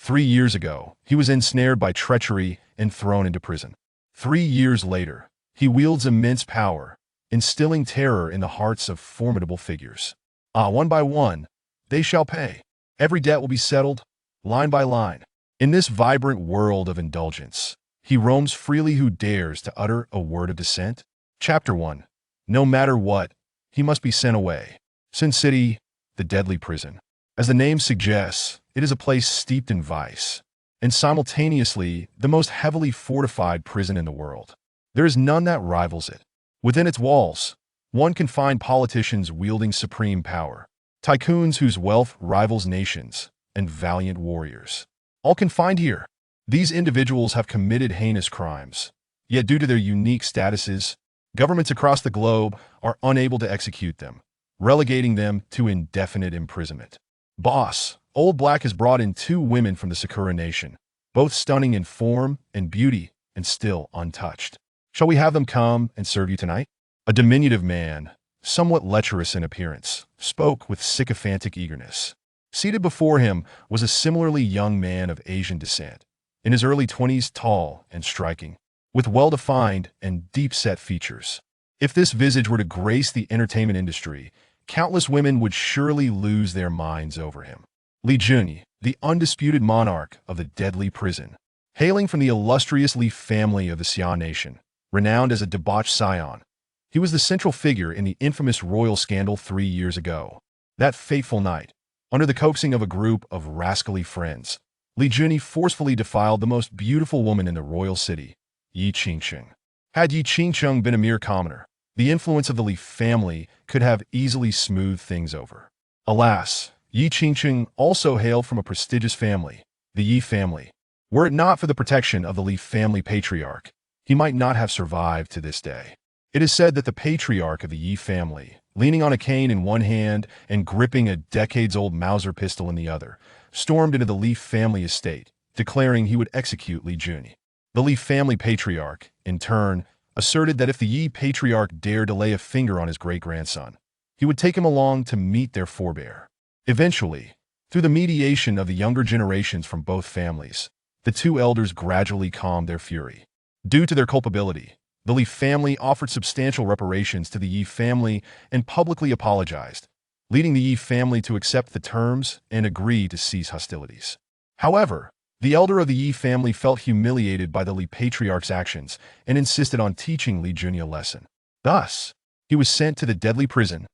3 years ago, he was ensnared by treachery and thrown into prison. 3 years later, he wields immense power, instilling terror in the hearts of formidable figures. One by one, they shall pay. Every debt will be settled, line by line. In this vibrant world of indulgence, he roams freely who dares to utter a word of dissent. Chapter 1. No matter what, he must be sent away. Sin City, the deadly prison. As the name suggests, it is a place steeped in vice, and simultaneously the most heavily fortified prison in the world. There is none that rivals it. Within its walls, one can find politicians wielding supreme power, tycoons whose wealth rivals nations, and valiant warriors. All confined here. These individuals have committed heinous crimes, yet due to their unique statuses, governments across the globe are unable to execute them, relegating them to indefinite imprisonment. Boss, Old Black has brought in 2 women from the Sakura Nation, both stunning in form and beauty and still untouched. Shall we have them come and serve you tonight? A diminutive man, somewhat lecherous in appearance, spoke with sycophantic eagerness. Seated before him was a similarly young man of Asian descent, in his early 20s, tall and striking, with well-defined and deep-set features. If this visage were to grace the entertainment industry, countless women would surely lose their minds over him. Li Junyi, the undisputed monarch of the deadly prison, hailing from the illustrious Li family of the Xia Nation, renowned as a debauched scion. He was the central figure in the infamous royal scandal 3 years ago. That fateful night, under the coaxing of a group of rascally friends, Li Junyi forcefully defiled the most beautiful woman in the royal city, Yi Qingsheng. Had Yi Qingsheng been a mere commoner, the influence of the Li family could have easily smoothed things over. Alas, Yi Qingsheng also hailed from a prestigious family, the Yi family. Were it not for the protection of the Li family patriarch, he might not have survived to this day. It is said that the patriarch of the Yi family, leaning on a cane in one hand and gripping a decades-old Mauser pistol in the other, stormed into the Li family estate, declaring he would execute Li Junyi. The Li family patriarch, in turn, asserted that if the Yi patriarch dared to lay a finger on his great-grandson, he would take him along to meet their forebear. Eventually, through the mediation of the younger generations from both families, the 2 elders gradually calmed their fury. Due to their culpability, the Li family offered substantial reparations to the Yi family and publicly apologized, leading the Yi family to accept the terms and agree to cease hostilities. However, the elder of the Yi family felt humiliated by the Li patriarch's actions and insisted on teaching Li Junyi a lesson. Thus, he was sent to the deadly prison.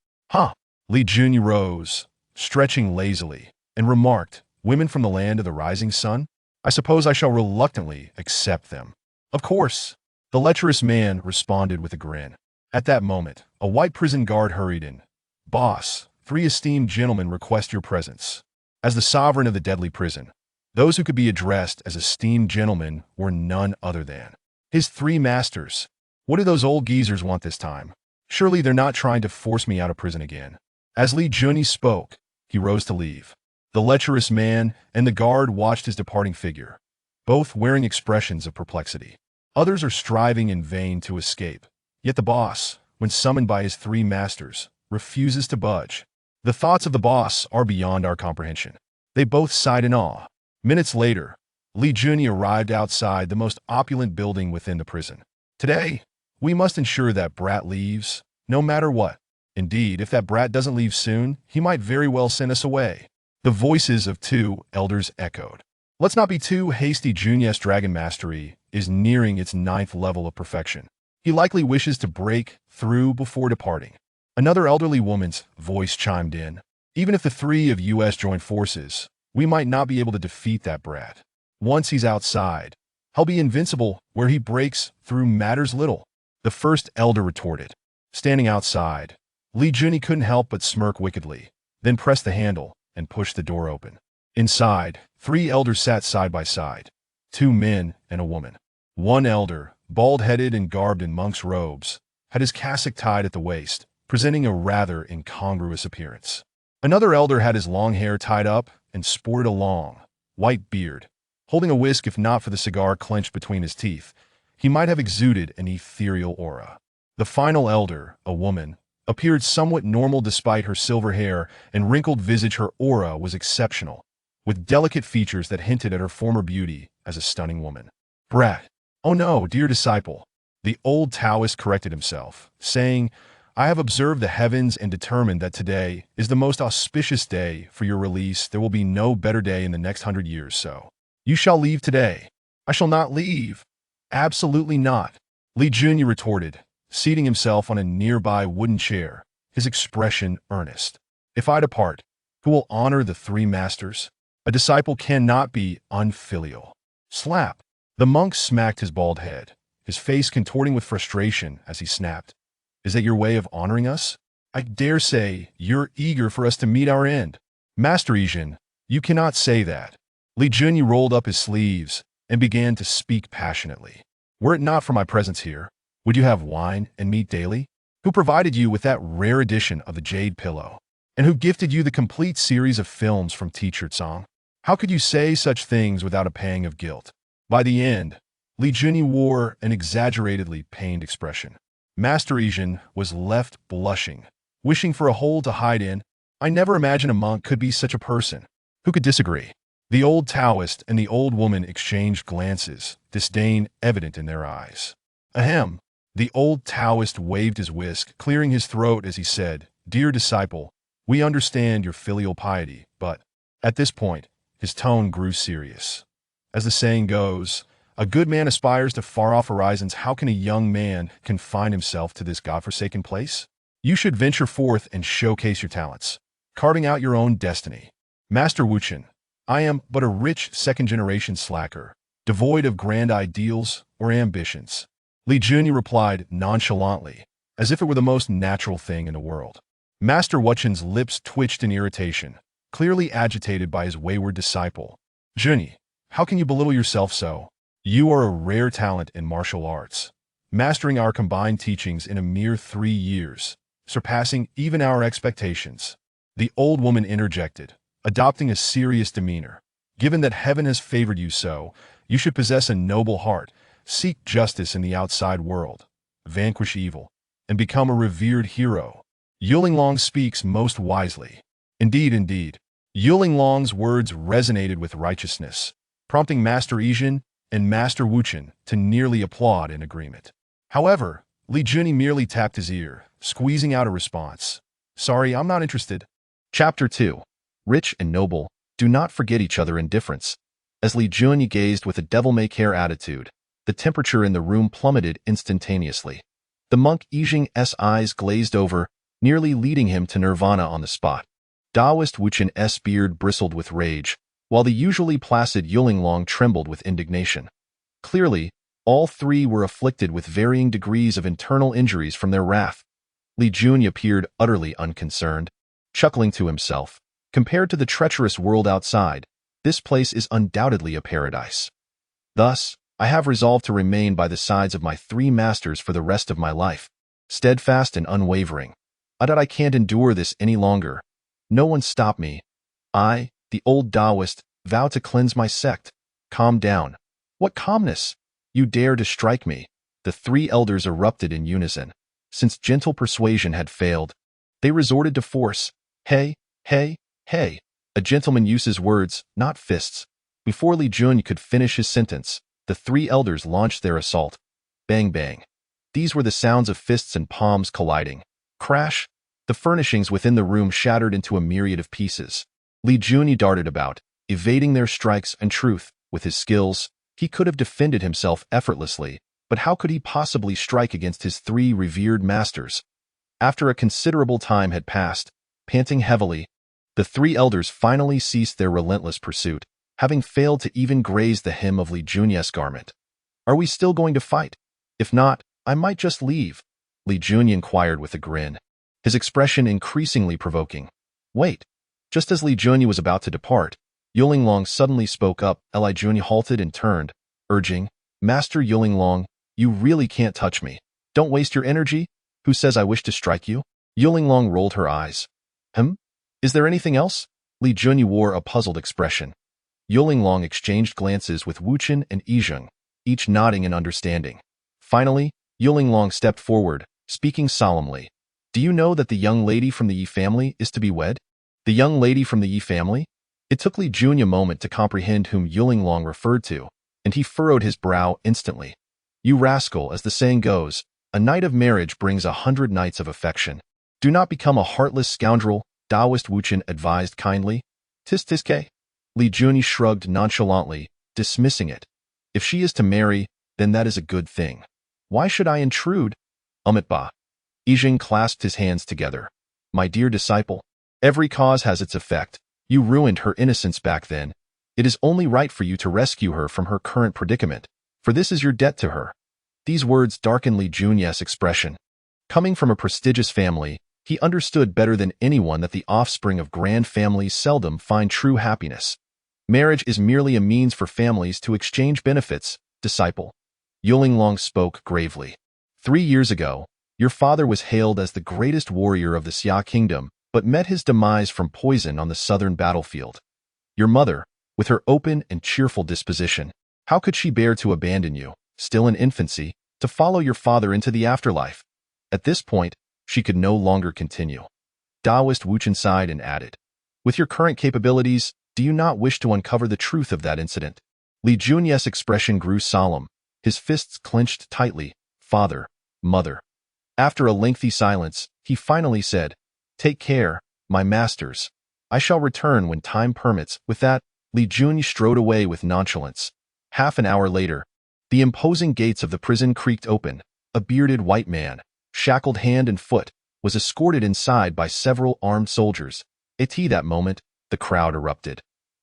Li Junyi rose, stretching lazily, and remarked, "Women from the land of the rising sun? I suppose I shall reluctantly accept them." "Of course," the lecherous man responded with a grin. At that moment, a white prison guard hurried in. "Boss, 3 esteemed gentlemen request your presence." As the sovereign of the deadly prison, those who could be addressed as esteemed gentlemen were none other than his 3 masters. What do those old geezers want this time? Surely they're not trying to force me out of prison again. As Li Junyi spoke, he rose to leave. The lecherous man and the guard watched his departing figure, both wearing expressions of perplexity. Others are striving in vain to escape, yet the boss, when summoned by his 3 masters, refuses to budge. The thoughts of the boss are beyond our comprehension. They both sighed in awe. Minutes later, Li Junyi arrived outside the most opulent building within the prison. "Today, we must ensure that brat leaves, no matter what. Indeed, if that brat doesn't leave soon, he might very well send us away." The voices of 2 elders echoed. "Let's not be too hasty. Junyi's dragon mastery is nearing its 9th level of perfection. He likely wishes to break through before departing." Another elderly woman's voice chimed in. "Even if the 3 of us join forces, we might not be able to defeat that brat. Once he's outside, he'll be invincible. Where he breaks through matters little." The first elder retorted. Standing outside, Li Junyi couldn't help but smirk wickedly, then pressed the handle and pushed the door open. Inside, 3 elders sat side by side, 2 men and a woman. One elder, bald-headed and garbed in monk's robes, had his cassock tied at the waist, presenting a rather incongruous appearance. Another elder had his long hair tied up and sported a long, white beard. Holding a whisk, if not for the cigar clenched between his teeth, he might have exuded an ethereal aura. The final elder, a woman, appeared somewhat normal despite her silver hair and wrinkled visage. Her aura was exceptional, with delicate features that hinted at her former beauty as a stunning woman. Brat. Oh no, dear disciple. The old Taoist corrected himself, saying, I have observed the heavens and determined that today is the most auspicious day for your release. There will be no better day in the next 100 years, so you shall leave today. I shall not leave. Absolutely not. Li Junyi retorted, seating himself on a nearby wooden chair, his expression earnest. If I depart, who will honor the three masters? A disciple cannot be unfilial. Slap. The monk smacked his bald head, his face contorting with frustration as he snapped. Is that your way of honoring us? I dare say you're eager for us to meet our end. Master Ijin, you cannot say that. Li Junyi rolled up his sleeves and began to speak passionately. Were it not for my presence here, would you have wine and meat daily? Who provided you with that rare edition of the Jade Pillow? And who gifted you the complete series of films from kichRebellious? How could you say such things without a pang of guilt? By the end, Li Junyi wore an exaggeratedly pained expression. Master Ijin was left blushing, wishing for a hole to hide in. I never imagined a monk could be such a person. Who could disagree? The old Taoist and the old woman exchanged glances, disdain evident in their eyes. Ahem. The old Taoist waved his whisk, clearing his throat as he said, Dear disciple, we understand your filial piety, but at this point, his tone grew serious. As the saying goes, a good man aspires to far-off horizons. How can a young man confine himself to this godforsaken place? You should venture forth and showcase your talents, carving out your own destiny. Master Wuchen, I am but a rich second-generation slacker, devoid of grand ideals or ambitions. Li Junyi replied nonchalantly, as if it were the most natural thing in the world. Master Wuchen's lips twitched in irritation, clearly agitated by his wayward disciple. Junyi, how can you belittle yourself so? You are a rare talent in martial arts, mastering our combined teachings in a mere 3 years, surpassing even our expectations. The old woman interjected, adopting a serious demeanor. Given that heaven has favored you so, you should possess a noble heart, seek justice in the outside world, vanquish evil, and become a revered hero. Yulinglong speaks most wisely. Indeed, indeed. Yulinglong's words resonated with righteousness, prompting Master Ijin and Master Wuchen to nearly applaud in agreement. However, Li Junyi merely tapped his ear, squeezing out a response. Sorry, I'm not interested. Chapter 2. Rich and noble, do not forget each other in difference. As Li Junyi gazed with a devil-may-care attitude, the temperature in the room plummeted instantaneously. The monk Ijing's eyes glazed over, nearly leading him to nirvana on the spot. Taoist Wuchen's beard bristled with rage, while the usually placid Yulinglong trembled with indignation. Clearly, all three were afflicted with varying degrees of internal injuries from their wrath. Li Junyi appeared utterly unconcerned, chuckling to himself. Compared to the treacherous world outside, this place is undoubtedly a paradise. Thus, I have resolved to remain by the sides of my three masters for the rest of my life, steadfast and unwavering. I can't endure this any longer. No one stop me. I, the old Taoist, vow to cleanse my sect. Calm down. What calmness? You dare to strike me. The three elders erupted in unison. Since gentle persuasion had failed, they resorted to force. Hey, hey, hey. A gentleman uses words, not fists. Before Li Junyi could finish his sentence, the three elders launched their assault. Bang, bang. These were the sounds of fists and palms colliding. Crash. The furnishings within the room shattered into a myriad of pieces. Li Junyi darted about, evading their strikes and truth. With his skills, he could have defended himself effortlessly, but how could he possibly strike against his three revered masters? After a considerable time had passed, panting heavily, the three elders finally ceased their relentless pursuit, having failed to even graze the hem of Li Junyi's garment. Are we still going to fight? If not, I might just leave, Li Junyi inquired with a grin, his expression increasingly provoking. Wait. Just as Li Junyi was about to depart, Yulinglong suddenly spoke up. Li Junyi halted and turned, urging, Master Yulinglong, you really can't touch me. Don't waste your energy. Who says I wish to strike you? Yulinglong rolled her eyes. Is there anything else? Li Junyi wore a puzzled expression. Yulinglong exchanged glances with Wuchen and Ijing, each nodding in understanding. Finally, Yulinglong stepped forward, speaking solemnly. Do you know that the young lady from the Yi family is to be wed? The young lady from the Yi family? It took Li Jun a moment to comprehend whom Yulinglong referred to, and he furrowed his brow instantly. You rascal, as the saying goes, a night of marriage brings 100 nights of affection. Do not become a heartless scoundrel, Taoist Wuchen advised kindly. Tis tiske? Li Jun shrugged nonchalantly, dismissing it. If she is to marry, then that is a good thing. Why should I intrude? Ba. Yijing clasped his hands together. My dear disciple, every cause has its effect. You ruined her innocence back then. It is only right for you to rescue her from her current predicament, for this is your debt to her. These words darkened Li Jun's expression. Coming from a prestigious family, he understood better than anyone that the offspring of grand families seldom find true happiness. Marriage is merely a means for families to exchange benefits, disciple. Yulinglong spoke gravely. 3 years ago, your father was hailed as the greatest warrior of the Xia kingdom, but met his demise from poison on the southern battlefield. Your mother, with her open and cheerful disposition, how could she bear to abandon you, still in infancy, to follow your father into the afterlife? At this point, she could no longer continue. Taoist Wuchen sighed and added, with your current capabilities, do you not wish to uncover the truth of that incident? Li Jun's expression grew solemn, his fists clenched tightly. Father, mother. After a lengthy silence, he finally said, take care, my masters. I shall return when time permits. With that, Li Jun strode away with nonchalance. Half an hour later, the imposing gates of the prison creaked open. A bearded white man, shackled hand and foot, was escorted inside by several armed soldiers. At that moment, the crowd erupted.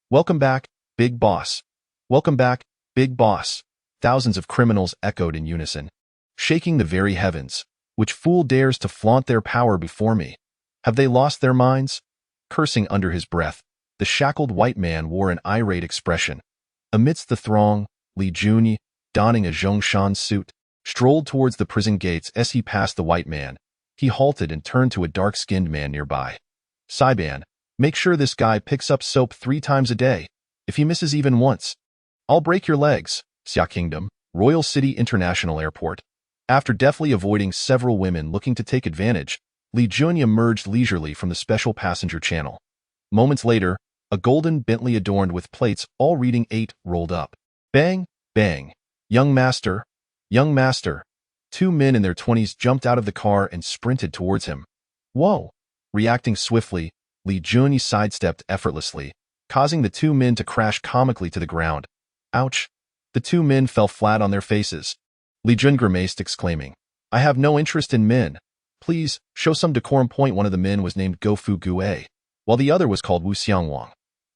Welcome back, big boss. Welcome back, big boss. Thousands of criminals echoed in unison, shaking the very heavens. Which fool dares to flaunt their power before me? Have they lost their minds? Cursing under his breath, the shackled white man wore an irate expression. Amidst the throng, Li Jun, donning a Zhongshan suit, strolled towards the prison gates. As he passed the white man, he halted and turned to a dark-skinned man nearby. Saiban, make sure this guy picks up soap 3 times a day. If he misses even once, I'll break your legs. Xia Kingdom, Royal City International Airport. After deftly avoiding several women looking to take advantage, Li Jun emerged leisurely from the special passenger channel. Moments later, a golden Bentley adorned with plates all reading 8 rolled up. Bang, bang. Young master, young master. 2 men in their 20s jumped out of the car and sprinted towards him. Whoa! Reacting swiftly, Li Jun sidestepped effortlessly, causing the 2 men to crash comically to the ground. Ouch! The 2 men fell flat on their faces. Li Jun grimaced, exclaiming, I have no interest in men. Please, show some decorum. One of the men was named Gofu Gue, while the other was called Wu Xiangwang.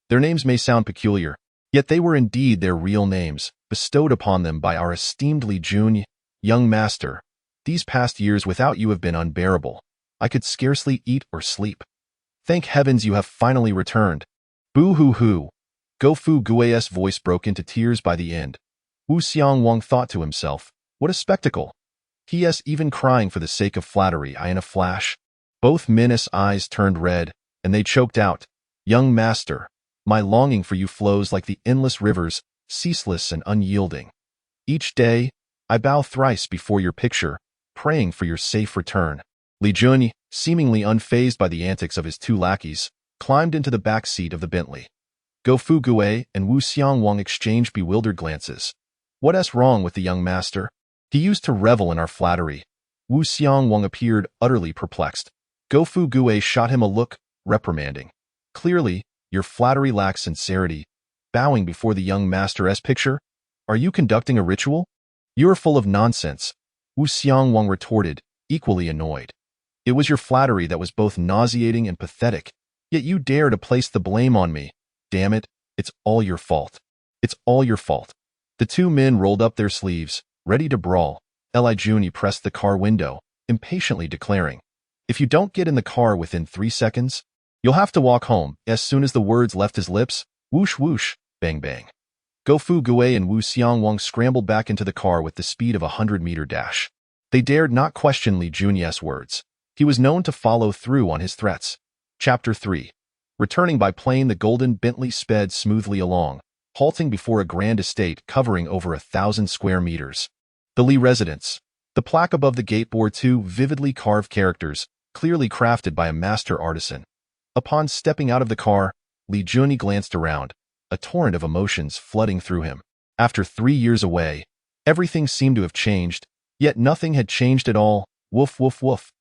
Their names may sound peculiar, yet they were indeed their real names, bestowed upon them by our esteemed Li Jun. Young master, these past years without you have been unbearable. I could scarcely eat or sleep. Thank heavens you have finally returned. Boo-hoo-hoo. Gofu Gue's voice broke into tears by the end. Wu Xiangwang thought to himself, what a spectacle. He.s. even crying for the sake of flattery. In a flash, both men's eyes turned red, and they choked out, young master, my longing for you flows like the endless rivers, ceaseless and unyielding. Each day, I bow thrice before your picture, praying for your safe return. Li Jun, seemingly unfazed by the antics of his 2 lackeys, climbed into the back seat of the Bentley. Gofu Gue and Wu Xiangwang exchanged bewildered glances. What's wrong with the young master? He used to revel in our flattery. Wu Xiangwang appeared utterly perplexed. Gofu Gue shot him a look, reprimanding. Clearly, your flattery lacks sincerity. Bowing before the young master's picture? Are you conducting a ritual? You are full of nonsense, Wu Xiangwang retorted, equally annoyed. It was your flattery that was both nauseating and pathetic, yet you dare to place the blame on me. Damn it, it's all your fault. It's all your fault. The 2 men rolled up their sleeves, ready to brawl. Li Jun pressed the car window, impatiently declaring, if you don't get in the car within 3 seconds, you'll have to walk home. As soon as the words left his lips, whoosh whoosh, bang bang. Gofu Gue and Wu Xiangwang scrambled back into the car with the speed of a 100-meter dash. They dared not question Li Jun's words. He was known to follow through on his threats. Chapter 3. Returning by plane, the golden Bentley sped smoothly along, halting before a grand estate covering over 1,000 square meters. The Li residence. The plaque above the gate bore 2 vividly carved characters, clearly crafted by a master artisan. Upon stepping out of the car, Li Junyi glanced around, a torrent of emotions flooding through him. After 3 years away, everything seemed to have changed, yet nothing had changed at all. Woof, woof, woof.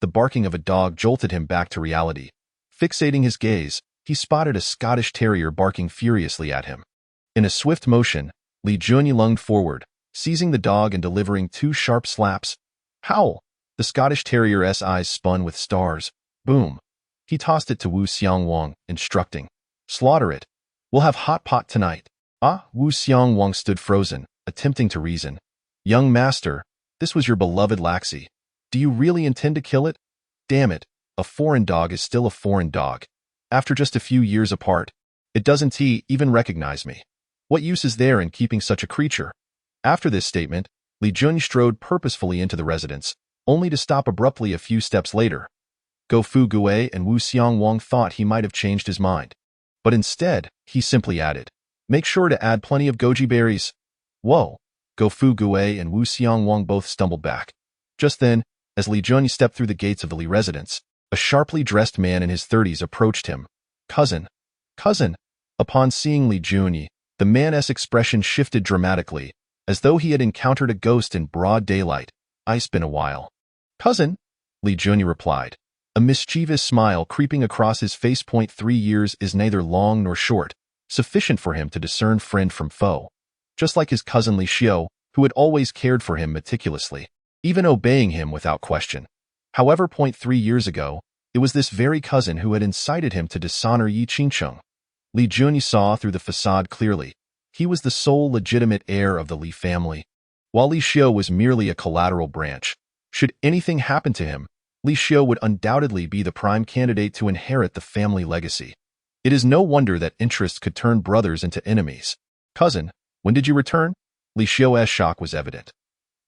The barking of a dog jolted him back to reality. Fixating his gaze, he spotted a Scottish terrier barking furiously at him. In a swift motion, Li Junyi lunged forward, seizing the dog and delivering 2 sharp slaps. Howl! The Scottish terrier's eyes spun with stars. Boom! He tossed it to Wu Xiangwang, instructing, "Slaughter it. We'll have hot pot tonight." Wu Xiangwang stood frozen, attempting to reason. "Young master, this was your beloved Laxi. Do you really intend to kill it? Damn it, a foreign dog is still a foreign dog. After just a few years apart, it doesn't even recognize me. What use is there in keeping such a creature?" After this statement, Li Junyi strode purposefully into the residence, only to stop abruptly a few steps later. Go Fu Gue and Wu Xiangwang thought he might have changed his mind. But instead, he simply added, "Make sure to add plenty of goji berries." Whoa! Go Fu Gue and Wu Xiangwang both stumbled back. Just then, as Li Junyi stepped through the gates of the Li residence, a sharply dressed man in his 30s approached him. "Cousin! Cousin!" Upon seeing Li Junyi, the man's expression shifted dramatically, as though he had encountered a ghost in broad daylight. "It's been a while." "Cousin," Li Junyi replied, a mischievous smile creeping across his face. 3 years is neither long nor short, sufficient for him to discern friend from foe. Just like his cousin Li Xiu, who had always cared for him meticulously, even obeying him without question. However, 3 years ago, it was this very cousin who had incited him to dishonor Yi Qingcheng. Li Junyi saw through the facade clearly. He was the sole legitimate heir of the Li family, while Li Xiu was merely a collateral branch. Should anything happen to him, Li Xiu would undoubtedly be the prime candidate to inherit the family legacy. It is no wonder that interests could turn brothers into enemies. "Cousin, when did you return?" Li Xiu's shock was evident.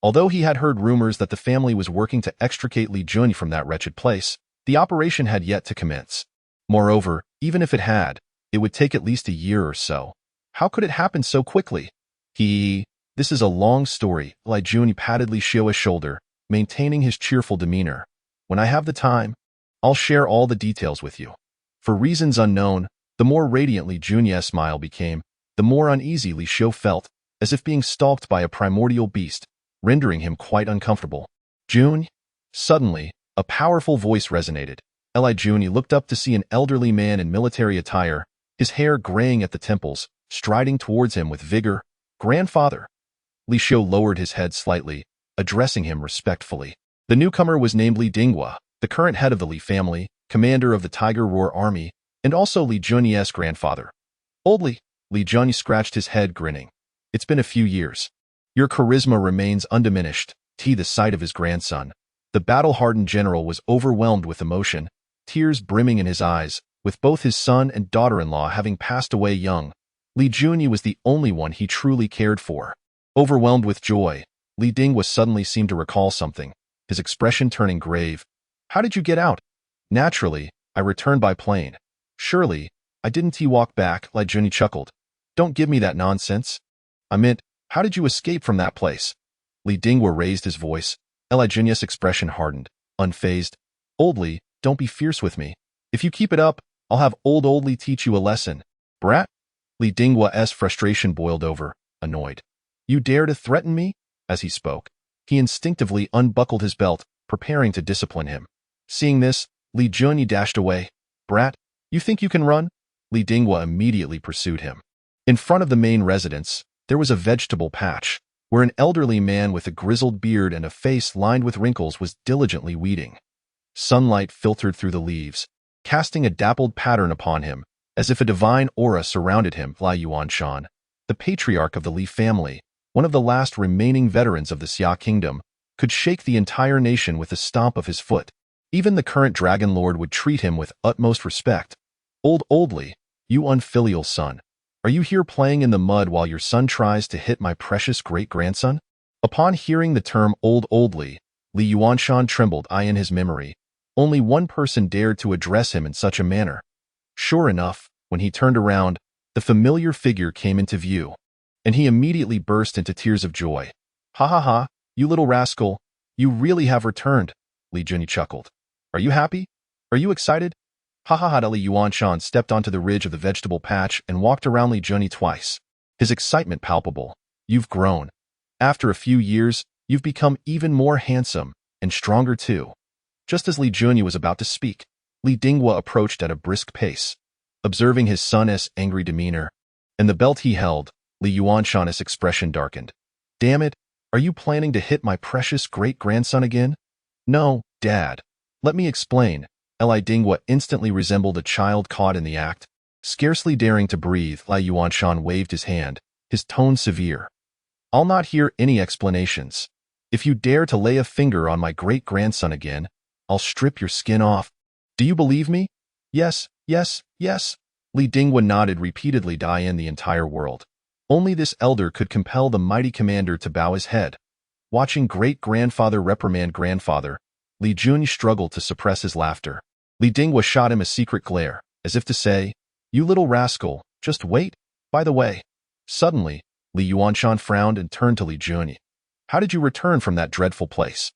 Although he had heard rumors that the family was working to extricate Li Junyi from that wretched place, the operation had yet to commence. Moreover, even if it had, it would take at least a year or so. How could it happen so quickly? This is a long story. Li Junyi patted Li Xiu's shoulder, maintaining his cheerful demeanor. "When I have the time, I'll share all the details with you." For reasons unknown, the more radiant Li Junyi's smile became, the more uneasy Li Xiu felt, as if being stalked by a primordial beast, rendering him quite uncomfortable. "Junyi?" Suddenly, a powerful voice resonated. Li Junyi looked up to see an elderly man in military attire, his hair graying at the temples, striding towards him with vigor. "Grandfather." Li Xiu lowered his head slightly, addressing him respectfully. The newcomer was named Li Dinghua, the current head of the Li family, commander of the Tiger Roar army, and also Li Junyi's grandfather. "Old Li," Li Junyi scratched his head, grinning. "It's been a few years. Your charisma remains undiminished." The sight of his grandson, the battle-hardened general, was overwhelmed with emotion, tears brimming in his eyes. With both his son and daughter-in-law having passed away young, Li Junyi was the only one he truly cared for. Overwhelmed with joy, Li Dinghua suddenly seemed to recall something, his expression turning grave. "How did you get out?" "Naturally, I returned by plane." "Surely, I didn't walk back," Li Junyi chuckled. "Don't give me that nonsense. I meant, how did you escape from that place?" Li Dinghua raised his voice. Li Junyi's expression hardened, unfazed. "Old Li, don't be fierce with me. If you keep it up, I'll have old Li teach you a lesson." "Brat?" Li Dinghua's frustration boiled over, annoyed. "You dare to threaten me?" As he spoke, he instinctively unbuckled his belt, preparing to discipline him. Seeing this, Li Junyi dashed away. "Brat, you think you can run?" Li Dinghua immediately pursued him. In front of the main residence, there was a vegetable patch, where an elderly man with a grizzled beard and a face lined with wrinkles was diligently weeding. Sunlight filtered through the leaves, casting a dappled pattern upon him, as if a divine aura surrounded him. Li Yuanshan, the patriarch of the Li family, one of the last remaining veterans of the Xia kingdom, could shake the entire nation with the stomp of his foot. Even the current Dragon Lord would treat him with utmost respect. Old Li, you unfilial son. Are you here playing in the mud while your son tries to hit my precious great-grandson?" Upon hearing the term Old Li, Li Yuanshan trembled. In his memory, only one person dared to address him in such a manner. Sure enough, when he turned around, the familiar figure came into view, and he immediately burst into tears of joy. "Ha ha ha, you little rascal, you really have returned," Li Junyi chuckled. "Are you happy? Are you excited?" Ha ha ha! Li Yuanshan stepped onto the ridge of the vegetable patch and walked around Li Junyi twice. His excitement palpable. You've grown. After a few years, you've become even more handsome, and stronger too. Just as Li Junyi was about to speak, Li Dinghua approached at a brisk pace. Observing his son's angry demeanor, and the belt he held, Li Yuanshan's expression darkened. Damn it, are you planning to hit my precious great-grandson again? No, Dad. Let me explain. Li Dinghua instantly resembled a child caught in the act. Scarcely daring to breathe, Li Yuanshan waved his hand, his tone severe. I'll not hear any explanations. If you dare to lay a finger on my great-grandson again, I'll strip your skin off. Do you believe me? Yes, yes, yes. Li Dinghua nodded repeatedly. In the entire world, only this elder could compel the mighty commander to bow his head. Watching great-grandfather reprimand grandfather, Li Junyi struggled to suppress his laughter. Li Dinghua shot him a secret glare, as if to say, "You little rascal, just wait." By the way, suddenly, Li Yuanshan frowned and turned to Li Junyi. How did you return from that dreadful place?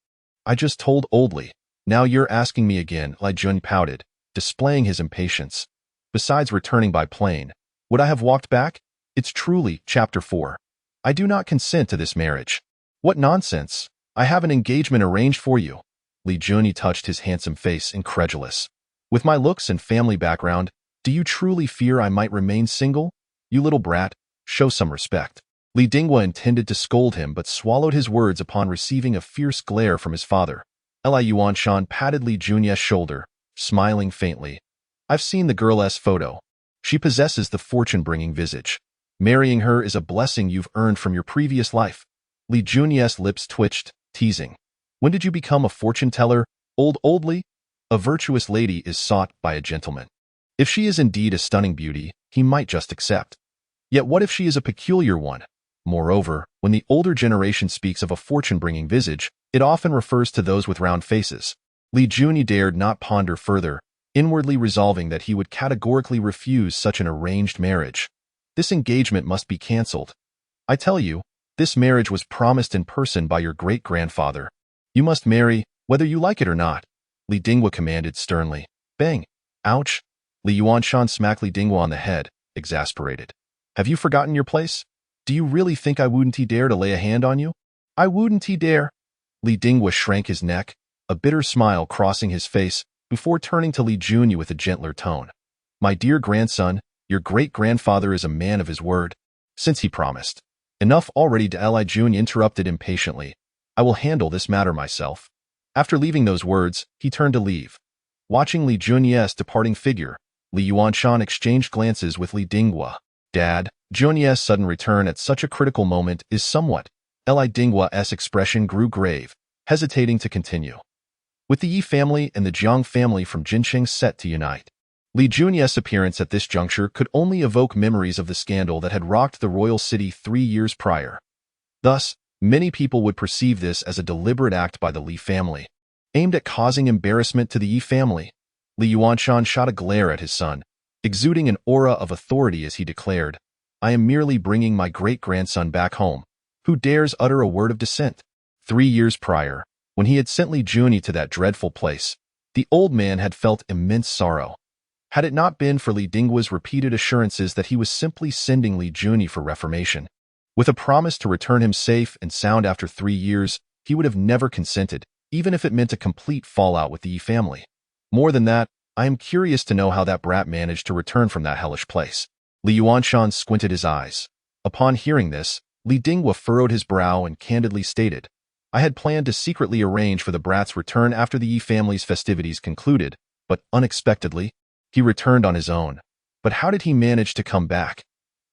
I just told old Li. Now you're asking me again, Li Junyi pouted, displaying his impatience. Besides returning by plane, would I have walked back? It's truly, Chapter 4. I do not consent to this marriage. What nonsense! I have an engagement arranged for you. Li Junyi touched his handsome face, incredulous. With my looks and family background, do you truly fear I might remain single? You little brat, show some respect. Li Dinghua intended to scold him but swallowed his words upon receiving a fierce glare from his father. Li Yuanshan patted Li Junyi's shoulder, smiling faintly. I've seen the girl's photo. She possesses the fortune-bringing visage. Marrying her is a blessing you've earned from your previous life. Li Junyi's lips twitched, teasing. When did you become a fortune-teller, old Li? A virtuous lady is sought by a gentleman. If she is indeed a stunning beauty, he might just accept. Yet what if she is a peculiar one? Moreover, when the older generation speaks of a fortune-bringing visage, it often refers to those with round faces. Li Junyi dared not ponder further, inwardly resolving that he would categorically refuse such an arranged marriage. This engagement must be cancelled. I tell you, this marriage was promised in person by your great-grandfather. You must marry, whether you like it or not, Li Dinghua commanded sternly. Bang! Ouch! Li Yuanshan smacked Li Dinghua on the head, exasperated. Have you forgotten your place? Do you really think I wouldn't dare to lay a hand on you? I wouldn't dare. Li Dinghua shrank his neck, a bitter smile crossing his face, before turning to Li Junyi with a gentler tone. My dear grandson, your great-grandfather is a man of his word, since he promised. Enough already. Li Junyi interrupted impatiently. I will handle this matter myself. After leaving those words, he turned to leave. Watching Li Junyi's departing figure, Li Yuanshan exchanged glances with Li Dinghua. Dad, Junyi's sudden return at such a critical moment is somewhat. Li Dinghua's expression grew grave, hesitating to continue. With the Yi family and the Jiang family from Jincheng set to unite, Li Junyi's appearance at this juncture could only evoke memories of the scandal that had rocked the royal city 3 years prior. Thus, many people would perceive this as a deliberate act by the Li family, aimed at causing embarrassment to the Yi family. Li Yuanshan shot a glare at his son, exuding an aura of authority as he declared, I am merely bringing my great-grandson back home. Who dares utter a word of dissent? 3 years prior, when he had sent Li Junyi to that dreadful place, the old man had felt immense sorrow. Had it not been for Li Dinghua's repeated assurances that he was simply sending Li Junyi for reformation, with a promise to return him safe and sound after 3 years, he would have never consented, even if it meant a complete fallout with the Yi family. More than that, I am curious to know how that brat managed to return from that hellish place. Li Yuanshan squinted his eyes. Upon hearing this, Li Dinghua furrowed his brow and candidly stated, I had planned to secretly arrange for the brat's return after the Yi family's festivities concluded, but unexpectedly, he returned on his own. But how did he manage to come back?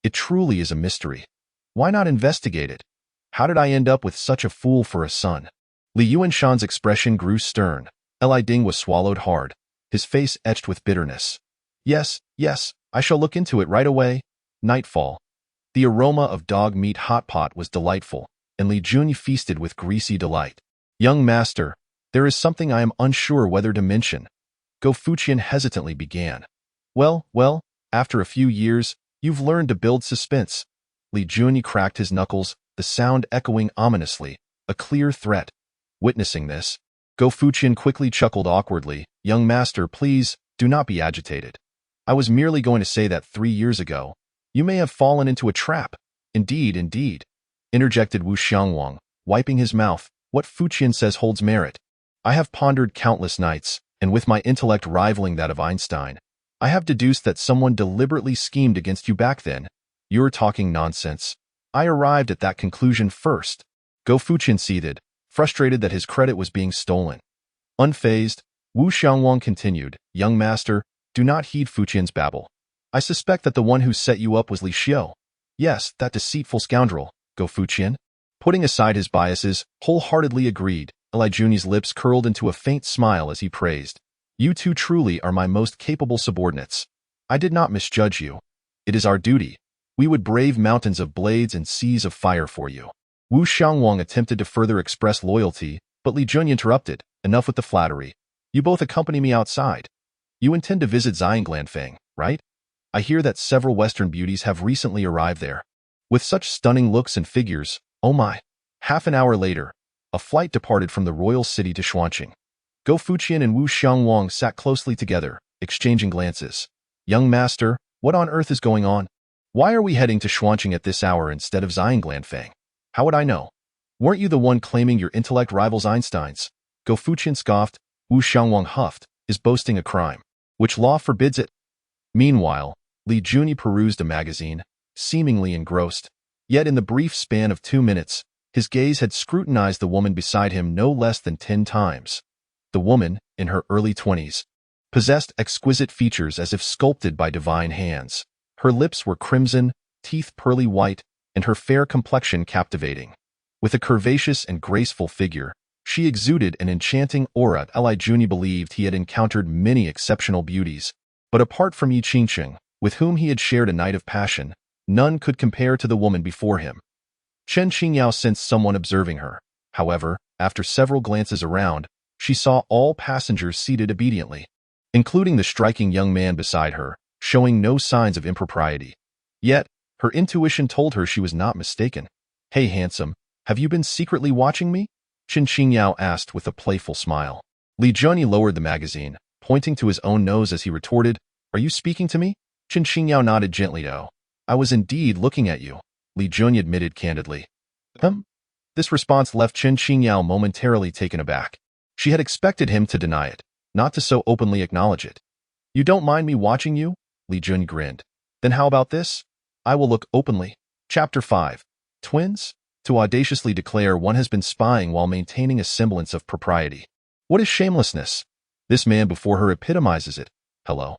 It truly is a mystery. Why not investigate it? How did I end up with such a fool for a son? Li Yuanshan's expression grew stern. Li Dinghua swallowed hard, his face etched with bitterness. Yes, I shall look into it right away. Nightfall. The aroma of dog meat hot pot was delightful, and Li Junyi feasted with greasy delight. Young master, there is something I am unsure whether to mention. Go Fuqian hesitantly began. Well, after a few years, you've learned to build suspense. Li Junyi cracked his knuckles, the sound echoing ominously, a clear threat. Witnessing this, Go Fuqian quickly chuckled awkwardly. Young master, please, do not be agitated. I was merely going to say that 3 years ago, you may have fallen into a trap. Indeed, indeed, interjected Wu Xiangwang, wiping his mouth. What Fuqian says holds merit. I have pondered countless nights, and with my intellect rivaling that of Einstein, I have deduced that someone deliberately schemed against you back then. You're talking nonsense. I arrived at that conclusion first. Go Fuqian seethed, frustrated that his credit was being stolen. Unfazed, Wu Xiangwang continued, Young master, do not heed Fuqian's babble. I suspect that the one who set you up was Li Xiu. Yes, that deceitful scoundrel, Go Fuqian. Putting aside his biases, wholeheartedly agreed. Li Juni's lips curled into a faint smile as he praised. You two truly are my most capable subordinates. I did not misjudge you. It is our duty. We would brave mountains of blades and seas of fire for you. Wu Xiangwang attempted to further express loyalty, but Li Jun interrupted. Enough with the flattery. You both accompany me outside. You intend to visit Xianglanfang, right? I hear that several Western beauties have recently arrived there. With such stunning looks and figures, oh my. Half an hour later, a flight departed from the royal city to Xuanqing. Go Fuqian and Wu Xiangwang sat closely together, exchanging glances. Young master, what on earth is going on? Why are we heading to Xuanqing at this hour instead of Xianglanfang? How would I know? Weren't you the one claiming your intellect rivals Einstein's? Go Fuqian scoffed. Wu Xiangwang huffed. Is boasting a crime? Which law forbids it? Meanwhile, Li Juni perused a magazine, seemingly engrossed. Yet in the brief span of 2 minutes, his gaze had scrutinized the woman beside him no less than 10 times. The woman, in her early 20s, possessed exquisite features as if sculpted by divine hands. Her lips were crimson, teeth pearly white, and her fair complexion captivating. With a curvaceous and graceful figure, she exuded an enchanting aura. Li Juni believed he had encountered many exceptional beauties, but apart from Yi Qingqing, with whom he had shared a night of passion, none could compare to the woman before him. Chen Qingyao sensed someone observing her. However, after several glances around, she saw all passengers seated obediently, including the striking young man beside her, showing no signs of impropriety. Yet, her intuition told her she was not mistaken. Hey handsome, have you been secretly watching me? Chen Qingyao asked with a playful smile. Li Juni lowered the magazine, pointing to his own nose as he retorted, Are you speaking to me? Chen Qingyao nodded gently. Oh, I was indeed looking at you, Li Juni admitted candidly. This response left Chen Qingyao momentarily taken aback. She had expected him to deny it, not to so openly acknowledge it. You don't mind me watching you? Li Jun grinned. Then how about this? I will look openly. Chapter 5. Twins? To audaciously declare one has been spying while maintaining a semblance of propriety. What is shamelessness? This man before her epitomizes it. Hello.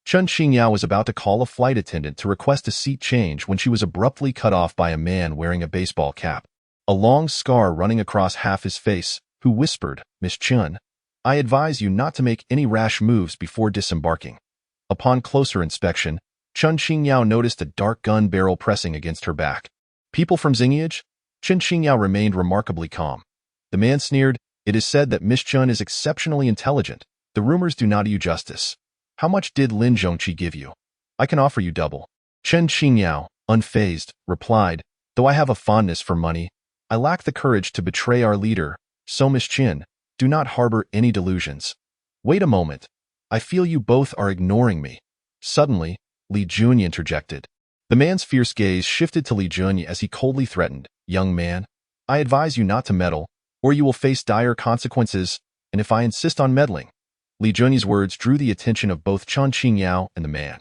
Chen Qingyao was about to call a flight attendant to request a seat change when she was abruptly cut off by a man wearing a baseball cap, a long scar running across half his face, who whispered, Miss Chen, I advise you not to make any rash moves before disembarking. Upon closer inspection, Chen Qingyao noticed a dark gun barrel pressing against her back. People from Xingyage? Chen Qingyao remained remarkably calm. The man sneered, It is said that Miss Chen is exceptionally intelligent. The rumors do not do you justice. How much did Lin Zhongqi give you? I can offer you double. Chen Qingyao, unfazed, replied, Though I have a fondness for money, I lack the courage to betray our leader, so Miss Chen, do not harbor any delusions. Wait a moment. I feel you both are ignoring me. Suddenly, Li Jun interjected. The man's fierce gaze shifted to Li Jun as he coldly threatened, Young man, I advise you not to meddle, or you will face dire consequences, and if I insist on meddling. Li Jun's words drew the attention of both Chen Qingyao and the man.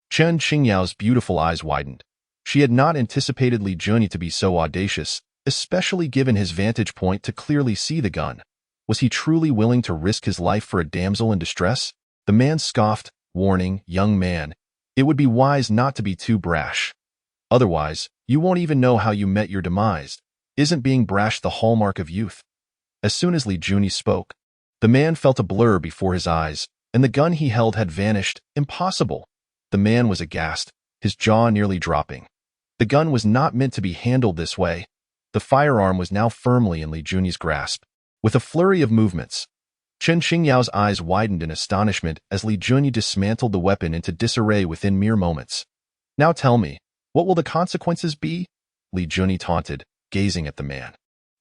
Chen Qingyao's beautiful eyes widened. She had not anticipated Li Jun to be so audacious, especially given his vantage point to clearly see the gun. Was he truly willing to risk his life for a damsel in distress? The man scoffed, warning, Young man, it would be wise not to be too brash. Otherwise, you won't even know how you met your demise. Isn't being brash the hallmark of youth? As soon as Li Jun spoke, the man felt a blur before his eyes, and the gun he held had vanished. Impossible! The man was aghast, his jaw nearly dropping. The gun was not meant to be handled this way. The firearm was now firmly in Li Jun's grasp. With a flurry of movements, Chen Qingyao's eyes widened in astonishment as Li Jun dismantled the weapon into disarray within mere moments. Now tell me, what will the consequences be? Li Jun taunted, gazing at the man.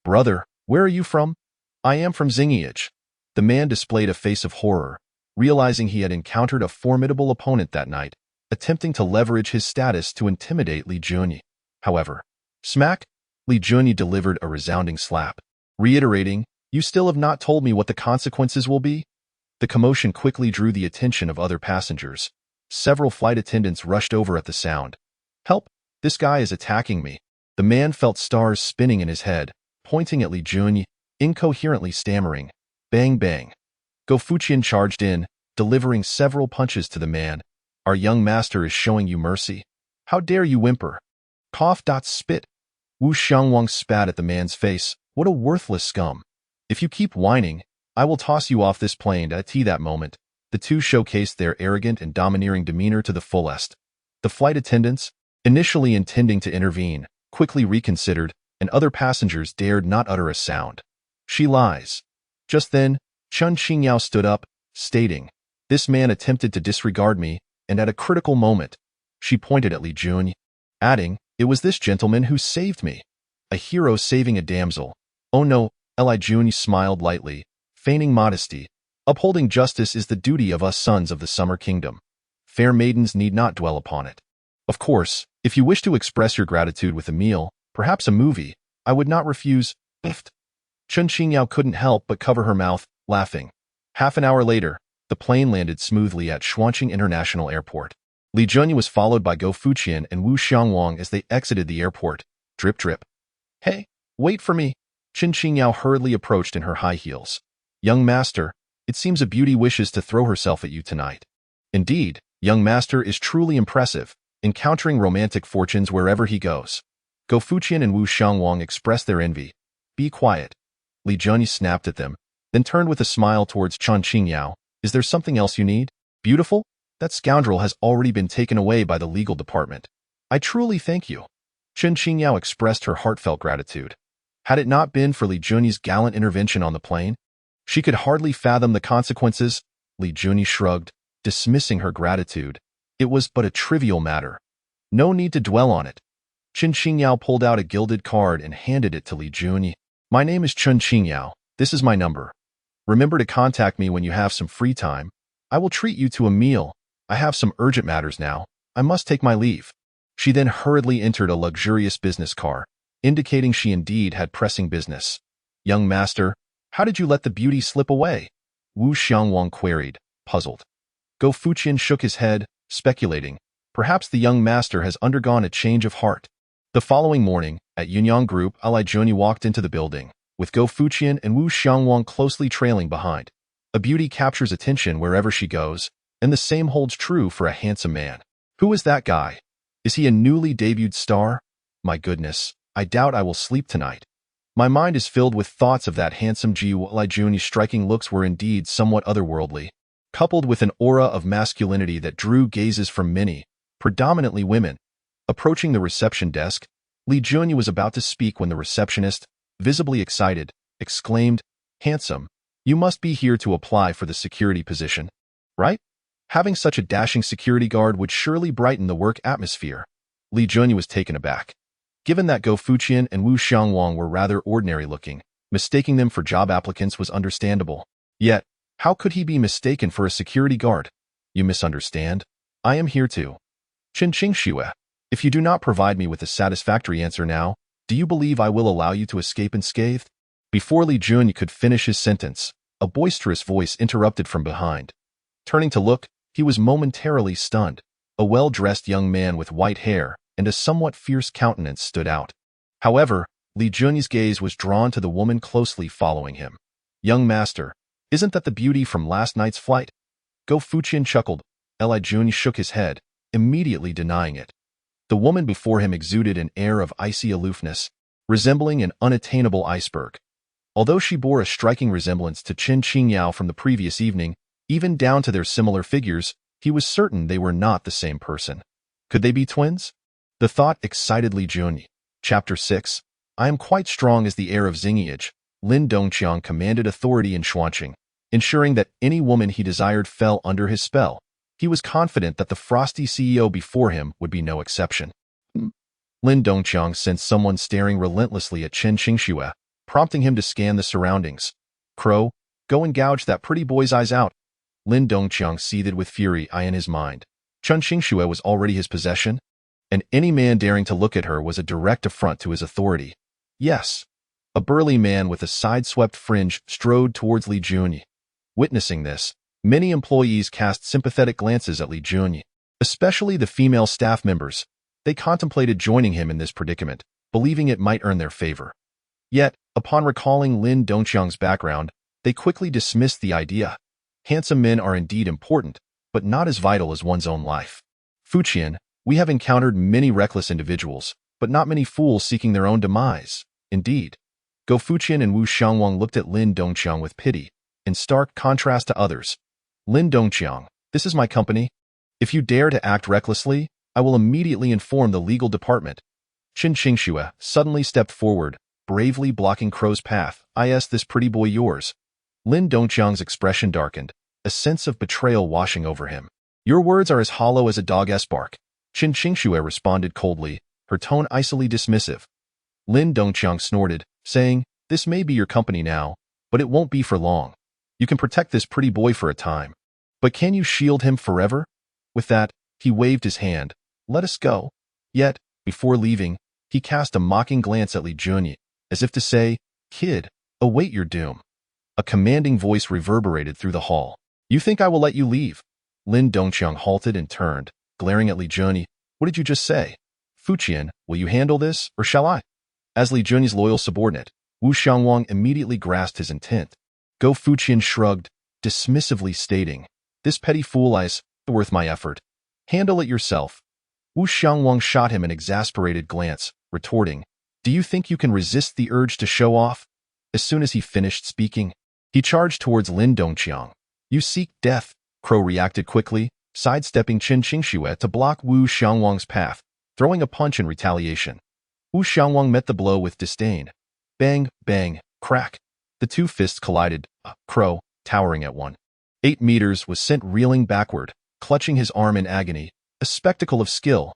Brother, where are you from? I am from Xingyage. The man displayed a face of horror. realizing he had encountered a formidable opponent that night, attempting to leverage his status to intimidate Li Junyi. However, smack, Li Junyi delivered a resounding slap, reiterating, "You still have not told me what the consequences will be?" The commotion quickly drew the attention of other passengers. Several flight attendants rushed over at the sound. "Help! This guy is attacking me." The man felt stars spinning in his head, pointing at Li Junyi, incoherently stammering, "Bang bang." Go Fuqian charged in, delivering several punches to the man. "Our young master is showing you mercy. How dare you whimper?" Cough. Spit. Wu Xiangwang spat at the man's face. "What a worthless scum. If you keep whining, I will toss you off this plane." At that moment, the two showcased their arrogant and domineering demeanor to the fullest. The flight attendants, initially intending to intervene, quickly reconsidered, and other passengers dared not utter a sound. "She lies." Just then, Chun Qingyao stood up, stating, "This man attempted to disregard me, and at a critical moment," she pointed at Li Junyi, adding, "It was this gentleman who saved me." A hero saving a damsel. "Oh no," Li Junyi smiled lightly, feigning modesty. "Upholding justice is the duty of us sons of the Summer Kingdom. Fair maidens need not dwell upon it. Of course, if you wish to express your gratitude with a meal, perhaps a movie, I would not refuse." Chun Qingyao couldn't help but cover her mouth, laughing. Half an hour later, the plane landed smoothly at Shuangqing International Airport. Li Junyi was followed by Go Fuqian and Wu Xiangwang as they exited the airport. Drip drip. "Hey, wait for me." Chun Qingyao hurriedly approached in her high heels. "Young master, it seems a beauty wishes to throw herself at you tonight." Indeed, young master is truly impressive, encountering romantic fortunes wherever he goes. Go Fuqian and Wu Xiangwang expressed their envy. "Be quiet." Li Junyi snapped at them, then turned with a smile towards Chun Qingyao. "Is there something else you need? Beautiful? That scoundrel has already been taken away by the legal department. I truly thank you." Chun Qingyao expressed her heartfelt gratitude. Had it not been for Li Junyi's gallant intervention on the plane, she could hardly fathom the consequences. Li Junyi shrugged, dismissing her gratitude. It was but a trivial matter. No need to dwell on it. Chun Qingyao pulled out a gilded card and handed it to Li Junyi. "My name is Chun Qingyao. This is my number. Remember to contact me when you have some free time. I will treat you to a meal. I have some urgent matters now. I must take my leave." She then hurriedly entered a luxurious business car, indicating she indeed had pressing business. "Young master, how did you let the beauty slip away?" Wu Xiangwang queried, puzzled. Go Fuqian shook his head, speculating, perhaps the young master has undergone a change of heart. The following morning, at Yunyang Group, Li Junyi walked into the building, with Go Fuqian and Wu Xiangwang closely trailing behind. A beauty captures attention wherever she goes, and the same holds true for a handsome man. Who is that guy? Is he a newly debuted star? My goodness, I doubt I will sleep tonight. My mind is filled with thoughts of that handsome Ji. Li Junyi's striking looks were indeed somewhat otherworldly, coupled with an aura of masculinity that drew gazes from many, predominantly women. Approaching the reception desk, Li Junyi was about to speak when the receptionist, visibly excited, exclaimed, "Handsome, you must be here to apply for the security position, right? Having such a dashing security guard would surely brighten the work atmosphere." Li Junyi was taken aback. Given that Go Fuqian and Wu Xiangwang were rather ordinary looking, mistaking them for job applicants was understandable. Yet, how could he be mistaken for a security guard? "You misunderstand. I am here to Qingqing Xue. If you do not provide me with a satisfactory answer now, do you believe I will allow you to escape unscathed?" Before Li Junyi could finish his sentence, a boisterous voice interrupted from behind. Turning to look, he was momentarily stunned. A well-dressed young man with white hair and a somewhat fierce countenance stood out. However, Li Junyi's gaze was drawn to the woman closely following him. "Young master, isn't that the beauty from last night's flight?" Go Fuqian chuckled. Li Junyi shook his head, immediately denying it. The woman before him exuded an air of icy aloofness, resembling an unattainable iceberg. Although she bore a striking resemblance to Chun Qingyao from the previous evening, even down to their similar figures, he was certain they were not the same person. Could they be twins? The thought excited Li Junyi. Chapter 6. I am quite strong as the heir of Xingiage. Lin Dongqiang commanded authority in Shuangqing, ensuring that any woman he desired fell under his spell. He was confident that the frosty CEO before him would be no exception. Lin Dongqiang sensed someone staring relentlessly at Chen Qingxue, prompting him to scan the surroundings. "Crow, go and gouge that pretty boy's eyes out." Lin Dongqiang seethed with fury in his mind. Chen Xingxue was already his possession, and any man daring to look at her was a direct affront to his authority. Yes. A burly man with a side-swept fringe strode towards Li Junyi. Witnessing this, many employees cast sympathetic glances at Li Junyi, especially the female staff members. They contemplated joining him in this predicament, believing it might earn their favor. Yet, upon recalling Lin Dongqiang's background, they quickly dismissed the idea. Handsome men are indeed important, but not as vital as one's own life. Fuqian, we have encountered many reckless individuals, but not many fools seeking their own demise. Indeed. Go Fuqian and Wu Xiangwang looked at Lin Dongqiang with pity, in stark contrast to others. Lin Dongqiang, this is my company. If you dare to act recklessly, I will immediately inform the legal department. Chen Xingxue suddenly stepped forward, bravely blocking Crow's path. This pretty boy yours. Lin Dongqiang's expression darkened, a sense of betrayal washing over him. Your words are as hollow as a dog's bark. Chen Xingxue responded coldly, her tone icily dismissive. Lin Dongqiang snorted, saying, this may be your company now, but it won't be for long. You can protect this pretty boy for a time. But can you shield him forever? With that, he waved his hand. Let us go. Yet, before leaving, he cast a mocking glance at Li Junyi, as if to say, kid, await your doom. A commanding voice reverberated through the hall. You think I will let you leave? Lin Dongqiang halted and turned, glaring at Li Junyi. What did you just say? Fuqian, will you handle this, or shall I? As Li Junyi's loyal subordinate, Wu Xiangwang immediately grasped his intent. Go Fuqian shrugged, dismissively stating, this petty fool is worth my effort. Handle it yourself. Wu Xiangwang shot him an exasperated glance, retorting, do you think you can resist the urge to show off? As soon as he finished speaking, he charged towards Lin Dongqiang. You seek death, Crow reacted quickly, sidestepping Chen Xingxue to block Wu Xiangwang's path, throwing a punch in retaliation. Wu Xiangwang met the blow with disdain. Bang, bang, crack. The two fists collided, Crow, towering at 8 meters, was sent reeling backward, clutching his arm in agony, a spectacle of skill.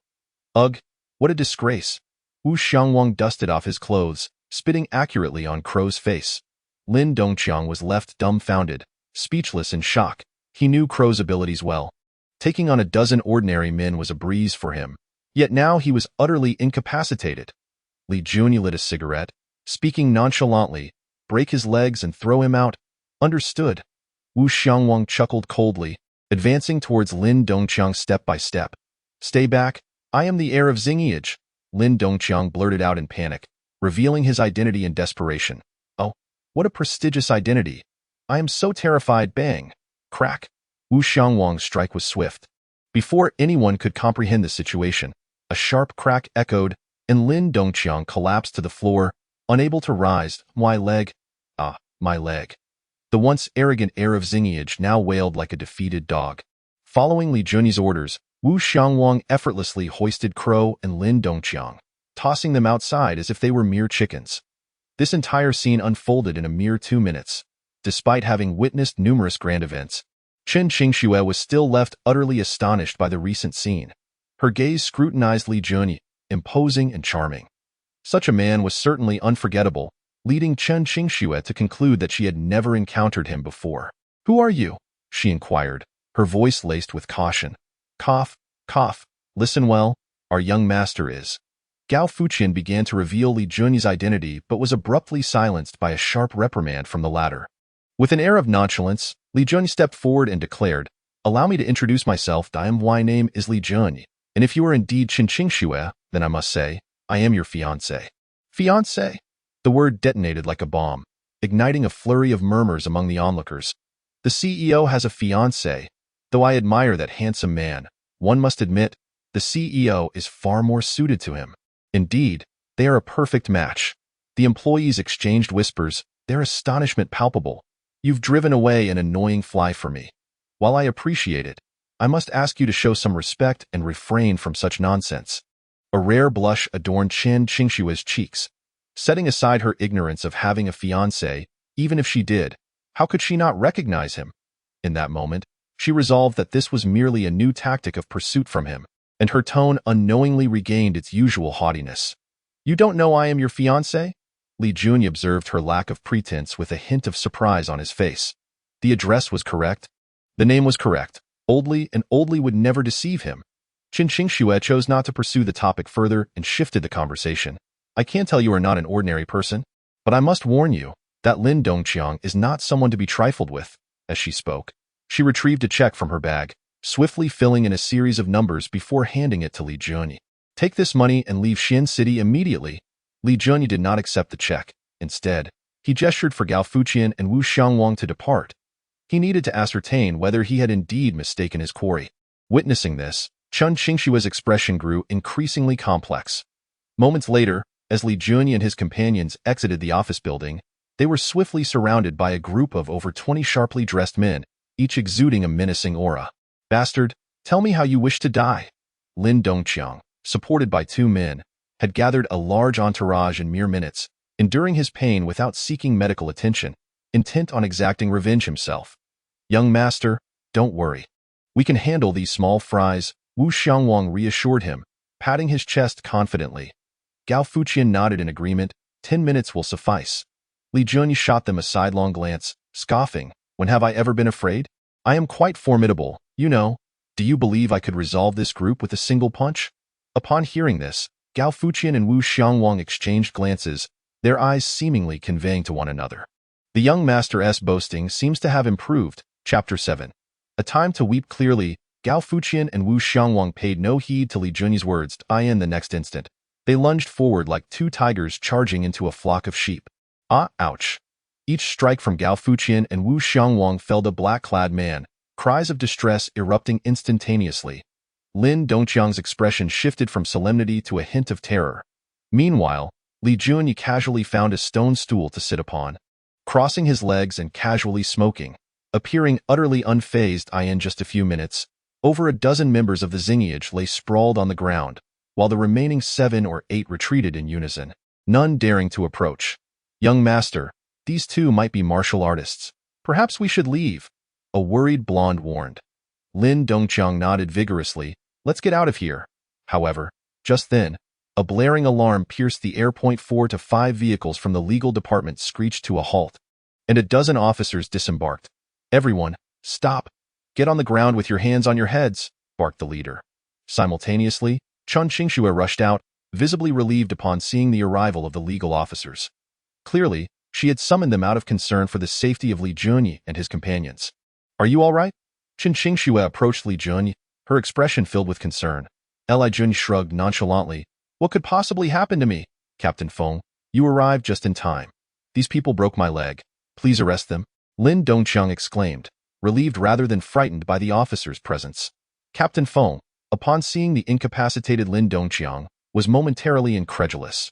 Ugh, what a disgrace. Wu Xiangwang dusted off his clothes, spitting accurately on Crow's face. Lin Dongqiang was left dumbfounded, speechless in shock. He knew Crow's abilities well. Taking on a dozen ordinary men was a breeze for him, yet now he was utterly incapacitated. Li Junyi lit a cigarette, speaking nonchalantly, break his legs and throw him out. Understood. Wu Xiangwang chuckled coldly, advancing towards Lin Dongqiang step by step. Stay back, I am the heir of Xingyiage, Lin Dongqiang blurted out in panic, revealing his identity in desperation. Oh, what a prestigious identity. I am so terrified. Bang. Crack. Wu Xiangwang's strike was swift. Before anyone could comprehend the situation, a sharp crack echoed, and Lin Dongqiang collapsed to the floor, unable to rise. My leg. Ah, my leg. The once arrogant heir of Xingyiage now wailed like a defeated dog. Following Li Junyi's orders, Wu Xiangwang effortlessly hoisted Crow and Lin Dongqiang, tossing them outside as if they were mere chickens. This entire scene unfolded in a mere 2 minutes. Despite having witnessed numerous grand events, Chen Xingxue was still left utterly astonished by the recent scene. Her gaze scrutinized Li Junyi, imposing and charming. Such a man was certainly unforgettable, leading Chen Xingxue to conclude that she had never encountered him before. Who are you? She inquired, her voice laced with caution. Cough, cough, listen well, our young master is. Gao Fuqian began to reveal Li Junyi's identity but was abruptly silenced by a sharp reprimand from the latter. With an air of nonchalance, Li Junyi stepped forward and declared, allow me to introduce myself. My name is Li Junyi, and if you are indeed Chen Xingxue, then I must say, I am your fiancé. Fiancé? The word detonated like a bomb, igniting a flurry of murmurs among the onlookers. The CEO has a fiancé. Though I admire that handsome man, one must admit, the CEO is far more suited to him. Indeed, they are a perfect match. The employees exchanged whispers, their astonishment palpable. You've driven away an annoying fly for me. While I appreciate it, I must ask you to show some respect and refrain from such nonsense. A rare blush adorned Chen Xingxue's cheeks. Setting aside her ignorance of having a fiancé, even if she did, how could she not recognize him? In that moment, she resolved that this was merely a new tactic of pursuit from him, and her tone unknowingly regained its usual haughtiness. You don't know I am your fiancé? Li Junyi observed her lack of pretense with a hint of surprise on his face. The address was correct. The name was correct. Oldly, and Oldly would never deceive him. Qin Xingxue chose not to pursue the topic further and shifted the conversation. I can tell you are not an ordinary person, but I must warn you that Lin Dongqiang is not someone to be trifled with. As she spoke, she retrieved a check from her bag, swiftly filling in a series of numbers before handing it to Li Junyi. Take this money and leave Xian City immediately. Li Junyi did not accept the check. Instead, he gestured for Gao Fuqian and Wu Xiangwang to depart. He needed to ascertain whether he had indeed mistaken his quarry. Witnessing this, Chun Qingshue's expression grew increasingly complex. Moments later, as Li Junyi and his companions exited the office building, they were swiftly surrounded by a group of over 20 sharply dressed men, each exuding a menacing aura. Bastard, tell me how you wish to die. Lin Dongqiang, supported by 2 men, had gathered a large entourage in mere minutes, enduring his pain without seeking medical attention, intent on exacting revenge himself. Young master, don't worry. We can handle these small fries, Wu Xiangwang reassured him, patting his chest confidently. Gao Fuqian nodded in agreement. 10 minutes will suffice. Li Junyi shot them a sidelong glance, scoffing. When have I ever been afraid? I am quite formidable, you know. Do you believe I could resolve this group with a single punch? Upon hearing this, Gao Fuqian and Wu Xiangwang exchanged glances, their eyes seemingly conveying to one another. The young master's boasting seems to have improved. Chapter 7. A time to weep. Clearly, Gao Fuqian and Wu Xiangwang paid no heed to Li Junyi's words. In the next instant, they lunged forward like 2 tigers charging into a flock of sheep. Ouch. Each strike from Gao Fuqian and Wu Xiangwang felled a black-clad man, cries of distress erupting instantaneously. Lin Dongqiang's expression shifted from solemnity to a hint of terror. Meanwhile, Li Junyi casually found a stone stool to sit upon, crossing his legs and casually smoking, appearing utterly unfazed. In just a few minutes, over a dozen members of the Xingiage lay sprawled on the ground, while the remaining 7 or 8 retreated in unison, none daring to approach. Young master, these 2 might be martial artists. Perhaps we should leave, a worried blonde warned. Lin Dongqiang nodded vigorously. Let's get out of here. However, just then, a blaring alarm pierced the air. 4 to 5 vehicles from the legal department screeched to a halt, and a dozen officers disembarked. Everyone, stop. Get on the ground with your hands on your heads, barked the leader. Simultaneously, Chun Xingxue rushed out, visibly relieved upon seeing the arrival of the legal officers. Clearly, she had summoned them out of concern for the safety of Li Junyi and his companions. Are you all right? Qin Xingxue approached Li Junyi, her expression filled with concern. Li Junyi shrugged nonchalantly. What could possibly happen to me? Captain Feng, you arrived just in time. These people broke my leg. Please arrest them. Lin Dongqiang exclaimed, relieved rather than frightened by the officer's presence. Captain Feng, upon seeing the incapacitated Lin Dongqiang, was momentarily incredulous.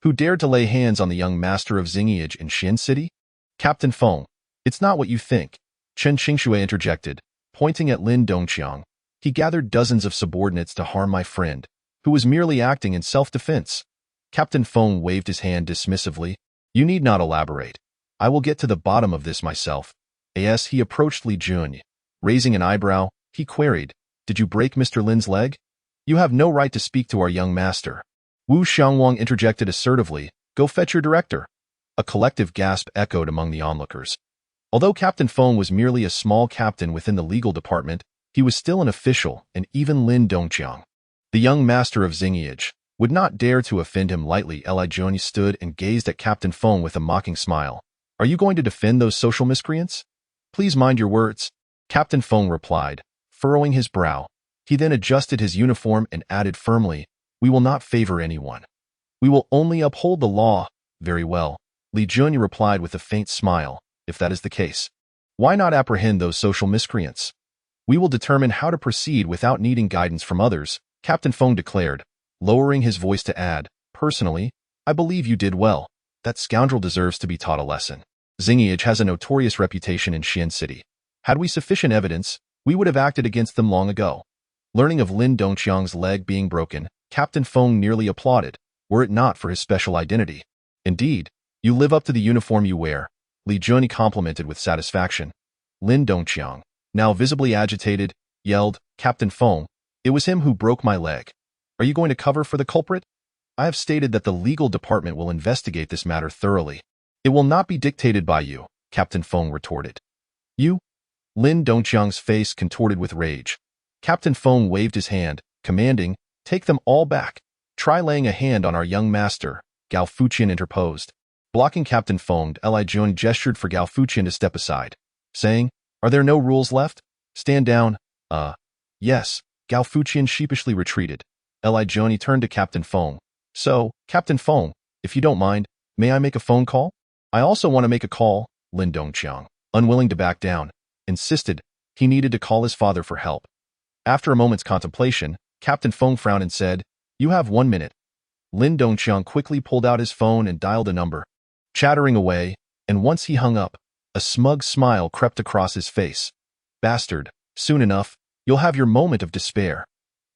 Who dared to lay hands on the young master of Xingiage in Xian City? Captain Feng, it's not what you think, Chen Xingxue interjected, pointing at Lin Dongqiang. He gathered dozens of subordinates to harm my friend, who was merely acting in self-defense. Captain Feng waved his hand dismissively. You need not elaborate. I will get to the bottom of this myself. As he approached Li Junyi, raising an eyebrow, he queried, Did you break Mr. Lin's leg? You have no right to speak to our young master. Wu Xiangwang interjected assertively, Go fetch your director. A collective gasp echoed among the onlookers. Although Captain Feng was merely a small captain within the legal department, he was still an official, and even Lin Dongqiang, the young master of Xingiage, would not dare to offend him lightly. Li Junyi stood and gazed at Captain Feng with a mocking smile. Are you going to defend those social miscreants? Please mind your words, Captain Feng replied, furrowing his brow. He then adjusted his uniform and added firmly, We will not favor anyone. We will only uphold the law. Very well, Li Junyi replied with a faint smile. If that is the case, why not apprehend those social miscreants? We will determine how to proceed without needing guidance from others, Captain Feng declared, lowering his voice to add, Personally, I believe you did well. That scoundrel deserves to be taught a lesson. Xingiage has a notorious reputation in Xian City. Had we sufficient evidence, we would have acted against them long ago. Learning of Lin Dongqiang's leg being broken, Captain Feng nearly applauded, were it not for his special identity. Indeed, you live up to the uniform you wear, Li Junyi complimented with satisfaction. Lin Dongqiang, now visibly agitated, yelled, Captain Feng, it was him who broke my leg. Are you going to cover for the culprit? I have stated that the legal department will investigate this matter thoroughly. It will not be dictated by you, Captain Feng retorted. You? Lin Dongqiang's face contorted with rage. Captain Feng waved his hand, commanding, "Take them all back. Try laying a hand on our young master," Gao Fuqian interposed. Blocking Captain Feng, Li Jun gestured for Gao Fuqian to step aside, saying, "Are there no rules left? Stand down." Yes. Gao Fuqian sheepishly retreated. Li Jun turned to Captain Feng. "So, Captain Feng, if you don't mind, may I make a phone call?" "I also want to make a call," Lin Dongqiang, unwilling to back down, insisted. He needed to call his father for help. After a moment's contemplation, Captain Feng frowned and said, "You have 1 minute." Lin Dongqiang quickly pulled out his phone and dialed a number, chattering away, and once he hung up, a smug smile crept across his face. "Bastard, soon enough, you'll have your moment of despair.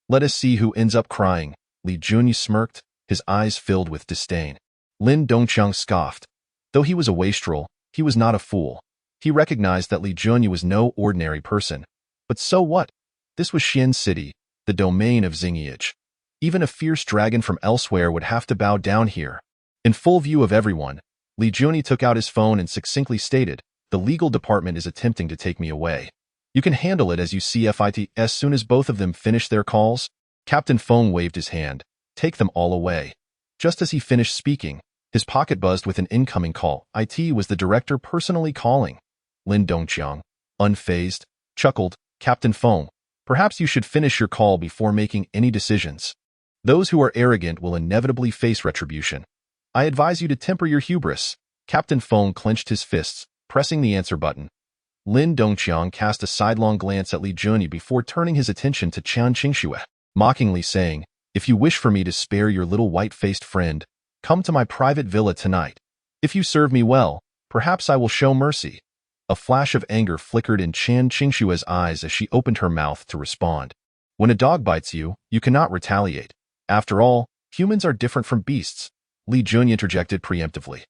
Let us see who ends up crying." Li Junyi smirked, his eyes filled with disdain. Lin Dongqiang scoffed. Though he was a wastrel, he was not a fool. He recognized that Li Junyi was no ordinary person. But so what? This was Xian City, the domain of Xingyage. Even a fierce dragon from elsewhere would have to bow down here. In full view of everyone, Li Junyi took out his phone and succinctly stated, "The legal department is attempting to take me away. You can handle it as you see fit." As soon as both of them finished their calls, Captain Feng waved his hand, "Take them all away." Just as he finished speaking, his pocket buzzed with an incoming call. It was the director personally calling. Lin Dongqiang, unfazed, chuckled, "Captain Feng, perhaps you should finish your call before making any decisions. Those who are arrogant will inevitably face retribution. I advise you to temper your hubris." Captain Feng clenched his fists, pressing the answer button. Lin Dongqiang cast a sidelong glance at Li Junyi before turning his attention to Qian Qingxue, mockingly saying, "If you wish for me to spare your little white-faced friend, come to my private villa tonight. If you serve me well, perhaps I will show mercy." A flash of anger flickered in Qian Qingxue's eyes as she opened her mouth to respond. "When a dog bites you, you cannot retaliate. After all, humans are different from beasts," Li Junyi interjected preemptively.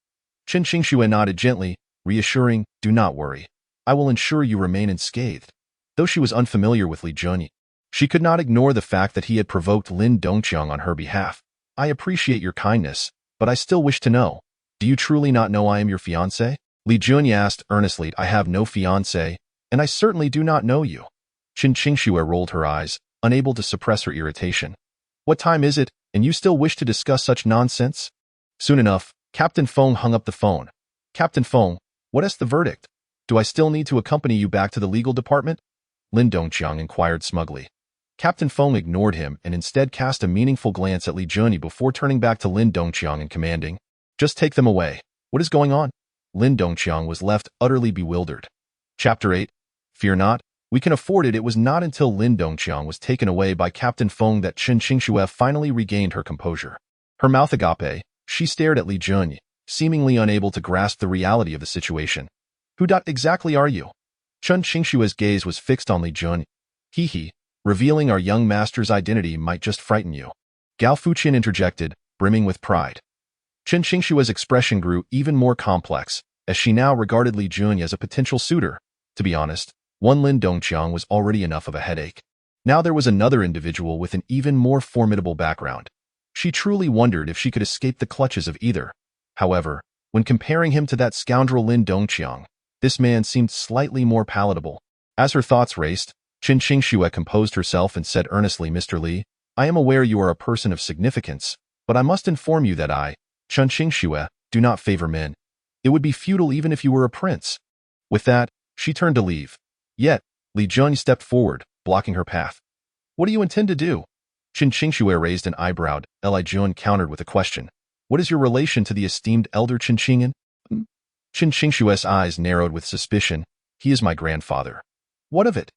Qian Qingxue nodded gently, reassuring, "Do not worry. I will ensure you remain unscathed." Though she was unfamiliar with Li Junyi, she could not ignore the fact that he had provoked Lin Dongqiang on her behalf. "I appreciate your kindness, but I still wish to know. Do you truly not know I am your fiancé?" Li Junyi asked earnestly. "I have no fiancé, and I certainly do not know you." Qian Qingxue rolled her eyes, unable to suppress her irritation. "What time is it, and you still wish to discuss such nonsense?" Soon enough, Captain Feng hung up the phone. "Captain Feng, what is the verdict? Do I still need to accompany you back to the legal department?" Lin Dongqiang inquired smugly. Captain Feng ignored him and instead cast a meaningful glance at Li Junyi before turning back to Lin Dongqiang and commanding, "Just take them away. What is going on?" Lin Dongqiang was left utterly bewildered. Chapter 8. Fear not, we can afford it. It was not until Lin Dongqiang was taken away by Captain Feng that Qian Qingxue finally regained her composure. Her mouth agape, she stared at Li Junyi, seemingly unable to grasp the reality of the situation. "Who exactly are you?" Qian Qingxue's gaze was fixed on Li Junyi. "He, revealing our young master's identity might just frighten you," Gao Fuqian interjected, brimming with pride. Qian Qingxue's expression grew even more complex, as she now regarded Li Junyi as a potential suitor. To be honest, one Lin Dongqiang was already enough of a headache. Now there was another individual with an even more formidable background. She truly wondered if she could escape the clutches of either. However, when comparing him to that scoundrel Lin Dongqiang, this man seemed slightly more palatable. As her thoughts raced, Qian Qingxue composed herself and said earnestly, "Mr. Li, I am aware you are a person of significance, but I must inform you that I, Qian Qingxue, do not favor men. It would be futile even if you were a prince." With that, she turned to leave. Yet, Li Junyi stepped forward, blocking her path. "What do you intend to do?" Qian Qingxue raised an eyebrow. Li Junyi countered with a question. "What is your relation to the esteemed elder Qian Qingyan?" Qian Qingxue's eyes narrowed with suspicion. "He is my grandfather." "What of it?"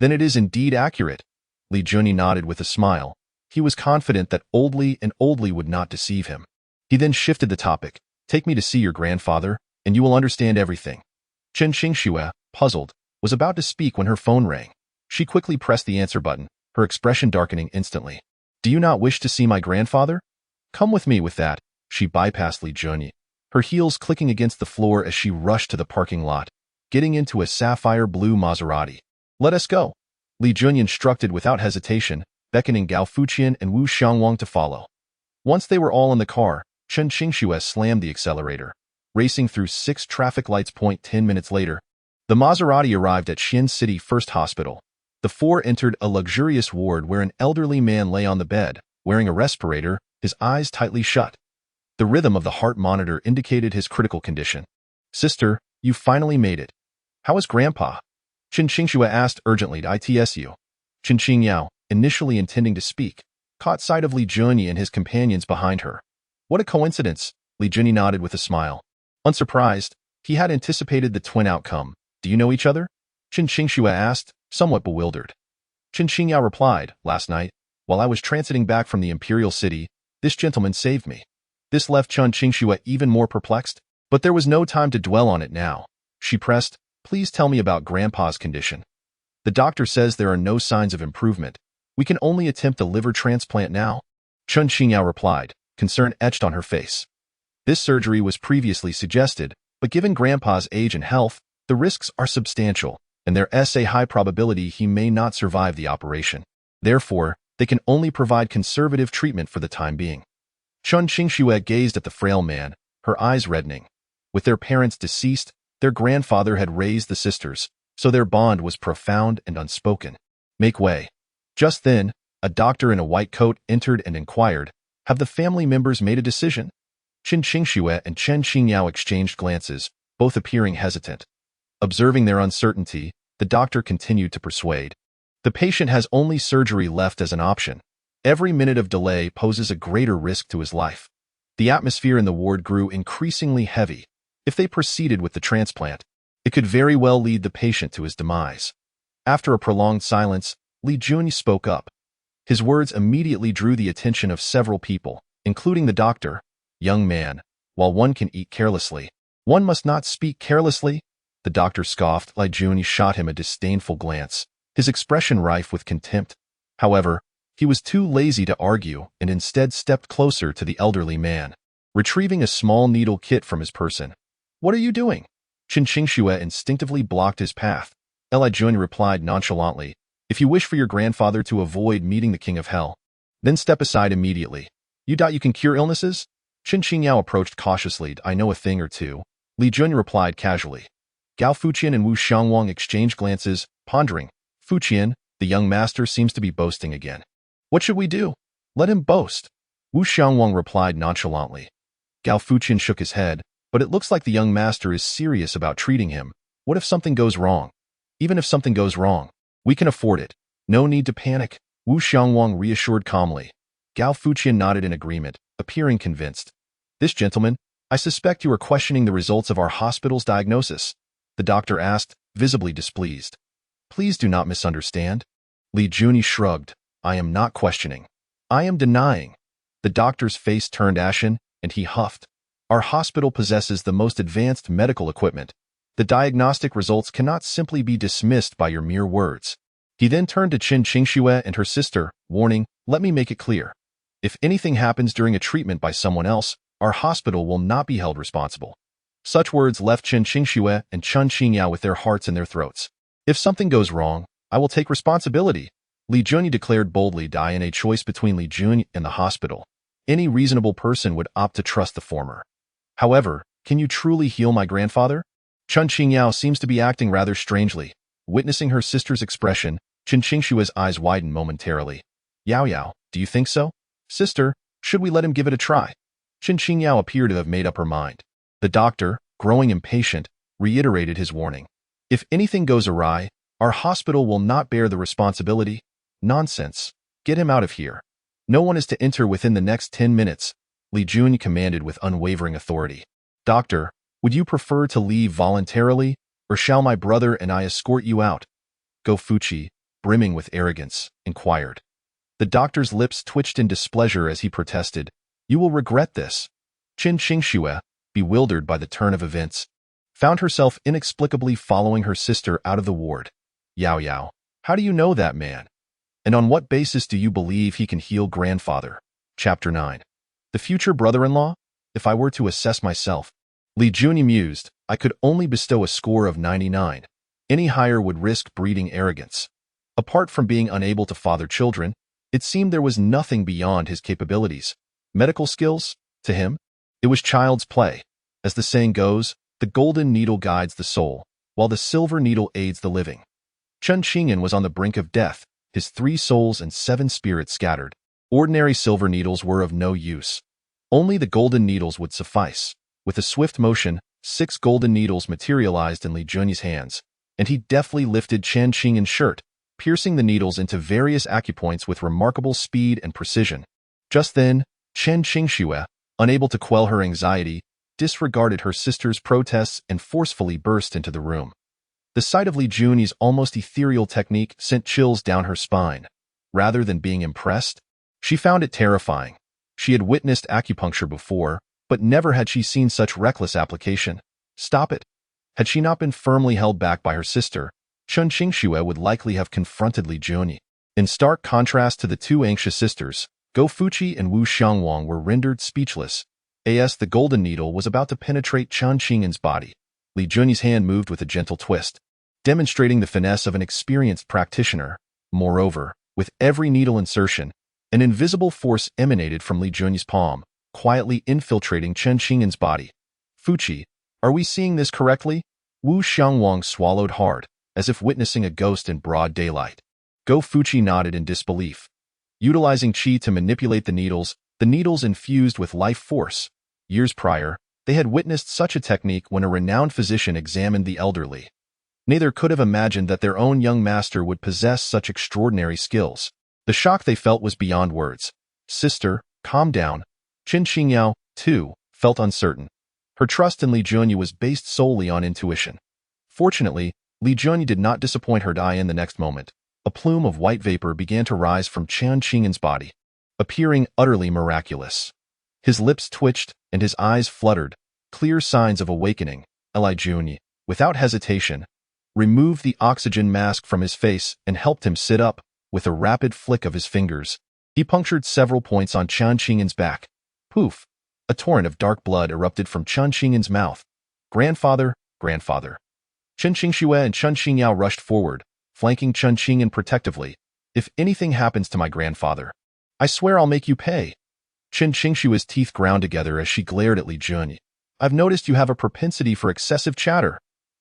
"Then it is indeed accurate." Li Junyi nodded with a smile. He was confident that Oldly would not deceive him. He then shifted the topic. "Take me to see your grandfather, and you will understand everything." Qian Qingxue, puzzled, was about to speak when her phone rang. She quickly pressed the answer button, her expression darkening instantly. "Do you not wish to see my grandfather? Come with me." With that, she bypassed Li Junyi, her heels clicking against the floor as she rushed to the parking lot, getting into a sapphire blue Maserati. "Let us go," Li Junyi instructed without hesitation, beckoning Gao Fuqian and Wu Xiangwang to follow. Once they were all in the car, Qian Qingxue slammed the accelerator, racing through 6 traffic lights. 10 minutes later, The Maserati arrived at Xin City First Hospital. The four entered a luxurious ward where an elderly man lay on the bed, wearing a respirator, his eyes tightly shut. The rhythm of the heart monitor indicated his critical condition. "Sister, you finally made it. How is Grandpa?" Chen Qingxue asked urgently to ITSU. Chen Qingyao, initially intending to speak, caught sight of Li Junyi and his companions behind her. "What a coincidence," Li Junyi nodded with a smile. Unsurprised, he had anticipated the twin outcome. "Do you know each other?" Chen Qingxue asked, somewhat bewildered. Chen Qingyao replied, "Last night, while I was transiting back from the imperial city, this gentleman saved me." This left Chen Qingxue even more perplexed, but there was no time to dwell on it now. She pressed, "Please tell me about Grandpa's condition." "The doctor says there are no signs of improvement. We can only attempt a liver transplant now," Chen Qingyao replied, concern etched on her face. This surgery was previously suggested, but given Grandpa's age and health, the risks are substantial, and there's a high probability he may not survive the operation. Therefore, they can only provide conservative treatment for the time being. Chen Qingxue gazed at the frail man, her eyes reddening. With their parents deceased, their grandfather had raised the sisters, so their bond was profound and unspoken. "Make way." Just then, a doctor in a white coat entered and inquired, "Have the family members made a decision?" Chen Qingxue and Chen Qingyao exchanged glances, both appearing hesitant. Observing their uncertainty, the doctor continued to persuade. "The patient has only surgery left as an option. Every minute of delay poses a greater risk to his life." The atmosphere in the ward grew increasingly heavy. If they proceeded with the transplant, it could very well lead the patient to his demise. After a prolonged silence, Li Junyi spoke up. His words immediately drew the attention of several people, including the doctor. "Young man, while one can eat carelessly, one must not speak carelessly." The doctor scoffed. Li Junyi shot him a disdainful glance, his expression rife with contempt. However, he was too lazy to argue and instead stepped closer to the elderly man, retrieving a small needle kit from his person. "What are you doing?" Chen Qingxue instinctively blocked his path. Li Junyi replied nonchalantly, "If you wish for your grandfather to avoid meeting the king of hell, then step aside immediately. You doubt you can cure illnesses?" Chen Qingyao approached cautiously. "I know a thing or two," Li Junyi replied casually. Gao Fuqian and Wu Xiangwang exchanged glances, pondering. "Fuqian, the young master seems to be boasting again. What should we do?" "Let him boast," Wu Xiangwang replied nonchalantly. Gao Fuqian shook his head, "But it looks like the young master is serious about treating him. What if something goes wrong?" "Even if something goes wrong, we can afford it. No need to panic," Wu Xiangwang reassured calmly. Gao Fuqian nodded in agreement, appearing convinced. "This gentleman, I suspect you are questioning the results of our hospital's diagnosis," the doctor asked, visibly displeased. "Please do not misunderstand." Li Junyi shrugged. "I am not questioning. I am denying." The doctor's face turned ashen, and he huffed. "Our hospital possesses the most advanced medical equipment. The diagnostic results cannot simply be dismissed by your mere words." He then turned to Chen Qingxue and her sister, warning, "Let me make it clear. If anything happens during a treatment by someone else, our hospital will not be held responsible." Such words left Chen Qingxue and Chen Qingyao with their hearts in their throats. "If something goes wrong, I will take responsibility," Li Junyi declared boldly. In a choice between Li Junyi and the hospital, any reasonable person would opt to trust the former. "However, can you truly heal my grandfather?" Chen Qingyao seems to be acting rather strangely. Witnessing her sister's expression, Chen Qingxue's eyes widened momentarily. "Yao Yao, do you think so? Sister, should we let him give it a try?" Chen Qingyao appeared to have made up her mind. The doctor, growing impatient, reiterated his warning. "If anything goes awry, our hospital will not bear the responsibility." "Nonsense. Get him out of here. No one is to enter within the next 10 minutes, Li Junyi commanded with unwavering authority. "Doctor, would you prefer to leave voluntarily, or shall my brother and I escort you out?" Go Fuqi, brimming with arrogance, inquired. The doctor's lips twitched in displeasure as he protested, "You will regret this." Chen Qingxue, bewildered by the turn of events, found herself inexplicably following her sister out of the ward. "Yao Yao, how do you know that man? And on what basis do you believe he can heal grandfather?" Chapter 9. The future brother-in-law? If I were to assess myself, Li Junyi mused, I could only bestow a score of 99. Any higher would risk breeding arrogance. Apart from being unable to father children, it seemed there was nothing beyond his capabilities. Medical skills? To him, it was child's play. As the saying goes, the golden needle guides the soul. while the silver needle aids the living. Chen Qingyan was on the brink of death, his 3 souls and 7 spirits scattered. Ordinary silver needles were of no use. Only the golden needles would suffice. With a swift motion, 6 golden needles materialized in Li Junyi's hands, and he deftly lifted Chen Qingyan's shirt, piercing the needles into various acupoints with remarkable speed and precision. Just then, Chen Qingxue, unable to quell her anxiety, disregarded her sister's protests and forcefully burst into the room. The sight of Li Junyi's almost ethereal technique sent chills down her spine. Rather than being impressed, she found it terrifying. She had witnessed acupuncture before, but never had she seen such reckless application. Stop it! Had she not been firmly held back by her sister, Chen Qingxue would likely have confronted Li Junyi. In stark contrast to the 2 anxious sisters, Go Fuqi and Wu Xiangwang were rendered speechless. As the golden needle was about to penetrate Chen Qingyan's body, Li Junyi's hand moved with a gentle twist, demonstrating the finesse of an experienced practitioner. Moreover, with every needle insertion, an invisible force emanated from Li Junyi's palm, quietly infiltrating Chen Qingyan's body. Fuqi, are we seeing this correctly? Wu Xiangwang swallowed hard, as if witnessing a ghost in broad daylight. Go Fuqi nodded in disbelief. Utilizing qi to manipulate the needles infused with life force. Years prior, they had witnessed such a technique when a renowned physician examined the elderly. Neither could have imagined that their own young master would possess such extraordinary skills. The shock they felt was beyond words. Sister, calm down. Qin Qingyao, too, felt uncertain. Her trust in Li Junyi was based solely on intuition. Fortunately, Li Junyi did not disappoint her in the next moment. A plume of white vapor began to rise from Chen Qingyan's body, appearing utterly miraculous. His lips twitched and his eyes fluttered, clear signs of awakening. Li Junyi, without hesitation, removed the oxygen mask from his face and helped him sit up. With a rapid flick of his fingers, he punctured several points on Chen Qingyan's back. Poof! A torrent of dark blood erupted from Chen Qingyan's mouth. Grandfather, grandfather. Chen Qingxue and Chen Qingyao rushed forward, flanking Chen Qingyan protectively. If anything happens to my grandfather, I swear I'll make you pay. Chen Qingxue's teeth ground together as she glared at Li Junyi. I've noticed you have a propensity for excessive chatter.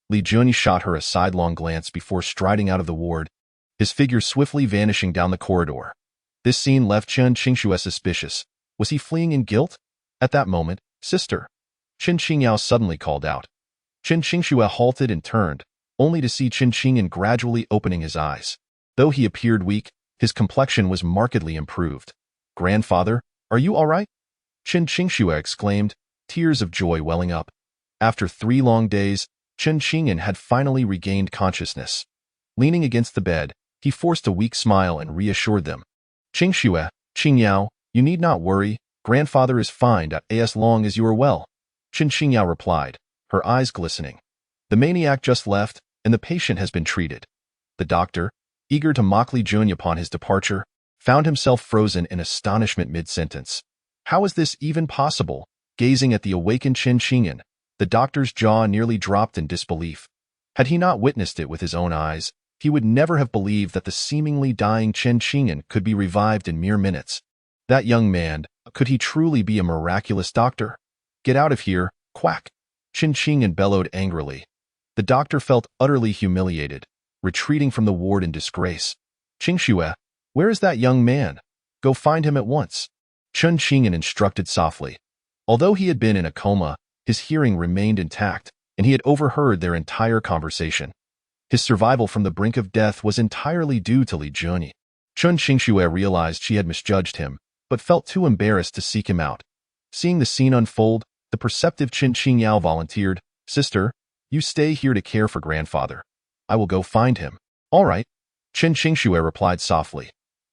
Li Junyi shot her a sidelong glance before striding out of the ward, his figure swiftly vanishing down the corridor. This scene left Chen Qingxue suspicious. Was he fleeing in guilt? At that moment, sister, Chen Qingyao suddenly called out. Chen Qingxue halted and turned, only to see Chen Qingyan gradually opening his eyes. Though he appeared weak, his complexion was markedly improved. Grandfather, are you all right? Chen Qingxue exclaimed, tears of joy welling up. After 3 long days, Chen Qingyan had finally regained consciousness. Leaning against the bed, he forced a weak smile and reassured them. Qingxue, Qingyao, you need not worry. Grandfather is fine as long as you are well. Chen Qingyao replied, her eyes glistening. The maniac just left, and the patient has been treated. The doctor, eager to mock Li Junyi upon his departure, found himself frozen in astonishment mid-sentence. How is this even possible? Gazing at the awakened Chen Qingyan, the doctor's jaw nearly dropped in disbelief. Had he not witnessed it with his own eyes, he would never have believed that the seemingly dying Chen Qingyan could be revived in mere minutes. That young man, could he truly be a miraculous doctor? Get out of here, quack! Chen Qingyan bellowed angrily. The doctor felt utterly humiliated, retreating from the ward in disgrace. Qingxue, where is that young man? Go find him at once. Chen Qingyan instructed softly. Although he had been in a coma, his hearing remained intact, and he had overheard their entire conversation. His survival from the brink of death was entirely due to Li Junyi. Chen Qingxue realized she had misjudged him, but felt too embarrassed to seek him out. Seeing the scene unfold, the perceptive Chen Qingyao volunteered, Sister, you stay here to care for grandfather. I will go find him. All right. Chen Qingxue replied softly.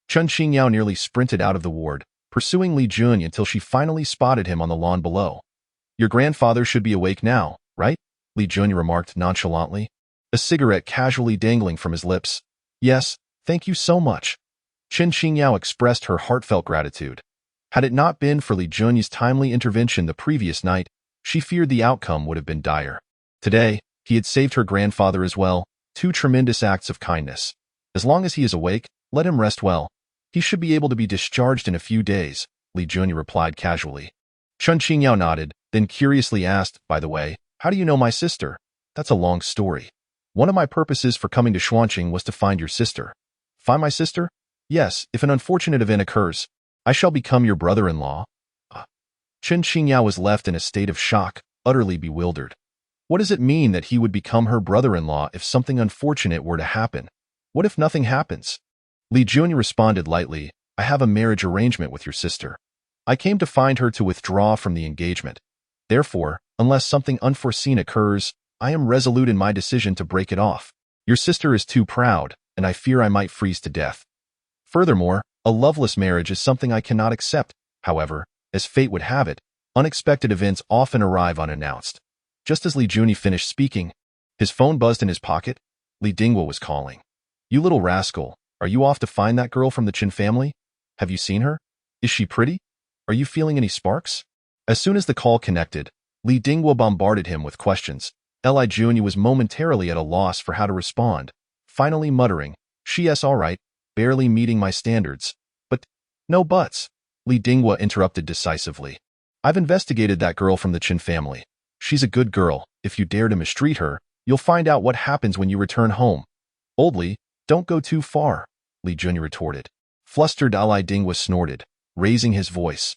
Chen Qingyao nearly sprinted out of the ward, pursuing Li Junyi until she finally spotted him on the lawn below. Your grandfather should be awake now, right? Li Junyi remarked nonchalantly, a cigarette casually dangling from his lips. Yes, thank you so much. Chen Qingyao expressed her heartfelt gratitude. Had it not been for Li Junyi's timely intervention the previous night, she feared the outcome would have been dire. Today, he had saved her grandfather as well, 2 tremendous acts of kindness. As long as he is awake, let him rest well. He should be able to be discharged in a few days, Li Junyi replied casually. Chen Qingyao nodded, then curiously asked, by the way, how do you know my sister? That's a long story. One of my purposes for coming to Xuanqing was to find your sister. Find my sister? Yes, if an unfortunate event occurs, I shall become your brother-in-law. Chen Qingyao was left in a state of shock, utterly bewildered. What does it mean that he would become her brother-in-law if something unfortunate were to happen? What if nothing happens? Li Jun responded lightly, I have a marriage arrangement with your sister. I came to find her to withdraw from the engagement. Therefore, unless something unforeseen occurs, I am resolute in my decision to break it off. Your sister is too proud, and I fear I might freeze to death. Furthermore, a loveless marriage is something I cannot accept. However, as fate would have it, unexpected events often arrive unannounced. Just as Li Jun finished speaking, his phone buzzed in his pocket. Li Dingwa was calling. You little rascal, are you off to find that girl from the Qin family? Have you seen her? Is she pretty? Are you feeling any sparks? As soon as the call connected, Li Dingwa bombarded him with questions. Li Jun was momentarily at a loss for how to respond, finally muttering, She's all right, barely meeting my standards. But, no buts. Li Dingwa interrupted decisively. I've investigated that girl from the Qin family. She's a good girl. If you dare to mistreat her, you'll find out what happens when you return home. Old Li, don't go too far, Li Jun retorted. Flustered Li Dingwa snorted, raising his voice.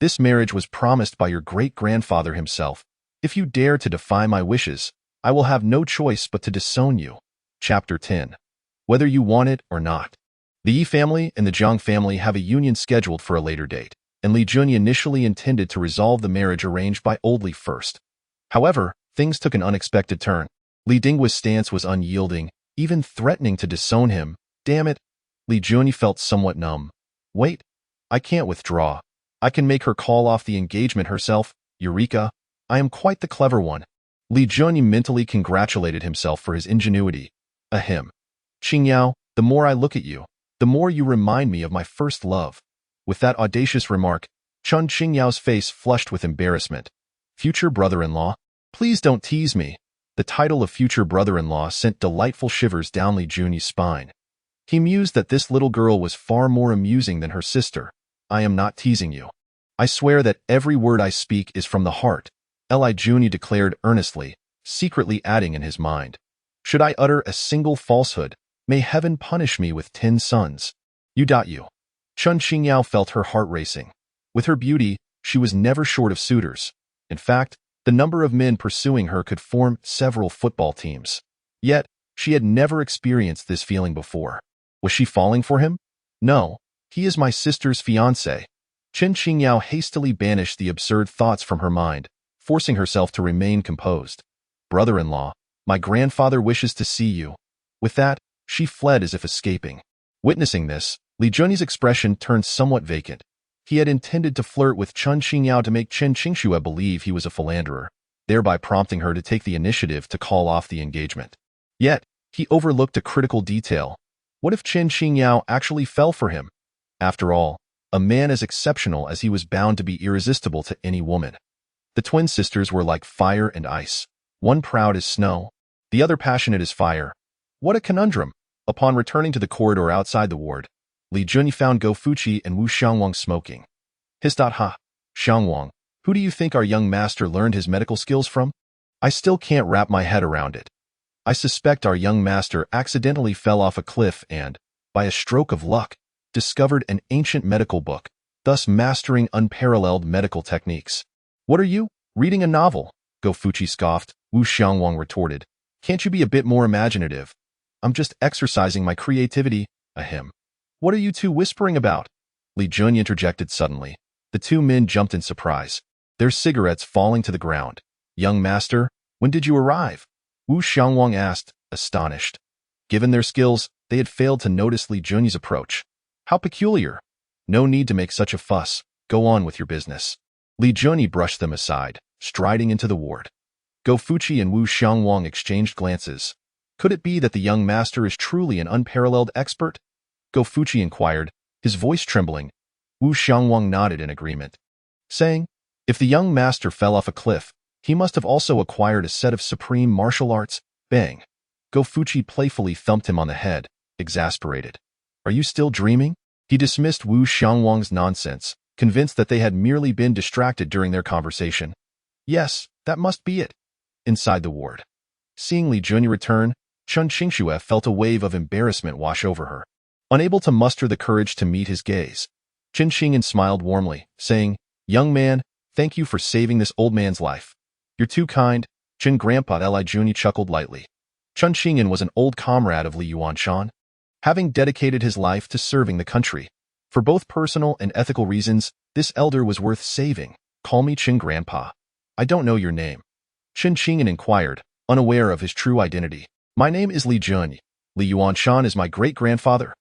This marriage was promised by your great-grandfather himself. If you dare to defy my wishes, I will have no choice but to disown you. Chapter 10. Whether you want it or not. The Yi family and the Jiang family have a union scheduled for a later date, and Li Jun initially intended to resolve the marriage arranged by Old Li first. However, things took an unexpected turn. Li Dingwa's stance was unyielding, even threatening to disown him. Damn it. Li Jun felt somewhat numb. Wait, I can't withdraw. I can make her call off the engagement herself. Eureka. I am quite the clever one. Li Jun mentally congratulated himself for his ingenuity. Ahem. Qingyao, the more I look at you, the more you remind me of my first love. With that audacious remark, Chun Qingyao's face flushed with embarrassment. Future brother-in-law? Please don't tease me. The title of future brother-in-law sent delightful shivers down Li Jun's spine. He mused that this little girl was far more amusing than her sister. I am not teasing you. I swear that every word I speak is from the heart, Li Jun declared earnestly, secretly adding in his mind. Should I utter a single falsehood, may heaven punish me with 10 sons. You. Chun Qingyao felt her heart racing. With her beauty, she was never short of suitors. In fact, the number of men pursuing her could form several football teams. Yet, she had never experienced this feeling before. Was she falling for him? No, he is my sister's fiancé. Chen Qingyao hastily banished the absurd thoughts from her mind, forcing herself to remain composed. Brother-in-law, my grandfather wishes to see you. With that, she fled as if escaping. Witnessing this, Li Jun's expression turned somewhat vacant. He had intended to flirt with Chun Qingyao to make Chen Qingxue believe he was a philanderer, thereby prompting her to take the initiative to call off the engagement. Yet, he overlooked a critical detail. What if Chen Qingyao actually fell for him? After all, a man as exceptional as he was bound to be irresistible to any woman. The twin sisters were like fire and ice, one proud as snow, the other passionate as fire. What a conundrum! Upon returning to the corridor outside the ward, Li Jun found Go Fuqi and Wu Xiangwang smoking. Ha! Xiangwang, who do you think our young master learned his medical skills from? I still can't wrap my head around it. I suspect our young master accidentally fell off a cliff and, by a stroke of luck, discovered an ancient medical book, thus mastering unparalleled medical techniques. What are you? Reading a novel? Go Fuqi scoffed. Wu Xiangwang retorted. Can't you be a bit more imaginative? I'm just exercising my creativity. Ahem. What are you two whispering about? Li Jun interjected suddenly. The two men jumped in surprise, their cigarettes falling to the ground. Young master, when did you arrive? Wu Xiangwang asked, astonished. Given their skills, they had failed to notice Li Jun's approach. How peculiar. No need to make such a fuss. Go on with your business. Li Jun brushed them aside, striding into the ward. Go Fuqi and Wu Xiangwang exchanged glances. Could it be that the young master is truly an unparalleled expert? Go Fuqi inquired, his voice trembling. Wu Xiangwang nodded in agreement, saying, if the young master fell off a cliff, he must have also acquired a set of supreme martial arts. Bang. Go Fuqi playfully thumped him on the head, exasperated. Are you still dreaming? He dismissed Wu Xiangwang's nonsense, convinced that they had merely been distracted during their conversation. Yes, that must be it. Inside the ward. Seeing Li Jun return, Chen Qingxue felt a wave of embarrassment wash over her. Unable to muster the courage to meet his gaze, Chen Qingyan smiled warmly, saying, "Young man, thank you for saving this old man's life. You're too kind." Chen Grandpa Li Junyi chuckled lightly. Chen Qingyan was an old comrade of Li Yuanshan, having dedicated his life to serving the country. For both personal and ethical reasons, this elder was worth saving. "Call me Chen Grandpa. I don't know your name." Chen Qingyan inquired, unaware of his true identity. "My name is Li Junyi. Li Yuanshan is my great-grandfather."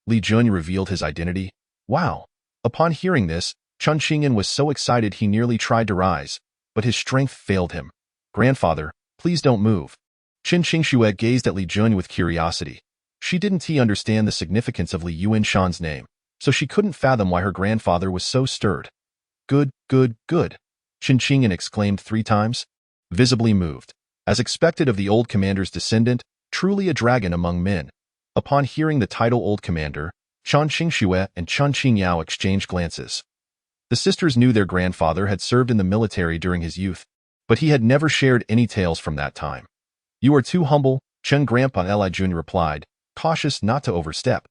Li Junyi revealed his identity. Wow! Upon hearing this, Chen Qingyan was so excited he nearly tried to rise, but his strength failed him. "Grandfather, please don't move." Chen Qingxue gazed at Li Junyi with curiosity. She didn't understand the significance of Li Yuanshan's name, so she couldn't fathom why her grandfather was so stirred. "Good, good, good," Chen Qingyan exclaimed 3 times, visibly moved. As expected of the old commander's descendant, truly a dragon among men. Upon hearing the title Old Commander, Chen Qingxue and Chen Qingyao exchanged glances. The sisters knew their grandfather had served in the military during his youth, but he had never shared any tales from that time. "You are too humble," Chen Grandpa Li Jun replied, cautious not to overstep.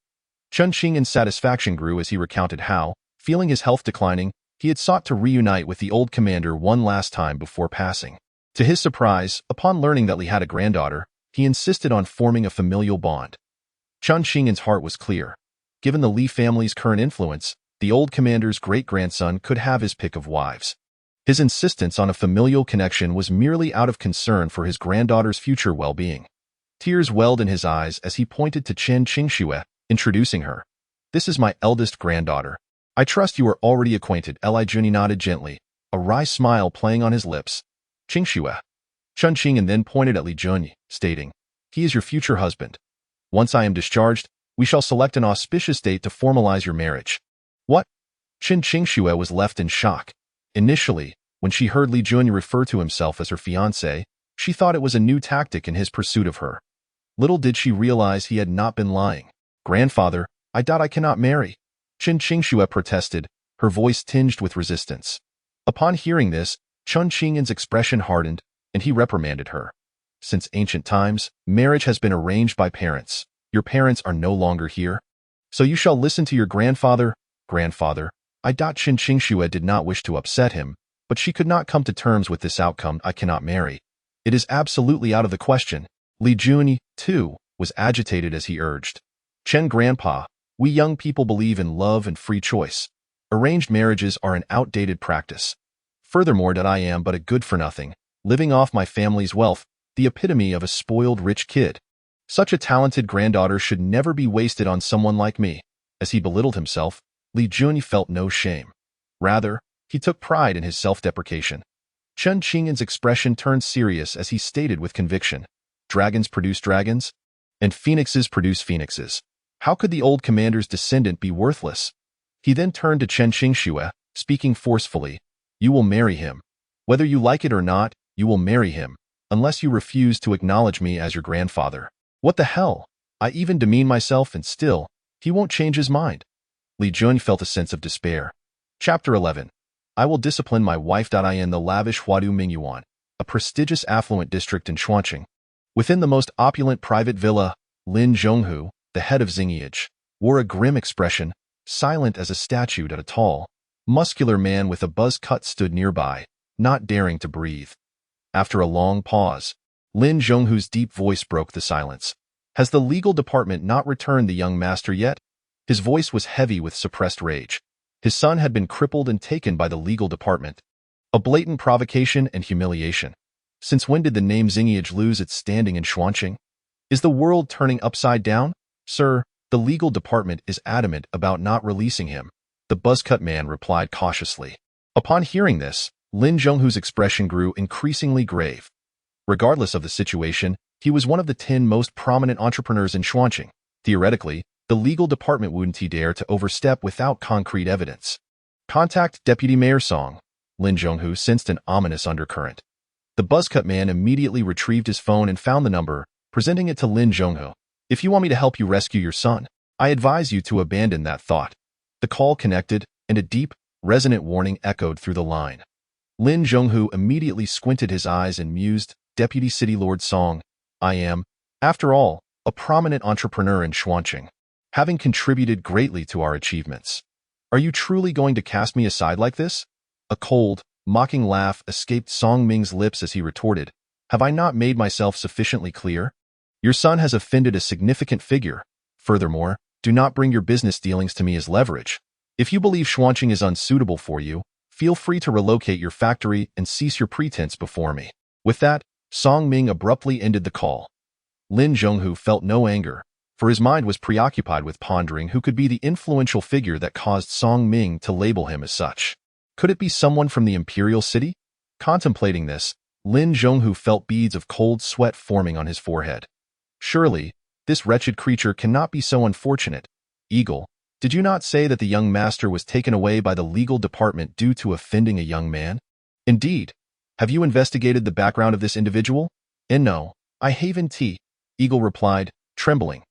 Chen Qingyan's satisfaction grew as he recounted how, feeling his health declining, he had sought to reunite with the old commander one last time before passing. To his surprise, upon learning that Li had a granddaughter, he insisted on forming a familial bond. Chen Qingyan's heart was clear. Given the Li family's current influence, the old commander's great-grandson could have his pick of wives. His insistence on a familial connection was merely out of concern for his granddaughter's future well-being. Tears welled in his eyes as he pointed to Chen Qingxue, introducing her. "This is my eldest granddaughter. I trust you are already acquainted." Li Junyi nodded gently, a wry smile playing on his lips. "Qingxue." Chen Qingyan then pointed at Li Junyi, stating, "He is your future husband. Once I am discharged, we shall select an auspicious date to formalize your marriage." "What?" Chen Qingxue was left in shock. Initially, when she heard Li Junyi refer to himself as her fiancé, she thought it was a new tactic in his pursuit of her. Little did she realize he had not been lying. "Grandfather, I doubt I cannot marry," Chen Qingxue protested, her voice tinged with resistance. Upon hearing this, Chen Qingyan's expression hardened, and he reprimanded her. "Since ancient times, marriage has been arranged by parents. Your parents are no longer here, so you shall listen to your grandfather." "Grandfather, I doubt." Chen Qingxue did not wish to upset him, but she could not come to terms with this outcome. "I cannot marry. It is absolutely out of the question." Li Junyi, too, was agitated as he urged. "Chen Grandpa, we young people believe in love and free choice. Arranged marriages are an outdated practice. Furthermore, that I am but a good-for-nothing, living off my family's wealth, the epitome of a spoiled rich kid. Such a talented granddaughter should never be wasted on someone like me." As he belittled himself, Li Junyi felt no shame. Rather, he took pride in his self-deprecation. Chen Qingyan's expression turned serious as he stated with conviction, "Dragons produce dragons, and phoenixes produce phoenixes. How could the old commander's descendant be worthless?" He then turned to Chen Qingxue, speaking forcefully, "You will marry him. Whether you like it or not, you will marry him, unless you refuse to acknowledge me as your grandfather." "What the hell? I even demean myself and still, he won't change his mind." Li Junyi felt a sense of despair. Chapter 11. I will discipline my wife. In the lavish Huadu Mingyuan, a prestigious affluent district in Chuanqing. Within the most opulent private villa, Lin Zhonghu, the head of Xingyage, wore a grim expression, silent as a statue. A tall, muscular man with a buzz cut stood nearby, not daring to breathe. After a long pause, Lin Zhonghu's deep voice broke the silence. "Has the legal department not returned the young master yet?" His voice was heavy with suppressed rage. His son had been crippled and taken by the legal department. A blatant provocation and humiliation. Since when did the name Xingyage lose its standing in Chuanqing? Is the world turning upside down? "Sir, the legal department is adamant about not releasing him," the buzzcut man replied cautiously. Upon hearing this, Lin Zhonghu's expression grew increasingly grave. Regardless of the situation, he was one of the 10 most prominent entrepreneurs in Chuanqing. Theoretically, the legal department wouldn't dare to overstep without concrete evidence. "Contact Deputy Mayor Song." Lin Zhonghu sensed an ominous undercurrent. The buzzcut man immediately retrieved his phone and found the number, presenting it to Lin Zhonghu. "If you want me to help you rescue your son, I advise you to abandon that thought." The call connected, and a deep, resonant warning echoed through the line. Lin Zhonghu immediately squinted his eyes and mused, "Deputy City Lord Song, I am After all, a prominent entrepreneur in Xuanqing, having contributed greatly to our achievements. Are you truly going to cast me aside like this? A cold, mocking laugh escaped Song Ming's lips as he retorted, have I not made myself sufficiently clear? Your son has offended a significant figure. Furthermore, do not bring your business dealings to me as leverage. If you believe Xuanqing is unsuitable for you, feel free to relocate your factory and cease your pretense before me. With that, Song Ming abruptly ended the call. Lin Zhonghu felt no anger, for his mind was preoccupied with pondering who could be the influential figure that caused Song Ming to label him as such. Could it be someone from the imperial city? Contemplating this, Lin Zhonghu felt beads of cold sweat forming on his forehead. Surely, this wretched creature cannot be so unfortunate. Eagle, did you not say that the young master was taken away by the legal department due to offending a young man? Indeed. Have you investigated the background of this individual? No, I haven't. Eagle replied, trembling.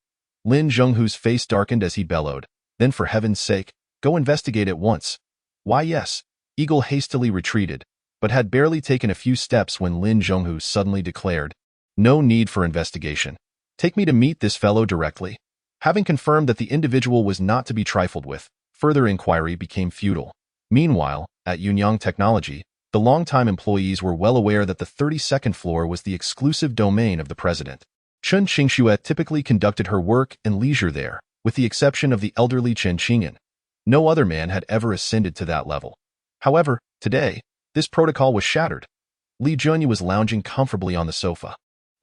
Lin Zhonghu's face darkened as he bellowed, then for heaven's sake, go investigate at once. Why yes, Eagle hastily retreated, but had barely taken a few steps when Lin Zhonghu suddenly declared, no need for investigation. Take me to meet this fellow directly. Having confirmed that the individual was not to be trifled with, further inquiry became futile. Meanwhile, at Yunyang Technology, the longtime employees were well aware that the 32nd floor was the exclusive domain of the president. Chen Qingxue typically conducted her work and leisure there, with the exception of the elderly Chen Qingyan. No other man had ever ascended to that level. However, today, this protocol was shattered. Li Junyi was lounging comfortably on the sofa,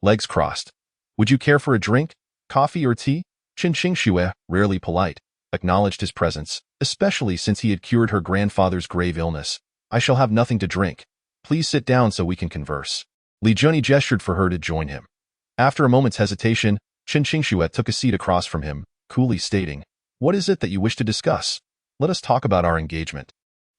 legs crossed. Would you care for a drink, coffee or tea? Chen Qingxue, rarely polite, acknowledged his presence, especially since he had cured her grandfather's grave illness. I shall have nothing to drink. Please sit down so we can converse. Li Junyi gestured for her to join him. After a moment's hesitation, Chen Qingxue took a seat across from him, coolly stating, what is it that you wish to discuss? Let us talk about our engagement.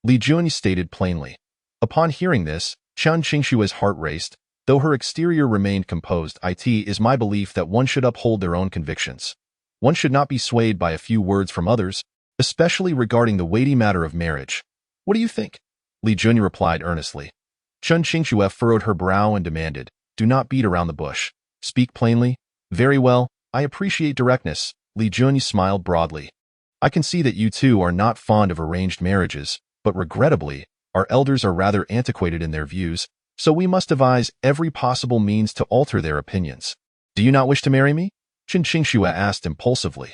Li Junyi stated plainly. Upon hearing this, Chen Qingxue's heart raced, though her exterior remained composed. It is my belief that one should uphold their own convictions. One should not be swayed by a few words from others, especially regarding the weighty matter of marriage. What do you think? Li Junyi replied earnestly. Chen Qingxue furrowed her brow and demanded, do not beat around the bush. Speak plainly. Very well, I appreciate directness. Li Junyi smiled broadly. I can see that you two are not fond of arranged marriages, but regrettably, our elders are rather antiquated in their views, so we must devise every possible means to alter their opinions. Do you not wish to marry me? Chen Qingxue asked impulsively.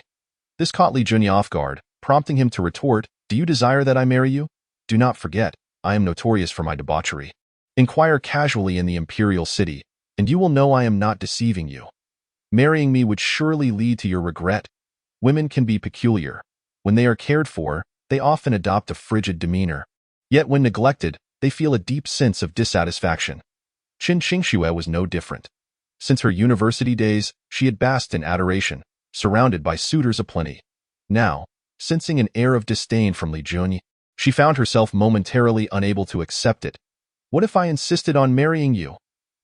This caught Li Junyi off guard, prompting him to retort, do you desire that I marry you? Do not forget, I am notorious for my debauchery. Inquire casually in the imperial city, and you will know I am not deceiving you. Marrying me would surely lead to your regret. Women can be peculiar. When they are cared for, they often adopt a frigid demeanor. Yet when neglected, they feel a deep sense of dissatisfaction. Chen Qingxue was no different. Since her university days, she had basked in adoration, surrounded by suitors aplenty. Now, sensing an air of disdain from Li Junyi, she found herself momentarily unable to accept it. What if I insisted on marrying you?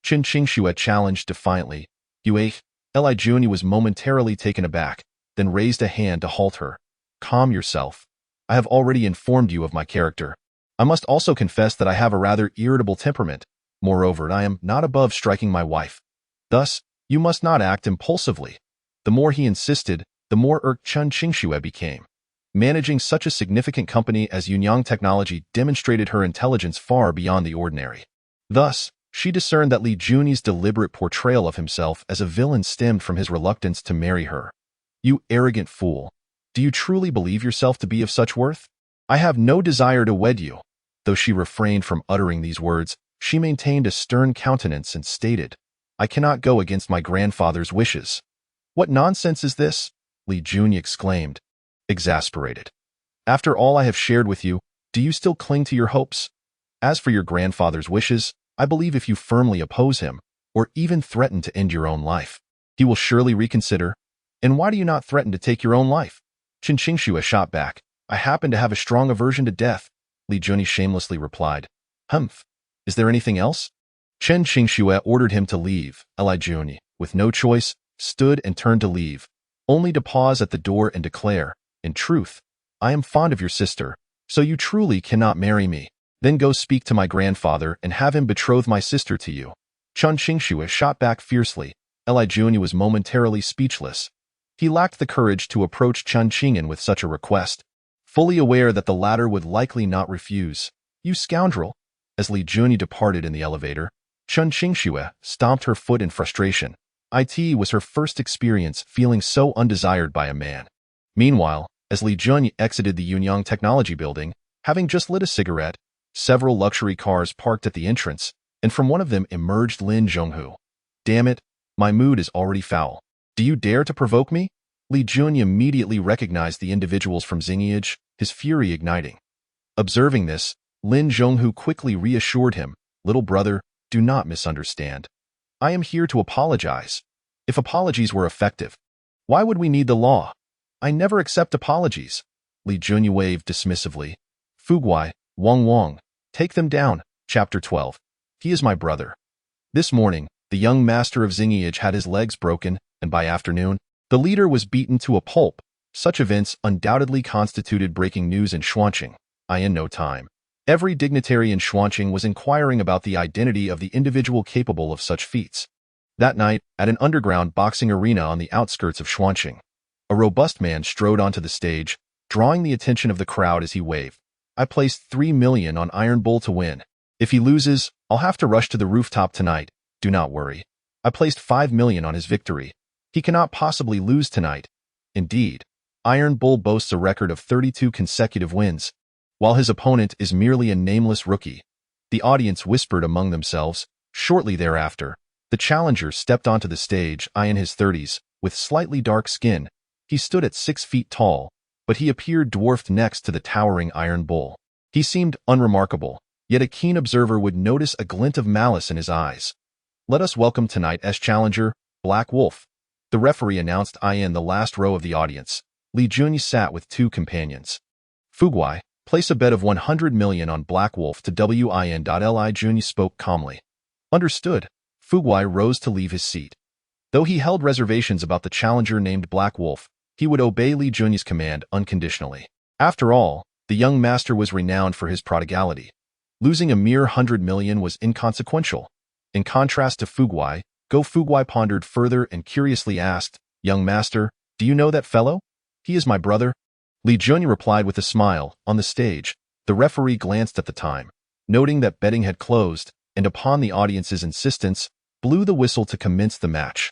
Chen Qingxue challenged defiantly. Li Junyi was momentarily taken aback, then raised a hand to halt her. Calm yourself. I have already informed you of my character. I must also confess that I have a rather irritable temperament. Moreover, I am not above striking my wife. Thus, you must not act impulsively. The more he insisted, the more irked Chen Qingxue became. Managing such a significant company as Yunyang Technology demonstrated her intelligence far beyond the ordinary. Thus, she discerned that Li Junyi's deliberate portrayal of himself as a villain stemmed from his reluctance to marry her. You arrogant fool. Do you truly believe yourself to be of such worth? I have no desire to wed you. Though she refrained from uttering these words, she maintained a stern countenance and stated, I cannot go against my grandfather's wishes. What nonsense is this? Li Junyi exclaimed, exasperated. After all I have shared with you, do you still cling to your hopes? As for your grandfather's wishes, I believe if you firmly oppose him, or even threaten to end your own life, he will surely reconsider. And why do you not threaten to take your own life? Chen Qingxue shot back. I happen to have a strong aversion to death, Li Junyi shamelessly replied. Humph. Is there anything else? Chen Qingxue ordered him to leave. Li Junyi, with no choice, stood and turned to leave, only to pause at the door and declare, in truth, I am fond of your sister, so you truly cannot marry me. Then go speak to my grandfather and have him betroth my sister to you. Chen Qingxue shot back fiercely. Li Jun was momentarily speechless. He lacked the courage to approach Chen Qing'an with such a request, fully aware that the latter would likely not refuse. "You scoundrel!" As Li Jun departed in the elevator, Chen Qingxue stomped her foot in frustration. It was her first experience feeling so undesired by a man. Meanwhile, as Li Jun exited the Yunyang Technology Building, having just lit a cigarette, several luxury cars parked at the entrance, and from one of them emerged Lin Zhonghu. "Damn it, my mood is already foul. Do you dare to provoke me?" Li Jun immediately recognized the individuals from Xingyiage, his fury igniting. Observing this, Lin Zhonghu quickly reassured him, "Little brother, do not misunderstand. I am here to apologize. If apologies were effective, why would we need the law? I never accept apologies." Li Jun waved dismissively. "Fuguai, Wang, take them down." Chapter 12. He is my brother. This morning, the young master of Xingyiage had his legs broken, and by afternoon, the leader was beaten to a pulp. Such events undoubtedly constituted breaking news in Xuanqing. In no time, every dignitary in Xuanqing was inquiring about the identity of the individual capable of such feats. That night, at an underground boxing arena on the outskirts of Xuanqing, a robust man strode onto the stage, drawing the attention of the crowd as he waved. "I placed 3 million on Iron Bull to win. If he loses, I'll have to rush to the rooftop tonight. Do not worry. I placed 5 million on his victory. He cannot possibly lose tonight." Indeed, Iron Bull boasts a record of 32 consecutive wins, while his opponent is merely a nameless rookie. The audience whispered among themselves. Shortly thereafter, the challenger stepped onto the stage, in his 30s, with slightly dark skin. He stood at 6 feet tall, but he appeared dwarfed next to the towering Iron Bull. He seemed unremarkable, yet a keen observer would notice a glint of malice in his eyes. "Let us welcome tonight's challenger, Black Wolf," the referee announced. In the last row of the audience, Li Jun sat with 2 companions. "Fuguai, place a bet of 100 million on Black Wolf to win. Li Jun spoke calmly. "Understood." Fuguai rose to leave his seat. Though he held reservations about the challenger named Black Wolf, he would obey Li Jun's command unconditionally. After all, the young master was renowned for his prodigality. Losing a mere 100 million was inconsequential. In contrast to Fuguai, Fuguai pondered further and curiously asked, "Young master, do you know that fellow?" "He is my brother." Li Jun replied with a smile. On the stage, the referee glanced at the time, noting that betting had closed, and upon the audience's insistence, blew the whistle to commence the match.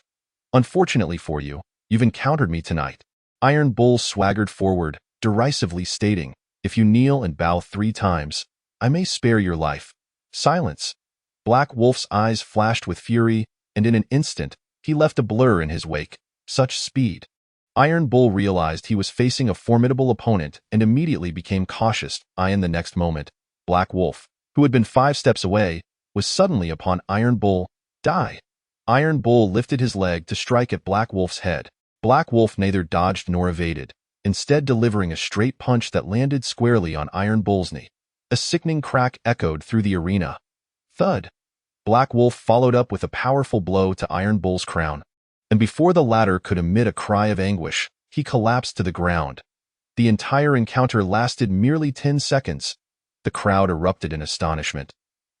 "Unfortunately for you, you've encountered me tonight." Iron Bull swaggered forward, derisively stating, "If you kneel and bow 3 times, I may spare your life." Silence. Black Wolf's eyes flashed with fury, and in an instant, he left a blur in his wake. Such speed. Iron Bull realized he was facing a formidable opponent and immediately became cautious. In the next moment, Black Wolf, who had been 5 steps away, was suddenly upon Iron Bull. "Die!" Iron Bull lifted his leg to strike at Black Wolf's head. Black Wolf neither dodged nor evaded, instead delivering a straight punch that landed squarely on Iron Bull's knee. A sickening crack echoed through the arena. Thud. Black Wolf followed up with a powerful blow to Iron Bull's crown, and before the latter could emit a cry of anguish, he collapsed to the ground. The entire encounter lasted merely 10 seconds. The crowd erupted in astonishment.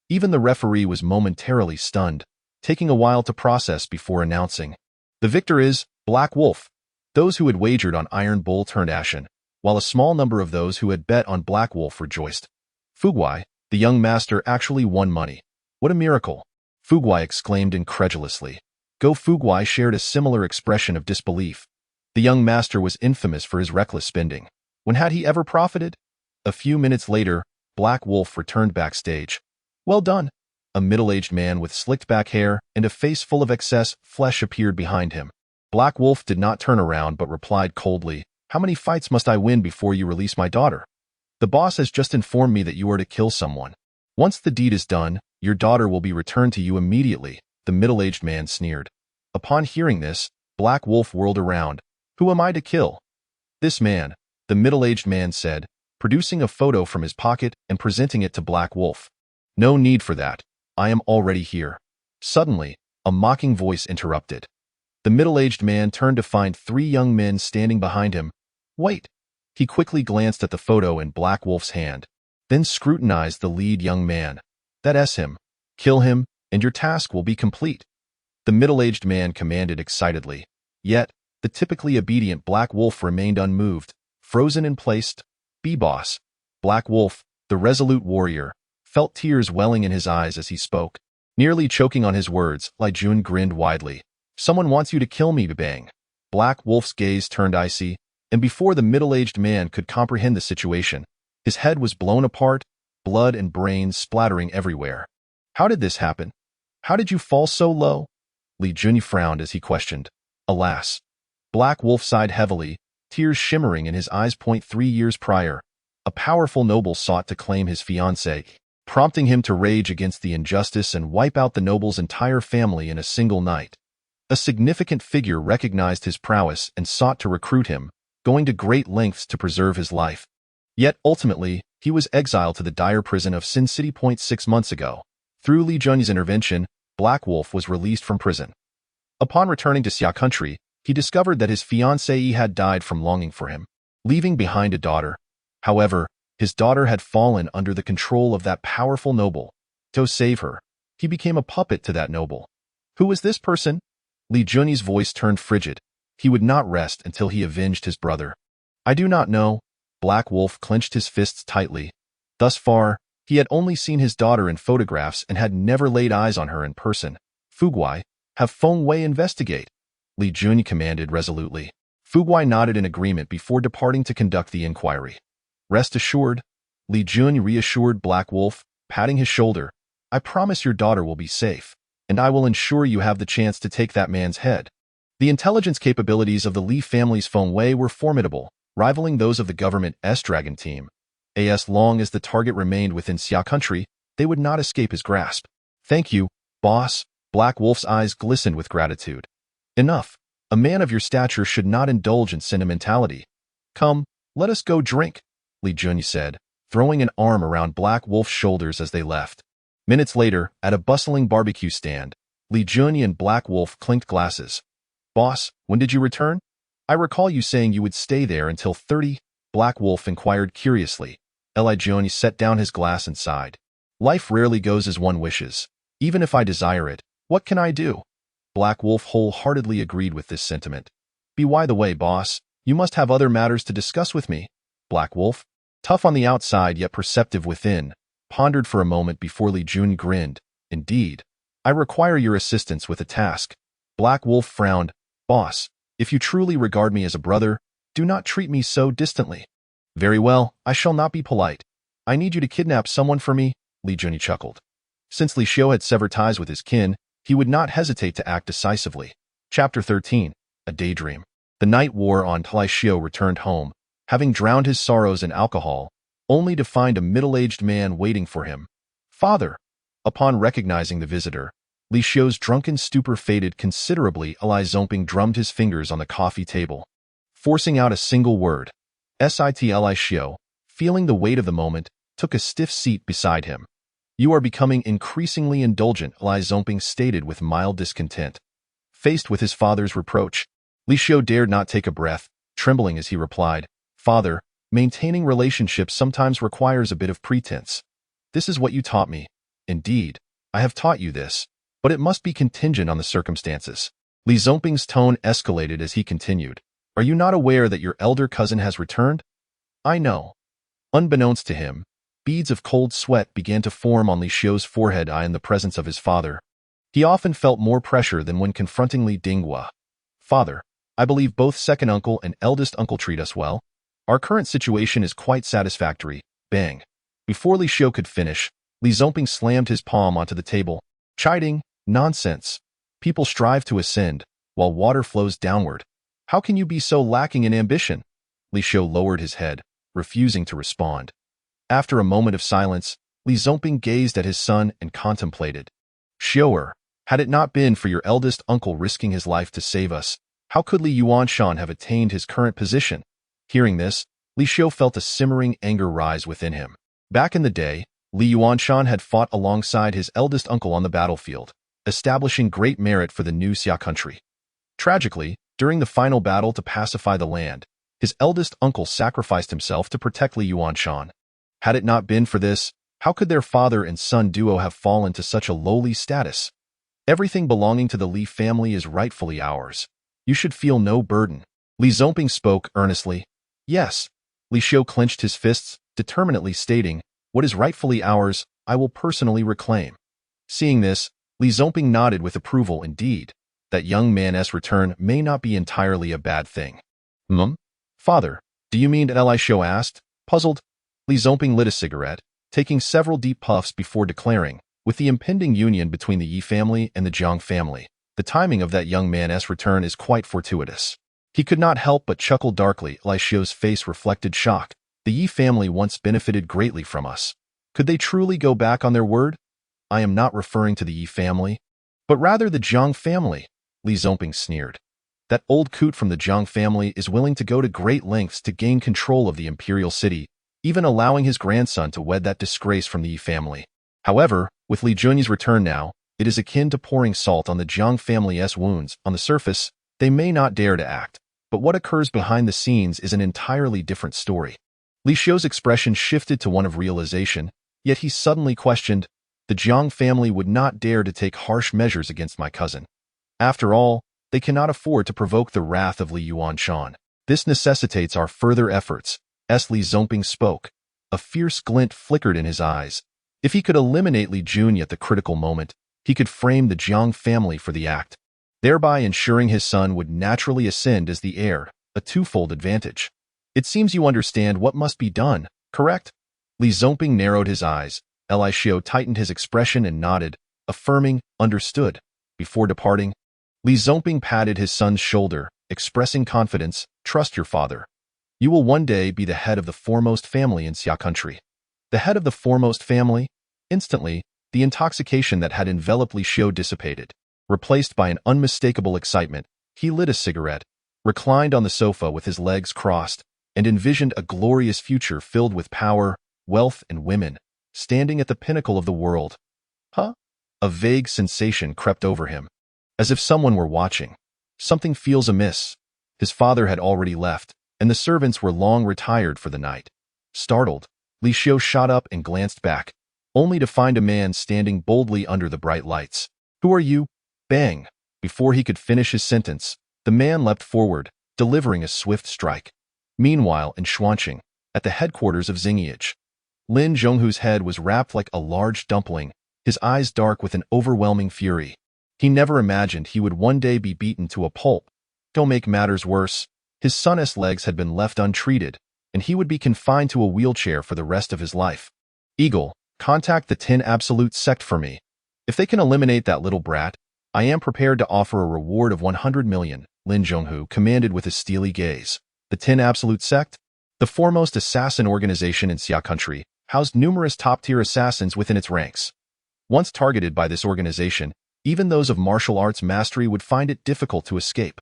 Even the referee was momentarily stunned, taking a while to process before announcing, "The victor is Black Wolf." Those who had wagered on Iron Bull turned ashen, while a small number of those who had bet on Black Wolf rejoiced. Fuguai, the young master, actually won money. "What a miracle!" Fuguai exclaimed incredulously. Fuguai shared a similar expression of disbelief. The young master was infamous for his reckless spending. When had he ever profited? A few minutes later, Black Wolf returned backstage. "Well done." A middle-aged man with slicked back hair and a face full of excess flesh appeared behind him. Black Wolf did not turn around but replied coldly, "How many fights must I win before you release my daughter? The boss has just informed me that you are to kill someone. Once the deed is done, your daughter will be returned to you immediately," the middle-aged man sneered. Upon hearing this, Black Wolf whirled around. "Who am I to kill?" "This man," the middle-aged man said, producing a photo from his pocket and presenting it to Black Wolf. "No need for that. I am already here." Suddenly, a mocking voice interrupted. The middle-aged man turned to find 3 young men standing behind him. "Wait." He quickly glanced at the photo in Black Wolf's hand, then scrutinized the lead young man. "That's him. Kill him, and your task will be complete." the middle-aged man commanded excitedly. Yet, the typically obedient Black Wolf remained unmoved, frozen in place. "Be boss." Black Wolf, the resolute warrior, felt tears welling in his eyes as he spoke. Nearly choking on his words, Li Jun grinned widely. "Someone wants you to kill me, bang." Black Wolf's gaze turned icy, and before the middle-aged man could comprehend the situation, his head was blown apart, blood and brains splattering everywhere. "How did this happen? How did you fall so low?" Li Jun frowned as he questioned. "Alas." Black Wolf sighed heavily, tears shimmering in his eyes. 3 years prior, a powerful noble sought to claim his fiancée, prompting him to rage against the injustice and wipe out the noble's entire family in a single night. A significant figure recognized his prowess and sought to recruit him, going to great lengths to preserve his life. Yet ultimately, he was exiled to the dire prison of Sin City. 6 months ago. Through Li Jun's intervention, Black Wolf was released from prison. Upon returning to Xia country, he discovered that his fiancée had died from longing for him, leaving behind a daughter. However, his daughter had fallen under the control of that powerful noble. To save her, he became a puppet to that noble. Who was this person? Li Jun's voice turned frigid. He would not rest until he avenged his brother. "I do not know." Black Wolf clenched his fists tightly. Thus far, he had only seen his daughter in photographs and had never laid eyes on her in person. "Fuguai, have Feng Wei investigate," Li Jun commanded resolutely. Fuguai nodded in agreement before departing to conduct the inquiry. "Rest assured," Li Jun reassured Black Wolf, patting his shoulder. "I promise your daughter will be safe, and I will ensure you have the chance to take that man's head." The intelligence capabilities of the Li family's Feng Wei were formidable, rivaling those of the government's Dragon team. As long as the target remained within Xia country, they would not escape his grasp. "Thank you, boss." Black Wolf's eyes glistened with gratitude. "Enough. A man of your stature should not indulge in sentimentality. Come, let us go drink," Li Jun said, throwing an arm around Black Wolf's shoulders as they left. Minutes later, at a bustling barbecue stand, Li Jun and Black Wolf clinked glasses. "Boss, when did you return? I recall you saying you would stay there until 30, Black Wolf inquired curiously. Li Jun set down his glass and sighed. "Life rarely goes as one wishes. Even if I desire it, what can I do?" Black Wolf wholeheartedly agreed with this sentiment. By the way, boss, you must have other matters to discuss with me." Black Wolf, tough on the outside yet perceptive within, pondered for a moment before Li Jun grinned. "Indeed. I require your assistance with a task." Black Wolf frowned. "Boss, if you truly regard me as a brother, do not treat me so distantly." "Very well, I shall not be polite. I need you to kidnap someone for me," Li Jun chuckled. Since Li Xiu had severed ties with his kin, he would not hesitate to act decisively. Chapter 13. A Daydream. The night wore on till Li Xiu returned home, having drowned his sorrows in alcohol, only to find a middle-aged man waiting for him. "Father!" Upon recognizing the visitor, Li Xiu's drunken stupor faded considerably. Li Zongping drummed his fingers on the coffee table, forcing out a single word. Sit. Li Xiu, feeling the weight of the moment, took a stiff seat beside him. "You are becoming increasingly indulgent," Li Zongping stated with mild discontent. Faced with his father's reproach, Li Xiu dared not take a breath, trembling as he replied, "Father, maintaining relationships sometimes requires a bit of pretense. This is what you taught me. Indeed, I have taught you this, but it must be contingent on the circumstances." Li Zongping's tone escalated as he continued. "Are you not aware that your elder cousin has returned?" "I know." Unbeknownst to him, beads of cold sweat began to form on Li Xiu's forehead in the presence of his father. He often felt more pressure than when confronting Li Dinghua. "Father, I believe both second uncle and eldest uncle treat us well. Our current situation is quite satisfactory." Bang. Before Li Xiu could finish, Li Zongping slammed his palm onto the table, chiding, "Nonsense. People strive to ascend, while water flows downward. How can you be so lacking in ambition?" Li Xiu lowered his head, refusing to respond. After a moment of silence, Li Zongping gazed at his son and contemplated. "Xiu'er, had it not been for your eldest uncle risking his life to save us, how could Li Yuanshan have attained his current position?" Hearing this, Li Xiu felt a simmering anger rise within him. Back in the day, Li Yuanshan had fought alongside his eldest uncle on the battlefield, establishing great merit for the new Xia country. Tragically, during the final battle to pacify the land, his eldest uncle sacrificed himself to protect Li Yuanshan. Had it not been for this, how could their father and son duo have fallen to such a lowly status? Everything belonging to the Li family is rightfully ours. You should feel no burden. Li Zongping spoke earnestly. Yes. Li Xiu clenched his fists, determinedly stating, what is rightfully ours, I will personally reclaim. Seeing this, Li Zongping nodded with approval. Indeed, that young man's return may not be entirely a bad thing. Father, do you mean Li Xiu asked, puzzled? Li Zongping lit a cigarette, taking several deep puffs before declaring, with the impending union between the Yi family and the Jiang family, the timing of that young man's return is quite fortuitous. He could not help but chuckle darkly. Li Xiu's face reflected shock. The Yi family once benefited greatly from us. Could they truly go back on their word? I am not referring to the Yi family, but rather the Jiang family, Li Zongping sneered. That old coot from the Jiang family is willing to go to great lengths to gain control of the imperial city, even allowing his grandson to wed that disgrace from the Yi family. However, with Li Junyi's return now, it is akin to pouring salt on the Jiang family's wounds. On the surface, they may not dare to act, but what occurs behind the scenes is an entirely different story. Li Xiu's expression shifted to one of realization, yet he suddenly questioned, the Jiang family would not dare to take harsh measures against my cousin. After all, they cannot afford to provoke the wrath of Li Yuanshan. This necessitates our further efforts, Li Zongping spoke. A fierce glint flickered in his eyes. If he could eliminate Li Junyi at the critical moment, he could frame the Jiang family for the act, thereby ensuring his son would naturally ascend as the heir, a twofold advantage. It seems you understand what must be done, correct? Li Zongping narrowed his eyes. Li Xiu tightened his expression and nodded, affirming, understood. Before departing, Li Zongping patted his son's shoulder, expressing confidence, trust your father. You will one day be the head of the foremost family in Xia country. The head of the foremost family? Instantly, the intoxication that had enveloped Li Xiu dissipated. Replaced by an unmistakable excitement, he lit a cigarette, reclined on the sofa with his legs crossed, and envisioned a glorious future filled with power, wealth, and women, standing at the pinnacle of the world. Huh? A vague sensation crept over him, as if someone were watching. Something feels amiss. His father had already left, and the servants were long retired for the night. Startled, Li Xiu shot up and glanced back, only to find a man standing boldly under the bright lights. Who are you? Bang! Before he could finish his sentence, the man leapt forward, delivering a swift strike. Meanwhile, in Xuanqing, at the headquarters of Xingyage, Lin Zhonghu's head was wrapped like a large dumpling, his eyes dark with an overwhelming fury. He never imagined he would one day be beaten to a pulp. To make matters worse, his son's legs had been left untreated, and he would be confined to a wheelchair for the rest of his life. Eagle, contact the 10 Absolute sect for me. If they can eliminate that little brat, I am prepared to offer a reward of 100 million, Lin Zhonghu commanded with a steely gaze. The 10 Absolute sect? The foremost assassin organization in Xia country, housed numerous top-tier assassins within its ranks. Once targeted by this organization, even those of martial arts mastery would find it difficult to escape.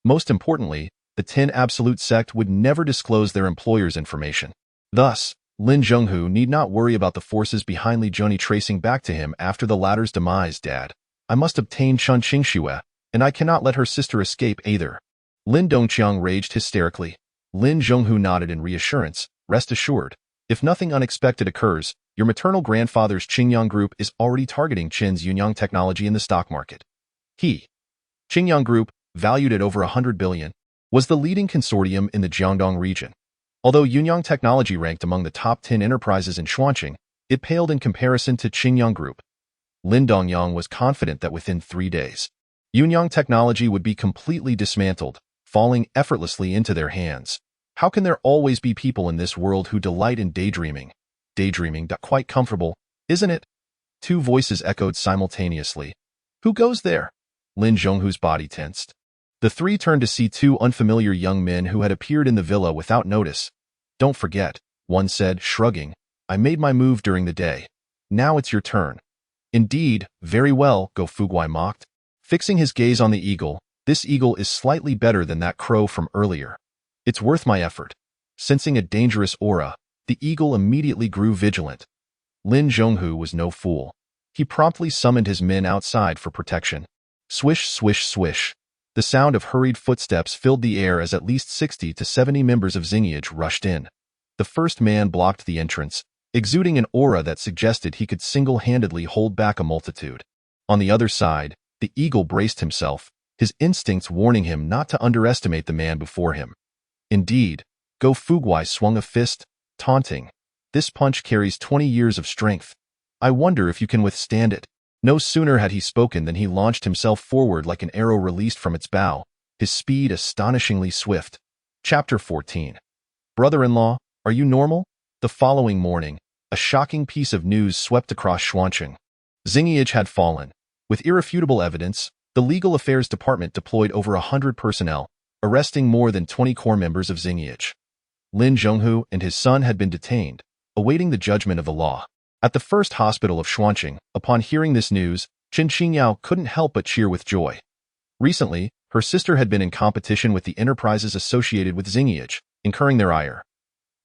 Most importantly, the 10 Absolute sect would never disclose their employer's information. Thus, Lin Zhonghu need not worry about the forces behind Li Junyi tracing back to him after the latter's demise. Dad, I must obtain Chun Qingxue, and I cannot let her sister escape either. Lin Dongqiang raged hysterically. Lin Zhonghu nodded in reassurance. Rest assured, if nothing unexpected occurs, your maternal grandfather's Qingyang Group is already targeting Qin's Yunyang technology in the stock market. Qingyang Group, valued at over 100 billion, was the leading consortium in the Jiangdong region. Although Yunyang Technology ranked among the top 10 enterprises in Xuanqing, it paled in comparison to Qingyang Group. Lin Dongyang was confident that within 3 days, Yunyang Technology would be completely dismantled, falling effortlessly into their hands. How can there always be people in this world who delight in daydreaming? Daydreaming, quite comfortable, isn't it? Two voices echoed simultaneously. Who goes there? Lin Zhonghu's body tensed. The three turned to see two unfamiliar young men who had appeared in the villa without notice. Don't forget, one said, shrugging. I made my move during the day. Now it's your turn. Indeed, very well, Go Fuguai mocked. Fixing his gaze on the eagle, this eagle is slightly better than that crow from earlier. It's worth my effort. Sensing a dangerous aura, the eagle immediately grew vigilant. Lin Zhonghu was no fool. He promptly summoned his men outside for protection. Swish, swish, swish. The sound of hurried footsteps filled the air as at least 60 to 70 members of Xingyage rushed in. The first man blocked the entrance, exuding an aura that suggested he could single-handedly hold back a multitude. On the other side, The eagle braced himself, his instincts warning him not to underestimate the man before him. Indeed, Go Fuguai swung a fist, taunting. This punch carries 20 years of strength. I wonder if you can withstand it. No sooner had he spoken than he launched himself forward like an arrow released from its bow, his speed astonishingly swift. Chapter 14. Brother-in-law, are you normal? The following morning, a shocking piece of news swept across Xuancheng. Xingyiage had fallen. With irrefutable evidence, the Legal Affairs Department deployed over 100 personnel, arresting more than 20 core members of Xingyiage. Lin Zhonghu and his son had been detained, awaiting the judgment of the law. At the first hospital of Xuancheng, upon hearing this news, Chen Qingyao couldn't help but cheer with joy. Recently, her sister had been in competition with the enterprises associated with Xingyiage, incurring their ire.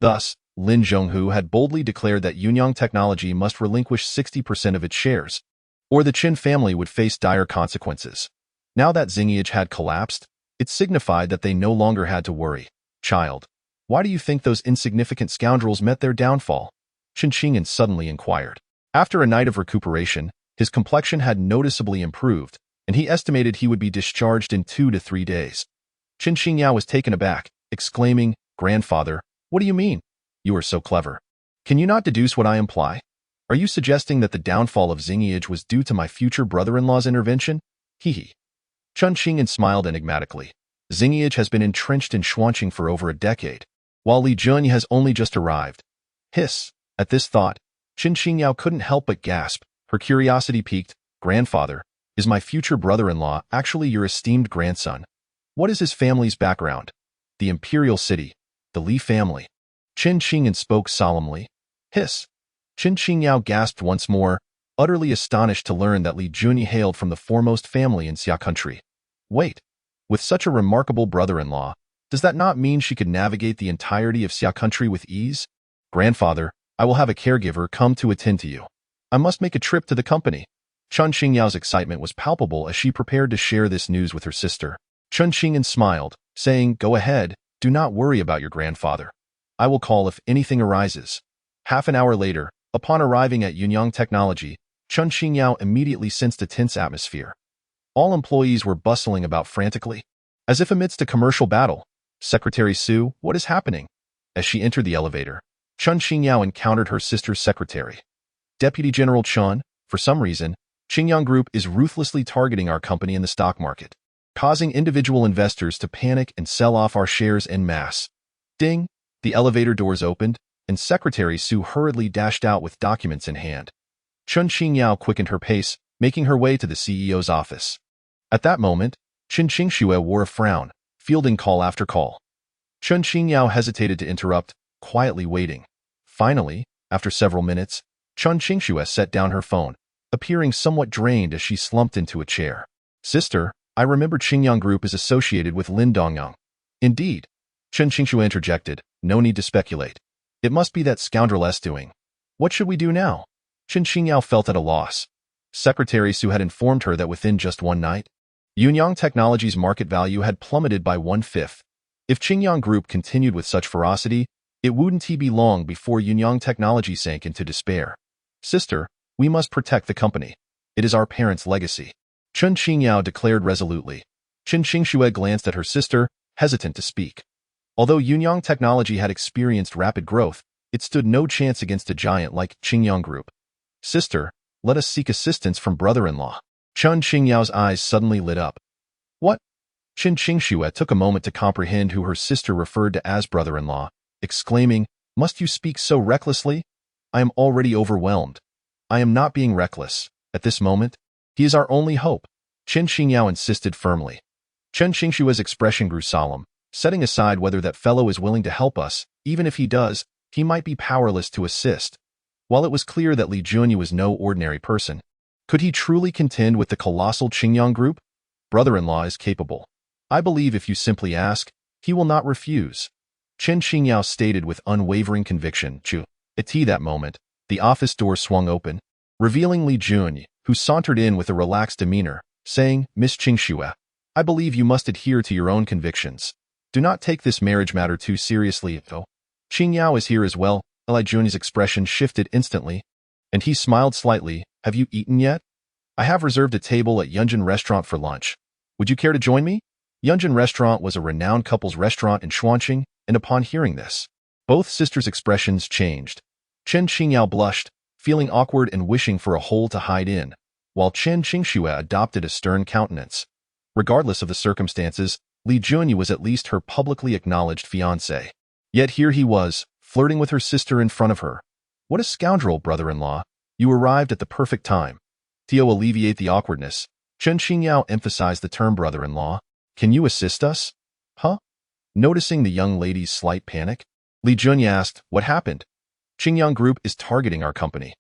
Thus, Lin Zhonghu had boldly declared that Yunyang Technology must relinquish 60% of its shares, or the Qin family would face dire consequences. Now that Xingyiage had collapsed, it signified that they no longer had to worry. Child, why do you think those insignificant scoundrels met their downfall? Chen Qingyan suddenly inquired. After a night of recuperation, his complexion had noticeably improved, and he estimated he would be discharged in 2 to 3 days. Chen Qingyao was taken aback, exclaiming, Grandfather, what do you mean? You are so clever. Can you not deduce what I imply? Are you suggesting that the downfall of Xingyiage was due to my future brother-in-law's intervention? Hee. Chen Qingyuan smiled enigmatically. Xingyiage has been entrenched in Xuancheng for over a decade, while Li Jun has only just arrived. Hiss. At this thought, Chen Qingyao couldn't help but gasp. Her curiosity piqued. Grandfather, is my future brother-in-law actually your esteemed grandson? What is his family's background? The imperial city, the Li family. Chen Qingyuan spoke solemnly. Hiss. Chen Qingyao gasped once more, utterly astonished to learn that Li Junyi hailed from the foremost family in Xia country. Wait, with such a remarkable brother-in-law, does that not mean she could navigate the entirety of Xia country with ease? Grandfather, I will have a caregiver come to attend to you. I must make a trip to the company. Chen Qingyao's excitement was palpable as she prepared to share this news with her sister. Chen Qingyan smiled, saying, Go ahead, do not worry about your grandfather. I will call if anything arises. Half an hour later, upon arriving at Yunyang Technology, Chen Qingyao immediately sensed a tense atmosphere. All employees were bustling about frantically, as if amidst a commercial battle. Secretary Su, what is happening? As she entered the elevator, Chen Qingyao encountered her sister's secretary. Deputy General Chen, for some reason, Qingyang Group is ruthlessly targeting our company in the stock market, causing individual investors to panic and sell off our shares en masse. Ding! The elevator doors opened, and Secretary Su hurriedly dashed out with documents in hand. Chen Qingyao quickened her pace, making her way to the CEO's office. At that moment, Chen Qingxue wore a frown, fielding call after call. Chen Qingyao hesitated to interrupt, quietly waiting. Finally, after several minutes, Chen Qingxue set down her phone, appearing somewhat drained as she slumped into a chair. Sister, I remember Qingyang Group is associated with Lin Dongyang. Indeed. Chen Qingxue interjected, no need to speculate. It must be that scoundrel's doing. What should we do now? Chen Qingyao felt at a loss. Secretary Su had informed her that within just one night, Yunyang Technology's market value had plummeted by 1/5. If Qingyang Group continued with such ferocity, it wouldn't be long before Yunyang Technology sank into despair. Sister, we must protect the company. It is our parents' legacy. Chen Qingyao declared resolutely. Chen Qingxue glanced at her sister, hesitant to speak. Although Yunyang Technology had experienced rapid growth, it stood no chance against a giant like Qingyang Group. Sister, let us seek assistance from brother-in-law. Chen Qingyao's eyes suddenly lit up. What? Chen Qingxue took a moment to comprehend who her sister referred to as brother-in-law, exclaiming, Must you speak so recklessly? I am already overwhelmed. I am not being reckless. At this moment, he is our only hope. Chen Qingyao insisted firmly. Chen Qingxue's expression grew solemn, setting aside whether that fellow is willing to help us. Even if he does, he might be powerless to assist. While it was clear that Li Junyi was no ordinary person, could he truly contend with the colossal Qingyang Group? Brother-in-law is capable. I believe if you simply ask, he will not refuse. Chen Qingyao stated with unwavering conviction. At that moment, the office door swung open, revealing Li Junyi, who sauntered in with a relaxed demeanor, saying, Miss Qingxue, I believe you must adhere to your own convictions. Do not take this marriage matter too seriously. Oh, Qingyao is here as well. Li Junyi's expression shifted instantly, and he smiled slightly. Have you eaten yet? I have reserved a table at Yunjin Restaurant for lunch. Would you care to join me? Yunjin Restaurant was a renowned couple's restaurant in Xuanqing, and upon hearing this, both sisters' expressions changed. Chen Qingyao blushed, feeling awkward and wishing for a hole to hide in, while Chen Qingxue adopted a stern countenance. Regardless of the circumstances, Li Junyi was at least her publicly acknowledged fiancé. Yet here he was, flirting with her sister in front of her. What a scoundrel, brother-in-law. You arrived at the perfect time. To alleviate the awkwardness, Chen Qingyao emphasized the term brother-in-law. Can you assist us? Huh? Noticing the young lady's slight panic, Li Junyi asked, what happened? Qingyang Group is targeting our company.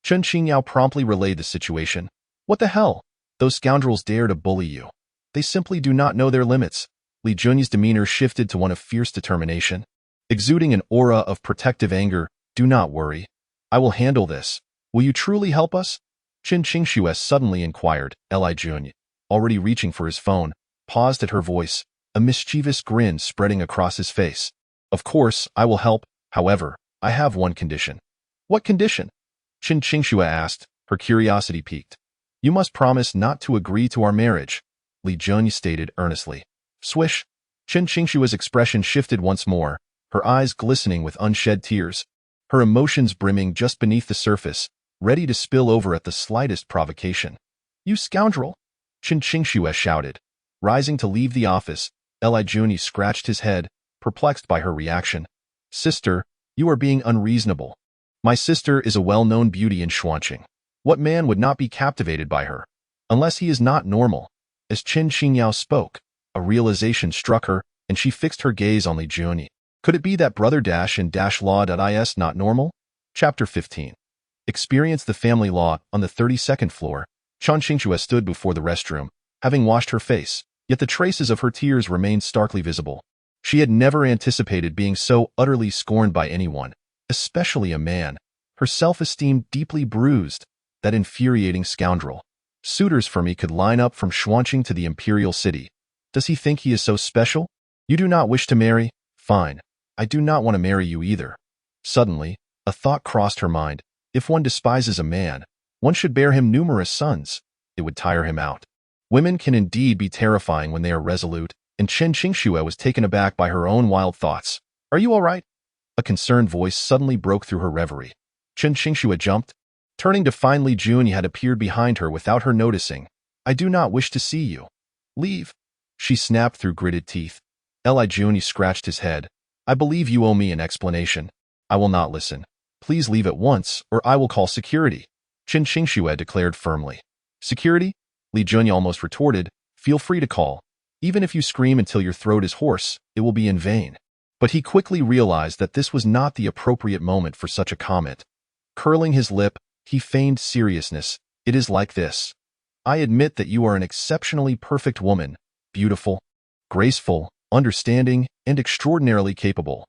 Chen Qingyao promptly relayed the situation. What the hell? Those scoundrels dare to bully you. They simply do not know their limits. Li Junyi's demeanor shifted to one of fierce determination. Exuding an aura of protective anger, do not worry. I will handle this. Will you truly help us? Chen Qingxue suddenly inquired. Li Junyi, already reaching for his phone, paused at her voice, a mischievous grin spreading across his face. Of course, I will help. However, I have one condition. What condition? Chen Qingxue asked, her curiosity piqued. You must promise not to agree to our marriage, Li Junyi stated earnestly. Swish! Chen Qingxue's expression shifted once more, her eyes glistening with unshed tears, her emotions brimming just beneath the surface, ready to spill over at the slightest provocation. You scoundrel! Chen Qingxue shouted. Rising to leave the office, Li Junyi scratched his head, perplexed by her reaction. Sister, you are being unreasonable. My sister is a well-known beauty in Xuanqing. What man would not be captivated by her? Unless he is not normal. As Chen Qingyao spoke, a realization struck her, and she fixed her gaze on Li Junyi. Could it be that brother-in-law.is not normal? Chapter 15. Experience the family law. On the 32nd floor, Chen Qingxue stood before the restroom, having washed her face, yet the traces of her tears remained starkly visible. She had never anticipated being so utterly scorned by anyone, especially a man, her self-esteem deeply bruised. That infuriating scoundrel. Suitors for me could line up from Xuanqing to the imperial city. Does he think he is so special? You do not wish to marry? Fine. I do not want to marry you either. Suddenly, a thought crossed her mind. If one despises a man, one should bear him numerous sons. It would tire him out. Women can indeed be terrifying when they are resolute, and Chen Qingxue was taken aback by her own wild thoughts. Are you all right? A concerned voice suddenly broke through her reverie. Chen Qingxue jumped, turning to find Li Junyi had appeared behind her without her noticing. I do not wish to see you. Leave. She snapped through gritted teeth. Li Junyi scratched his head. I believe you owe me an explanation. I will not listen. Please leave at once, or I will call security. Chen Qingxue declared firmly. Security? Li Junyi almost retorted. Feel free to call. Even if you scream until your throat is hoarse, it will be in vain. But he quickly realized that this was not the appropriate moment for such a comment. Curling his lip, he feigned seriousness. It is like this. I admit that you are an exceptionally perfect woman, beautiful, graceful, understanding, and extraordinarily capable.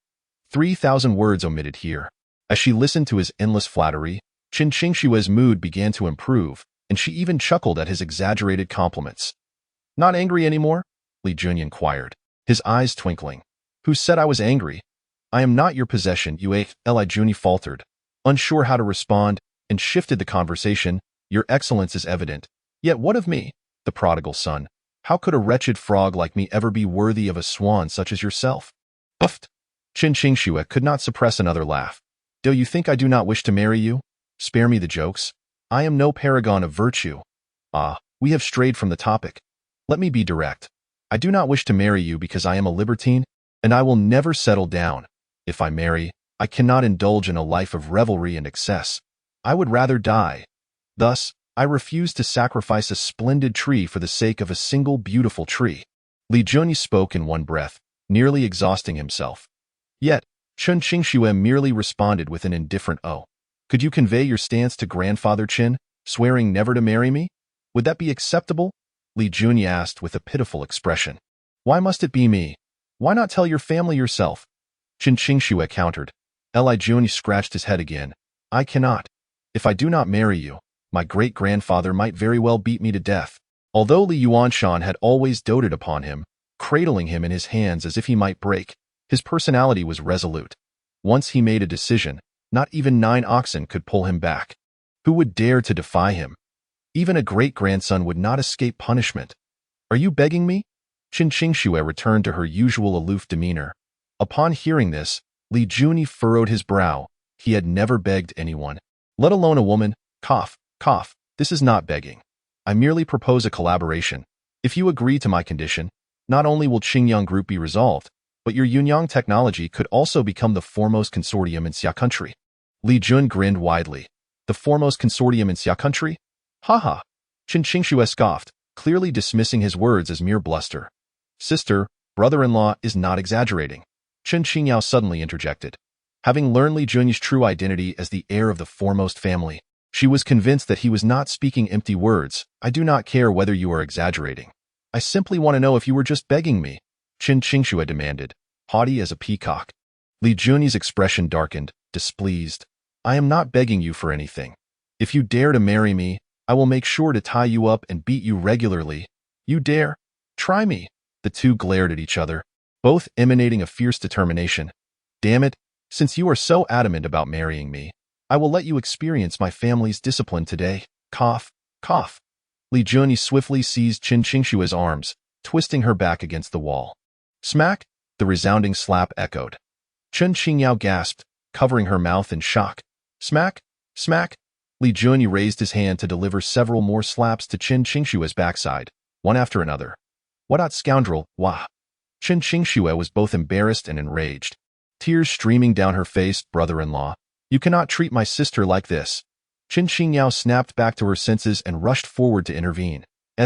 3,000 words omitted here. As she listened to his endless flattery, Chen Qingxue's mood began to improve, and she even chuckled at his exaggerated compliments. Not angry anymore? Li Junyi inquired, his eyes twinkling. Who said I was angry? I am not your possession, you Li Junyi faltered, unsure how to respond, and shifted the conversation. Your excellence is evident. Yet what of me, the prodigal son? How could a wretched frog like me ever be worthy of a swan such as yourself? Puffed. Chen Qingxue could not suppress another laugh. Do you think I do not wish to marry you? Spare me the jokes. I am no paragon of virtue. Ah, we have strayed from the topic. Let me be direct. I do not wish to marry you because I am a libertine, and I will never settle down. If I marry, I cannot indulge in a life of revelry and excess. I would rather die. Thus, I refuse to sacrifice a splendid tree for the sake of a single beautiful tree. Li Junyi spoke in one breath, nearly exhausting himself. Yet, Chen Qingxue merely responded with an indifferent "Oh." Could you convey your stance to Grandfather Chen, swearing never to marry me? Would that be acceptable? Li Junyi asked with a pitiful expression. Why must it be me? Why not tell your family yourself? Chen Qingxue countered. Li Junyi scratched his head again. I cannot. If I do not marry you, my great-grandfather might very well beat me to death. Although Li Yuanshan had always doted upon him, cradling him in his hands as if he might break, his personality was resolute. Once he made a decision, not even 9 oxen could pull him back. Who would dare to defy him? Even a great-grandson would not escape punishment. Are you begging me? Qin Qingxue returned to her usual aloof demeanor. Upon hearing this, Li Juni furrowed his brow. He had never begged anyone, let alone a woman. Cough, cough, this is not begging. I merely propose a collaboration. If you agree to my condition, not only will Qingyang Group be resolved, but your Yunyang technology could also become the foremost consortium in Xia country. Li Jun grinned widely. The foremost consortium in Xia country? Ha ha. Qin Qingxue scoffed, clearly dismissing his words as mere bluster. Sister, brother-in-law is not exaggerating. Qin Qingyao suddenly interjected. Having learned Li Jun's true identity as the heir of the foremost family, she was convinced that he was not speaking empty words. I do not care whether you are exaggerating. I simply want to know if you were just begging me, Qin Qingxue demanded, haughty as a peacock. Li Jun's expression darkened, displeased. I am not begging you for anything. If you dare to marry me, I will make sure to tie you up and beat you regularly. You dare? Try me. The two glared at each other, both emanating a fierce determination. Damn it, since you are so adamant about marrying me, I will let you experience my family's discipline today. Cough, cough. Li Juni swiftly seized Qin Qingxue's arms, twisting her back against the wall. Smack! The resounding slap echoed. Qin Qingyao gasped, covering her mouth in shock. Smack! Smack! Li Juni raised his hand to deliver several more slaps to Qin Qingxue's backside, one after another. What a scoundrel, wah! Qin Qingxue was both embarrassed and enraged. Tears streaming down her face. Brother-in-law, you cannot treat my sister like this. Qin Qingyao snapped back to her senses and rushed forward to intervene.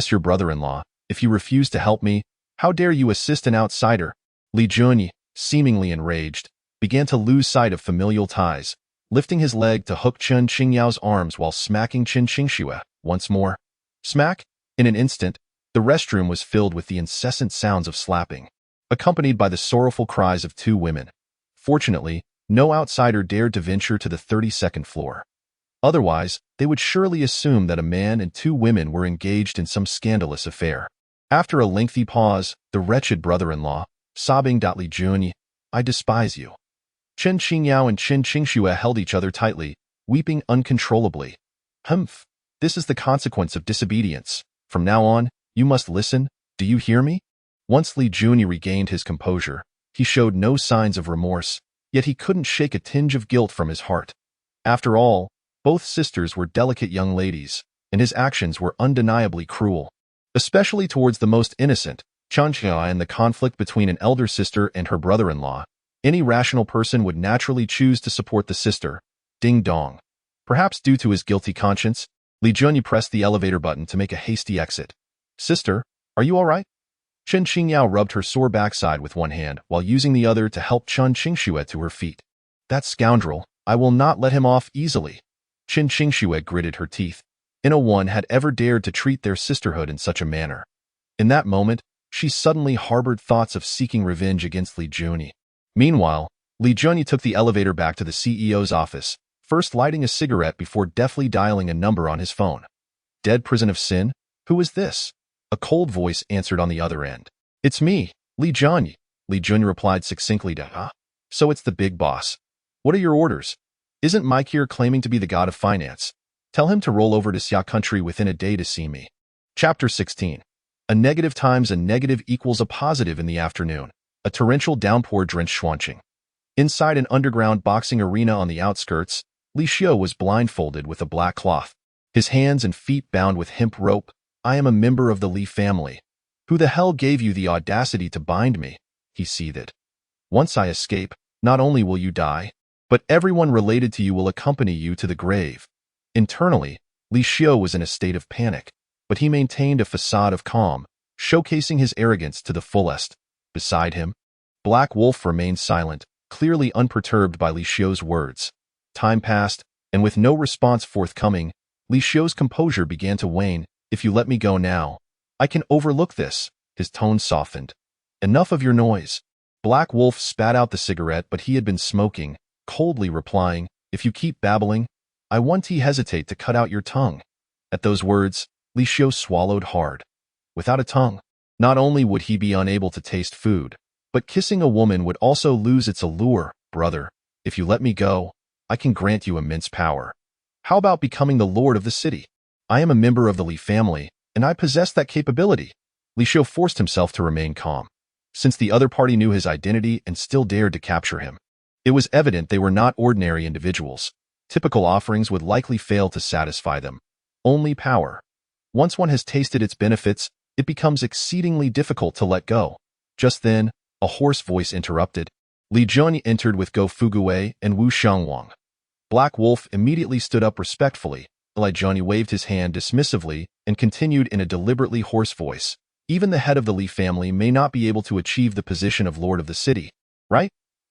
Your brother-in-law, if you refuse to help me, how dare you assist an outsider? Li Juni, seemingly enraged, began to lose sight of familial ties, lifting his leg to hook Qin Qingyao's arms while smacking Qin Qingxue once more. Smack! In an instant, the restroom was filled with the incessant sounds of slapping, accompanied by the sorrowful cries of two women. Fortunately, no outsider dared to venture to the 32nd floor. Otherwise, they would surely assume that a man and two women were engaged in some scandalous affair. After a lengthy pause, the wretched brother-in-law, sobbing, Li Juni, I despise you. Qin Qingyao and Qin Qingxue held each other tightly, weeping uncontrollably. Humph! This is the consequence of disobedience. From now on, you must listen. Do you hear me? Once Li Juni regained his composure, he showed no signs of remorse, yet he couldn't shake a tinge of guilt from his heart. After all, both sisters were delicate young ladies, and his actions were undeniably cruel, especially towards the most innocent, Chanxia, and the conflict between an elder sister and her brother-in-law. Any rational person would naturally choose to support the sister. Ding dong. Perhaps due to his guilty conscience, Li Juni pressed the elevator button to make a hasty exit. Sister, are you all right? Qin Qingyao rubbed her sore backside with one hand while using the other to help Qin Qingxue to her feet. That scoundrel, I will not let him off easily. Qin Qingxue gritted her teeth. No one had ever dared to treat their sisterhood in such a manner. In that moment, she suddenly harbored thoughts of seeking revenge against Li Juni. Meanwhile, Li Juni took the elevator back to the CEO's office, first lighting a cigarette before deftly dialing a number on his phone. Dead Prison of Sin? Who is this? A cold voice answered on the other end. It's me, Li Juni. Li Juni replied succinctly to, So it's the big boss. What are your orders? Isn't Mike here claiming to be the god of finance? Tell him to roll over to Xia country within a day to see me. Chapter 16. A negative times a negative equals a positive in the afternoon. A torrential downpour drenched Xuanqing. Inside an underground boxing arena on the outskirts, Li Xiu was blindfolded with a black cloth, his hands and feet bound with hemp rope. I am a member of the Li family. Who the hell gave you the audacity to bind me? He seethed. Once I escape, not only will you die, but everyone related to you will accompany you to the grave. Internally, Li Xiu was in a state of panic, but he maintained a facade of calm, showcasing his arrogance to the fullest. Beside him, Black Wolf remained silent, clearly unperturbed by Li Xiu's words. Time passed, and with no response forthcoming, Li Xiu's composure began to wane. If you let me go now, I can overlook this. His tone softened. Enough of your noise. Black Wolf spat out the cigarette but he had been smoking, coldly replying, If you keep babbling, I won't hesitate to cut out your tongue. At those words, Li Xiu swallowed hard. Without a tongue, not only would he be unable to taste food, but kissing a woman would also lose its allure. Brother, if you let me go, I can grant you immense power. How about becoming the lord of the city? I am a member of the Li family, and I possess that capability. Li Xiu forced himself to remain calm, since the other party knew his identity and still dared to capture him. It was evident they were not ordinary individuals. Typical offerings would likely fail to satisfy them. Only power. Once one has tasted its benefits, it becomes exceedingly difficult to let go. Just then, a hoarse voice interrupted. Li Jun entered with Go Fuguwei and Wu Xiangwang. Black Wolf immediately stood up respectfully. Li Jun waved his hand dismissively and continued in a deliberately hoarse voice. Even the head of the Li family may not be able to achieve the position of Lord of the City, right?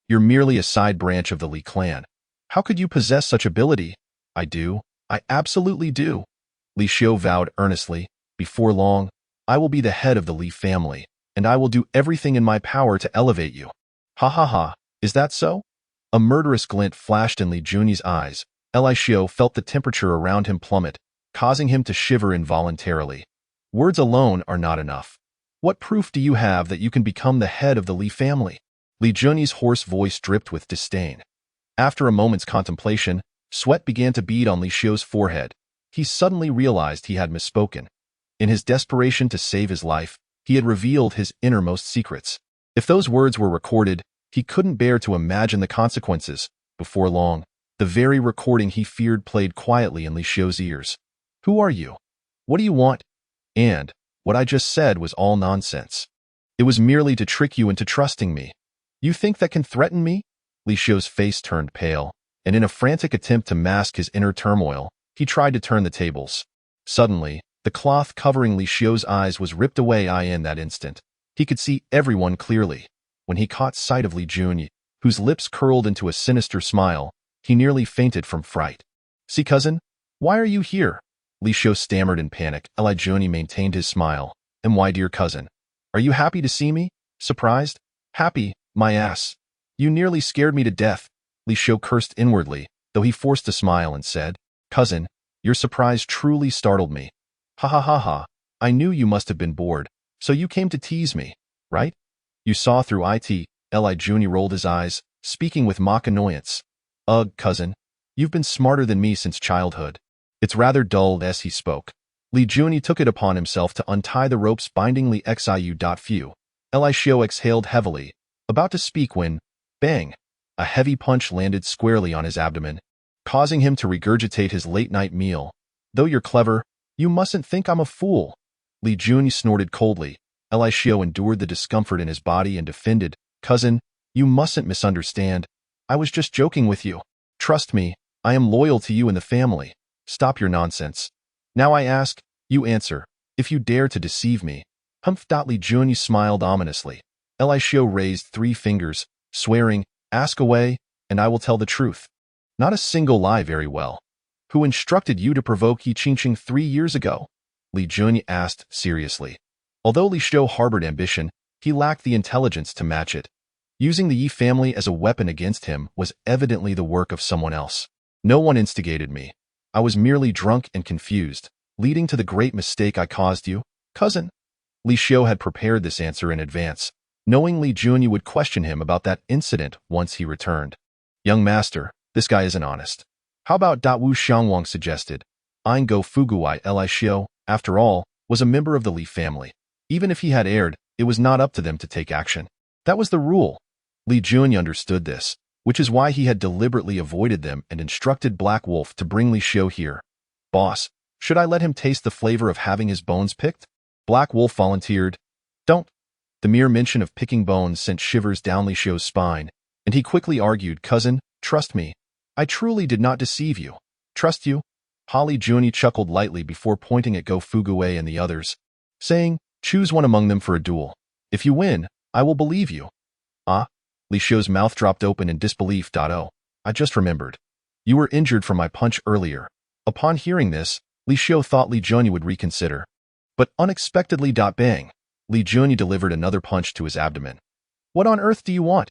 You're merely a side branch of the Li clan. How could you possess such ability? I do. I absolutely do. Li Xiu vowed earnestly. Before long, I will be the head of the Li family, and I will do everything in my power to elevate you. Ha ha ha, is that so? A murderous glint flashed in Li Junyi's eyes. Li Xiu felt the temperature around him plummet, causing him to shiver involuntarily. Words alone are not enough. What proof do you have that you can become the head of the Li family? Li Junyi's hoarse voice dripped with disdain. After a moment's contemplation, sweat began to bead on Li Xiu's forehead. He suddenly realized he had misspoken. In his desperation to save his life, he had revealed his innermost secrets. If those words were recorded, he couldn't bear to imagine the consequences. Before long, the very recording he feared played quietly in Li Xiu's ears. Who are you? What do you want? And what I just said was all nonsense. It was merely to trick you into trusting me. You think that can threaten me? Li Xiu's face turned pale, and in a frantic attempt to mask his inner turmoil, he tried to turn the tables. Suddenly, the cloth covering Li Xiu's eyes was ripped away in that instant. He could see everyone clearly. When he caught sight of Li Junyi, whose lips curled into a sinister smile, he nearly fainted from fright. See, cousin, why are you here? Li Xiu stammered in panic. Li Junyi maintained his smile. And why, dear cousin? Are you happy to see me? Surprised? Happy? My ass. You nearly scared me to death. Li Xiu cursed inwardly, though he forced a smile and said, Cousin, your surprise truly startled me. Ha ha ha ha. I knew you must have been bored, so you came to tease me, right? You saw through it. Li Junyi rolled his eyes, speaking with mock annoyance. Ugh, cousin. You've been smarter than me since childhood. It's rather dull as he spoke. Li Junyi took it upon himself to untie the ropes binding Li Xiu. Li Xiu exhaled heavily, about to speak when, bang, a heavy punch landed squarely on his abdomen, causing him to regurgitate his late-night meal. Though you're clever, you mustn't think I'm a fool. Li Junyi snorted coldly. Li Xiu endured the discomfort in his body and defended, Cousin, you mustn't misunderstand. I was just joking with you. Trust me, I am loyal to you and the family. Stop your nonsense. Now I ask, you answer, if you dare to deceive me. Humph. Li Junyi smiled ominously. Li Xiu raised 3 fingers, swearing, ask away, and I will tell the truth. Not a single lie. Very well. Who instructed you to provoke Yi Qingqing 3 years ago? Li Junyi asked seriously. Although Li Xiu harbored ambition, he lacked the intelligence to match it. Using the Yi family as a weapon against him was evidently the work of someone else. No one instigated me. I was merely drunk and confused, leading to the great mistake I caused you, cousin. Li Xiu had prepared this answer in advance, knowing Li Junyi would question him about that incident once he returned. Young master, this guy isn't honest. How about Wu Xiangwang suggested? Ein Go Fuguwei. Li Xiu, after all, was a member of the Li family. Even if he had erred, it was not up to them to take action. That was the rule. Li Junyi understood this, which is why he had deliberately avoided them and instructed Black Wolf to bring Li Xiu here. Boss, should I let him taste the flavor of having his bones picked? Black Wolf volunteered. Don't. The mere mention of picking bones sent shivers down Li Xiu's spine, and he quickly argued, Cousin, trust me. I truly did not deceive you. Trust you? Li Junyi chuckled lightly before pointing at Go Fuguwei and the others, saying, choose one among them for a duel. If you win, I will believe you. Ah? Li Xiu's mouth dropped open in disbelief. Oh, I just remembered. You were injured from my punch earlier. Upon hearing this, Li Xiu thought Li Junyi would reconsider. But unexpectedly, bang, Li Junyi delivered another punch to his abdomen. What on earth do you want?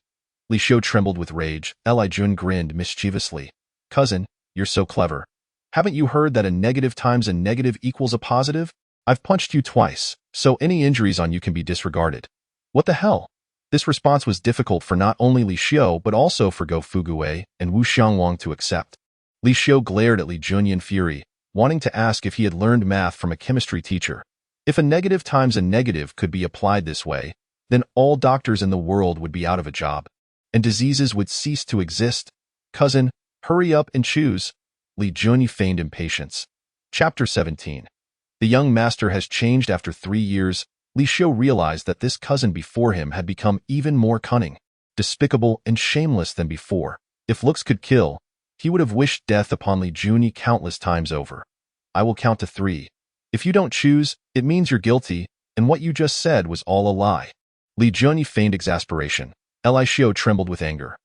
Li Xiu trembled with rage. Li Junyi grinned mischievously. Cousin, you're so clever. Haven't you heard that a negative times a negative equals a positive? I've punched you twice, so any injuries on you can be disregarded. What the hell? This response was difficult for not only Li Xiu but also for Go Fuguwei and Wu Xiangwang to accept. Li Xiu glared at Li Junyi in fury. wanting to ask if he had learned math from a chemistry teacher. If a negative times a negative could be applied this way, then all doctors in the world would be out of a job, and diseases would cease to exist. Cousin, hurry up and choose. Li Junyi feigned impatience. Chapter 17. The young master has changed after 3 years. Li Xiu realized that this cousin before him had become even more cunning, despicable, and shameless than before. If looks could kill, he would have wished death upon Li Junyi countless times over. I will count to 3. If you don't choose, it means you're guilty, and what you just said was all a lie. Li Junyi feigned exasperation. Li Xiu trembled with anger.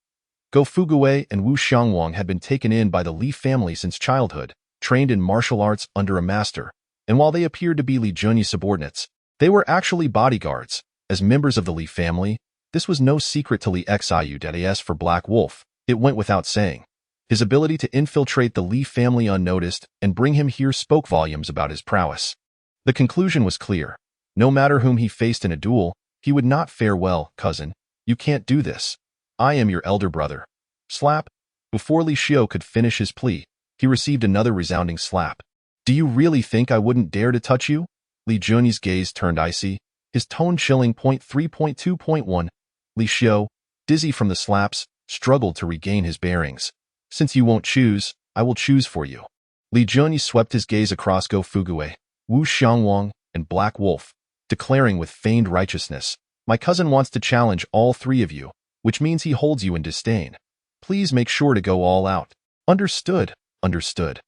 Go Fugui and Wu Xiangwang had been taken in by the Li family since childhood, trained in martial arts under a master, and while they appeared to be Li Junyi's subordinates, they were actually bodyguards. As members of the Li family, this was no secret to Li Xiu for Black Wolf. It went without saying. His ability to infiltrate the Li family unnoticed and bring him here spoke volumes about his prowess. The conclusion was clear. No matter whom he faced in a duel, he would not fare well. Cousin, you can't do this. I am your elder brother. Slap. Before Li Xiu could finish his plea, he received another resounding slap. Do you really think I wouldn't dare to touch you? Li Junyi's gaze turned icy, his tone chilling. 3.2.1. Li Xiu, dizzy from the slaps, struggled to regain his bearings. Since you won't choose, I will choose for you. Li Junyi swept his gaze across Go Fugui, Wu Xiangwang, and Black Wolf, declaring with feigned righteousness, my cousin wants to challenge all 3 of you, which means he holds you in disdain. Please make sure to go all out. Understood, understood.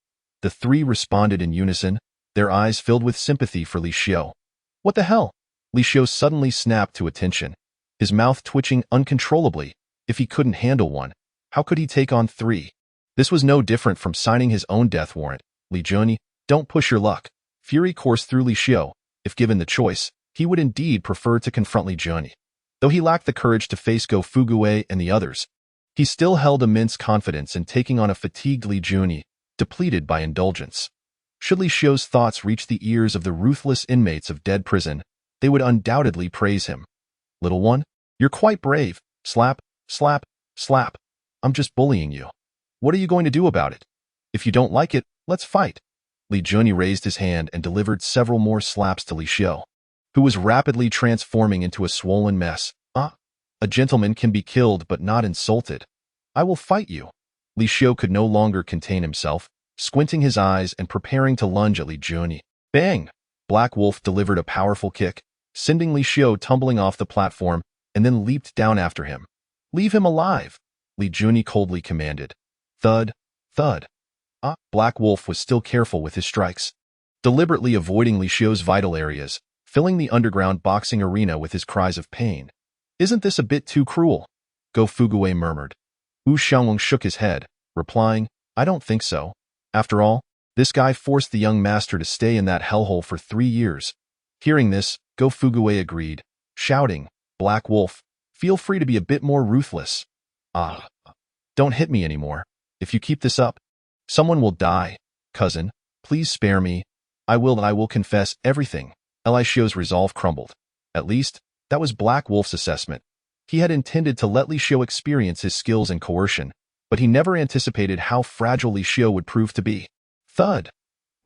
The 3 responded in unison, their eyes filled with sympathy for Li Xiu. What the hell? Li Xiu suddenly snapped to attention, his mouth twitching uncontrollably. If he couldn't handle 1, how could he take on 3? This was no different from signing his own death warrant. Li Junyi, don't push your luck. Fury coursed through Li Xiu. If given the choice, he would indeed prefer to confront Li Junyi. Though he lacked the courage to face Go Fugui and the others, he still held immense confidence in taking on a fatigued Li Junyi, depleted by indulgence. Should Li Xiu's thoughts reach the ears of the ruthless inmates of Dead Prison, they would undoubtedly praise him. Little one, you're quite brave. Slap, slap, slap. I'm just bullying you. What are you going to do about it? If you don't like it, let's fight. Li Junyi raised his hand and delivered several more slaps to Li Xiu, who was rapidly transforming into a swollen mess. A gentleman can be killed but not insulted. I will fight you. Li Xiu could no longer contain himself, squinting his eyes and preparing to lunge at Li Junyi. Bang! Black Wolf delivered a powerful kick, sending Li Xiu tumbling off the platform, and then leaped down after him. Leave him alive, Li Junyi coldly commanded. Thud, thud. Black Wolf was still careful with his strikes, deliberately avoiding Li Xiu's vital areas, filling the underground boxing arena with his cries of pain. Isn't this a bit too cruel? Go Fugui murmured. Wu Xiangwang shook his head, replying, I don't think so. After all, this guy forced the young master to stay in that hellhole for 3 years. Hearing this, Go Fugui agreed, shouting, Black Wolf, feel free to be a bit more ruthless. Don't hit me anymore. If you keep this up, someone will die. Cousin, please spare me. I will confess everything. Li Xiu's resolve crumbled. At least, that was Black Wolf's assessment. He had intended to let Li Xiu experience his skills in coercion, but he never anticipated how fragile Li Xiu would prove to be. Thud!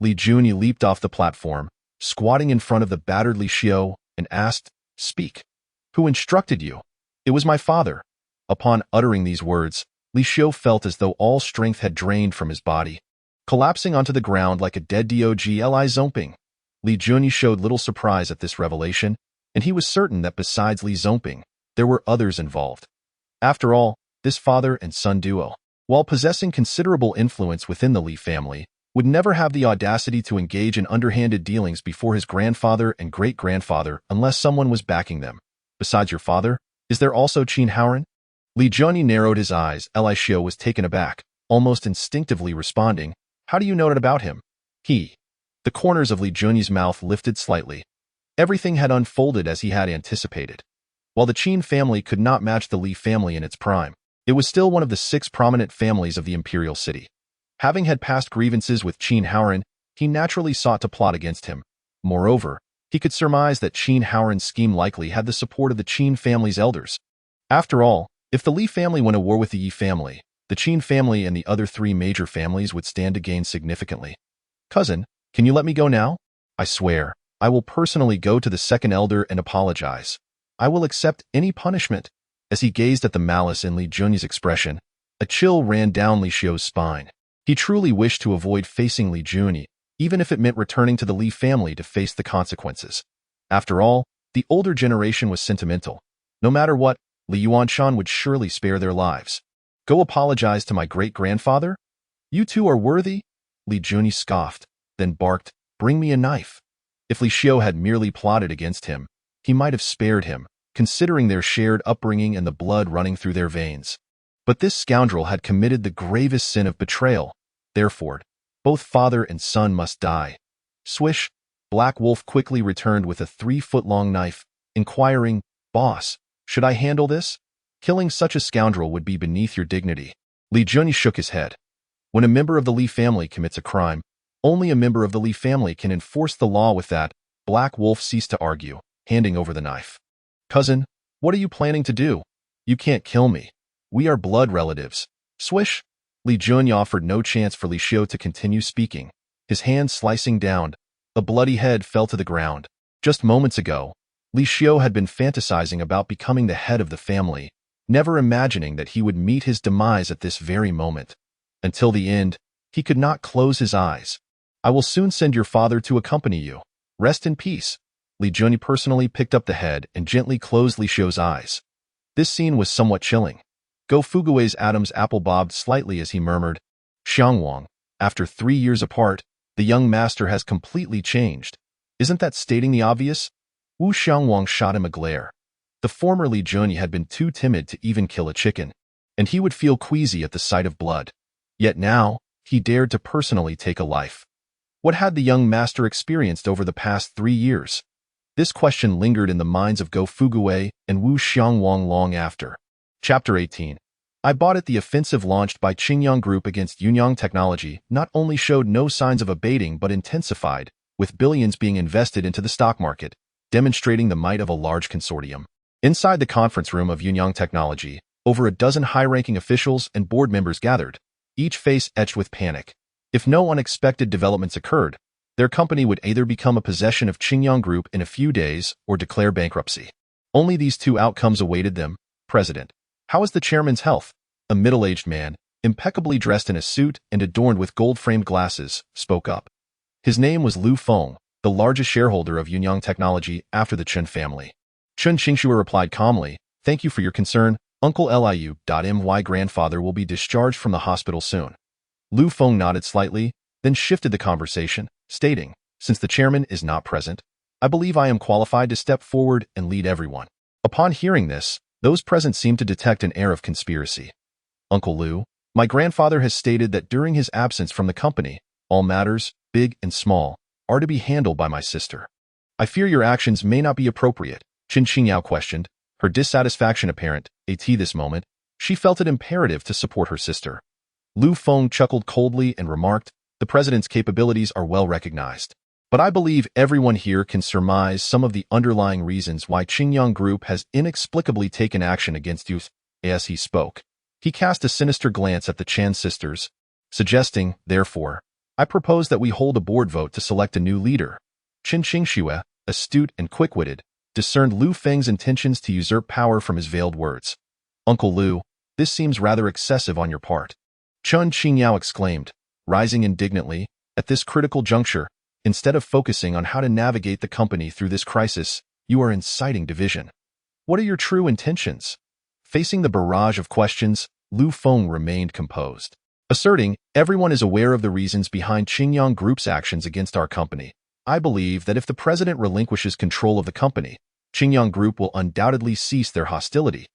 Li Junyi leaped off the platform, squatting in front of the battered Li Xiu, and asked, Speak. Who instructed you? It was my father. Upon uttering these words, Li Xiu felt as though all strength had drained from his body, collapsing onto the ground like a dead dog. Li Zongping. Li Junyi showed little surprise at this revelation, and he was certain that besides Li Zongping, there were others involved. After all, this father and son duo, while possessing considerable influence within the Li family, would never have the audacity to engage in underhanded dealings before his grandfather and great-grandfather unless someone was backing them. Besides your father, is there also Qin Haoren? Li Junyi narrowed his eyes. Li Xiu was taken aback, almost instinctively responding, How do you know it about him? The corners of Li Junyi's mouth lifted slightly. Everything had unfolded as he had anticipated. While the Qin family could not match the Li family in its prime, it was still one of the 6 prominent families of the imperial city. Having had past grievances with Qin Haoren, he naturally sought to plot against him. Moreover, he could surmise that Qin Haoren's scheme likely had the support of the Qin family's elders. After all, if the Li family went to war with the Yi family, the Qin family and the other 3 major families would stand to gain significantly. Cousin, can you let me go now? I swear, I will personally go to the second elder and apologize. I will accept any punishment. As he gazed at the malice in Li Junyi's expression, a chill ran down Li Xiu's spine. He truly wished to avoid facing Li Junyi, even if it meant returning to the Li family to face the consequences. After all, the older generation was sentimental. No matter what, Li Yuanshan would surely spare their lives. Go apologize to my great-grandfather? You two are worthy? Li Junyi scoffed, then barked, bring me a knife. If Li Xiu had merely plotted against him, he might have spared him, considering their shared upbringing and the blood running through their veins. But this scoundrel had committed the gravest sin of betrayal. Therefore, both father and son must die. Swish, Black Wolf quickly returned with a 3-foot-long knife, inquiring, Boss, should I handle this? Killing such a scoundrel would be beneath your dignity. Li Junyi shook his head. When a member of the Li family commits a crime, only a member of the Li family can enforce the law. With that, Black Wolf ceased to argue, handing over the knife. Cousin, what are you planning to do? You can't kill me. We are blood relatives. Swish! Li Junyi offered no chance for Li Xiu to continue speaking. His hand slicing down, a bloody head fell to the ground. Just moments ago, Li Xiu had been fantasizing about becoming the head of the family, never imagining that he would meet his demise at this very moment. Until the end, he could not close his eyes. I will soon send your father to accompany you. Rest in peace. Li Junyi personally picked up the head and gently closed Li Xiu's eyes. This scene was somewhat chilling. Go Fugue's Adam's apple bobbed slightly as he murmured, Xiangwang, after 3 years apart, the young master has completely changed. Isn't that stating the obvious? Wu Xiangwang shot him a glare. The former Li Junyi had been too timid to even kill a chicken, and he would feel queasy at the sight of blood. Yet now, he dared to personally take a life. What had the young master experienced over the past 3 years? This question lingered in the minds of Go Fugue and Wu Xiangwang long after. Chapter 18. I bought it. The offensive launched by Qingyang Group against Yunyang Technology not only showed no signs of abating but intensified, with billions being invested into the stock market, demonstrating the might of a large consortium. Inside the conference room of Yunyang Technology, over a dozen high-ranking officials and board members gathered, each face etched with panic. If no unexpected developments occurred, their company would either become a possession of Qingyang Group in a few days or declare bankruptcy. Only these two outcomes awaited them. President. How is the chairman's health? A middle-aged man, impeccably dressed in a suit and adorned with gold-framed glasses, spoke up. His name was Lu Feng, the largest shareholder of Yunyang Technology after the Chen family. Chen Qingxue replied calmly, Thank you for your concern, Uncle Liu.My grandfather will be discharged from the hospital soon. Lu Feng nodded slightly, then shifted the conversation, stating, Since the chairman is not present, I believe I am qualified to step forward and lead everyone. Upon hearing this, those present seemed to detect an air of conspiracy. Uncle Lu, my grandfather has stated that during his absence from the company, all matters, big and small, are to be handled by my sister. I fear your actions may not be appropriate, Qin Qingyao questioned, her dissatisfaction apparent. At this moment, she felt it imperative to support her sister. Lu Feng chuckled coldly and remarked, The president's capabilities are well recognized. But I believe everyone here can surmise some of the underlying reasons why Qingyang Group has inexplicably taken action against you. As he spoke, he cast a sinister glance at the Chan sisters, suggesting, therefore, I propose that we hold a board vote to select a new leader. Qin Qingxue, astute and quick-witted, discerned Lu Feng's intentions to usurp power from his veiled words. Uncle Lu, this seems rather excessive on your part. Chen Qingyao exclaimed, rising indignantly, at this critical juncture. Instead of focusing on how to navigate the company through this crisis, you are inciting division. What are your true intentions? Facing the barrage of questions, Lu Feng remained composed, asserting, everyone is aware of the reasons behind Qingyang Group's actions against our company. I believe that if the president relinquishes control of the company, Qingyang Group will undoubtedly cease their hostility.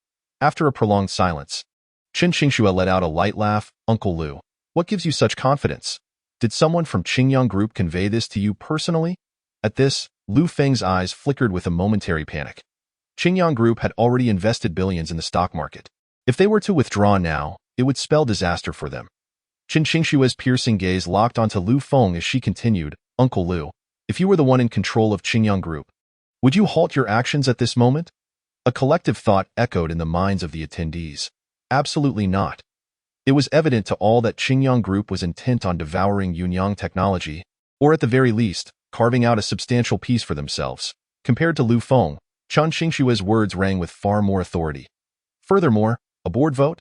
After a prolonged silence, Qin Qingxue let out a light laugh. Uncle Lu, what gives you such confidence? Did someone from Qingyang Group convey this to you personally? At this, Lu Feng's eyes flickered with a momentary panic. Qingyang Group had already invested billions in the stock market. If they were to withdraw now, it would spell disaster for them. Qin Qingxue's piercing gaze locked onto Lu Feng as she continued, Uncle Lu, if you were the one in control of Qingyang Group, would you halt your actions at this moment? A collective thought echoed in the minds of the attendees. Absolutely not. It was evident to all that Qingyang Group was intent on devouring Yunyang Technology, or at the very least, carving out a substantial piece for themselves. Compared to Lu Feng, Chen Qingshue's words rang with far more authority. Furthermore, a board vote?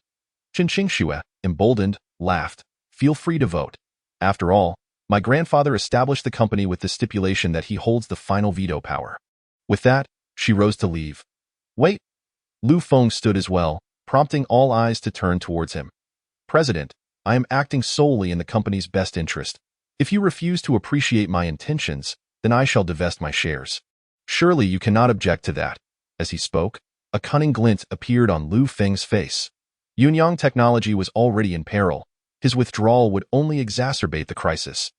Chen Qingxue, emboldened, laughed. Feel free to vote. After all, my grandfather established the company with the stipulation that he holds the final veto power. With that, she rose to leave. Wait. Lu Feng stood as well, prompting all eyes to turn towards him. President, I am acting solely in the company's best interest. If you refuse to appreciate my intentions, then I shall divest my shares. Surely you cannot object to that. As he spoke, a cunning glint appeared on Lu Feng's face. Yunyang technology was already in peril. His withdrawal would only exacerbate the crisis.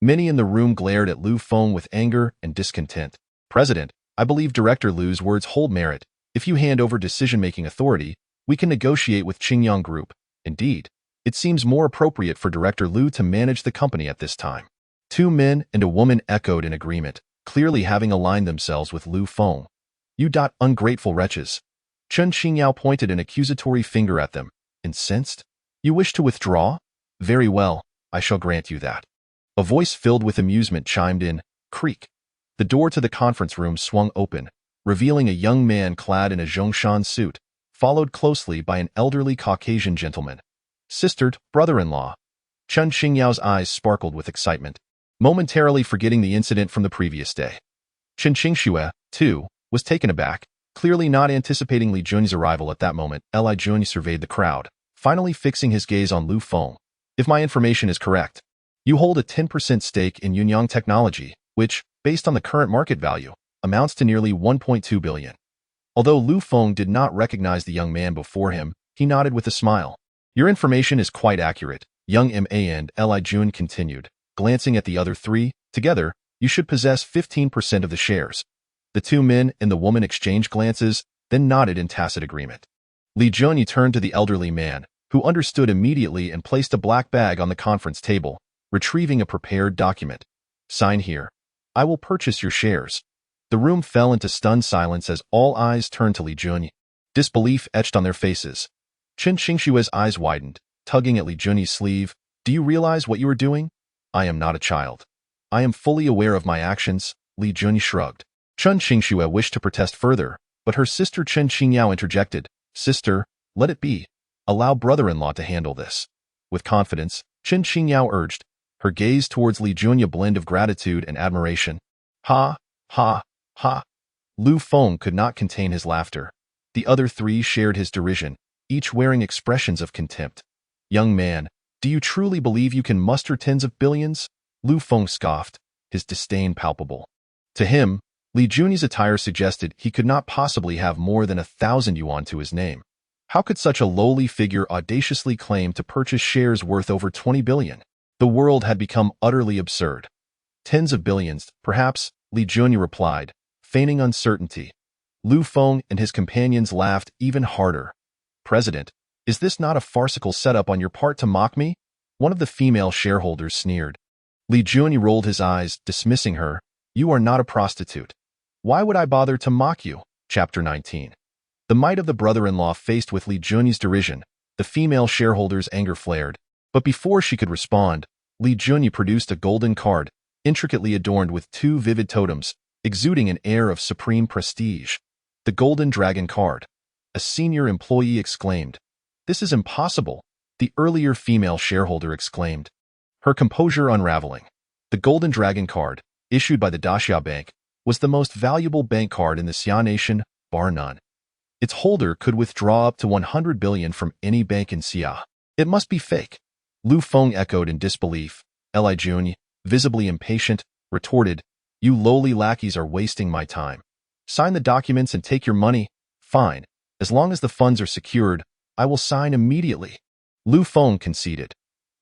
Many in the room glared at Lu Feng with anger and discontent. President, I believe Director Lu's words hold merit. If you hand over decision-making authority, we can negotiate with Qingyang Group. Indeed, it seems more appropriate for Director Lu to manage the company at this time. 2 men and a woman echoed in agreement, clearly having aligned themselves with Lu Feng. You ungrateful wretches. Chen Qingyao pointed an accusatory finger at them. Incensed? You wish to withdraw? Very well, I shall grant you that. A voice filled with amusement chimed in. Creak. The door to the conference room swung open, revealing a young man clad in a Zhongshan suit, followed closely by an elderly Caucasian gentleman. Sistered, brother-in-law. Chen Qingyao's eyes sparkled with excitement, momentarily forgetting the incident from the previous day. Chen Qingxue, too, was taken aback, clearly not anticipating Li Jun's arrival at that moment. Li Jun surveyed the crowd, finally fixing his gaze on Lu Feng. If my information is correct, you hold a 10% stake in Yunyang Technology, which, based on the current market value, amounts to nearly 1.2 billion. Although Lu Feng did not recognize the young man before him, he nodded with a smile. Your information is quite accurate, young Ma and Li Jun continued, glancing at the other 3. Together, you should possess 15% of the shares. The 2 men and the woman exchanged glances, then nodded in tacit agreement. Li Jun turned to the elderly man, who understood immediately and placed a black bag on the conference table, retrieving a prepared document. Sign here. I will purchase your shares. The room fell into stunned silence as all eyes turned to Li Jun. Disbelief etched on their faces. Chen Qingshue's eyes widened, tugging at Li Jun's sleeve. Do you realize what you are doing? I am not a child. I am fully aware of my actions, Li Jun shrugged. Chen Qingxue wished to protest further, but her sister Chen Qingyao interjected. Sister, let it be. Allow brother-in-law to handle this. With confidence, Chen Qingyao urged, her gaze towards Li Jun a blend of gratitude and admiration. Ha, ha, ha. Lu Feng could not contain his laughter. The other 3 shared his derision, each wearing expressions of contempt. Young man, do you truly believe you can muster tens of billions? Lu Feng scoffed, his disdain palpable. To him, Li Jun's attire suggested he could not possibly have more than 1,000 yuan to his name. How could such a lowly figure audaciously claim to purchase shares worth over 20 billion? The world had become utterly absurd. Tens of billions, perhaps, Li Jun replied, feigning uncertainty. Lu Feng and his companions laughed even harder. President, is this not a farcical setup on your part to mock me? One of the female shareholders sneered. Li Jun rolled his eyes, dismissing her. You are not a prostitute. Why would I bother to mock you? Chapter 19. The might of the brother-in-law faced with Li Jun's derision, the female shareholder's anger flared. But before she could respond, Li Jun produced a golden card, intricately adorned with 2 vivid totems, exuding an air of supreme prestige. The Golden Dragon card. A senior employee exclaimed. This is impossible, the earlier female shareholder exclaimed, her composure unraveling. The Golden Dragon card, issued by the Daxia Bank, was the most valuable bank card in the Xia nation, bar none. Its holder could withdraw up to 100 billion from any bank in Xia. It must be fake. Lu Feng echoed in disbelief. Li Jun, visibly impatient, retorted, you lowly lackeys are wasting my time. Sign the documents and take your money. Fine. As long as the funds are secured, I will sign immediately. Lu Feng conceded.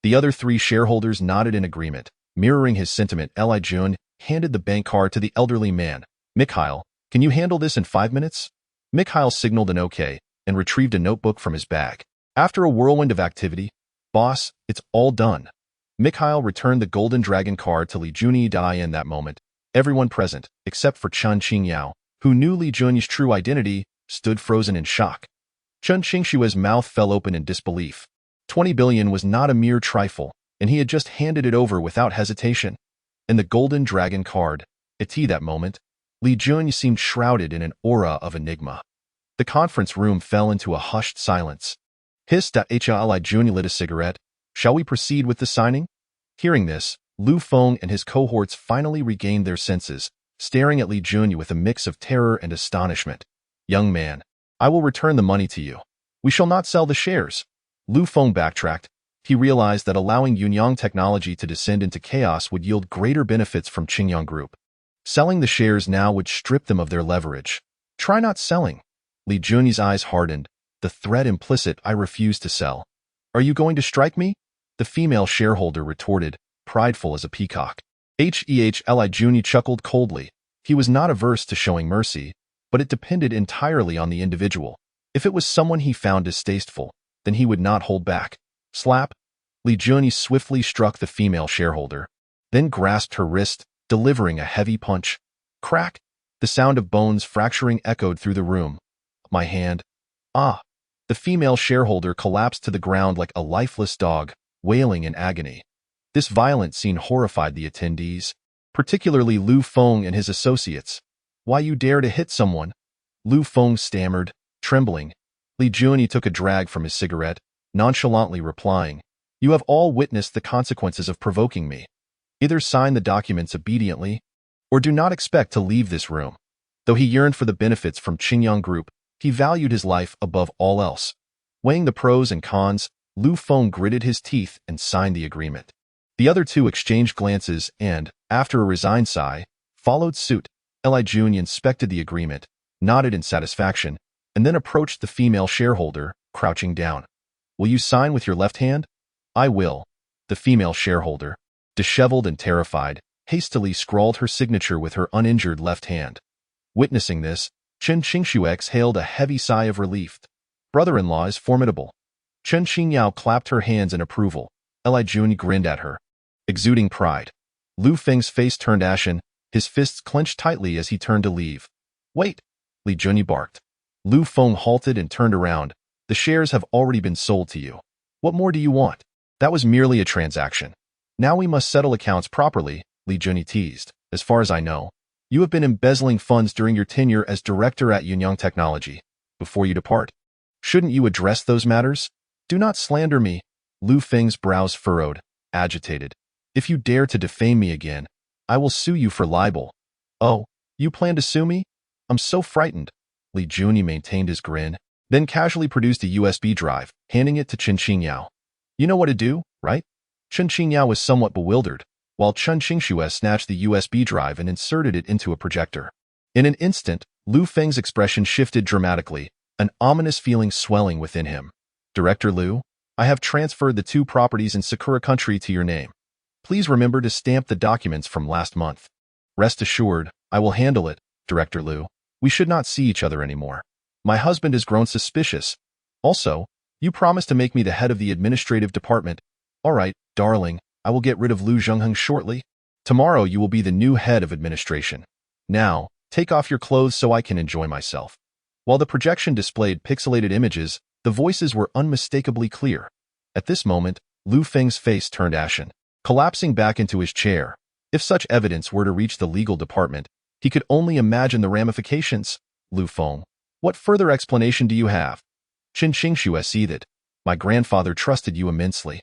The other 3 shareholders nodded in agreement. Mirroring his sentiment, Li Jun handed the bank card to the elderly man. Mikhail, can you handle this in 5 minutes? Mikhail signaled an okay and retrieved a notebook from his bag. After a whirlwind of activity, boss, it's all done. Mikhail returned the Golden Dragon card to Li Jun. In that moment, everyone present, except for Chen Qingyao, who knew Li Jun's true identity, stood frozen in shock. Chen Qingshue's mouth fell open in disbelief. 20 billion was not a mere trifle, and he had just handed it over without hesitation. and the golden dragon card. At that moment, Li Jun seemed shrouded in an aura of enigma. The conference room fell into a hushed silence. Li Jun lit a cigarette. Shall we proceed with the signing? Hearing this, Lu Feng and his cohorts finally regained their senses, staring at Li Jun with a mix of terror and astonishment. Young man, I will return the money to you. We shall not sell the shares. Lu Feng backtracked. He realized that allowing Yunyang technology to descend into chaos would yield greater benefits from Qingyang Group. Selling the shares now would strip them of their leverage. Try not selling. Li Jun's eyes hardened. The threat implicit, I refuse to sell. Are you going to strike me? The female shareholder retorted, prideful as a peacock. Li Jun chuckled coldly. He was not averse to showing mercy, but it depended entirely on the individual. If it was someone he found distasteful, then he would not hold back. Slap! Li Jun swiftly struck the female shareholder, then grasped her wrist, delivering a heavy punch. Crack! The sound of bones fracturing echoed through the room. My hand. Ah! The female shareholder collapsed to the ground like a lifeless dog, wailing in agony. This violent scene horrified the attendees, particularly Lu Feng and his associates. Why you dare to hit someone? Lu Feng stammered, trembling. Li Jun took a drag from his cigarette, nonchalantly replying, You have all witnessed the consequences of provoking me. Either sign the documents obediently, or do not expect to leave this room. Though he yearned for the benefits from Qingyang Group, he valued his life above all else. Weighing the pros and cons, Lu Feng gritted his teeth and signed the agreement. The other two exchanged glances and, after a resigned sigh, followed suit. Li Jun inspected the agreement, nodded in satisfaction, and then approached the female shareholder, crouching down. Will you sign with your left hand? I will. The female shareholder, disheveled and terrified, hastily scrawled her signature with her uninjured left hand. Witnessing this, Chen Qingshu exhaled a heavy sigh of relief. Brother-in-law is formidable. Chen Qingyao clapped her hands in approval. Li Jun grinned at her, exuding pride. Lu Feng's face turned ashen, his fists clenched tightly as he turned to leave. Wait! Li Jun barked. Lu Feng halted and turned around. The shares have already been sold to you. What more do you want? That was merely a transaction. Now we must settle accounts properly, Li Jun teased. As far as I know, you have been embezzling funds during your tenure as director at Yunyang Technology. Before you depart, shouldn't you address those matters? Do not slander me. Lu Feng's brows furrowed, agitated. If you dare to defame me again, I will sue you for libel. Oh, you plan to sue me? I'm so frightened. Li Jun maintained his grin, then casually produced a USB drive, handing it to Chen Qingyao. You know what to do, right? Chen Qingyao was somewhat bewildered, while Chen Qingshu snatched the USB drive and inserted it into a projector. In an instant, Lu Feng's expression shifted dramatically, an ominous feeling swelling within him. Director Lu, I have transferred the 2 properties in Sakura Country to your name. Please remember to stamp the documents from last month. Rest assured, I will handle it, Director Lu. We should not see each other anymore. My husband has grown suspicious. Also, you promised to make me the head of the administrative department. All right, darling, I will get rid of Lu Zhengheng shortly. Tomorrow you will be the new head of administration. Now, take off your clothes so I can enjoy myself. While the projection displayed pixelated images, the voices were unmistakably clear. At this moment, Lu Feng's face turned ashen, collapsing back into his chair. If such evidence were to reach the legal department, he could only imagine the ramifications. Lu Feng, what further explanation do you have? Chen Qingshu seethed. My grandfather trusted you immensely.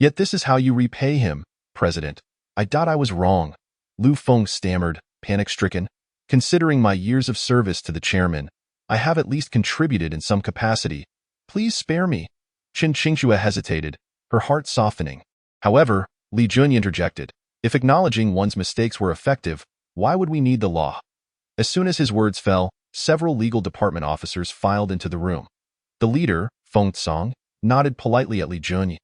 Yet this is how you repay him, President. I thought I was wrong. Lu Feng stammered, panic-stricken. Considering my years of service to the chairman, I have at least contributed in some capacity. Please spare me. Chen Qingshu hesitated, her heart softening. However, Li Jun interjected. If acknowledging one's mistakes were effective, why would we need the law? As soon as his words fell, several legal department officers filed into the room. The leader, Feng Tsang, nodded politely at Li Jun,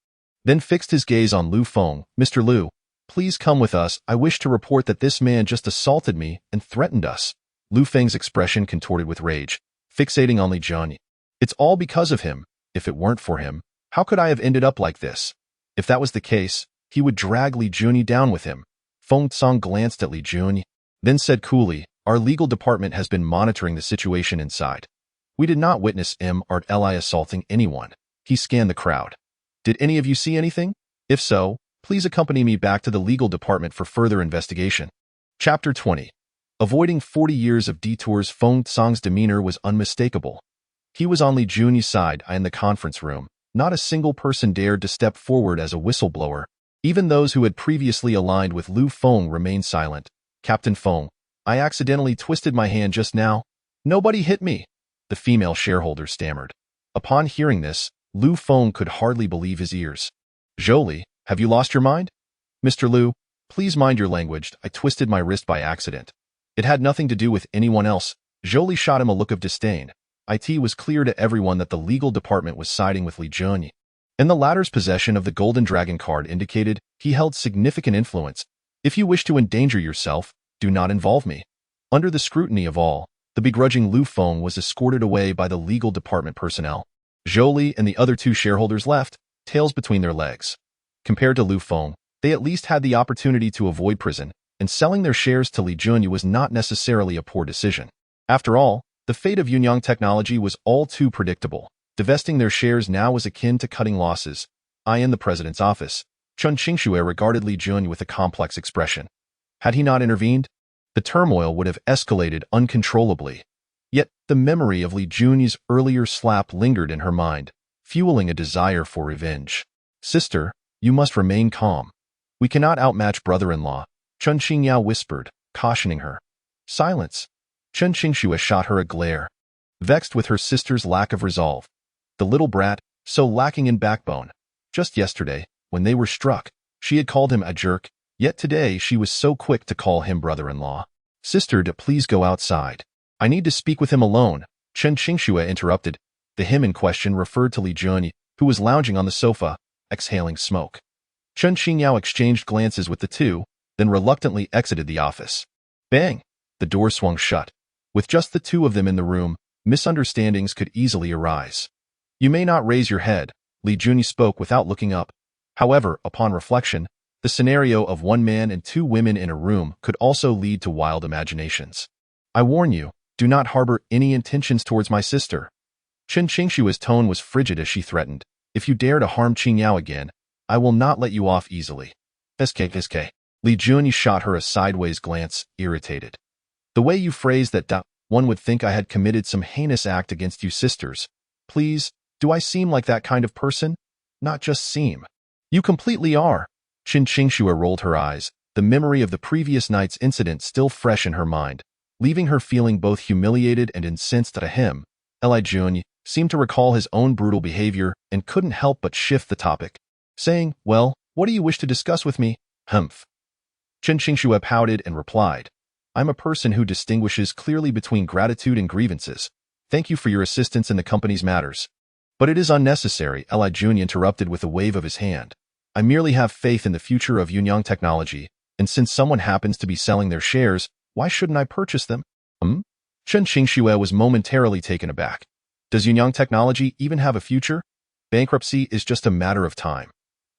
then fixed his gaze on Lu Feng. Mr. Lu, please come with us. I wish to report that this man just assaulted me and threatened us. Lu Feng's expression contorted with rage, fixating on Li Jun. It's all because of him. If it weren't for him, how could I have ended up like this? If that was the case, he would drag Li Jun down with him. Feng Tsang glanced at Li Jun, then said coolly, Our legal department has been monitoring the situation inside. We did not witness Li assaulting anyone. He scanned the crowd. Did any of you see anything? If so, Please accompany me back to the legal department for further investigation. Chapter 20. Avoiding 40 years of detours. Feng Tsang's demeanor was unmistakable. He was on Li Junyi's side in the conference room. Not a single person dared to step forward as a whistleblower. Even those who had previously aligned with Lu Feng remained silent. Captain Feng, I accidentally twisted my hand just now. Nobody hit me, the female shareholder stammered. Upon hearing this, Lu Feng could hardly believe his ears. Jolie, have you lost your mind? Mr. Lu, please mind your language. I twisted my wrist by accident. It had nothing to do with anyone else. Jolie shot him a look of disdain. It was clear to everyone that the legal department was siding with Li Junyi. And the latter's possession of the Golden Dragon card indicated he held significant influence. If you wish to endanger yourself, do not involve me. Under the scrutiny of all, the begrudging Lu Feng was escorted away by the legal department personnel. Jolie and the other two shareholders left, tails between their legs. Compared to Lu Feng, they at least had the opportunity to avoid prison, and selling their shares to Li Junyi was not necessarily a poor decision. After all, the fate of Yunyang Technology was all too predictable. Divesting their shares now was akin to cutting losses. In the president's office, Chen Qingxue regarded Li Junyi with a complex expression. Had he not intervened, the turmoil would have escalated uncontrollably. Yet, the memory of Li Junyi's earlier slap lingered in her mind, fueling a desire for revenge. Sister, you must remain calm. We cannot outmatch brother-in-law, Chen Qingyao whispered, cautioning her. Silence. Chen Qingxue shot her a glare. Vexed with her sister's lack of resolve. The little brat, so lacking in backbone. Just yesterday, when they were struck, she had called him a jerk, yet today she was so quick to call him brother-in-law. Sister, please go outside. I need to speak with him alone, Chen Qingxue interrupted. The him in question referred to Li Junyi, who was lounging on the sofa, exhaling smoke. Chen Qingyao exchanged glances with the two, then reluctantly exited the office. Bang! The door swung shut. With just the two of them in the room, misunderstandings could easily arise. You may not raise your head, Li Junyi spoke without looking up. However, upon reflection, the scenario of one man and two women in a room could also lead to wild imaginations. I warn you, do not harbor any intentions towards my sister. Chen Qingxue's tone was frigid as she threatened. If you dare to harm Qingyao again, I will not let you off easily. SK. Li Junyi shot her a sideways glance, irritated. The way you phrased that, one would think I had committed some heinous act against you sisters. Please, do I seem like that kind of person? Not just seem. You completely are. Chen Qingxue rolled her eyes, the memory of the previous night's incident still fresh in her mind, leaving her feeling both humiliated and incensed at him. Li Junyi seemed to recall his own brutal behavior and couldn't help but shift the topic, saying, well, what do you wish to discuss with me? Humph. Chen Qingxue pouted and replied, I'm a person who distinguishes clearly between gratitude and grievances. Thank you for your assistance in the company's matters. But it is unnecessary, Li Junyi interrupted with a wave of his hand. I merely have faith in the future of Yunyang Technology, and since someone happens to be selling their shares, why shouldn't I purchase them? Chen Qingxue was momentarily taken aback. Does Yunyang Technology even have a future? Bankruptcy is just a matter of time.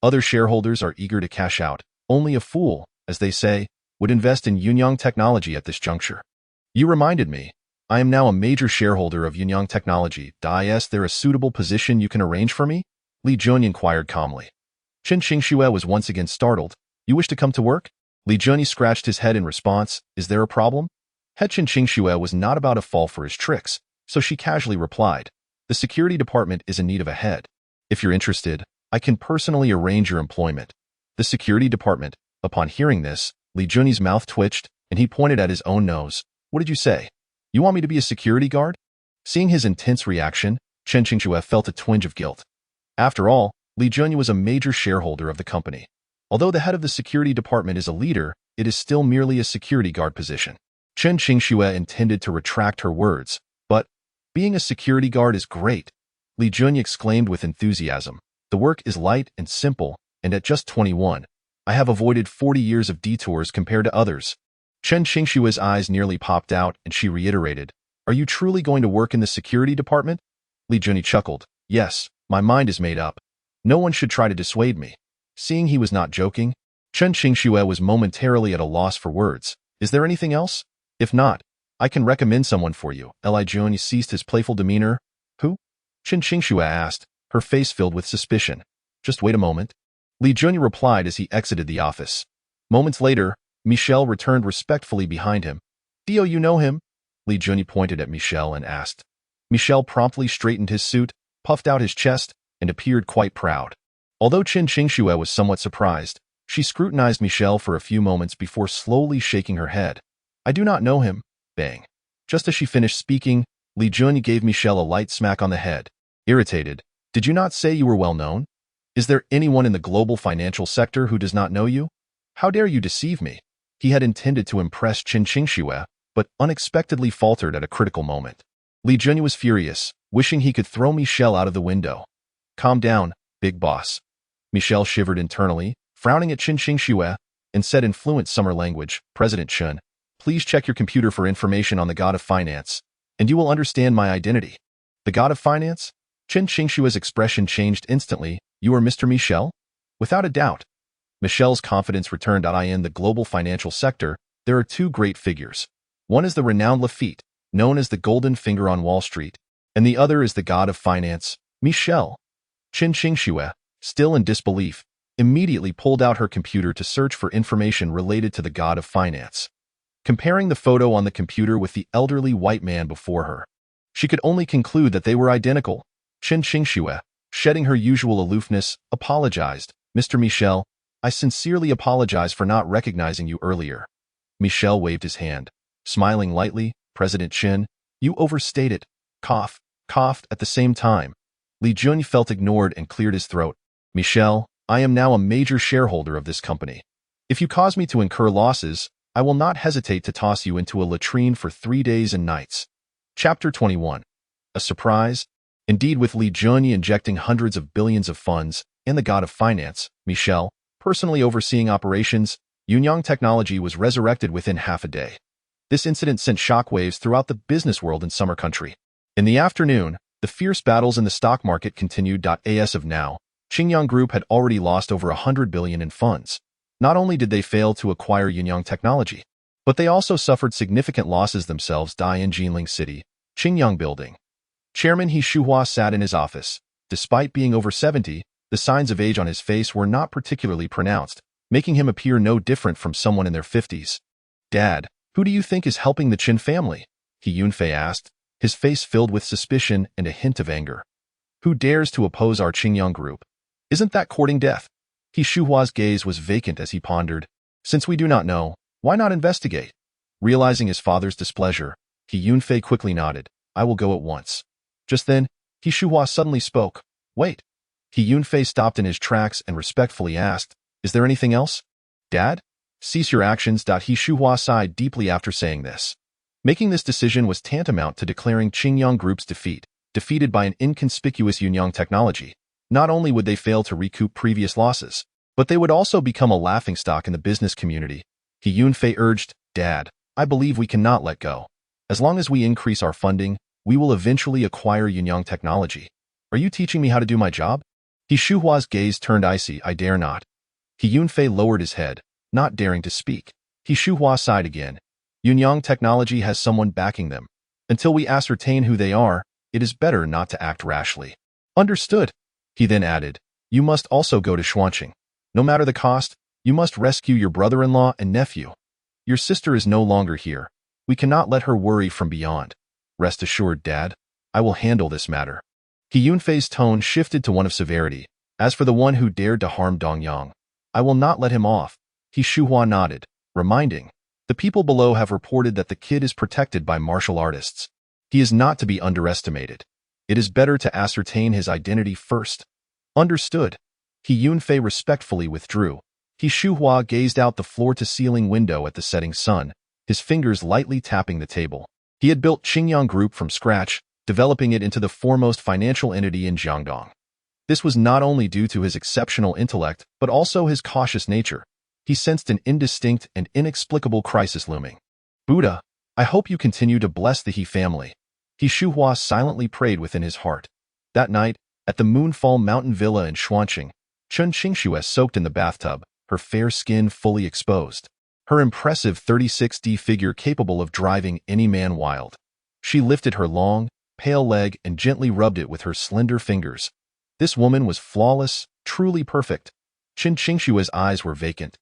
Other shareholders are eager to cash out. Only a fool, as they say, would invest in Yunyang Technology at this juncture. You reminded me. I am now a major shareholder of Yunyang Technology. Is there a suitable position you can arrange for me? Li Junyi inquired calmly. Chen Qingxue was once again startled. You wish to come to work? Li Junyi scratched his head in response. Is there a problem? Chen Qingxue was not about to fall for his tricks, so she casually replied. The security department is in need of a head. If you're interested, I can personally arrange your employment. The security department. Upon hearing this, Li Junyi's mouth twitched, and he pointed at his own nose. What did you say? You want me to be a security guard? Seeing his intense reaction, Chen Qingxue felt a twinge of guilt. After all, Li Junyi was a major shareholder of the company. Although the head of the security department is a leader, it is still merely a security guard position. Chen Qingxue intended to retract her words, but being a security guard is great, Li Junyi exclaimed with enthusiasm. The work is light and simple, and at just 21, I have avoided 40 years of detours compared to others. Chen Qingxue's eyes nearly popped out, and she reiterated, Are you truly going to work in the security department? Li Junyi chuckled. Yes, my mind is made up. No one should try to dissuade me. Seeing he was not joking, Chen Qingxue was momentarily at a loss for words. Is there anything else? If not, I can recommend someone for you. Li Junyi ceased his playful demeanor. Who? Chen Qingxue asked, her face filled with suspicion. Just wait a moment. Li Junyi replied as he exited the office. Moments later, Michel returned respectfully behind him. "Theo, you know him?" Li Junyi pointed at Michel and asked. Michel promptly straightened his suit, puffed out his chest, and appeared quite proud. Although Qin Qingxue was somewhat surprised, she scrutinized Michel for a few moments before slowly shaking her head. "I do not know him." Bang. Just as she finished speaking, Li Junyi gave Michel a light smack on the head. Irritated, "Did you not say you were well known? Is there anyone in the global financial sector who does not know you? How dare you deceive me?" He had intended to impress Qin Qingxue, but unexpectedly faltered at a critical moment. Li Junyi was furious, wishing he could throw Michel out of the window. "Calm down, big boss." Michel shivered internally, frowning at Qin Qingxue, and said in fluent summer language, "President Chen, please check your computer for information on the god of finance, and you will understand my identity." "The god of finance?" Qin Qingxue's expression changed instantly. "You are Mr. Michel?" "Without a doubt." Michel's confidence returned. In the global financial sector, there are two great figures. One is the renowned Lafitte, known as the Golden Finger on Wall Street, and the other is the god of finance, Michel. Qin Qingxue, still in disbelief, immediately pulled out her computer to search for information related to the god of finance. Comparing the photo on the computer with the elderly white man before her, she could only conclude that they were identical. Qin Qingxue, shedding her usual aloofness, apologized. "Mr. Michel, I sincerely apologize for not recognizing you earlier." Michel waved his hand, smiling lightly. "President Qin, you overstated." Coughed at the same time. Li Junyi felt ignored and cleared his throat. "Michel, I am now a major shareholder of this company. If you cause me to incur losses, I will not hesitate to toss you into a latrine for 3 days and nights." Chapter 21. A surprise? Indeed, with Li Junyi injecting hundreds of billions of funds and the god of finance, Michel, personally overseeing operations, Yunyang Technology was resurrected within half a day. This incident sent shockwaves throughout the business world in Summer Country. In the afternoon, the fierce battles in the stock market continued. As of now, Qingyang Group had already lost over 100 billion in funds. Not only did they fail to acquire Yunyang Technology, but they also suffered significant losses themselves. In Jinling City, Qingyang Building. Chairman He Shuhua sat in his office. Despite being over 70, the signs of age on his face were not particularly pronounced, making him appear no different from someone in their 50s. "Dad, who do you think is helping the Qin family?" He Yunfei asked, his face filled with suspicion and a hint of anger. "Who dares to oppose our Qingyang Group? Isn't that courting death?" He Shuhua's gaze was vacant as he pondered. "Since we do not know, why not investigate?" Realizing his father's displeasure, He Yunfei quickly nodded. "I will go at once." Just then, He Shuhua suddenly spoke. "Wait." He Yunfei stopped in his tracks and respectfully asked, "Is there anything else?" "Dad? Cease your actions." He Shuhua sighed deeply after saying this. Making this decision was tantamount to declaring Qingyang Group's defeated by an inconspicuous Yunyang Technology. Not only would they fail to recoup previous losses, but they would also become a laughingstock in the business community. He Yunfei urged, "Dad, I believe we cannot let go. As long as we increase our funding, we will eventually acquire Yunyang Technology. Are you teaching me how to do my job?" He Shuhua's gaze turned icy. "I dare not." He Yunfei lowered his head, not daring to speak. He Shuhua sighed again. "Yunyang Technology has someone backing them. Until we ascertain who they are, it is better not to act rashly." "Understood." He then added, "You must also go to Xuanqing. No matter the cost, you must rescue your brother-in-law and nephew. Your sister is no longer here. We cannot let her worry from beyond. Rest assured, Dad, I will handle this matter." He Yunfei's tone shifted to one of severity. "As for the one who dared to harm Dongyang, I will not let him off." He Shuhua nodded, reminding, "The people below have reported that the kid is protected by martial artists. He is not to be underestimated. It is better to ascertain his identity first." "Understood." He Yunfei respectfully withdrew. He Shuhua gazed out the floor-to-ceiling window at the setting sun, his fingers lightly tapping the table. He had built Qingyang Group from scratch, developing it into the foremost financial entity in Jiangdong. This was not only due to his exceptional intellect, but also his cautious nature. He sensed an indistinct and inexplicable crisis looming. "Buddha, I hope you continue to bless the He family." He Shuhua silently prayed within his heart. That night, at the Moonfall Mountain Villa in Xuanqing, Qin Qingxue soaked in the bathtub, her fair skin fully exposed. Her impressive 36D figure capable of driving any man wild. She lifted her long, pale leg and gently rubbed it with her slender fingers. This woman was flawless, truly perfect. Qin Qingshua's eyes were vacant,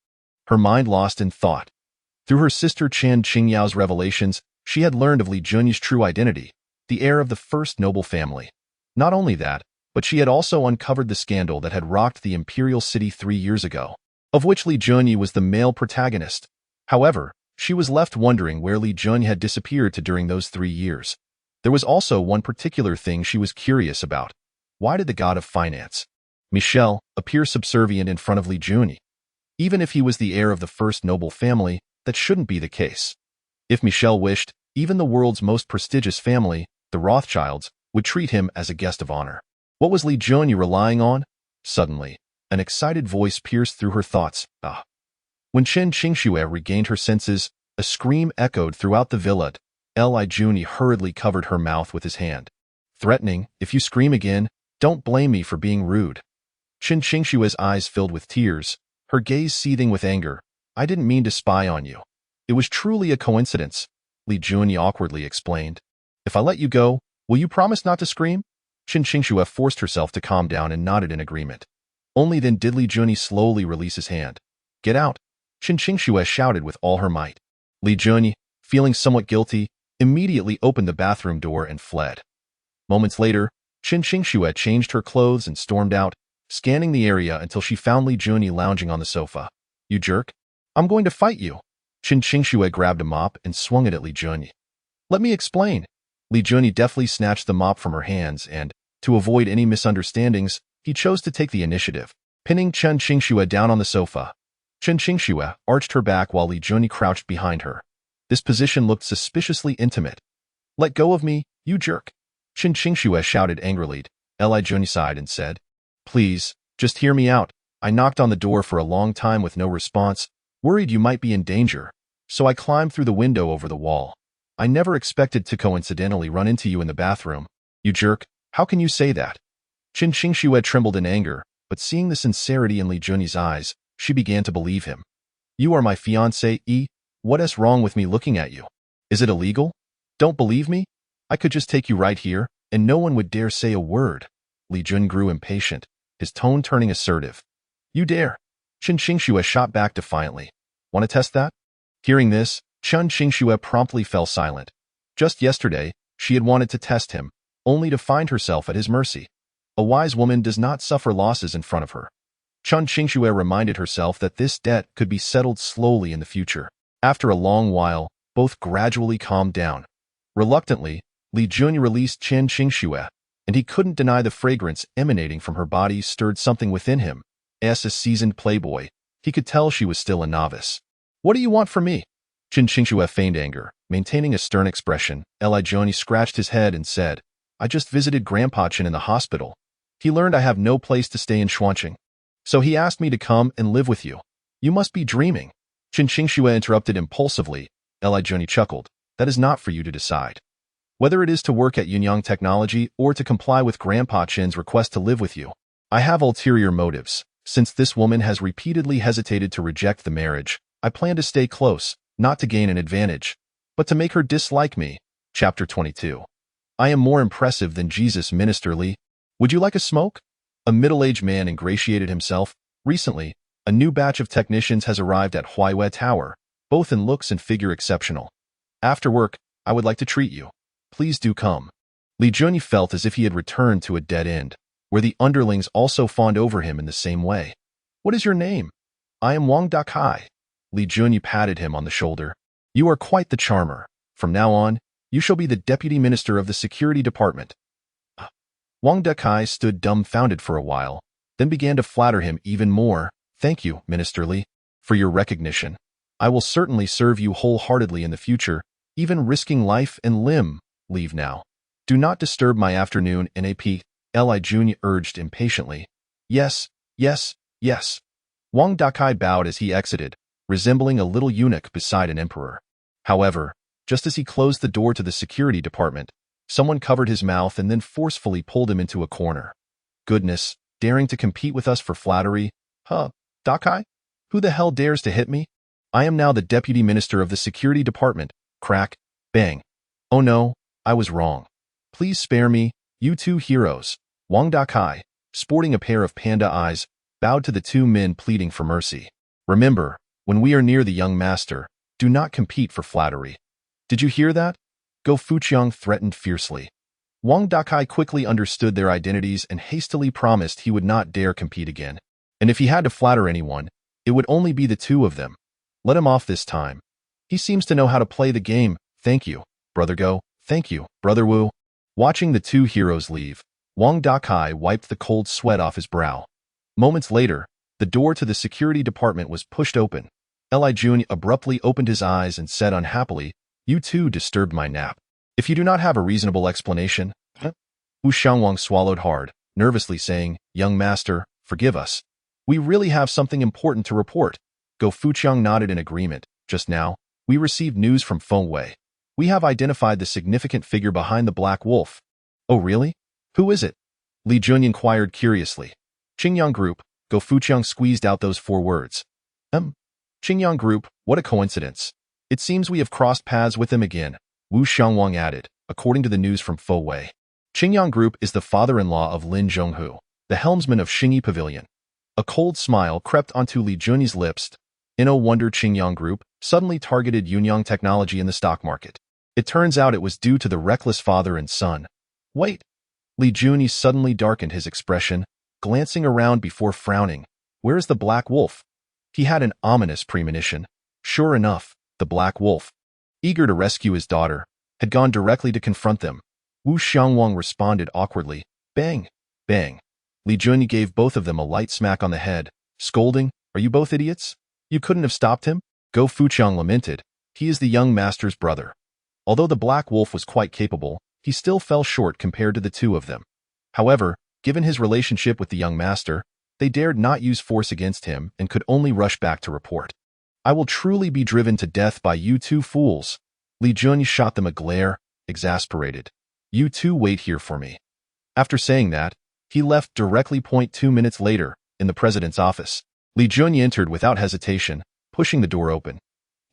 her mind lost in thought. Through her sister Qian Qingyao's revelations, she had learned of Li Junyi's true identity, the heir of the first noble family. Not only that, but she had also uncovered the scandal that had rocked the imperial city 3 years ago, of which Li Junyi was the male protagonist. However, she was left wondering where Li Junyi had disappeared to during those 3 years. There was also one particular thing she was curious about. Why did the god of finance, Michel, appear subservient in front of Li Junyi? Even if he was the heir of the first noble family, that shouldn't be the case. If Michel wished, even the world's most prestigious family, the Rothschilds, would treat him as a guest of honor. What was Li Junyi relying on? Suddenly, an excited voice pierced through her thoughts. Ah! When Qin Qingxue regained her senses, a scream echoed throughout the villa. Li Junyi hurriedly covered her mouth with his hand, threatening, "If you scream again, don't blame me for being rude." Qin Qingshue's eyes filled with tears, her gaze seething with anger. "I didn't mean to spy on you. It was truly a coincidence," Li Junyi awkwardly explained. "If I let you go, will you promise not to scream?" Qin Qingxue forced herself to calm down and nodded in agreement. Only then did Li Junyi slowly release his hand. "Get out!" Qin Qingxue shouted with all her might. Li Junyi, feeling somewhat guilty, immediately opened the bathroom door and fled. Moments later, Qin Qingxue changed her clothes and stormed out, scanning the area until she found Li Junyi lounging on the sofa. "You jerk! I'm going to fight you!" Qin Qingxue grabbed a mop and swung it at Li Junyi. "Let me explain." Li Junyi deftly snatched the mop from her hands and, to avoid any misunderstandings, he chose to take the initiative, pinning Qin Qingxue down on the sofa. Qin Qingxue arched her back while Li Junyi crouched behind her. This position looked suspiciously intimate. "Let go of me, you jerk!" Qin Qingxue shouted angrily. Li Junyi sighed and said, "Please, just hear me out. I knocked on the door for a long time with no response, worried you might be in danger, so I climbed through the window over the wall. I never expected to coincidentally run into you in the bathroom. You jerk, how can you say that?" Qin Qingxue trembled in anger, but seeing the sincerity in Li Junyi's eyes, she began to believe him. "You are my fiancé. What's wrong with me looking at you? Is it illegal? Don't believe me? I could just take you right here, and no one would dare say a word." Li Junyi grew impatient, his tone turning assertive. "You dare?" Qin Qingxue shot back defiantly. "Want to test that?" Hearing this, Qin Qingxue promptly fell silent. Just yesterday, she had wanted to test him, only to find herself at his mercy. A wise woman does not suffer losses in front of her. Qin Qingxue reminded herself that this debt could be settled slowly in the future. After a long while, both gradually calmed down. Reluctantly, Li Junyi released Qin Qingxue, and he couldn't deny the fragrance emanating from her body stirred something within him. As a seasoned playboy, he could tell she was still a novice. "What do you want from me?" Qin Qingxue feigned anger, maintaining a stern expression. Li Junyi scratched his head and said, "I just visited Grandpa Qin in the hospital. He learned I have no place to stay in Xuanqing, so he asked me to come and live with you. You must be dreaming." Qin Qingxue interrupted impulsively. Li Junyi chuckled. "That is not for you to decide. Whether it is to work at Yunyang Technology or to comply with Grandpa Qin's request to live with you, I have ulterior motives. Since this woman has repeatedly hesitated to reject the marriage, I plan to stay close, not to gain an advantage, but to make her dislike me." Chapter 22. "I am more impressive than Jesus, Minister Li. Would you like a smoke?" A middle-aged man ingratiated himself. "Recently, a new batch of technicians has arrived at Huaiwei Tower, both in looks and figure exceptional. After work, I would like to treat you. Please do come." Li Junyi felt as if he had returned to a dead end, where the underlings also fawned over him in the same way. "What is your name?" "I am Wang Dakai." Li Junyi patted him on the shoulder. "You are quite the charmer. From now on, you shall be the deputy minister of the security department." Wang Dakai stood dumbfounded for a while, then began to flatter him even more. "Thank you, Minister Li, for your recognition. I will certainly serve you wholeheartedly in the future, even risking life and limb. Leave now. Do not disturb my afternoon nap. Li Junyi urged impatiently. "Yes, yes, yes." Wang Dakai bowed as he exited, resembling a little eunuch beside an emperor. However, just as he closed the door to the security department, someone covered his mouth and then forcefully pulled him into a corner. "Goodness, daring to compete with us for flattery? Huh, Dakai? Who the hell dares to hit me? I am now the deputy minister of the security department." Crack, bang. "Oh no, I was wrong. Please spare me, you two heroes." Wang Dakai, sporting a pair of panda eyes, bowed to the two men pleading for mercy. Remember, when we are near the young master, do not compete for flattery. Did you hear that? Go Fuqiang threatened fiercely. Wang Dakai quickly understood their identities and hastily promised he would not dare compete again. And if he had to flatter anyone, it would only be the two of them. Let him off this time. He seems to know how to play the game. Thank you, Brother Go. Thank you, Brother Wu. Watching the two heroes leave, Wang Dakai wiped the cold sweat off his brow. Moments later, the door to the security department was pushed open. Li Jun abruptly opened his eyes and said unhappily, "You too disturbed my nap. If you do not have a reasonable explanation..." Wu Xiangwang swallowed hard, nervously saying, "Young master, forgive us. We really have something important to report." Go Fuqiang nodded in agreement. "Just now, we received news from Feng Wei. We have identified the significant figure behind the Black Wolf." "Oh really? Who is it?" Li Jun inquired curiously. "Qingyang Group." Go Fuqiang squeezed out those 4 words. Qingyang Group, what a coincidence. It seems we have crossed paths with them again," Wu Xiangwang added, according to the news from Feng Wei. Qingyang Group is the father-in-law of Lin Zhonghu, the helmsman of Xingyi Pavilion. A cold smile crept onto Li Junyi's lips. No wonder Qingyang Group suddenly targeted Yunyang technology in the stock market. It turns out it was due to the reckless father and son. Wait. Li Junyi suddenly darkened his expression, glancing around before frowning. Where is the Black Wolf? He had an ominous premonition. Sure enough, the Black Wolf, eager to rescue his daughter, had gone directly to confront them. Wu Xiangwang responded awkwardly. Bang! Bang! Li Junyi gave both of them a light smack on the head, scolding, "Are you both idiots? You couldn't have stopped him?" Go Fuqiang lamented. He is the young master's brother. Although the Black Wolf was quite capable, he still fell short compared to the two of them. However, given his relationship with the young master, they dared not use force against him and could only rush back to report. "I will truly be driven to death by you two fools." Li Junyi shot them a glare, exasperated. "You two wait here for me." After saying that, he left directly. 2 minutes later, in the president's office, Li Junyi entered without hesitation, pushing the door open.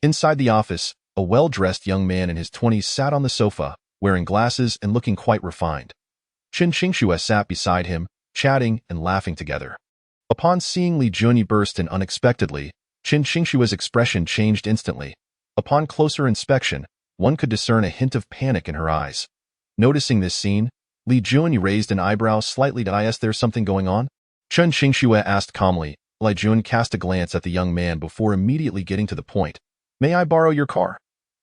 Inside the office, a well-dressed young man in his 20s sat on the sofa, wearing glasses and looking quite refined. Chen Qingxue sat beside him, chatting and laughing together. Upon seeing Li Junyi burst in unexpectedly, Chen Qingxue's expression changed instantly. Upon closer inspection, one could discern a hint of panic in her eyes. Noticing this scene, Li Junyi raised an eyebrow slightly. "Is there something going on?" Chen Qingxue asked calmly. Li Junyi cast a glance at the young man before immediately getting to the point. "May I borrow your car?"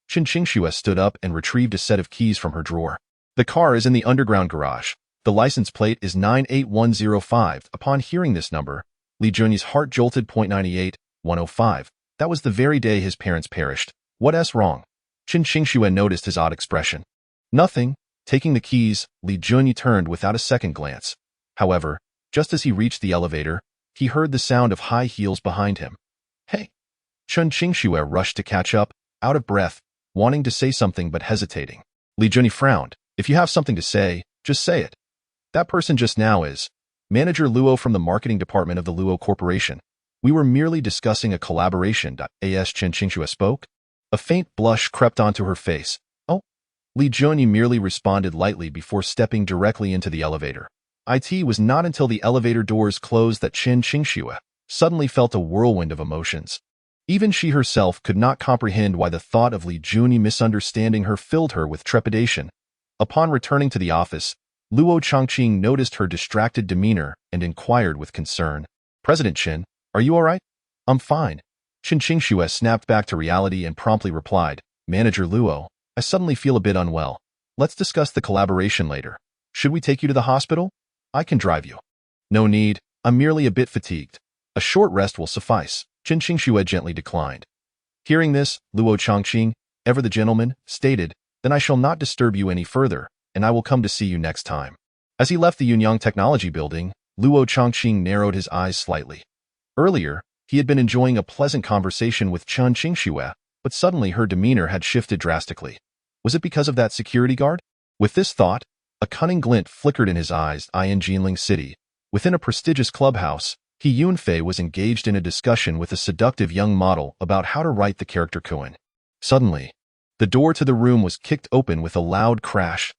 Chen Qingxue stood up and retrieved a set of keys from her drawer. "The car is in the underground garage. The license plate is 98105. Upon hearing this number, Li Junyi's heart jolted. 98-105. That was the very day his parents perished. What's wrong? Chen Qingxue noticed his odd expression. Nothing. Taking the keys, Li Junyi turned without a second glance. However, just as he reached the elevator, he heard the sound of high heels behind him. "Hey!" Chen Qingxue rushed to catch up, out of breath, wanting to say something but hesitating. Li Junyi frowned. "If you have something to say, just say it. That person just now is Manager Luo from the marketing department of the Luo Corporation. We were merely discussing a collaboration." As Chen Qingxue spoke, a faint blush crept onto her face. "Oh." Li Junyi merely responded lightly before stepping directly into the elevator. It was not until the elevator doors closed that Chen Qingxue suddenly felt a whirlwind of emotions. Even she herself could not comprehend why the thought of Li Junyi misunderstanding her filled her with trepidation. Upon returning to the office, Luo Chongqing noticed her distracted demeanor and inquired with concern. "President Chen, are you all right?" "I'm fine." Chen Qingxue snapped back to reality and promptly replied, "Manager Luo, I suddenly feel a bit unwell. Let's discuss the collaboration later. Should we take you to the hospital? I can drive you." "No need. I'm merely a bit fatigued. A short rest will suffice," Chen Qingxue gently declined. Hearing this, Luo Chongqing, ever the gentleman, stated, "Then I shall not disturb you any further, and I will come to see you next time." As he left the Yunyang Technology Building, Luo Chongqing narrowed his eyes slightly. Earlier, he had been enjoying a pleasant conversation with Chen Qingxue, but suddenly her demeanor had shifted drastically. Was it because of that security guard? With this thought, a cunning glint flickered in his eyes. In Jinling City, within a prestigious clubhouse, He Yunfei was engaged in a discussion with a seductive young model about how to write the character koan. Suddenly, the door to the room was kicked open with a loud crash.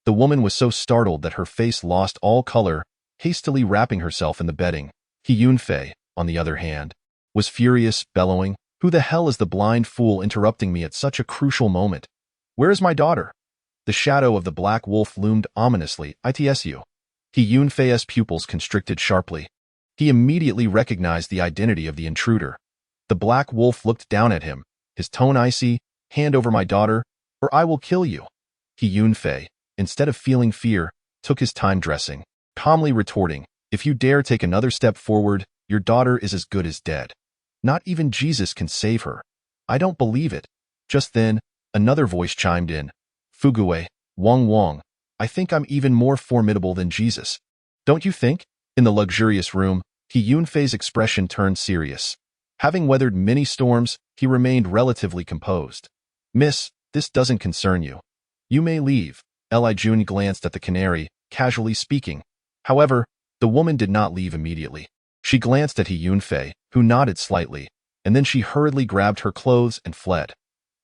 The woman was so startled that her face lost all color. Hastily wrapping herself in the bedding, He Yunfei, on the other hand, was furious, bellowing, "Who the hell is the blind fool interrupting me at such a crucial moment? Where is my daughter?" The shadow of the black wolf loomed ominously. "Itsu." He Yunfei's pupils constricted sharply. He immediately recognized the identity of the intruder. The black wolf looked down at him, his tone icy. "Hand over my daughter, or I will kill you." He Yunfei, instead of feeling fear, took his time dressing, calmly retorting, "If you dare take another step forward, your daughter is as good as dead. Not even Jesus can save her." "I don't believe it." Just then, another voice chimed in. "Fugue, Wang, I think I'm even more formidable than Jesus. Don't you think?" In the luxurious room, He Yunfei's expression turned serious. Having weathered many storms, he remained relatively composed. "Miss, this doesn't concern you. You may leave." Li Jun glanced at the canary, casually speaking. However, the woman did not leave immediately. She glanced at He Yunfei, who nodded slightly, and then she hurriedly grabbed her clothes and fled.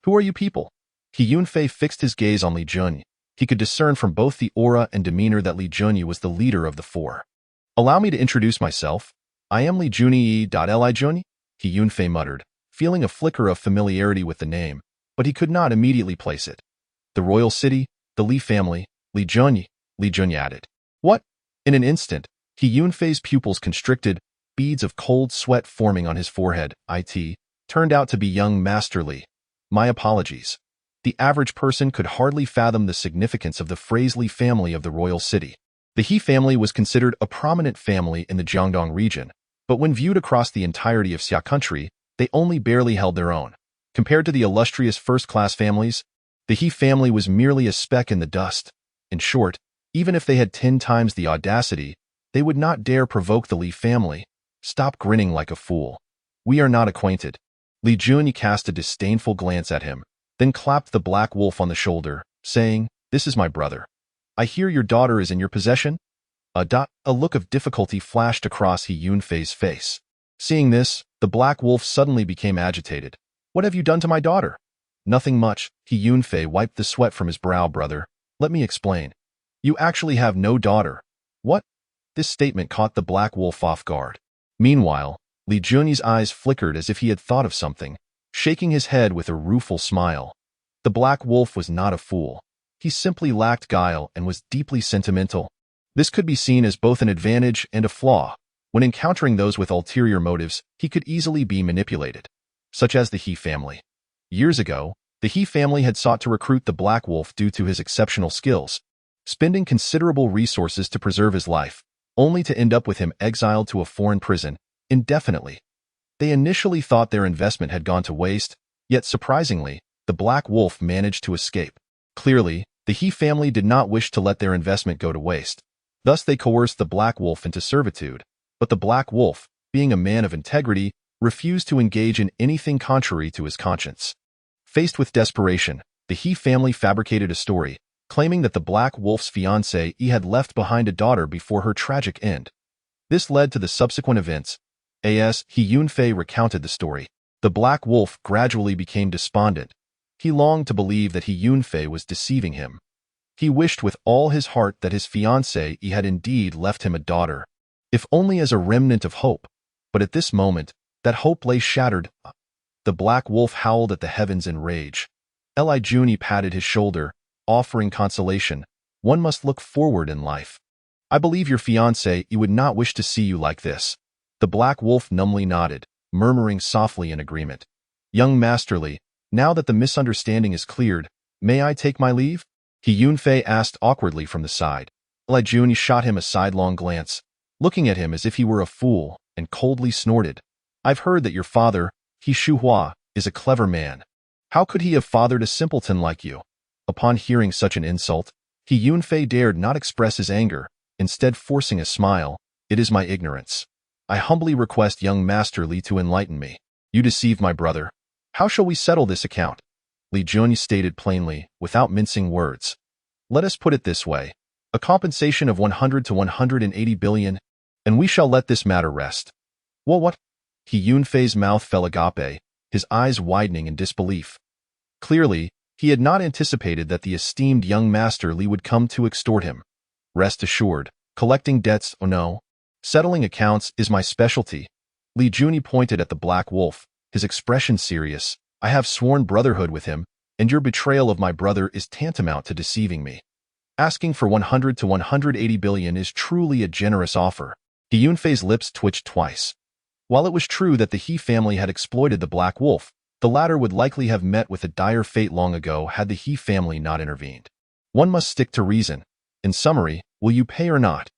"Who are you people?" He Yunfei fixed his gaze on Li Junyi. He could discern from both the aura and demeanor that Li Junyi was the leader of the four. "Allow me to introduce myself. I am Li Junyi. Li Junyi?" He Yunfei muttered, feeling a flicker of familiarity with the name, but he could not immediately place it. "The royal city, the Li family, Li Junyi," Li Junyi added. "What?" In an instant, He Yunfei's pupils constricted, beads of cold sweat forming on his forehead. "It turned out to be young Master Li. My apologies." The average person could hardly fathom the significance of the phrase Li family of the royal city. The He family was considered a prominent family in the Jiangdong region, but when viewed across the entirety of Xia country, they only barely held their own. Compared to the illustrious first-class families, the He family was merely a speck in the dust. In short, even if they had 10 times the audacity, they would not dare provoke the Li family. "Stop grinning like a fool. We are not acquainted." Li Junyi cast a disdainful glance at him, then clapped the black wolf on the shoulder, saying, "This is my brother. I hear your daughter is in your possession?" A look of difficulty flashed across He Yunfei's face. Seeing this, the black wolf suddenly became agitated. "What have you done to my daughter?" "Nothing much." He Yunfei wiped the sweat from his brow. "Brother, let me explain. You actually have no daughter." "What?" This statement caught the black wolf off guard. Meanwhile, Li Junyi's eyes flickered as if he had thought of something, shaking his head with a rueful smile. The black wolf was not a fool. He simply lacked guile and was deeply sentimental. This could be seen as both an advantage and a flaw. When encountering those with ulterior motives, he could easily be manipulated, such as the He family. Years ago, the He family had sought to recruit the black wolf due to his exceptional skills, spending considerable resources to preserve his life, only to end up with him exiled to a foreign prison indefinitely. They initially thought their investment had gone to waste, yet surprisingly, the black wolf managed to escape. Clearly, the He family did not wish to let their investment go to waste. Thus they coerced the black wolf into servitude, but the black wolf, being a man of integrity, refused to engage in anything contrary to his conscience. Faced with desperation, the He family fabricated a story, claiming that the black wolf's fiancée had left behind a daughter before her tragic end. This led to the subsequent events. As He Yunfei recounted the story, the black wolf gradually became despondent. He longed to believe that He Yunfei was deceiving him. He wished with all his heart that his fiancée had indeed left him a daughter, if only as a remnant of hope. But at this moment, that hope lay shattered. The black wolf howled at the heavens in rage. Li Junyi patted his shoulder, offering consolation. "One must look forward in life. I believe your fiancé would not wish to see you like this." The black wolf numbly nodded, murmuring softly in agreement. "Young Master Li, now that the misunderstanding is cleared, may I take my leave?" He Yunfei asked awkwardly from the side. Li Junyi shot him a sidelong glance, looking at him as if he were a fool, and coldly snorted. "I've heard that your father, He Shuhua, is a clever man. How could he have fathered a simpleton like you?" Upon hearing such an insult, He Yunfei dared not express his anger, instead forcing a smile. "It is my ignorance. I humbly request young Master Li to enlighten me. You deceived my brother. How shall we settle this account?" Li Junyi stated plainly, without mincing words. "Let us put it this way. A compensation of 100 to 180 billion, and we shall let this matter rest." "Well, what?" He Yunfei's mouth fell agape, his eyes widening in disbelief. Clearly, he had not anticipated that the esteemed young Master Li would come to extort him. "Rest assured, collecting debts, oh no. Settling accounts is my specialty. Li Juni pointed at the Black Wolf, his expression serious. I have sworn brotherhood with him, and your betrayal of my brother is tantamount to deceiving me. Asking for 100 to 180 billion is truly a generous offer. He Yunfei's lips twitched twice. While it was true that the He family had exploited the Black Wolf, the latter would likely have met with a dire fate long ago had the He family not intervened. One must stick to reason. In summary, will you pay or not?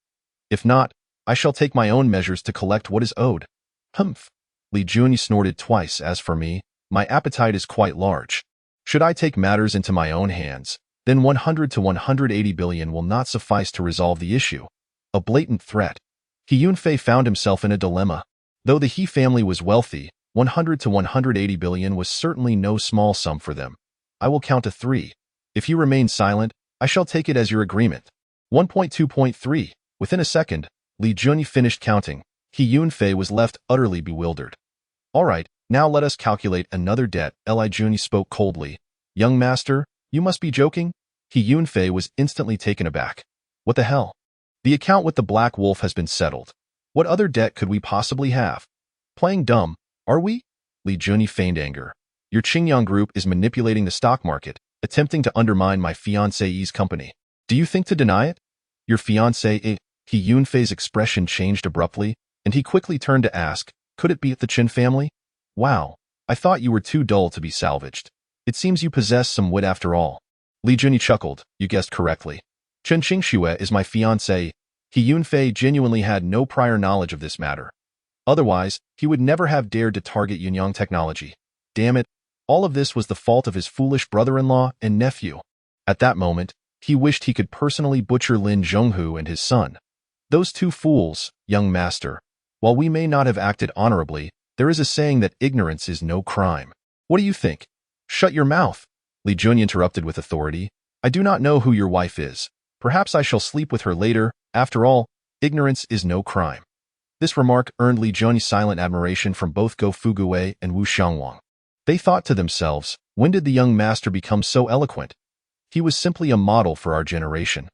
If not, I shall take my own measures to collect what is owed. Humph. Li Juni snorted twice. As for me, my appetite is quite large. Should I take matters into my own hands, then 100 to 180 billion will not suffice to resolve the issue. A blatant threat. He Yunfei found himself in a dilemma. Though the He family was wealthy, 100 to 180 billion was certainly no small sum for them. I will count to 3. If you remain silent, I shall take it as your agreement. 1.2.3. Within a second, Li Juni finished counting. He Yunfei was left utterly bewildered. All right, now let us calculate another debt. Li Juni spoke coldly. Young master, you must be joking? He Yunfei was instantly taken aback. What the hell? The account with the Black Wolf has been settled. What other debt could we possibly have? Playing dumb, are we? Li Juni feigned anger. Your Qingyang group is manipulating the stock market, attempting to undermine my fiancée's company. Do you think to deny it? Your fiancé? He Yunfei's expression changed abruptly, and he quickly turned to ask, could it be the Qin family? Wow, I thought you were too dull to be salvaged. It seems you possess some wit after all. Li Juni chuckled. You guessed correctly. Chen Qingxue is my fiancé. He Yunfei genuinely had no prior knowledge of this matter. Otherwise, he would never have dared to target Yunyang technology. Damn it, all of this was the fault of his foolish brother-in-law and nephew. At that moment, he wished he could personally butcher Lin Zhonghu and his son. Those two fools, young master. While we may not have acted honorably, there is a saying that ignorance is no crime. What do you think? Shut your mouth. Li Juni interrupted with authority. I do not know who your wife is. Perhaps I shall sleep with her later. After all, ignorance is no crime. This remark earned Li Juni silent admiration from both Go Fuguwei and Wu Xiangwang. They thought to themselves, when did the young master become so eloquent? He was simply a model for our generation.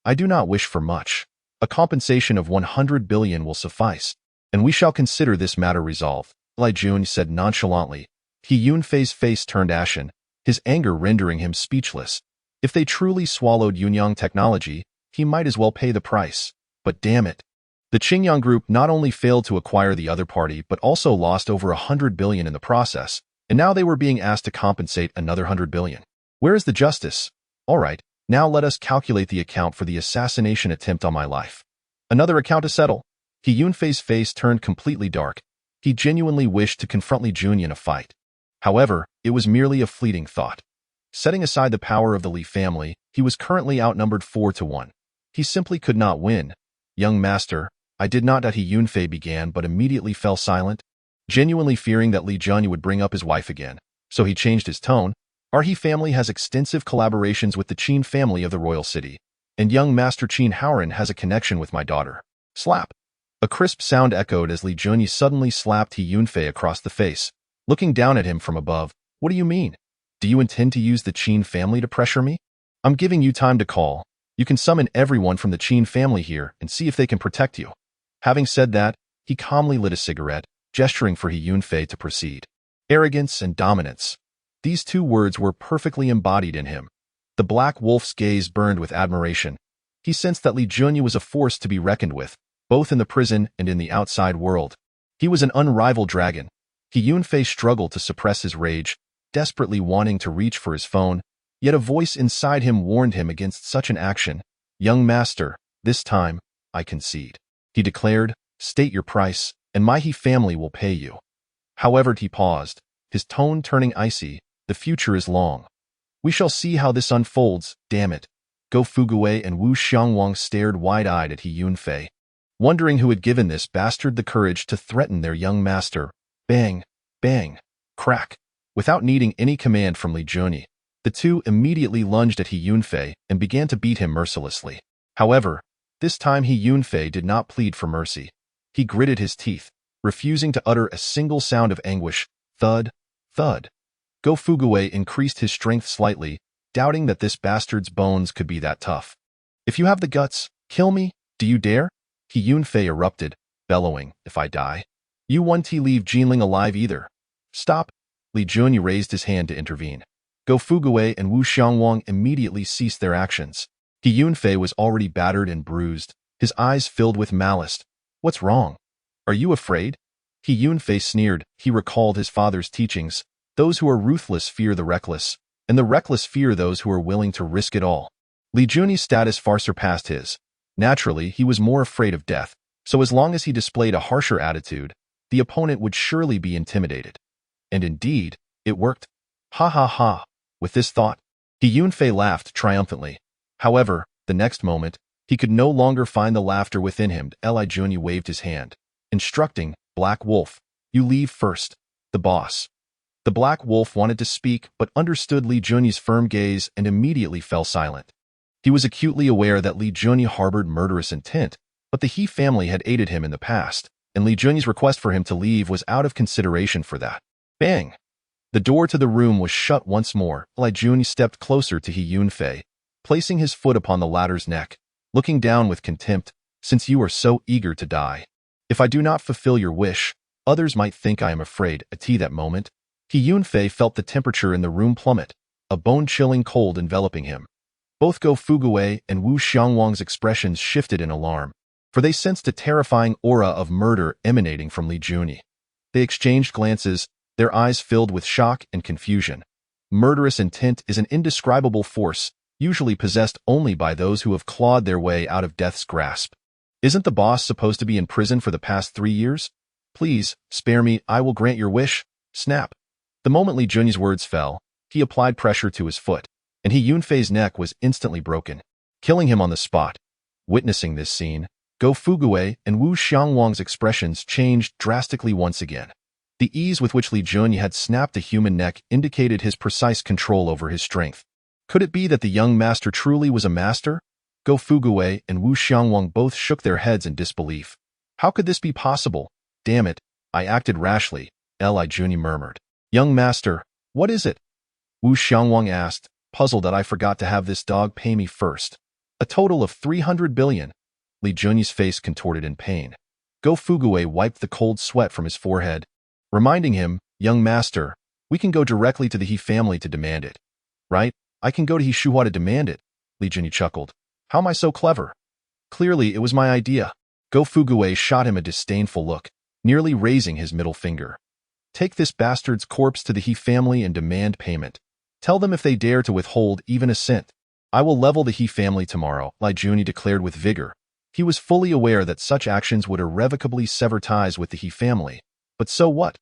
I do not wish for much. A compensation of 100 billion will suffice, and we shall consider this matter resolved, Li Juni said nonchalantly. He Yunfei's face turned ashen, his anger rendering him speechless. If they truly swallowed Yunyang technology, he might as well pay the price. But damn it. The Qingyang group not only failed to acquire the other party but also lost over 100 billion in the process, and now they were being asked to compensate another 100 billion. Where is the justice? All right, now let us calculate the account for the assassination attempt on my life. Another account to settle. He Yunfei's face turned completely dark. He genuinely wished to confront Li Juni in a fight. However, it was merely a fleeting thought. Setting aside the power of the Li family, he was currently outnumbered 4 to 1. He simply could not win. Young master, I did not. He Yunfei began but immediately fell silent, genuinely fearing that Li Juni would bring up his wife again. So he changed his tone. Our He family has extensive collaborations with the Qin family of the royal city, and young master Qin Haoran has a connection with my daughter. Slap. A crisp sound echoed as Li Juni suddenly slapped He Yunfei across the face, looking down at him from above. What do you mean? Do you intend to use the Qin family to pressure me? I'm giving you time to call. You can summon everyone from the Qin family here and see if they can protect you. Having said that, he calmly lit a cigarette, gesturing for He Yunfei to proceed. Arrogance and dominance. These two words were perfectly embodied in him. The Black Wolf's gaze burned with admiration. He sensed that Li Juni was a force to be reckoned with, both in the prison and in the outside world. He was an unrivaled dragon. He Yunfei struggled to suppress his rage, desperately wanting to reach for his phone, yet a voice inside him warned him against such an action. Young master, this time, I concede. He declared, state your price, and my He family will pay you. However, he paused, his tone turning icy. The future is long. We shall see how this unfolds, damn it. Go Fuguwei and Wu Xiangwang stared wide-eyed at He Yunfei, wondering who had given this bastard the courage to threaten their young master. Bang, bang, crack. Without needing any command from Li Juni, the two immediately lunged at He Yunfei and began to beat him mercilessly. However, this time He Yunfei did not plead for mercy. He gritted his teeth, refusing to utter a single sound of anguish. Thud, thud. Go Fuguwei increased his strength slightly, doubting that this bastard's bones could be that tough. If you have the guts, kill me, do you dare? He Yunfei erupted, bellowing, "If I die, you won't leave Jinling alive either." "Stop!" Li Junyi raised his hand to intervene. Go Fugui and Wu Xiangwang immediately ceased their actions. He Yunfei was already battered and bruised, his eyes filled with malice. "What's wrong? Are you afraid?" He Yunfei sneered. He recalled his father's teachings. Those who are ruthless fear the reckless, and the reckless fear those who are willing to risk it all. Li Junyi's status far surpassed his. Naturally, he was more afraid of death, so as long as he displayed a harsher attitude, the opponent would surely be intimidated. And indeed, it worked. Ha ha ha. With this thought, He Yunfei laughed triumphantly. However, the next moment, he could no longer find the laughter within him. Li Junyi waved his hand, instructing, "Black Wolf, you leave first." The boss. The Black Wolf wanted to speak but understood Li Junyi's firm gaze and immediately fell silent. He was acutely aware that Li Junyi harbored murderous intent, but the He family had aided him in the past, and Li Junyi's request for him to leave was out of consideration for that. Bang! The door to the room was shut once more. Li Junyi stepped closer to He Yunfei, placing his foot upon the latter's neck, looking down with contempt, "Since you are so eager to die, if I do not fulfill your wish, others might think I am afraid." At that moment, He Yunfei felt the temperature in the room plummet, a bone-chilling cold enveloping him. Both Go Fugui and Wu Xiangwang's expressions shifted in alarm, for they sensed a terrifying aura of murder emanating from Li Junyi. They exchanged glances, their eyes filled with shock and confusion. Murderous intent is an indescribable force, usually possessed only by those who have clawed their way out of death's grasp. Isn't the boss supposed to be in prison for the past 3 years? "Please, spare me, I will grant your wish." Snap. The moment Li Junyi's words fell, he applied pressure to his foot, and He Yunfei's neck was instantly broken, killing him on the spot. Witnessing this scene, Go Fugui and Wu Xiangwang's expressions changed drastically once again. The ease with which Li Junyi had snapped a human neck indicated his precise control over his strength. Could it be that the young master truly was a master? Go Fugui and Wu Xiangwang both shook their heads in disbelief. How could this be possible? "Damn it, I acted rashly," Li Junyi murmured. "Young master, what is it?" Wu Xiangwang asked, puzzled. "That I forgot to have this dog pay me first. A total of 300 billion. Li Junyi's face contorted in pain. Go Fugui wiped the cold sweat from his forehead, reminding him, "Young master, we can go directly to the He family to demand it." "Right? I can go to He Shuhua to demand it." Li Junyi chuckled. "How am I so clever? Clearly, it was my idea." Go Fugui shot him a disdainful look, nearly raising his middle finger. "Take this bastard's corpse to the He family and demand payment. Tell them if they dare to withhold even a cent, I will level the He family tomorrow," Li Junyi declared with vigor. He was fully aware that such actions would irrevocably sever ties with the He family. But so what?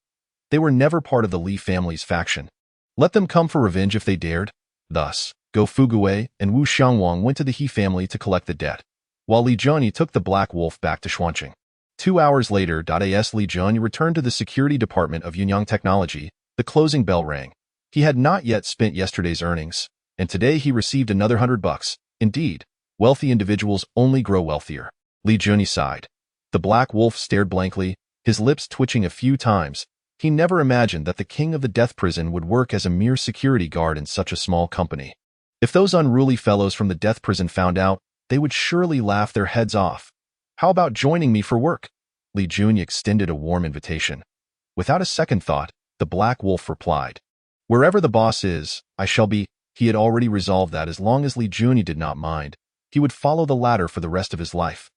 They were never part of the Li family's faction. Let them come for revenge if they dared. Thus, Go Fugui and Wu Xiangwang went to the He family to collect the debt, while Li Junyi took the Black Wolf back to Xuanqing. 2 hours later, Li Junyi returned to the security department of Yunyang Technology. The closing bell rang. He had not yet spent yesterday's earnings, and today he received another $100. Indeed, wealthy individuals only grow wealthier. Li Junyi sighed. The Black Wolf stared blankly, his lips twitching a few times. He never imagined that the king of the death prison would work as a mere security guard in such a small company. If those unruly fellows from the death prison found out, they would surely laugh their heads off. "How about joining me for work?" Li Junyi extended a warm invitation. Without a second thought, the Black Wolf replied, "Wherever the boss is, I shall be." He had already resolved that as long as Li Junyi did not mind, he would follow the latter for the rest of his life.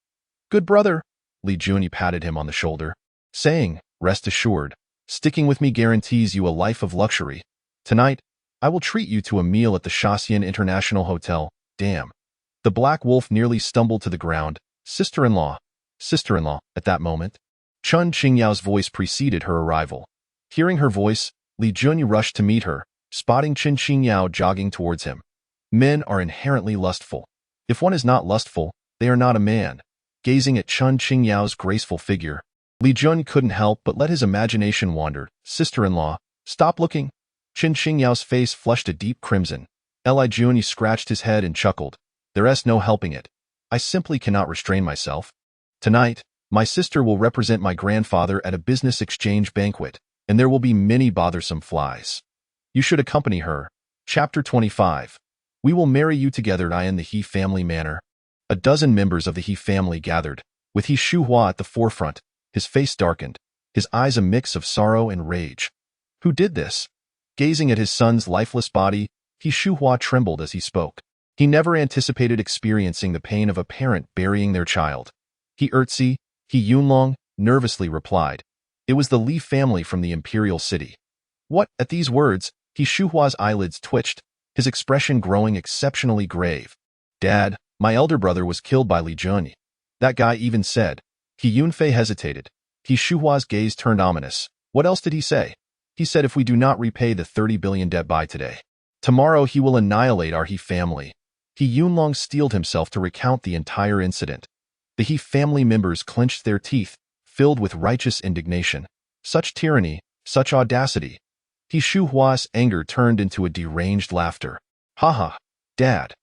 "Good brother," Li Junyi patted him on the shoulder, saying, "Rest assured, sticking with me guarantees you a life of luxury. Tonight, I will treat you to a meal at the Shaxian International Hotel." Damn. The Black Wolf nearly stumbled to the ground. Sister-in-law. Sister-in-law. At that moment, Chun Qingyao's voice preceded her arrival. Hearing her voice, Li Junyi rushed to meet her, spotting Chun Qingyao jogging towards him. Men are inherently lustful. If one is not lustful, they are not a man. Gazing at Chun Qingyao's graceful figure, Li Junyi couldn't help but let his imagination wander. "Sister-in-law, stop looking." Chun Qingyao's face flushed a deep crimson. Li Junyi scratched his head and chuckled. "There's no helping it. I simply cannot restrain myself. Tonight, my sister will represent my grandfather at a business exchange banquet, and there will be many bothersome flies. You should accompany her." Chapter 25. We will marry you together in the He family manor. A dozen members of the He family gathered, with He Shuhua at the forefront. His face darkened, his eyes a mix of sorrow and rage. Who did this? Gazing at his son's lifeless body, He Shuhua trembled as he spoke. He never anticipated experiencing the pain of a parent burying their child. He Yunlong, nervously replied. It was the Li family from the imperial city. What? At these words, He Shuhua's eyelids twitched, his expression growing exceptionally grave. Dad, my elder brother was killed by Li Junyi. That guy even said. He Yunfei hesitated. He Shuhua's gaze turned ominous. What else did he say? He said if we do not repay the 30 billion debt by today, tomorrow he will annihilate our He family. He Yunlong steeled himself to recount the entire incident. The He family members clenched their teeth, filled with righteous indignation. Such tyranny, such audacity. He Shuhua's anger turned into a deranged laughter. Ha! Dad.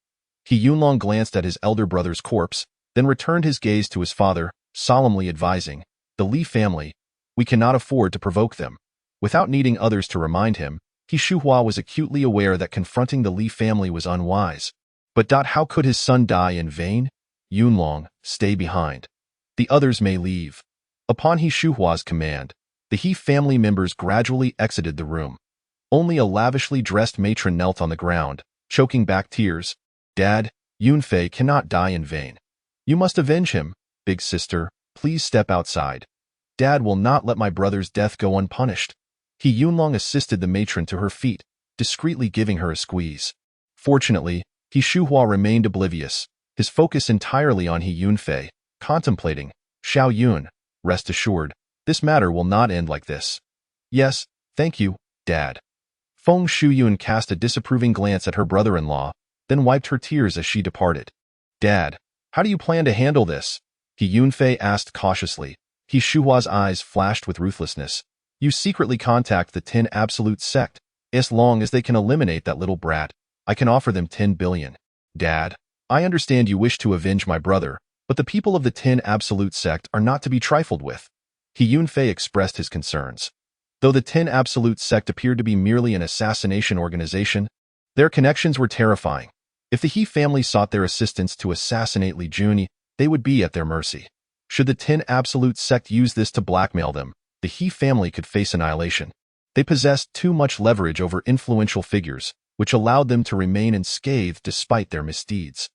He Yunlong glanced at his elder brother's corpse, then returned his gaze to his father, solemnly advising, the Li family, we cannot afford to provoke them. Without needing others to remind him, He Shuhua was acutely aware that confronting the Li family was unwise. But how could his son die in vain? Yunlong, stay behind. The others may leave. Upon He Shuhua's command, the He family members gradually exited the room. Only a lavishly dressed matron knelt on the ground, choking back tears. Dad, Yunfei cannot die in vain. You must avenge him. Big sister, please step outside. Dad will not let my brother's death go unpunished. He Yunlong assisted the matron to her feet, discreetly giving her a squeeze. Fortunately, He Shuhua remained oblivious, his focus entirely on He Yunfei, contemplating. Xiao Yun, rest assured, this matter will not end like this. Yes, thank you, Dad. Feng Shuyun cast a disapproving glance at her brother-in-law, then wiped her tears as she departed. Dad, how do you plan to handle this? He Yunfei asked cautiously. He Shuhua's eyes flashed with ruthlessness. You secretly contact the 10 Absolute sect. As long as they can eliminate that little brat, I can offer them 10 billion. Dad, I understand you wish to avenge my brother, but the people of the 10 Absolute sect are not to be trifled with. He Yunfei expressed his concerns. Though the 10 Absolute sect appeared to be merely an assassination organization, their connections were terrifying. If the He family sought their assistance to assassinate Li Junyi, they would be at their mercy. Should the 10 Absolute sect use this to blackmail them, the He family could face annihilation. They possessed too much leverage over influential figures, which allowed them to remain unscathed despite their misdeeds.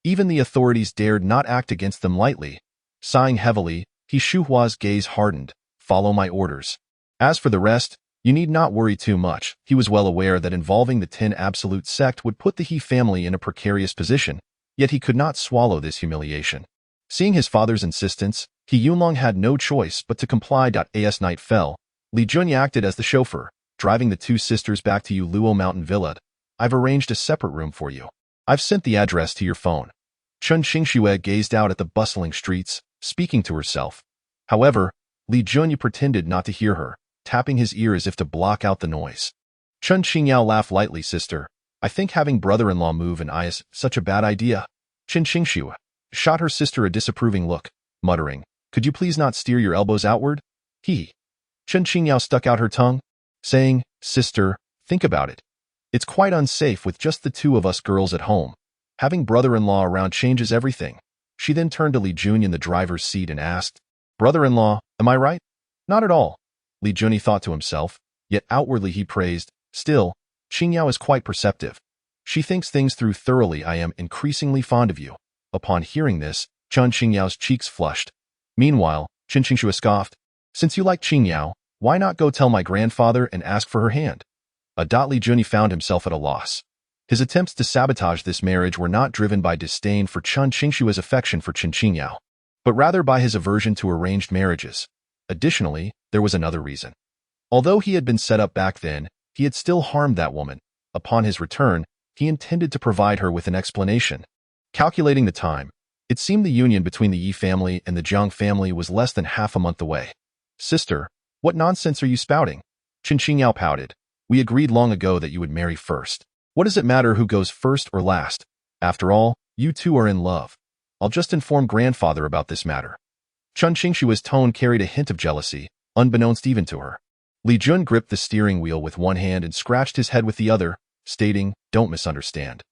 Even the authorities dared not act against them lightly. Sighing heavily, He Shuhua's gaze hardened. Follow my orders. As for the rest, you need not worry too much. He was well aware that involving the 10 Absolute sect would put the He family in a precarious position, yet he could not swallow this humiliation. Seeing his father's insistence, He Yunlong had no choice but to comply. As night fell, Li Junyi acted as the chauffeur, driving the two sisters back to Yuluo Mountain Villa. I've arranged a separate room for you. I've sent the address to your phone. Chun Qingxue gazed out at the bustling streets, speaking to herself. However, Li Junyi pretended not to hear her, tapping his ear as if to block out the noise. Chun Qingyao laughed lightly. Sister, I think having brother-in-law move and I is such a bad idea. Chun Qingxue shot her sister a disapproving look, muttering, could you please not steer your elbows outward? Chun Qingyao stuck out her tongue, saying, Sister, think about it. It's quite unsafe with just the two of us girls at home. Having brother-in-law around changes everything. She then turned to Li Junyi in the driver's seat and asked, Brother-in-law, am I right? Not at all. Li Junyi thought to himself, yet outwardly he praised. Still, Qingyao is quite perceptive. She thinks things through thoroughly. I am increasingly fond of you. Upon hearing this, Chun Qingyao's cheeks flushed. Meanwhile, Chun Qingxue scoffed. Since you like Qingyao, why not go tell my grandfather and ask for her hand? Li Junyi found himself at a loss. His attempts to sabotage this marriage were not driven by disdain for Chun Qingxue's affection for Chun Qingyao, but rather by his aversion to arranged marriages. Additionally, there was another reason. Although he had been set up back then, he had still harmed that woman. Upon his return, he intended to provide her with an explanation. Calculating the time, it seemed the union between the Yi family and the Jiang family was less than half a month away. Sister, what nonsense are you spouting? Chun Qingyao pouted. We agreed long ago that you would marry first. What does it matter who goes first or last? After all, you two are in love. I'll just inform grandfather about this matter. Chun Qingxue's tone carried a hint of jealousy, unbeknownst even to her. Li Junyi gripped the steering wheel with one hand and scratched his head with the other, stating, Don't misunderstand.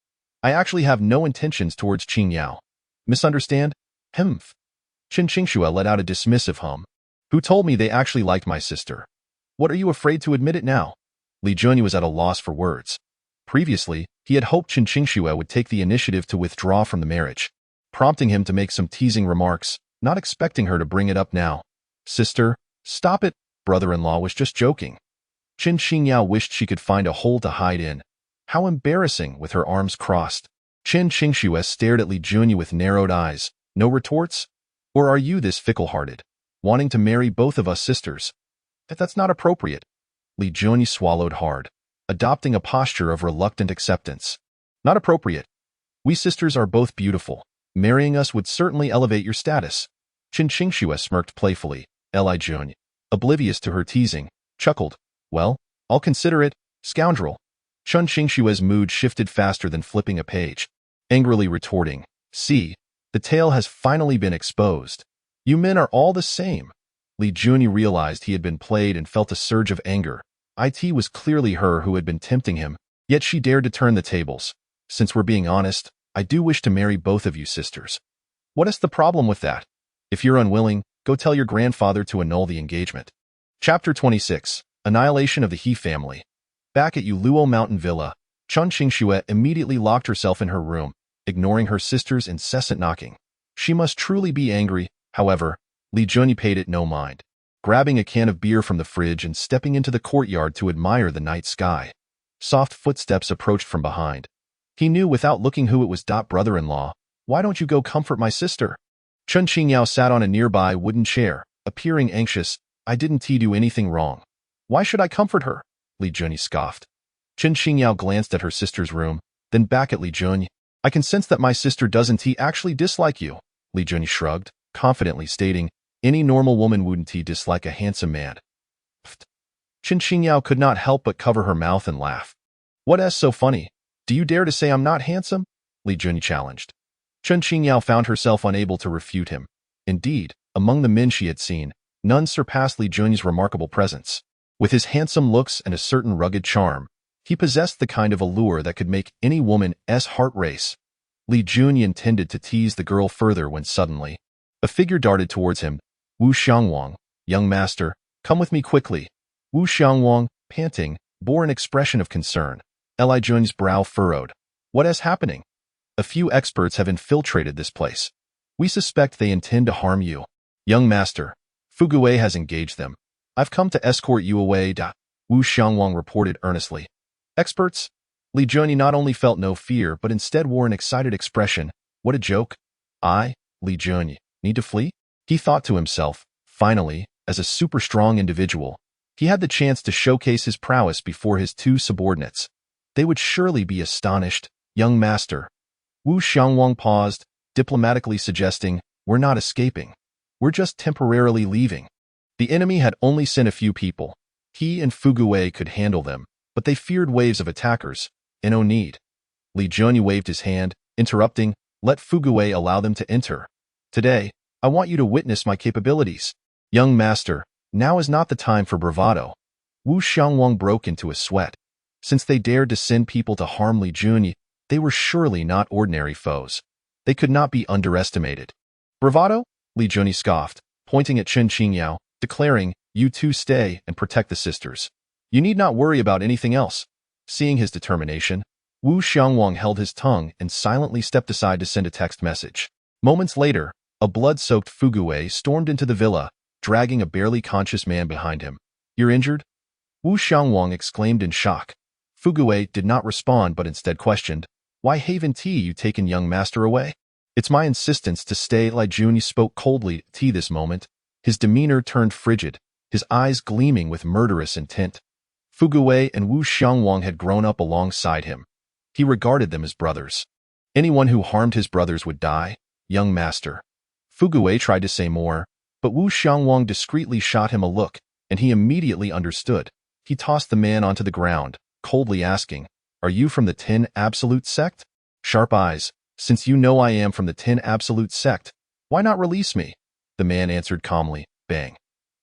I actually have no intentions towards Qingyao. Misunderstand? Hmph. Qin Qingxue let out a dismissive hum. Who told me they actually liked my sister? What are you afraid to admit it now? Li Junyi was at a loss for words. Previously, he had hoped Qin Qingxue would take the initiative to withdraw from the marriage, prompting him to make some teasing remarks, not expecting her to bring it up now. Sister, stop it, brother-in-law was just joking. Qin Qingyao wished she could find a hole to hide in. How embarrassing, with her arms crossed. Qin Qingxue stared at Li Junyi with narrowed eyes. No retorts? Or are you this fickle-hearted, wanting to marry both of us sisters? That's not appropriate. Li Junyi swallowed hard, adopting a posture of reluctant acceptance. Not appropriate. We sisters are both beautiful. Marrying us would certainly elevate your status. Qin Qingxue smirked playfully. Li Junyi, oblivious to her teasing, chuckled. Well, I'll consider it, scoundrel. Qin Qingxue's mood shifted faster than flipping a page, angrily retorting, see, the tale has finally been exposed. You men are all the same. Li Junyi realized he had been played and felt a surge of anger. It was clearly her who had been tempting him, yet she dared to turn the tables. Since we're being honest, I do wish to marry both of you sisters. What is the problem with that? If you're unwilling, go tell your grandfather to annul the engagement. Chapter 26. Annihilation of the He family. Back at Yuluo Mountain Villa, Qin Qingxue immediately locked herself in her room, ignoring her sister's incessant knocking. She must truly be angry. However, Li Junyi paid it no mind, grabbing a can of beer from the fridge and stepping into the courtyard to admire the night sky. Soft footsteps approached from behind. He knew without looking who it was. Brother-in-law, why don't you go comfort my sister? Qin Qingyao sat on a nearby wooden chair, appearing anxious. I didn't do anything wrong. Why should I comfort her? Li Junyi scoffed. Qin Qingyao glanced at her sister's room, then back at Li Junyi. I can sense that my sister doesn't actually dislike you. Li Junyi shrugged, confidently stating, any normal woman wouldn't dislike a handsome man. Pfft. Qin Qingyao could not help but cover her mouth and laugh. What's so funny? Do you dare to say I'm not handsome? Li Junyi challenged. Qin Qingyao found herself unable to refute him. Indeed, among the men she had seen, none surpassed Li Junyi's remarkable presence. With his handsome looks and a certain rugged charm, he possessed the kind of allure that could make any woman's heart race. Li Junyi intended to tease the girl further when suddenly, a figure darted towards him. Wu Xiangwang, young master, come with me quickly. Wu Xiangwang, panting, bore an expression of concern. Li Junyi's brow furrowed. What is happening? A few experts have infiltrated this place. We suspect they intend to harm you. Young master, Fuguwei has engaged them. I've come to escort you away. Wu Xiangwang reported earnestly. Experts? Li Junyi not only felt no fear but instead wore an excited expression. What a joke. I, Li Junyi, need to flee? He thought to himself. Finally, as a super strong individual, he had the chance to showcase his prowess before his two subordinates. They would surely be astonished. Young master. Wu Xiangwang paused, diplomatically suggesting, we're not escaping. We're just temporarily leaving. The enemy had only sent a few people. He and Fuguwei could handle them, but they feared waves of attackers. No need. Li Junyi waved his hand, interrupting, let Fuguwei allow them to enter. Today, I want you to witness my capabilities. Young master, now is not the time for bravado. Wu Xiangwang broke into a sweat. Since they dared to send people to harm Li Junyi, they were surely not ordinary foes. They could not be underestimated. Bravado? Li Junyi scoffed, pointing at Qin Qingyao, declaring, you two stay and protect the sisters. You need not worry about anything else. Seeing his determination, Wu Xiangwang held his tongue and silently stepped aside to send a text message. Moments later, a blood-soaked Fuguwei stormed into the villa, dragging a barely conscious man behind him. You're injured? Wu Xiangwang exclaimed in shock. Fuguwei did not respond but instead questioned, why haven't you taken young master away? It's my insistence to stay. Li Junyi spoke coldly to this moment. His demeanor turned frigid, his eyes gleaming with murderous intent. Fuguwei and Wu Xiangwang had grown up alongside him. He regarded them as brothers. Anyone who harmed his brothers would die, young master. Fuguwei tried to say more, but Wu Xiangwang discreetly shot him a look, and he immediately understood. He tossed the man onto the ground, coldly asking, are you from the 10 Absolute sect? Sharp eyes, since you know I am from the 10 Absolute sect, why not release me? The man answered calmly, bang.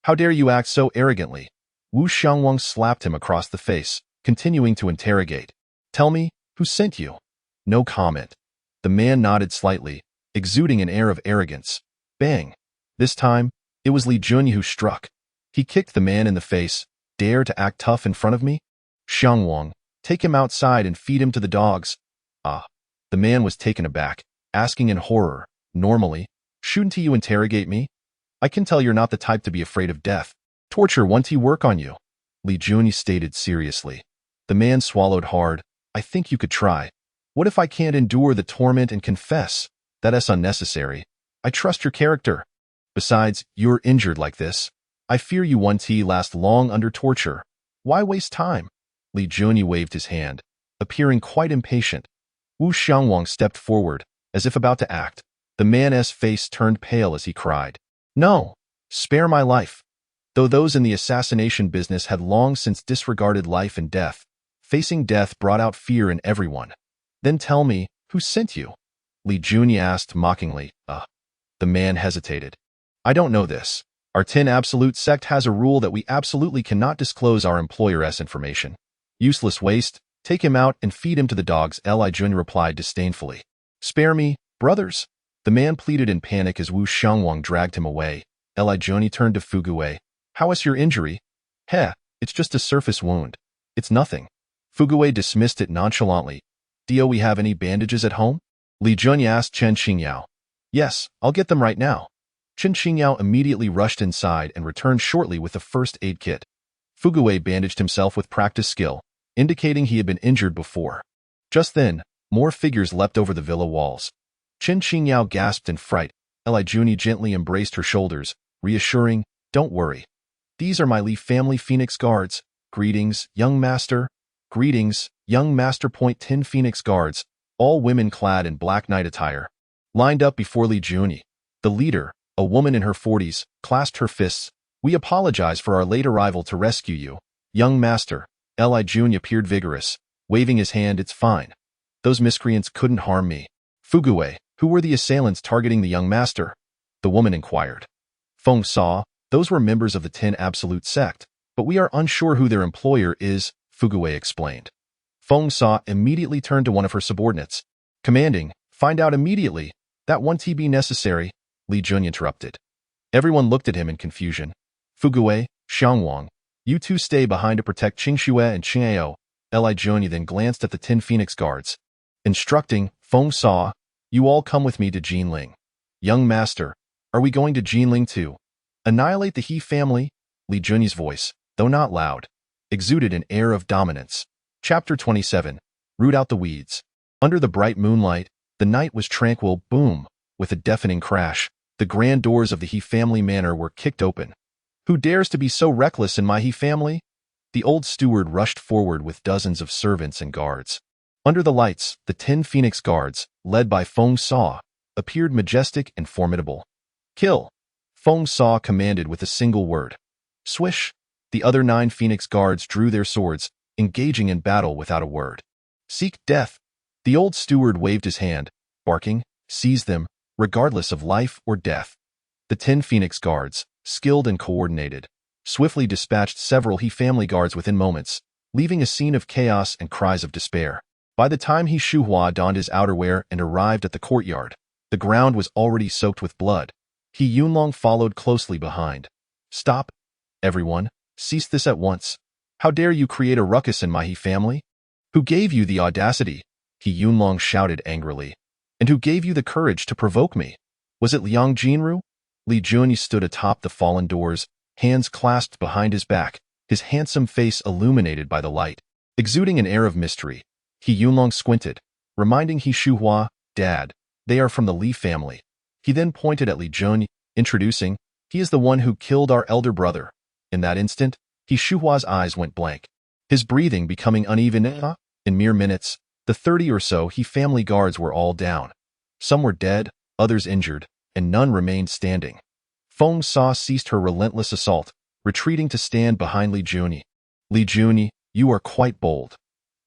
How dare you act so arrogantly? Wu Xiangwang slapped him across the face, continuing to interrogate. Tell me, who sent you? No comment. The man nodded slightly, exuding an air of arrogance. Bang. This time, it was Li Junyi who struck. He kicked the man in the face. Dare to act tough in front of me? Xiangwang, take him outside and feed him to the dogs. Ah. The man was taken aback, asking in horror, normally, shouldn't you interrogate me? I can tell you're not the type to be afraid of death. Torture won't work on you. Li Junyi stated seriously. The man swallowed hard. I think you could try. What if I can't endure the torment and confess? That's unnecessary. I trust your character. Besides, you're injured like this. I fear you won't last long under torture. Why waste time? Li Junyi waved his hand, appearing quite impatient. Wu Xiangwang stepped forward, as if about to act. The man's face turned pale as he cried, No! Spare my life! Though those in the assassination business had long since disregarded life and death, facing death brought out fear in everyone. Then tell me, who sent you? Li Junyi asked mockingly. The man hesitated. I don't know this. Our 10 Absolute sect has a rule that we absolutely cannot disclose our employer's information. Useless waste. Take him out and feed him to the dogs, Li Junyi replied disdainfully. Spare me, brothers. The man pleaded in panic as Wu Xiangwang dragged him away. Li Junyi turned to Fugui. How is your injury? It's just a surface wound. It's nothing. Fugui dismissed it nonchalantly. Do we have any bandages at home? Li Junyi asked Chen Qingyao. Yes, I'll get them right now. Chen Qingyao immediately rushed inside and returned shortly with the first aid kit. Fugui bandaged himself with practiced skill, indicating he had been injured before. Just then, more figures leapt over the villa walls. Chen Qingyao gasped in fright. Li Junyi gently embraced her shoulders, reassuring, Don't worry. These are my Li family Phoenix Guards. Greetings, young master. Greetings, young master. 10 Phoenix Guards, all women clad in black night attire, lined up before Li Junyi. The leader, a woman in her 40s, clasped her fists. We apologize for our late arrival to rescue you, young master. Li Junyi appeared vigorous, waving his hand. It's fine. Those miscreants couldn't harm me. Fugui, who were the assailants targeting the young master? The woman inquired. Feng saw, those were members of the 10 Absolute sect, but we are unsure who their employer is, Fugui explained. Feng saw immediately turned to one of her subordinates, commanding, Find out immediately. That won't be necessary, Li Junyi interrupted. Everyone looked at him in confusion. Fugui, Xiangwang, you two stay behind to protect Qingxue and Qingao. Li Junyi then glanced at the 10 Phoenix Guards. Instructing, Feng saw, you all come with me to Jinling. Young master, are we going to Jinling too? Annihilate the He family? Li Junyi's voice, though not loud, exuded an air of dominance. Chapter 27. Root out the weeds. Under the bright moonlight, the night was tranquil. Boom! With a deafening crash, the grand doors of the He family manor were kicked open. Who dares to be so reckless in my He family? The old steward rushed forward with dozens of servants and guards. Under the lights, the 10 Phoenix Guards, led by Feng Saw, appeared majestic and formidable. Kill! Feng Saw commanded with a single word. Swish! The other 9 Phoenix Guards drew their swords, engaging in battle without a word. Seek death! The old steward waved his hand, barking, Seize them, regardless of life or death. The 10 Phoenix Guards, skilled and coordinated, swiftly dispatched several He family guards within moments, leaving a scene of chaos and cries of despair. By the time He Shuhua donned his outerwear and arrived at the courtyard, the ground was already soaked with blood. He Yunlong followed closely behind. Stop! Everyone, cease this at once. How dare you create a ruckus in my He family? Who gave you the audacity? He Yunlong shouted angrily. And who gave you the courage to provoke me? Was it Liang Jinru? Li Junyi stood atop the fallen doors, hands clasped behind his back, his handsome face illuminated by the light, exuding an air of mystery. He Yunlong squinted, reminding He Shuhua, Dad, they are from the Li family. He then pointed at Li Junyi, introducing, he is the one who killed our elder brother. In that instant, He Shuhua's eyes went blank, his breathing becoming uneven. In mere minutes, the 30 or so He family guards were all down. Some were dead, others injured, and none remained standing. Feng Saw ceased her relentless assault, retreating to stand behind Li Junyi. Li Junyi, you are quite bold.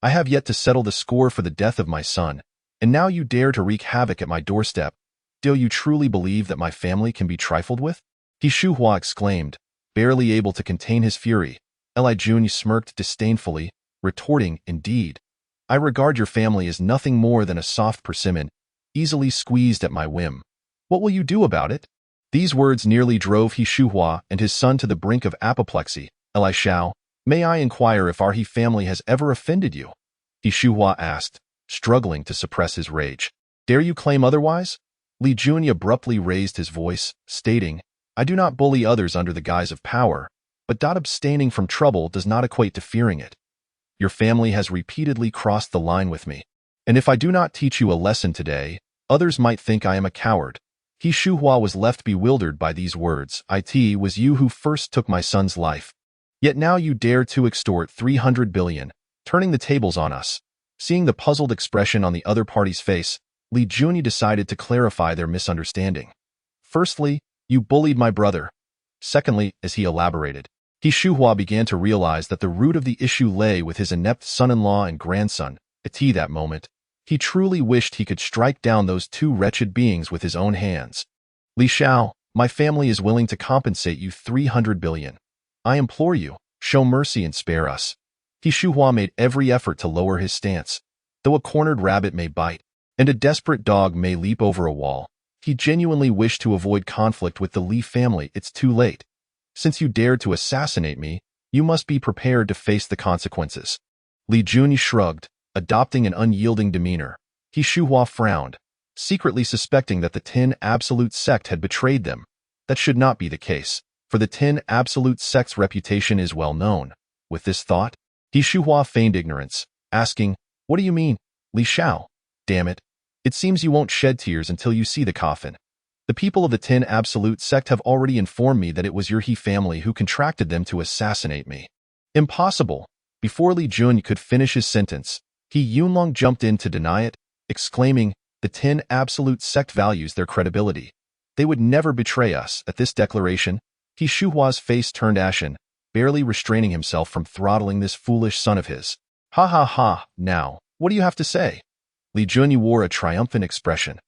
I have yet to settle the score for the death of my son, and now you dare to wreak havoc at my doorstep. Do you truly believe that my family can be trifled with? He Shuhua exclaimed, barely able to contain his fury. Li Junyi smirked disdainfully, retorting, Indeed. I regard your family as nothing more than a soft persimmon, easily squeezed at my whim. What will you do about it? These words nearly drove He Shuhua and his son to the brink of apoplexy. Li Shao, may I inquire if our He family has ever offended you? He Shuhua asked, struggling to suppress his rage. Dare you claim otherwise? Li Jun abruptly raised his voice, stating, I do not bully others under the guise of power, but abstaining from trouble does not equate to fearing it. Your family has repeatedly crossed the line with me, and if I do not teach you a lesson today, others might think I am a coward. He Shuhua was left bewildered by these words. It was you who first took my son's life. Yet now you dare to extort 300 billion, turning the tables on us. Seeing the puzzled expression on the other party's face, Li Jun decided to clarify their misunderstanding. Firstly, you bullied my brother. Secondly, as he elaborated, He Shuhua began to realize that the root of the issue lay with his inept son-in-law and grandson. At that moment, he truly wished he could strike down those two wretched beings with his own hands. Li Shao, my family is willing to compensate you 300 billion. I implore you, show mercy and spare us. He Shuhua made every effort to lower his stance. Though a cornered rabbit may bite, and a desperate dog may leap over a wall, he genuinely wished to avoid conflict with the Li family. It's too late. Since you dared to assassinate me, you must be prepared to face the consequences. Li Jun shrugged, adopting an unyielding demeanor. He Shuhua frowned, secretly suspecting that the 10 Absolute sect had betrayed them. That should not be the case, for the 10 Absolute sect's reputation is well known. With this thought, He Shuhua feigned ignorance, asking, What do you mean, Li Shao? Damn it. It seems you won't shed tears until you see the coffin. The people of the 10 Absolute sect have already informed me that it was your He family who contracted them to assassinate me. Impossible. Before Li Jun could finish his sentence, He Yunlong jumped in to deny it, exclaiming, The 10 Absolute sect values their credibility. They would never betray us. At this declaration, He Shuhua's face turned ashen, barely restraining himself from throttling this foolish son of his. Ha ha ha, now, what do you have to say? Li Jun wore a triumphant expression.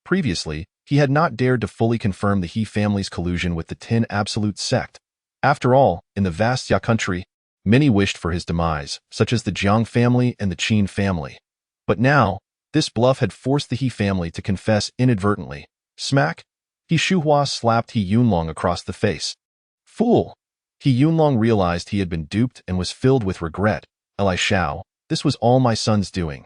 Previously, he had not dared to fully confirm the He family's collusion with the 10 Absolute sect. After all, in the vast Ya country, many wished for his demise, such as the Jiang family and the Qin family. But now, this bluff had forced the He family to confess inadvertently. Smack! He Shuhua slapped He Yunlong across the face. Fool! He Yunlong realized he had been duped and was filled with regret. Li Shao, this was all my son's doing.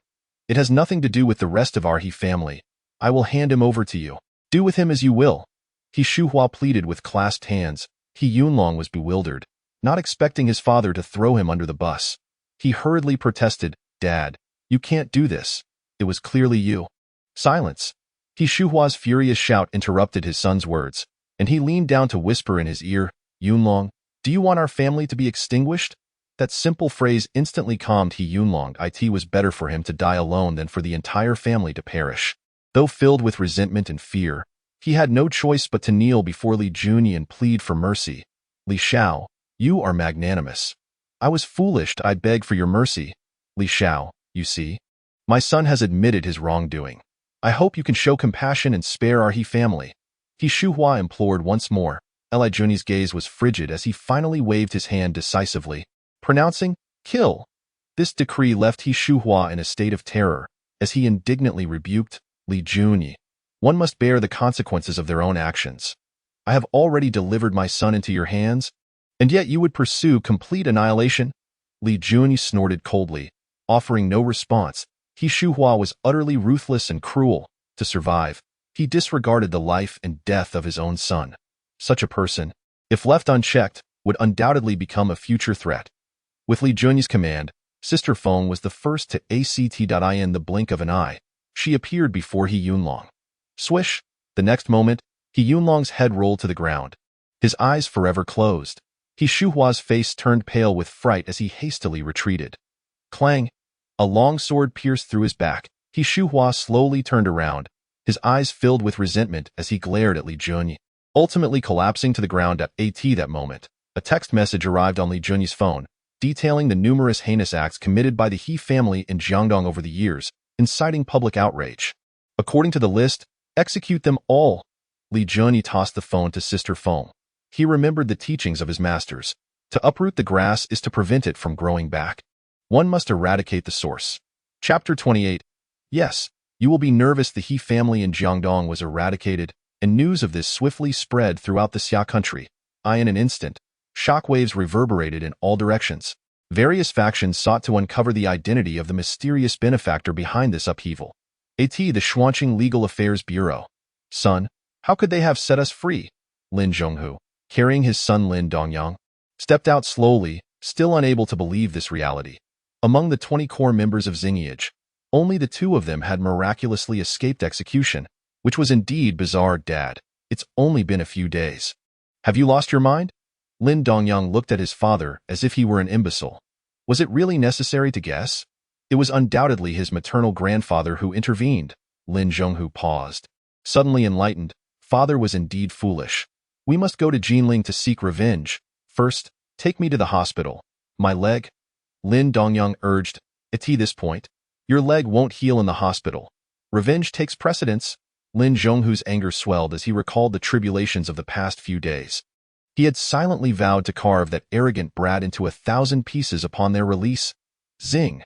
It has nothing to do with the rest of our He family. I will hand him over to you. Do with him as you will. He Shuhua pleaded with clasped hands. He Yunlong was bewildered, not expecting his father to throw him under the bus. He hurriedly protested, Dad, you can't do this. It was clearly you. Silence. He Shuhua's furious shout interrupted his son's words, and he leaned down to whisper in his ear, Yunlong, do you want our family to be extinguished? That simple phrase instantly calmed He Yunlong. It was better for him to die alone than for the entire family to perish. Though filled with resentment and fear, he had no choice but to kneel before Li Jun and plead for mercy. Li Shao, you are magnanimous. I was foolish. I beg for your mercy. Li Shao, you see, my son has admitted his wrongdoing. I hope you can show compassion and spare our He family. He Shuhua implored once more. Li Jun's gaze was frigid as he finally waved his hand decisively, pronouncing, Kill. This decree left He Shuhua in a state of terror, as he indignantly rebuked Li Jun. One must bear the consequences of their own actions. I have already delivered my son into your hands, and yet you would pursue complete annihilation? Li Jun snorted coldly, offering no response. He Shuhua was utterly ruthless and cruel. To survive, he disregarded the life and death of his own son. Such a person, if left unchecked, would undoubtedly become a future threat. With Li Jun's command, Sister Feng was the first to act in the blink of an eye. She appeared before He Yunlong. Swish! The next moment, He Yunlong's head rolled to the ground, his eyes forever closed. He Shuhua's face turned pale with fright as he hastily retreated. Clang! A long sword pierced through his back. He Shuhua slowly turned around, his eyes filled with resentment as he glared at Li Jun, ultimately collapsing to the ground at that moment. A text message arrived on Li Jun's phone, detailing the numerous heinous acts committed by the He family in Jiangdong over the years, inciting public outrage. According to the list, execute them all. Li Jun tossed the phone to Sister Feng. He remembered the teachings of his masters. To uproot the grass is to prevent it from growing back. One must eradicate the source. Chapter 28. Yes, you will be nervous. The He family in Jiangdong was eradicated, and news of this swiftly spread throughout the Xia country. In an instant, shockwaves reverberated in all directions. Various factions sought to uncover the identity of the mysterious benefactor behind this upheaval. The Xuanqing Legal Affairs Bureau. Son, how could they have set us free? Lin Zhonghu, carrying his son Lin Dongyang, stepped out slowly, still unable to believe this reality. Among the 20 core members of Xinyiage, only the 2 of them had miraculously escaped execution, which was indeed bizarre. Dad, it's only been a few days. Have you lost your mind? Lin Dongyang looked at his father as if he were an imbecile. Was it really necessary to guess? It was undoubtedly his maternal grandfather who intervened. Lin Zhonghu paused. Suddenly enlightened, father was indeed foolish. We must go to Jinling to seek revenge. First, take me to the hospital. My leg? Lin Dongyang urged. At this point, your leg won't heal in the hospital. Revenge takes precedence. Lin Zhonghu's anger swelled as he recalled the tribulations of the past few days. He had silently vowed to carve that arrogant brat into 1,000 pieces upon their release. Zing!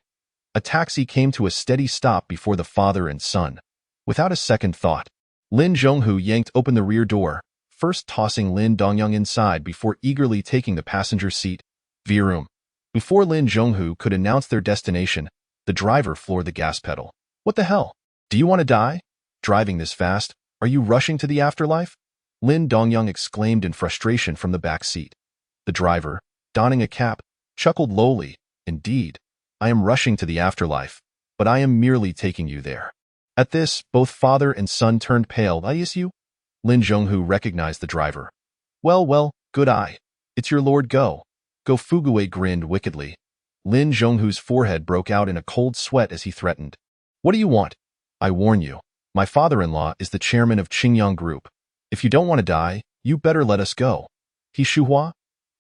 A taxi came to a steady stop before the father and son. Without a second thought, Lin Zhonghu yanked open the rear door, first tossing Lin Dongyang inside before eagerly taking the passenger seat. Vroom. Before Lin Zhonghu could announce their destination, the driver floored the gas pedal. What the hell? Do you want to die? Driving this fast, are you rushing to the afterlife? Lin Dongyang exclaimed in frustration from the back seat. The driver, donning a cap, chuckled lowly. Indeed, I am rushing to the afterlife, but I am merely taking you there. At this, both father and son turned pale. Is you? Lin Zhonghu recognized the driver. Well, good eye. It's your Lord Go. Go Fuguwei grinned wickedly. Lin Zhonghu's forehead broke out in a cold sweat as he threatened. What do you want? I warn you, my father-in-law is the chairman of Qingyang Group. If you don't want to die, you better let us go. He Shuhua?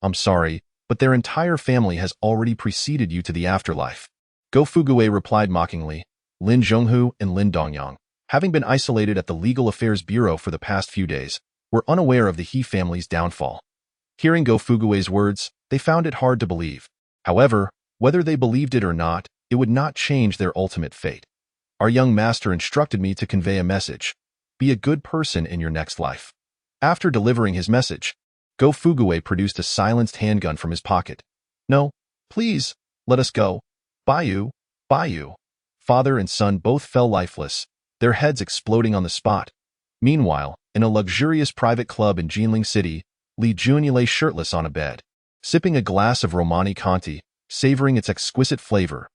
I'm sorry, but their entire family has already preceded you to the afterlife. Go Fuguwei replied mockingly. Lin Zhonghu and Lin Dongyang, having been isolated at the Legal Affairs Bureau for the past few days, were unaware of the He family's downfall. Hearing Go Fuguwei's words, they found it hard to believe. However, whether they believed it or not, it would not change their ultimate fate. Our young master instructed me to convey a message. Be a good person in your next life. After delivering his message, Go Fuguwei produced a silenced handgun from his pocket. No, please, let us go. Baiyu. Father and son both fell lifeless, their heads exploding on the spot. Meanwhile, in a luxurious private club in Jinling City, Li Junyi lay shirtless on a bed, sipping a glass of Romani Conti, savoring its exquisite flavor.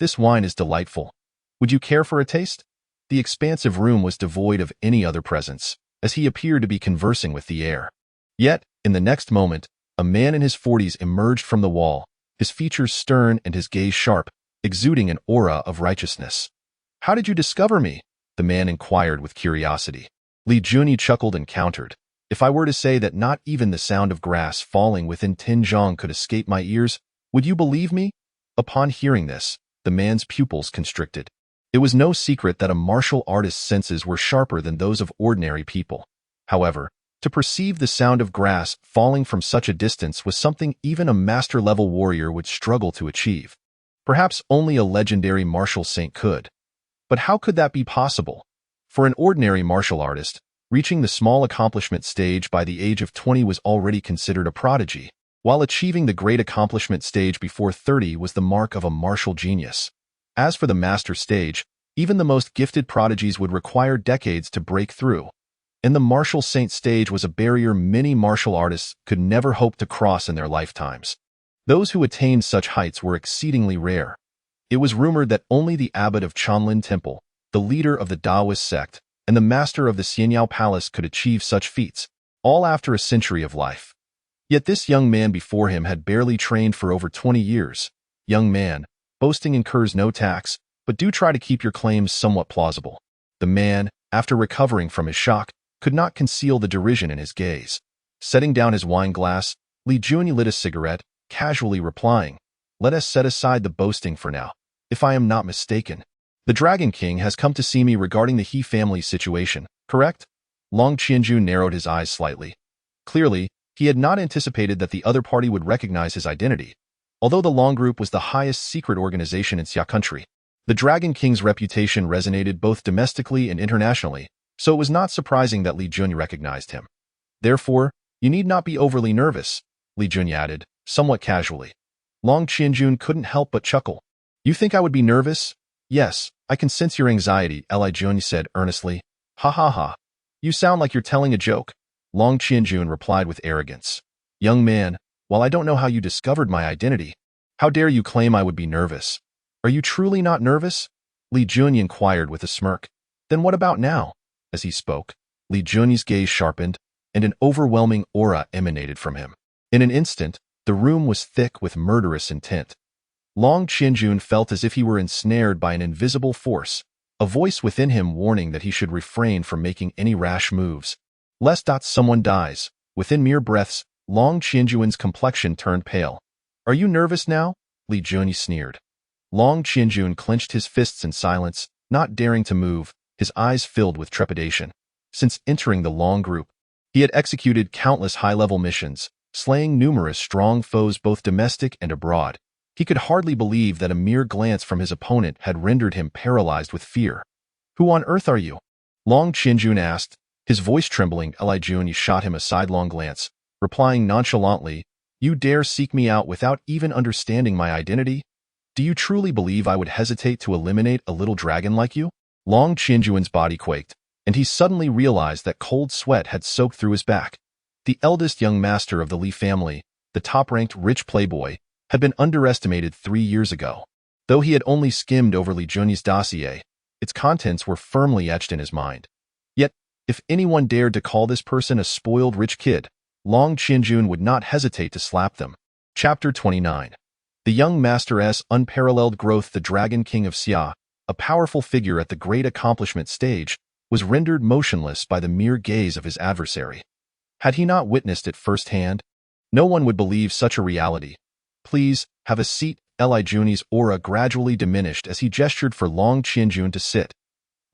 This wine is delightful. Would you care for a taste? The expansive room was devoid of any other presence, as he appeared to be conversing with the air. Yet, in the next moment, a man in his 40s emerged from the wall, his features stern and his gaze sharp, exuding an aura of righteousness. How did you discover me? The man inquired with curiosity. Li Junyi chuckled and countered. If I were to say that not even the sound of grass falling within Tinjiang could escape my ears, would you believe me? Upon hearing this, the man's pupils constricted. It was no secret that a martial artist's senses were sharper than those of ordinary people. However, to perceive the sound of grass falling from such a distance was something even a master-level warrior would struggle to achieve. Perhaps only a legendary martial saint could. But how could that be possible? For an ordinary martial artist, reaching the small accomplishment stage by the age of 20 was already considered a prodigy, while achieving the great accomplishment stage before 30 was the mark of a martial genius. As for the master stage, even the most gifted prodigies would require decades to break through. And the martial saint stage was a barrier many martial artists could never hope to cross in their lifetimes. Those who attained such heights were exceedingly rare. It was rumored that only the abbot of Chanlin Temple, the leader of the Taoist sect, and the master of the Xianyao Palace could achieve such feats, all after a century of life. Yet this young man before him had barely trained for over 20 years. Young man, boasting incurs no tax, but do try to keep your claims somewhat plausible. The man, after recovering from his shock, could not conceal the derision in his gaze. Setting down his wine glass, Li Junyi lit a cigarette, casually replying, "Let us set aside the boasting for now. If I am not mistaken, the Dragon King has come to see me regarding the He family's situation, correct?" Long Qianju narrowed his eyes slightly. Clearly, he had not anticipated that the other party would recognize his identity. Although the Long Group was the highest secret organization in Xia country, the Dragon King's reputation resonated both domestically and internationally, so it was not surprising that Li Jun recognized him. Therefore, you need not be overly nervous, Li Jun added, somewhat casually. Long Qianjun couldn't help but chuckle. You think I would be nervous? Yes, I can sense your anxiety, Li Jun said earnestly. Ha ha ha. You sound like you're telling a joke. Long Qianjun replied with arrogance. Young man, while I don't know how you discovered my identity, how dare you claim I would be nervous? Are you truly not nervous? Li Jun inquired with a smirk. Then what about now? As he spoke, Li Jun's gaze sharpened, and an overwhelming aura emanated from him. In an instant, the room was thick with murderous intent. Long Qianjun felt as if he were ensnared by an invisible force, a voice within him warning that he should refrain from making any rash moves. Lest someone dies. Within mere breaths, Long Qianjun's complexion turned pale. Are you nervous now? Li Jun sneered. Long Qianjun clenched his fists in silence, not daring to move, his eyes filled with trepidation. Since entering the Long group, he had executed countless high-level missions, slaying numerous strong foes both domestic and abroad. He could hardly believe that a mere glance from his opponent had rendered him paralyzed with fear. Who on earth are you? Long Qianjun asked, his voice trembling. Li Jun shot him a sidelong glance, replying nonchalantly, You dare seek me out without even understanding my identity? Do you truly believe I would hesitate to eliminate a little dragon like you? Long Qianjun's body quaked, and he suddenly realized that cold sweat had soaked through his back. The eldest young master of the Li family, the top-ranked rich playboy, had been underestimated 3 years ago. Though he had only skimmed over Li Jun's dossier, its contents were firmly etched in his mind. Yet, if anyone dared to call this person a spoiled rich kid, Long Qianjun would not hesitate to slap them. Chapter 29. The young master's unparalleled growth. The Dragon King of Xia, a powerful figure at the great accomplishment stage, was rendered motionless by the mere gaze of his adversary. Had he not witnessed it firsthand? No one would believe such a reality. Please, have a seat. Li Jun's aura gradually diminished as he gestured for Long Qianjun to sit.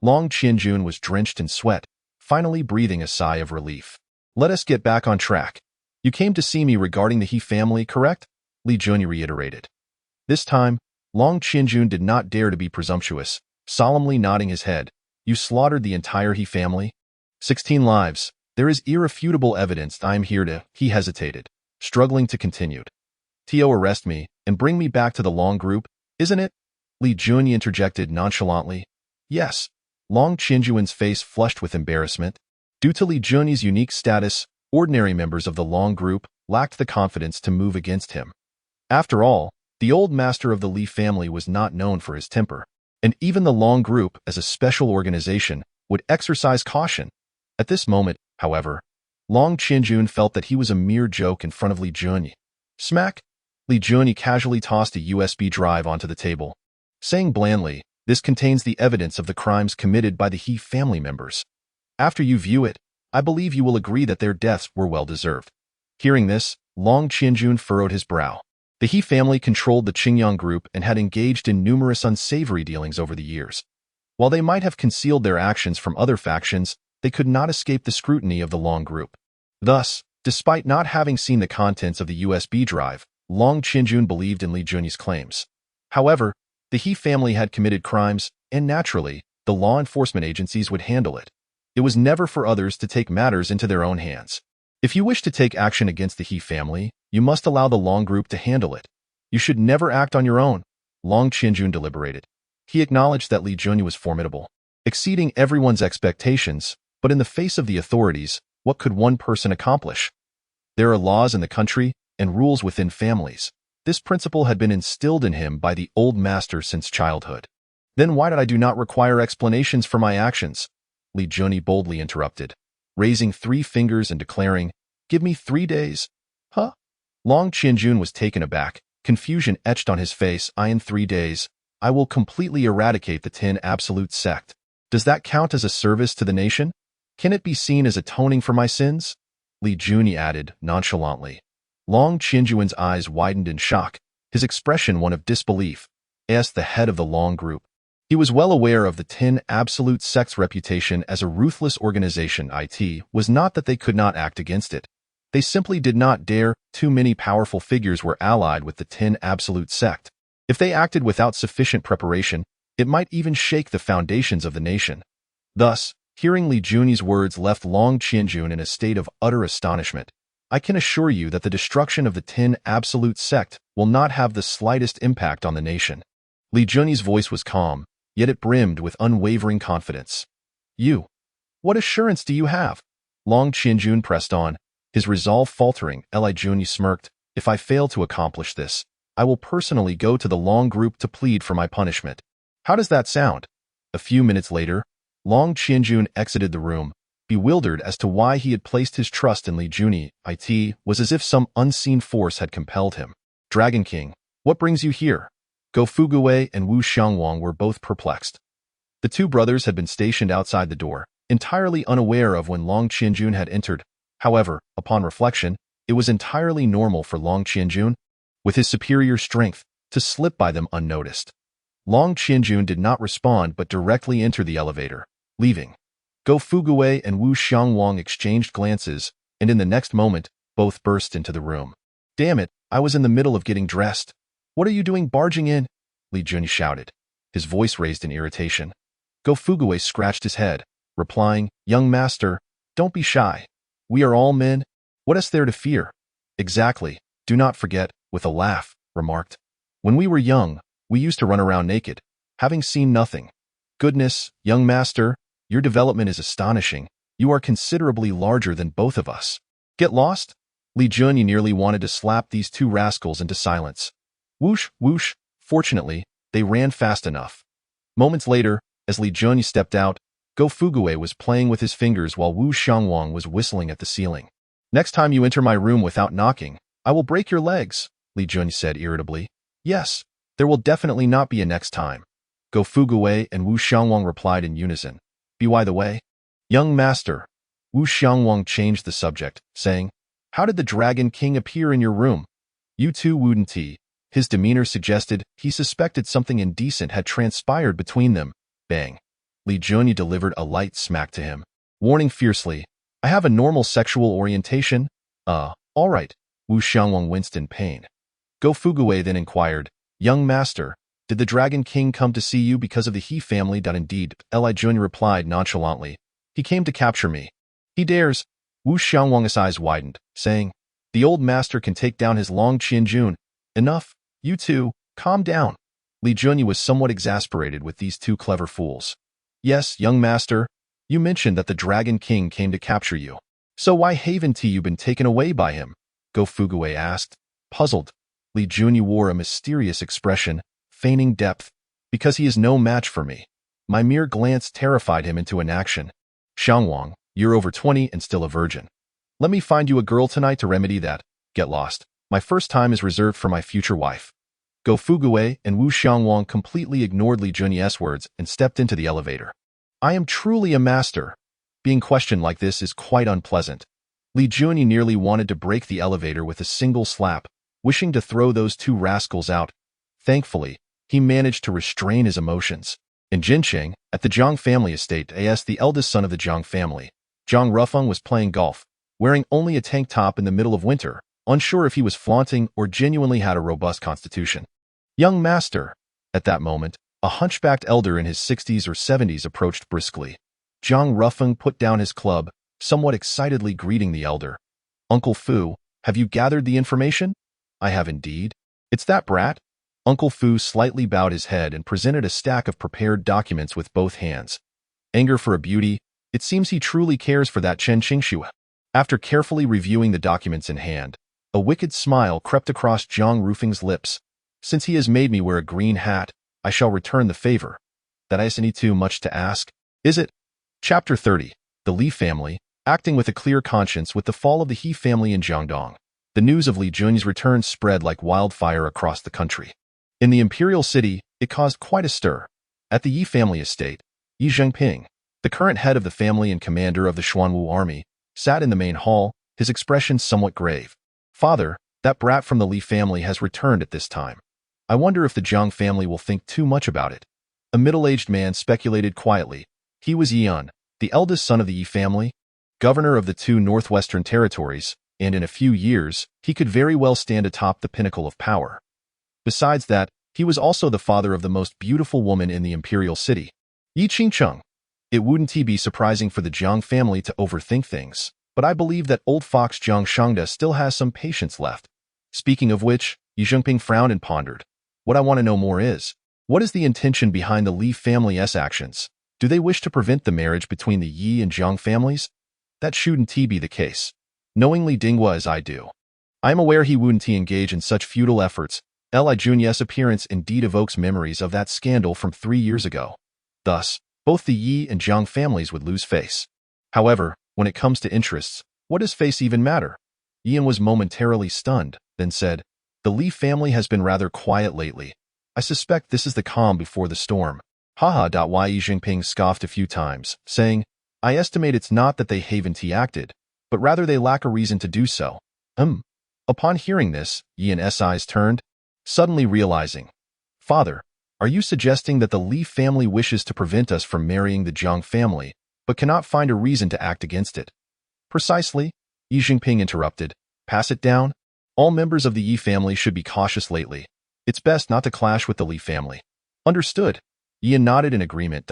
Long Qianjun was drenched in sweat, finally breathing a sigh of relief. Let us get back on track. You came to see me regarding the He family, correct? Li Jun reiterated. This time, Long Qianjun did not dare to be presumptuous, solemnly nodding his head. You slaughtered the entire He family? 16 lives. There is irrefutable evidence I am here to. He hesitated, struggling to continue. Tio, arrest me and bring me back to the Long group, isn't it? Li Jun interjected nonchalantly. Yes. Long Qianjun's face flushed with embarrassment. Due to Li Jun's unique status, ordinary members of the Long group lacked the confidence to move against him. After all, the old master of the Li family was not known for his temper, and even the Long group, as a special organization, would exercise caution. At this moment, however, Long Qianjun felt that he was a mere joke in front of Li Jun. Smack! Li Jun casually tossed a USB drive onto the table, saying blandly, This contains the evidence of the crimes committed by the He family members. After you view it, I believe you will agree that their deaths were well-deserved. Hearing this, Long Qianjun furrowed his brow. The He family controlled the Qingyang group and had engaged in numerous unsavory dealings over the years. While they might have concealed their actions from other factions, they could not escape the scrutiny of the Long group. Thus, despite not having seen the contents of the USB drive, Long Qianjun believed in Li Jun's claims. However, the He family had committed crimes, and naturally, the law enforcement agencies would handle it. It was never for others to take matters into their own hands. If you wish to take action against the He family, you must allow the Long group to handle it. You should never act on your own. Long Qianjun deliberated. He acknowledged that Li Jun was formidable, exceeding everyone's expectations, but in the face of the authorities, what could one person accomplish? There are laws in the country and rules within families. This principle had been instilled in him by the old master since childhood. Then why did I do not require explanations for my actions? Li Jun boldly interrupted, raising 3 fingers and declaring, Give me 3 days. Huh? Long Qianjun was taken aback, confusion etched on his face. In 3 days, I will completely eradicate the 10 absolute sect. Does that count as a service to the nation? Can it be seen as atoning for my sins? Li Jun added nonchalantly. Long Qianjun's eyes widened in shock, his expression one of disbelief. As the head of the Long group, he was well aware of the 10 absolute sect's reputation as a ruthless organization. It was not that they could not act against it. They simply did not dare. Too many powerful figures were allied with the 10 absolute sect. If they acted without sufficient preparation, it might even shake the foundations of the nation. Thus, Hearing Li Junyi's words left Long Qianjun in a state of utter astonishment. I can assure you that the destruction of the Tin Absolute sect will not have the slightest impact on the nation. Li Junyi's voice was calm, yet it brimmed with unwavering confidence. You. What assurance do you have? Long Qianjun pressed on, his resolve faltering. Li Junyi smirked. If I fail to accomplish this, I will personally go to the Long group to plead for my punishment. How does that sound? A few minutes later, Long Qianjun exited the room, bewildered as to why he had placed his trust in Li Junyi. It was as if some unseen force had compelled him. Dragon King, what brings you here? Go Fugui and Wu Xiangwang were both perplexed. The two brothers had been stationed outside the door, entirely unaware of when Long Qianjun had entered. However, upon reflection, it was entirely normal for Long Qianjun, with his superior strength, to slip by them unnoticed. Long Qianjun did not respond but directly entered the elevator, leaving. Go Fugui and Wu Xiangwang exchanged glances, and in the next moment, both burst into the room. Damn it, I was in the middle of getting dressed. What are you doing barging in? Li Junyi shouted, his voice raised in irritation. Go Fugui scratched his head, replying, Young master, don't be shy. We are all men. What is there to fear? Exactly, do not forget, with a laugh, remarked. When we were young, we used to run around naked, having seen nothing. Goodness, young master, your development is astonishing. You are considerably larger than both of us. Get lost? Li Junyi nearly wanted to slap these two rascals into silence. Whoosh, whoosh, fortunately, they ran fast enough. Moments later, as Li Junyi stepped out, Go Fugui was playing with his fingers while Wu Xiangwang was whistling at the ceiling. Next time you enter my room without knocking, I will break your legs, Li Junyi said irritably. Yes, there will definitely not be a next time. Go Fugui and Wu Xiangwang replied in unison. By the way, young master, Wu Xiangwang changed the subject, saying, How did the Dragon King appear in your room? You two wouldn't he? His demeanor suggested he suspected something indecent had transpired between them. Bang. Li Junyi delivered a light smack to him, warning fiercely, I have a normal sexual orientation. All right. Wu Xiangwang winced in pain. Go Fugui then inquired, Young master, did the Dragon King come to see you because of the He family? Indeed, Li Junyi replied nonchalantly. He came to capture me. He dares. Wu Xiangwang's eyes widened, saying, The old master can take down his Long Qianjun. Enough. You two, calm down. Li Junyi was somewhat exasperated with these two clever fools. Yes, young master, you mentioned that the Dragon King came to capture you. So why haven't you been taken away by him? Go Fugui asked, puzzled. Li Junyi wore a mysterious expression, feigning depth. Because he is no match for me. My mere glance terrified him into inaction. Xiangwang, you're over 20 and still a virgin. Let me find you a girl tonight to remedy that. Get lost. My first time is reserved for my future wife. Go Fugui and Wu Xiangwang completely ignored Li Junyi's words and stepped into the elevator. I am truly a master. Being questioned like this is quite unpleasant. Li Junyi nearly wanted to break the elevator with a single slap, wishing to throw those two rascals out. Thankfully, he managed to restrain his emotions. In Jincheng, at the Zhang family estate, the eldest son of the Zhang family, Zhang Rufeng was playing golf, wearing only a tank top in the middle of winter, unsure if he was flaunting or genuinely had a robust constitution. Young master. At that moment, a hunchbacked elder in his 60s or 70s approached briskly. Zhang Rufeng put down his club, somewhat excitedly greeting the elder. Uncle Fu, have you gathered the information? I have indeed. It's that brat? Uncle Fu slightly bowed his head and presented a stack of prepared documents with both hands. Anger for a beauty, it seems he truly cares for that Chen Qingxue. After carefully reviewing the documents in hand, a wicked smile crept across Zhang Rufeng's lips. Since he has made me wear a green hat, I shall return the favor. That isn't too much to ask, is it? Chapter 30. The Li family, acting with a clear conscience with the fall of the He family in Jiangdong. The news of Li Junyi's return spread like wildfire across the country. In the imperial city, it caused quite a stir. At the Yi family estate, Yi Zhengping, the current head of the family and commander of the Xuanwu army, sat in the main hall, his expression somewhat grave. Father, that brat from the Li family has returned at this time. I wonder if the Zhang family will think too much about it. A middle-aged man speculated quietly. He was Yun, the eldest son of the Yi family, governor of the two northwestern territories, and in a few years, he could very well stand atop the pinnacle of power. Besides that, he was also the father of the most beautiful woman in the imperial city, Yi Qingcheng. It wouldn't be surprising for the Jiang family to overthink things, but I believe that old fox Jiang Shangda still has some patience left. Speaking of which, Yi Jinping frowned and pondered. What I want to know more is, what is the intention behind the Li family's actions? Do they wish to prevent the marriage between the Yi and Jiang families? That shouldn't be the case. Knowing Li Dinghua as I do, I am aware he wouldn't engage in such futile efforts. Li Jun's appearance indeed evokes memories of that scandal from 3 years ago. Thus, both the Yi and Jiang families would lose face. However, when it comes to interests, what does face even matter? Ian was momentarily stunned, then said, the Li family has been rather quiet lately. I suspect this is the calm before the storm. Haha. Yi Jinping scoffed a few times, saying, I estimate it's not that they haven't acted, but rather they lack a reason to do so. Upon hearing this, Ian's eyes turned, suddenly realizing, Father, are you suggesting that the Li family wishes to prevent us from marrying the Jiang family, but cannot find a reason to act against it? Precisely, Yi Jinping interrupted. Pass it down. All members of the Yi family should be cautious lately. It's best not to clash with the Li family. Understood. Ian nodded in agreement.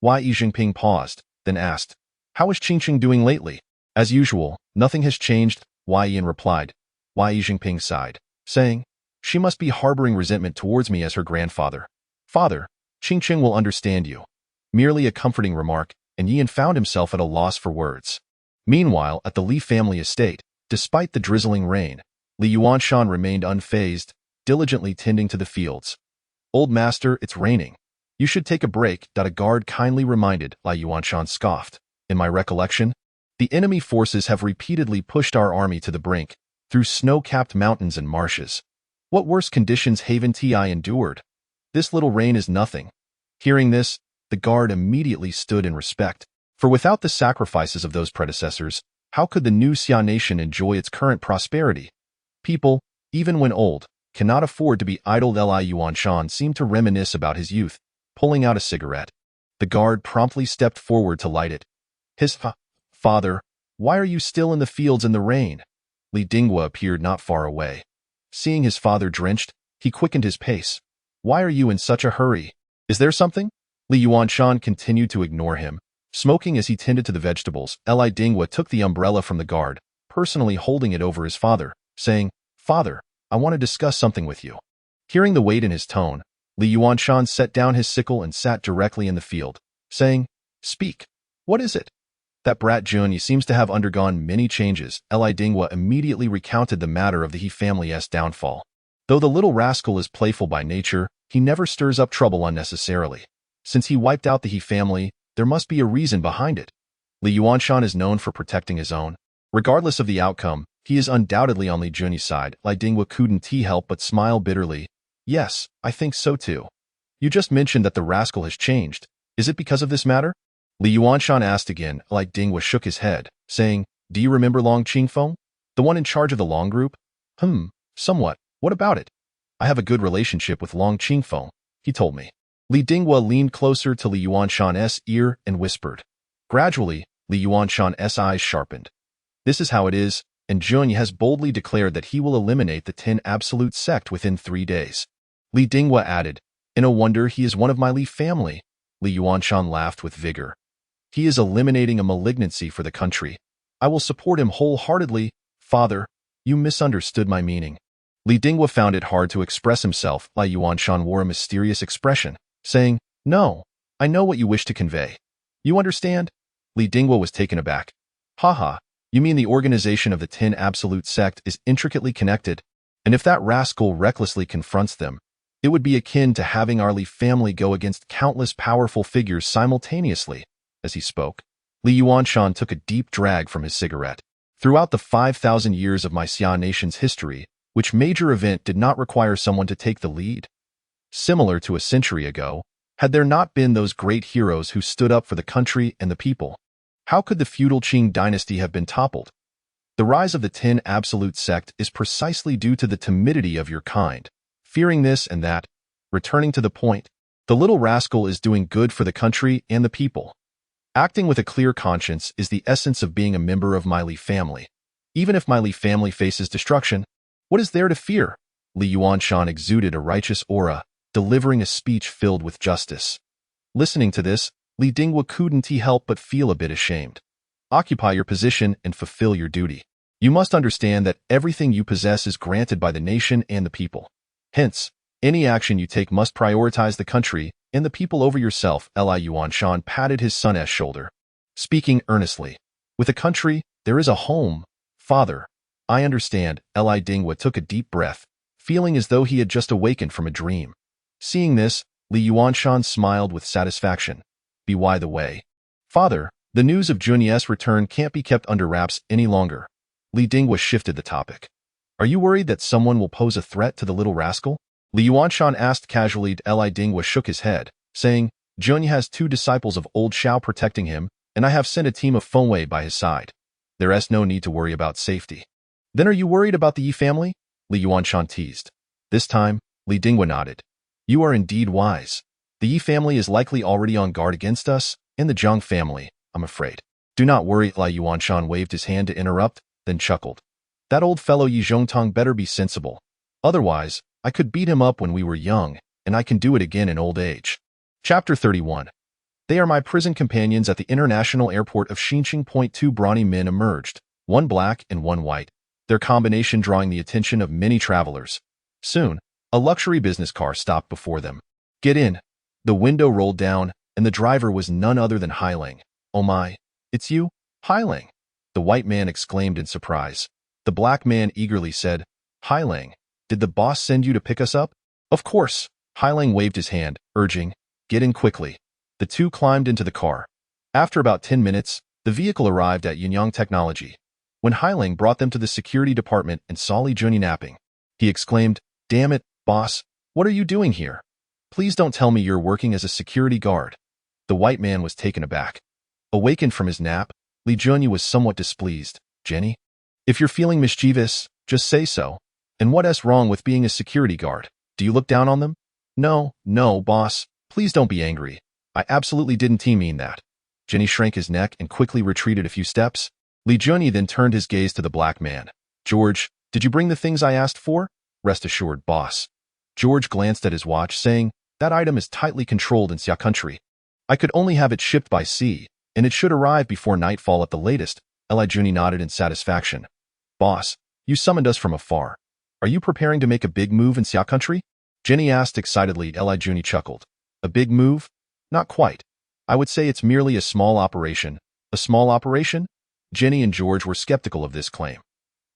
Yi Jinping paused, then asked, How is Qingqing doing lately? As usual, nothing has changed, Ian replied. Yi Jinping sighed, saying, She must be harboring resentment towards me as her grandfather. Father, Qingqing will understand you. Merely a comforting remark, and Ian found himself at a loss for words. Meanwhile, at the Li family estate, despite the drizzling rain, Li Yuanshan remained unfazed, diligently tending to the fields. Old master, it's raining. You should take a break. A guard kindly reminded, Li Yuanshan scoffed. In my recollection, the enemy forces have repeatedly pushed our army to the brink, through snow-capped mountains and marshes. What worse conditions haven't I endured? This little rain is nothing. Hearing this, the guard immediately stood in respect, for without the sacrifices of those predecessors, how could the new Xia nation enjoy its current prosperity? People, even when old, cannot afford to be idle. Li Yuanshan seemed to reminisce about his youth, pulling out a cigarette. The guard promptly stepped forward to light it. Father, why are you still in the fields in the rain? Li Dinghua appeared not far away. Seeing his father drenched, he quickened his pace. Why are you in such a hurry? Is there something? Li Yuanshan continued to ignore him, smoking as he tended to the vegetables. Li Dinghua took the umbrella from the guard, personally holding it over his father, saying, Father, I want to discuss something with you. Hearing the weight in his tone, Li Yuanshan set down his sickle and sat directly in the field, saying, Speak. What is it? That brat Jun seems to have undergone many changes. Li Dinghua immediately recounted the matter of the He family's downfall. Though the little rascal is playful by nature, he never stirs up trouble unnecessarily. Since he wiped out the He family, there must be a reason behind it. Li Yuanshan is known for protecting his own. Regardless of the outcome, he is undoubtedly on Li Jun's side. Li Dinghua couldn't help but smile bitterly. Yes, I think so too. You just mentioned that the rascal has changed. Is it because of this matter? Li Yuanshan asked again. Li Dinghua shook his head, saying, Do you remember Long Qingfeng? The one in charge of the Long group? Somewhat. What about it? I have a good relationship with Long Qingfeng, he told me. Li Dinghua leaned closer to Li Yuanshan's ear and whispered. Gradually, Li Yuanshan's eyes sharpened. This is how it is, and Jun has boldly declared that he will eliminate the 10 absolute sect within 3 days. Li Dinghua added, No wonder he is one of my Li family. Li Yuanshan laughed with vigor. He is eliminating a malignancy for the country. I will support him wholeheartedly. Father, you misunderstood my meaning. Li Dinghua found it hard to express himself. Li Yuanshan wore a mysterious expression, saying, No, I know what you wish to convey. You understand? Li Dinghua was taken aback. Haha, you mean the organization of the 10 absolute sect is intricately connected, and if that rascal recklessly confronts them, it would be akin to having our Li family go against countless powerful figures simultaneously. As he spoke, Li Yuanshan took a deep drag from his cigarette. Throughout the 5,000 years of my Xia nation's history, which major event did not require someone to take the lead? Similar to a century ago, had there not been those great heroes who stood up for the country and the people, how could the feudal Qing dynasty have been toppled? The rise of the 10 absolute sect is precisely due to the timidity of your kind, fearing this and that. Returning to the point, the little rascal is doing good for the country and the people. Acting with a clear conscience is the essence of being a member of my Li family. Even if my Li family faces destruction, what is there to fear? Li Yuanshan exuded a righteous aura, delivering a speech filled with justice. Listening to this, Li Dingwa couldn't help but feel a bit ashamed. Occupy your position and fulfill your duty. You must understand that everything you possess is granted by the nation and the people. Hence, any action you take must prioritize the country and the people over yourself. Li Yuanshan patted his son's shoulder, speaking earnestly. With a country, there is a home. Father, I understand. Li Dingwa took a deep breath, feeling as though he had just awakened from a dream. Seeing this, Li Yuanshan smiled with satisfaction. By the way, Father, the news of Junye's return can't be kept under wraps any longer. Li Dingwa shifted the topic. Are you worried that someone will pose a threat to the little rascal? Li Yuanshan asked casually. Li Dingwa shook his head, saying, Junye has 2 disciples of old Xiao protecting him, and I have sent a team of Fengwei by his side. There is no need to worry about safety. Then are you worried about the Yi family? Li Yuanshan teased. This time, Li Dingwa nodded. You are indeed wise. The Yi family is likely already on guard against us, and the Zhang family, I'm afraid. Do not worry. Li Yuanshan waved his hand to interrupt, then chuckled. That old fellow Yi Zhongtong better be sensible. Otherwise, I could beat him up when we were young, and I can do it again in old age. Chapter 31. They are my prison companions. At the international airport of Xinqing. 2 brawny men emerged, one black and one white, their combination drawing the attention of many travelers. Soon, a luxury business car stopped before them. Get in. The window rolled down, and the driver was none other than Hailing. Oh my, it's you, Hailing? The white man exclaimed in surprise. The black man eagerly said, Hailing, did the boss send you to pick us up? Of course. Hailing waved his hand, urging, get in quickly. The two climbed into the car. After about 10 minutes, the vehicle arrived at Yunyang Technology. When Hailing brought them to the security department and saw Li Junyi napping, he exclaimed, Damn it, boss, what are you doing here? Please don't tell me you're working as a security guard. The white man was taken aback. Awakened from his nap, Li Junyi was somewhat displeased. Jenny, if you're feeling mischievous, just say so. And what's wrong with being a security guard? Do you look down on them? No, boss, please don't be angry. I absolutely didn't mean that. Jenny shrank his neck and quickly retreated a few steps. Li Junyi then turned his gaze to the black man. George, did you bring the things I asked for? Rest assured, boss. George glanced at his watch, saying, that item is tightly controlled in Xia country. I could only have it shipped by sea, and it should arrive before nightfall at the latest. Li Junyi nodded in satisfaction. Boss, you summoned us from afar. Are you preparing to make a big move in Xia country? Jenny asked excitedly. Li Junyi chuckled. A big move? Not quite. I would say it's merely a small operation. A small operation? Jenny and George were skeptical of this claim.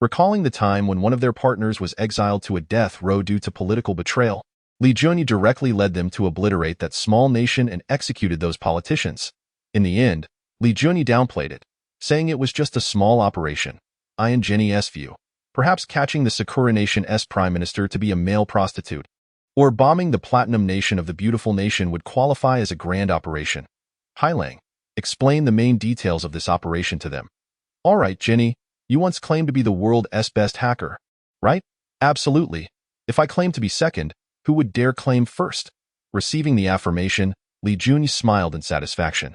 Recalling the time when one of their partners was exiled to a death row due to political betrayal, Li Junyi directly led them to obliterate that small nation and executed those politicians. In the end, Li Junyi downplayed it, saying it was just a small operation. I and Jenny's view. Perhaps catching the Sakura Nation's prime minister to be a male prostitute, or bombing the platinum nation of the beautiful nation would qualify as a grand operation. Hailing, explain the main details of this operation to them. All right, Jenny, you once claimed to be the world's best hacker, right? Absolutely. If I claim to be second, who would dare claim first? Receiving the affirmation, Li Junyi smiled in satisfaction.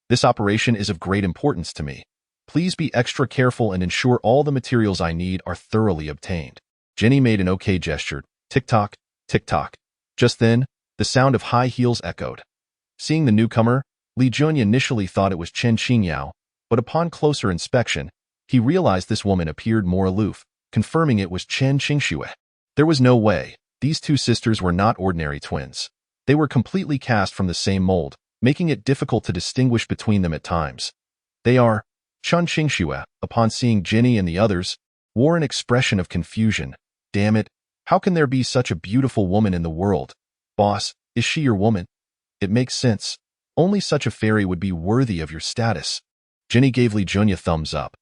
This operation is of great importance to me. Please be extra careful and ensure all the materials I need are thoroughly obtained. Jenny made an okay gesture. Tick-tock, tick-tock. Just then, the sound of high heels echoed. Seeing the newcomer, Li Junyi initially thought it was Chen Qingyao, but upon closer inspection, he realized this woman appeared more aloof, confirming it was Chen Qingxue. There was no way. These two sisters were not ordinary twins. They were completely cast from the same mold, making it difficult to distinguish between them at times. They are. Chen Qingxue, upon seeing Jenny and the others, wore an expression of confusion. Damn it, how can there be such a beautiful woman in the world? Boss, is she your woman? It makes sense. Only such a fairy would be worthy of your status. Jenny gave Li Junyi a thumbs up.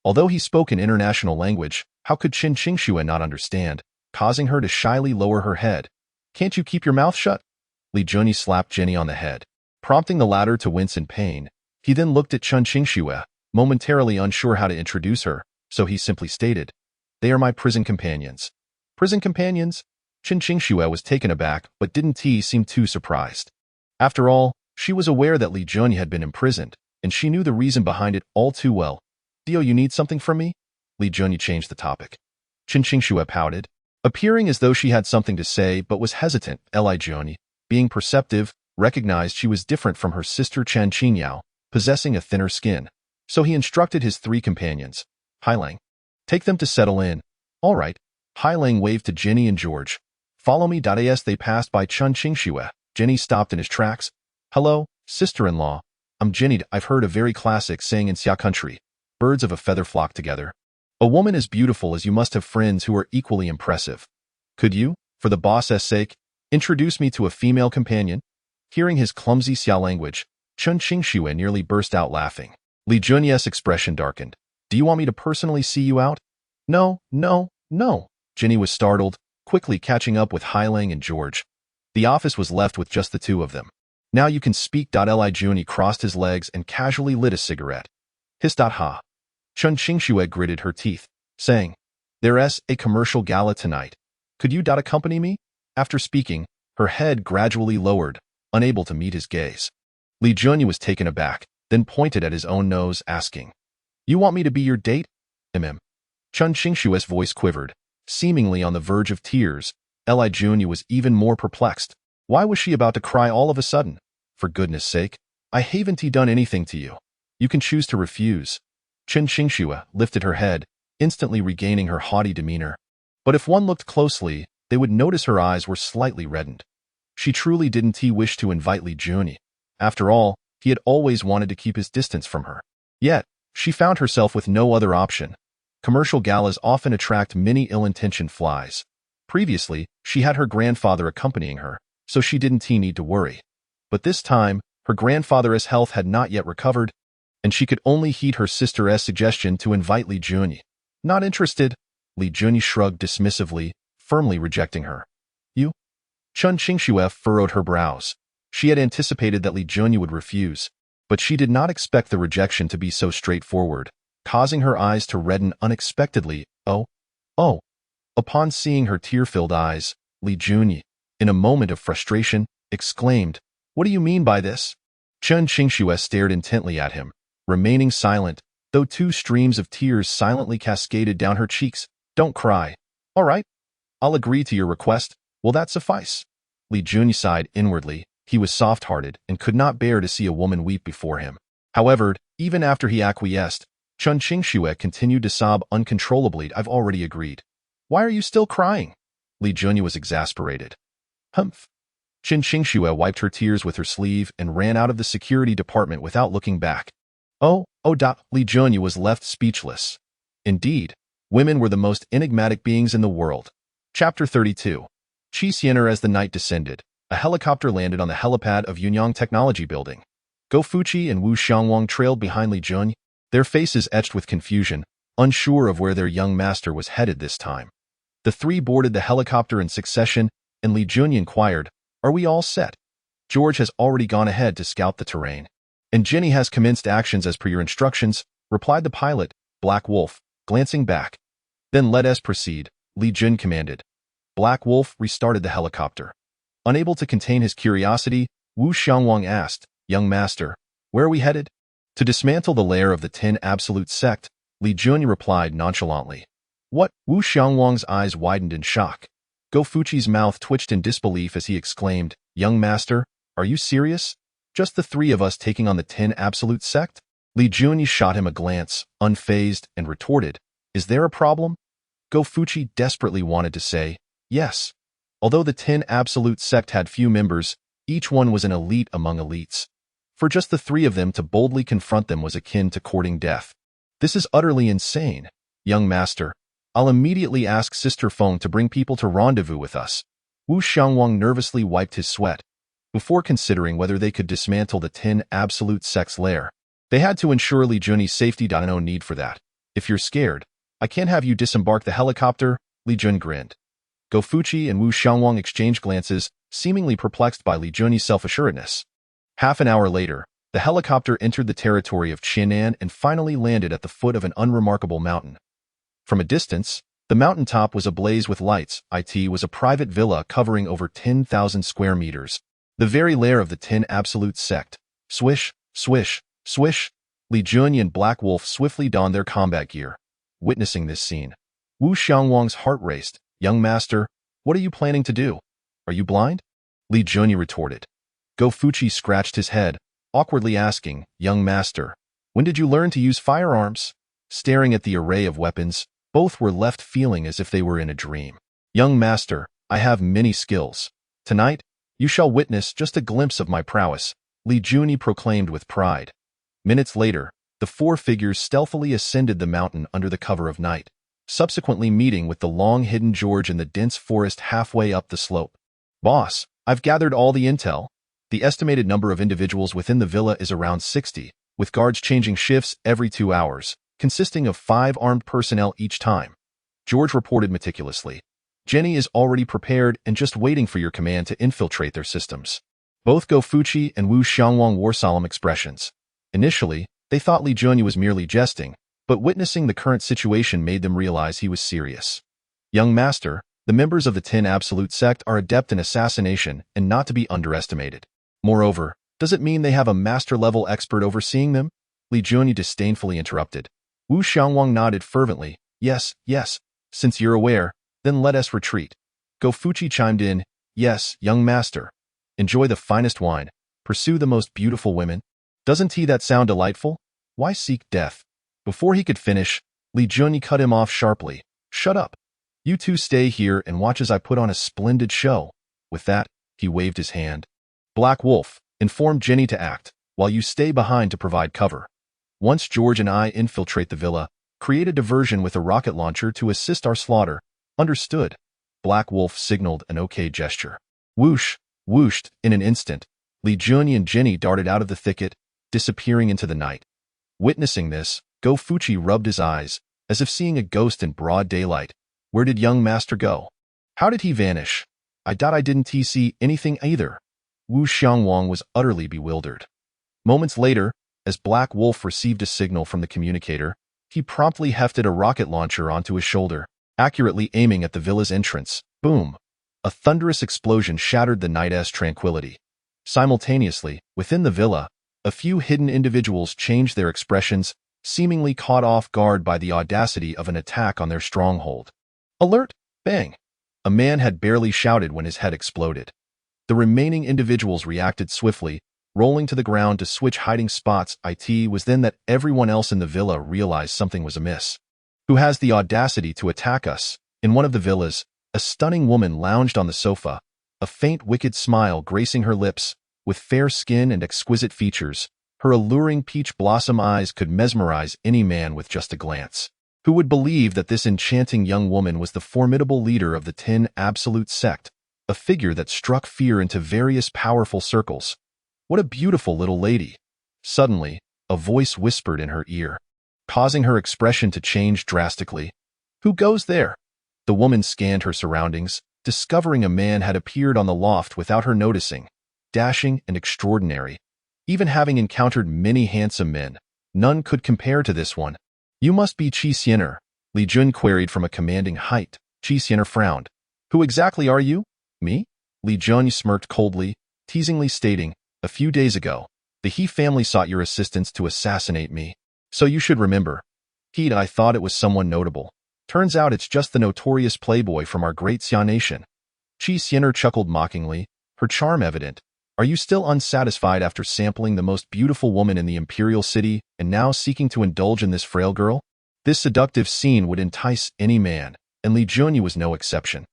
Although he spoke an international language, how could Chen Qingxue not understand, causing her to shyly lower her head? Can't you keep your mouth shut? Li Junyi slapped Jenny on the head, prompting the latter to wince in pain. He then looked at Chen Qingxue, momentarily unsure how to introduce her, so he simply stated, They are my prison companions. Prison companions? Chen Qingxue was taken aback, but didn't seem too surprised. After all, she was aware that Li Junyi had been imprisoned, and she knew the reason behind it all too well. Dio, you need something from me? Li Junyi changed the topic. Chen Qingxue pouted, appearing as though she had something to say but was hesitant. Li Junyi, being perceptive, recognized she was different from her sister Chen Qingyao, possessing a thinner skin. So he instructed his three companions. Hailang, take them to settle in. All right. Hailang waved to Jenny and George. Follow me. As they passed by Chun Qingxue, Jenny stopped in his tracks. Hello, sister-in-law. I'm Jenny. I've heard a very classic saying in Xia country. Birds of a feather flock together. A woman as beautiful as you must have friends who are equally impressive. Could you, for the boss's sake, introduce me to a female companion? Hearing his clumsy Xia language, Chun Qingxue nearly burst out laughing. Li Junye's expression darkened. Do you want me to personally see you out? No, no, no. Jenny was startled, quickly catching up with Hailang and George. The office was left with just the two of them. Now you can speak. Li Junyi crossed his legs and casually lit a cigarette. Hiss. Ha. Chun Qingxue gritted her teeth, saying, There's a commercial gala tonight. Could you accompany me? After speaking, her head gradually lowered, unable to meet his gaze. Li Junyi was taken aback, then pointed at his own nose, asking, You want me to be your date? Chun Qingxue's voice quivered, seemingly on the verge of tears. Li Junyi was even more perplexed. Why was she about to cry all of a sudden? For goodness sake, I haven't done anything to you. You can choose to refuse. Chun Qingxue lifted her head, instantly regaining her haughty demeanor. But if one looked closely, they would notice her eyes were slightly reddened. She truly didn't wish to invite Li Junyi. After all, he had always wanted to keep his distance from her. Yet, she found herself with no other option. Commercial galas often attract many ill-intentioned flies. Previously, she had her grandfather accompanying her, so she didn't need to worry. But this time, her grandfather's health had not yet recovered, and she could only heed her sister's suggestion to invite Li Junyi. Not interested, Li Junyi shrugged dismissively, firmly rejecting her. You? Chun Qingxue furrowed her brows. She had anticipated that Li Junyi would refuse, but she did not expect the rejection to be so straightforward, causing her eyes to redden unexpectedly. Oh. Upon seeing her tear-filled eyes, Li Junyi, in a moment of frustration, exclaimed, What do you mean by this? Chun Qingxue stared intently at him, remaining silent, though two streams of tears silently cascaded down her cheeks. Don't cry. All right. I'll agree to your request. Will that suffice? Li Junyi sighed inwardly. He was soft-hearted and could not bear to see a woman weep before him. However, even after he acquiesced, Chun Qingxue continued to sob uncontrollably. I've already agreed. Why are you still crying? Li Junyi was exasperated. Humph. Chun Qingxue wiped her tears with her sleeve and ran out of the security department without looking back. Li Junyi was left speechless. Indeed, women were the most enigmatic beings in the world. Chapter 32. Qixiener. As the night descended, a helicopter landed on the helipad of Yunyang Technology Building. Go Fuqi and Wu Xiangwang trailed behind Li Junyi, their faces etched with confusion, unsure of where their young master was headed this time. The three boarded the helicopter in succession, and Li Junyi inquired, Are we all set? George has already gone ahead to scout the terrain. And Jenny has commenced actions as per your instructions, replied the pilot, Black Wolf, glancing back. Then let us proceed, Li Junyi commanded. Black Wolf restarted the helicopter. Unable to contain his curiosity, Wu Xiangwang asked, Young master, where are we headed? To dismantle the lair of the 10 Absolute Sect, Li Junyi replied nonchalantly. What? Wu Xiangwang's eyes widened in shock. Go Fuqi's mouth twitched in disbelief as he exclaimed, Young master, are you serious? Just the three of us taking on the 10 Absolute Sect? Li Junyi shot him a glance, unfazed, and retorted, Is there a problem? Go Fuqi desperately wanted to say, Yes. Although the 10 Absolute Sect had few members, each one was an elite among elites. For just the three of them to boldly confront them was akin to courting death. This is utterly insane. Young master, I'll immediately ask Sister Feng to bring people to rendezvous with us. Wu Xiangwang nervously wiped his sweat. Before considering whether they could dismantle the 10 Absolute Sect's lair, they had to ensure Li Junyi's safety. No need for that. If you're scared, I can't have you disembark the helicopter, Li Junyi grinned. Go Fuqi and Wu Xiangwang exchanged glances, seemingly perplexed by Li Junyi's self-assuredness. Half an hour later, the helicopter entered the territory of Qianan and finally landed at the foot of an unremarkable mountain. From a distance, the mountaintop was ablaze with lights. It was a private villa covering over 10,000 square meters, the very lair of the 10 Absolute Sect. Swish, swish, swish. Li Junyi and Black Wolf swiftly donned their combat gear. Witnessing this scene, Wu Xiangwang's heart raced. Young master, what are you planning to do? Are you blind? Li Junyi retorted. Go Fuchi scratched his head, awkwardly asking, "Young master, when did you learn to use firearms?" Staring at the array of weapons, both were left feeling as if they were in a dream. "Young master, I have many skills. Tonight, you shall witness just a glimpse of my prowess," Li Juni proclaimed with pride. Minutes later, the four figures stealthily ascended the mountain under the cover of night, subsequently meeting with the long-hidden George in the dense forest halfway up the slope. "Boss, I've gathered all the intel. The estimated number of individuals within the villa is around 60, with guards changing shifts every 2 hours, consisting of 5 armed personnel each time," George reported meticulously. "Jenny is already prepared and just waiting for your command to infiltrate their systems." Both Go Fuchi and Wu Xiangwang wore solemn expressions. Initially, they thought Li Junyi was merely jesting, but witnessing the current situation made them realize he was serious. "Young master, the members of the 10 Absolute sect are adept in assassination and not to be underestimated. Moreover, does it mean they have a master-level expert overseeing them?" Li Junyi disdainfully interrupted. Wu Xiangwang nodded fervently. "Yes, yes. Since you're aware, then let us retreat." Go Fuchi chimed in. "Yes, young master. Enjoy the finest wine. Pursue the most beautiful women. Doesn't that sound delightful? Why seek death?" Before he could finish, Li Junyi cut him off sharply. "Shut up. You two stay here and watch as I put on a splendid show." With that, he waved his hand. "Black Wolf, inform Jenny to act, while you stay behind to provide cover. Once George and I infiltrate the villa, create a diversion with a rocket launcher to assist our slaughter." "Understood." Black Wolf signaled an okay gesture. Whoosh, whooshed, in an instant, Li Junyi and Jenny darted out of the thicket, disappearing into the night. Witnessing this, Go Fuchi rubbed his eyes, as if seeing a ghost in broad daylight. Where did young master go? How did he vanish? I didn't see anything either. Wu Xiangwang was utterly bewildered. Moments later, as Black Wolf received a signal from the communicator, he promptly hefted a rocket launcher onto his shoulder, accurately aiming at the villa's entrance. Boom! A thunderous explosion shattered the night's tranquility. Simultaneously, within the villa, a few hidden individuals changed their expressions, seemingly caught off guard by the audacity of an attack on their stronghold. Alert! Bang! A man had barely shouted when his head exploded. The remaining individuals reacted swiftly, rolling to the ground to switch hiding spots. It was then that everyone else in the villa realized something was amiss. Who has the audacity to attack us? In one of the villas, a stunning woman lounged on the sofa, a faint wicked smile gracing her lips. With fair skin and exquisite features, her alluring peach blossom eyes could mesmerize any man with just a glance. Who would believe that this enchanting young woman was the formidable leader of the 10 Absolute sect, a figure that struck fear into various powerful circles? What a beautiful little lady! Suddenly, a voice whispered in her ear, causing her expression to change drastically. "Who goes there?" The woman scanned her surroundings, discovering a man had appeared on the loft without her noticing. Dashing and extraordinary. Even having encountered many handsome men, none could compare to this one. "You must be Qi Xiener," Li Jun queried from a commanding height. Qi Xiener frowned. "Who exactly are you?" "Me?" Li Jun smirked coldly, teasingly stating, "A few days ago, the He family sought your assistance to assassinate me. So you should remember." I thought it was someone notable. Turns out it's just the notorious Playboy from our great Xia nation." Qi Xiener chuckled mockingly, her charm evident. "Are you still unsatisfied after sampling the most beautiful woman in the imperial city and now seeking to indulge in this frail girl?" This seductive scene would entice any man, and Li Junyi was no exception.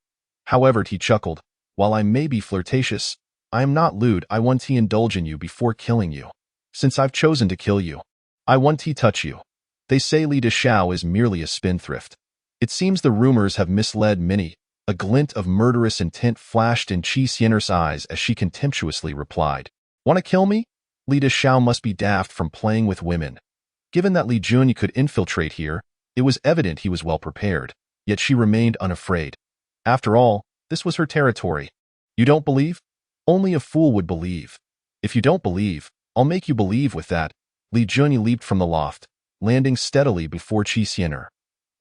However, he chuckled, "While I may be flirtatious, I am not lewd. I want to indulge in you before killing you. Since I've chosen to kill you, I want to touch you." They say Li Deshao is merely a spendthrift. It seems the rumors have misled many. A glint of murderous intent flashed in Qi Xiener's eyes as she contemptuously replied, "Want to kill me? Li Deshao must be daft from playing with women." Given that Li Junyi could infiltrate here, it was evident he was well prepared, yet she remained unafraid. After all, this was her territory. "You don't believe? Only a fool would believe. If you don't believe, I'll make you believe." With that, Li Junyi leaped from the loft, landing steadily before Qi Xiener.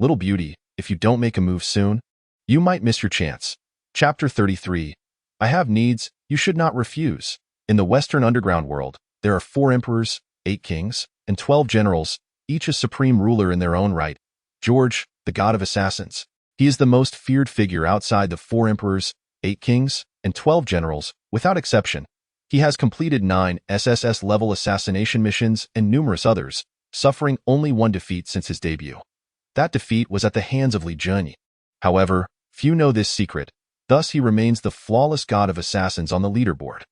"Little beauty, if you don't make a move soon, you might miss your chance." Chapter 33. I have needs you should not refuse. In the Western underground world, there are 4 emperors, 8 kings, and 12 generals, each a supreme ruler in their own right. George, the god of assassins. He is the most feared figure outside the 4 emperors, 8 kings, and 12 generals, without exception. He has completed 9 SSS-level assassination missions and numerous others, suffering only one defeat since his debut. That defeat was at the hands of Li Junyi. However, few know this secret, thus he remains the flawless god of assassins on the leaderboard.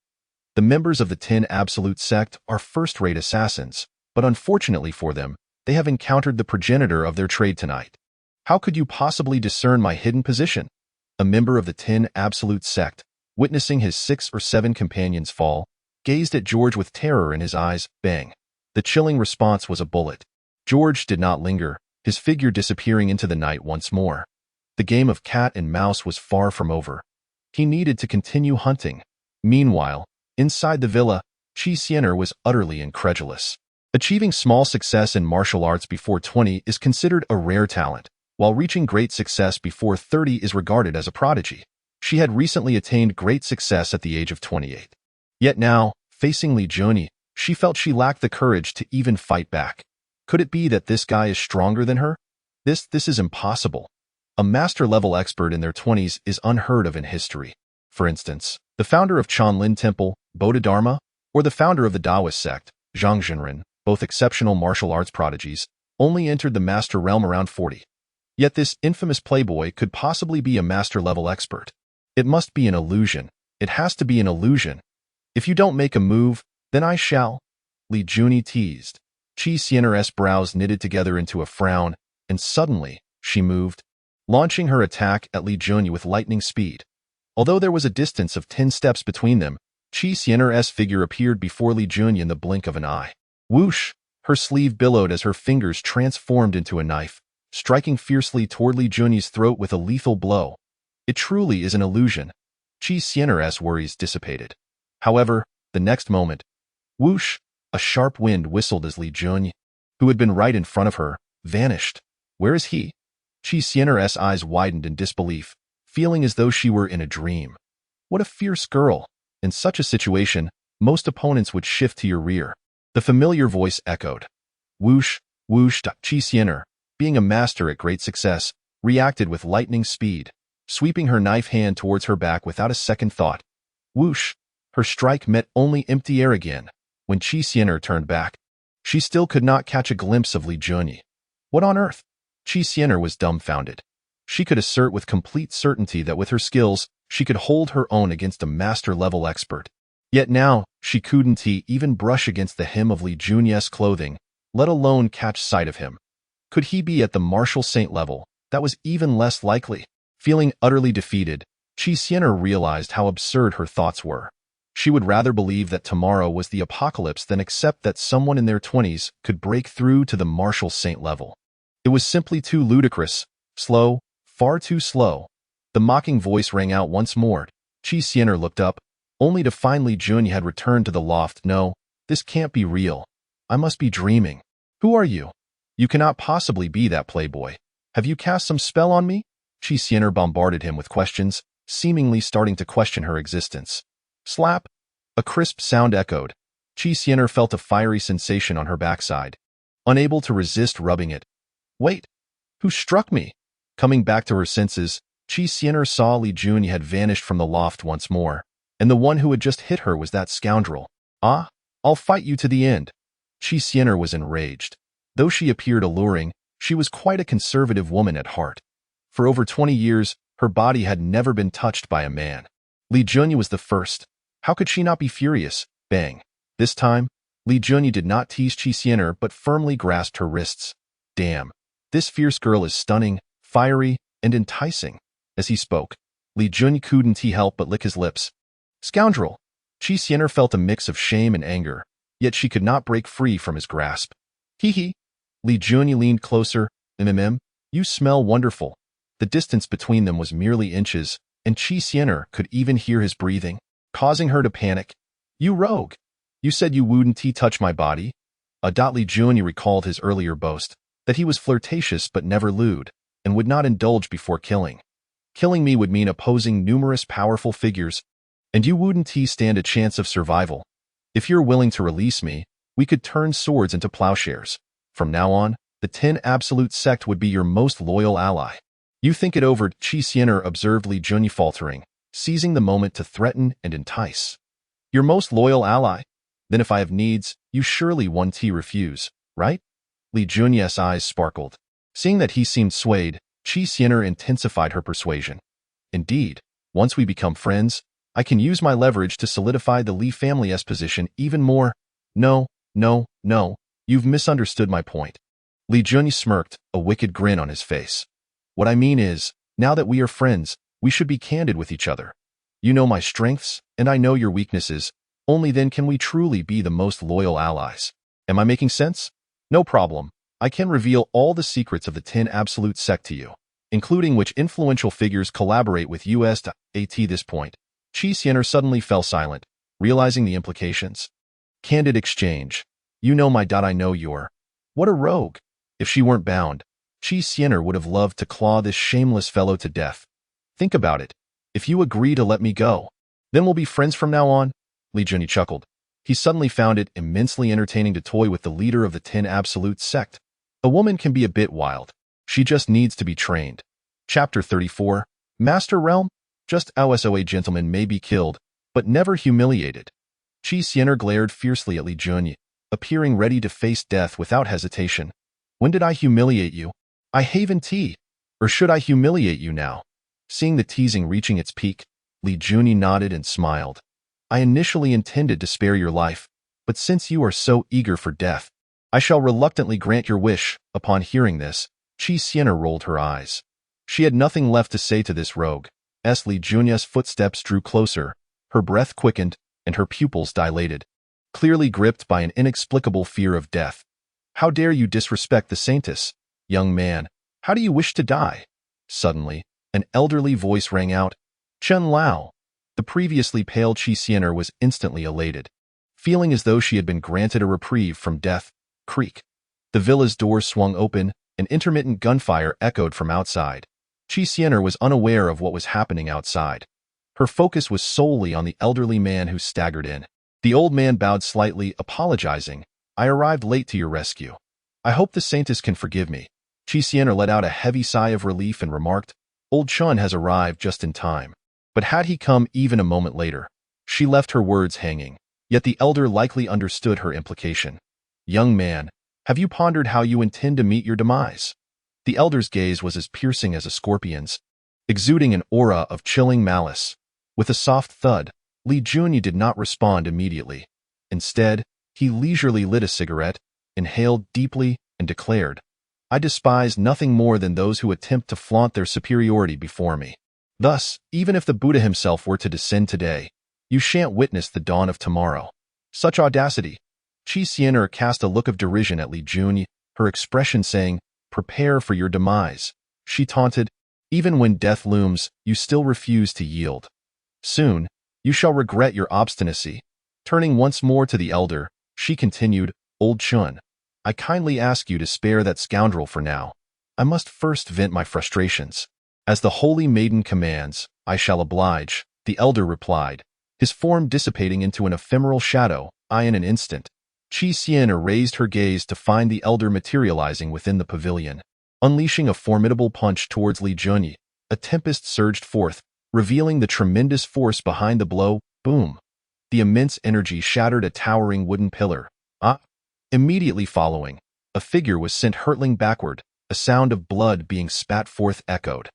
The members of the 10 Absolute sect are first-rate assassins, but unfortunately for them, they have encountered the progenitor of their trade tonight. How could you possibly discern my hidden position? A member of the 10 Absolute sect, witnessing his 6 or 7 companions fall, gazed at George with terror in his eyes. Bang. The chilling response was a bullet. George did not linger, his figure disappearing into the night once more. The game of cat and mouse was far from over. He needed to continue hunting. Meanwhile, inside the villa, kichRebellious was utterly incredulous. Achieving small success in martial arts before 20 is considered a rare talent, while reaching great success before 30 is regarded as a prodigy. She had recently attained great success at the age of 28. Yet now, facing Li Junyi, she felt she lacked the courage to even fight back. Could it be that this guy is stronger than her? This is impossible. A master-level expert in their 20s is unheard of in history. For instance, the founder of Chanlin Temple, Bodhidharma, or the founder of the Taoist sect, Zhang Zhenren, both exceptional martial arts prodigies, only entered the master realm around 40. Yet this infamous playboy could possibly be a master-level expert. It must be an illusion. It has to be an illusion. If you don't make a move, then I shall. Li Junyi teased. kichRebellious's brows knitted together into a frown, and suddenly, she moved, launching her attack at Li Junyi with lightning speed. Although there was a distance of 10 steps between them, kichRebellious's figure appeared before Li Junyi in the blink of an eye. Whoosh! Her sleeve billowed as her fingers transformed into a knife, striking fiercely toward Li Junyi's throat with a lethal blow. It truly is an illusion. kichRebellious's worries dissipated. However, the next moment, whoosh! A sharp wind whistled as Li Junyi, who had been right in front of her, vanished. Where is he? kichRebellious's eyes widened in disbelief, feeling as though she were in a dream. What a fierce girl! In such a situation, most opponents would shift to your rear. The familiar voice echoed. Whoosh, whoosh. kichRebellious, being a master at great success, reacted with lightning speed, sweeping her knife hand towards her back without a second thought. Whoosh! Her strike met only empty air again. When kichRebellious turned back, she still could not catch a glimpse of Li Junyi. What on earth? kichRebellious was dumbfounded. She could assert with complete certainty that with her skills, she could hold her own against a master-level expert. Yet now, she couldn't even brush against the hem of Li Junyi's clothing, let alone catch sight of him. Could he be at the martial saint level? That was even less likely. Feeling utterly defeated, kichRebellious realized how absurd her thoughts were. She would rather believe that tomorrow was the apocalypse than accept that someone in their 20s could break through to the martial saint level. It was simply too ludicrous, slow, far too slow. The mocking voice rang out once more. kichRebellious looked up, only to find Li Junyi had returned to the loft. No, this can't be real. I must be dreaming. Who are you? You cannot possibly be that playboy. Have you cast some spell on me? kichRebellious bombarded him with questions, seemingly starting to question her existence. Slap! A crisp sound echoed. kichRebellious felt a fiery sensation on her backside, unable to resist rubbing it. Wait! Who struck me? Coming back to her senses, kichRebellious saw Li Junyi had vanished from the loft once more, and the one who had just hit her was that scoundrel. Ah, I'll fight you to the end. kichRebellious was enraged. Though she appeared alluring, she was quite a conservative woman at heart. For over 20 years, her body had never been touched by a man. Li Junyi was the first. How could she not be furious? Bang. This time, Li Junyi did not tease kichRebellious but firmly grasped her wrists. Damn. This fierce girl is stunning, fiery, and enticing. As he spoke, Li Junyi couldn't help but lick his lips. Scoundrel! kichRebellious felt a mix of shame and anger, yet she could not break free from his grasp. Hee. Li Junyi leaned closer. You smell wonderful. The distance between them was merely inches, and kichRebellious could even hear his breathing, causing her to panic. You rogue! You said you wouldn't touch my body? Li Junyi recalled his earlier boast, that he was flirtatious but never lewd, and would not indulge before killing. Killing me would mean opposing numerous powerful figures, and you wouldn't stand a chance of survival. If you're willing to release me, we could turn swords into plowshares. From now on, the 10 Absolute sect would be your most loyal ally. You think it over, kichRebellious observed Li Junyi faltering, seizing the moment to threaten and entice. Your most loyal ally? Then if I have needs, you surely won't refuse, right? Li Junya's eyes sparkled. Seeing that he seemed swayed, Qi intensified her persuasion. Indeed, once we become friends, I can use my leverage to solidify the Li family's position even more. No, no, no, you've misunderstood my point. Li Junya smirked, a wicked grin on his face. What I mean is, now that we are friends, we should be candid with each other. You know my strengths, and I know your weaknesses. Only then can we truly be the most loyal allies. Am I making sense? No problem. I can reveal all the secrets of the 10 Absolute sect to you, including which influential figures collaborate with us to at this point. Qi suddenly fell silent, realizing the implications. Candid exchange. You know my. I know your. What a rogue. If she weren't bound, Qi would have loved to claw this shameless fellow to death. Think about it. If you agree to let me go, then we'll be friends from now on. Li Junya chuckled. He suddenly found it immensely entertaining to toy with the leader of the 10 Absolute sect. A woman can be a bit wild. She just needs to be trained. Chapter 34. Master Realm? Just how a gentleman may be killed, but never humiliated. Qi glared fiercely at Li Junya, appearing ready to face death without hesitation. When did I humiliate you? I haven't tea. Or should I humiliate you now? Seeing the teasing reaching its peak, Li Junya nodded and smiled. I initially intended to spare your life, but since you are so eager for death, I shall reluctantly grant your wish. Upon hearing this, Qi rolled her eyes. She had nothing left to say to this rogue. Li Junya's footsteps drew closer, her breath quickened, and her pupils dilated, clearly gripped by an inexplicable fear of death. How dare you disrespect the saintess? Young man, how do you wish to die? Suddenly, an elderly voice rang out. Chen Lao. The previously pale Qi was instantly elated, feeling as though she had been granted a reprieve from death. Creak. The villa's door swung open, and intermittent gunfire echoed from outside. Qi was unaware of what was happening outside. Her focus was solely on the elderly man who staggered in. The old man bowed slightly, apologizing. I arrived late to your rescue. I hope the saintess can forgive me. Qi let out a heavy sigh of relief and remarked, Old Chun has arrived just in time. But had he come even a moment later? She left her words hanging, yet the elder likely understood her implication. Young man, have you pondered how you intend to meet your demise? The elder's gaze was as piercing as a scorpion's, exuding an aura of chilling malice. With a soft thud, Li Junya did not respond immediately. Instead, he leisurely lit a cigarette, inhaled deeply, and declared, I despise nothing more than those who attempt to flaunt their superiority before me. Thus, even if the Buddha himself were to descend today, you shan't witness the dawn of tomorrow. Such audacity. Qi cast a look of derision at Li Junya, her expression saying, Prepare for your demise. She taunted, Even when death looms, you still refuse to yield. Soon, you shall regret your obstinacy. Turning once more to the elder, she continued, Old Chun, I kindly ask you to spare that scoundrel for now. I must first vent my frustrations. As the holy maiden commands, I shall oblige, the elder replied, his form dissipating into an ephemeral shadow. In an instant, Qi raised her gaze to find the elder materializing within the pavilion. Unleashing a formidable punch towards Li Junya, a tempest surged forth, revealing the tremendous force behind the blow. Boom! The immense energy shattered a towering wooden pillar. Immediately following, a figure was sent hurtling backward, a sound of blood being spat forth echoed.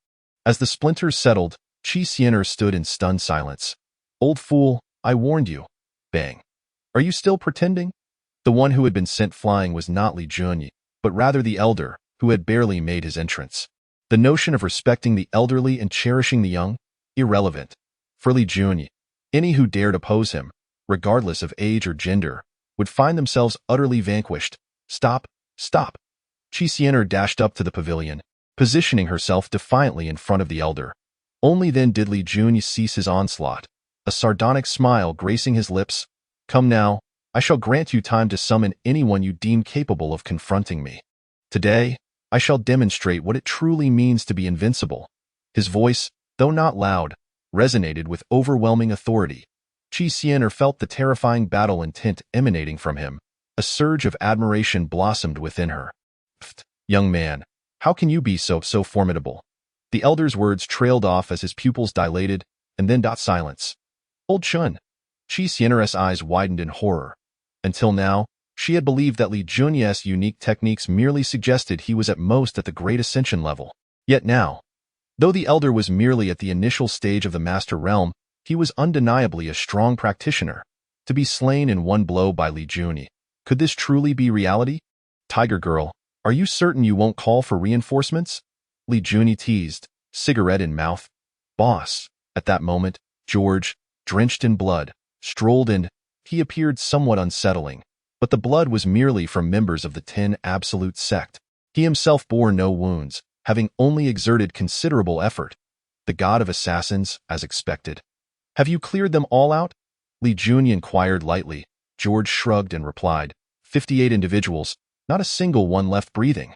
As the splinters settled, Qi stood in stunned silence. Old fool, I warned you. Bang. Are you still pretending? The one who had been sent flying was not Li Junya, but rather the elder, who had barely made his entrance. The notion of respecting the elderly and cherishing the young? Irrelevant. For Li Junya, any who dared oppose him, regardless of age or gender, would find themselves utterly vanquished. Stop, stop. Qi dashed up to the pavilion, positioning herself defiantly in front of the elder. Only then did Li Junya cease his onslaught, a sardonic smile gracing his lips. Come now, I shall grant you time to summon anyone you deem capable of confronting me. Today, I shall demonstrate what it truly means to be invincible. His voice, though not loud, resonated with overwhelming authority. Qi felt the terrifying battle intent emanating from him. A surge of admiration blossomed within her. Pfft, young man, how can you be so formidable? The elder's words trailed off as his pupils dilated, and then silence. Old Chun. Qixian's eyes widened in horror. Until now, she had believed that Li Junye's unique techniques merely suggested he was at most at the Great Ascension level. Yet now, though the Elder was merely at the initial stage of the Master Realm, he was undeniably a strong practitioner. To be slain in one blow by Li Junyi. Could this truly be reality? Tiger Girl, are you certain you won't call for reinforcements? Li Junyi teased, cigarette in mouth. Boss. At that moment, George, drenched in blood, strolled in. He appeared somewhat unsettling, but the blood was merely from members of the 10 Absolute sect. He himself bore no wounds, having only exerted considerable effort. The god of assassins, as expected. Have you cleared them all out? Li Junyi inquired lightly. George shrugged and replied, 58 individuals, not a single one left breathing.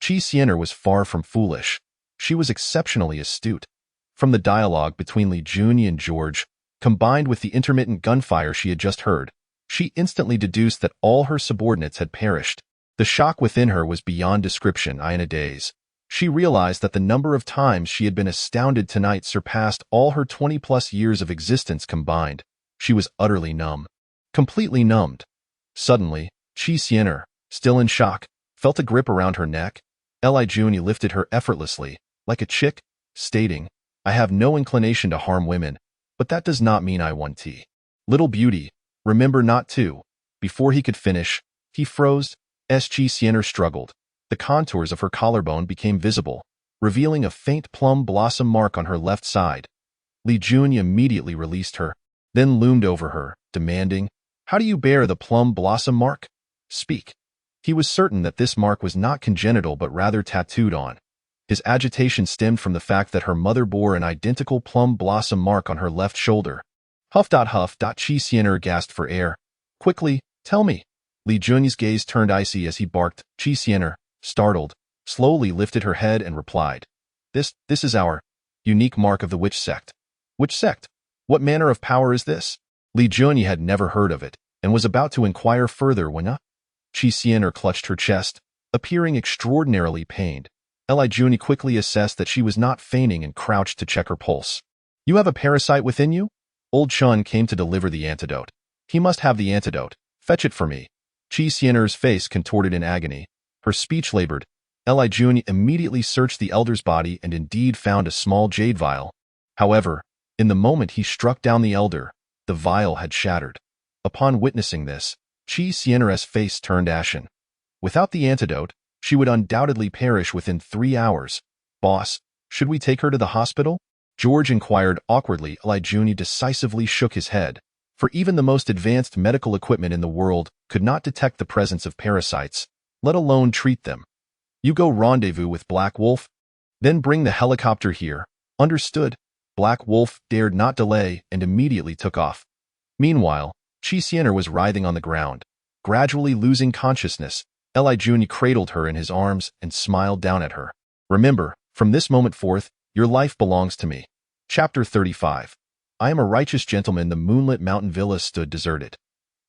Qixian was far from foolish. She was exceptionally astute. From the dialogue between Li Junyi and George, combined with the intermittent gunfire she had just heard, she instantly deduced that all her subordinates had perished. The shock within her was beyond description. In a daze, she realized that the number of times she had been astounded tonight surpassed all her 20-plus years of existence combined. She was utterly numb. Completely numbed. Suddenly, Qixian, still in shock, felt a grip around her neck. Li Junyi lifted her effortlessly, like a chick, stating, I have no inclination to harm women, but that does not mean I want tea. Little beauty, remember not to. Before he could finish, he froze. Qixian struggled. The contours of her collarbone became visible, revealing a faint plum blossom mark on her left side. Li Junyi immediately released her, then loomed over her, demanding, How do you bear the plum blossom mark? Speak. He was certain that this mark was not congenital but rather tattooed on. His agitation stemmed from the fact that her mother bore an identical plum blossom mark on her left shoulder. Huff. Qixian gasped for air. Quickly, tell me. Li Junyi's gaze turned icy as he barked. Qixian, startled, slowly lifted her head and replied, This is our unique mark of the witch sect. Which sect? What manner of power is this? Li Junyi had never heard of it, and was about to inquire further when Qixian clutched her chest, appearing extraordinarily pained. Li Junyi quickly assessed that she was not feigning and crouched to check her pulse. You have a parasite within you? Old Chun came to deliver the antidote. He must have the antidote. Fetch it for me. Qixian's face contorted in agony. Her speech labored. Li Junyi immediately searched the elder's body and indeed found a small jade vial. However, in the moment he struck down the elder, the vial had shattered. Upon witnessing this, Qixian's face turned ashen. Without the antidote, she would undoubtedly perish within 3 hours. Boss, should we take her to the hospital? George inquired awkwardly. Li Junyi decisively shook his head, for even the most advanced medical equipment in the world could not detect the presence of parasites, let alone treat them. You go rendezvous with Black Wolf, then bring the helicopter here. Understood. Black Wolf dared not delay and immediately took off. Meanwhile, Qixian was writhing on the ground, gradually losing consciousness. Li Junyi cradled her in his arms and smiled down at her. Remember, from this moment forth, your life belongs to me. Chapter 35. I am a righteous gentleman. The moonlit mountain villa stood deserted.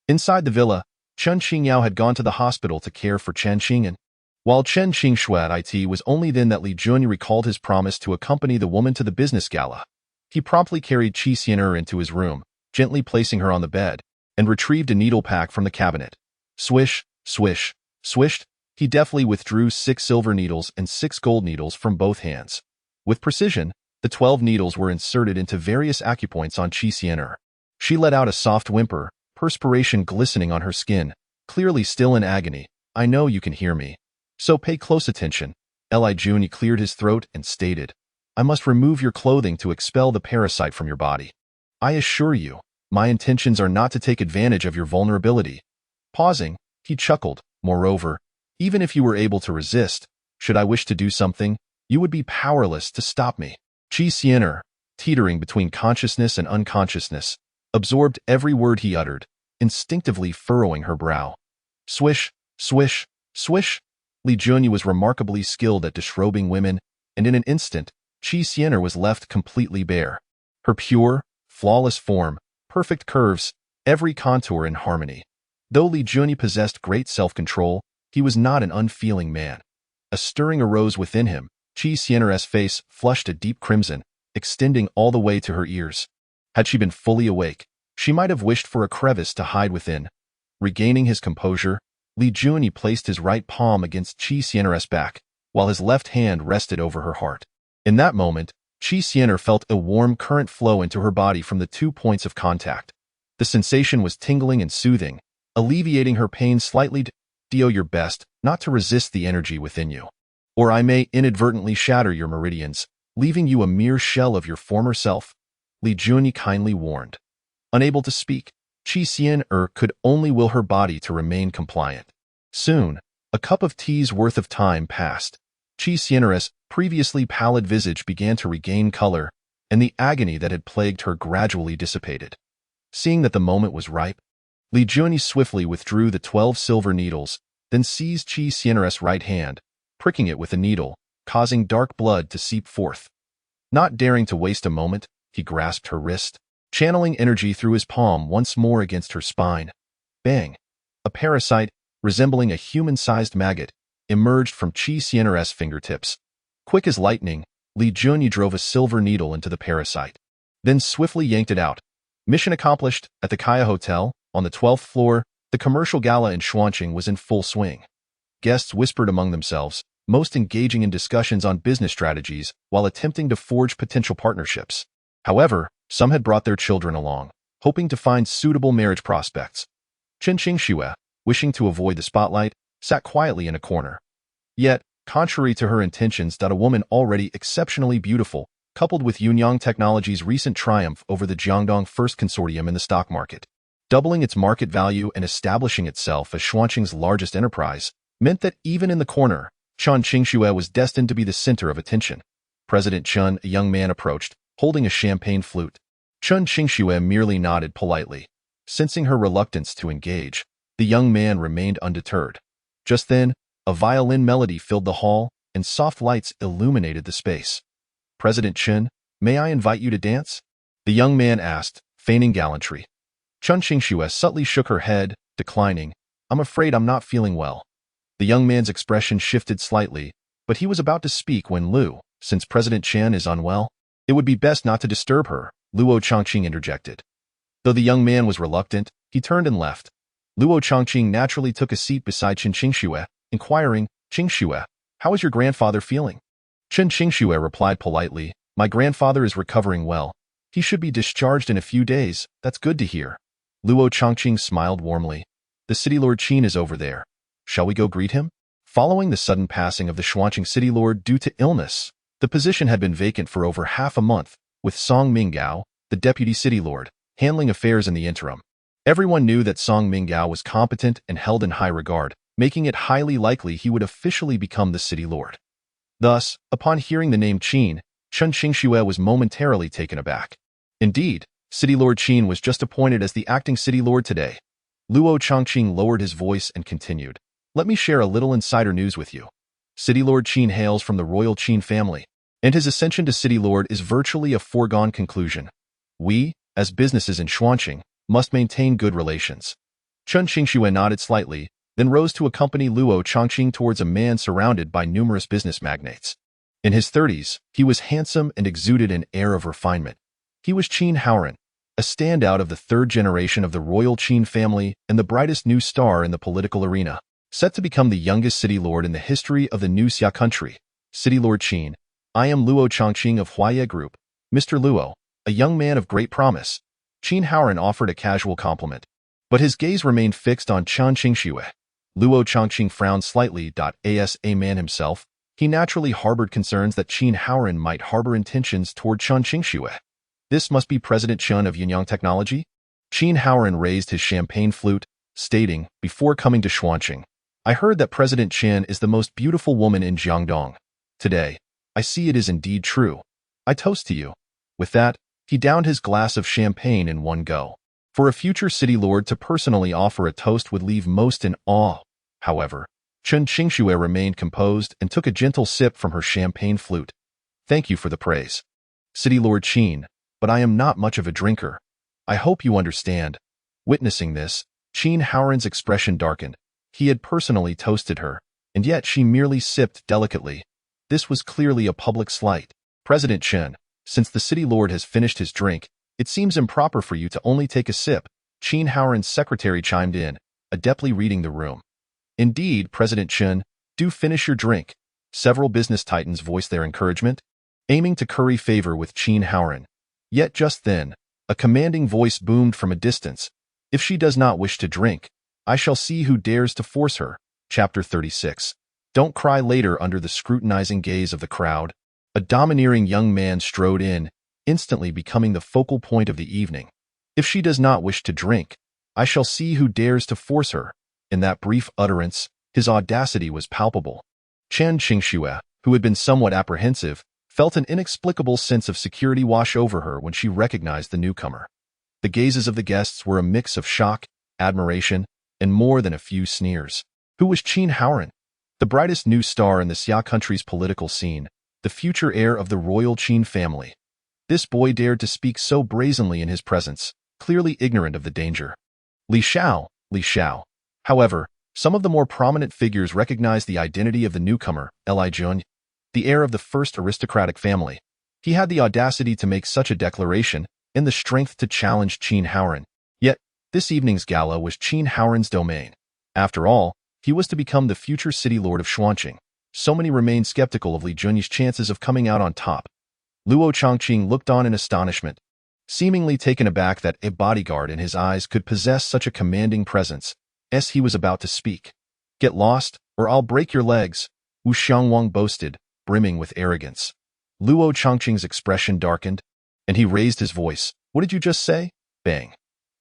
Inside the villa, Chen Qingyao had gone to the hospital to care for Chen Qingyan. While Chen Qingshui it was only then that Li Junyi recalled his promise to accompany the woman to the business gala. He promptly carried Qixian into his room, gently placing her on the bed, and retrieved a needle pack from the cabinet. Swish, swish, swished, he deftly withdrew 6 silver needles and 6 gold needles from both hands. With precision, the 12 needles were inserted into various acupoints on Qixian. She let out a soft whimper, perspiration glistening on her skin, clearly still in agony. I know you can hear me. So pay close attention. Li Junyi cleared his throat and stated, I must remove your clothing to expel the parasite from your body. I assure you, my intentions are not to take advantage of your vulnerability. Pausing, he chuckled. Moreover, even if you were able to resist, should I wish to do something, you would be powerless to stop me. Qixian, teetering between consciousness and unconsciousness, absorbed every word he uttered, instinctively furrowing her brow. Swish, swish, swish. Li Junyi was remarkably skilled at disrobing women, and in an instant, Qixian was left completely bare. Her pure, flawless form, perfect curves, every contour in harmony. Though Li Junyi possessed great self-control, he was not an unfeeling man. A stirring arose within him. Qixian's face flushed a deep crimson, extending all the way to her ears. Had she been fully awake, She might have wished for a crevice to hide within. Regaining his composure, Li Junyi placed his right palm against Qi Xian'er's back, while his left hand rested over her heart. In that moment, Qi Xian'er felt a warm current flow into her body from the 2 points of contact. The sensation was tingling and soothing, alleviating her pain slightly. Do your best not to resist the energy within you, or I may inadvertently shatter your meridians, leaving you a mere shell of your former self, Li Junyi kindly warned. Unable to speak, Qi Xian'er could only will her body to remain compliant. Soon, a cup of tea's worth of time passed. Qi Xian'er's previously pallid visage began to regain color, and the agony that had plagued her gradually dissipated. Seeing that the moment was ripe, Li Junyi swiftly withdrew the 12 silver needles, then seized Qi Xian'er's right hand, pricking it with a needle, causing dark blood to seep forth. Not daring to waste a moment, he grasped her wrist, channeling energy through his palm once more against her spine. Bang! A parasite, resembling a human-sized maggot, emerged from Qi Xian'er's fingertips. Quick as lightning, Li Junyi drove a silver needle into the parasite, then swiftly yanked it out. Mission accomplished. At the Kaya Hotel, on the 12th floor, the commercial gala in Xuanqing was in full swing. Guests whispered among themselves, most engaging in discussions on business strategies while attempting to forge potential partnerships. However, some had brought their children along, hoping to find suitable marriage prospects. Chen Qingxue, wishing to avoid the spotlight, sat quietly in a corner. Yet, contrary to her intentions, a woman already exceptionally beautiful, coupled with Yunyang Technology's recent triumph over the Jiangdong First Consortium in the stock market, doubling its market value and establishing itself as Xuanqing's largest enterprise, meant that even in the corner, Chen Qingxue was destined to be the center of attention. President Chen, a young man, approached, holding a champagne flute. Chen Qingxue merely nodded politely. Sensing her reluctance to engage, the young man remained undeterred. Just then, a violin melody filled the hall, and soft lights illuminated the space. President Chen, may I invite you to dance? The young man asked, feigning gallantry. Chen Qingxue subtly shook her head, declining. I'm afraid I'm not feeling well. The young man's expression shifted slightly, but he was about to speak when Lu, since President Chen is unwell, it would be best not to disturb her, Luo Chongqing interjected. Though the young man was reluctant, he turned and left. Luo Chongqing naturally took a seat beside Chen Qingxue, inquiring, Qingxue, how is your grandfather feeling? Chen Qingxue replied politely, my grandfather is recovering well. He should be discharged in a few days. That's good to hear. Luo Chongqing smiled warmly. The city lord Qin is over there. Shall we go greet him? Following the sudden passing of the Xuanqing city lord due to illness, the position had been vacant for over half a month, with Song Minggao, the deputy city lord, handling affairs in the interim. Everyone knew that Song Minggao was competent and held in high regard, making it highly likely he would officially become the city lord. Thus, upon hearing the name Qin, Chen Qingxue was momentarily taken aback. Indeed, City Lord Qin was just appointed as the acting city lord today. Luo Chongqing lowered his voice and continued, let me share a little insider news with you. City Lord Qin hails from the royal Qin family, and his ascension to city lord is virtually a foregone conclusion. We, as businesses in Xuanqing, must maintain good relations. Chen Qingxue nodded slightly, then rose to accompany Luo Chongqing towards a man surrounded by numerous business magnates. In his 30s, he was handsome and exuded an air of refinement. He was Qin Haoran, a standout of the third generation of the royal Qin family and the brightest new star in the political arena, set to become the youngest city lord in the history of the New Xia country. City Lord Qin, I am Luo Chongqing of Huaye Group. Mr. Luo, a young man of great promise. Qin Haoran offered a casual compliment, but his gaze remained fixed on Chen Qingxue. Luo Chongqing frowned slightly. As a man himself, he naturally harbored concerns that Qin Haoran might harbor intentions toward Chen Qingxue. This must be President Chen of Yunyang Technology? Qin Haoran raised his champagne flute, stating, before coming to Xuanqing, I heard that President Chen is the most beautiful woman in Jiangdong. Today, I see it is indeed true. I toast to you. With that, he downed his glass of champagne in one go. For a future city lord to personally offer a toast would leave most in awe. However, Chen Qingxue remained composed and took a gentle sip from her champagne flute. Thank you for the praise, City Lord Qin, but I am not much of a drinker. I hope you understand. Witnessing this, Qin Haoran's expression darkened. He had personally toasted her, and yet she merely sipped delicately. This was clearly a public slight. President Chen, since the city lord has finished his drink, It seems improper for you to only take a sip, Qin Haoran's secretary chimed in, adeptly reading the room. Indeed, President Chen, do finish your drink. Several business titans voiced their encouragement, aiming to curry favor with Qin Haoran. Yet just then, a commanding voice boomed from a distance. If she does not wish to drink, I shall see who dares to force her. Chapter 36. Don't cry later under the scrutinizing gaze of the crowd. A domineering young man strode in, instantly becoming the focal point of the evening. If she does not wish to drink, I shall see who dares to force her. In that brief utterance, his audacity was palpable. Chen Qingxue, who had been somewhat apprehensive, felt an inexplicable sense of security wash over her when she recognized the newcomer. The gazes of the guests were a mix of shock, admiration, and more than a few sneers. Who was Qin Haoran? The brightest new star in the Xia country's political scene, the future heir of the royal Qin family. This boy dared to speak so brazenly in his presence, clearly ignorant of the danger. Li Xiao. However, some of the more prominent figures recognized the identity of the newcomer, Li Jun, the heir of the first aristocratic family. He had the audacity to make such a declaration and the strength to challenge Qin Haoran. Yet, this evening's gala was Qin Haoran's domain. After all, he was to become the future city lord of Xuanqing. So many remained skeptical of Li Junyi's chances of coming out on top. Luo Chongqing looked on in astonishment, seemingly taken aback that a bodyguard in his eyes could possess such a commanding presence, as he was about to speak. Get lost, or I'll break your legs, Wu Xiangwang boasted, brimming with arrogance. Luo Chongqing's expression darkened, and he raised his voice. What did you just say? Bang.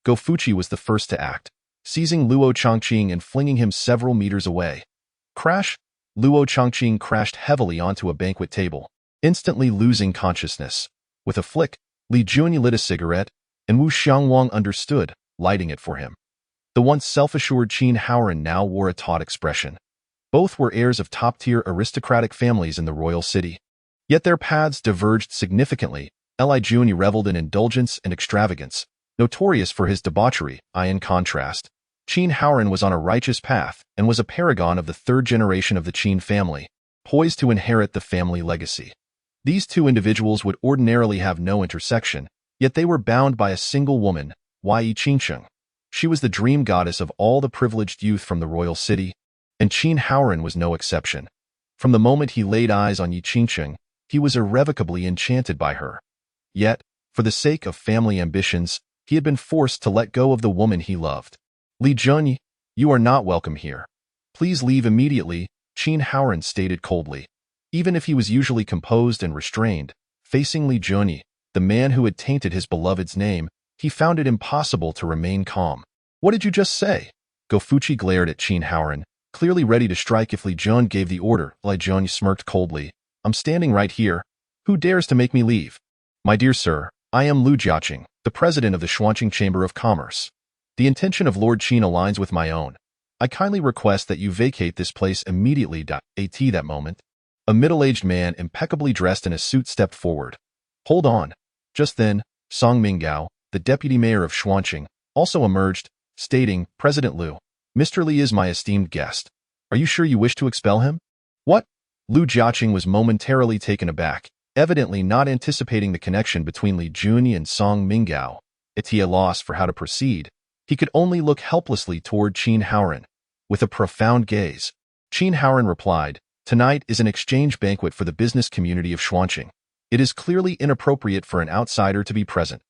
Go Fuchi was the first to act, seizing Luo Chongqing and flinging him several meters away. Crash! Luo Chongqing crashed heavily onto a banquet table, instantly losing consciousness. With a flick, Li Junyi lit a cigarette, and Wu Xiangwang understood, lighting it for him. The once self-assured Qin Haoran now wore a taut expression. Both were heirs of top-tier aristocratic families in the royal city. Yet their paths diverged significantly. Li Junyi reveled in indulgence and extravagance, notorious for his debauchery. In contrast, Qin Haoran was on a righteous path and was a paragon of the third generation of the Qin family, poised to inherit the family legacy. These two individuals would ordinarily have no intersection, yet they were bound by a single woman, Yi Qingsheng. She was the dream goddess of all the privileged youth from the royal city, and Qin Haoran was no exception. From the moment he laid eyes on Yi Qingsheng, he was irrevocably enchanted by her. Yet, for the sake of family ambitions, he had been forced to let go of the woman he loved. Li Junyi, you are not welcome here. Please leave immediately, Qin Haoran stated coldly. Even if he was usually composed and restrained, facing Li Junyi, the man who had tainted his beloved's name, he found it impossible to remain calm. What did you just say? Go Fuchi glared at Qin Haoran, clearly ready to strike if Li Junyi gave the order. Li Junyi smirked coldly. I'm standing right here. Who dares to make me leave? My dear sir, I am Lu Jiaqing, the president of the Xuanqing Chamber of Commerce. The intention of Lord Qin aligns with my own. I kindly request that you vacate this place immediately. At that moment, a middle-aged man impeccably dressed in a suit stepped forward. Hold on. Just then, Song Minggao, the deputy mayor of Xuanqing, also emerged, stating, President Lu, Mr. Li is my esteemed guest. Are you sure you wish to expel him? What? Lu Jiaqing was momentarily taken aback, evidently not anticipating the connection between Li Junyi and Song Minggao. At a loss for how to proceed, he could only look helplessly toward Qin Haoran. With a profound gaze, Qin Haoran replied, Tonight is an exchange banquet for the business community of Xuanqing. It is clearly inappropriate for an outsider to be present.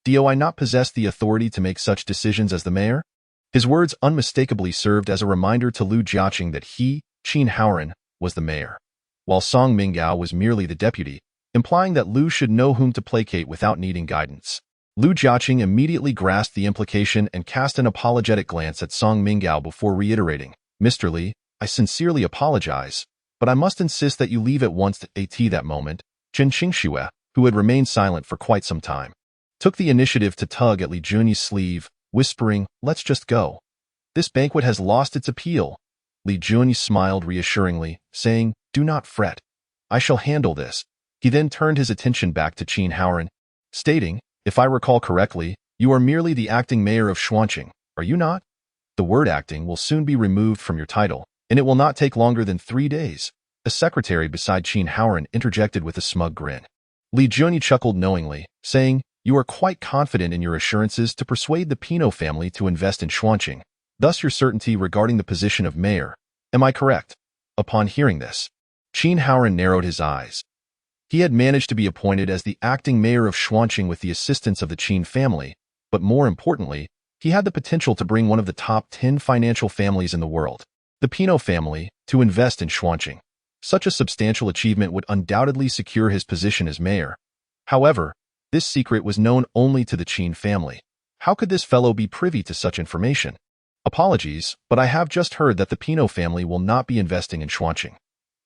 Do I not possess the authority to make such decisions as the mayor? His words unmistakably served as a reminder to Lu Jiaqing that he, Qin Haoran, was the mayor, while Song Minggao was merely the deputy, implying that Lu should know whom to placate without needing guidance. Lu Jiaqing immediately grasped the implication and cast an apologetic glance at Song Minggao before reiterating, Mr. Li, I sincerely apologize, but I must insist that you leave at once. At that moment, Chen Qingxue, who had remained silent for quite some time, took the initiative to tug at Li Junyi's sleeve, whispering, Let's just go. This banquet has lost its appeal. Li Junyi smiled reassuringly, saying, Do not fret. I shall handle this. He then turned his attention back to Qin Haoran, stating, If I recall correctly, you are merely the acting mayor of Xuanqing, are you not? The word acting will soon be removed from your title, and it will not take longer than 3 days. A secretary beside Qin Haoran interjected with a smug grin. Li Junyi chuckled knowingly, saying, You are quite confident in your assurances to persuade the Pinot family to invest in Xuanqing, thus your certainty regarding the position of mayor. Am I correct? Upon hearing this, Qin Haoran narrowed his eyes. He had managed to be appointed as the acting mayor of Xuanqing with the assistance of the Qin family, but more importantly, he had the potential to bring one of the top 10 financial families in the world, the Pinot family, to invest in Xuanqing. Such a substantial achievement would undoubtedly secure his position as mayor. However, this secret was known only to the Qin family. How could this fellow be privy to such information? Apologies, but I have just heard that the Pinot family will not be investing in Xuanqing.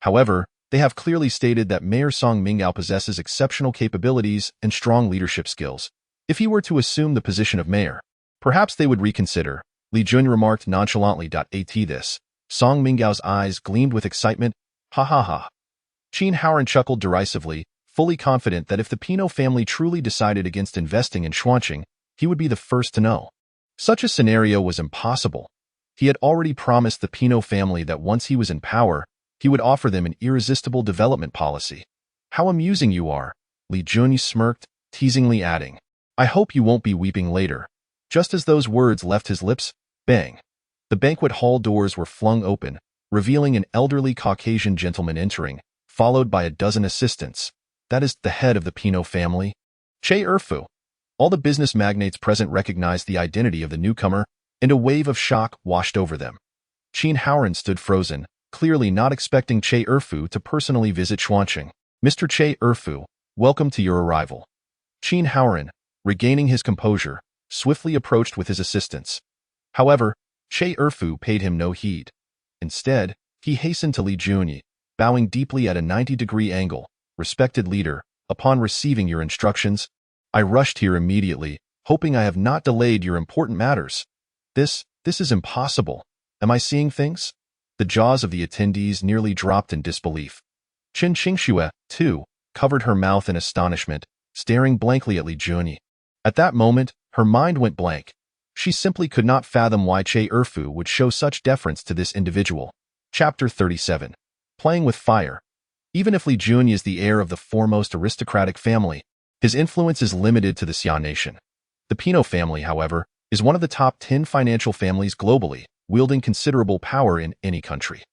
However, they have clearly stated that Mayor Song Mingao possesses exceptional capabilities and strong leadership skills. If he were to assume the position of mayor, perhaps they would reconsider, Li Jun remarked nonchalantly. At this, Song Mingao's eyes gleamed with excitement. Ha ha ha. Qin Haoran chuckled derisively, fully confident that if the Pinot family truly decided against investing in Xuanqing, he would be the first to know. Such a scenario was impossible. He had already promised the Pinot family that once he was in power, he would offer them an irresistible development policy. How amusing you are, Li Jun smirked, teasingly adding, I hope you won't be weeping later. Just as those words left his lips, bang. The banquet hall doors were flung open, revealing an elderly Caucasian gentleman entering, followed by a dozen assistants. That is the head of the Pinot family, Che Erfu. All the business magnates present recognized the identity of the newcomer, and a wave of shock washed over them. Qin Haoran stood frozen, clearly not expecting Che Erfu to personally visit Xuanqing. Mr. Che Erfu, welcome to your arrival. Qin Haoran, regaining his composure, swiftly approached with his assistants. However, Che Erfu paid him no heed. Instead, he hastened to Li Jun, bowing deeply at a 90-degree angle. Respected leader, upon receiving your instructions, I rushed here immediately, hoping I have not delayed your important matters. This is impossible. Am I seeing things? The jaws of the attendees nearly dropped in disbelief. Qin Qingxue, too, covered her mouth in astonishment, staring blankly at Li Jun. At that moment, her mind went blank. She simply could not fathom why Che Erfu would show such deference to this individual. Chapter 37. Playing with Fire. Even if Li Jun is the heir of the foremost aristocratic family, his influence is limited to the Xia nation. The Pinot family, however, is one of the top 10 financial families globally, wielding considerable power in any country.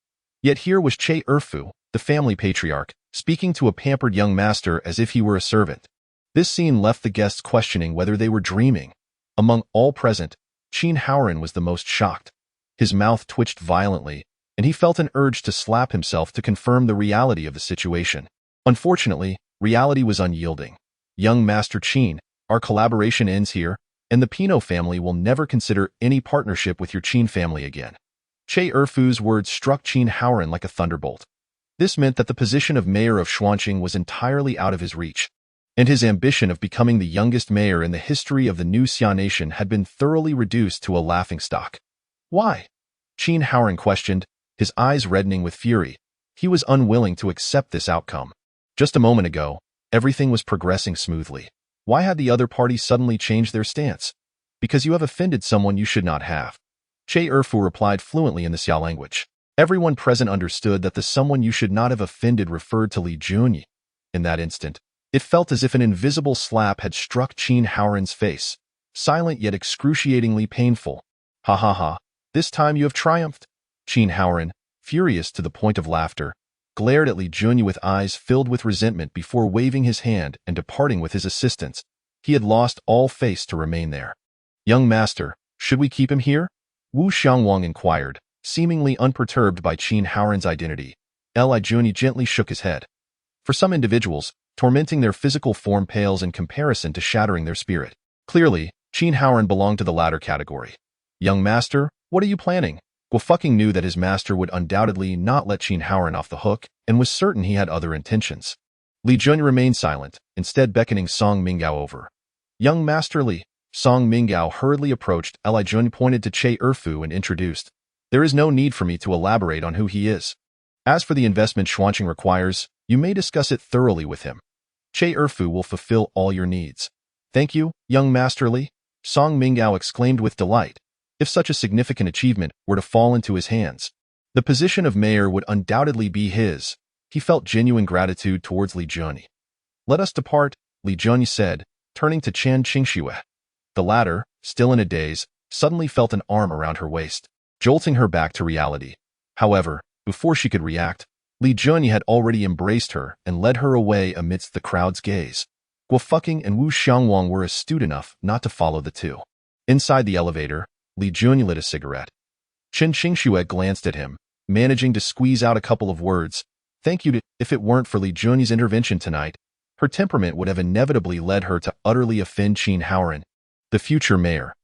Yet here was Che Erfu, the family patriarch, speaking to a pampered young master as if he were a servant. This scene left the guests questioning whether they were dreaming. Among all present, Qin Haoran was the most shocked. His mouth twitched violently, and he felt an urge to slap himself to confirm the reality of the situation. Unfortunately, reality was unyielding. Young Master Qin, our collaboration ends here, and the Pinot family will never consider any partnership with your Qin family again. Che Erfu's words struck Qin Haoran like a thunderbolt. This meant that the position of mayor of Xuanqing was entirely out of his reach, and his ambition of becoming the youngest mayor in the history of the new Xia nation had been thoroughly reduced to a laughingstock. Why? Qin Haoran questioned, his eyes reddening with fury. He was unwilling to accept this outcome. Just a moment ago, everything was progressing smoothly. Why had the other party suddenly changed their stance? Because you have offended someone you should not have. Che Erfu replied fluently in the Xia language. Everyone present understood that the someone you should not have offended referred to Li Jun. In that instant, it felt as if an invisible slap had struck Qin Haoran's face, silent yet excruciatingly painful. Ha ha ha, this time you have triumphed. Qin Haoran, furious to the point of laughter, glared at Li Jun with eyes filled with resentment before waving his hand and departing with his assistants. He had lost all face to remain there. Young master, should we keep him here? Wu Xiangwang inquired, seemingly unperturbed by Qin Haoran's identity. Li Jun gently shook his head. For some individuals, tormenting their physical form pales in comparison to shattering their spirit. Clearly, Qin Haoran belonged to the latter category. Young master, what are you planning? Guo fucking knew that his master would undoubtedly not let Qin Haoran off the hook, and was certain he had other intentions. Li Jun remained silent, instead beckoning Song Mingao over. Young Master Li. Song Mingao hurriedly approached. Li Jun pointed to Che Erfu and introduced. There is no need for me to elaborate on who he is. As for the investment Xuanqing requires, you may discuss it thoroughly with him. Che Erfu will fulfill all your needs. Thank you, young Master Li, Song Mingao exclaimed with delight. If such a significant achievement were to fall into his hands, the position of mayor would undoubtedly be his. He felt genuine gratitude towards Li Jun. Let us depart, Li Jun said, turning to Chan Qingxue. The latter, still in a daze, suddenly felt an arm around her waist, jolting her back to reality. However, before she could react, Li Junyi had already embraced her and led her away amidst the crowd's gaze. Guo Fucking and Wu Xiangwang were astute enough not to follow the two. Inside the elevator, Li Junyi lit a cigarette. Chen Qingxue glanced at him, managing to squeeze out a couple of words. Thank you. If it weren't for Li Junyi's intervention tonight, her temperament would have inevitably led her to utterly offend Qin Haoran, the future mayor.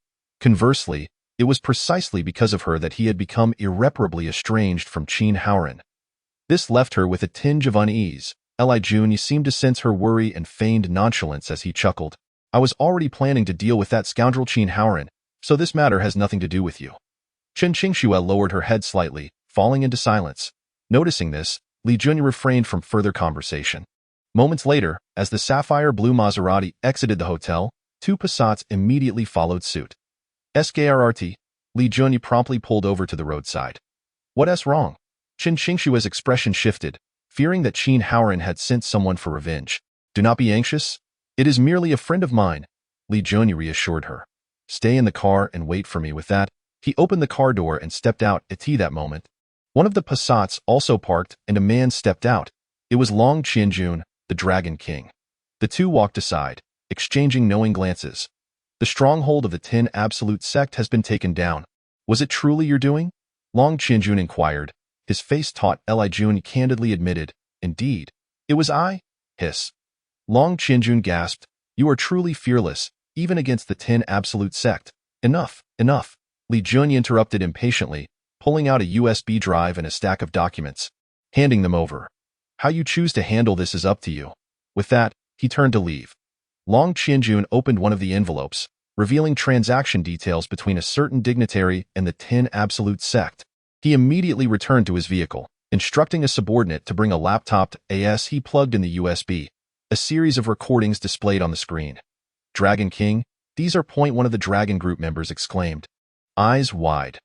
Conversely, it was precisely because of her that he had become irreparably estranged from Qin Haoran. This left her with a tinge of unease. Li Junyi seemed to sense her worry and feigned nonchalance as he chuckled. I was already planning to deal with that scoundrel Qin Haoran, so this matter has nothing to do with you. Chen Qingxue lowered her head slightly, falling into silence. Noticing this, Li Junyi refrained from further conversation. Moments later, as the sapphire blue Maserati exited the hotel, two Passats immediately followed suit. SKRRT, Li Junyi promptly pulled over to the roadside. What's wrong? Chen Qingxue's expression shifted, fearing that Qin Haoran had sent someone for revenge. Do not be anxious. It is merely a friend of mine, Li Junyi reassured her. Stay in the car and wait for me. With that, he opened the car door and stepped out. At that moment, one of the Passats also parked and a man stepped out. It was Long Qianjun, the Dragon King. The two walked aside, exchanging knowing glances. The stronghold of the 10 Absolute sect has been taken down. Was it truly your doing? Long Qianjun inquired. His face taut. Li Junyi candidly admitted, indeed. It was I? Hiss. Long Qianjun gasped. You are truly fearless, even against the 10 Absolute sect. Enough, enough. Li Junyi interrupted impatiently, pulling out a USB drive and a stack of documents, handing them over. How you choose to handle this is up to you. With that, he turned to leave. Long Qianjun opened one of the envelopes, revealing transaction details between a certain dignitary and the 10 Absolute sect. He immediately returned to his vehicle, instructing a subordinate to bring a laptop as he plugged in the USB. A series of recordings displayed on the screen. Dragon King, these are one of the Dragon Group members exclaimed. Eyes wide.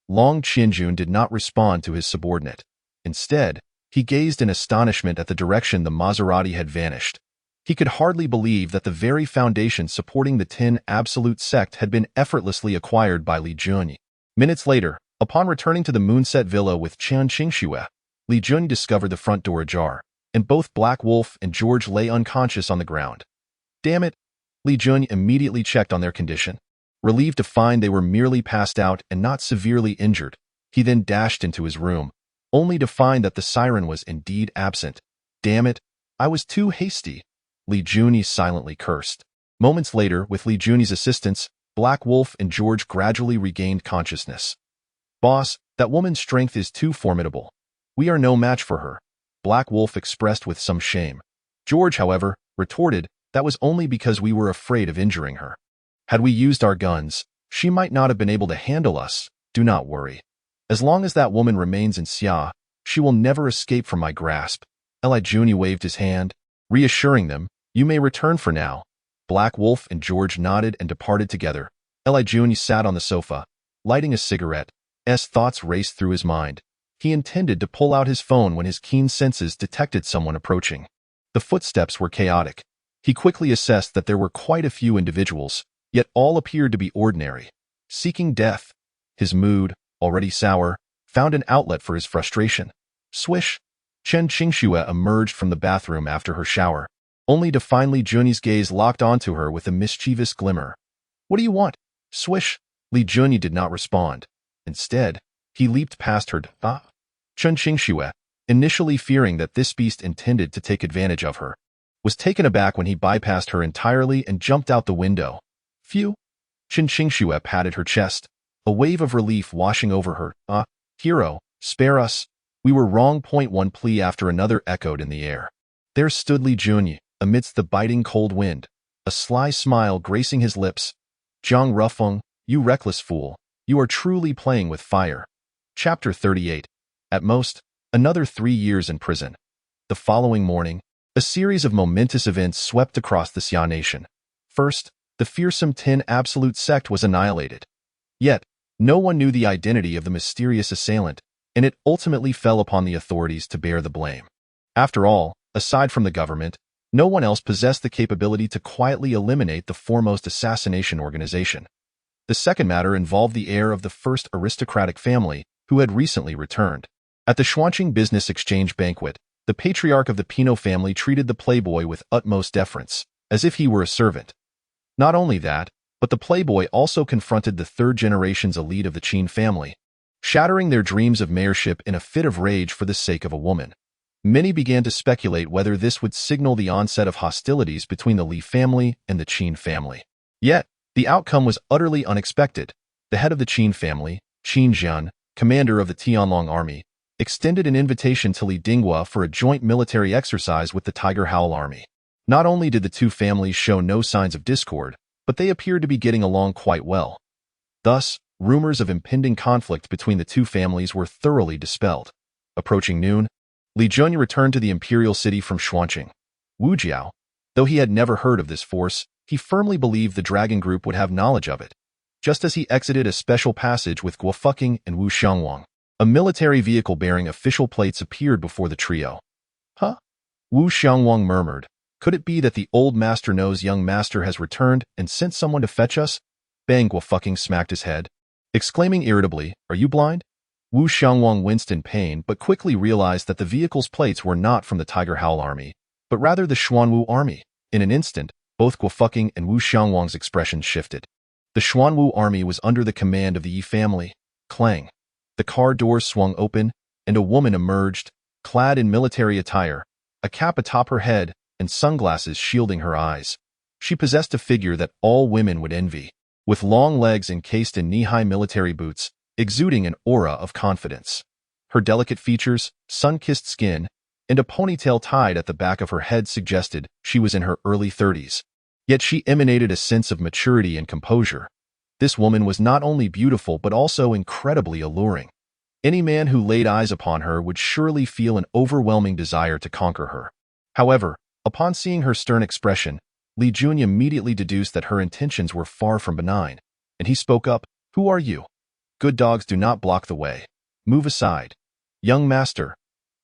Long Qianjun did not respond to his subordinate. Instead, he gazed in astonishment at the direction the Maserati had vanished. He could hardly believe that the very foundation supporting the 10 Absolute sect had been effortlessly acquired by Li Junyi. Minutes later, upon returning to the Moonset Villa with Chan Qingxue, Li Junyi discovered the front door ajar, and both Black Wolf and George lay unconscious on the ground. Damn it! Li Junyi immediately checked on their condition. Relieved to find they were merely passed out and not severely injured, he then dashed into his room, only to find that the siren was indeed absent. Damn it! I was too hasty. Li Junyi silently cursed. Moments later, with Li Junyi's assistance, Black Wolf and George gradually regained consciousness. Boss, that woman's strength is too formidable. We are no match for her, Black Wolf expressed with some shame. George, however, retorted, that was only because we were afraid of injuring her. Had we used our guns, she might not have been able to handle us. Do not worry. As long as that woman remains in Xia, she will never escape from my grasp. Li Junyi waved his hand, reassuring them, you may return for now. Black Wolf and George nodded and departed together. Li Junyi sat on the sofa, lighting a cigarette. Thoughts raced through his mind. He intended to pull out his phone when his keen senses detected someone approaching. The footsteps were chaotic. He quickly assessed that there were quite a few individuals, yet all appeared to be ordinary, seeking death. His mood, already sour, found an outlet for his frustration. Swish! Chen Qingxue emerged from the bathroom after her shower, only to find Li Junyi's gaze locked onto her with a mischievous glimmer. What do you want? Swish! Li Junyi did not respond. Instead, he leaped past her. Chen Qingxue, initially fearing that this beast intended to take advantage of her, was taken aback when he bypassed her entirely and jumped out the window. Phew! Chen Qingxue patted her chest, a wave of relief washing over her. Hero, spare us. We were wrong. One plea after another echoed in the air. There stood Li Junyi, amidst the biting cold wind, a sly smile gracing his lips. Zhang Rufeng, you reckless fool, you are truly playing with fire. Chapter 38. At most, another 3 years in prison. The following morning, a series of momentous events swept across the Xia nation. First, the fearsome 10 Absolute sect was annihilated. Yet, no one knew the identity of the mysterious assailant, and it ultimately fell upon the authorities to bear the blame. After all, aside from the government, No one else possessed the capability to quietly eliminate the foremost assassination organization. The second matter involved the heir of the first aristocratic family, who had recently returned. At the Schwanching Business Exchange banquet, the patriarch of the Pinot family treated the Playboy with utmost deference, as if he were a servant. Not only that, but the Playboy also confronted the third-generation's elite of the Qin family, shattering their dreams of mayorship in a fit of rage for the sake of a woman. Many began to speculate whether this would signal the onset of hostilities between the Li family and the Qin family. Yet, the outcome was utterly unexpected. The head of the Qin family, Qin Jian, commander of the Tianlong army, extended an invitation to Li Dinghua for a joint military exercise with the Tiger Howl army. Not only did the two families show no signs of discord, but they appeared to be getting along quite well. Thus, rumors of impending conflict between the two families were thoroughly dispelled. Approaching noon, Li Jun returned to the imperial city from Schwanching. Wu Jiao, though he had never heard of this force, he firmly believed the dragon group would have knowledge of it. Just as he exited a special passage with Guo Fuqing and Wu Xiangwang, a military vehicle bearing official plates appeared before the trio. Huh? Wu Xiangwang murmured. Could it be that the old master knows young master has returned and sent someone to fetch us? Bang, Guo Fuqing smacked his head, exclaiming irritably, "Are you blind?" Wu Xiangwang winced in pain but quickly realized that the vehicle's plates were not from the Tiger Howl army, but rather the Xuanwu army. In an instant, both Guo Fuqing and Wu Xiangwang's expressions shifted. The Xuanwu army was under the command of the Yi family. Clang. The car doors swung open, and a woman emerged, clad in military attire, a cap atop her head, and sunglasses shielding her eyes. She possessed a figure that all women would envy, with long legs encased in knee-high military boots, exuding an aura of confidence. Her delicate features, sun-kissed skin, and a ponytail tied at the back of her head suggested she was in her early 30s. Yet she emanated a sense of maturity and composure. This woman was not only beautiful but also incredibly alluring. Any man who laid eyes upon her would surely feel an overwhelming desire to conquer her. However, upon seeing her stern expression, Li Jun immediately deduced that her intentions were far from benign, and he spoke up, "Who are you? Good dogs do not block the way. Move aside." "Young master."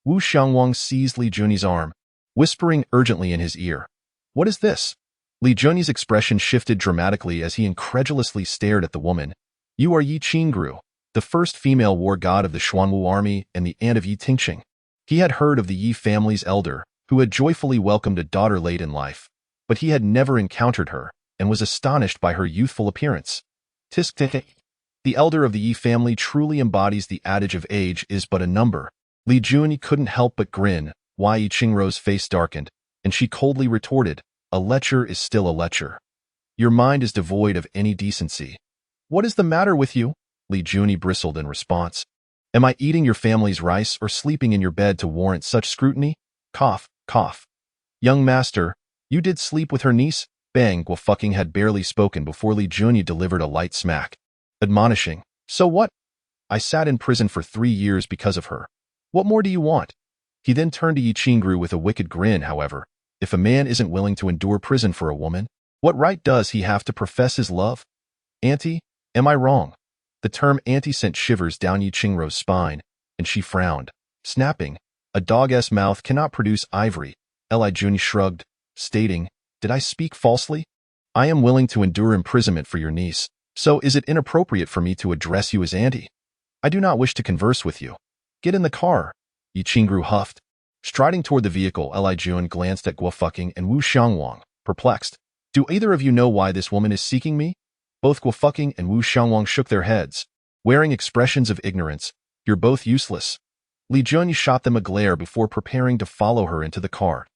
Wu Xiangwang seized Li Jun's arm, whispering urgently in his ear. "What is this?" Li Jun's expression shifted dramatically as he incredulously stared at the woman. "You are Yi Qingru, the first female war god of the Xuanwu army and the aunt of Yi Tingqing." He had heard of the Yi family's elder, who had joyfully welcomed a daughter late in life, but he had never encountered her and was astonished by her youthful appearance. "Tisk. The elder of the Yi family truly embodies the adage of age is but a number." Li Jun couldn't help but grin. Yi Qingru's face darkened, and she coldly retorted, "A lecher is still a lecher. Your mind is devoid of any decency." "What is the matter with you?" Li Jun bristled in response. "Am I eating your family's rice or sleeping in your bed to warrant such scrutiny?" Cough, cough. "Young master, you did sleep with her niece?" Bang, Guo Fuqing had barely spoken before Li Jun delivered a light smack, admonishing, "So what? I sat in prison for 3 years because of her. What more do you want?" He then turned to Yi Qingru with a wicked grin. "However, if a man isn't willing to endure prison for a woman, what right does he have to profess his love? Auntie, am I wrong?" The term auntie sent shivers down Yi Qingru's spine, and she frowned, snapping, "A dog's mouth cannot produce ivory." Li Jun shrugged, stating, "Did I speak falsely? I am willing to endure imprisonment for your niece, so is it inappropriate for me to address you as auntie? I do not wish to converse with you. Get in the car." Yi Qingru huffed. Striding toward the vehicle, Li Jun glanced at Guo Fuqing and Wu Xiangwang, perplexed. "Do either of you know why this woman is seeking me?" Both Guo Fuqing and Wu Xiangwang shook their heads, wearing expressions of ignorance. "You're both useless." Li Jun shot them a glare before preparing to follow her into the car.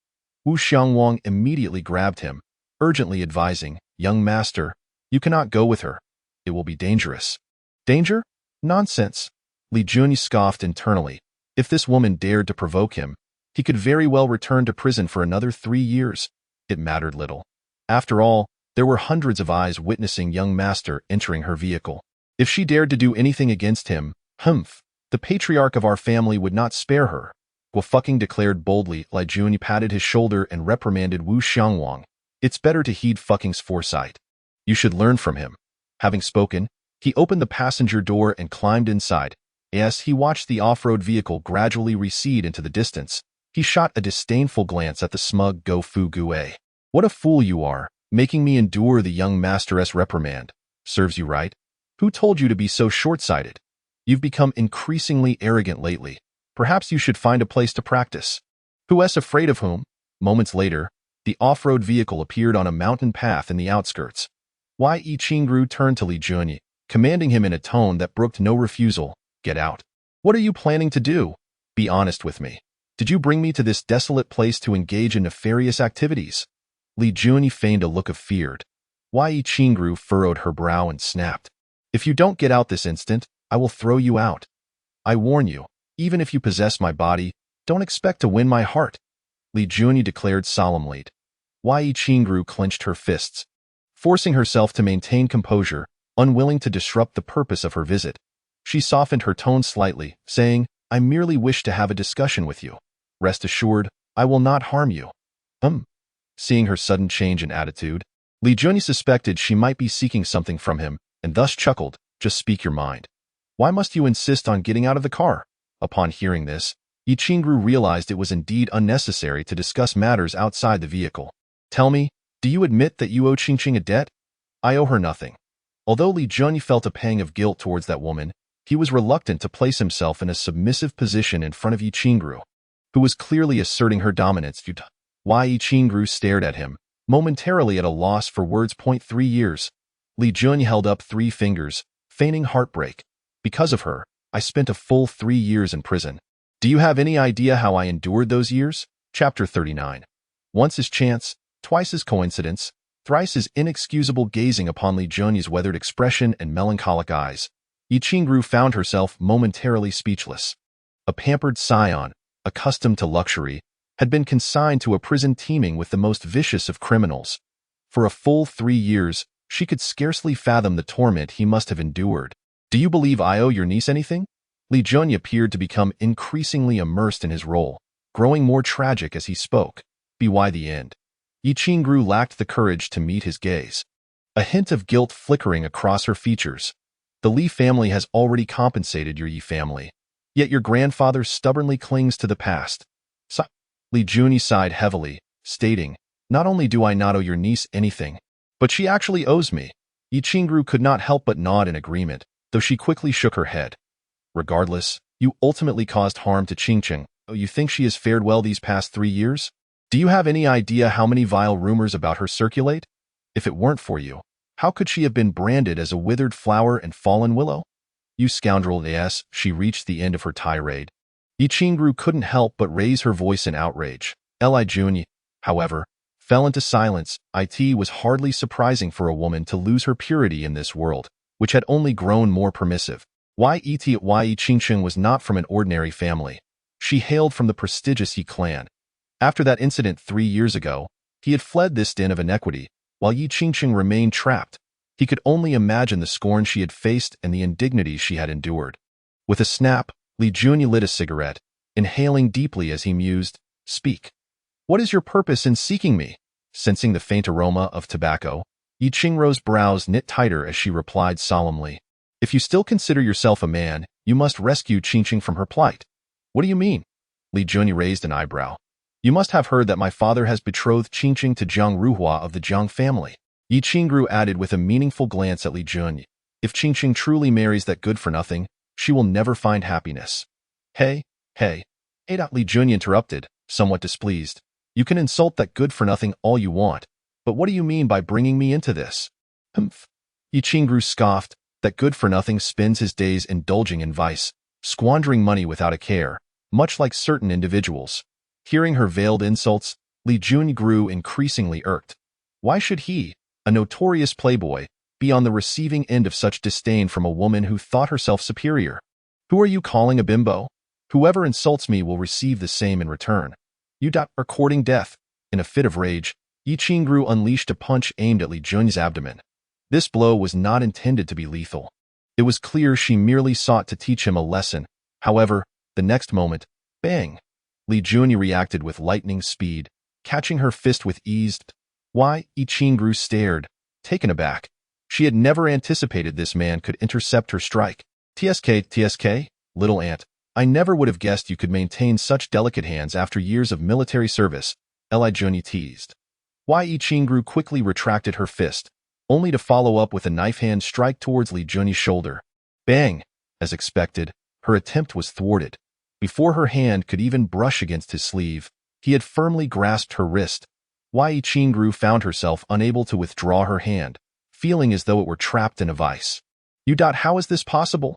Wu Xiangwang immediately grabbed him, urgently advising, "Young master, you cannot go with her. It will be dangerous." "Danger? Nonsense." Li Jun scoffed internally. If this woman dared to provoke him, he could very well return to prison for another 3 years. It mattered little. After all, there were hundreds of eyes witnessing young master entering her vehicle. If she dared to do anything against him, the patriarch of our family would not spare her. Guo Fuqing declared boldly. Li Jun patted his shoulder and reprimanded Wu Xiangwang. "It's better to heed Fuqing's foresight. You should learn from him." Having spoken, he opened the passenger door and climbed inside. As he watched the off-road vehicle gradually recede into the distance, He shot a disdainful glance at the smug Go Fu Gue. What a fool you are, making me endure the young masteress reprimand. Serves you right. Who told you to be so short-sighted? You've become increasingly arrogant lately. Perhaps you should find a place to practice. Who is afraid of whom? Moments later, the off-road vehicle appeared on a mountain path in the outskirts. Yi Qingru turned to Li Junyi, commanding him in a tone that brooked no refusal. Get out. What are you planning to do? Be honest with me. Did you bring me to this desolate place to engage in nefarious activities? Li Junyi feigned a look of fear. Yi Qingru furrowed her brow and snapped. If you don't get out this instant, I will throw you out. I warn you, even if you possess my body, don't expect to win my heart. Li Junyi declared solemnly. Yi Qingru clenched her fists, forcing herself to maintain composure, unwilling to disrupt the purpose of her visit. She softened her tone slightly, saying, I merely wish to have a discussion with you. Rest assured, I will not harm you. Seeing her sudden change in attitude, Li Junyi suspected she might be seeking something from him, and thus chuckled, just speak your mind. Why must you insist on getting out of the car? Upon hearing this, Yi Qingru realized it was indeed unnecessary to discuss matters outside the vehicle. Tell me, do you admit that you owe Qingqing a debt? I owe her nothing. Although Li Junyi felt a pang of guilt towards that woman, he was reluctant to place himself in a submissive position in front of Yi Qingru, who was clearly asserting her dominance. Yi Qingru stared at him, momentarily at a loss for words. 3 years. Li Junyi held up 3 fingers, feigning heartbreak. Because of her, I spent a full 3 years in prison. Do you have any idea how I endured those years? Chapter 39. Once is chance, twice is coincidence, thrice is inexcusable. Gazing upon Li Junyi's weathered expression and melancholic eyes, Yi Qingru found herself momentarily speechless. A pampered scion, accustomed to luxury, had been consigned to a prison teeming with the most vicious of criminals. For a full 3 years, she could scarcely fathom the torment he must have endured. Do you believe I owe your niece anything? Li Junyi appeared to become increasingly immersed in his role, growing more tragic as he spoke. By the end, Yi Qingru lacked the courage to meet his gaze. A hint of guilt flickering across her features. The Li family has already compensated your Yi family, yet your grandfather stubbornly clings to the past. Li Junyi sighed heavily, stating, not only do I not owe your niece anything, but she actually owes me. Yi Qingru could not help but nod in agreement, though she quickly shook her head. Regardless, you ultimately caused harm to Qingqing. Oh, you think she has fared well these past 3 years? Do you have any idea how many vile rumors about her circulate? If it weren't for you, how could she have been branded as a withered flower and fallen willow? You scoundrel. Yes, she reached the end of her tirade. Yi Qingru couldn't help but raise her voice in outrage. Li Junyi, however, fell into silence. It was hardly surprising for a woman to lose her purity in this world, which had only grown more permissive. Yi Qingqing was not from an ordinary family. She hailed from the prestigious Yi clan. After that incident 3 years ago, he had fled this den of iniquity, while Yi Qingqing remained trapped. He could only imagine the scorn she had faced and the indignities she had endured. With a snap, Li Junyi lit a cigarette, inhaling deeply as he mused, Speak. What is your purpose in seeking me? Sensing the faint aroma of tobacco, Yi Qingru's brows knit tighter as she replied solemnly, If you still consider yourself a man, you must rescue Qingqing from her plight. What do you mean? Li Junyi raised an eyebrow. You must have heard that my father has betrothed Qingqing to Jiang Ruhua of the Jiang family. Yi Qingru added with a meaningful glance at Li Junyi. If Qingqing truly marries that good-for-nothing, she will never find happiness. Hey. Li Junyi interrupted, somewhat displeased. You can insult that good-for-nothing all you want, but what do you mean by bringing me into this? Yi Qingru scoffed. That good-for-nothing spends his days indulging in vice, squandering money without a care, much like certain individuals. Hearing her veiled insults, Li Junyi grew increasingly irked. Why should he, a notorious playboy, be on the receiving end of such disdain from a woman who thought herself superior? Who are you calling a bimbo? Whoever insults me will receive the same in return. You are courting death. In a fit of rage, Yi Qingru unleashed a punch aimed at Li Junyi's abdomen. This blow was not intended to be lethal. It was clear she merely sought to teach him a lesson. However, the next moment, bang! Li Junyi reacted with lightning speed, catching her fist with ease. Yi Qingru stared, taken aback. She had never anticipated this man could intercept her strike. TSK, little ant, I never would have guessed you could maintain such delicate hands after years of military service, Li Junyi teased. Yi Qingru quickly retracted her fist, only to follow up with a knife hand strike towards Li Junyi's shoulder. Bang! As expected, her attempt was thwarted. Before her hand could even brush against his sleeve, he had firmly grasped her wrist. Yi Qingru found herself unable to withdraw her hand, feeling as though it were trapped in a vice. How is this possible?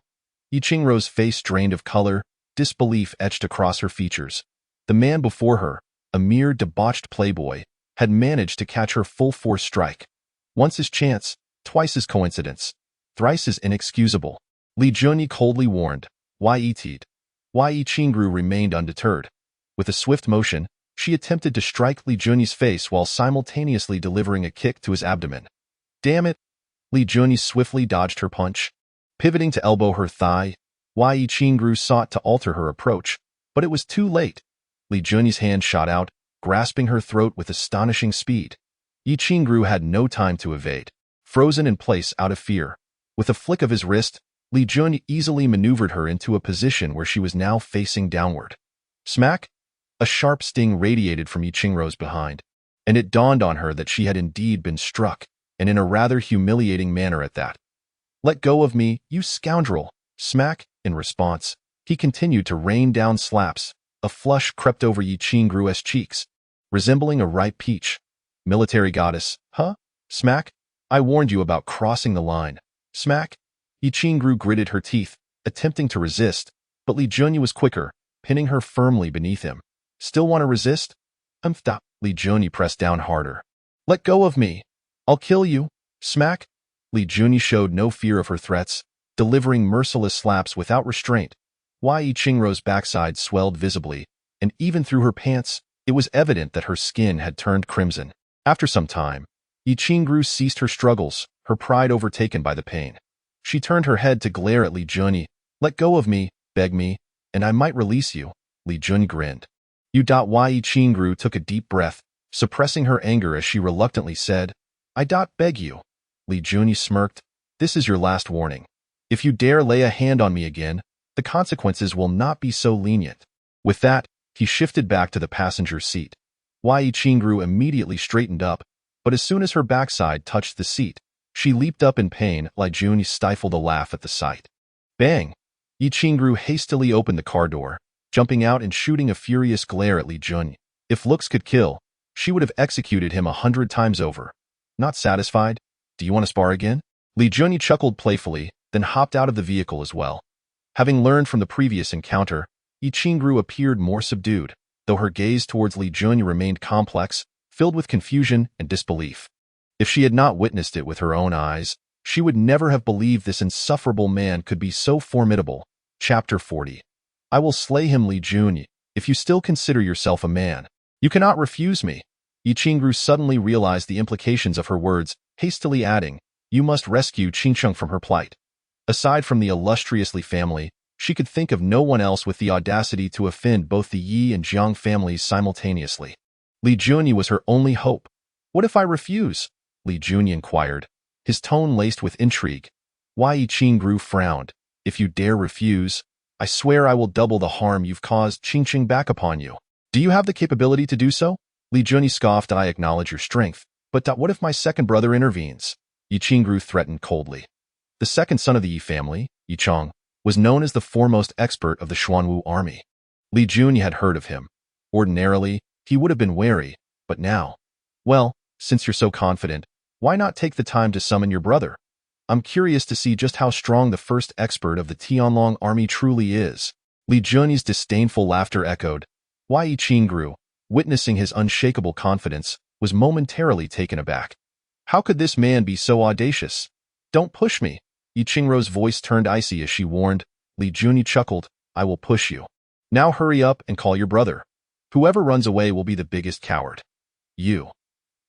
Yi Qingru's face drained of color, disbelief etched across her features. The man before her, a mere debauched playboy, had managed to catch her full-force strike. Once his chance, twice his coincidence, thrice his inexcusable. Li Junyi coldly warned. Yi Qingru remained undeterred. With a swift motion, she attempted to strike Li Junyi's face while simultaneously delivering a kick to his abdomen. Damn it! Li Junyi swiftly dodged her punch. Pivoting to elbow her thigh, Yi Qingru sought to alter her approach, but it was too late. Li Junyi's hand shot out, grasping her throat with astonishing speed. Yi Qingru had no time to evade. Frozen in place out of fear, with a flick of his wrist, Li Junyi easily maneuvered her into a position where she was now facing downward. Smack! A sharp sting radiated from Yi Qingru's behind, and it dawned on her that she had indeed been struck, and in a rather humiliating manner at that. Let go of me, you scoundrel! Smack! In response, he continued to rain down slaps. A flush crept over Yi Qingru's cheeks, resembling a ripe peach. Military goddess, huh? Smack! I warned you about crossing the line. Smack! Yi Qingru gritted her teeth, attempting to resist, but Li Junyi was quicker, pinning her firmly beneath him. Still want to resist? Stop. Li Junyi pressed down harder. Let go of me. I'll kill you. Smack! Li Junyi showed no fear of her threats, delivering merciless slaps without restraint. Yi Qingru's backside swelled visibly, and even through her pants, it was evident that her skin had turned crimson. After some time, Yi Qingru ceased her struggles, her pride overtaken by the pain. She turned her head to glare at Li Junyi. Let go of me, beg me, and I might release you. Li Junyi grinned. Yi Qingru took a deep breath, suppressing her anger as she reluctantly said, I beg you. Li Junyi smirked. This is your last warning. If you dare lay a hand on me again, the consequences will not be so lenient. With that, he shifted back to the passenger seat. Yi Qingru immediately straightened up, but as soon as her backside touched the seat, she leaped up in pain. Li Junyi stifled a laugh at the sight. Bang! Yi Qingru hastily opened the car door, jumping out and shooting a furious glare at Li Junyi. If looks could kill, she would have executed him 100 times over. Not satisfied? Do you want to spar again? Li Junyi chuckled playfully, then hopped out of the vehicle as well. Having learned from the previous encounter, Yi Qingru appeared more subdued, though her gaze towards Li Junyi remained complex, filled with confusion and disbelief. If she had not witnessed it with her own eyes, she would never have believed this insufferable man could be so formidable. Chapter 40. I will slay him, Li Junyi, if you still consider yourself a man. You cannot refuse me. Yi Qingru suddenly realized the implications of her words, hastily adding, you must rescue Qingcheng from her plight. Aside from the illustrious Li family, she could think of no one else with the audacity to offend both the Yi and Jiang families simultaneously. Li Junyi was her only hope. What if I refuse? Li Junyi inquired, his tone laced with intrigue. Yi Qingru frowned. If you dare refuse, I swear I will double the harm you've caused Qingcheng back upon you. Do you have the capability to do so? Li Junyi scoffed. I acknowledge your strength, but what if my second brother intervenes? Yi Qingru threatened coldly. The second son of the Yi family, Yi Chong, was known as the foremost expert of the Xuanwu army. Li Junyi had heard of him. Ordinarily, he would have been wary, but now, well, since you're so confident, why not take the time to summon your brother? I'm curious to see just how strong the first expert of the Tianlong army truly is. Li Junyi's disdainful laughter echoed. Yi Qingru, witnessing his unshakable confidence, was momentarily taken aback. How could this man be so audacious? Don't push me. Yi Qingru's voice turned icy as she warned. Li Junyi chuckled. I will push you. Now hurry up and call your brother. Whoever runs away will be the biggest coward. You.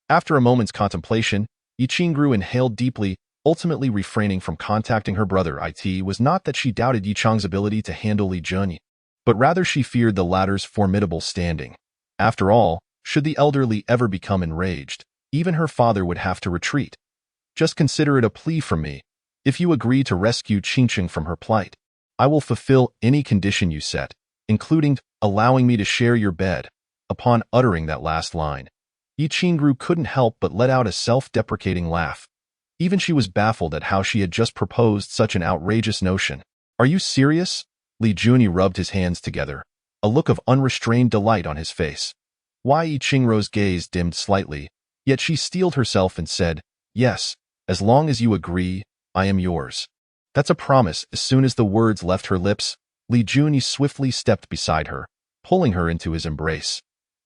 After a moment's contemplation, Yi Qingru inhaled deeply, ultimately refraining from contacting her brother. It was not that she doubted Yi Chong's ability to handle Li Junyi, but rather she feared the latter's formidable standing. After all, should the elderly ever become enraged, even her father would have to retreat. Just consider it a plea from me. If you agree to rescue Qingcheng from her plight, I will fulfill any condition you set, including allowing me to share your bed. Upon uttering that last line, Yi Qingru couldn't help but let out a self-deprecating laugh. Even she was baffled at how she had just proposed such an outrageous notion. Are you serious? Li Juni rubbed his hands together, a look of unrestrained delight on his face. Yi Qingru's gaze dimmed slightly, yet she steeled herself and said, yes, as long as you agree, I am yours. That's a promise. As soon as the words left her lips, Li Juni swiftly stepped beside her, pulling her into his embrace.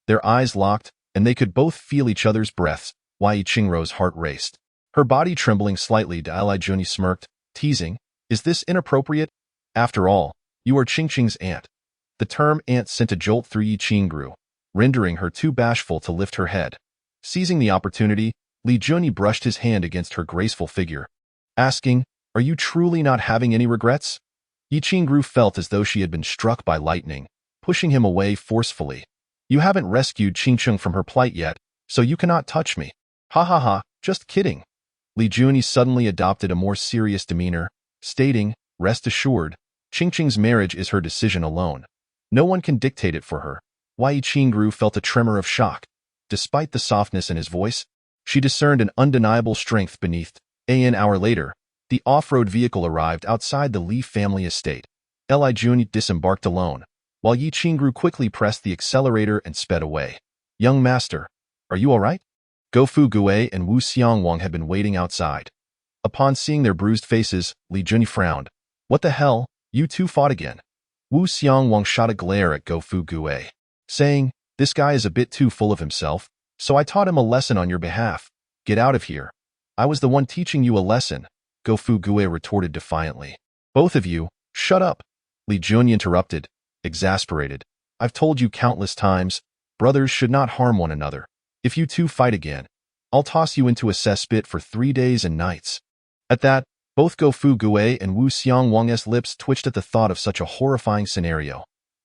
Their eyes locked, and they could both feel each other's breaths. Yi Qingru's heart raced. Her body trembling slightly, Li Juni smirked, teasing, is this inappropriate? After all, you are Qingqing's aunt. The term aunt sent a jolt through Yi Qingru, rendering her too bashful to lift her head. Seizing the opportunity, Li Juni brushed his hand against her graceful figure, asking, are you truly not having any regrets? Yi Qingru felt as though she had been struck by lightning, pushing him away forcefully. You haven't rescued Qingqing from her plight yet, so you cannot touch me. Ha ha ha, just kidding. Li Juni suddenly adopted a more serious demeanor, stating, rest assured, Qingqing's marriage is her decision alone. No one can dictate it for her. Yi Qingru felt a tremor of shock. Despite the softness in his voice, she discerned an undeniable strength beneath. An hour later, the off-road vehicle arrived outside the Li family estate. Li Juni disembarked alone, while Yi Qingru quickly pressed the accelerator and sped away. Young master, are you all right? Gofu Gue and Wu Xiangwang had been waiting outside. Upon seeing their bruised faces, Li Juni frowned. What the hell, you two fought again? Wu Xiangwang shot a glare at Gofu Gue, saying, this guy is a bit too full of himself, so I taught him a lesson on your behalf. Get out of here. I was the one teaching you a lesson, Gofu Gue retorted defiantly. Both of you, shut up. Li Juni interrupted, exasperated. I've told you countless times, brothers should not harm one another. If you two fight again, I'll toss you into a cesspit for 3 days and nights. At that, both Gofu Gue and Wu Xiangwang's lips twitched at the thought of such a horrifying scenario.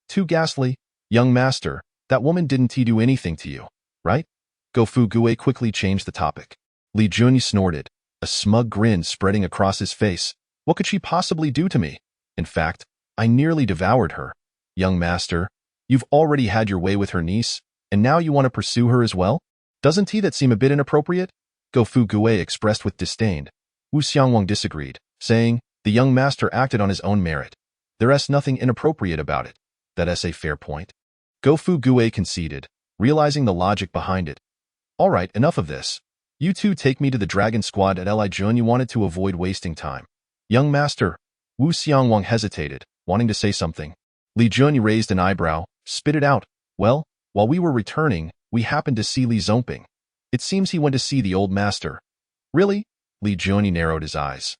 Too ghastly, young master, that woman didn't do anything to you, right? Gofu Gue quickly changed the topic. Li Juni snorted, a smug grin spreading across his face. What could she possibly do to me? In fact, I nearly devoured her. Young master, you've already had your way with her niece, and now you want to pursue her as well? Doesn't that seem a bit inappropriate? Gofu Gue expressed with disdain. Wu Xiangwang disagreed, saying, the young master acted on his own merit. There's nothing inappropriate about it. That's a fair point. Gofu Gue conceded, realizing the logic behind it. All right, enough of this. You two take me to the Dragon Squad at Li Juni wanted to avoid wasting time. Young master, Wu Xiangwang hesitated, wanting to say something. Li Juni raised an eyebrow, spit it out. Well, while we were returning, we happened to see Li Zongping. It seems he went to see the old master. Really? Li Juni narrowed his eyes.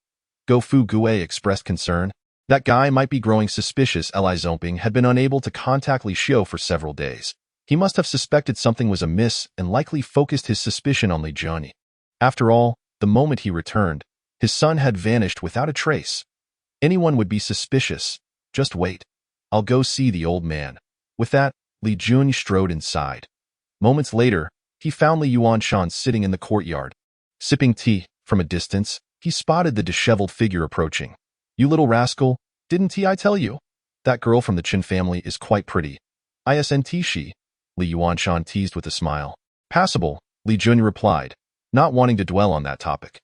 Gofu Gue expressed concern. That guy might be growing suspicious. Li Zongping had been unable to contact Li Xiu for several days. He must have suspected something was amiss and likely focused his suspicion on Li Juni. After all, the moment he returned, his son had vanished without a trace. Anyone would be suspicious. Just wait. I'll go see the old man. With that, Li Juni strode inside. Moments later, he found Li Yuanshan sitting in the courtyard. Sipping tea, from a distance, he spotted the disheveled figure approaching. You little rascal, didn't I tell you? That girl from the Qin family is quite pretty. Isn't she? Li Yuanshan teased with a smile. Passable, Li Juni replied, not wanting to dwell on that topic.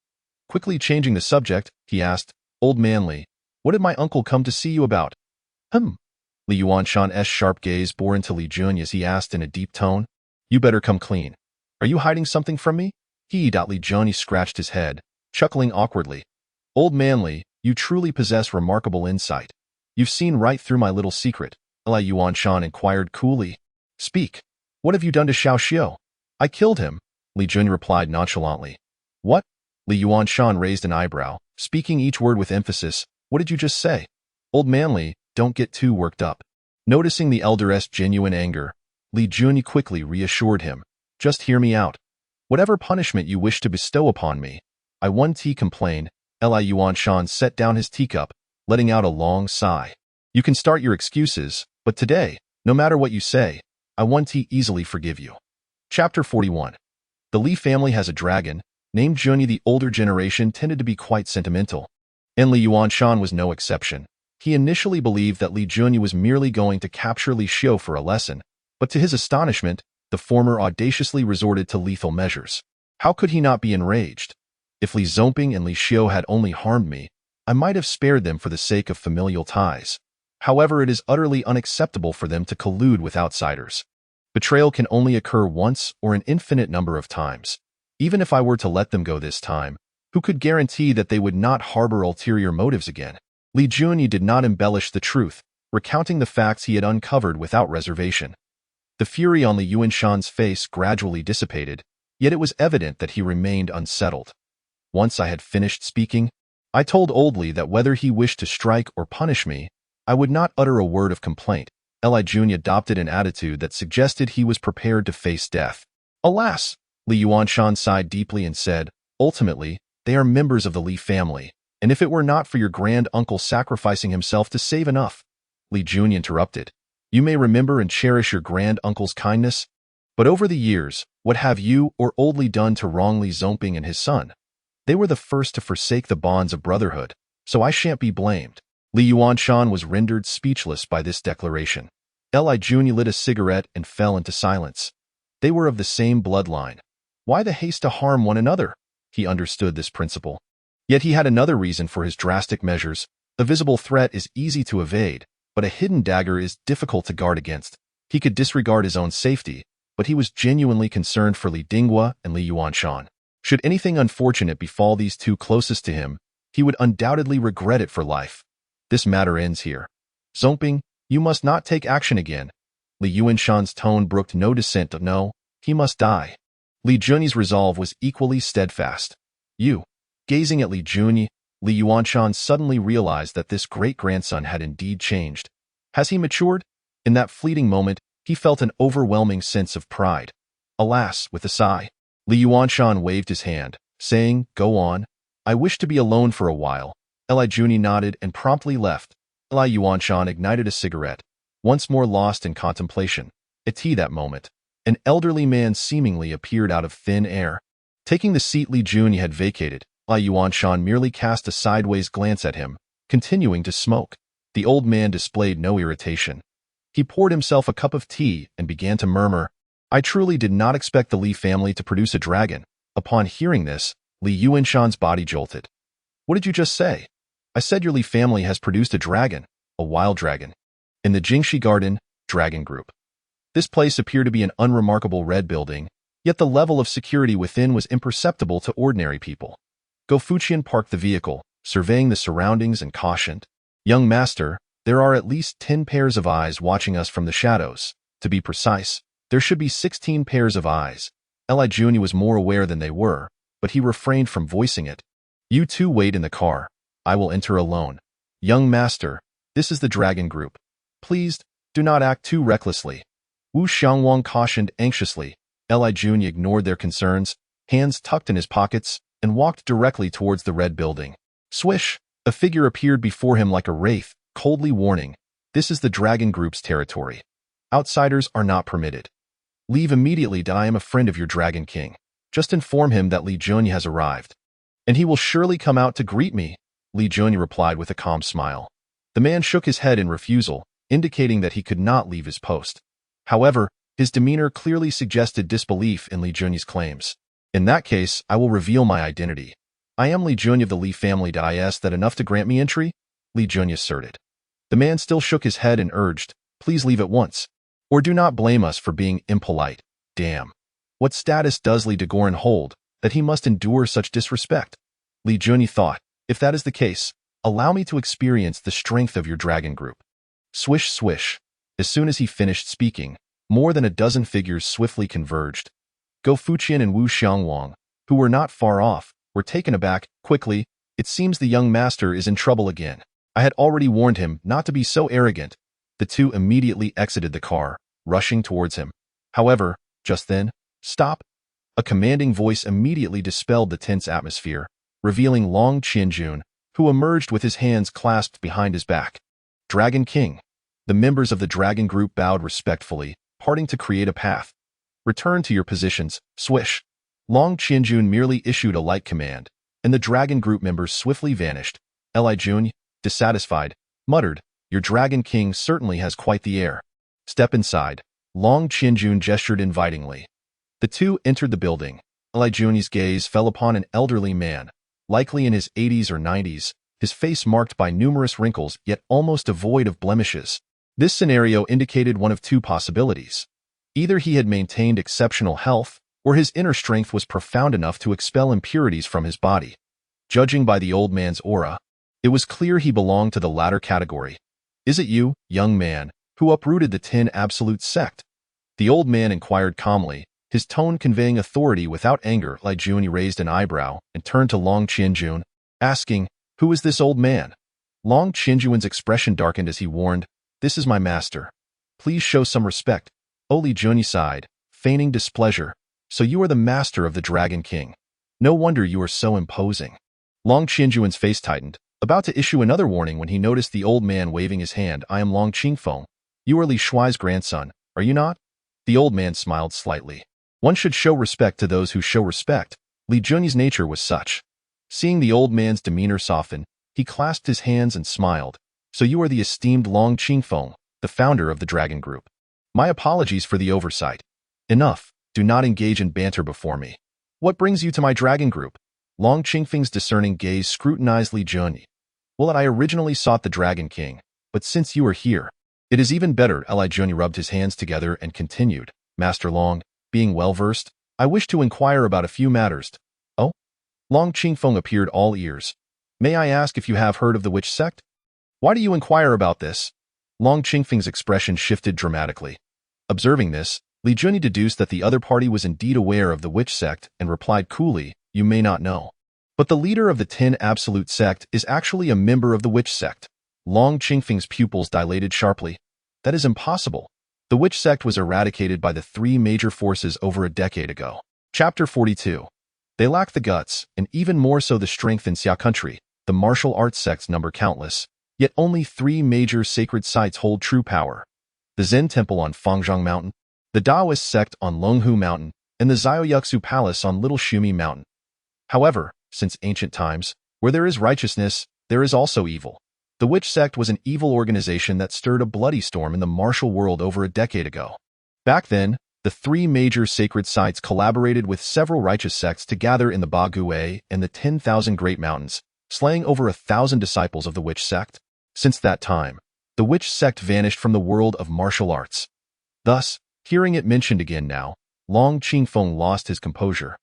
Quickly changing the subject, he asked, Old man Li, what did my uncle come to see you about? Li Yuanshan's sharp gaze bore into Li Juni as he asked in a deep tone. You better come clean. Are you hiding something from me? Li Juni scratched his head, chuckling awkwardly. Old man Li, you truly possess remarkable insight. You've seen right through my little secret, Li Yuanshan inquired coolly. Speak. What have you done to Xiao Xiu? I killed him, Li Juni replied nonchalantly. What? Li Yuanshan raised an eyebrow, speaking each word with emphasis. What did you just say? Old man Li, don't get too worked up. Noticing the elder's genuine anger, Li Juni quickly reassured him. Just hear me out. Whatever punishment you wish to bestow upon me, I won't complain. Li Yuanshan set down his teacup, letting out a long sigh. You can start your excuses, but today, no matter what you say, I won't easily forgive you. Chapter 41. The Li family has a dragon, named Juni. The older generation tended to be quite sentimental, and Li Yuanshan was no exception. He initially believed that Li Junyi was merely going to capture Li Xiu for a lesson, but to his astonishment, the former audaciously resorted to lethal measures. How could he not be enraged? If Li Zongping and Li Xiu had only harmed me, I might have spared them for the sake of familial ties. However, it is utterly unacceptable for them to collude with outsiders. Betrayal can only occur once or an infinite number of times. Even if I were to let them go this time, who could guarantee that they would not harbor ulterior motives again? Li Junyi did not embellish the truth, recounting the facts he had uncovered without reservation. The fury on Li Yuanshan's face gradually dissipated, yet it was evident that he remained unsettled. Once I had finished speaking, I told old Li that whether he wished to strike or punish me, I would not utter a word of complaint. Li Junyi adopted an attitude that suggested he was prepared to face death. Alas! Li Yuanshan sighed deeply and said, ultimately, they are members of the Li family, and if it were not for your grand uncle sacrificing himself to save enough. Li Junyi interrupted. You may remember and cherish your grand uncle's kindness, but over the years, what have you or old Li done to wrong Li Zongping and his son? They were the first to forsake the bonds of brotherhood, so I shan't be blamed. Li Yuanshan was rendered speechless by this declaration. Li Junyi lit a cigarette and fell into silence. They were of the same bloodline. Why the haste to harm one another? He understood this principle. Yet he had another reason for his drastic measures. A visible threat is easy to evade, but a hidden dagger is difficult to guard against. He could disregard his own safety, but he was genuinely concerned for Li Dinghua and Li Yuanshan. Should anything unfortunate befall these two closest to him, he would undoubtedly regret it for life. This matter ends here. Zongping, you must not take action again. Li Yuanshan's tone brooked no dissent. No, he must die. Li Junyi's resolve was equally steadfast. You. Gazing at Li Junyi, Li Yuanshan suddenly realized that this great-grandson had indeed changed. Has he matured? In that fleeting moment, he felt an overwhelming sense of pride. Alas, with a sigh, Li Yuanshan waved his hand, saying, Go on. I wish to be alone for a while. Li Junyi nodded and promptly left. Li Yuanshan ignited a cigarette, once more lost in contemplation. At that moment, an elderly man seemingly appeared out of thin air. Taking the seat Li Junyi had vacated, Li Yuanshan merely cast a sideways glance at him, continuing to smoke. The old man displayed no irritation. He poured himself a cup of tea and began to murmur, I truly did not expect the Li family to produce a dragon. Upon hearing this, Li Yuanshan's body jolted. What did you just say? I said your Li family has produced a dragon, a wild dragon. In the Jingxi Garden, Dragon Group. This place appeared to be an unremarkable red building, yet the level of security within was imperceptible to ordinary people. Go Fuqian parked the vehicle, surveying the surroundings and cautioned, Young master, there are at least 10 pairs of eyes watching us from the shadows. To be precise, there should be 16 pairs of eyes. Li Junyi was more aware than they were, but he refrained from voicing it. You two wait in the car. I will enter alone. Young master, this is the Dragon Group. Please, do not act too recklessly. Wu Xiangwang cautioned anxiously. Li Junyi ignored their concerns, hands tucked in his pockets, and walked directly towards the red building. Swish! A figure appeared before him like a wraith, coldly warning, this is the Dragon Group's territory. Outsiders are not permitted. Leave immediately. I am a friend of your Dragon King. Just inform him that Li Junyi has arrived. And he will surely come out to greet me, Li Junyi replied with a calm smile. The man shook his head in refusal, indicating that he could not leave his post. However, his demeanor clearly suggested disbelief in Li Junyi's claims. In that case, I will reveal my identity. I am Li Junyi of the Li family. Is that enough to grant me entry? Li Junyi asserted. The man still shook his head and urged, please leave at once. Or do not blame us for being impolite. Damn. What status does Li Dagoran hold, that he must endure such disrespect? Li Junyi thought, if that is the case, allow me to experience the strength of your Dragon Group. Swish, swish. As soon as he finished speaking, more than a dozen figures swiftly converged. Go Fuqian and Wu Xiangwang, who were not far off, were taken aback. Quickly, it seems the young master is in trouble again. I had already warned him not to be so arrogant. The two immediately exited the car, rushing towards him. However, just then, stop! A commanding voice immediately dispelled the tense atmosphere, revealing Long Qianjun, who emerged with his hands clasped behind his back. Dragon King. The members of the Dragon Group bowed respectfully, parting to create a path. Return to your positions, swish. Long Qianjun merely issued a light command, and the Dragon Group members swiftly vanished. Li Junyi, dissatisfied, muttered, "Your Dragon King certainly has quite the air. Step inside." Long Qianjun gestured invitingly. The two entered the building. Li Juni's gaze fell upon an elderly man, likely in his 80s or 90s, his face marked by numerous wrinkles yet almost devoid of blemishes. This scenario indicated one of two possibilities. Either he had maintained exceptional health, or his inner strength was profound enough to expel impurities from his body. Judging by the old man's aura, it was clear he belonged to the latter category. "Is it you, young man, who uprooted the 10 Absolute sect?" The old man inquired calmly, his tone conveying authority without anger. Li Jun raised an eyebrow and turned to Long Qianjun, asking, "Who is this old man?" Long Qianjun's expression darkened as he warned, "This is my master. Please show some respect." Li Jun sighed, feigning displeasure. "So you are the master of the Dragon King. No wonder you are so imposing." Long Qianjun's face tightened, about to issue another warning when he noticed the old man waving his hand. "I am Long Qingfeng. You are Li Shuai's grandson, are you not?" The old man smiled slightly. One should show respect to those who show respect. Li Junyi's nature was such. Seeing the old man's demeanor soften, he clasped his hands and smiled. "So you are the esteemed Long Qingfeng, the founder of the Dragon Group. My apologies for the oversight. Enough, do not engage in banter before me. What brings you to my Dragon Group?" Long Qingfeng's discerning gaze scrutinized Li Junyi. "Well, I originally sought the Dragon King, but since you are here, it is even better." Li Junyi rubbed his hands together and continued, "Master Long, being well-versed, I wish to inquire about a few matters." "Oh?" Long Qingfeng appeared all ears. "May I ask if you have heard of the witch sect?" "Why do you inquire about this?" Long Qingfeng's expression shifted dramatically. Observing this, Li Junyi deduced that the other party was indeed aware of the witch sect and replied coolly, "You may not know. But the leader of the 10 Absolute sect is actually a member of the witch sect." Long Qingfeng's pupils dilated sharply. "That is impossible. The witch sect was eradicated by the 3 major forces over a decade ago." Chapter 42. They lack the guts, and even more so the strength in Xia country. The martial arts sects number countless, yet only 3 major sacred sites hold true power. The Zen Temple on Fangzhong Mountain, the Taoist sect on Longhu Mountain, and the Zhaoyuxu Palace on Little Shumi Mountain. However, since ancient times, where there is righteousness, there is also evil. The witch sect was an evil organization that stirred a bloody storm in the martial world over a decade ago. Back then, the 3 major sacred sites collaborated with several righteous sects to gather in the Bagui and the 10,000 Great Mountains, slaying over 1,000 disciples of the witch sect. Since that time, the witch sect vanished from the world of martial arts. Thus, hearing it mentioned again now, Long Qingfeng lost his composure.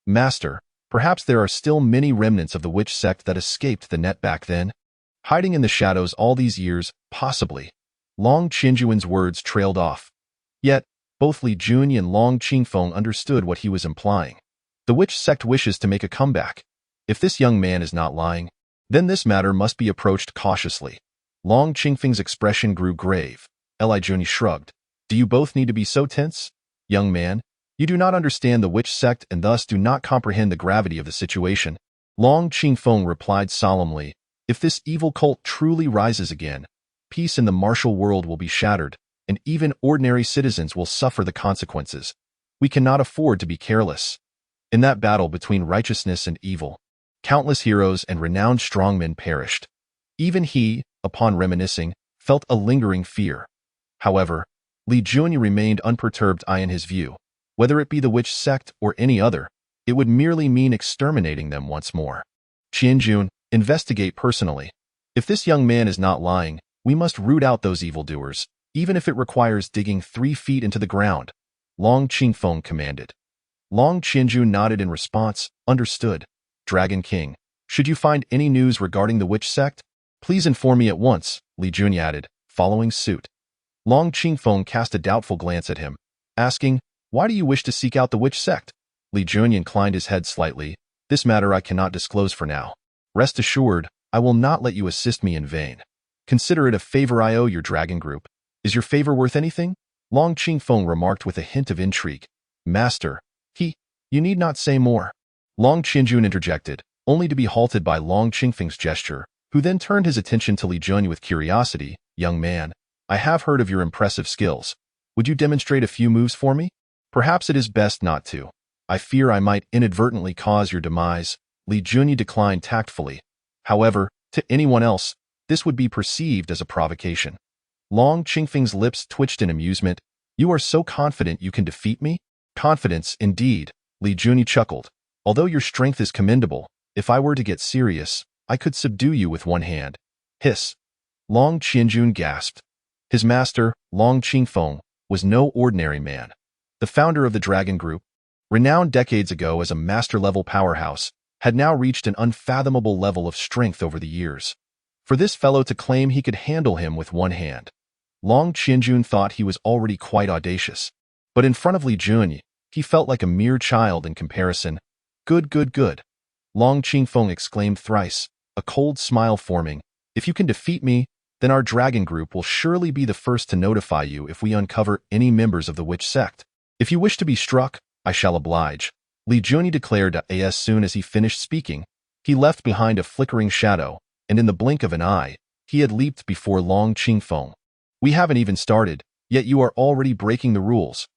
"Master, perhaps there are still many remnants of the witch sect that escaped the net back then, hiding in the shadows all these years, possibly." Long Qianjun's words trailed off. Yet, both Li Junyi and Long Qingfeng understood what he was implying. The witch sect wishes to make a comeback. If this young man is not lying, then this matter must be approached cautiously. Long Qingfeng's expression grew grave. Li Junyi shrugged. "Do you both need to be so tense? Young man, you do not understand the witch sect and thus do not comprehend the gravity of the situation." Long Qingfeng replied solemnly, "If this evil cult truly rises again, peace in the martial world will be shattered, and even ordinary citizens will suffer the consequences. We cannot afford to be careless. In that battle between righteousness and evil, countless heroes and renowned strongmen perished." Even he, upon reminiscing, felt a lingering fear. However, Li Junyi remained unperturbed. In his view, whether it be the witch sect or any other, it would merely mean exterminating them once more. "Qianjun, investigate personally. If this young man is not lying, we must root out those evildoers, even if it requires digging 3 feet into the ground," Long Qingfeng commanded. Long Qianjun nodded in response. "Understood. Dragon King, should you find any news regarding the witch sect, please inform me at once," Li Junyi added, following suit. Long Qingfeng cast a doubtful glance at him, asking, "Why do you wish to seek out the witch sect?" Li Junyi inclined his head slightly. "This matter I cannot disclose for now. Rest assured, I will not let you assist me in vain. Consider it a favor I owe your Dragon Group. Is your favor worth anything?" Long Qingfeng remarked with a hint of intrigue. "Master, you need not say more." Long Qianjun interjected, only to be halted by Long Qingfeng's gesture, who then turned his attention to Li Junyi with curiosity. "Young man, I have heard of your impressive skills. Would you demonstrate a few moves for me?" "Perhaps it is best not to. I fear I might inadvertently cause your demise," Li Junyi declined tactfully. "However, to anyone else, this would be perceived as a provocation. Long Qingfeng's lips twitched in amusement. You are so confident you can defeat me? Confidence, indeed, Li Junyi chuckled. Although your strength is commendable, if I were to get serious, I could subdue you with one hand. Hiss. Long Qianjun gasped. His master, Long Qingfeng, was no ordinary man. The founder of the Dragon Group, renowned decades ago as a master-level powerhouse, had now reached an unfathomable level of strength over the years. For this fellow to claim he could handle him with one hand, Long Qianjun thought he was already quite audacious. But in front of Li Junyi, he felt like a mere child in comparison. Good, good, good. Long Qingfeng exclaimed thrice, a cold smile forming. If you can defeat me, then our dragon group will surely be the first to notify you if we uncover any members of the witch sect. If you wish to be struck, I shall oblige. Li Junyi declared as soon as he finished speaking. He left behind a flickering shadow, and in the blink of an eye, he had leaped before Long Qingfeng. We haven't even started, yet you are already breaking the rules.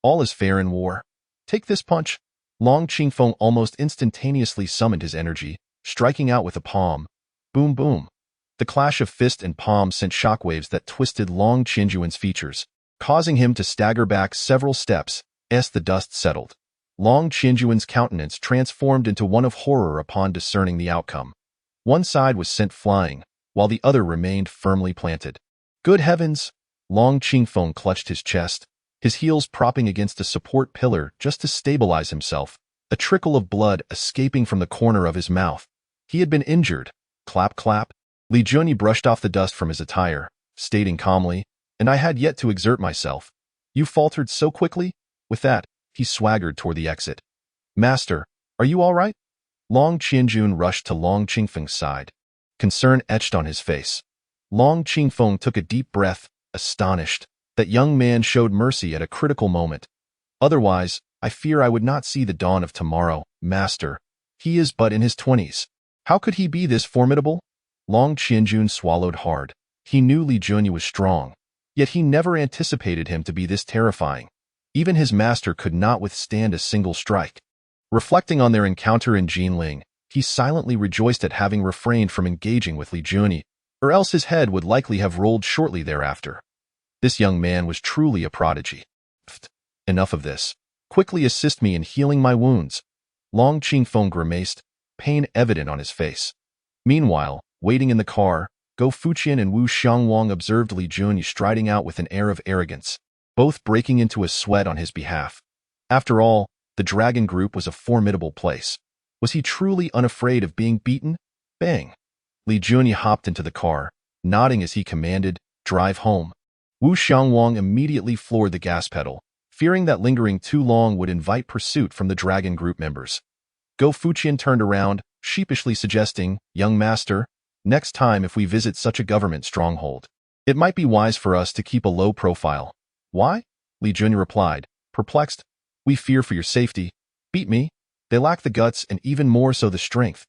All is fair in war. Take this punch. Long Qingfeng almost instantaneously summoned his energy, striking out with a palm. Boom, boom. The clash of fist and palm sent shockwaves that twisted Long Qianjuan's features, causing him to stagger back several steps as the dust settled. Long Qianjuan's countenance transformed into one of horror upon discerning the outcome. One side was sent flying, while the other remained firmly planted. Good heavens! Long Qingfeng clutched his chest, his heels propping against a support pillar just to stabilize himself, a trickle of blood escaping from the corner of his mouth. He had been injured. Clap, clap. Li Junyi brushed off the dust from his attire, stating calmly, and I had yet to exert myself. You faltered so quickly? With that, he swaggered toward the exit. Master, are you all right? Long Qianjun rushed to Long Qingfeng's side. Concern etched on his face. Long Qingfeng took a deep breath, astonished. That young man showed mercy at a critical moment. Otherwise, I fear I would not see the dawn of tomorrow, master. He is but in his 20s. How could he be this formidable? Long Qianjun swallowed hard. He knew Li Junyi was strong, yet he never anticipated him to be this terrifying. Even his master could not withstand a single strike. Reflecting on their encounter in Jinling, he silently rejoiced at having refrained from engaging with Li Junyi, or else his head would likely have rolled shortly thereafter. This young man was truly a prodigy. Pfft, enough of this. Quickly assist me in healing my wounds. Long Qingfeng grimaced, pain evident on his face. Meanwhile, waiting in the car, Go Fuqian and Wu Xiangwang observed Li Junyi striding out with an air of arrogance, both breaking into a sweat on his behalf. After all, the Dragon Group was a formidable place. Was he truly unafraid of being beaten? Bang! Li Junyi hopped into the car, nodding as he commanded, drive home. Wu Xiangwang immediately floored the gas pedal, fearing that lingering too long would invite pursuit from the Dragon Group members. Go Fuqian turned around, sheepishly suggesting, Young master, next time if we visit such a government stronghold, it might be wise for us to keep a low profile. Why? Li Junyi replied, perplexed. We fear for your safety. Beat me. They lack the guts and even more so the strength.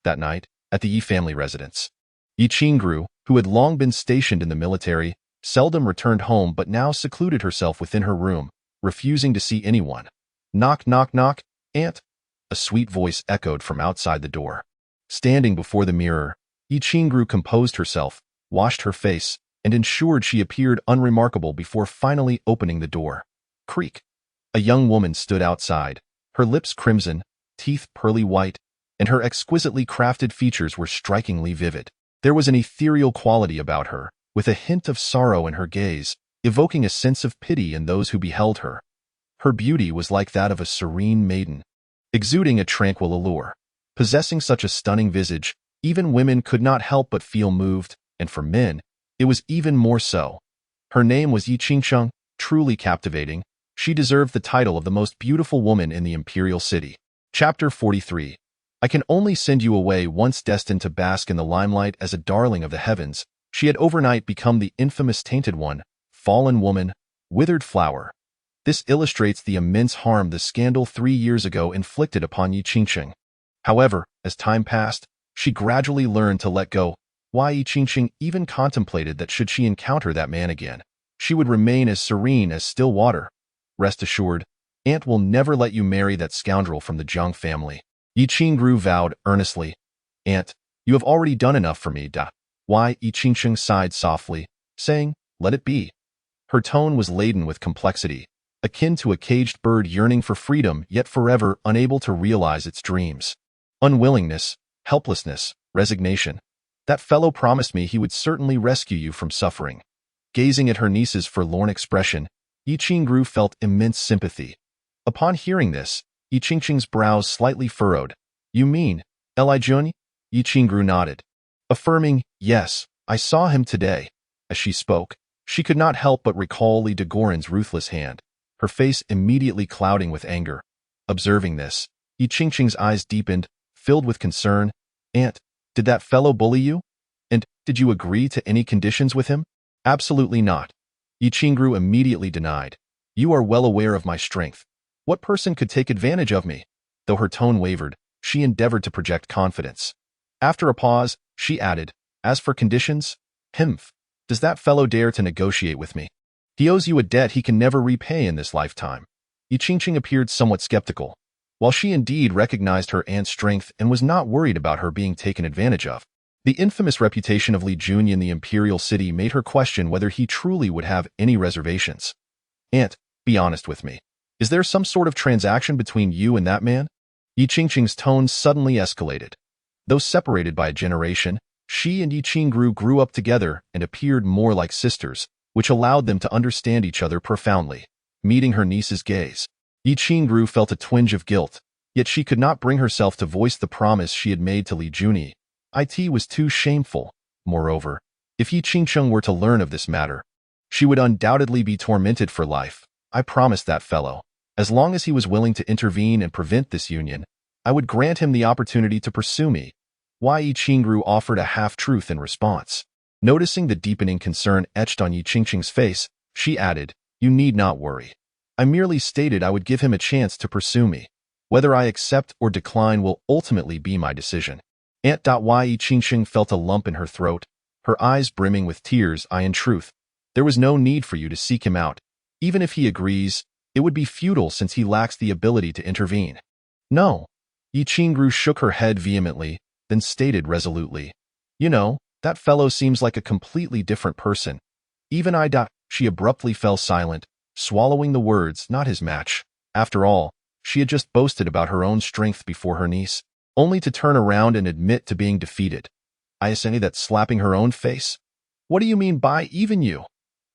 That night, at the Yi family residence. Yi Qingru, who had long been stationed in the military, seldom returned home but now secluded herself within her room, refusing to see anyone. Knock, knock, knock, aunt. A sweet voice echoed from outside the door. Standing before the mirror, Yi Qingru composed herself, washed her face, and ensured she appeared unremarkable before finally opening the door. Creak. A young woman stood outside, her lips crimson, teeth pearly white, and her exquisitely crafted features were strikingly vivid. There was an ethereal quality about her, with a hint of sorrow in her gaze, evoking a sense of pity in those who beheld her. Her beauty was like that of a serene maiden, exuding a tranquil allure. Possessing such a stunning visage, even women could not help but feel moved, and for men, it was even more so. Her name was Yi Qingsheng, truly captivating. She deserved the title of the most beautiful woman in the imperial city. Chapter 43. I can only send you away. Once destined to bask in the limelight as a darling of the heavens, she had overnight become the infamous tainted one, fallen woman, withered flower. This illustrates the immense harm the scandal 3 years ago inflicted upon Yi Qingsheng. However, as time passed, she gradually learned to let go. Why Yi Qingsheng even contemplated that should she encounter that man again, she would remain as serene as still water. Rest assured, Aunt will never let you marry that scoundrel from the Jiang family. Yi Qingru vowed earnestly. Aunt, you have already done enough for me, Why? Yi Qingsheng sighed softly, saying, "Let it be." Her tone was laden with complexity, akin to a caged bird yearning for freedom yet forever unable to realize its dreams. Unwillingness, helplessness, resignation. That fellow promised me he would certainly rescue you from suffering. Gazing at her niece's forlorn expression, Yi Qingru felt immense sympathy. Upon hearing this, Yi Qingsheng's brows slightly furrowed. "You mean, Elijun?" Yi Qingru nodded, affirming, "Yes, I saw him today." As she spoke, she could not help but recall Li Degorin's ruthless hand, her face immediately clouding with anger. Observing this, Yi Qingsheng's eyes deepened, filled with concern. "Aunt, did that fellow bully you? And did you agree to any conditions with him?" "Absolutely not." Yi Qingru immediately denied. "You are well aware of my strength. What person could take advantage of me?" Though her tone wavered, she endeavored to project confidence. After a pause, she added, "As for conditions, does that fellow dare to negotiate with me? He owes you a debt he can never repay in this lifetime." Yi Qingsheng appeared somewhat skeptical. While she indeed recognized her aunt's strength and was not worried about her being taken advantage of, the infamous reputation of Li Junyi in the imperial city made her question whether he truly would have any reservations. "Aunt, be honest with me. Is there some sort of transaction between you and that man?" Yi Qingsheng's tone suddenly escalated. Though separated by a generation, she and Yi Qingru grew up together and appeared more like sisters, which allowed them to understand each other profoundly. Meeting her niece's gaze, Yi Qingru felt a twinge of guilt, yet she could not bring herself to voice the promise she had made to Li Junyi. It was too shameful. Moreover, if Yi Qingsheng were to learn of this matter, she would undoubtedly be tormented for life. "I promised that fellow, as long as he was willing to intervene and prevent this union, I would grant him the opportunity to pursue me." Yi Qingru offered a half-truth in response. Noticing the deepening concern etched on Yi Qingsheng's face, she added, "You need not worry. I merely stated I would give him a chance to pursue me. Whether I accept or decline will ultimately be my decision." Yi Qingsheng felt a lump in her throat, her eyes brimming with tears. "In truth, there was no need for you to seek him out. Even if he agrees, it would be futile since he lacks the ability to intervene." "No." Yi Qingru shook her head vehemently, then stated resolutely, "You know, that fellow seems like a completely different person. Even I." She abruptly fell silent, swallowing the words, "Not his match." After all, she had just boasted about her own strength before her niece, only to turn around and admit to being defeated. I say that slapping her own face. "What do you mean by even you?"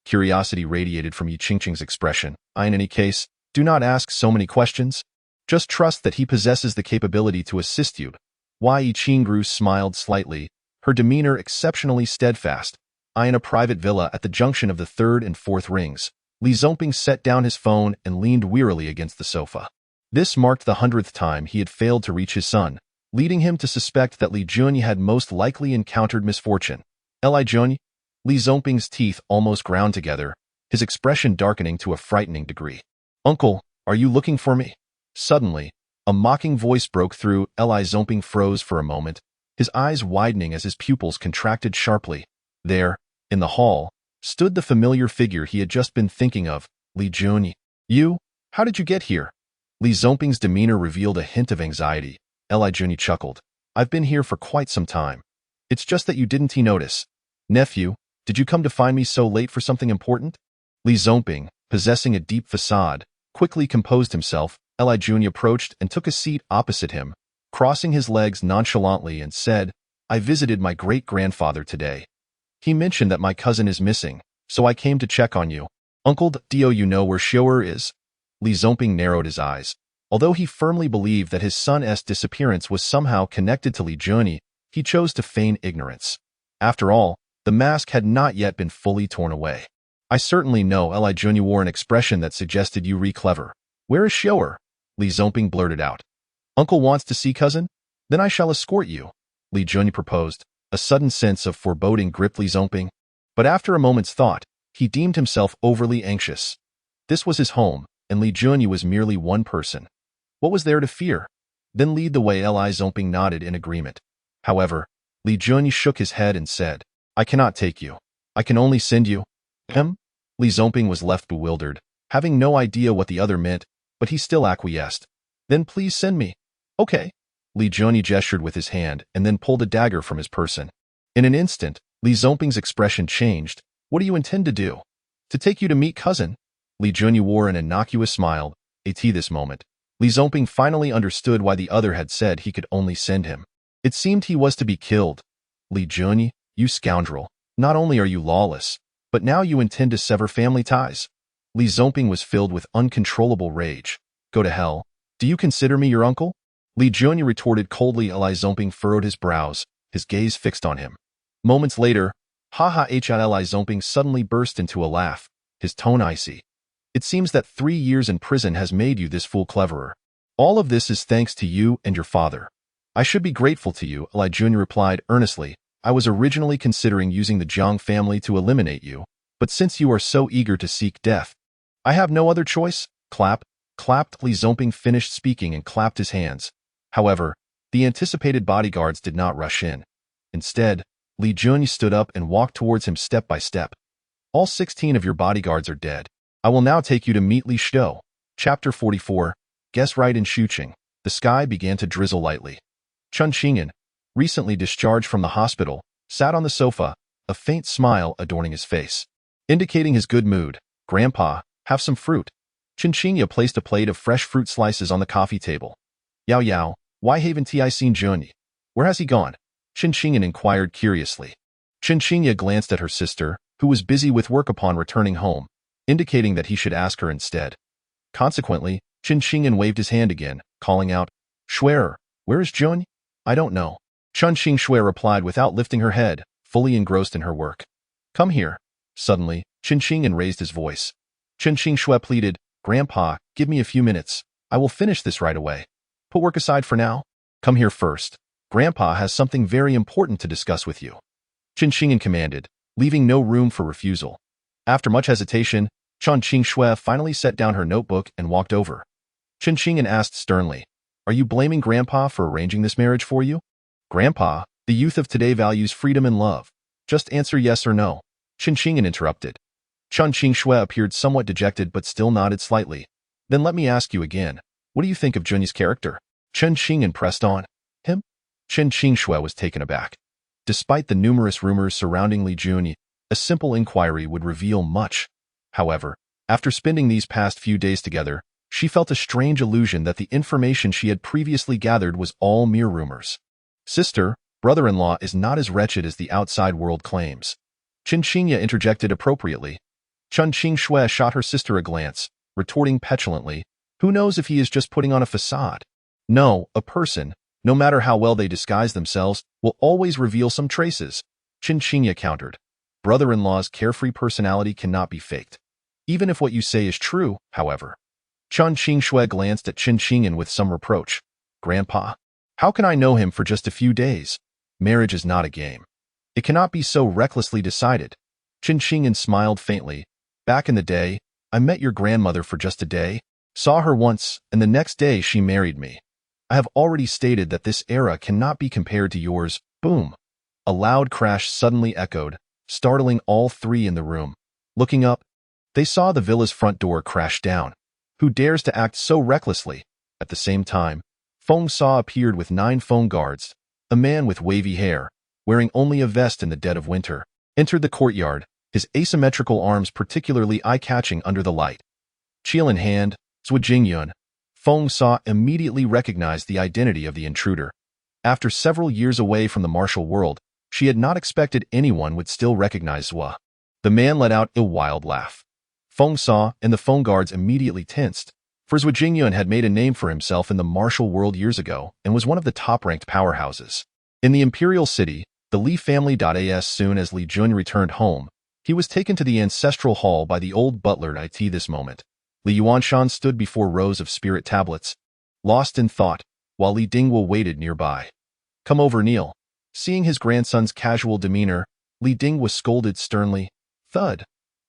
Curiosity radiated from Yi Qingsheng's expression. "In any case, do not ask so many questions. Just trust that he possesses the capability to assist you." Yi Qingru smiled slightly, her demeanor exceptionally steadfast. In a private villa at the junction of the third and fourth rings, Li Zongping set down his phone and leaned wearily against the sofa. This marked the 100th time he had failed to reach his son, leading him to suspect that Li Junyi had most likely encountered misfortune. "Li Junyi?" Li Zongping's teeth almost ground together, his expression darkening to a frightening degree. "Uncle, are you looking for me?" Suddenly, a mocking voice broke through. Li Zongping froze for a moment, his eyes widening as his pupils contracted sharply. There, in the hall, stood the familiar figure he had just been thinking of, Li Junyi. "You? How did you get here?" Li Zongping's demeanor revealed a hint of anxiety. Li Junyi chuckled. "I've been here for quite some time. It's just that you didn't notice. Nephew, did you come to find me so late for something important?" Li Zongping, possessing a deep facade, quickly composed himself. Li Junyi approached and took a seat opposite him, crossing his legs nonchalantly and said, "I visited my great-grandfather today. He mentioned that my cousin is missing, so I came to check on you." "Uncle, do you know where Xiao'er is?" Li Zongping narrowed his eyes. Although he firmly believed that his son's disappearance was somehow connected to Li Junyi, he chose to feign ignorance. After all, the mask had not yet been fully torn away. "I certainly know." Li Junyi wore an expression that suggested you were clever. "Where is Xiao'er?" Li Zongping blurted out. "Uncle wants to see cousin? Then I shall escort you," Li Junyi proposed. A sudden sense of foreboding gripped Li Zongping, but after a moment's thought, he deemed himself overly anxious. This was his home, and Li Junyi was merely one person. What was there to fear? "Then lead the way." Li Zongping nodded in agreement. However, Li Junyi shook his head and said, "I cannot take you. I can only send you." Li Zongping was left bewildered, having no idea what the other meant, but he still acquiesced. "Then please send me." "Okay." Li Junyi gestured with his hand and then pulled a dagger from his person. In an instant, Li Zongping's expression changed. What do you intend to do? To take you to meet cousin? Li Junyi wore an innocuous smile. At this moment, Li Zongping finally understood why the other had said he could only send him. It seemed he was to be killed. Li Junyi, you scoundrel. Not only are you lawless, but now you intend to sever family ties. Li Zongping was filled with uncontrollable rage. Go to hell. Do you consider me your uncle? Li Junyi retorted coldly. Li Zongping furrowed his brows, his gaze fixed on him. Moments later, Li Zongping suddenly burst into a laugh, his tone icy. It seems that 3 years in prison has made you this fool cleverer. All of this is thanks to you and your father. I should be grateful to you, Li Junyi replied earnestly. I was originally considering using the Jiang family to eliminate you, but since you are so eager to seek death, I have no other choice. Clapped. Li Zongping finished speaking and clapped his hands. However, the anticipated bodyguards did not rush in. Instead, Li Junyi stood up and walked towards him step by step. All 16 of your bodyguards are dead. I will now take you to meet Li Shou. Chapter 44. Guess right in Shuqing. The sky began to drizzle lightly. Chun Qingyan, recently discharged from the hospital, sat on the sofa, a faint smile adorning his face, indicating his good mood. Grandpa, have some fruit. Chun Qingyan placed a plate of fresh fruit slices on the coffee table. Yao, why haven't I seen Junyi? Where has he gone? Chun Qingyan inquired curiously. Chun Qingyan glanced at her sister, who was busy with work upon returning home, indicating that he should ask her instead. Consequently, Chun Qingyan waved his hand again, calling out, Schwerer, where is Junyi? I don't know. Chun Qingxue replied without lifting her head, fully engrossed in her work. Come here. Suddenly, Chun Qingyan raised his voice. Chun Qingxue pleaded, Grandpa, give me a few minutes. I will finish this right away. Put work aside for now. Come here first. Grandpa has something very important to discuss with you. Chun Qingyan commanded, leaving no room for refusal. After much hesitation, Chun Qingxue finally set down her notebook and walked over. Chun Qingyan asked sternly, Are you blaming Grandpa for arranging this marriage for you? Grandpa, the youth of today values freedom and love. Just answer yes or no. Chun Qingyan interrupted. Chun Qingxue appeared somewhat dejected but still nodded slightly. Then let me ask you again. What do you think of Junyi's character? Chun Qingyan pressed on. Him? Chun Qingxue was taken aback. Despite the numerous rumors surrounding Li Junyi, a simple inquiry would reveal much. However, after spending these past few days together, she felt a strange illusion that the information she had previously gathered was all mere rumors. Sister, brother-in-law is not as wretched as the outside world claims. Chun Qingyan interjected appropriately. Chun Qingxue shot her sister a glance, retorting petulantly, Who knows if he is just putting on a facade? No, a person, no matter how well they disguise themselves, will always reveal some traces. Chun Qingyan countered. Brother-in-law's carefree personality cannot be faked. Even if what you say is true, however. Chun Qingxue glanced at Chun Qingyan with some reproach. Grandpa, how can I know him for just a few days? Marriage is not a game. It cannot be so recklessly decided. Chun Qingyan smiled faintly. Back in the day, I met your grandmother for just a day, saw her once, and the next day she married me. I have already stated that this era cannot be compared to yours. Boom. A loud crash suddenly echoed, startling all three in the room. Looking up, they saw the villa's front door crash down. Who dares to act so recklessly? At the same time, Feng Sa appeared with 9 phone guards. A man with wavy hair, wearing only a vest in the dead of winter, entered the courtyard, his asymmetrical arms particularly eye-catching under the light. Chiel in hand, Zhu Jingyun, Feng Sa immediately recognized the identity of the intruder. After several years away from the martial world, she had not expected anyone would still recognize Zhua. The man let out a wild laugh. Feng Sa and the phone guards immediately tensed, for Zhu Jingyun had made a name for himself in the martial world years ago and was one of the top-ranked powerhouses. In the imperial city, the Li family. As soon as Li Junyi returned home, he was taken to the ancestral hall by the old butler. This moment, Li Yuanshan stood before rows of spirit tablets, lost in thought, while Li Dingwu waited nearby. Come over, kneel. Seeing his grandson's casual demeanor, Li Dingwu scolded sternly. Thud.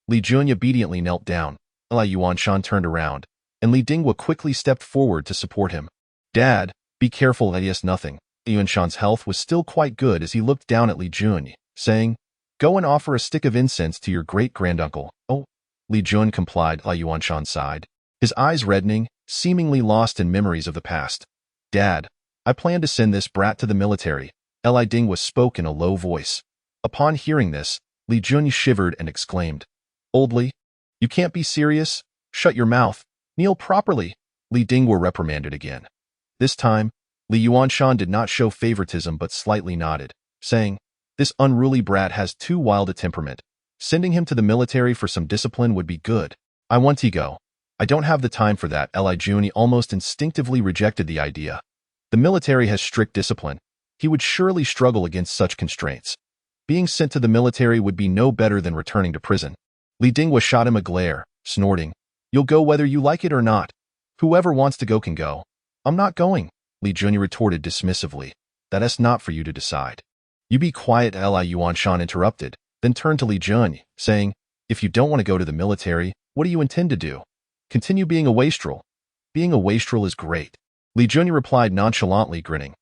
Li Junyi obediently knelt down. Li Yuanshan turned around, and Li Dingwu quickly stepped forward to support him. Dad, be careful. Yes, nothing. Li Yuanshan's health was still quite good as he looked down at Li Junyi, saying, Go and offer a stick of incense to your great-granduncle. Oh. Li Junyi complied. Li Yuanshan sighed, his eyes reddening, seemingly lost in memories of the past. Dad, I plan to send this brat to the military. Li Dingwu spoke in a low voice. Upon hearing this, Li Jun shivered and exclaimed, "Old Li, you can't be serious? Shut your mouth. Kneel properly." Li Dingwa reprimanded again. This time, Li Yuanshan did not show favoritism but slightly nodded, saying, "This unruly brat has too wild a temperament. Sending him to the military for some discipline would be good. I want to go. I don't have the time for that." Li Juni almost instinctively rejected the idea. The military has strict discipline. He would surely struggle against such constraints. Being sent to the military would be no better than returning to prison. Li Dingwa shot him a glare, snorting, "You'll go whether you like it or not. Whoever wants to go can go." "I'm not going," Li Juni retorted dismissively. "That's not for you to decide." "You be quiet," Li Yuanshan interrupted, then turned to Li Jun, saying, "If you don't want to go to the military, what do you intend to do? Continue being a wastrel." "Being a wastrel is great," Li Jun replied nonchalantly, grinning.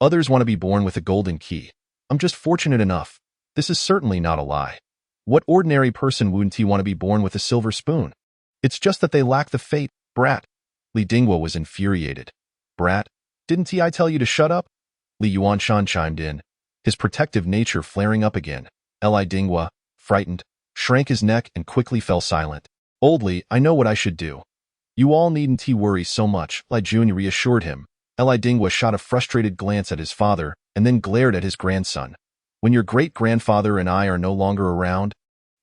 "Others want to be born with a golden key. I'm just fortunate enough. This is certainly not a lie. What ordinary person wouldn't he want to be born with a silver spoon? It's just that they lack the fate, brat." Li Dingwa was infuriated. "Brat? Didn't I tell you to shut up?" Li Yuanshan chimed in, his protective nature flaring up again. Li Dingwa, frightened, shrank his neck and quickly fell silent. "Old Li, I know what I should do. You all needn't worry so much," Li Jun reassured him. Li Dingwa shot a frustrated glance at his father and then glared at his grandson. "When your great-grandfather and I are no longer around,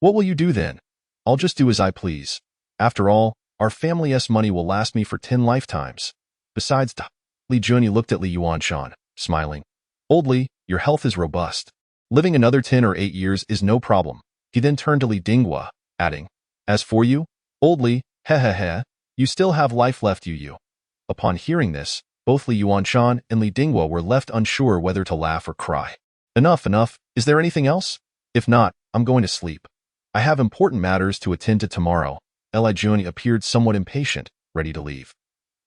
what will you do then?" "I'll just do as I please. After all, our family's money will last me for 10 lifetimes. Besides," Li Jun looked at Li Yuanshan, smiling. "Old Li, your health is robust. Living another 10 or 8 years is no problem." He then turned to Li Dingwa, adding, "As for you, Old Li, you still have life left you." Upon hearing this, both Li Yuanshan and Li Dingwa were left unsure whether to laugh or cry. Enough. Is there anything else? If not, I'm going to sleep. I have important matters to attend to tomorrow." Li Jun appeared somewhat impatient, ready to leave.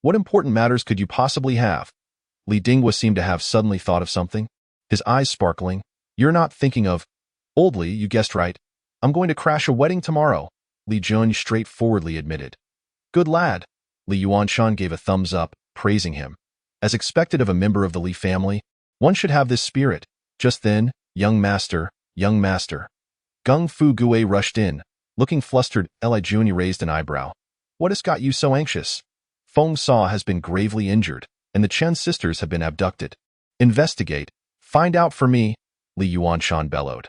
"What important matters could you possibly have?" Li Dingwa seemed to have suddenly thought of something, his eyes sparkling. "You're not thinking of—" "Old Li, you guessed right. I'm going to crash a wedding tomorrow," Li Jun straightforwardly admitted. "Good lad." Li Yuanshan gave a thumbs up, praising him. As expected of a member of the Li family, one should have this spirit. Just then, young master. Gung Fu Gue rushed in. Looking flustered, Li Jun raised an eyebrow. "What has got you so anxious?" "Feng Sa has been gravely injured, and the Chen sisters have been abducted." "Investigate. Find out for me," Li Yuanshan bellowed.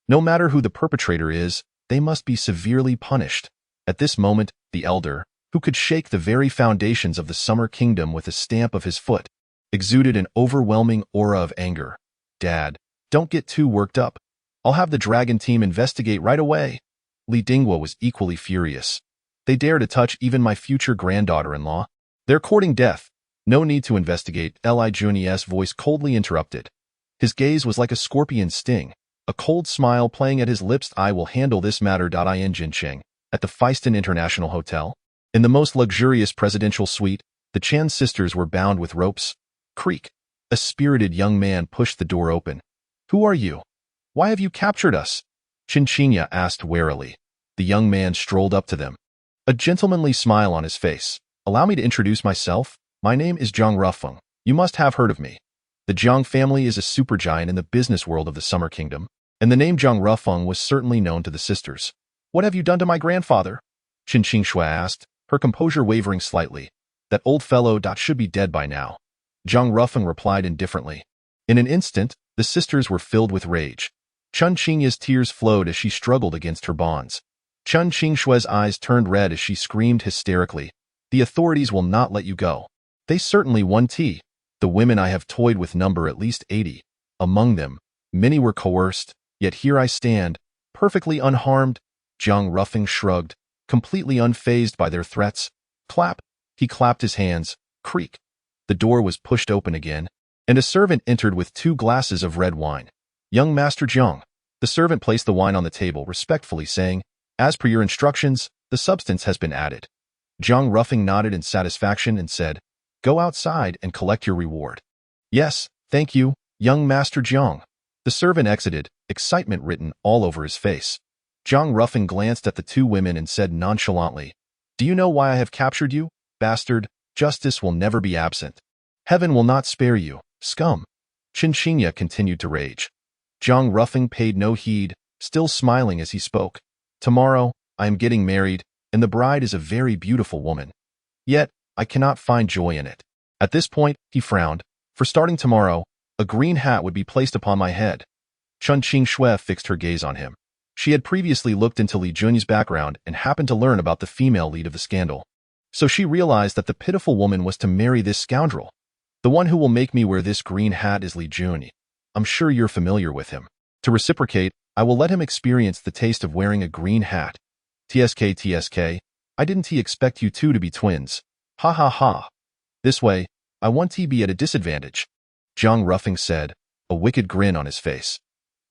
"No matter who the perpetrator is, they must be severely punished." At this moment, the elder, who could shake the very foundations of the Summer Kingdom with a stamp of his foot, exuded an overwhelming aura of anger. "Dad, don't get too worked up. I'll have the dragon team investigate right away." Li Dingwa was equally furious. "They dare to touch even my future granddaughter-in-law. They're courting death. No need to investigate," Li Jun's voice coldly interrupted. His gaze was like a scorpion's sting, a cold smile playing at his lips. "I will handle this matter." In Jincheng, at the Feiston International Hotel, in the most luxurious presidential suite, the Chan sisters were bound with ropes. Creak. A spirited young man pushed the door open. "Who are you? Why have you captured us?" Chinchinya asked warily. The young man strolled up to them, a gentlemanly smile on his face. "Allow me to introduce myself. My name is Zhang Rufeng. You must have heard of me. The Zhang family is a supergiant in the business world of the Summer Kingdom, and the name Zhang Rufeng was certainly known to the sisters." "What have you done to my grandfather?" Qin Qingshui asked, her composure wavering slightly. "That old fellow should be dead by now," Zhang Rufeng replied indifferently. In an instant, the sisters were filled with rage. Chun Qingya's tears flowed as she struggled against her bonds. Chun Qingshui's eyes turned red as she screamed hysterically, "The authorities will not let you go. They certainly won't. The women I have toyed with number at least 80. Among them, many were coerced, yet here I stand, perfectly unharmed." Zhang Rufeng shrugged, completely unfazed by their threats. Clap. He clapped his hands. Creak. The door was pushed open again, and a servant entered with 2 glasses of red wine. "Young Master Zhang." The servant placed the wine on the table respectfully, saying, "As per your instructions, the substance has been added." Zhang Rufeng nodded in satisfaction and said, "Go outside and collect your reward." "Yes, thank you, young Master Zhang." The servant exited, excitement written all over his face. Zhang Rufeng glanced at the 2 women and said nonchalantly, "Do you know why I have captured you, bastard? Justice will never be absent. Heaven will not spare you, scum." Chinchinya continued to rage. Jiang Rufeng paid no heed, still smiling as he spoke. Tomorrow, I am getting married, and the bride is a very beautiful woman. Yet, I cannot find joy in it. At this point, he frowned. For starting tomorrow, a green hat would be placed upon my head. Chun Qingxue fixed her gaze on him. She had previously looked into Li Junyi's background and happened to learn about the female lead of the scandal. So she realized that the pitiful woman was to marry this scoundrel. The one who will make me wear this green hat is Li Junyi. I'm sure you're familiar with him. To reciprocate, I will let him experience the taste of wearing a green hat. TSK, I didn't expect you two to be twins. Ha ha ha. This way, I want to be at a disadvantage. Jiang Rufeng said, a wicked grin on his face.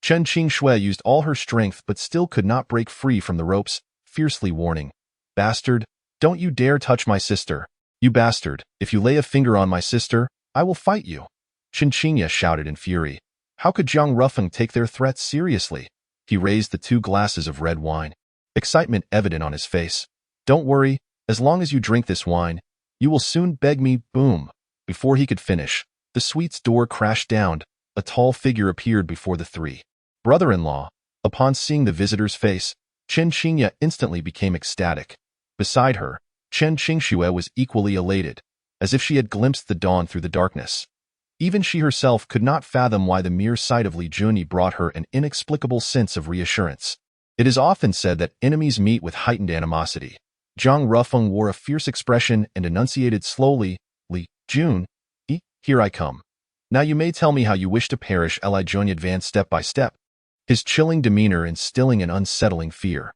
Chen Qingxue used all her strength but still could not break free from the ropes, fiercely warning. Bastard, don't you dare touch my sister. You bastard, if you lay a finger on my sister, I will fight you. Chen Qingya shouted in fury. How could Jiang Rufeng take their threats seriously? He raised the 2 glasses of red wine. Excitement evident on his face. Don't worry, as long as you drink this wine, you will soon beg me, boom. Before he could finish, the suite's door crashed down. A tall figure appeared before the 3 brother-in-law. Upon seeing the visitor's face, Chen Qingya instantly became ecstatic. Beside her, Chen Qingxue was equally elated, as if she had glimpsed the dawn through the darkness. Even she herself could not fathom why the mere sight of Li Junyi brought her an inexplicable sense of reassurance. It is often said that enemies meet with heightened animosity. Jiang Rufeng wore a fierce expression and enunciated slowly, Li Junyi, here I come. Now you may tell me how you wish to perish. Li Junyi advanced step by step, his chilling demeanor instilling an unsettling fear.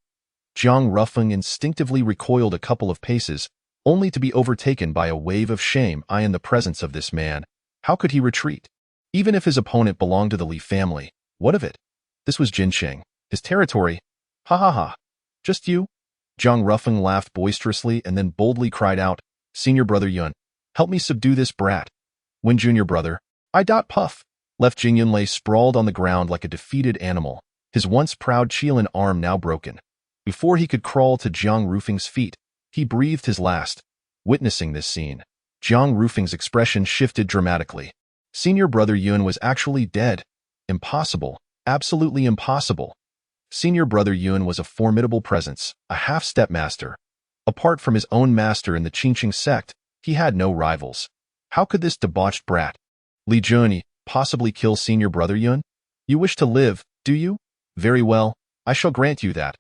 Jiang Rufeng instinctively recoiled a couple of paces, only to be overtaken by a wave of shame. In the presence of this man, how could he retreat? Even if his opponent belonged to the Li family, what of it? This was Jinsheng, his territory. Ha ha ha. Just you? Jiang Rufeng laughed boisterously and then boldly cried out, Senior brother Yun, help me subdue this brat. When junior brother, Puff. Left Jingyun lay sprawled on the ground like a defeated animal, his once proud Qilin arm now broken. Before he could crawl to Jiang Rufeng's feet, he breathed his last. Witnessing this scene, Jiang Rufeng's expression shifted dramatically. Senior brother Yun was actually dead. Impossible. Absolutely impossible. Senior brother Yun was a formidable presence, a half-stepmaster. Apart from his own master in the Qingqing sect, he had no rivals. How could this debauched brat, Li Junyi, possibly kill senior brother Yun? You wish to live, do you? Very well, I shall grant you that.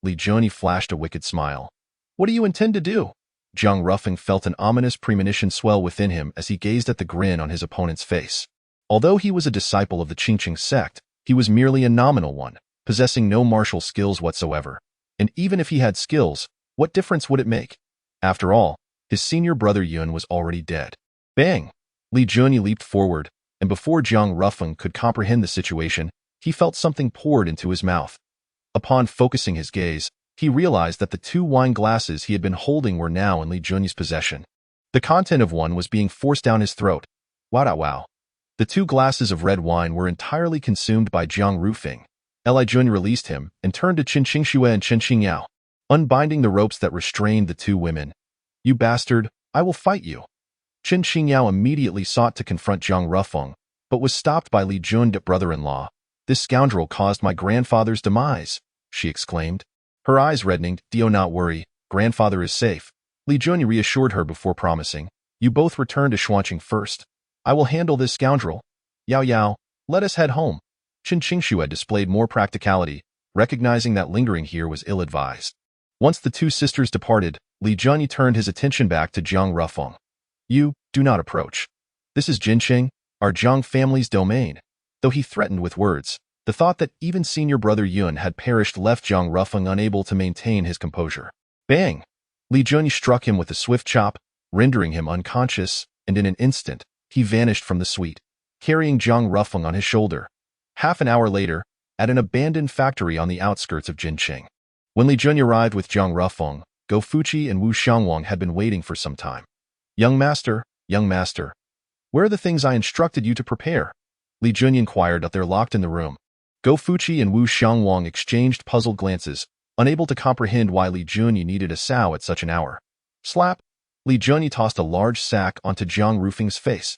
Li Junyi flashed a wicked smile. What do you intend to do? Jiang Rufeng felt an ominous premonition swell within him as he gazed at the grin on his opponent's face. Although he was a disciple of the Qingqing sect, he was merely a nominal one, possessing no martial skills whatsoever. And even if he had skills, what difference would it make? After all, his senior brother Yun was already dead. Bang! Li Junyi leaped forward, and before Jiang Rufeng could comprehend the situation, he felt something poured into his mouth. Upon focusing his gaze, he realized that the 2 wine glasses he had been holding were now in Li Junyi's possession. The content of one was being forced down his throat. Wow. The 2 glasses of red wine were entirely consumed by Jiang Rufeng. Li Junyi released him and turned to Chen Qingxue and Chen Qingyao, unbinding the ropes that restrained the 2 women. You bastard, I will fight you. Chen Qingyao immediately sought to confront Jiang Rufeng, but was stopped by Li Junyi's brother-in-law. This scoundrel caused my grandfather's demise, she exclaimed. Her eyes reddening. Do not worry, grandfather is safe. Li Junyi reassured her before promising. You both return to Xuanqing first. I will handle this scoundrel. Yao, let us head home. Chen Qingxue displayed more practicality, recognizing that lingering here was ill-advised. Once the 2 sisters departed, Li Junyi turned his attention back to Jiang Rufeng. You, do not approach. This is Jinsheng, our Jiang family's domain. Though he threatened with words, the thought that even senior brother Yun had perished left Jiang Rufeng unable to maintain his composure. Bang! Li Junyi struck him with a swift chop, rendering him unconscious, and in an instant, he vanished from the suite, carrying Jiang Rufeng on his shoulder. Half an hour later, at an abandoned factory on the outskirts of Jinsheng. When Li Junyi arrived with Jiang Rufeng, Go Fuqi and Wu Xiangwang had been waiting for some time. Young master, where are the things I instructed you to prepare? Li Junyi inquired as they're locked in the room. Go Fuqi and Wu Xiangwang exchanged puzzled glances, unable to comprehend why Li Junyi needed a sow at such an hour. Slap! Li Junyi tossed a large sack onto Jiang Rufeng's face.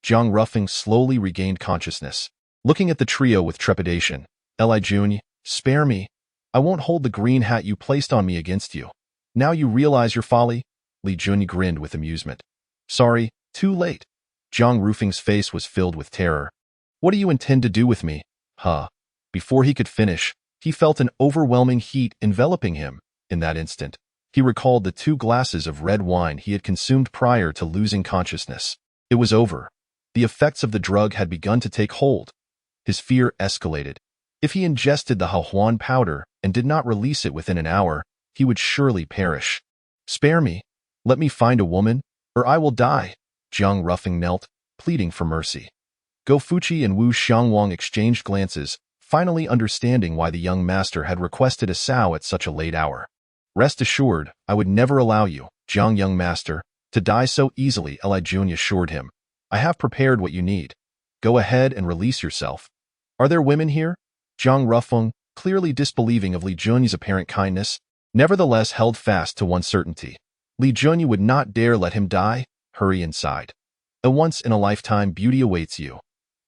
Jiang Rufeng slowly regained consciousness. looking at the trio with trepidation. Li Jun, spare me. I won't hold the green hat you placed on me against you. Now you realize your folly? Li Jun grinned with amusement. Sorry, too late. Zhang Rufeng's face was filled with terror. What do you intend to do with me? Huh. Before he could finish, he felt an overwhelming heat enveloping him. In that instant, he recalled the 2 glasses of red wine he had consumed prior to losing consciousness. It was over. The effects of the drug had begun to take hold. His fear escalated. If he ingested the Haohuan powder and did not release it within an hour, he would surely perish. Spare me. Let me find a woman, or I will die. Zhang Rufeng knelt, pleading for mercy. Go Fuqi and Wu Xiangwang exchanged glances, finally understanding why the young master had requested a sow at such a late hour. Rest assured, I would never allow you, Zhang young master, to die so easily, Li Jun assured him. I have prepared what you need. Go ahead and release yourself. Are there women here? Zhang Rufeng, clearly disbelieving of Li Jun's apparent kindness, nevertheless held fast to one certainty. Li Jun would not dare let him die. Hurry inside. A once-in-a-lifetime beauty awaits you.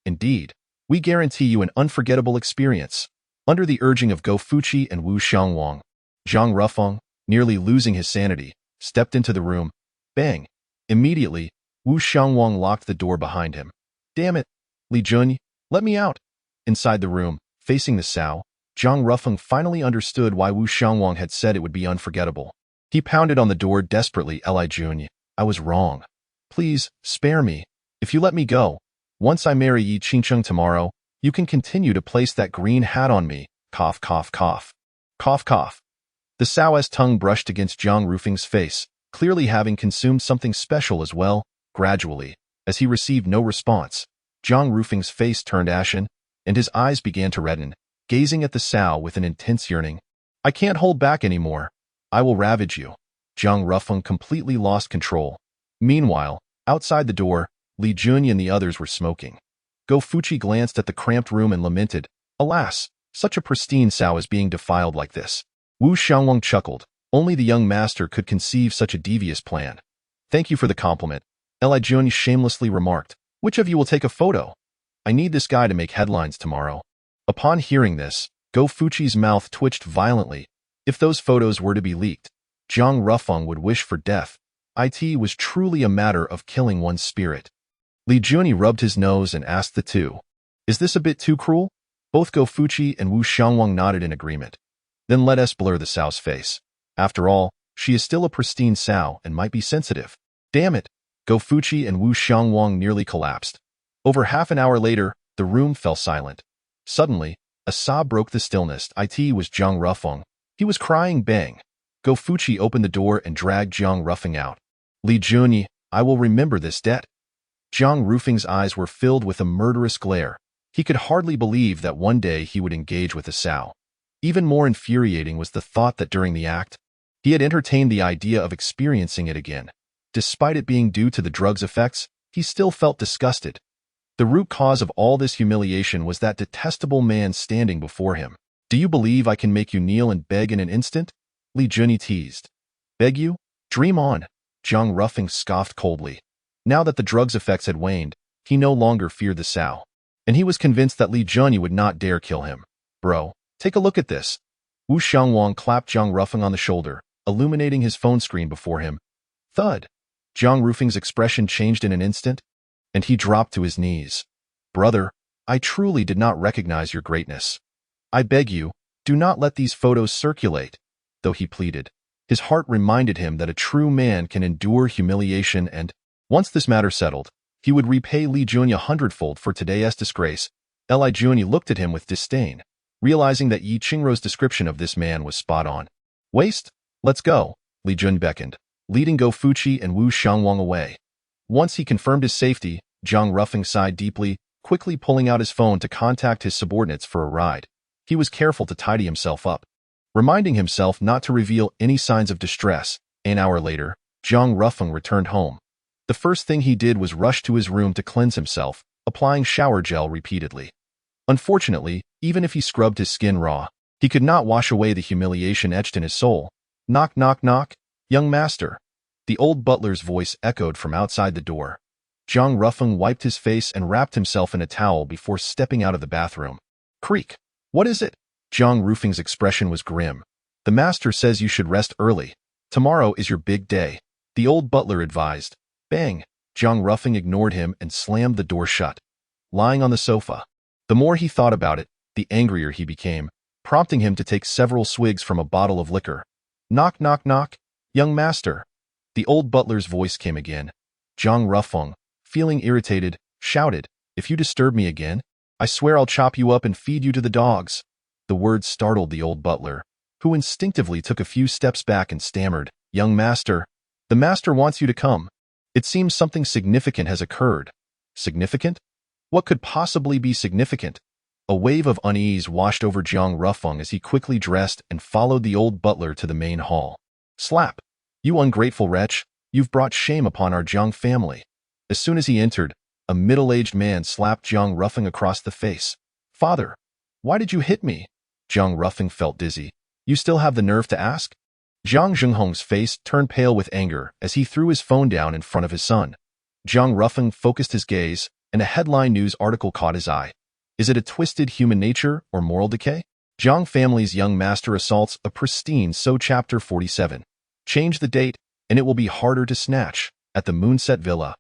Indeed, we guarantee you an unforgettable experience. Under the urging of Go Fuqi and Wu Xiangwang, Zhang Rufeng, nearly losing his sanity, stepped into the room. Bang! Immediately, Wu Xiangwang locked the door behind him. Damn it! Li Jun, let me out! Inside the room, facing the sow, Zhang Rufeng finally understood why Wu Xiangwang had said it would be unforgettable. He pounded on the door desperately. Li Jun, I was wrong. Please, spare me. If you let me go, once I marry Yi Qingcheng tomorrow, you can continue to place that green hat on me. Cough, cough, cough. Cough, cough. The sow's tongue brushed against Zhang Rufeng's face, clearly having consumed something special as well. Gradually, as he received no response, Zhang Rufeng's face turned ashen, and his eyes began to redden, gazing at the sow with an intense yearning. I can't hold back anymore. I will ravage you. Zhang Rufeng completely lost control. Meanwhile, outside the door, Li Jun and the others were smoking. Go Fuqi glanced at the cramped room and lamented, alas, such a pristine sow is being defiled like this. Wu Xiangwang chuckled. Only the young master could conceive such a devious plan. Thank you for the compliment. Li Jun shamelessly remarked. Which of you will take a photo? I need this guy to make headlines tomorrow. Upon hearing this, Go Fuqi's mouth twitched violently. If those photos were to be leaked, Zhang Rufeng would wish for death. It was truly a matter of killing one's spirit. Li Jun rubbed his nose and asked the two, is this a bit too cruel? Both Go Fuqi and Wu Xiangwang nodded in agreement. Then let us blur the sow's face. After all, she is still a pristine sow and might be sensitive. Damn it! Go Fuqi and Wu Xiangwang nearly collapsed. Over half an hour later, the room fell silent. Suddenly, a sob broke the stillness. It was Zhang Rufeng. He was crying. Bang! Go Fuqi opened the door and dragged Zhang Rufeng out. Li Jun, I will remember this debt. Zhang Rufeng's eyes were filled with a murderous glare. He could hardly believe that one day he would engage with a sow. Even more infuriating was the thought that during the act, he had entertained the idea of experiencing it again. Despite it being due to the drug's effects, he still felt disgusted. The root cause of all this humiliation was that detestable man standing before him. Do you believe I can make you kneel and beg in an instant? Li Jun teased. Beg you? Dream on. Zhang Rufeng scoffed coldly. Now that the drug's effects had waned, he no longer feared the sow. And he was convinced that Li Jun would not dare kill him. Bro, take a look at this. Wu Xiangwang clapped Zhang Rufeng on the shoulder, illuminating his phone screen before him. Thud. Zhang Rufeng's expression changed in an instant, and he dropped to his knees. Brother, I truly did not recognize your greatness. I beg you, do not let these photos circulate. Though he pleaded, his heart reminded him that a true man can endure humiliation and, once this matter settled, he would repay Li Jun 100-fold for today's disgrace. Li Jun looked at him with disdain, realizing that Yi Qingrou's description of this man was spot on. Waste? Let's go. Li Jun beckoned, leading Go Fuqi and Wu Xiangwang away. Once he confirmed his safety, Zhang Rufeng sighed deeply, quickly pulling out his phone to contact his subordinates for a ride. He was careful to tidy himself up, reminding himself not to reveal any signs of distress. An hour later, Zhang Rufeng returned home. The first thing he did was rush to his room to cleanse himself, applying shower gel repeatedly. Unfortunately, even if he scrubbed his skin raw, he could not wash away the humiliation etched in his soul. Knock, knock, knock. Young master. The old butler's voice echoed from outside the door. Zhang Rufeng wiped his face and wrapped himself in a towel before stepping out of the bathroom. Creak. What is it? Zhang Rufeng's expression was grim. The master says you should rest early. Tomorrow is your big day, the old butler advised. Bang. Zhang Rufeng ignored him and slammed the door shut. Lying on the sofa. The more he thought about it, the angrier he became, prompting him to take several swigs from a bottle of liquor. Knock, knock, knock. Young master. The old butler's voice came again. Zhang Rufeng, feeling irritated, shouted, If you disturb me again, I swear I'll chop you up and feed you to the dogs. The words startled the old butler, who instinctively took a few steps back and stammered, Young master, the master wants you to come. It seems something significant has occurred. Significant? What could possibly be significant? A wave of unease washed over Zhang Rufeng as he quickly dressed and followed the old butler to the main hall. Slap! You ungrateful wretch, you've brought shame upon our Zhang family. As soon as he entered, a middle-aged man slapped Zhang Rufeng across the face. Father, why did you hit me? Zhang Rufeng felt dizzy. You still have the nerve to ask? Zhang Zhenghong's face turned pale with anger as he threw his phone down in front of his son. Zhang Rufeng focused his gaze, and a headline news article caught his eye. Is it a twisted human nature or moral decay? Zhang family's young master assaults a pristine So Chapter 47. Change the date, and it will be harder to snatch, at the Moonset Villa.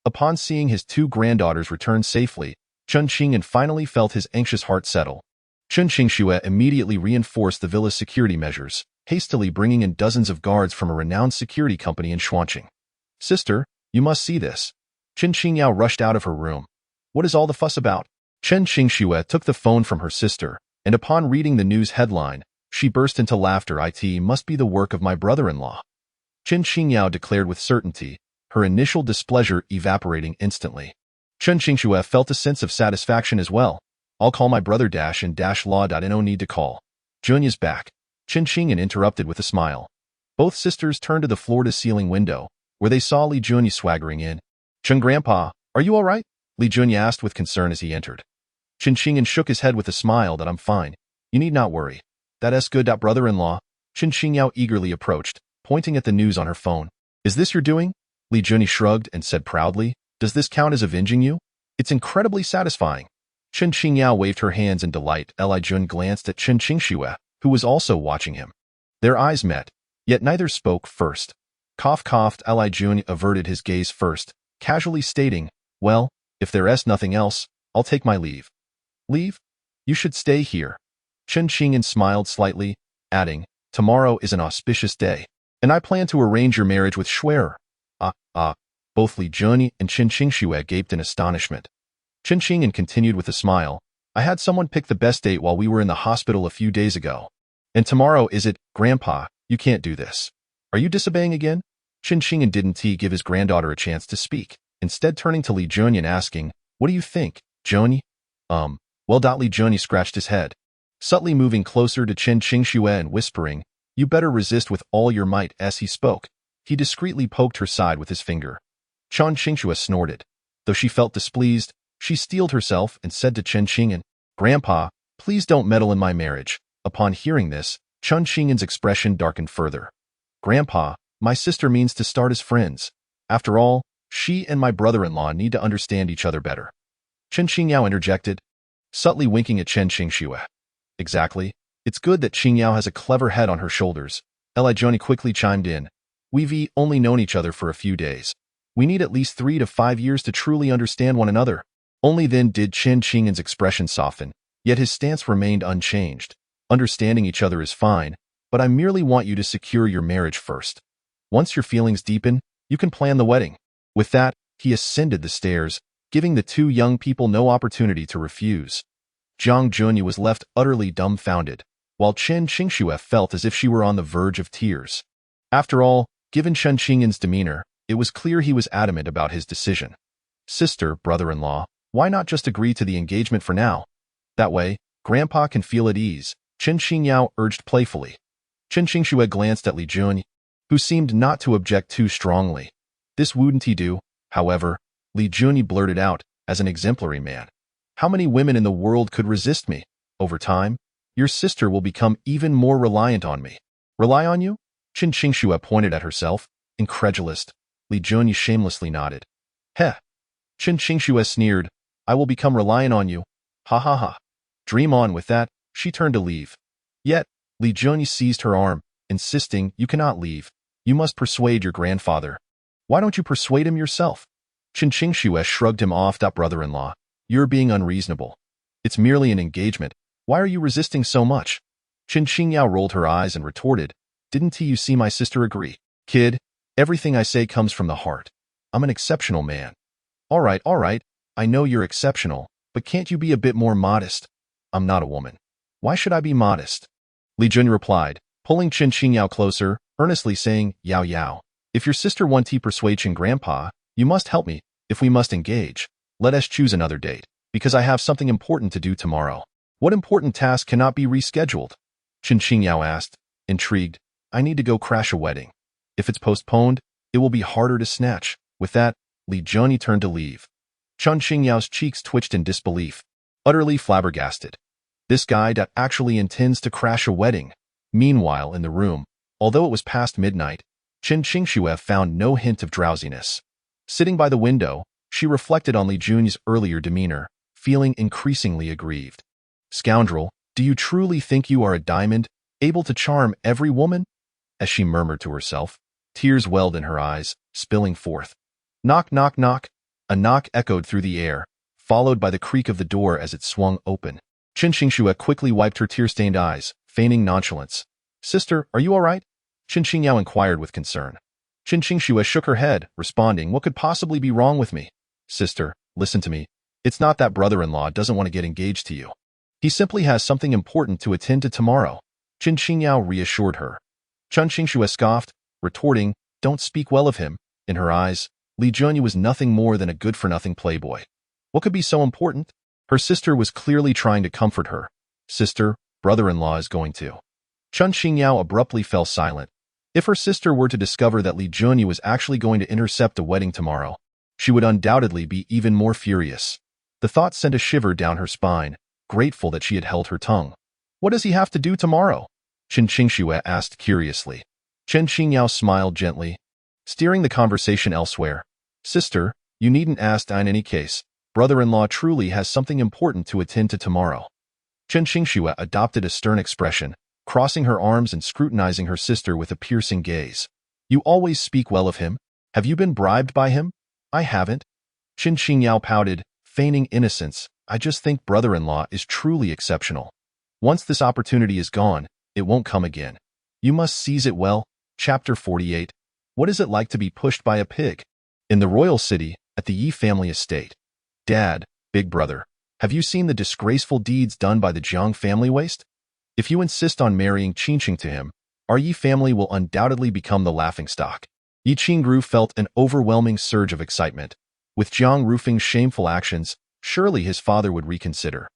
Upon seeing his two granddaughters return safely, Chen Qingyan finally felt his anxious heart settle. Chen Qingxue immediately reinforced the villa's security measures, hastily bringing in dozens of guards from a renowned security company in Xuanqing. Sister, you must see this. Chen Qingyao rushed out of her room. What is all the fuss about? Chen Qingxue took the phone from her sister, and upon reading the news headline, she burst into laughter. It must be the work of my brother-in-law. Chen Qingyao declared with certainty, her initial displeasure evaporating instantly. Chen Qingxue felt a sense of satisfaction as well. I'll call my brother -law. No need to call. Junya's back. Chen Qingyan interrupted with a smile. Both sisters turned to the floor-to-ceiling window, where they saw Li Junya swaggering in. Chen Grandpa, are you all right? Li Junya asked with concern as he entered. Chen Qingyan shook his head with a smile that I'm fine. You need not worry. That's good. Brother-in-law. Chen Qingyao eagerly approached, pointing at the news on her phone. Is this your doing? Li Junya shrugged and said proudly, Does this count as avenging you? It's incredibly satisfying. Chen Qingyao waved her hands in delight. Li Jun glanced at Chen Qingxue, who was also watching him. Their eyes met, yet neither spoke first. Coughed. Li Jun averted his gaze first, casually stating, Well, if there's nothing else, I'll take my leave. Leave? You should stay here. Chen Qingyan smiled slightly, adding, Tomorrow is an auspicious day, and I plan to arrange your marriage with Schwerer. Both Li Jun and Chen Qingxue gaped in astonishment. Chen Qingyan continued with a smile, I had someone pick the best date while we were in the hospital a few days ago. And tomorrow is it, Grandpa, you can't do this. Are you disobeying again? Chen Qingyan didn't give his granddaughter a chance to speak, instead turning to Li Jun and asking, What do you think, Jun? Well. Li Jun scratched his head, subtly moving closer to Chen Qingxue and whispering, You better resist with all your might. As he spoke, he discreetly poked her side with his finger. Chen Qingxue snorted. Though she felt displeased, she steeled herself and said to Chen Qingyan, Grandpa, please don't meddle in my marriage. Upon hearing this, Chen Qingyan's expression darkened further. Grandpa, my sister means to start as friends. After all, she and my brother-in-law need to understand each other better. Chen Qingyao interjected, subtly winking at Chen Qingxue. Exactly. It's good that Qingyao has a clever head on her shoulders. Li Jun quickly chimed in. We've only known each other for a few days. We need at least 3 to 5 years to truly understand one another. Only then did Chen Qingyan's expression soften, yet his stance remained unchanged. Understanding each other is fine, but I merely want you to secure your marriage first. Once your feelings deepen, you can plan the wedding. With that, he ascended the stairs, giving the two young people no opportunity to refuse. Zhang Junya was left utterly dumbfounded, while Chen Qingxue felt as if she were on the verge of tears. After all, given Chen Qingyan's demeanor, it was clear he was adamant about his decision. Sister, brother-in-law, why not just agree to the engagement for now? That way, Grandpa can feel at ease, Chen Qingyao urged playfully. Chen Qingxue glanced at Li Jun, who seemed not to object too strongly. This wouldn't he do, however, Li Jun blurted out, as an exemplary man. How many women in the world could resist me? Over time, your sister will become even more reliant on me. Rely on you? Chen Qingxue pointed at herself, incredulous. Li Jun shamelessly nodded. Heh. Qin Qingshu sneered. I will become reliant on you. Ha ha ha. Dream on. With that, she turned to leave. Yet, Li Junyi seized her arm, insisting, you cannot leave. You must persuade your grandfather. Why don't you persuade him yourself? Qin Qingshu shrugged him off. Brother-in-law, you're being unreasonable. It's merely an engagement. Why are you resisting so much? Qin Qingyao rolled her eyes and retorted, didn't you see my sister agree? Kid, everything I say comes from the heart. I'm an exceptional man. All right, I know you're exceptional, but can't you be a bit more modest? I'm not a woman. Why should I be modest? Li Jun replied, pulling Qin Qingyao closer, earnestly saying, Yao Yao, if your sister wants to persuade Qin Grandpa, you must help me. If we must engage, let us choose another date, because I have something important to do tomorrow. What important task cannot be rescheduled? Qin Qingyao asked, intrigued. I need to go crash a wedding. If it's postponed, it will be harder to snatch. With that, Li Junyi turned to leave. Qin Qingyao's cheeks twitched in disbelief, utterly flabbergasted. This guy that actually intends to crash a wedding. Meanwhile, in the room, although it was past midnight, Qin Qingshu found no hint of drowsiness. Sitting by the window, she reflected on Li Junyi's earlier demeanor, feeling increasingly aggrieved. Scoundrel, do you truly think you are a diamond, able to charm every woman? As she murmured to herself, tears welled in her eyes, spilling forth. Knock, knock, knock. A knock echoed through the air, followed by the creak of the door as it swung open. Qin Qingshu quickly wiped her tear-stained eyes, feigning nonchalance. Sister, are you all right? Qin Qingyao inquired with concern. Qin Qingshu shook her head, responding, what could possibly be wrong with me? Sister, listen to me. It's not that brother-in-law doesn't want to get engaged to you. He simply has something important to attend to tomorrow. Qin Qingyao reassured her. Qin Qingshu scoffed, retorting, don't speak well of him. In her eyes, Li Junyi was nothing more than a good-for-nothing playboy. What could be so important? Her sister was clearly trying to comfort her. Sister, brother-in-law is going to. Qin Qingyao abruptly fell silent. If her sister were to discover that Li Junyi was actually going to intercept a wedding tomorrow, she would undoubtedly be even more furious. The thought sent a shiver down her spine, grateful that she had held her tongue. What does he have to do tomorrow? Qin Qingshu asked curiously. Qin Qingyao smiled gently, steering the conversation elsewhere. Sister, you needn't ask in any case. Brother-in-law truly has something important to attend to tomorrow. Qin Qingshu adopted a stern expression, crossing her arms and scrutinizing her sister with a piercing gaze. You always speak well of him. Have you been bribed by him? I haven't. Qin Qingyao pouted, feigning innocence. I just think brother-in-law is truly exceptional. Once this opportunity is gone, it won't come again. You must seize it well. Chapter 48. What is it like to be pushed by a pig? In the royal city, at the Yi family estate. Dad, big brother, have you seen the disgraceful deeds done by the Jiang family waste? If you insist on marrying Qingqing to him, our Yi family will undoubtedly become the laughingstock. Yi Qingru felt an overwhelming surge of excitement. With Jiang Rufeng's shameful actions, surely his father would reconsider.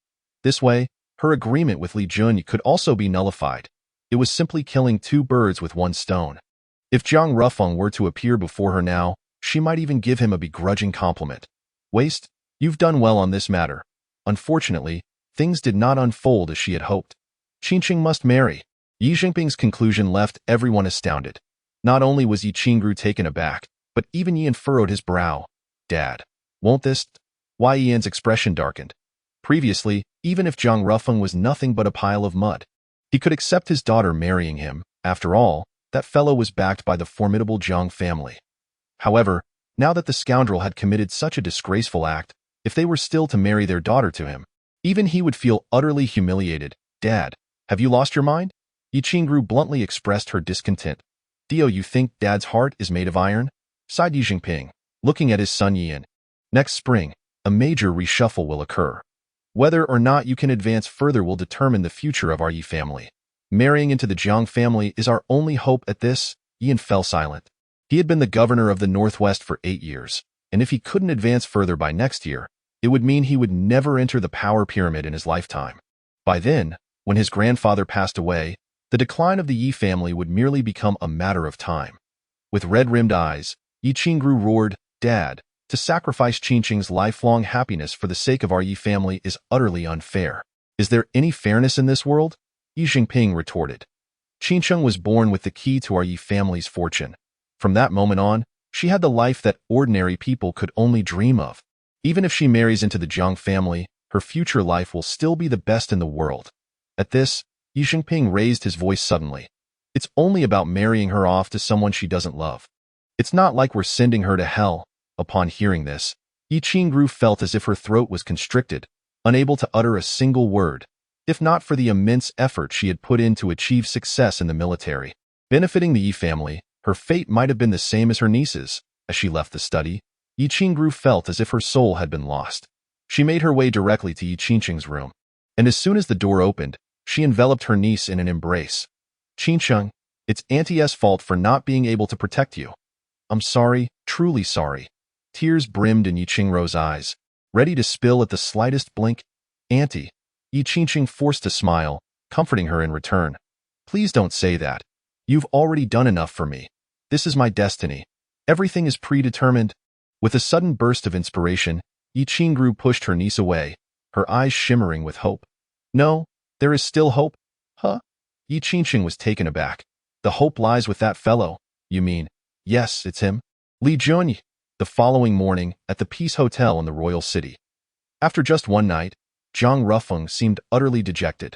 This way, her agreement with Li Junyi could also be nullified. It was simply killing two birds with one stone. If Jiang Rufeng were to appear before her now, she might even give him a begrudging compliment. Waste, you've done well on this matter. Unfortunately, things did not unfold as she had hoped. Qingqing must marry. Yi Jinping's conclusion left everyone astounded. Not only was Yi Qingru taken aback, but even Yi furrowed his brow. Dad, won't this? Wai Yan's expression darkened. Previously, even if Jiang Rufeng was nothing but a pile of mud, he could accept his daughter marrying him. After all, that fellow was backed by the formidable Jiang family. However, now that the scoundrel had committed such a disgraceful act, if they were still to marry their daughter to him, even he would feel utterly humiliated. Dad, have you lost your mind? Yi Qingru bluntly expressed her discontent. Dio, you think Dad's heart is made of iron? Sighed Yi Jinping, looking at his son Yian. Next spring, a major reshuffle will occur. Whether or not you can advance further will determine the future of our Yi family. Marrying into the Jiang family is our only hope at this. Yian fell silent. He had been the governor of the Northwest for 8 years, and if he couldn't advance further by next year, it would mean he would never enter the power pyramid in his lifetime. By then, when his grandfather passed away, the decline of the Yi family would merely become a matter of time. With red-rimmed eyes, Yi Qingru roared, Dad, to sacrifice Qingqing's lifelong happiness for the sake of our Yi family is utterly unfair. Is there any fairness in this world? Yi Jinping retorted. Qingqing was born with the key to our Yi family's fortune. From that moment on, she had the life that ordinary people could only dream of. Even if she marries into the Jiang family, her future life will still be the best in the world. At this, Yi Jinping raised his voice suddenly. It's only about marrying her off to someone she doesn't love. It's not like we're sending her to hell. Upon hearing this, Yi Qingru felt as if her throat was constricted, unable to utter a single word, if not for the immense effort she had put in to achieve success in the military. Benefiting the Yi family, her fate might have been the same as her niece's. As she left the study, Yi Qingru felt as if her soul had been lost. She made her way directly to Yi Qingqing's room, and as soon as the door opened, she enveloped her niece in an embrace. "Qingqing, it's Auntie's fault for not being able to protect you. I'm sorry, truly sorry." Tears brimmed in Yi Qingru's eyes, ready to spill at the slightest blink. "Auntie." Yi Qingqing forced a smile, comforting her in return. "Please don't say that. You've already done enough for me. This is my destiny. Everything is predetermined." With a sudden burst of inspiration, Yi Qingru pushed her niece away, her eyes shimmering with hope. "No, there is still hope?" "Huh?" Yi Qingqing was taken aback. "The hope lies with that fellow, you mean?" "Yes, it's him." Li Junyi. The following morning, at the Peace Hotel in the royal city. After just one night, Zhang Rufeng seemed utterly dejected.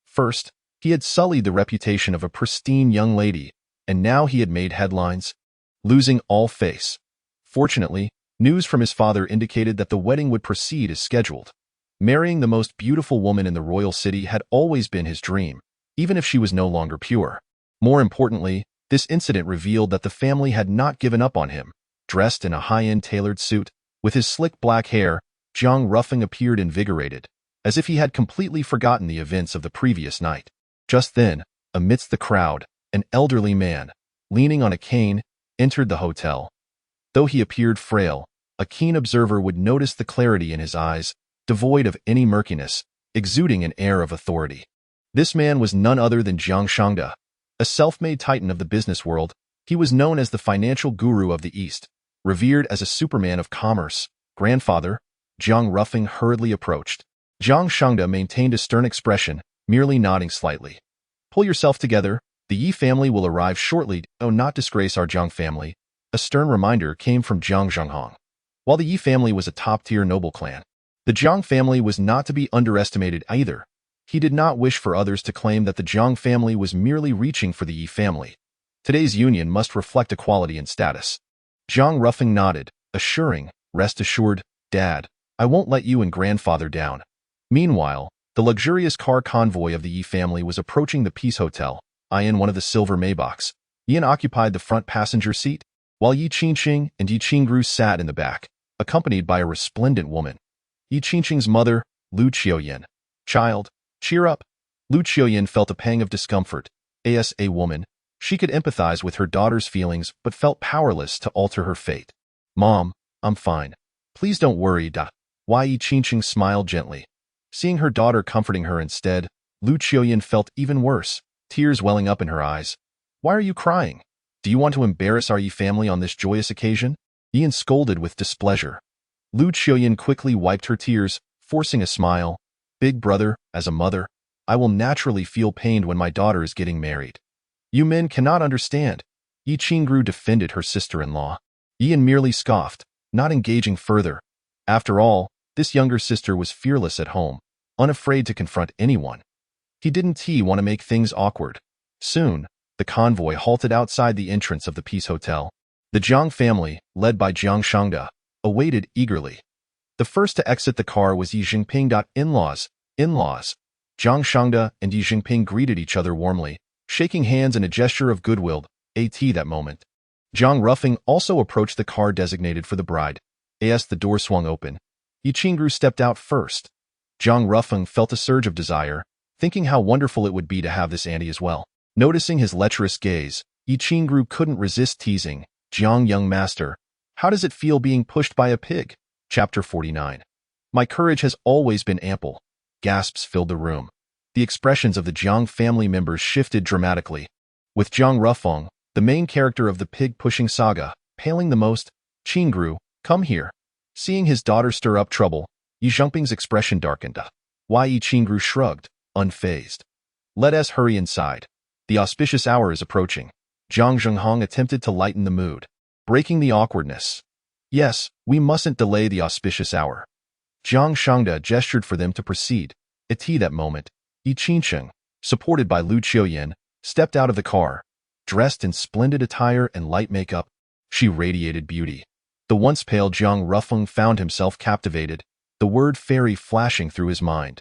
First, he had sullied the reputation of a pristine young lady, and now he had made headlines, losing all face. Fortunately, news from his father indicated that the wedding would proceed as scheduled. Marrying the most beautiful woman in the royal city had always been his dream, even if she was no longer pure. More importantly, this incident revealed that the family had not given up on him. Dressed in a high-end tailored suit, with his slick black hair, Zhang Rufeng appeared invigorated, as if he had completely forgotten the events of the previous night. Just then, amidst the crowd, an elderly man, leaning on a cane, entered the hotel. Though he appeared frail, a keen observer would notice the clarity in his eyes, devoid of any murkiness, exuding an air of authority. This man was none other than Jiang Shangda, a self-made titan of the business world. He was known as the financial guru of the East, revered as a superman of commerce. "Grandfather," Zhang Rufeng hurriedly approached. Jiang Shangda maintained a stern expression, merely nodding slightly. "Pull yourself together. The Yi family will arrive shortly. Oh, not disgrace our Jiang family." A stern reminder came from Jiang Zhenghong. While the Yi family was a top-tier noble clan, the Jiang family was not to be underestimated either. He did not wish for others to claim that the Jiang family was merely reaching for the Yi family. Today's union must reflect equality in status. Zhang Rufeng nodded, assuring, "Rest assured, Dad, I won't let you and Grandfather down." Meanwhile, the luxurious car convoy of the Yi family was approaching the Peace Hotel. In one of the silver Maybachs, Yin occupied the front passenger seat, while Yi Qingqing and Yi Qingru sat in the back, accompanied by a resplendent woman. Yi Qingqing's mother, Lu Qiuyin. "Child, cheer up." Lu Qiuyin felt a pang of discomfort. As a woman, she could empathize with her daughter's feelings but felt powerless to alter her fate. "Mom, I'm fine. Please don't worry, da." Yi Qingqing smiled gently. Seeing her daughter comforting her instead, Lu Qiuyin felt even worse, tears welling up in her eyes. "Why are you crying? Do you want to embarrass our Yi family on this joyous occasion?" Yin scolded with displeasure. Lu Qiuyin quickly wiped her tears, forcing a smile. "Big brother, as a mother, I will naturally feel pained when my daughter is getting married. You men cannot understand." Yi Qingru defended her sister-in-law. Yin merely scoffed, not engaging further. After all, this younger sister was fearless at home, unafraid to confront anyone. He didn't want to make things awkward. Soon, the convoy halted outside the entrance of the Peace Hotel. The Jiang family, led by Jiang Shangda, awaited eagerly. The first to exit the car was Yi Jinping. In-laws. Jiang Shangda and Yi Jinping greeted each other warmly, shaking hands in a gesture of goodwill. That moment. Zhang Rufeng also approached the car designated for the bride. As the door swung open, Yi Qingru stepped out first. Zhang Rufeng felt a surge of desire, thinking how wonderful it would be to have this auntie as well. Noticing his lecherous gaze, Yi Qingru couldn't resist teasing. "Jiang, young master, how does it feel being pushed by a pig?" Chapter 49. "My courage has always been ample." Gasps filled the room. The expressions of the Jiang family members shifted dramatically. With Zhang Rufeng, the main character of the pig-pushing saga, paling the most. "Qingru, come here." Seeing his daughter stir up trouble, Yi Jinping's expression darkened. Yi Qingru shrugged, unfazed. "Let us hurry inside. The auspicious hour is approaching." Zhang Zhenghong attempted to lighten the mood, breaking the awkwardness. Yes, we mustn't delay the auspicious hour. Jiang Shangda gestured for them to proceed. At that moment, Yi Qingsheng, supported by Lu Qiuyan, stepped out of the car. Dressed in splendid attire and light makeup, she radiated beauty. The once pale Jiang Rufeng found himself captivated, the word fairy flashing through his mind.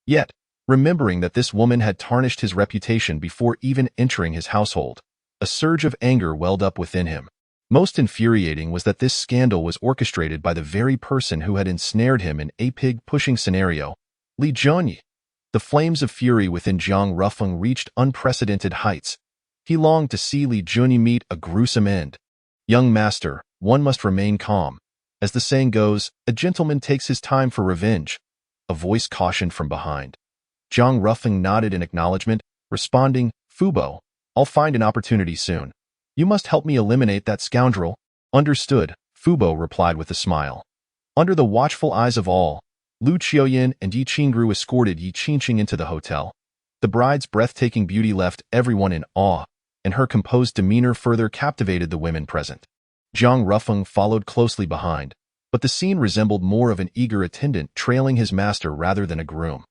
Yet, remembering that this woman had tarnished his reputation before even entering his household, a surge of anger welled up within him. Most infuriating was that this scandal was orchestrated by the very person who had ensnared him in a pig-pushing scenario, Li Zhonyi. The flames of fury within Jiang Rufeng reached unprecedented heights. He longed to see Li Zhonyi meet a gruesome end. Young master, one must remain calm. As the saying goes, a gentleman takes his time for revenge. A voice cautioned from behind. Jiang Rufeng nodded in acknowledgement, responding, Fubo, I'll find an opportunity soon. You must help me eliminate that scoundrel. Understood, Fubo replied with a smile. Under the watchful eyes of all, Lu Qiuyan and Yi Qingru escorted Yi Qingqing into the hotel. The bride's breathtaking beauty left everyone in awe, and her composed demeanor further captivated the women present. Jiang Rufeng followed closely behind, but the scene resembled more of an eager attendant trailing his master rather than a groom.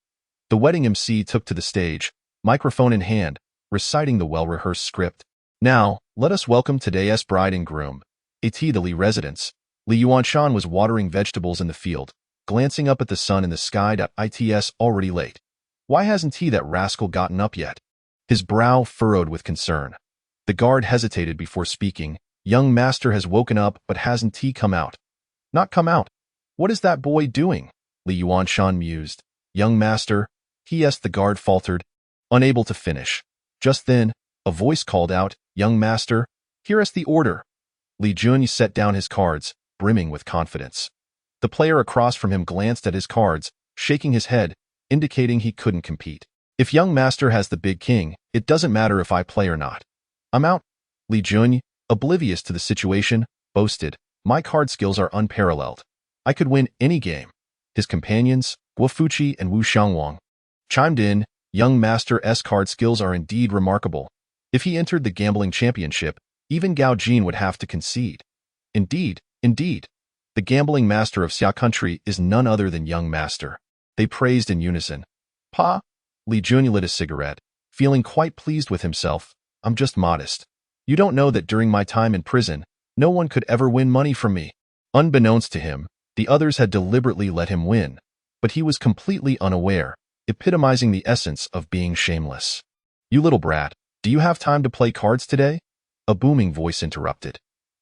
The wedding MC took to the stage, microphone in hand, reciting the well-rehearsed script. Now, let us welcome today's bride and groom. At the Li residence, Li Yuanshan was watering vegetables in the field, glancing up at the sun in the sky. It's already late. Why hasn't that rascal gotten up yet? His brow furrowed with concern. The guard hesitated before speaking. Young master has woken up, but hasn't come out? Not come out? What is that boy doing? Li Yuanshan mused. Young master, the guard faltered, unable to finish. Just then, a voice called out, Young master, here is the order. Li Zhonyi set down his cards, brimming with confidence. The player across from him glanced at his cards, shaking his head, indicating he couldn't compete. If young master has the big king, it doesn't matter if I play or not. I'm out. Li Zhonyi, oblivious to the situation, boasted, my card skills are unparalleled. I could win any game. His companions, Guofuqi and Wu Xiangwang, chimed in, young master's card skills are indeed remarkable. If he entered the gambling championship, even Gao Jin would have to concede. Indeed, indeed. The gambling master of Xia country is none other than young master. They praised in unison. Pa? Li Zhonyi lit a cigarette, feeling quite pleased with himself. I'm just modest. You don't know that during my time in prison, no one could ever win money from me. Unbeknownst to him, the others had deliberately let him win, but he was completely unaware, epitomizing the essence of being shameless. You little brat, do you have time to play cards today? A booming voice interrupted.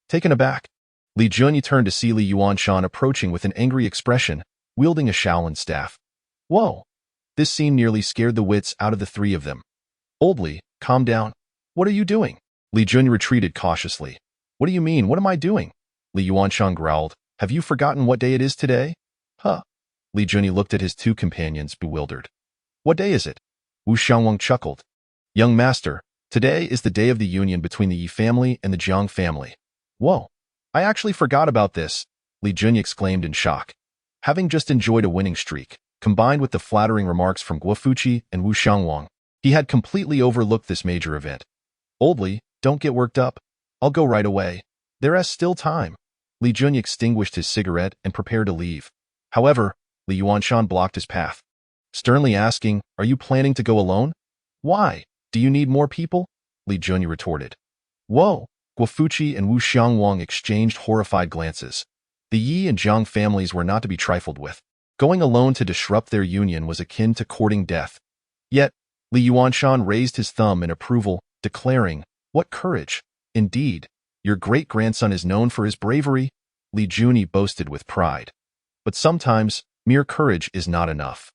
Taken aback, Li Zhonyi turned to see Li Yuanshan approaching with an angry expression, wielding a Shaolin staff. Whoa! This scene nearly scared the wits out of the three of them. Old Li, calm down. What are you doing? Li Zhonyi retreated cautiously. What do you mean, what am I doing? Li Yuanshan growled. Have you forgotten what day it is today? Huh. Li Zhonyi looked at his two companions, bewildered. What day is it? Wu Xiangwang chuckled. Young master, today is the day of the union between the Yi family and the Jiang family. Whoa. I actually forgot about this, Li Zhonyi exclaimed in shock. Having just enjoyed a winning streak, combined with the flattering remarks from Guofuqi and Wu Xiangwang, he had completely overlooked this major event. Old Li, don't get worked up. I'll go right away. There's still time. Li Zhonyi extinguished his cigarette and prepared to leave. However, Li Yuanshan blocked his path, sternly asking, Are you planning to go alone? Why? Do you need more people? Li Zhonyi retorted. Whoa! Guofuqi and Wu Xiangwang exchanged horrified glances. The Yi and Jiang families were not to be trifled with. Going alone to disrupt their union was akin to courting death. Yet, Li Yuanshan raised his thumb in approval, declaring, What courage! Indeed, your great-grandson is known for his bravery, Li Zhonyi boasted with pride. But sometimes, mere courage is not enough.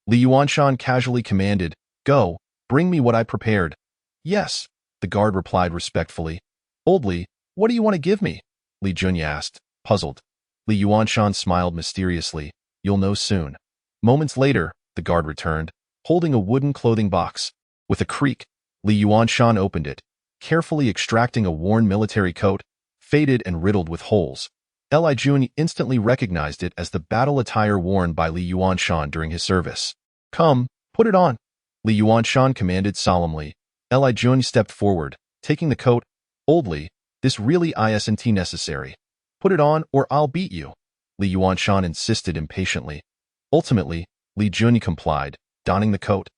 Li Yuanshan casually commanded, Go, bring me what I prepared. Yes, the guard replied respectfully. Old Li, what do you want to give me? Li Zhonyi asked, puzzled. Li Yuanshan smiled mysteriously. You'll know soon. Moments later, the guard returned, holding a wooden clothing box. With a creak, Li Yuanshan opened it, carefully extracting a worn military coat, faded and riddled with holes. Li Zhonyi instantly recognized it as the battle attire worn by Li Yuanshan during his service. Come, put it on, Li Yuanshan commanded solemnly. Li Zhonyi stepped forward, taking the coat. Old Li, this really isn't necessary. Put it on or I'll beat you, Li Yuanshan insisted impatiently. Ultimately, Li Junyi complied, donning the coat.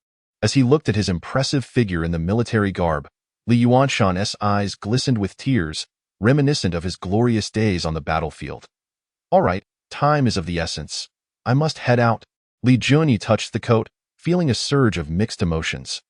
As he looked at his impressive figure in the military garb, Li Yuanshan's eyes glistened with tears, reminiscent of his glorious days on the battlefield. All right, time is of the essence. I must head out. Li Junyi touched the coat, feeling a surge of mixed emotions.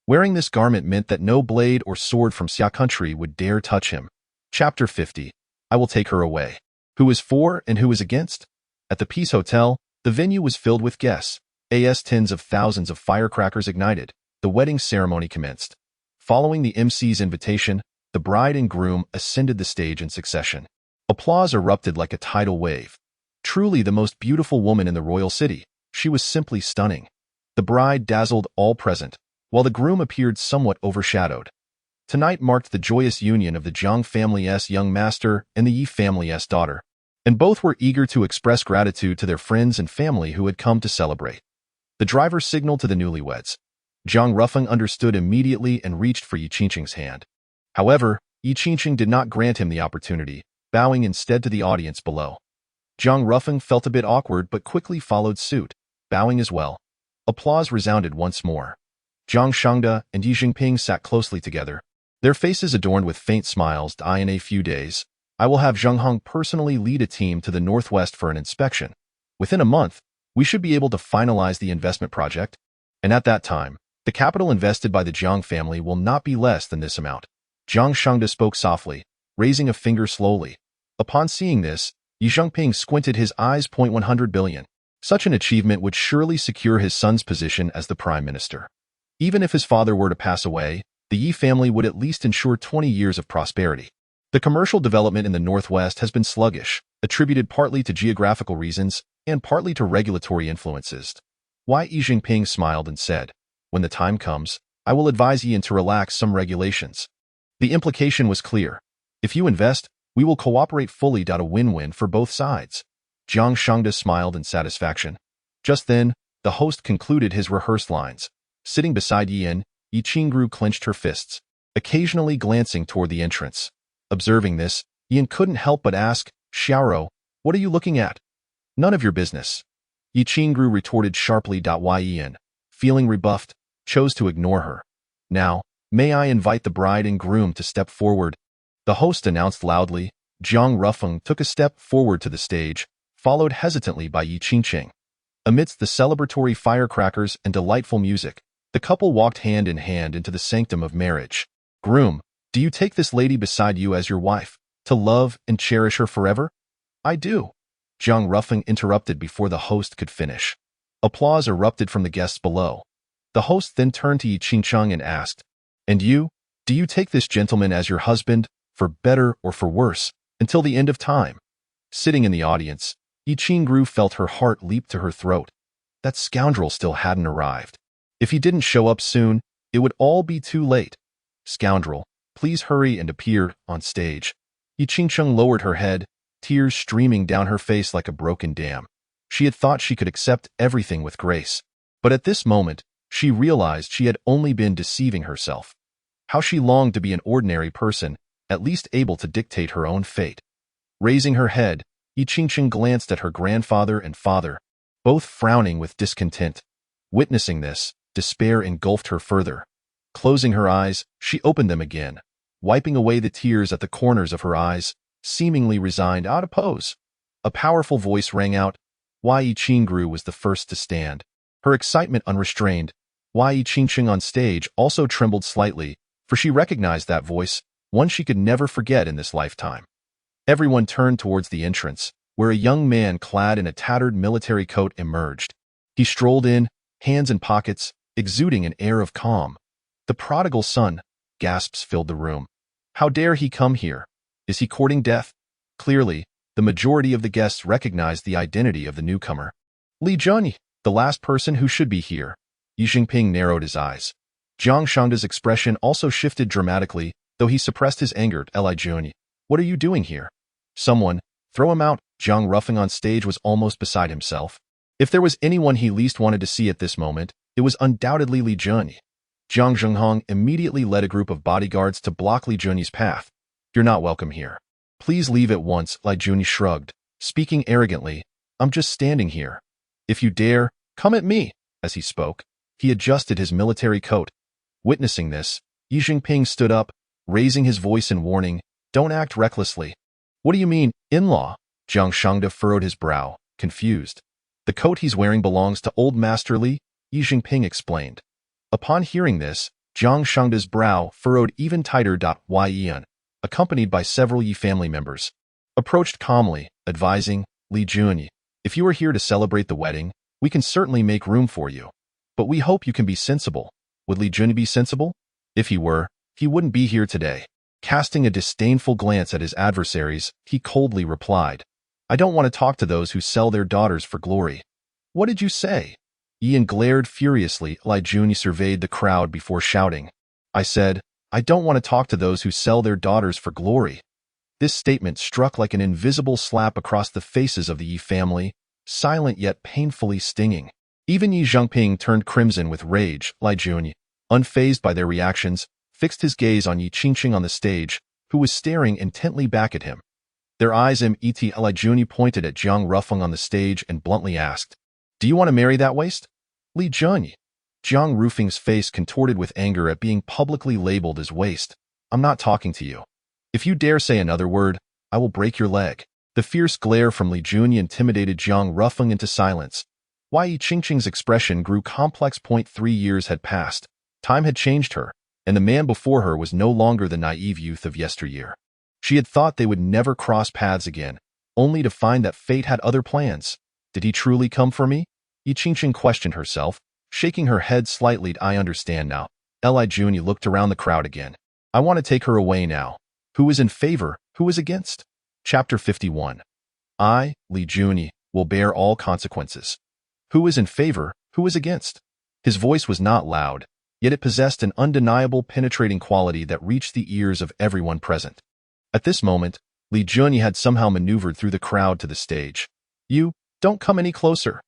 Wearing this garment meant that no blade or sword from Xia country would dare touch him. Chapter 50. I will take her away. Who is for and who is against? At the Peace Hotel, the venue was filled with guests. As tens of thousands of firecrackers ignited, the wedding ceremony commenced. Following the MC's invitation, the bride and groom ascended the stage in succession. Applause erupted like a tidal wave. Truly the most beautiful woman in the royal city, she was simply stunning. The bride dazzled all present, while the groom appeared somewhat overshadowed. Tonight marked the joyous union of the Jiang family's young master and the Yi family's daughter, and both were eager to express gratitude to their friends and family who had come to celebrate. The driver signaled to the newlyweds. Jiang Rufeng understood immediately and reached for Yi Qingqing's hand. However, Yi Qingqing did not grant him the opportunity, bowing instead to the audience below. Jiang Rufeng felt a bit awkward but quickly followed suit, bowing as well. Applause resounded once more. Jiang Shangde and Yi Jinping sat closely together, their faces adorned with faint smiles. In a few days, I will have Zheng Hong personally lead a team to the northwest for an inspection. Within a month, we should be able to finalize the investment project, and at that time, the capital invested by the Jiang family will not be less than this amount. Jiang Shangde spoke softly, raising a finger slowly. Upon seeing this, Yi Jinping squinted his eyes. 100 billion. Such an achievement would surely secure his son's position as the prime minister. Even if his father were to pass away, the Yi family would at least ensure 20 years of prosperity. The commercial development in the northwest has been sluggish, attributed partly to geographical reasons and partly to regulatory influences. Yi Jinping smiled and said, when the time comes, I will advise Yin to relax some regulations. The implication was clear. If you invest, we will cooperate fully. A win-win for both sides. Jiang Shangde smiled in satisfaction. Just then, the host concluded his rehearsed lines. Sitting beside Yin, Yi Qingru clenched her fists, occasionally glancing toward the entrance. Observing this, Yin couldn't help but ask, Xiaoro, what are you looking at? None of your business. Yi Qingru retorted sharply. Yin, feeling rebuffed, chose to ignore her. Now, may I invite the bride and groom to step forward? The host announced loudly. Jiang Rufeng took a step forward to the stage, followed hesitantly by Yi Qingqing. Amidst the celebratory firecrackers and delightful music, the couple walked hand in hand into the sanctum of marriage. Groom, do you take this lady beside you as your wife, to love and cherish her forever? I do. Jiang Rufeng interrupted before the host could finish. Applause erupted from the guests below. The host then turned to Yi Qingqing and asked, and you, do you take this gentleman as your husband, for better or for worse, until the end of time? Sitting in the audience, Yi Qingru felt her heart leap to her throat. That scoundrel still hadn't arrived. If he didn't show up soon, it would all be too late. Scoundrel, please hurry and appear on stage. Yi Qingqing lowered her head, tears streaming down her face like a broken dam. She had thought she could accept everything with grace, but at this moment, she realized she had only been deceiving herself. How she longed to be an ordinary person, at least able to dictate her own fate. Raising her head, Yi Qingqing glanced at her grandfather and father, both frowning with discontent. Witnessing this, despair engulfed her further. Closing her eyes, she opened them again, wiping away the tears at the corners of her eyes, seemingly resigned. Out of pose. A powerful voice rang out. Yi Qingru was the first to stand, her excitement unrestrained. Yi Qingqing on stage also trembled slightly, for she recognized that voice, one she could never forget in this lifetime. Everyone turned towards the entrance, where a young man clad in a tattered military coat emerged. He strolled in, hands in pockets, exuding an air of calm. The prodigal son, gasps filled the room. How dare he come here? Is he courting death? Clearly, the majority of the guests recognized the identity of the newcomer. Li Junyi, the last person who should be here. Yi Jinping narrowed his eyes. Jiang Shangde's expression also shifted dramatically, though he suppressed his anger. Li Junyi, what are you doing here? Someone, throw him out. Jiang Rufeng on stage was almost beside himself. If there was anyone he least wanted to see at this moment, it was undoubtedly Li Junyi. Jiang Zhenghong immediately led a group of bodyguards to block Li Junyi's path. You're not welcome here. Please leave at once, Li Junyi shrugged, speaking arrogantly. I'm just standing here. If you dare, come at me. As he spoke, he adjusted his military coat. Witnessing this, Yi Jinping stood up, raising his voice in warning. Don't act recklessly. What do you mean, in-law? Jiang Shangde furrowed his brow, confused. The coat he's wearing belongs to old Master Li, Yi Jinping explained. Upon hearing this, Jiang Shangde's brow furrowed even tighter. Yan, accompanied by several Yi family members, approached calmly, advising, Li Junyi, if you are here to celebrate the wedding, we can certainly make room for you. But we hope you can be sensible. Would Li Junyi be sensible? If he were, he wouldn't be here today. Casting a disdainful glance at his adversaries, he coldly replied, I don't want to talk to those who sell their daughters for glory. What did you say? Ian glared furiously. Li Junyi surveyed the crowd before shouting, I said, I don't want to talk to those who sell their daughters for glory. This statement struck like an invisible slap across the faces of the Yi family, silent yet painfully stinging. Even Yi Jinping turned crimson with rage. Li Junyi, unfazed by their reactions, fixed his gaze on Yi Qingqing on the stage, who was staring intently back at him. Their eyes met. Li Junyi pointed at Jiang Rufeng on the stage and bluntly asked, Do you want to marry that waste? Li Junyi. Jiang Rufeng's face contorted with anger at being publicly labeled as waste. I'm not talking to you. If you dare say another word, I will break your leg. The fierce glare from Li Junyi intimidated Jiang Rufeng into silence. Yi Qingqing's expression grew complex. 3 years had passed. Time had changed her, and the man before her was no longer the naive youth of yesteryear. She had thought they would never cross paths again, only to find that fate had other plans. Did he truly come for me? Yi Qingqing questioned herself, shaking her head slightly. I understand now. Li Junyi looked around the crowd again. I want to take her away now. Who is in favor? Who is against? Chapter 51. I, Li Junyi, will bear all consequences. Who is in favor? Who is against? His voice was not loud, yet it possessed an undeniable penetrating quality that reached the ears of everyone present. At this moment, Li Junyi had somehow maneuvered through the crowd to the stage. You, don't come any closer.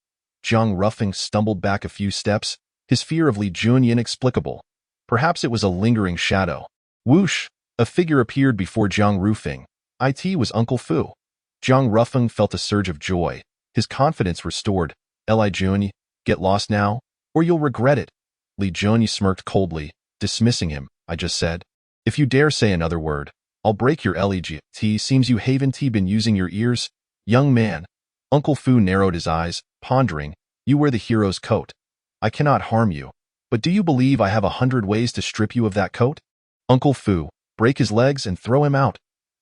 Jiang Rufeng stumbled back a few steps, his fear of Li Junyi inexplicable. Perhaps it was a lingering shadow. Whoosh! A figure appeared before Jiang Rufeng. It was Uncle Fu. Jiang Rufeng felt a surge of joy, his confidence restored. Li Junyi, get lost now, or you'll regret it. Li Junyi smirked coldly, dismissing him. I just said, if you dare say another word, I'll break your leg. Seems you haven't been using your ears, young man. Uncle Fu narrowed his eyes, pondering. You wear the hero's coat. I cannot harm you, but do you believe I have 100 ways to strip you of that coat? Uncle Fu, break his legs and throw him out.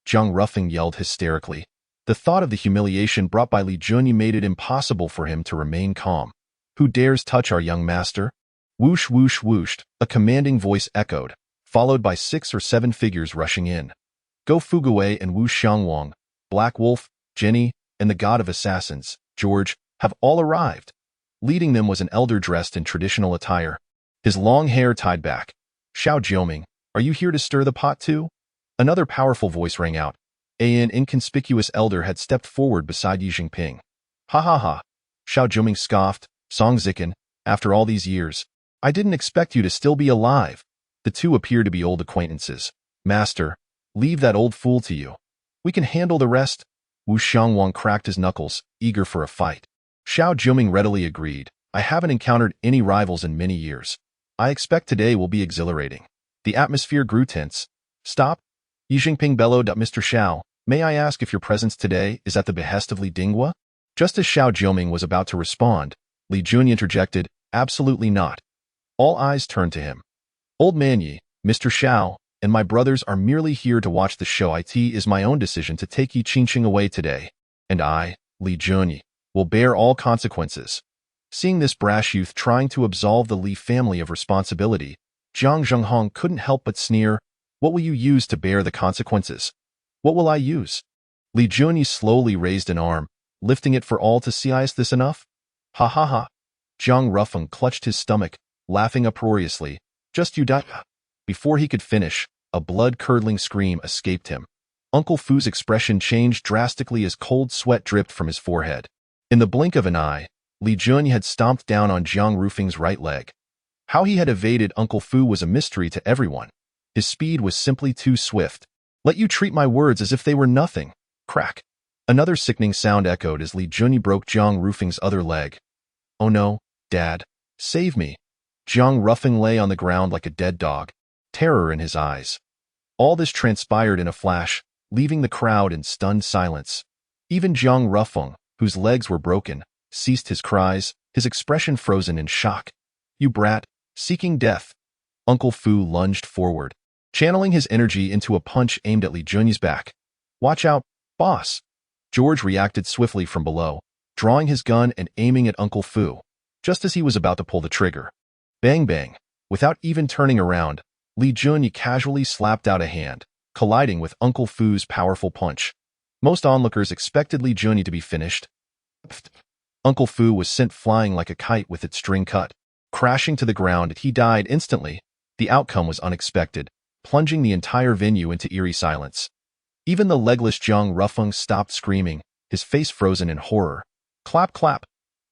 Jiang Rufeng yelled hysterically. The thought of the humiliation brought by Li Junyi made it impossible for him to remain calm. Who dares touch our young master? Whoosh, whoosh, whooshed, a commanding voice echoed, followed by 6 or 7 figures rushing in. Go Fugui and Wu Xiangwang, Black Wolf, Jenny, and the god of assassins, George, have all arrived. Leading them was an elder dressed in traditional attire, his long hair tied back. Xiao Jioming, are you here to stir the pot too? Another powerful voice rang out. An inconspicuous elder had stepped forward beside Yi Jinping. Ha ha ha. Xiao Jioming scoffed. Song Zicken, after all these years, I didn't expect you to still be alive. The two appeared to be old acquaintances. Master, leave that old fool to you. We can handle the rest. Wu Xiangwang cracked his knuckles, eager for a fight. Xiao Jioming readily agreed. I haven't encountered any rivals in many years. I expect today will be exhilarating. The atmosphere grew tense. Stop. Yi Jinping bellowed at Mr. Xiao. May I ask if your presence today is at the behest of Li Dinghua? Just as Xiao Jioming was about to respond, Li Junyi interjected, absolutely not. All eyes turned to him. Old man Yi, Mr. Xiao, and my brothers are merely here to watch the show. It is my own decision to take Yi Qingqing away today, and I, Li Junyi, will bear all consequences. Seeing this brash youth trying to absolve the Li family of responsibility, Jiang Zhenghong couldn't help but sneer. What will you use to bear the consequences? What will I use? Li Junyi slowly raised an arm, lifting it for all to see. Is this enough? Ha ha ha. Jiang Rufeng clutched his stomach, laughing uproariously. Just you die. Before he could finish, a blood-curdling scream escaped him. Uncle Fu's expression changed drastically as cold sweat dripped from his forehead. In the blink of an eye, Li Junyi had stomped down on Jiang Rufeng's right leg. How he had evaded Uncle Fu was a mystery to everyone. His speed was simply too swift. Let you treat my words as if they were nothing. Crack. Another sickening sound echoed as Li Junyi broke Jiang Rufeng's other leg. Oh no, Dad. Save me. Jiang Rufeng lay on the ground like a dead dog, terror in his eyes. All this transpired in a flash, leaving the crowd in stunned silence. Even Jiang Rufeng, whose legs were broken, ceased his cries, his expression frozen in shock. You brat, seeking death. Uncle Fu lunged forward, channeling his energy into a punch aimed at Li Junyi's back. Watch out, boss. George reacted swiftly from below, drawing his gun and aiming at Uncle Fu, just as he was about to pull the trigger. Bang bang. Without even turning around, Li Junyi casually slapped out a hand, colliding with Uncle Fu's powerful punch. Most onlookers expected Li Junyi to be finished. Uncle Fu was sent flying like a kite with its string cut. Crashing to the ground, he died instantly. The outcome was unexpected, plunging the entire venue into eerie silence. Even the legless Jiang Rufeng stopped screaming, his face frozen in horror. Clap clap.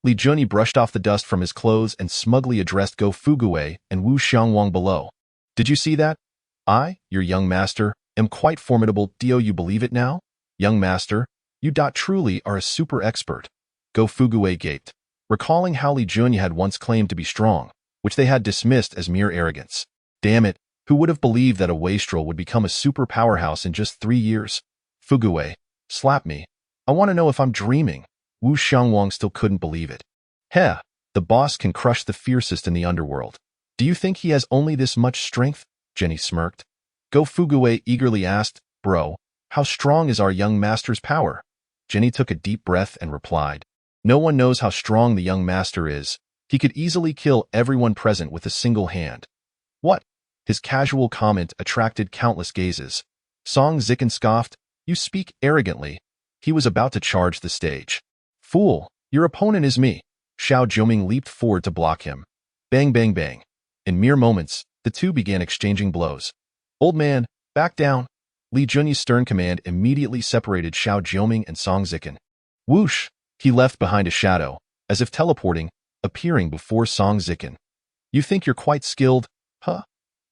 Li Junyi brushed off the dust from his clothes and smugly addressed Go Fuguwei and Wu Xiangwang below. Did you see that? I, your young master, am quite formidable. Do you believe it now? Young master, you truly are a super expert. Go Fuguwei gaped, recalling how Li Junyi had once claimed to be strong, which they had dismissed as mere arrogance. Damn it, who would have believed that a wastrel would become a super powerhouse in just 3 years? Fuguwei, slap me. I want to know if I'm dreaming. Wu Xiangwang still couldn't believe it. Heh, the boss can crush the fiercest in the underworld. Do you think he has only this much strength? Jenny smirked. Go Fuguwei eagerly asked, Bro, how strong is our young master's power? Jenny took a deep breath and replied, No one knows how strong the young master is. He could easily kill everyone present with a single hand. What? His casual comment attracted countless gazes. Song Zicken scoffed, You speak arrogantly. He was about to charge the stage. Fool, your opponent is me. Xiao Jiuming leaped forward to block him. Bang bang bang. In mere moments, the two began exchanging blows. Old man, back down. Li Junyi's stern command immediately separated Xiao Jiuming and Song Zicken. Whoosh! He left behind a shadow, as if teleporting, appearing before Song Zicken. You think you're quite skilled, huh?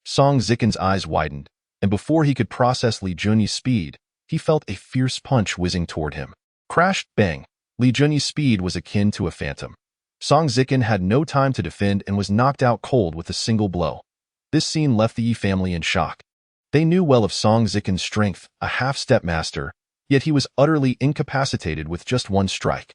Song Zicken's eyes widened, and before he could process Li Junyi's speed, he felt a fierce punch whizzing toward him. Crash, bang. Li Junyi's speed was akin to a phantom. Song Zicken had no time to defend and was knocked out cold with a single blow. This scene left the Yi family in shock. They knew well of Song Zicken's strength, a half-step master, yet he was utterly incapacitated with just one strike.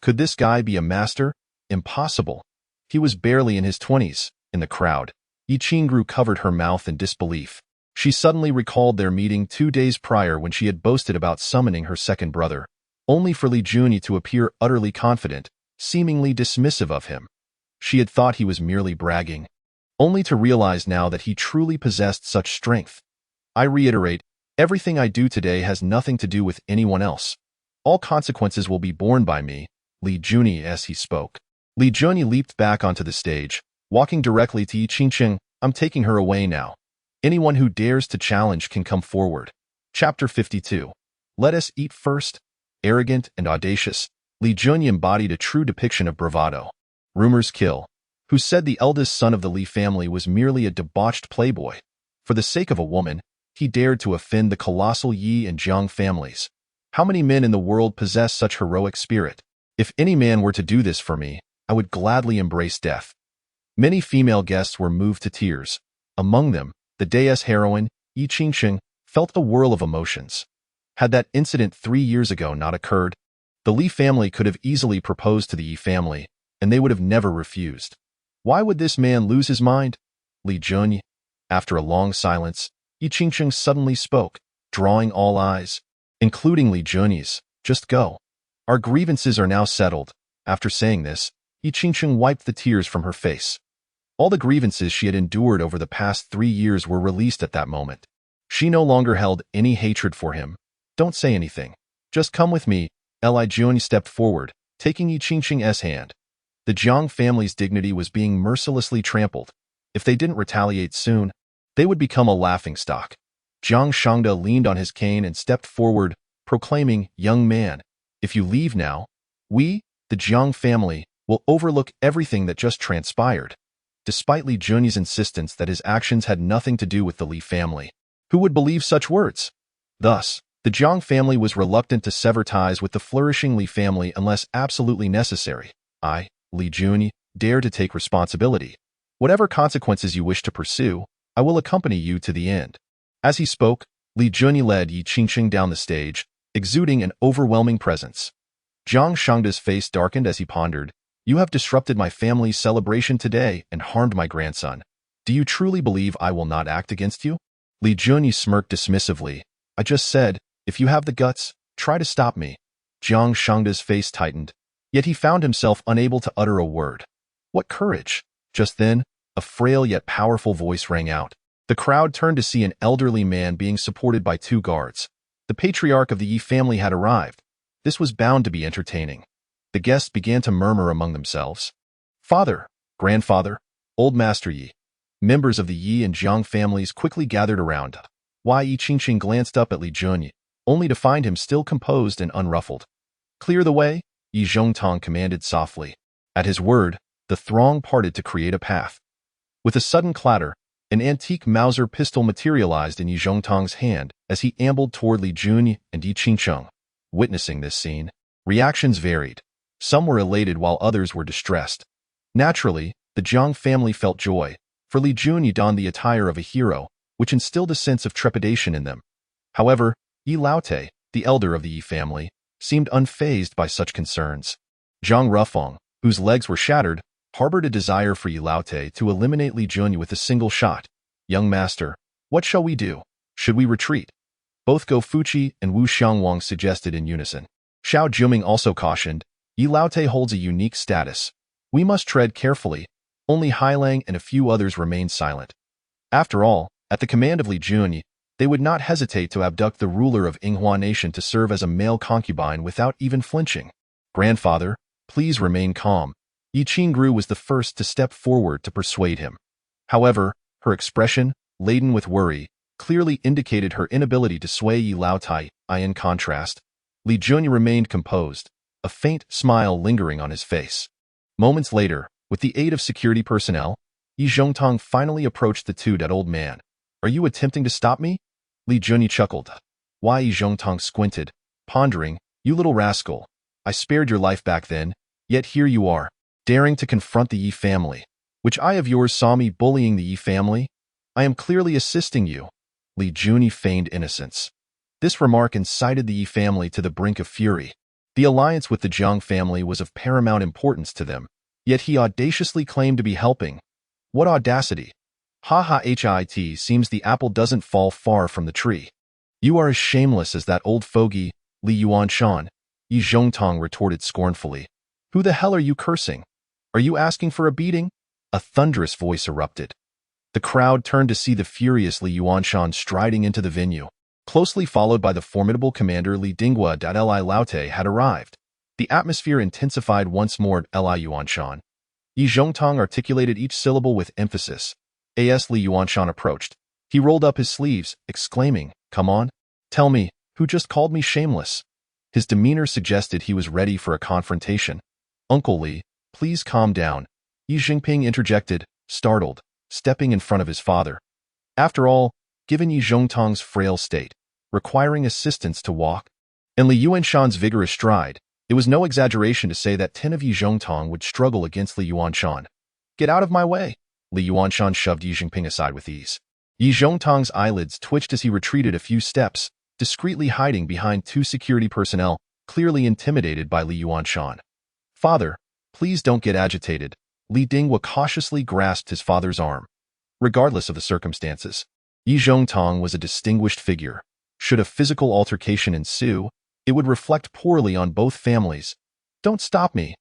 Could this guy be a master? Impossible. He was barely in his 20s. In the crowd, Yi Qingru covered her mouth in disbelief. She suddenly recalled their meeting 2 days prior when she had boasted about summoning her second brother, only for Li Junyi to appear utterly confident, seemingly dismissive of him. She had thought he was merely bragging, only to realize now that he truly possessed such strength. I reiterate, everything I do today has nothing to do with anyone else. All consequences will be borne by me, Li Junyi as he spoke. Li Junyi leaped back onto the stage, walking directly to Yi Qingqing. I'm taking her away now. Anyone who dares to challenge can come forward. Chapter 52. Let us eat first. Arrogant and audacious, Li Junyi embodied a true depiction of bravado. Rumors kill. Who said the eldest son of the Li family was merely a debauched playboy? For the sake of a woman, he dared to offend the colossal Yi and Jiang families. How many men in the world possess such heroic spirit? If any man were to do this for me, I would gladly embrace death. Many female guests were moved to tears. Among them, the day's heroine, Yi Qingqing, felt a whirl of emotions. Had that incident 3 years ago not occurred, the Li family could have easily proposed to the Yi family, and they would have never refused. Why would this man lose his mind? Li Junyi. After a long silence, Yi Qingqing suddenly spoke, drawing all eyes, including Li Junyi's. Just go. Our grievances are now settled. After saying this, Yi Qingqing wiped the tears from her face. All the grievances she had endured over the past 3 years were released at that moment. She no longer held any hatred for him. Don't say anything. Just come with me. Li Junyi stepped forward, taking Yi Qingqing's hand. The Jiang family's dignity was being mercilessly trampled. If they didn't retaliate soon, they would become a laughingstock. Jiang Shangda leaned on his cane and stepped forward, proclaiming, Young man, if you leave now, we, the Jiang family, will overlook everything that just transpired. Despite Li Junyi's insistence that his actions had nothing to do with the Li family, who would believe such words? Thus, the Jiang family was reluctant to sever ties with the flourishing Li family unless absolutely necessary. I, Li Jun, dare to take responsibility. Whatever consequences you wish to pursue, I will accompany you to the end. As he spoke, Li Jun led Yi Qingqing down the stage, exuding an overwhelming presence. Jiang Shangda's face darkened as he pondered. You have disrupted my family's celebration today and harmed my grandson. Do you truly believe I will not act against you? Li Jun smirked dismissively. I just said, if you have the guts, try to stop me. Jiang Shangda's face tightened, yet he found himself unable to utter a word. What courage! Just then, a frail yet powerful voice rang out. The crowd turned to see an elderly man being supported by 2 guards. The patriarch of the Yi family had arrived. This was bound to be entertaining. The guests began to murmur among themselves. Father, grandfather, old Master Yi. Members of the Yi and Jiang families quickly gathered around. Yi Qingqing glanced up at Li Jun, only to find him still composed and unruffled. Clear the way, Yi Zhongtong commanded softly. At his word, the throng parted to create a path. With a sudden clatter, an antique Mauser pistol materialized in Yi Zhongtong's hand as he ambled toward Li Jun and Yi Qingqing. Witnessing this scene, reactions varied. Some were elated while others were distressed. Naturally, the Jiang family felt joy, for Li Jun donned the attire of a hero, which instilled a sense of trepidation in them. However, Yi Laote, the elder of the Yi family, seemed unfazed by such concerns. Zhang Rufeng, whose legs were shattered, harbored a desire for Yi Laote to eliminate Li Jun with a single shot. Young master, what shall we do? Should we retreat? Both Go Fuqi and Wu Xiangwang suggested in unison. Xiao Juming also cautioned, Yi Laote holds a unique status. We must tread carefully. Only Hailang and a few others remained silent. After all, at the command of Li Jun, they would not hesitate to abduct the ruler of Yinghua Nation to serve as a male concubine without even flinching. Grandfather, please remain calm. Yi Qingru was the first to step forward to persuade him. However, her expression, laden with worry, clearly indicated her inability to sway Yi Laotai. In contrast, Li Jun remained composed, a faint smile lingering on his face. Moments later, with the aid of security personnel, Yi Zhongtong finally approached the two-dead-old man. Are you attempting to stop me? Li Jun chuckled. Yi Zhongtong squinted, pondering, you little rascal. I spared your life back then, yet here you are, daring to confront the Yi family. Which eye of yours saw me bullying the Yi family? I am clearly assisting you. Li Jun feigned innocence. This remark incited the Yi family to the brink of fury. The alliance with the Jiang family was of paramount importance to them, yet he audaciously claimed to be helping. What audacity! Hit seems the apple doesn't fall far from the tree. You are as shameless as that old fogey, Li Yuanshan, Yi Zhongtong retorted scornfully. Who the hell are you cursing? Are you asking for a beating? A thunderous voice erupted. The crowd turned to see the furious Li Yuanshan striding into the venue. Closely followed by the formidable commander Li Dinghua. Li Laote had arrived. The atmosphere intensified once more. Li Yuanshan. Yi Zhongtong articulated each syllable with emphasis. As Li Yuanshan approached, he rolled up his sleeves, exclaiming, Come on, tell me, who just called me shameless? His demeanor suggested he was ready for a confrontation. Uncle Li, please calm down, Yi Jinping interjected, startled, stepping in front of his father. After all, given Yi Zhongtong's frail state, requiring assistance to walk, and Li Yuanshan's vigorous stride, it was no exaggeration to say that 10 of Yi Zhongtong would struggle against Li Yuanshan. Get out of my way! Li Yuanshan shoved Yi Jinping aside with ease. Yi Zhongtong's eyelids twitched as he retreated a few steps, discreetly hiding behind 2 security personnel, clearly intimidated by Li Yuanshan. Father, please don't get agitated. Li Dinghua cautiously grasped his father's arm. Regardless of the circumstances, Yi Zhongtong was a distinguished figure. Should a physical altercation ensue, it would reflect poorly on both families. Don't stop me.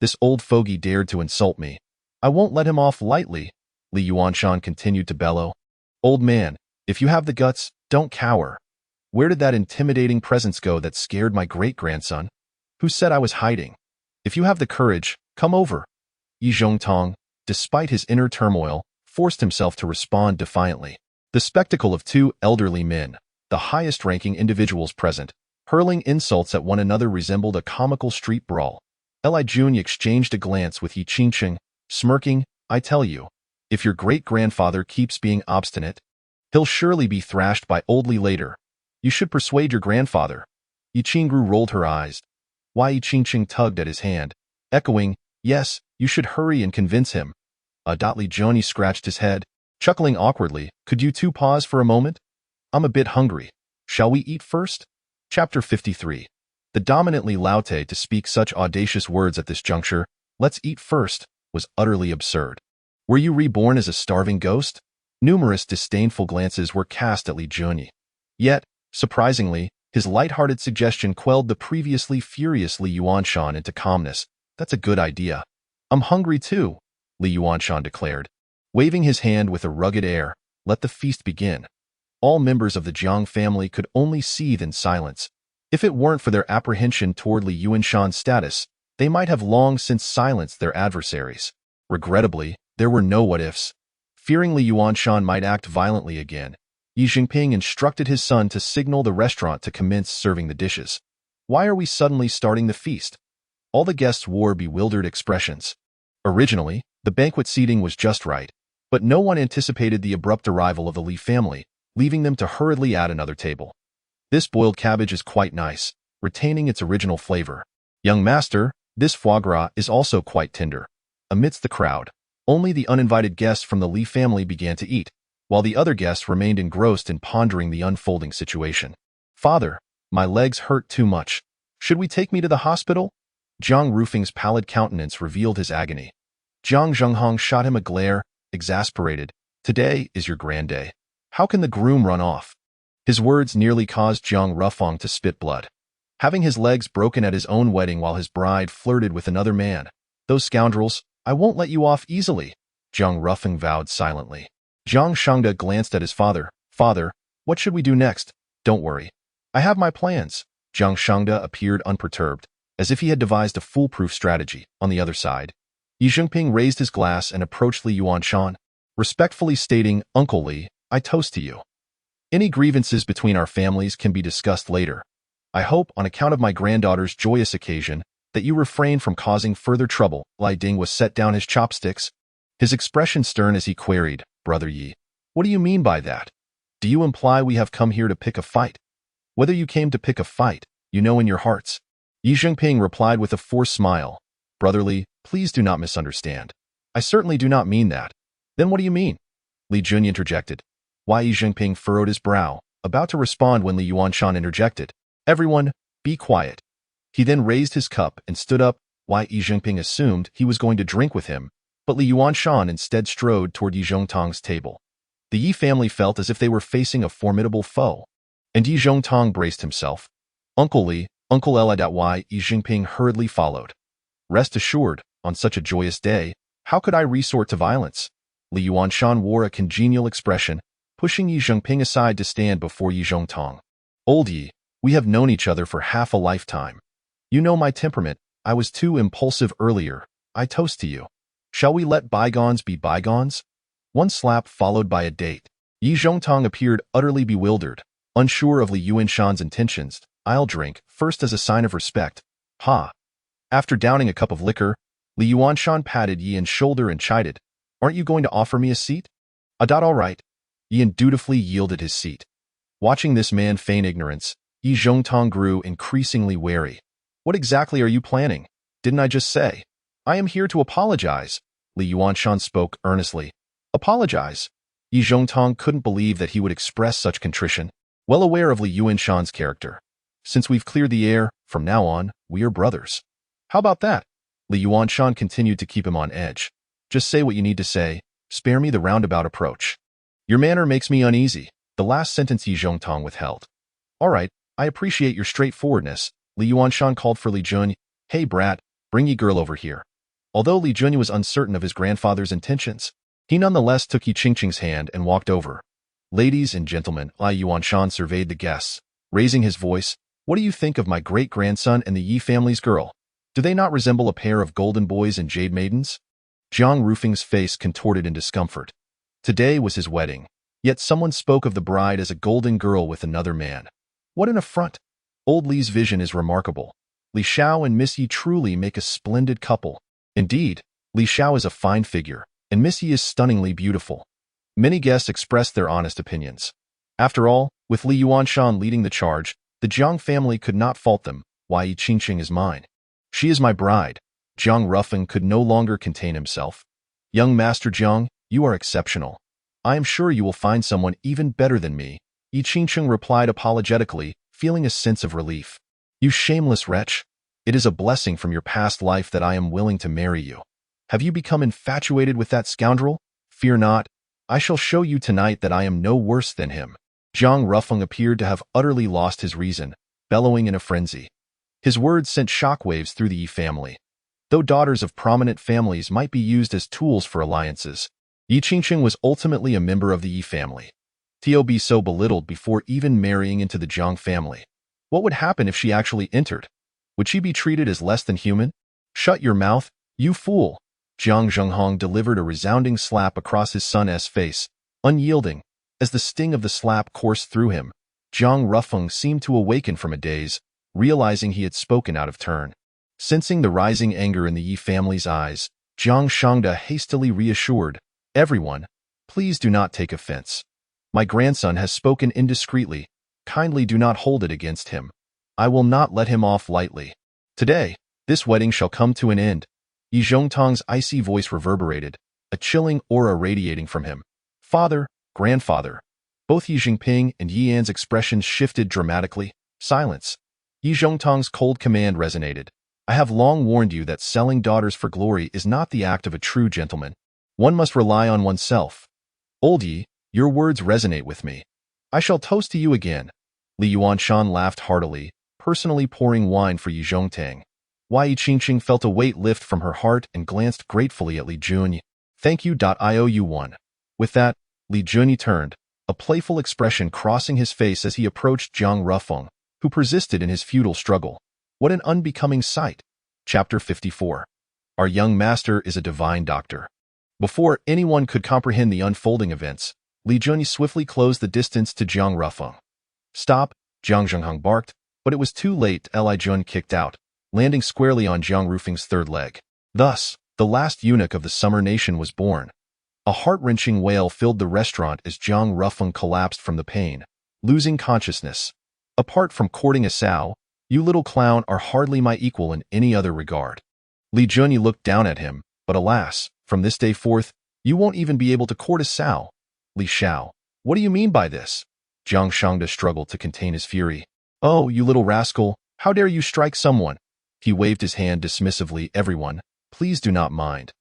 This old fogey dared to insult me. I won't let him off lightly, Li Yuanshan continued to bellow. Old man, if you have the guts, don't cower. Where did that intimidating presence go that scared my great-grandson? Who said I was hiding? If you have the courage, come over. Yi Zhongtong, despite his inner turmoil, forced himself to respond defiantly. The spectacle of 2 elderly men, the highest-ranking individuals present, hurling insults at one another resembled a comical street brawl. Li Jun exchanged a glance with Yi Qingqing, smirking, I tell you, if your great-grandfather keeps being obstinate, he'll surely be thrashed by old Li later. You should persuade your grandfather. Yi Qingru rolled her eyes. Yi Qingqing tugged at his hand, echoing, yes, you should hurry and convince him. Li Joni scratched his head, chuckling awkwardly. Could you two pause for a moment? I'm a bit hungry. Shall we eat first? Chapter 53. The dominantly Laute to speak such audacious words at this juncture, let's eat first, was utterly absurd. Were you reborn as a starving ghost? Numerous disdainful glances were cast at Li Juni. Yet, surprisingly, his light-hearted suggestion quelled the previously furious Li Yuanshan into calmness. That's a good idea. I'm hungry too, Li Yuanshan declared. Waving his hand with a rugged air, let the feast begin. All members of the Jiang family could only seethe in silence. If it weren't for their apprehension toward Li Yuanshan's status, they might have long since silenced their adversaries. Regrettably, there were no what-ifs. Fearing Li Yuanshan might act violently again, Yi Jinping instructed his son to signal the restaurant to commence serving the dishes. Why are we suddenly starting the feast? All the guests wore bewildered expressions. Originally, the banquet seating was just right, but no one anticipated the abrupt arrival of the Li family, leaving them to hurriedly add another table. This boiled cabbage is quite nice, retaining its original flavor. Young master, this foie gras is also quite tender. Amidst the crowd, only the uninvited guests from the Li family began to eat, while the other guests remained engrossed in pondering the unfolding situation. Father, my legs hurt too much. Should we take me to the hospital? Jiang Rufing's pallid countenance revealed his agony. Jiang Zhenghong shot him a glare, exasperated. Today is your grand day. How can the groom run off? His words nearly caused Jiang Rufeng to spit blood. Having his legs broken at his own wedding while his bride flirted with another man. Those scoundrels, I won't let you off easily, Jiang Rufeng vowed silently. Jiang Shangda glanced at his father. Father, what should we do next? Don't worry. I have my plans. Jiang Shangda appeared unperturbed, as if he had devised a foolproof strategy. On the other side, Yi Jinping raised his glass and approached Li Yuanshan, respectfully stating, Uncle Li, I toast to you. Any grievances between our families can be discussed later. I hope, on account of my granddaughter's joyous occasion, that you refrain from causing further trouble. Li Ding was set down his chopsticks, his expression stern as he queried, Brother Yi, what do you mean by that? Do you imply we have come here to pick a fight? Whether you came to pick a fight, you know in your hearts. Yi Jinping replied with a forced smile. Brother Li, please do not misunderstand. I certainly do not mean that. Then what do you mean? Li Jun interjected. Yi Jinping furrowed his brow, about to respond when Li Yuanshan interjected. Everyone, be quiet. He then raised his cup and stood up. Yi Jinping assumed he was going to drink with him, but Li Yuanshan instead strode toward Yi Zhongtong's table. The Yi family felt as if they were facing a formidable foe, and Yi Zhongtong braced himself. Uncle Li, Uncle Yi Jinping hurriedly followed. Rest assured, on such a joyous day, how could I resort to violence? Li Yuanshan wore a congenial expression, pushing Yi Jinping aside to stand before Yi Zhongtong. Old Yi, we have known each other for half a lifetime. You know my temperament. I was too impulsive earlier. I toast to you. Shall we let bygones be bygones? One slap followed by a date. Yi Zhongtong appeared utterly bewildered, unsure of Li Yuanshan's intentions. I'll drink, first as a sign of respect. Ha! After downing a cup of liquor, Li Yuanshan patted Yi's shoulder and chided. Aren't you going to offer me a seat? All right. Yi dutifully yielded his seat. Watching this man feign ignorance, Yi Zhongtong grew increasingly wary. What exactly are you planning? Didn't I just say? I am here to apologize. Li Yuanshan spoke earnestly. Apologize? Yi Zhongtong couldn't believe that he would express such contrition, well aware of Li Yuanshan's character. Since we've cleared the air, from now on, we are brothers. How about that? Li Yuanshan continued to keep him on edge. Just say what you need to say. Spare me the roundabout approach. Your manner makes me uneasy. The last sentence Yi Zhongtong withheld. All right, I appreciate your straightforwardness. Li Yuanshan called for Li Jun. Hey brat, bring Yi girl over here. Although Li Jun was uncertain of his grandfather's intentions, he nonetheless took Yi Qingqing's hand and walked over. Ladies and gentlemen, Li Yuanshan surveyed the guests, raising his voice. What do you think of my great-grandson and the Yi family's girl? Do they not resemble a pair of golden boys and jade maidens? Jiang Rufing's face contorted in discomfort. Today was his wedding, yet someone spoke of the bride as a golden girl with another man. What an affront! Old Li's vision is remarkable. Li Xiao and Miss Yi truly make a splendid couple. Indeed, Li Xiao is a fine figure, and Miss Yi is stunningly beautiful. Many guests expressed their honest opinions. After all, With Li Yuanshan leading the charge, the Jiang family could not fault them. Why Yi Qingqing is mine. She is my bride. Jiang Rufeng could no longer contain himself. Young Master Jiang, you are exceptional. I am sure you will find someone even better than me. Yi Qingqing replied apologetically, feeling a sense of relief. You shameless wretch. It is a blessing from your past life that I am willing to marry you. Have you become infatuated with that scoundrel? Fear not. I shall show you tonight that I am no worse than him. Jiang Rufeng appeared to have utterly lost his reason, bellowing in a frenzy. His words sent shockwaves through the Yi family. Though daughters of prominent families might be used as tools for alliances, Yi Qingqing was ultimately a member of the Yi family. To be so belittled before even marrying into the Jiang family. What would happen if she actually entered? Would she be treated as less than human? Shut your mouth, you fool! Jiang Zhenghong delivered a resounding slap across his son's face, unyielding. As the sting of the slap coursed through him, Jiang Rufeng seemed to awaken from a daze, realizing he had spoken out of turn. Sensing the rising anger in the Yi family's eyes, Jiang Shangda hastily reassured, Everyone, please do not take offense. My grandson has spoken indiscreetly. Kindly do not hold it against him. I will not let him off lightly. Today, this wedding shall come to an end. Yi Zhongtang's icy voice reverberated, a chilling aura radiating from him. Father, grandfather. Both Yi Jinping and Yi An's expressions shifted dramatically. Silence. Yi Zhongtang's cold command resonated. I have long warned you that selling daughters for glory is not the act of a true gentleman. One must rely on oneself. Old Yi, your words resonate with me. I shall toast to you again. Li Yuanshan laughed heartily, personally pouring wine for Yi Zhongtang. Yi Qingqing felt a weight lift from her heart and glanced gratefully at Li Junyi. Thank you. IOU1. With that, Li Junyi turned, a playful expression crossing his face as he approached Jiang Rufeng, who persisted in his futile struggle. What an unbecoming sight. Chapter 54. Our young master is a divine doctor. Before anyone could comprehend the unfolding events, Li Junyi swiftly closed the distance to Jiang Rufeng. Stop, Jiang Zhenghong barked, but it was too late. Li Jun kicked out, landing squarely on Jiang Rufeng's third leg. Thus, the last eunuch of the Summer Nation was born. A heart-wrenching wail filled the restaurant as Jiang Rufeng collapsed from the pain, losing consciousness. Apart from courting a sow, you little clown are hardly my equal in any other regard. Li Junyi looked down at him, but alas, from this day forth, you won't even be able to court a sow. Li Xiao, what do you mean by this? Jiang Shangda struggled to contain his fury. Oh, you little rascal, how dare you strike someone? He waved his hand dismissively. Everyone, please do not mind.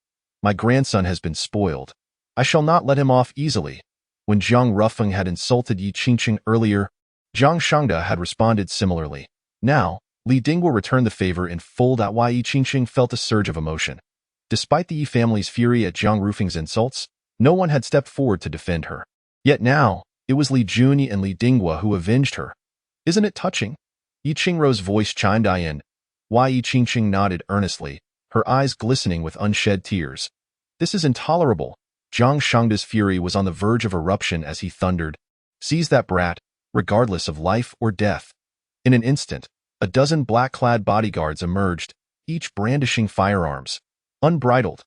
My grandson has been spoiled. I shall not let him off easily. When Jiang Rufeng had insulted Yi Qingqing earlier, Jiang Shangda had responded similarly. Now, Li Dingguo returned the favor in full. Yi Qingqing felt a surge of emotion. Despite the Yi family's fury at Jiang Rufeng's insults, no one had stepped forward to defend her. Yet now, it was Li Junyi and Li Dingguo who avenged her. Isn't it touching? Yi Qingrou's voice chimed in. Yi Qingqing nodded earnestly, her eyes glistening with unshed tears. This is intolerable. Jiang Shangda's fury was on the verge of eruption as he thundered, Seize that brat, regardless of life or death. In an instant, a dozen black-clad bodyguards emerged, each brandishing firearms. Unbridled,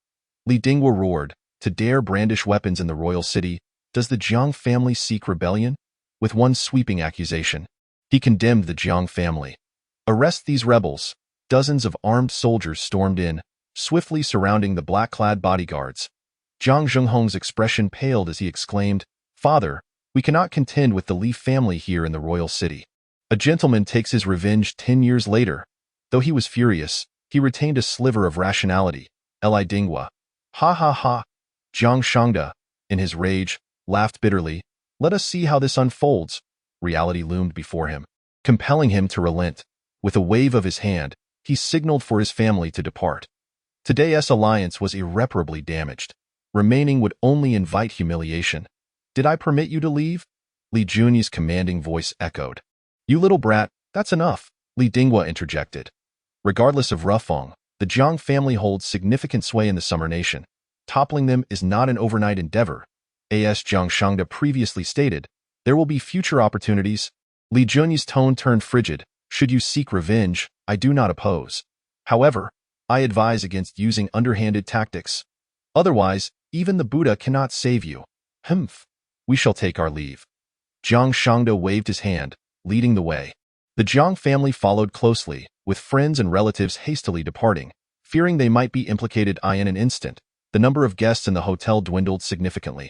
Li Dingguo roared, to dare brandish weapons in the royal city, does the Jiang family seek rebellion? With one sweeping accusation, he condemned the Jiang family. Arrest these rebels. Dozens of armed soldiers stormed in, swiftly surrounding the black-clad bodyguards. Jiang Zhenghong's expression paled as he exclaimed, Father, we cannot contend with the Li family here in the royal city. A gentleman takes his revenge 10 years later. Though he was furious, he retained a sliver of rationality. Li Dingguo. Ha ha ha. Jiang Shangda, in his rage, laughed bitterly. Let us see how this unfolds. Reality loomed before him, compelling him to relent. With a wave of his hand, he signaled for his family to depart. Today's alliance was irreparably damaged. Remaining would only invite humiliation. Did I permit you to leave? Li Junyi's commanding voice echoed. You little brat, that's enough, Li Dingguo interjected. Regardless of Rufeng, the Jiang family holds significant sway in the Summer Nation. Toppling them is not an overnight endeavor. As Jiang Shangda previously stated, there will be future opportunities. Li Junyi's tone turned frigid. Should you seek revenge, I do not oppose. However, I advise against using underhanded tactics. Otherwise, even the Buddha cannot save you. Humph. We shall take our leave. Jiang Shangde waved his hand, leading the way. The Jiang family followed closely, with friends and relatives hastily departing. Fearing they might be implicated in an instant, the number of guests in the hotel dwindled significantly.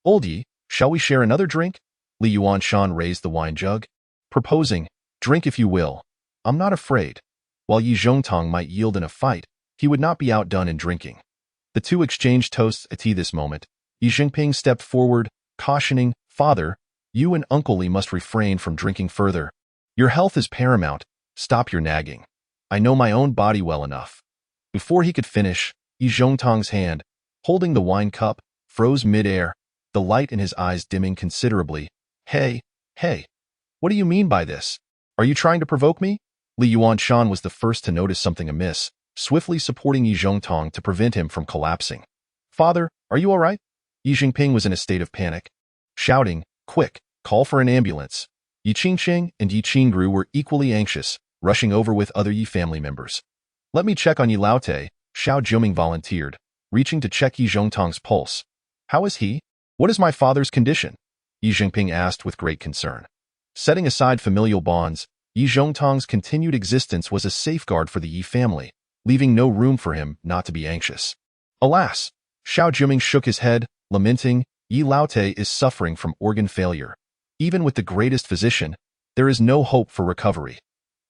Old Yi, shall we share another drink? Li Yuanshan raised the wine jug, proposing, drink if you will. I'm not afraid. While Yi Zhongtong might yield in a fight, he would not be outdone in drinking. The two exchanged toasts at this moment. Yi Jinping stepped forward, cautioning, Father, you and Uncle Li must refrain from drinking further. Your health is paramount. Stop your nagging. I know my own body well enough. Before he could finish, Yi Zhongtong's hand, holding the wine cup, froze mid-air, the light in his eyes dimming considerably. Hey, what do you mean by this? Are you trying to provoke me? Li Yuanshan was the first to notice something amiss, swiftly supporting Yi Zhongtong to prevent him from collapsing. Father, are you all right? Yi Jinping was in a state of panic, shouting, quick, call for an ambulance. Yi Qingqing and Yi Qingru were equally anxious, rushing over with other Yi family members. Let me check on Yi Laote, Xiao Jiuming volunteered, reaching to check Yi Zhongtong's pulse. How is he? What is my father's condition? Yi Jinping asked with great concern. Setting aside familial bonds, Yi Zhongtong's continued existence was a safeguard for the Yi family, leaving no room for him not to be anxious. Alas, Xiao Jiuming shook his head, lamenting, Yi Laote is suffering from organ failure. Even with the greatest physician, there is no hope for recovery.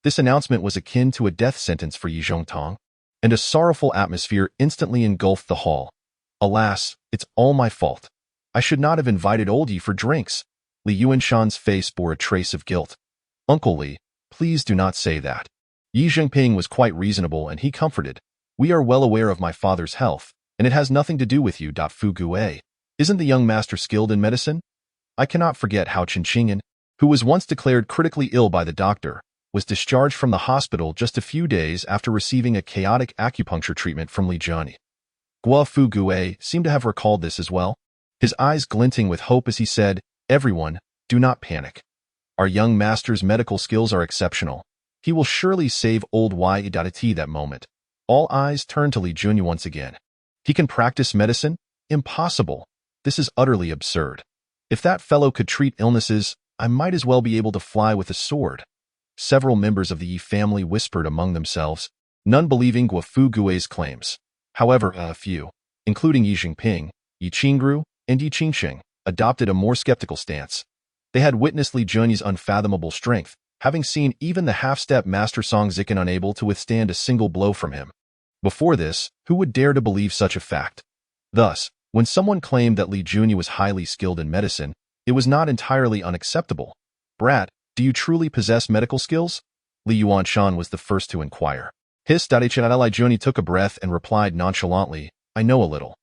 This announcement was akin to a death sentence for Yi Zhongtong, and a sorrowful atmosphere instantly engulfed the hall. Alas, it's all my fault. I should not have invited old Yi for drinks. Li Yuanshan's face bore a trace of guilt. Uncle Li, please do not say that. Yi Jinping was quite reasonable and he comforted. We are well aware of my father's health, and it has nothing to do with you. Fu Gue. Isn't the young master skilled in medicine? I cannot forget how Chen Qingyan, who was once declared critically ill by the doctor, was discharged from the hospital just a few days after receiving a chaotic acupuncture treatment from Li Jiani. Gua Fu Gue seemed to have recalled this as well, his eyes glinting with hope as he said, Everyone, do not panic. Our young master's medical skills are exceptional. He will surely save old Yi Dati that moment. All eyes turned to Li Jun once again. He can practice medicine? Impossible. This is utterly absurd. If that fellow could treat illnesses, I might as well be able to fly with a sword. Several members of the Yi family whispered among themselves, none believing Gua Fu Gue's claims. However, a few, including Yi Jinping, Yi Qingru, and Yi Qingqing, adopted a more skeptical stance. They had witnessed Li Junyi's unfathomable strength, having seen even the half-step master Song Zikan unable to withstand a single blow from him. Before this, who would dare to believe such a fact? Thus, when someone claimed that Li Junyi was highly skilled in medicine, it was not entirely unacceptable. Brat, do you truly possess medical skills? Li Yuanshan was the first to inquire. Li Junyi took a breath and replied nonchalantly, I know a little.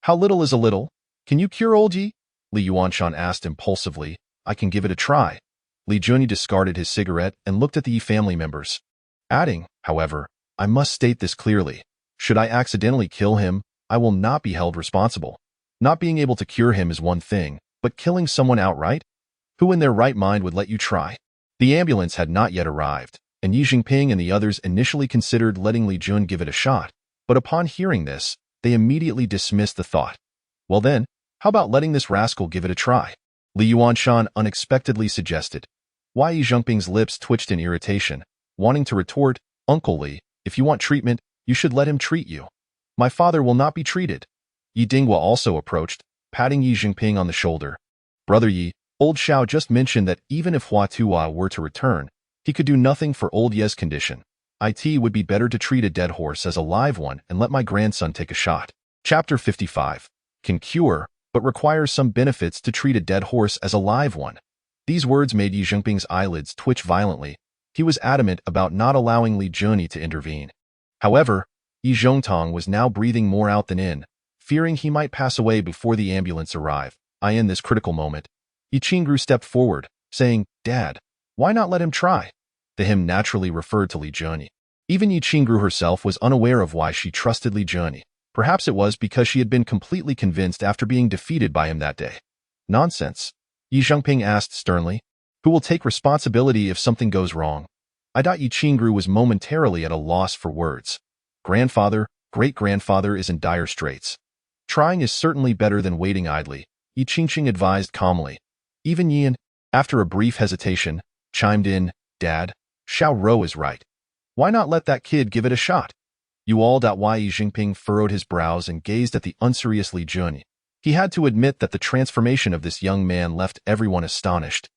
How little is a little? Can you cure old Yi? Li Yuanshan asked impulsively. I can give it a try. Li Junyi discarded his cigarette and looked at the Yi family members. Adding, however, I must state this clearly. Should I accidentally kill him, I will not be held responsible. Not being able to cure him is one thing, but killing someone outright? Who in their right mind would let you try? The ambulance had not yet arrived, and Yi Jinping and the others initially considered letting Li Jun give it a shot, but upon hearing this, they immediately dismissed the thought. Well then, how about letting this rascal give it a try? Li Yuanshan unexpectedly suggested. Why Yi Jinping's lips twitched in irritation, wanting to retort, Uncle Li, if you want treatment, you should let him treat you. My father will not be treated. Yi Dinghua also approached, patting Yi Jinping on the shoulder. Brother Yi, old Xiao just mentioned that even if Hua Tuwa were to return, he could do nothing for old Ye's condition. It would be better to treat a dead horse as a live one and let my grandson take a shot. Chapter 55. Can cure, but requires some benefits to treat a dead horse as a live one. These words made Yi Jinping's eyelids twitch violently. He was adamant about not allowing Li Junyi to intervene. However, Yi Zhongtong was now breathing more out than in, fearing he might pass away before the ambulance arrived. In this critical moment, Yi Qingru stepped forward, saying, Dad, why not let him try? The him naturally referred to Li Junyi. Even Yi Qingru herself was unaware of why she trusted Li Junyi. Perhaps it was because she had been completely convinced after being defeated by him that day. Nonsense. Yi Jinping asked sternly. Who will take responsibility if something goes wrong? Yi Qingru was momentarily at a loss for words. Grandfather, great-grandfather is in dire straits. Trying is certainly better than waiting idly, Yi Qingqing advised calmly. Even Yi and After a brief hesitation, chimed in, Dad, Xiao Ro is right. Why not let that kid give it a shot? You all. Yi Jinping furrowed his brows and gazed at the unserious Li Jun. He had to admit that the transformation of this young man left everyone astonished.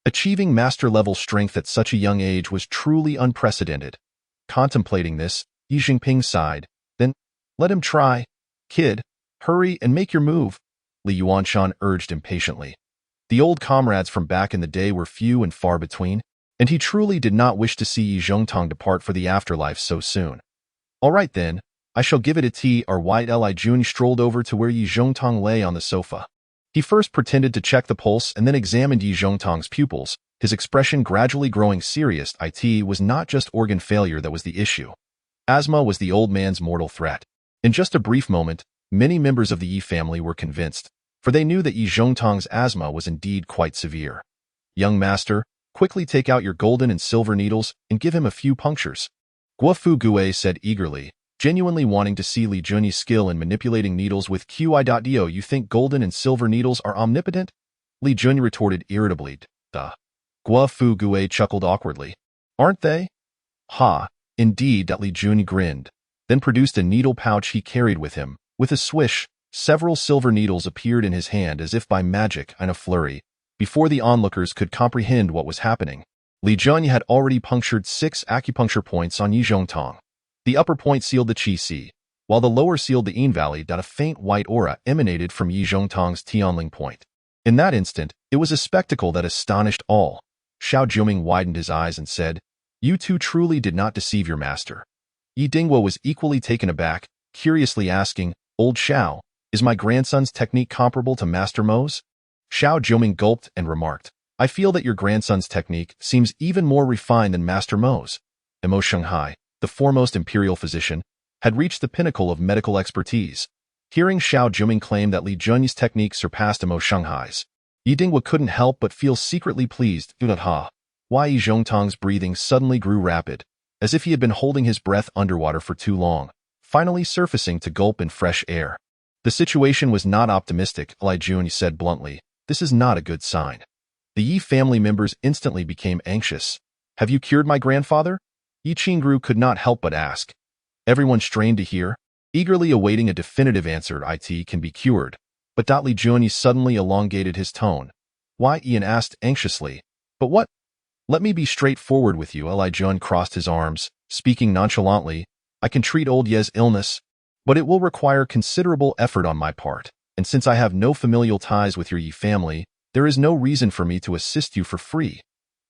Achieving master-level strength at such a young age was truly unprecedented. Contemplating this, Yi Jinping sighed. Then, let him try. Kid, hurry and make your move, Li Yuanshan urged impatiently. The old comrades from back in the day were few and far between, and he truly did not wish to see Yi Zhongtong depart for the afterlife so soon. All right then, I shall give it a tea. Our white Li Jun strolled over to where Yi Zhongtong lay on the sofa. He first pretended to check the pulse and then examined Yi Zhongtong's pupils, his expression gradually growing serious. It was not just organ failure that was the issue. Asthma was the old man's mortal threat. In just a brief moment, many members of the Yi family were convinced, for they knew that Yi Zhongtong's asthma was indeed quite severe. Young master, quickly take out your golden and silver needles and give him a few punctures, Guo Fu Gue said eagerly, genuinely wanting to see Li Junyi's skill in manipulating needles with QI.do. You think golden and silver needles are omnipotent? Li Junyi retorted irritably. Duh. Guo Fu Gue chuckled awkwardly. Aren't they? Ha, indeed. Li Junyi grinned, then produced a needle pouch he carried with him. With a swish, several silver needles appeared in his hand as if by magic in a flurry. Before the onlookers could comprehend what was happening, Li Junyi had already punctured 6 acupuncture points on Yi Zhongtong. The upper point sealed the Qi Si, while the lower sealed the Yin Valley. A faint white aura emanated from Yi Zhongtong's Tianling point. In that instant, it was a spectacle that astonished all. Xiao Jiuming widened his eyes and said, You two truly did not deceive your master. Yi Dingguo was equally taken aback, curiously asking, Old Xiao, is my grandson's technique comparable to Master Mo's? Xiao Jiuming gulped and remarked, I feel that your grandson's technique seems even more refined than Master Mo's. Mo Shanghai, the foremost imperial physician, had reached the pinnacle of medical expertise. Hearing Xiao Jiuming claim that Li Junyi's technique surpassed Mo Shanghai's, Yi Dingguo couldn't help but feel secretly pleased. Why Yi Zhongtong's breathing suddenly grew rapid, as if he had been holding his breath underwater for too long, finally surfacing to gulp in fresh air. The situation was not optimistic, Li Junyi said bluntly. This is not a good sign. The Yi family members instantly became anxious. Have you cured my grandfather? Yi Qingru could not help but ask. Everyone strained to hear, eagerly awaiting a definitive answer. It can be cured. But Li Junyi suddenly elongated his tone. Why? Ian asked anxiously. But what? Let me be straightforward with you. Li Junyi crossed his arms, speaking nonchalantly. I can treat old Ye's illness, but it will require considerable effort on my part, and since I have no familial ties with your Yi family, there is no reason for me to assist you for free.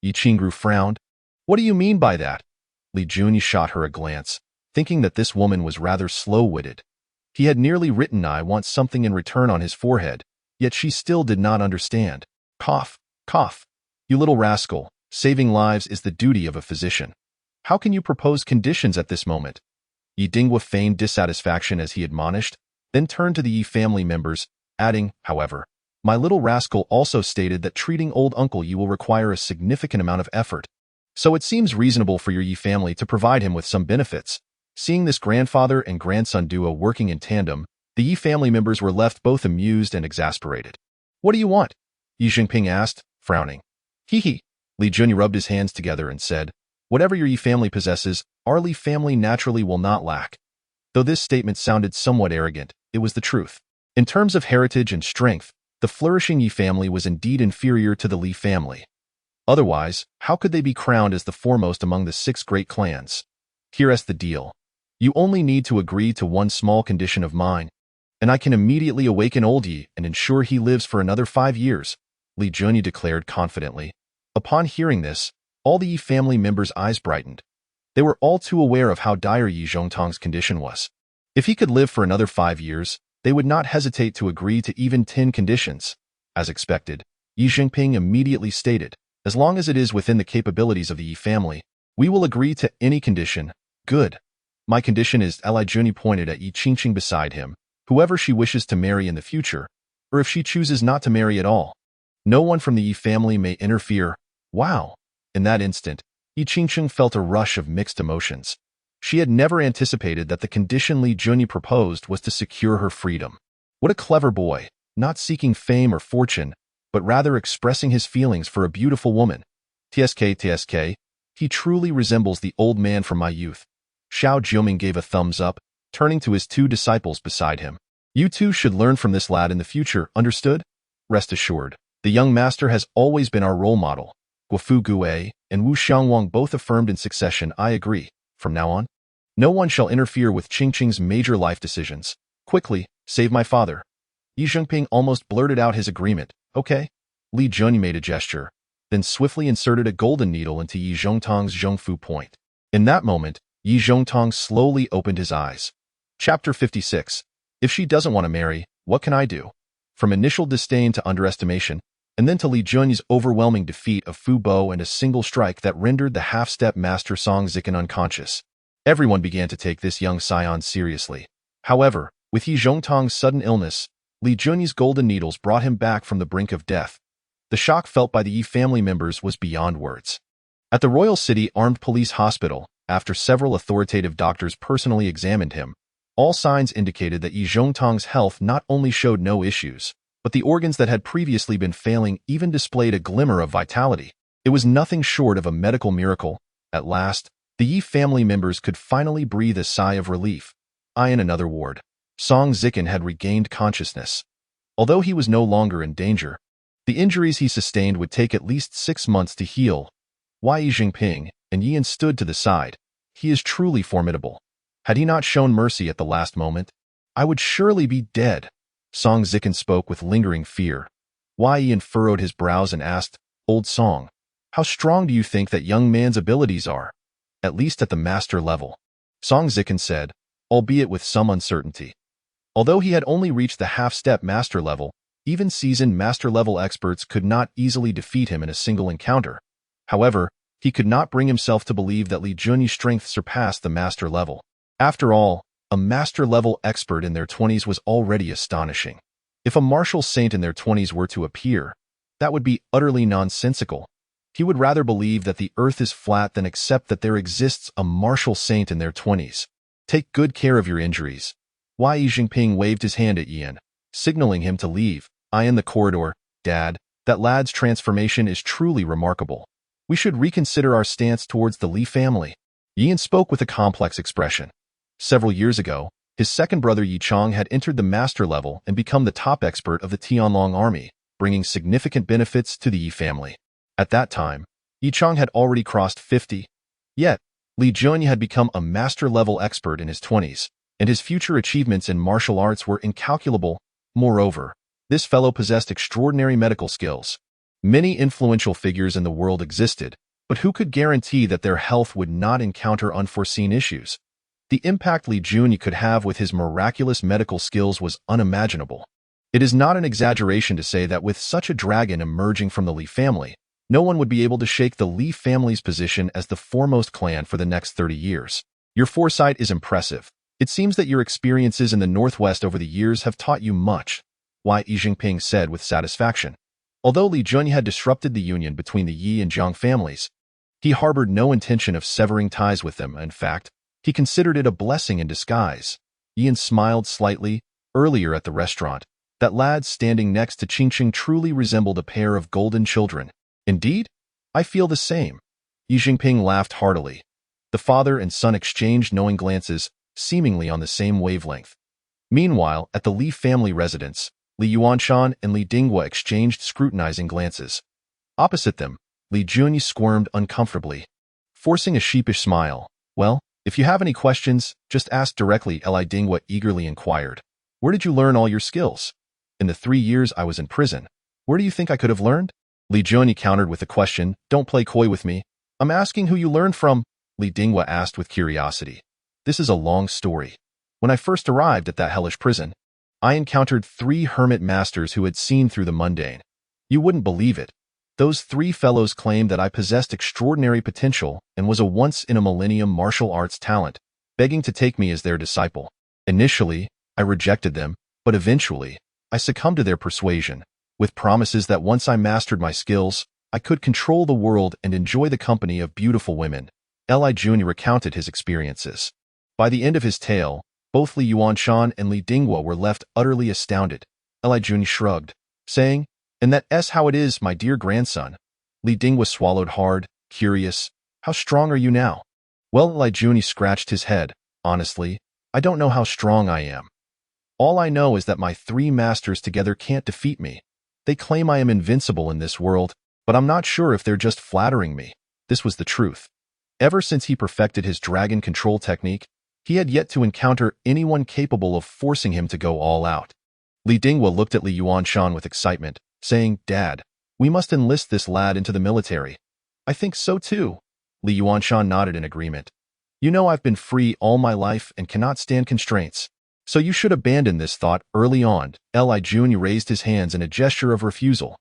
Yi Qingru frowned. What do you mean by that? Li Junyi shot her a glance, thinking that this woman was rather slow-witted. He had nearly written I want something in return on his forehead, yet she still did not understand. Cough, cough. You little rascal, saving lives is the duty of a physician. How can you propose conditions at this moment? Yi Dingguo feigned dissatisfaction as he admonished, then turned to the Yi family members, adding, however, my little rascal also stated that treating old Uncle Yi will require a significant amount of effort. So it seems reasonable for your Yi family to provide him with some benefits. Seeing this grandfather and grandson duo working in tandem, the Yi family members were left both amused and exasperated. What do you want? Yi Jinping asked, frowning. Hee. Li Junyi rubbed his hands together and said, Whatever your Yi family possesses, our Li family naturally will not lack. Though this statement sounded somewhat arrogant, it was the truth. In terms of heritage and strength, the flourishing Yi family was indeed inferior to the Li family. Otherwise, how could they be crowned as the foremost among the 6 great clans? Here's the deal. You only need to agree to one small condition of mine, and I can immediately awaken old Yi and ensure he lives for another 5 years, Li Junyi declared confidently. Upon hearing this, all the Yi family members' eyes brightened. They were all too aware of how dire Yi Zhongtong's condition was. If he could live for another 5 years, they would not hesitate to agree to even 10 conditions. As expected, Yi Jinping immediately stated, as long as it is within the capabilities of the Yi family, we will agree to any condition. Good. My condition is, Li Junyi pointed at Yi Qingqing beside him, whoever she wishes to marry in the future, or if she chooses not to marry at all. No one from the Yi family may interfere. Wow. In that instant, Yi Qingqing felt a rush of mixed emotions. She had never anticipated that the condition Li Junyi proposed was to secure her freedom. What a clever boy, not seeking fame or fortune, but rather expressing his feelings for a beautiful woman. TSK, he truly resembles the old man from my youth. Xiao Jiuming gave a thumbs up, turning to his two disciples beside him. You two should learn from this lad in the future, understood? Rest assured, the young master has always been our role model. Guofu Gue and Wu Xiangwang both affirmed in succession, I agree. From now on, no one shall interfere with Qingqing's major life decisions. Quickly, save my father. Yi Zhengping almost blurted out his agreement. Okay. Li Junyi made a gesture, then swiftly inserted a golden needle into Yi Zhongtong's Zhongfu point. In that moment, Yi Zhongtong slowly opened his eyes. Chapter 56. If she doesn't want to marry, what can I do? From initial disdain to underestimation, and then to Li Junyi's overwhelming defeat of Fu Bo and a single strike that rendered the half-step master Song Zichen unconscious. Everyone began to take this young scion seriously. However, with Yi Zhongtong's sudden illness, Li Junyi's golden needles brought him back from the brink of death. The shock felt by the Yi family members was beyond words. At the Royal City Armed Police Hospital, after several authoritative doctors personally examined him, all signs indicated that Yi Zhongtong's health not only showed no issues, but the organs that had previously been failing even displayed a glimmer of vitality. It was nothing short of a medical miracle. At last, the Yi family members could finally breathe a sigh of relief. In another ward, Song Zichen had regained consciousness. Although he was no longer in danger, the injuries he sustained would take at least 6 months to heal. Yi Zhengping and Yian stood to the side. He is truly formidable. Had he not shown mercy at the last moment, I would surely be dead. Song Zichen spoke with lingering fear. Yian furrowed his brows and asked, Old Song, how strong do you think that young man's abilities are? At least at the master level. Song Zichen said, albeit with some uncertainty. Although he had only reached the half-step master level, even seasoned master-level experts could not easily defeat him in a single encounter. However, he could not bring himself to believe that Li Junyi's strength surpassed the master level. After all, a master-level expert in their 20s was already astonishing. If a martial saint in their 20s were to appear, that would be utterly nonsensical. He would rather believe that the earth is flat than accept that there exists a martial saint in their 20s. Take good care of your injuries. Yi Zhengping waved his hand at Yian, signaling him to leave. In the corridor, Dad, that lad's transformation is truly remarkable. We should reconsider our stance towards the Li family. Yian spoke with a complex expression. Several years ago, his second brother Yi Chong had entered the master level and become the top expert of the Tianlong army, bringing significant benefits to the Yi family. At that time, Yi Chong had already crossed 50. Yet, Li Junyi had become a master-level expert in his 20s, and his future achievements in martial arts were incalculable. Moreover, this fellow possessed extraordinary medical skills. Many influential figures in the world existed, but who could guarantee that their health would not encounter unforeseen issues? The impact Li Junyi could have with his miraculous medical skills was unimaginable. It is not an exaggeration to say that with such a dragon emerging from the Li family, no one would be able to shake the Li family's position as the foremost clan for the next 30 years. Your foresight is impressive. It seems that your experiences in the Northwest over the years have taught you much, Yi Zhengping said with satisfaction. Although Li Junyi had disrupted the union between the Yi and Jiang families, he harbored no intention of severing ties with them. In fact, he considered it a blessing in disguise. Yian smiled slightly. Earlier at the restaurant, that lad standing next to Qingqing truly resembled a pair of golden children. Indeed, I feel the same. Yi Zhengping laughed heartily. The father and son exchanged knowing glances, seemingly on the same wavelength. Meanwhile, at the Li family residence, Li Yuanshan and Li Dinghua exchanged scrutinizing glances. Opposite them, Li Junyi squirmed uncomfortably, forcing a sheepish smile. Well, if you have any questions, just ask directly, Li Dinghua eagerly inquired. Where did you learn all your skills? In the 3 years I was in prison. Where do you think I could have learned? Li Junyi countered with a question. Don't play coy with me. I'm asking who you learned from, Li Dinghua asked with curiosity. This is a long story. When I first arrived at that hellish prison, I encountered 3 hermit masters who had seen through the mundane. You wouldn't believe it. Those 3 fellows claimed that I possessed extraordinary potential and was a once-in-a-millennium martial arts talent, begging to take me as their disciple. Initially, I rejected them, but eventually, I succumbed to their persuasion, with promises that once I mastered my skills, I could control the world and enjoy the company of beautiful women. Li Junyi recounted his experiences. By the end of his tale, both Li Yuanshan and Li Dinghua were left utterly astounded. Li Junyi shrugged, saying, And that's how it is, my dear grandson. Li Dingwa swallowed hard, curious. How strong are you now? Well, Li Juni scratched his head. Honestly, I don't know how strong I am. All I know is that my 3 masters together can't defeat me. They claim I am invincible in this world, but I'm not sure if they're just flattering me. This was the truth. Ever since he perfected his dragon control technique, he had yet to encounter anyone capable of forcing him to go all out. Li Dingwa looked at Li Yuanshan with excitement, saying, "Dad, we must enlist this lad into the military." "I think so too." Li Yuanshan nodded in agreement. "You know I've been free all my life and cannot stand constraints. So you should abandon this thought early on." Li Jun raised his hands in a gesture of refusal.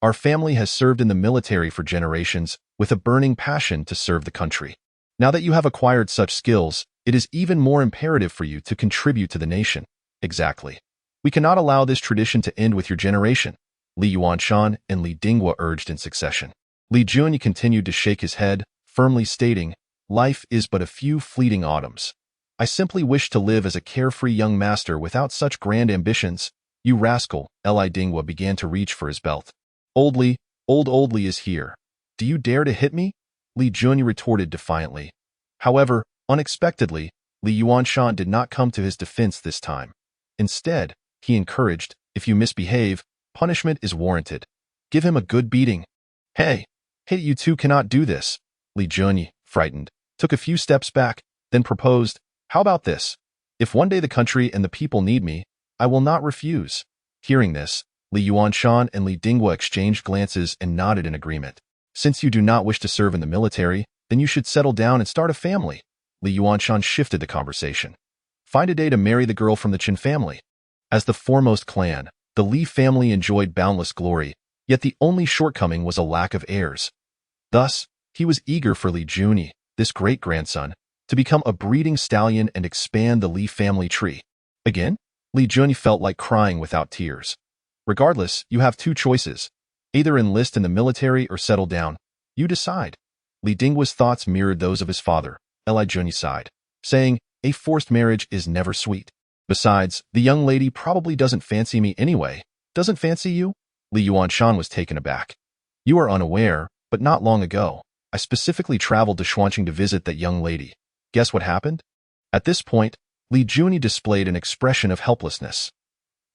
"Our family has served in the military for generations with a burning passion to serve the country. Now that you have acquired such skills, it is even more imperative for you to contribute to the nation." "Exactly. We cannot allow this tradition to end with your generation," Li Yuanshan and Li Dingwa urged in succession. Li Jun continued to shake his head, firmly stating, "Life is but a few fleeting autumns. I simply wish to live as a carefree young master without such grand ambitions." "You rascal," Li Dingwa began to reach for his belt. Old Li is here. "Do you dare to hit me?" Li Jun retorted defiantly. However, unexpectedly, Li Yuanshan did not come to his defense this time. Instead, he encouraged, "If you misbehave, punishment is warranted. Give him a good beating." Hey, you two cannot do this." Li Jun, frightened, took a few steps back, then proposed, "How about this? If one day the country and the people need me, I will not refuse." Hearing this, Li Yuanshan and Li Dingwa exchanged glances and nodded in agreement. "Since you do not wish to serve in the military, then you should settle down and start a family." Li Yuanshan shifted the conversation. "Find a day to marry the girl from the Qin family." As the foremost clan, the Li family enjoyed boundless glory, yet the only shortcoming was a lack of heirs. Thus, he was eager for Li Jun, this great-grandson, to become a breeding stallion and expand the Li family tree. Again, Li Jun felt like crying without tears. "Regardless, you have 2 choices. Either enlist in the military or settle down. You decide." Li Dingwa's thoughts mirrored those of his father. Li Jun sighed, saying, "A forced marriage is never sweet. Besides, the young lady probably doesn't fancy me anyway." "Doesn't fancy you?" Li Yuanshan was taken aback. "You are unaware, but not long ago, I specifically traveled to Xuanqing to visit that young lady. Guess what happened?" At this point, Li Jun displayed an expression of helplessness.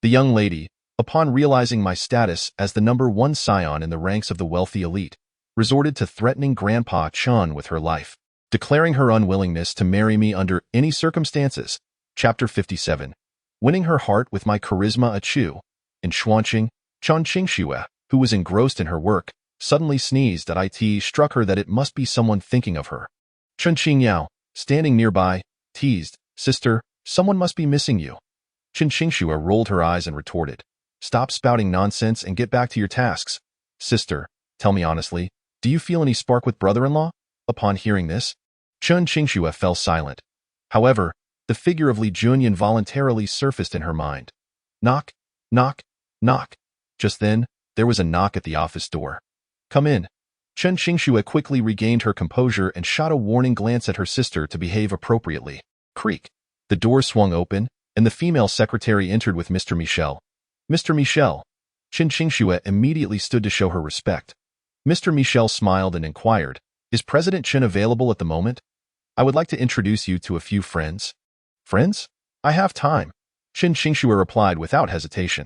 "The young lady, upon realizing my status as the #1 scion in the ranks of the wealthy elite, resorted to threatening Grandpa Chun with her life, declaring her unwillingness to marry me under any circumstances." Chapter 57. Winning her heart with my charisma Chu. In Xuanqing, Chen Qingxue, who was engrossed in her work, suddenly sneezed. It struck her that it must be someone thinking of her. Chen Qingyao, standing nearby, teased, "Sister, someone must be missing you." Chen Qingxue rolled her eyes and retorted, "Stop spouting nonsense and get back to your tasks. Sister, tell me honestly, do you feel any spark with brother-in-law?" Upon hearing this, Chen Qingxue fell silent. However, the figure of Li Jun involuntarily surfaced in her mind. Knock, knock, knock. Just then, there was a knock at the office door. "Come in." Chen Qingxue quickly regained her composure and shot a warning glance at her sister to behave appropriately. Creak. The door swung open, and the female secretary entered with Mr. Michel. "Mr. Michel." Chen Qingxue immediately stood to show her respect. Mr. Michel smiled and inquired, "Is President Chen available at the moment? I would like to introduce you to a few friends." "Friends? I have time," Chen Qingxue replied without hesitation.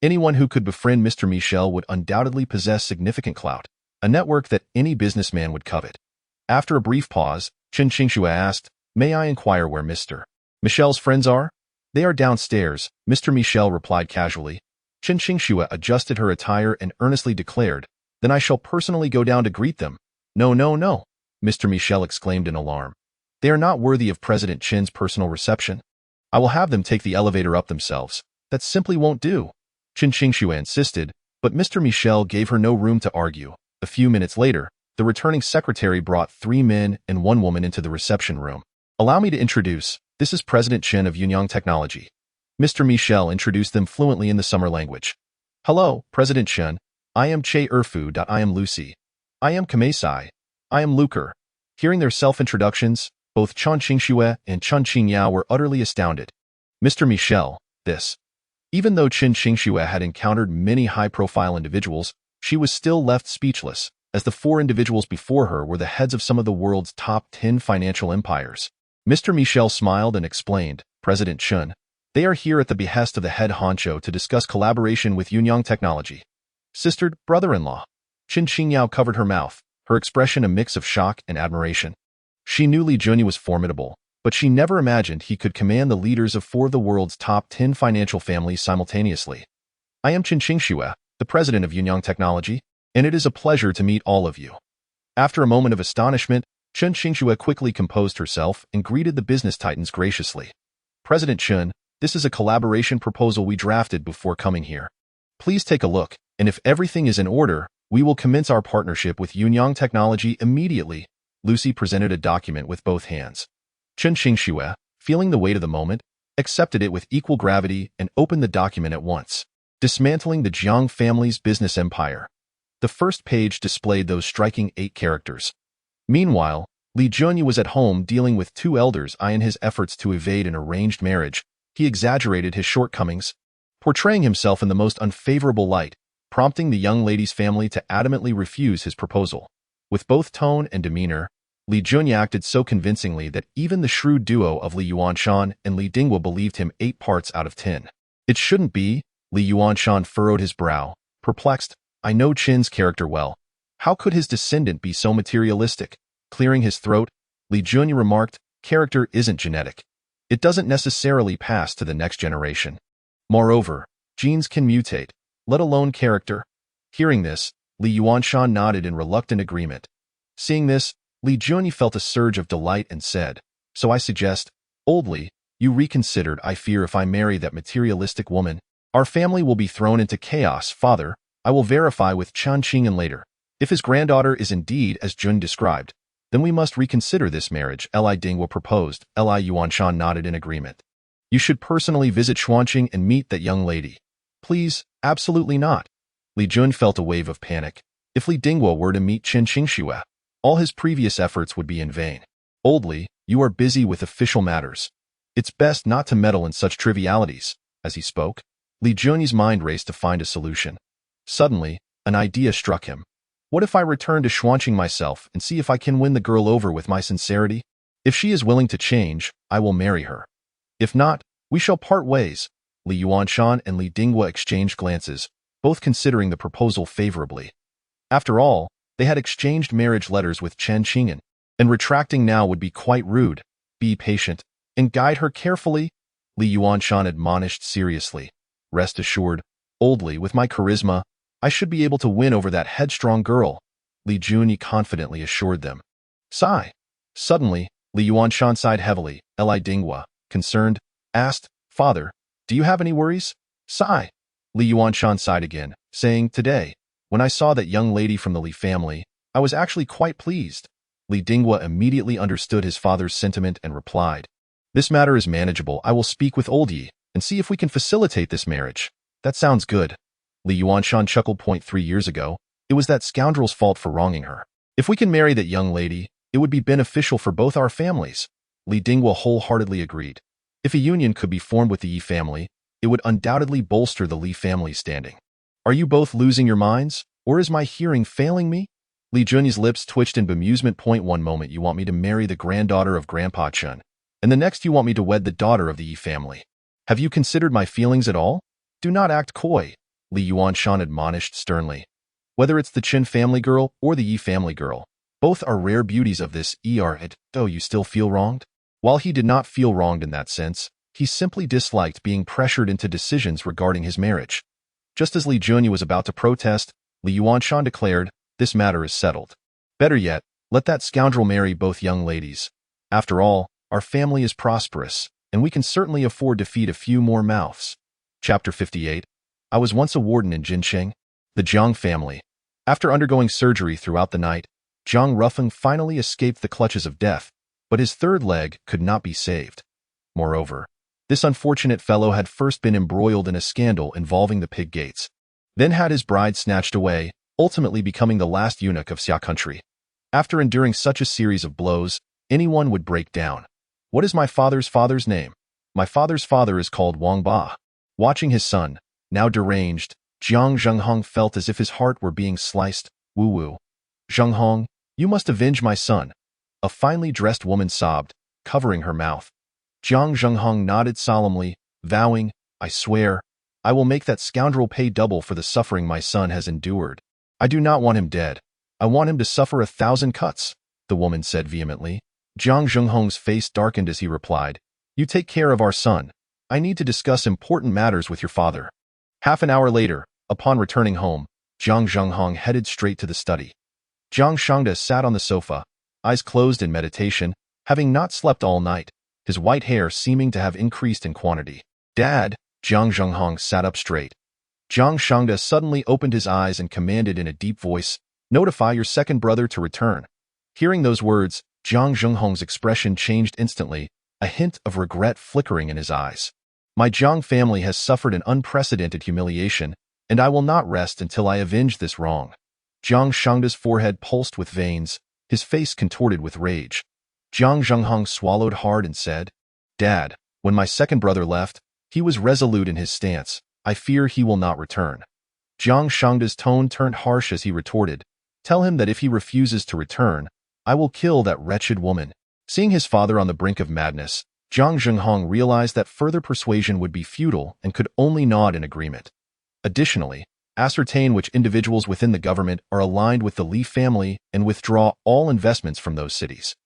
Anyone who could befriend Mr. Michel would undoubtedly possess significant clout, a network that any businessman would covet. After a brief pause, Chen Qingxue asked, "May I inquire where Mr. Michel's friends are?" "They are downstairs," Mr. Michel replied casually. Chen Qingxue adjusted her attire and earnestly declared, "Then I shall personally go down to greet them." "No, no, no," Mr. Michel exclaimed in alarm. "They are not worthy of President Chen's personal reception. I will have them take the elevator up themselves. That simply won't do." Chen Qingxue insisted, but Mr. Michel gave her no room to argue. A few minutes later, the returning secretary brought 3 men and 1 woman into the reception room. "Allow me to introduce, this is President Chen of Yunyang Technology." Mr. Michel introduced them fluently in the summer language. "Hello, President Chen. I am Che Erfu. I am Lucy. I am Kamesai. I am Luker." Hearing their self-introductions, both Chen Qingxue and Chen Qingyao were utterly astounded. "Mr. Michel, this Even though Qin Xingxue had encountered many high-profile individuals, she was still left speechless, as the 4 individuals before her were the heads of some of the world's top 10 financial empires. Mr. Michel smiled and explained, President Chun, they are here at the behest of the head honcho to discuss collaboration with Yunyang Technology. Sistered brother-in-law. Qin Qingyao covered her mouth, her expression a mix of shock and admiration. She knew Li Junyi was formidable, but she never imagined he could command the leaders of 4 of the world's top 10 financial families simultaneously. I am Qin Xingxue, the president of Yunyang Technology, and it is a pleasure to meet all of you. After a moment of astonishment, Qin Xingxue quickly composed herself and greeted the business titans graciously. President Chun, this is a collaboration proposal we drafted before coming here. Please take a look, and if everything is in order, we will commence our partnership with Yunyang Technology immediately. Lucy presented a document with both hands. Qin Xingxue, feeling the weight of the moment, accepted it with equal gravity and opened the document at once. Dismantling the Jiang family's business empire. The first page displayed those striking 8 characters. Meanwhile, Li Junyi was at home dealing with 2 elders. In his efforts to evade an arranged marriage, he exaggerated his shortcomings, portraying himself in the most unfavorable light, prompting the young lady's family to adamantly refuse his proposal. With both tone and demeanor, Li Junyi acted so convincingly that even the shrewd duo of Li Yuanshan and Li Dinghua believed him 8 parts out of 10. It shouldn't be. Li Yuanshan furrowed his brow, perplexed. I know Qin's character well. How could his descendant be so materialistic? Clearing his throat, Li Junyi remarked, character isn't genetic. It doesn't necessarily pass to the next generation. Moreover, genes can mutate, let alone character. Hearing this, Li Yuanshan nodded in reluctant agreement. Seeing this, Li Junyi felt a surge of delight and said, so I suggest, old Li, you reconsidered. I fear if I marry that materialistic woman, our family will be thrown into chaos. Father, I will verify with Chan Qing'an later. If his granddaughter is indeed as Jun described, then we must reconsider this marriage. Li Dinghua proposed. Li Yuanshan nodded in agreement. You should personally visit Xuanqing and meet that young lady. Please, absolutely not. Li Jun felt a wave of panic. If Li Dinghua were to meet Qin Xingxue, all his previous efforts would be in vain. Old Li, you are busy with official matters. It's best not to meddle in such trivialities. As he spoke, Li Junyi's mind raced to find a solution. Suddenly, an idea struck him. What if I return to Xuanqing myself and see if I can win the girl over with my sincerity? If she is willing to change, I will marry her. If not, we shall part ways. Li Yuanshan and Li Dinghua exchanged glances, both considering the proposal favorably. After all, they had exchanged marriage letters with Chen Qing'an, and retracting now would be quite rude. Be patient, and guide her carefully, Li Yuanshan admonished seriously. Rest assured, old Li, with my charisma, I should be able to win over that headstrong girl, Li Junyi confidently assured them. Sigh. Suddenly, Li Yuanshan sighed heavily. Li Dinghua, concerned, asked, Father, do you have any worries? Sigh. Li Yuanshan sighed again, saying, Today, when I saw that young lady from the Li family, I was actually quite pleased. Li Dinghua immediately understood his father's sentiment and replied, This matter is manageable. I will speak with old Yi and see if we can facilitate this marriage. That sounds good. Li Yuanshan chuckled. 3 years ago, it was that scoundrel's fault for wronging her. If we can marry that young lady, it would be beneficial for both our families. Li Dinghua wholeheartedly agreed. If a union could be formed with the Yi family, it would undoubtedly bolster the Li family's standing. Are you both losing your minds, or is my hearing failing me? Li Junyi's lips twitched in bemusement. 1 moment you want me to marry the granddaughter of Grandpa Chun, and the next you want me to wed the daughter of the Yi family. Have you considered my feelings at all? Do not act coy, Li Yuanshan admonished sternly. Whether it's the Qin family girl or the Yi family girl, both are rare beauties of this era. Though you still feel wronged? While he did not feel wronged in that sense, he simply disliked being pressured into decisions regarding his marriage. Just as Li Junyi was about to protest, Li Yuanshan declared, This matter is settled. Better yet, let that scoundrel marry both young ladies. After all, our family is prosperous, and we can certainly afford to feed a few more mouths. Chapter 58. I was once a warden in Jincheng. The Jiang family. After undergoing surgery throughout the night, Jiang Rufeng finally escaped the clutches of death, but his third leg could not be saved. Moreover, this unfortunate fellow had first been embroiled in a scandal involving the pig gates, then had his bride snatched away, ultimately becoming the last eunuch of Xia country. After enduring such a series of blows, anyone would break down. What is my father's name? My father's father is called Wang Ba. Watching his son, now deranged, Jiang Zhenghong felt as if his heart were being sliced. Woo-woo. Zhenghong, you must avenge my son. A finely dressed woman sobbed, covering her mouth. Jiang Zhenghong nodded solemnly, vowing, I swear, I will make that scoundrel pay double for the suffering my son has endured. I do not want him dead. I want him to suffer 1,000 cuts, the woman said vehemently. Jiang Zhenghong's face darkened as he replied, You take care of our son. I need to discuss important matters with your father. Half an hour later, upon returning home, Jiang Zhenghong headed straight to the study. Jiang Shangda sat on the sofa, eyes closed in meditation, having not slept all night, his white hair seeming to have increased in quantity. Dad, Jiang Zhenghong sat up straight. Jiang Shangda suddenly opened his eyes and commanded in a deep voice, Notify your second brother to return. Hearing those words, Jiang Zhenghong's expression changed instantly, a hint of regret flickering in his eyes. My Jiang family has suffered an unprecedented humiliation, and I will not rest until I avenge this wrong. Jiang Shangda's forehead pulsed with veins, his face contorted with rage. Jiang Zhenghong swallowed hard and said, Dad, when my second brother left, he was resolute in his stance. I fear he will not return. Jiang Shangda's tone turned harsh as he retorted, Tell him that if he refuses to return, I will kill that wretched woman. Seeing his father on the brink of madness, Jiang Zhenghong realized that further persuasion would be futile and could only nod in agreement. Additionally, ascertain which individuals within the government are aligned with the Li family and withdraw all investments from those cities.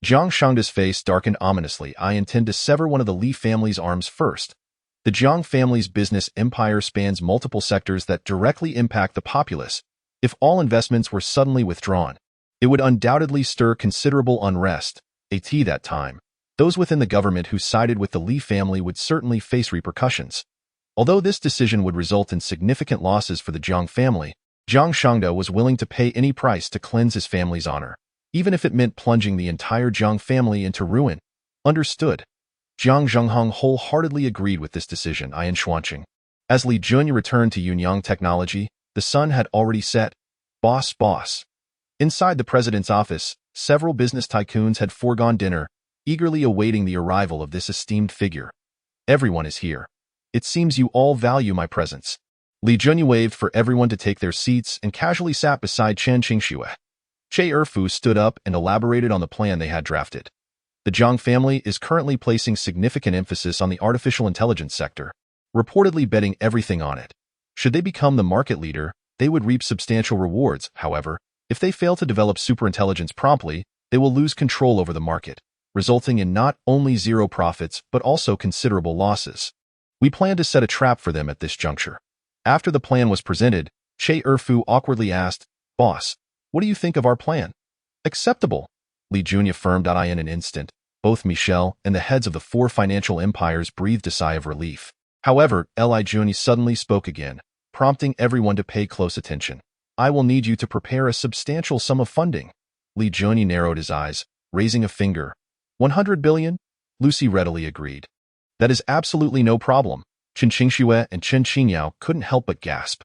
Jiang Shangda's face darkened ominously. I intend to sever one of the Li family's arms first. The Jiang family's business empire spans multiple sectors that directly impact the populace. If all investments were suddenly withdrawn, it would undoubtedly stir considerable unrest. At that time, those within the government who sided with the Li family would certainly face repercussions. Although this decision would result in significant losses for the Jiang family, Jiang Shangda was willing to pay any price to cleanse his family's honor, even if it meant plunging the entire Jiang family into ruin. Understood. Jiang Zhenghong wholeheartedly agreed with this decision. Xuanqing. As Li Jun returned to Yunyang Technology, the sun had already set. Boss. Inside the president's office, several business tycoons had foregone dinner, eagerly awaiting the arrival of this esteemed figure. Everyone is here. It seems you all value my presence. Li Jun waved for everyone to take their seats and casually sat beside Chen Qingxue. Che Erfu stood up and elaborated on the plan they had drafted. The Jiang family is currently placing significant emphasis on the artificial intelligence sector, reportedly betting everything on it. Should they become the market leader, they would reap substantial rewards. However, if they fail to develop superintelligence promptly, they will lose control over the market, resulting in not only zero profits but also considerable losses. We plan to set a trap for them at this juncture. After the plan was presented, Che Erfu awkwardly asked, Boss, what do you think of our plan? Acceptable, Li Jun affirmed. In an instant, both Michel and the heads of the 4 financial empires breathed a sigh of relief. However, Li Jun suddenly spoke again, prompting everyone to pay close attention. I will need you to prepare a substantial sum of funding. Li Jun narrowed his eyes, raising a finger. 100 billion? Lucy readily agreed. That is absolutely no problem. Chen Qingxue and Chen Qingyao couldn't help but gasp.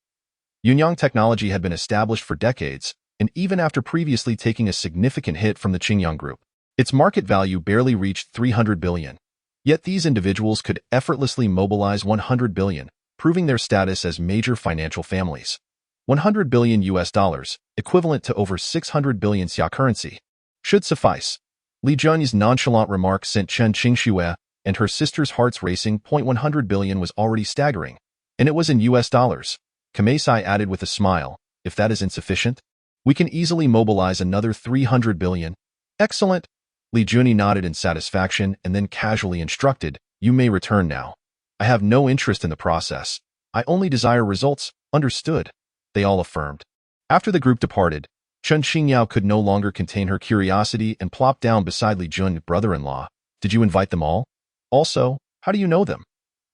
Yunyang Technology had been established for decades, and even after previously taking a significant hit from the Qingyang Group, its market value barely reached 300 billion. Yet these individuals could effortlessly mobilize 100 billion, proving their status as major financial families. 100 billion US dollars, equivalent to over 600 billion xia currency, should suffice. Li Jun's nonchalant remark sent Chen Qingxue and her sister's hearts racing. 100 billion was already staggering, and it was in US dollars. Kamesai added with a smile, if that is insufficient, we can easily mobilize another 300 billion. Excellent. Li Jun nodded in satisfaction and then casually instructed, You may return now. I have no interest in the process. I only desire results. Understood. They all affirmed. After the group departed, Chen Qingyao could no longer contain her curiosity and plopped down beside Li Jun, brother-in-law. Did you invite them all? Also, how do you know them?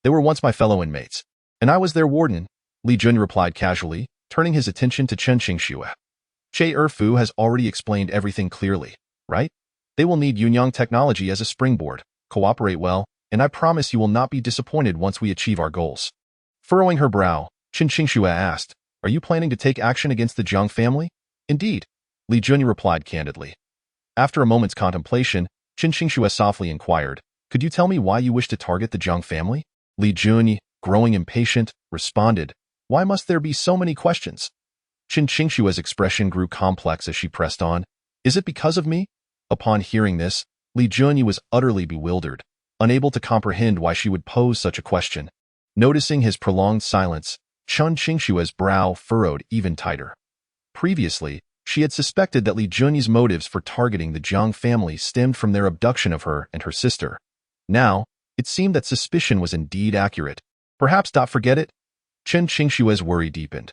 They were once my fellow inmates, and I was their warden, Li Jun replied casually, turning his attention to Chen Qingxue. Che Erfu has already explained everything clearly, right? They will need Yunyang Technology as a springboard. Cooperate well, and I promise you will not be disappointed once we achieve our goals. Furrowing her brow, Chen Qingxue asked, Are you planning to take action against the Jiang family? Indeed, Li Jun replied candidly. After a moment's contemplation, Chen Qingxue softly inquired, Could you tell me why you wish to target the Jiang family? Li Jun, growing impatient, responded, "Why must there be so many questions?" Qin Qingshua's expression grew complex as she pressed on. "Is it because of me?" Upon hearing this, Li Junyi was utterly bewildered, unable to comprehend why she would pose such a question. Noticing his prolonged silence, Qin Qingshua's brow furrowed even tighter. Previously, she had suspected that Li Junyi's motives for targeting the Jiang family stemmed from their abduction of her and her sister. Now, it seemed that suspicion was indeed accurate. Perhaps forget it? Qin Qingshua's worry deepened.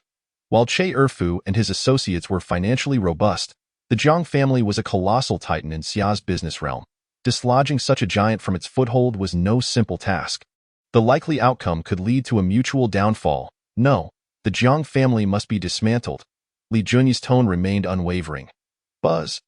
While Che Erfu and his associates were financially robust, the Jiang family was a colossal titan in Xia's business realm. Dislodging such a giant from its foothold was no simple task. The likely outcome could lead to a mutual downfall. No, the Jiang family must be dismantled. Li Junyi's tone remained unwavering. Buzz.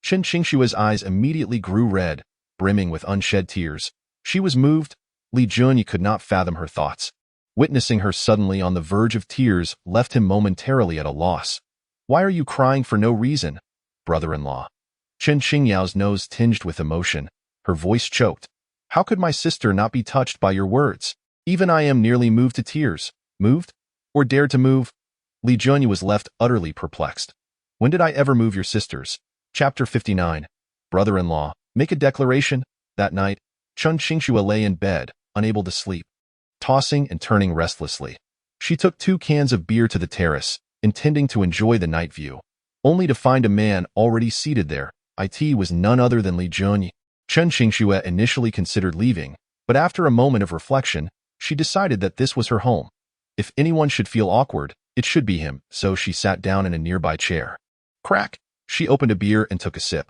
Qin Qingshua's eyes immediately grew red, brimming with unshed tears. She was moved. Li Junyi could not fathom her thoughts. Witnessing her suddenly on the verge of tears left him momentarily at a loss. "Why are you crying for no reason, brother-in-law?" Qin Qingyao's nose tinged with emotion. Her voice choked. "How could my sister not be touched by your words? Even I am nearly moved to tears." Moved? Or dared to move? Li Junyi was left utterly perplexed. "When did I ever move your sisters?" Chapter 59. Brother-in-law, make a declaration. That night, Qin Qingshua lay in bed, unable to sleep, tossing and turning restlessly. She took 2 cans of beer to the terrace, intending to enjoy the night view, only to find a man already seated there. It was none other than Li Junyi. Qin Qingshua initially considered leaving, but after a moment of reflection, she decided that this was her home. If anyone should feel awkward, it should be him, so she sat down in a nearby chair. Crack! She opened a beer and took a sip.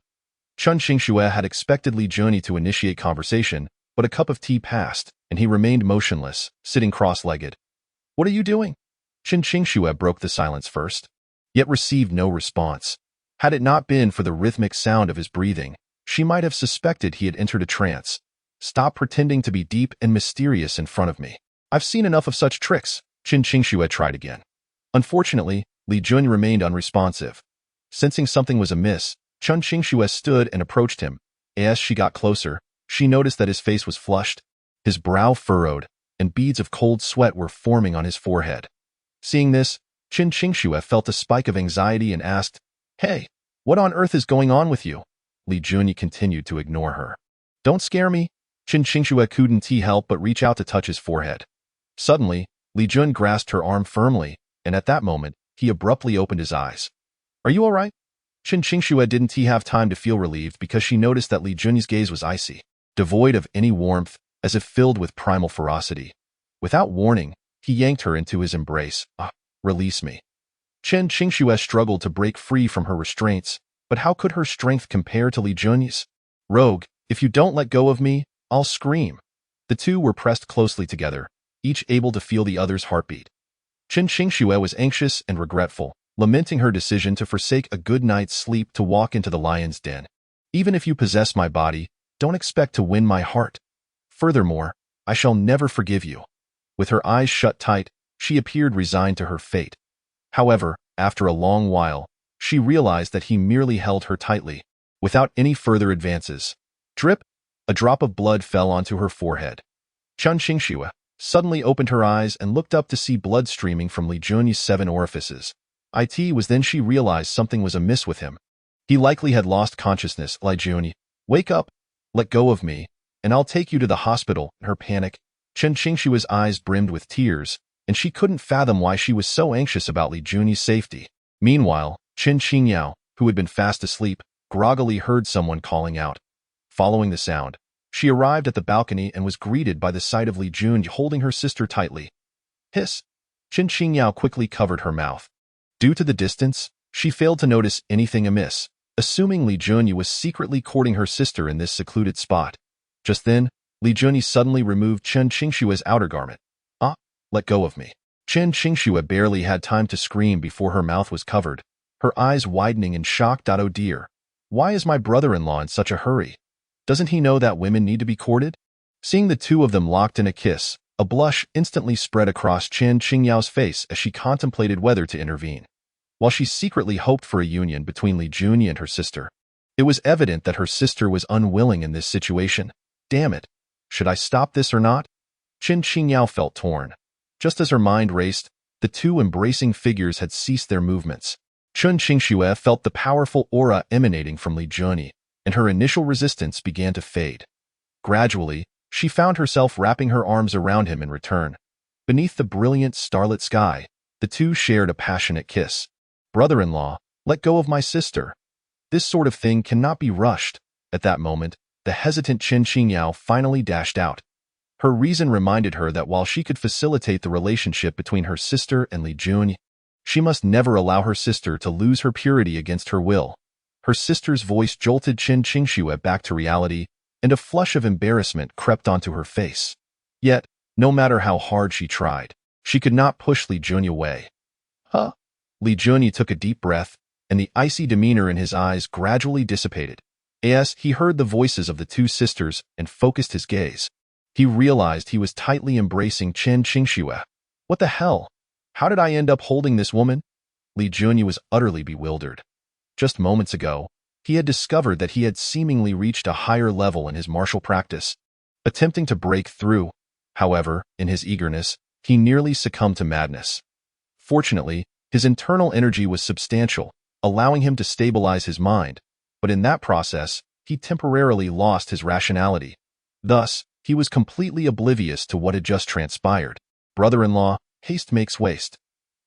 Qin Qingshua had expected Li Junyi to initiate conversation, but a cup of tea passed, and he remained motionless, sitting cross-legged. "What are you doing?" Qin Qingshua broke the silence first, yet received no response. Had it not been for the rhythmic sound of his breathing, she might have suspected he had entered a trance. "Stop pretending to be deep and mysterious in front of me. I've seen enough of such tricks." Qin Qingshua tried again. Unfortunately, Li Junyi remained unresponsive. Sensing something was amiss, Qin Qingshua stood and approached him. As she got closer, she noticed that his face was flushed, his brow furrowed, and beads of cold sweat were forming on his forehead. Seeing this, Qin Qingshua felt a spike of anxiety and asked, "Hey, what on earth is going on with you?" Li Junyi continued to ignore her. "Don't scare me." Qin Qingshua couldn't help but reach out to touch his forehead. Suddenly, Li Junyi grasped her arm firmly, and at that moment, he abruptly opened his eyes. "Are you all right?" Qin Qingshua didn't have time to feel relieved because she noticed that Li Junyi's gaze was icy, devoid of any warmth, as if filled with primal ferocity. Without warning, he yanked her into his embrace. Release me." Qin Qingshua struggled to break free from her restraints, but how could her strength compare to Li Junyi's? "Rogue, if you don't let go of me, I'll scream." The two were pressed closely together, each able to feel the other's heartbeat. Qin Qingshua was anxious and regretful, lamenting her decision to forsake a good night's sleep to walk into the lion's den. "Even if you possess my body, don't expect to win my heart. Furthermore, I shall never forgive you." With her eyes shut tight, she appeared resigned to her fate. However, after a long while, she realized that he merely held her tightly, without any further advances. Drip! A drop of blood fell onto her forehead. Qin Qingshua suddenly opened her eyes and looked up to see blood streaming from Li Junyi's 7 orifices. It was then she realized something was amiss with him. He likely had lost consciousness. "Li Junyi, wake up, let go of me, and I'll take you to the hospital." In her panic, Qin Qingshua's eyes brimmed with tears, and she couldn't fathom why she was so anxious about Li Junyi's safety. Meanwhile, Qin Qingyao, who had been fast asleep, groggily heard someone calling out. Following the sound, she arrived at the balcony and was greeted by the sight of Li Junyi holding her sister tightly. Hiss! Qin Qingyao quickly covered her mouth. Due to the distance, she failed to notice anything amiss, assuming Li Junyi was secretly courting her sister in this secluded spot. Just then, Li Junyi suddenly removed Qin Qingshua's outer garment. Let go of me. Qin Qingshua barely had time to scream before her mouth was covered, her eyes widening in shock. "Oh dear. Why is my brother-in-law in such a hurry? Doesn't he know that women need to be courted?" Seeing the two of them locked in a kiss, a blush instantly spread across Qin Qingyao's face as she contemplated whether to intervene. While she secretly hoped for a union between Li Junyi and her sister, it was evident that her sister was unwilling in this situation. Damn it. Should I stop this or not? Qin Qingyao felt torn. Just as her mind raced, the two embracing figures had ceased their movements. Chun Qingxue felt the powerful aura emanating from Li Junyi, and her initial resistance began to fade. Gradually, she found herself wrapping her arms around him in return. Beneath the brilliant starlit sky, the two shared a passionate kiss. "Brother-in-law, let go of my sister." This sort of thing cannot be rushed. At that moment, the hesitant Qin Qingyao finally dashed out. Her reason reminded her that while she could facilitate the relationship between her sister and Li Junyi, she must never allow her sister to lose her purity against her will. Her sister's voice jolted Qin Qingxue back to reality, and a flush of embarrassment crept onto her face. Yet, no matter how hard she tried, she could not push Li Junyi away. "Huh?" Li Junyi took a deep breath, and the icy demeanor in his eyes gradually dissipated. As he heard the voices of the two sisters and focused his gaze, he realized he was tightly embracing Qin Qingxue. What the hell? How did I end up holding this woman? Li Junyi was utterly bewildered. Just moments ago, he had discovered that he had seemingly reached a higher level in his martial practice. Attempting to break through, however, in his eagerness, he nearly succumbed to madness. Fortunately, his internal energy was substantial, allowing him to stabilize his mind, but in that process, he temporarily lost his rationality. Thus, he was completely oblivious to what had just transpired. "Brother-in-law, haste makes waste."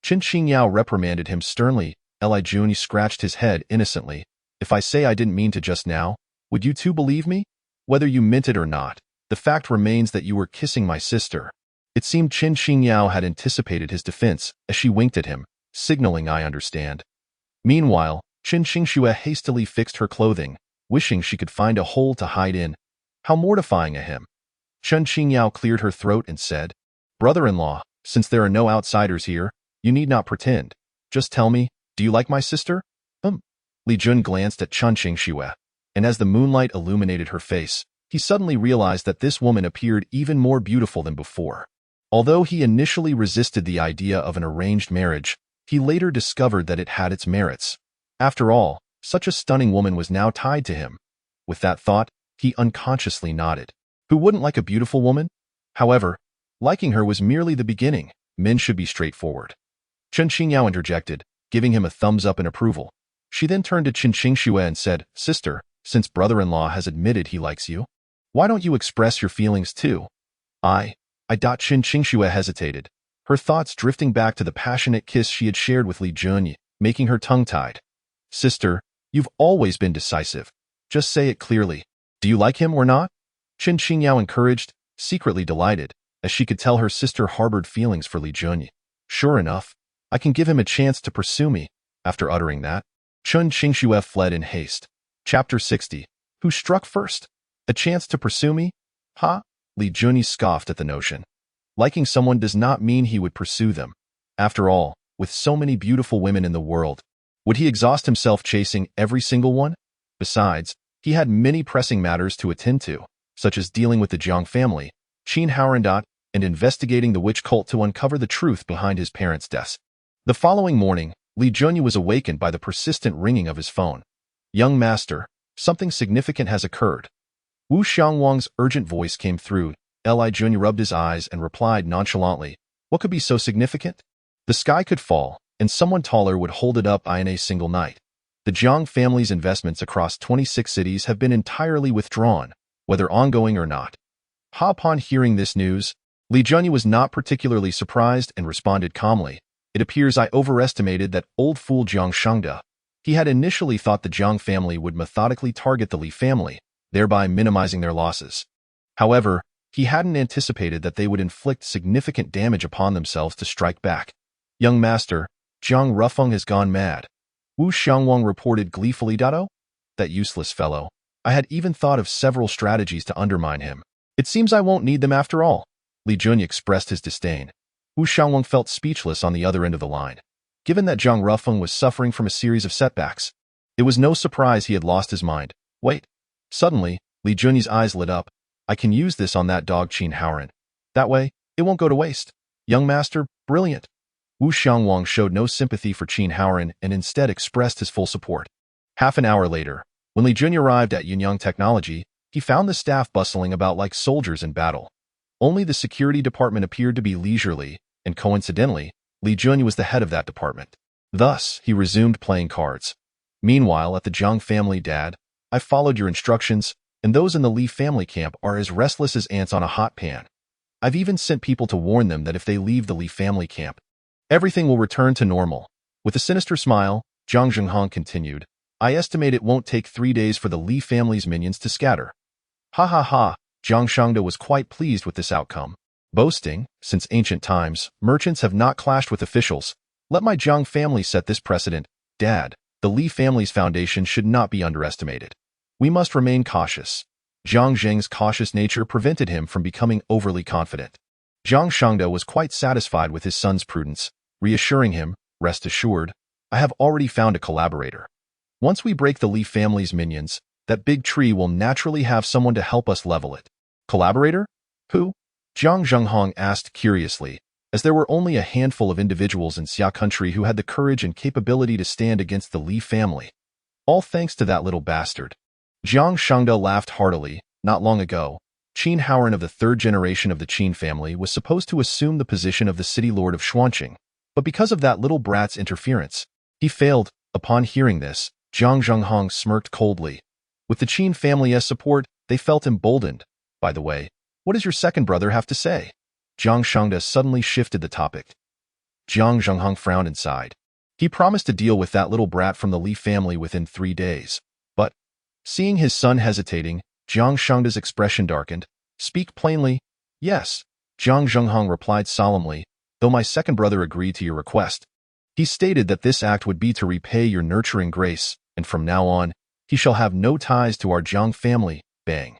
Qin Qingyao reprimanded him sternly. Li Junyi scratched his head innocently. "If I say I didn't mean to just now, would you two believe me? Whether you meant it or not, the fact remains that you were kissing my sister." It seemed Qin Qingyao had anticipated his defense as she winked at him, signaling "I understand." Meanwhile, Qin Qingxue hastily fixed her clothing, wishing she could find a hole to hide in. How mortifying of him. Qin Qingyao cleared her throat and said, "Brother-in-law, since there are no outsiders here, you need not pretend. Just tell me, do you like my sister?" Li Jun glanced at Qin Qingxue, and as the moonlight illuminated her face, he suddenly realized that this woman appeared even more beautiful than before. Although he initially resisted the idea of an arranged marriage, he later discovered that it had its merits. After all, such a stunning woman was now tied to him. With that thought, he unconsciously nodded. Who wouldn't like a beautiful woman? However, liking her was merely the beginning. Men should be straightforward. Qin Qingyao interjected, giving him a thumbs up in approval. She then turned to Qin Qingxue and said, "Sister, since brother-in-law has admitted he likes you, why don't you express your feelings too?" I. Qin Qingxue hesitated, her thoughts drifting back to the passionate kiss she had shared with Li Junyi, making her tongue-tied. "Sister, you've always been decisive. Just say it clearly. Do you like him or not?" Qin Qingyao encouraged, secretly delighted, as she could tell her sister harbored feelings for Li Junyi. "Sure enough, I can give him a chance to pursue me." After uttering that, Qin Qingxue fled in haste. Chapter 60. Who struck first? A chance to pursue me? Ha! Li Junyi scoffed at the notion. Liking someone does not mean he would pursue them. After all, with so many beautiful women in the world, would he exhaust himself chasing every single one? Besides, he had many pressing matters to attend to, such as dealing with the Jiang family, Qin Haoran, and investigating the witch cult to uncover the truth behind his parents' deaths. The following morning, Li Junyi was awakened by the persistent ringing of his phone. "Young master, something significant has occurred." Wu Xiangwang's urgent voice came through. Li Junyi rubbed his eyes and replied nonchalantly, "What could be so significant?" The sky could fall, and someone taller would hold it up in a single night. The Jiang family's investments across 26 cities have been entirely withdrawn, whether ongoing or not. Upon hearing this news, Li Junyi was not particularly surprised and responded calmly. "It appears I overestimated that old fool Jiang Shangde." He had initially thought the Jiang family would methodically target the Li family, thereby minimizing their losses. However, he hadn't anticipated that they would inflict significant damage upon themselves to strike back. "Young master, Jiang Rufeng has gone mad." Wu Xiangwang reported gleefully. "Oh, that useless fellow. I had even thought of several strategies to undermine him. It seems I won't need them after all." Li Junyi expressed his disdain. Wu Xiangwang felt speechless on the other end of the line. Given that Jiang Rufeng was suffering from a series of setbacks, it was no surprise he had lost his mind. Wait. Suddenly, Li Junyi's eyes lit up. "I can use this on that dog Qin Haoran. That way, it won't go to waste." "Young master, brilliant." Wu Xiangwang showed no sympathy for Qin Haoran and instead expressed his full support. Half an hour later, when Li Junyi arrived at Yunyang Technology, he found the staff bustling about like soldiers in battle. Only the security department appeared to be leisurely, and coincidentally, Li Jun was the head of that department. Thus, he resumed playing cards. Meanwhile, at the Zhang family, Dad, I followed your instructions, and those in the Li family camp are as restless as ants on a hot pan. I've even sent people to warn them that if they leave the Li family camp, everything will return to normal. With a sinister smile, Zhang Zhenghong continued, I estimate it won't take 3 days for the Li family's minions to scatter. Ha ha ha, Zhang Shangda was quite pleased with this outcome. Boasting, since ancient times, merchants have not clashed with officials. Let my Zhang family set this precedent. Dad, the Li family's foundation should not be underestimated. We must remain cautious. Zhang Zheng's cautious nature prevented him from becoming overly confident. Zhang Shangda was quite satisfied with his son's prudence, reassuring him, rest assured, I have already found a collaborator. Once we break the Li family's minions, that big tree will naturally have someone to help us level it. Collaborator? Who? Zhang Zhenghong asked curiously, as there were only a handful of individuals in Xia country who had the courage and capability to stand against the Li family. All thanks to that little bastard. Zhang Shangda laughed heartily. Not long ago, Qin Haoran of the third generation of the Qin family was supposed to assume the position of the city lord of Xuanqing, but because of that little brat's interference, he failed. Upon hearing this, Zhang Zhenghong smirked coldly. With the Qin family's support, they felt emboldened. By the way, what does your second brother have to say? Zhang Shangda suddenly shifted the topic. Zhang Zhenghong frowned and sighed. He promised to deal with that little brat from the Li family within 3 days. But, seeing his son hesitating, Zhang Shangda's expression darkened. Speak plainly. Yes, Zhang Zhenghong replied solemnly, though my second brother agreed to your request. He stated that this act would be to repay your nurturing grace, and from now on, he shall have no ties to our Zhang family. Bang.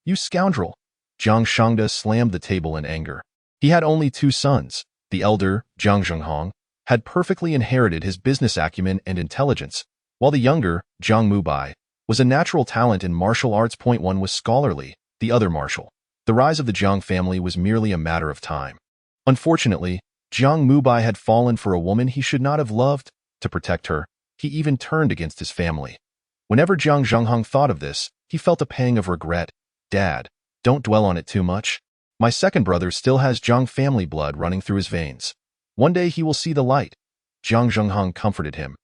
You scoundrel. Zhang Shangda slammed the table in anger. He had only 2 sons. The elder, Zhang Zhenghong, had perfectly inherited his business acumen and intelligence, while the younger, Zhang Mubai, was a natural talent in martial arts. One was scholarly, the other martial. The rise of the Zhang family was merely a matter of time. Unfortunately, Zhang Mubai had fallen for a woman he should not have loved. To protect her, he even turned against his family. Whenever Zhang Zhenghong thought of this, he felt a pang of regret. Dad, don't dwell on it too much. My second brother still has Zhang family blood running through his veins. One day he will see the light. Zhang Zhenghong comforted him.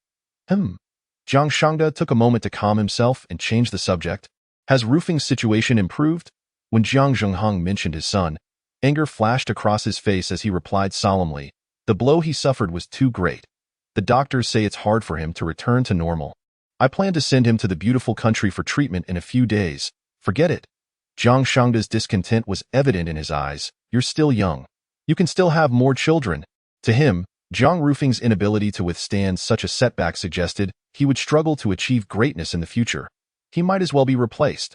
Zhang Shangda took a moment to calm himself and change the subject. Has roofing's situation improved? When Zhang Zhenghong mentioned his son, anger flashed across his face as he replied solemnly, the blow he suffered was too great. The doctors say it's hard for him to return to normal. I plan to send him to the beautiful country for treatment in a few days. Forget it. Zhang Shangda's discontent was evident in his eyes. You're still young. You can still have more children. To him, Zhang Rufing's inability to withstand such a setback suggested he would struggle to achieve greatness in the future. He might as well be replaced.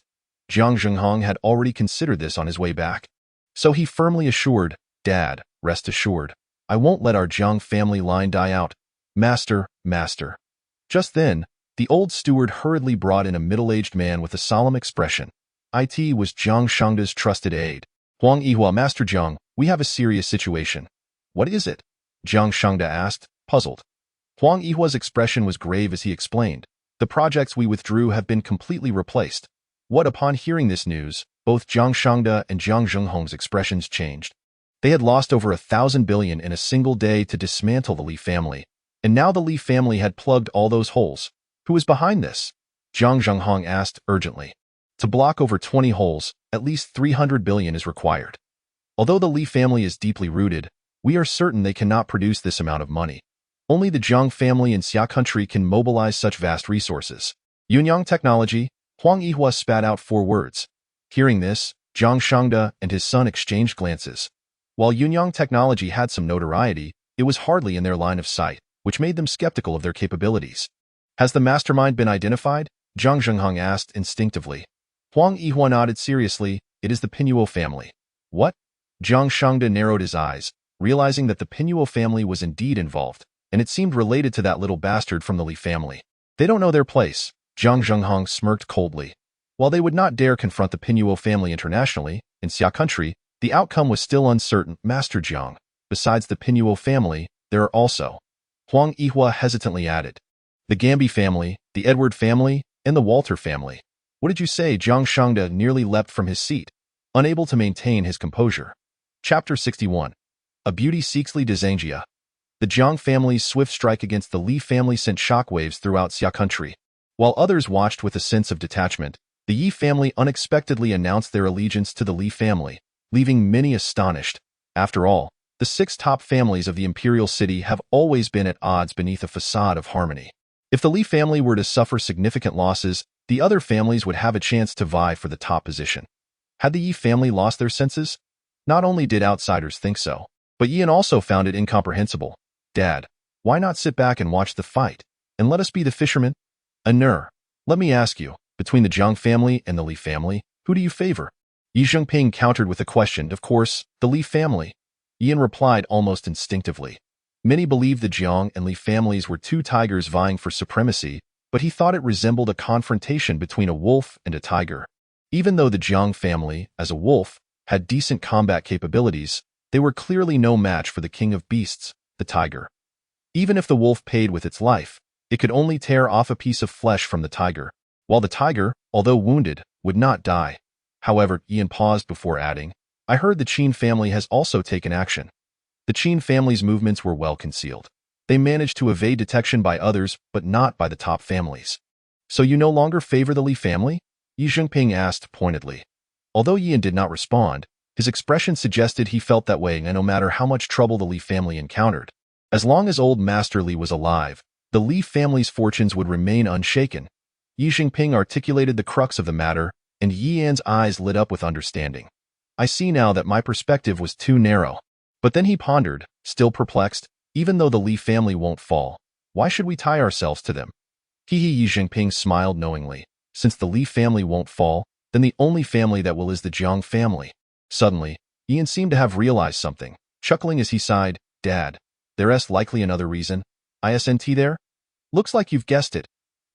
Zhang Zhenghong had already considered this on his way back. So he firmly assured, Dad, rest assured, I won't let our Zhang family line die out. Master, master. Just then, the old steward hurriedly brought in a middle-aged man with a solemn expression. It was Zhang Shangda's trusted aide. Huang Yihua, Master Zhang, we have a serious situation. What is it? Zhang Shangda asked, puzzled. Huang Yihua's expression was grave as he explained. The projects we withdrew have been completely replaced. What? Upon hearing this news, both Zhang Shangda and Zhang Zhenghong's expressions changed. They had lost over 1,000 billion in a single day to dismantle the Li family, and now the Li family had plugged all those holes. Who is behind this? Zhang Zhenghong asked urgently. To block over 20 holes, at least 300 billion is required. Although the Li family is deeply rooted, we are certain they cannot produce this amount of money. Only the Zhang family in Xia country can mobilize such vast resources. Yunyang technology, Huang Yihua spat out 4 words. Hearing this, Zhang Shangda and his son exchanged glances. While Yunyang technology had some notoriety, it was hardly in their line of sight, which made them skeptical of their capabilities. Has the mastermind been identified? Zhang Zhenghong asked instinctively. Huang Yihua nodded seriously. It is the Pinuo family. What? Zhang Shangda narrowed his eyes, realizing that the Pinuo family was indeed involved, and it seemed related to that little bastard from the Li family. They don't know their place. Zhang Zhenghong smirked coldly. While they would not dare confront the Pinuo family internationally, in Xia country, the outcome was still uncertain. Master Zhang, besides the Pinuo family, there are also, Huang Yihua hesitantly added, the Gambi family, the Edward family, and the Walter family. What did you say? Zhang Shangda nearly leapt from his seat, unable to maintain his composure. Chapter 61. A Beauty Seeks Li Dezangia. The Jiang family's swift strike against the Li family sent shockwaves throughout Xia country. While others watched with a sense of detachment, the Yi family unexpectedly announced their allegiance to the Li family, leaving many astonished. After all, the 6 top families of the imperial city have always been at odds beneath a facade of harmony. If the Li family were to suffer significant losses, the other families would have a chance to vie for the top position. Had the Yi family lost their senses? Not only did outsiders think so, but Yian also found it incomprehensible. Dad, why not sit back and watch the fight, and let us be the fishermen? Anur, let me ask you, between the Jiang family and the Li family, who do you favor? Yi Zhengping countered with a question. Of course, the Li family. Yian replied almost instinctively. Many believed the Jiang and Li families were 2 tigers vying for supremacy, but he thought it resembled a confrontation between a wolf and a tiger. Even though the Jiang family, as a wolf, had decent combat capabilities, they were clearly no match for the king of beasts, the tiger. Even if the wolf paid with its life, it could only tear off a piece of flesh from the tiger, while the tiger, although wounded, would not die. However, Yian paused before adding, I heard the Qin family has also taken action. The Qin family's movements were well concealed. They managed to evade detection by others, but not by the top families. So you no longer favor the Li family? Yi Zhengping asked pointedly. Although Yian did not respond, his expression suggested he felt that way, and no matter how much trouble the Li family encountered, as long as old Master Li was alive, the Li family's fortunes would remain unshaken. Yi Zhengping articulated the crux of the matter, and Yian's eyes lit up with understanding. I see now that my perspective was too narrow. But then he pondered, still perplexed, even though the Li family won't fall, why should we tie ourselves to them? Yi Zhengping smiled knowingly. Since the Li family won't fall, then the only family that will is the Jiang family. Suddenly, Yian seemed to have realized something, chuckling as he sighed, Dad, there's likely another reason. Isn't there? Looks like you've guessed it.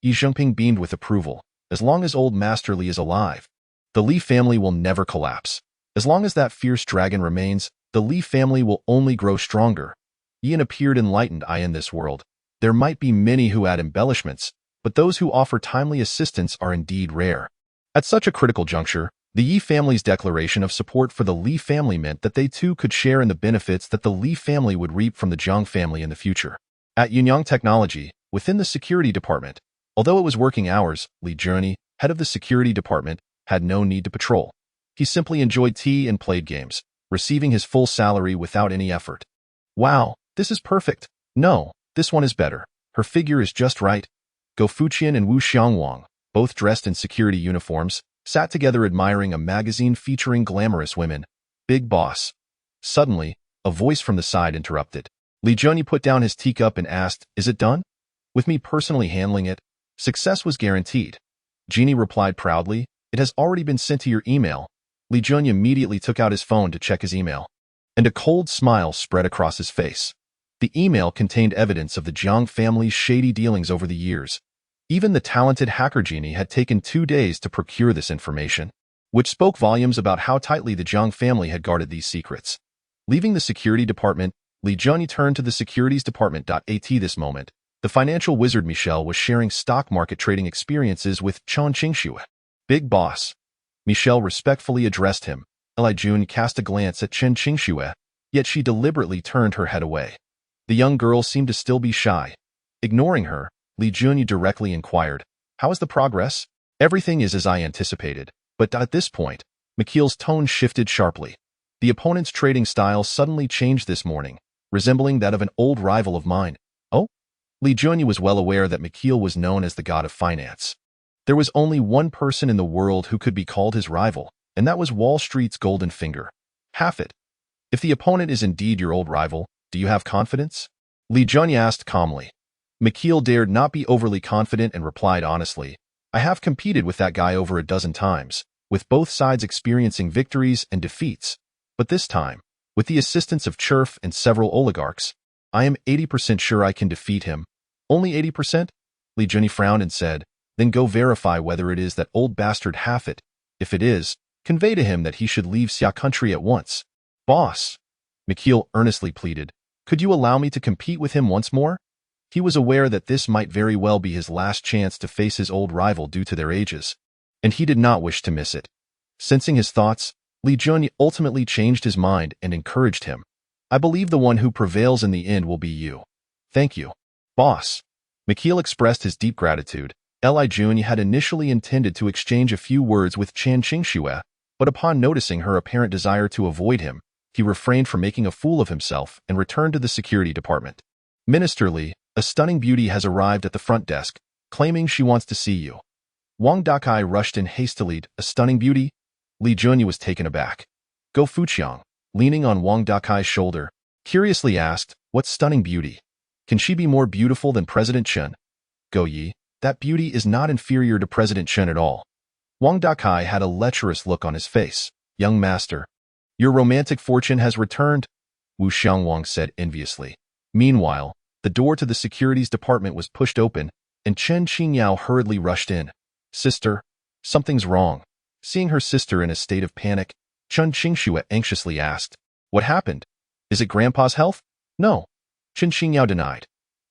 Yi Zhengping beamed with approval. As long as old Master Li is alive, the Li family will never collapse. As long as that fierce dragon remains, the Li family will only grow stronger. Yian appeared enlightened. In this world, there might be many who add embellishments, but those who offer timely assistance are indeed rare. At such a critical juncture, the Yi family's declaration of support for the Li family meant that they too could share in the benefits that the Li family would reap from the Jiang family in the future. At Yunyang Technology, within the security department, although it was working hours, Li Zheni, head of the security department, had no need to patrol. He simply enjoyed tea and played games, receiving his full salary without any effort. Wow, this is perfect. No, this one is better. Her figure is just right. Go Fuqian and Wu Xiangwang, both dressed in security uniforms, sat together admiring a magazine featuring glamorous women. Big boss. Suddenly, a voice from the side interrupted. Li Zheni put down his teacup and asked, Is it done? With me personally handling it, success was guaranteed. Jeannie replied proudly, It has already been sent to your email. Li Zheni immediately took out his phone to check his email, and a cold smile spread across his face. The email contained evidence of the Jiang family's shady dealings over the years. Even the talented hacker Jeannie had taken 2 days to procure this information, which spoke volumes about how tightly the Jiang family had guarded these secrets. Leaving the security department, Li Zheni turned to the securities department. At this moment, the financial wizard Michelle was sharing stock market trading experiences with Chen Qingxue. Big boss. Michelle respectfully addressed him. Li Jun cast a glance at Chen Qingxue, yet she deliberately turned her head away. The young girl seemed to still be shy. Ignoring her, Li Jun directly inquired, How is the progress? Everything is as I anticipated, but at this point, McKeel's tone shifted sharply. The opponent's trading style suddenly changed this morning, resembling that of an old rival of mine. Oh? Li Jun was well aware that McKeel was known as the god of finance. There was only one person in the world who could be called his rival, and that was Wall Street's golden finger. Half it. If the opponent is indeed your old rival, do you have confidence? Li Jun asked calmly. McKeel dared not be overly confident and replied honestly, I have competed with that guy over a dozen times, with both sides experiencing victories and defeats. But this time, with the assistance of Churf and several oligarchs, I am 80% sure I can defeat him. Only 80%? Li Jun frowned and said, Then go verify whether it is that old bastard Hafit. If it is, convey to him that he should leave Xia country at once. Boss, McKeel earnestly pleaded, could you allow me to compete with him once more? He was aware that this might very well be his last chance to face his old rival due to their ages, and he did not wish to miss it. Sensing his thoughts, Li Jun ultimately changed his mind and encouraged him. I believe the one who prevails in the end will be you. Thank you, boss. McKeel expressed his deep gratitude. Li Jun had initially intended to exchange a few words with Chen Qingxue, but upon noticing her apparent desire to avoid him, he refrained from making a fool of himself and returned to the security department. Minister Li, a stunning beauty has arrived at the front desk, claiming she wants to see you. Wang Dakai rushed in hastily. A stunning beauty? Li Junyi was taken aback. Go Fuqiang, leaning on Wang Dakai's shoulder, curiously asked, what stunning beauty? Can she be more beautiful than President Chen? Go Yi, that beauty is not inferior to President Chen at all. Wang Dakai had a lecherous look on his face. Young master, your romantic fortune has returned, Wu Xiangwang said enviously. Meanwhile, the door to the securities department was pushed open, and Chen Qingyao hurriedly rushed in. Sister, something's wrong. Seeing her sister in a state of panic, Chen Qingxue anxiously asked, what happened? Is it Grandpa's health? No. Chen Qingyao denied.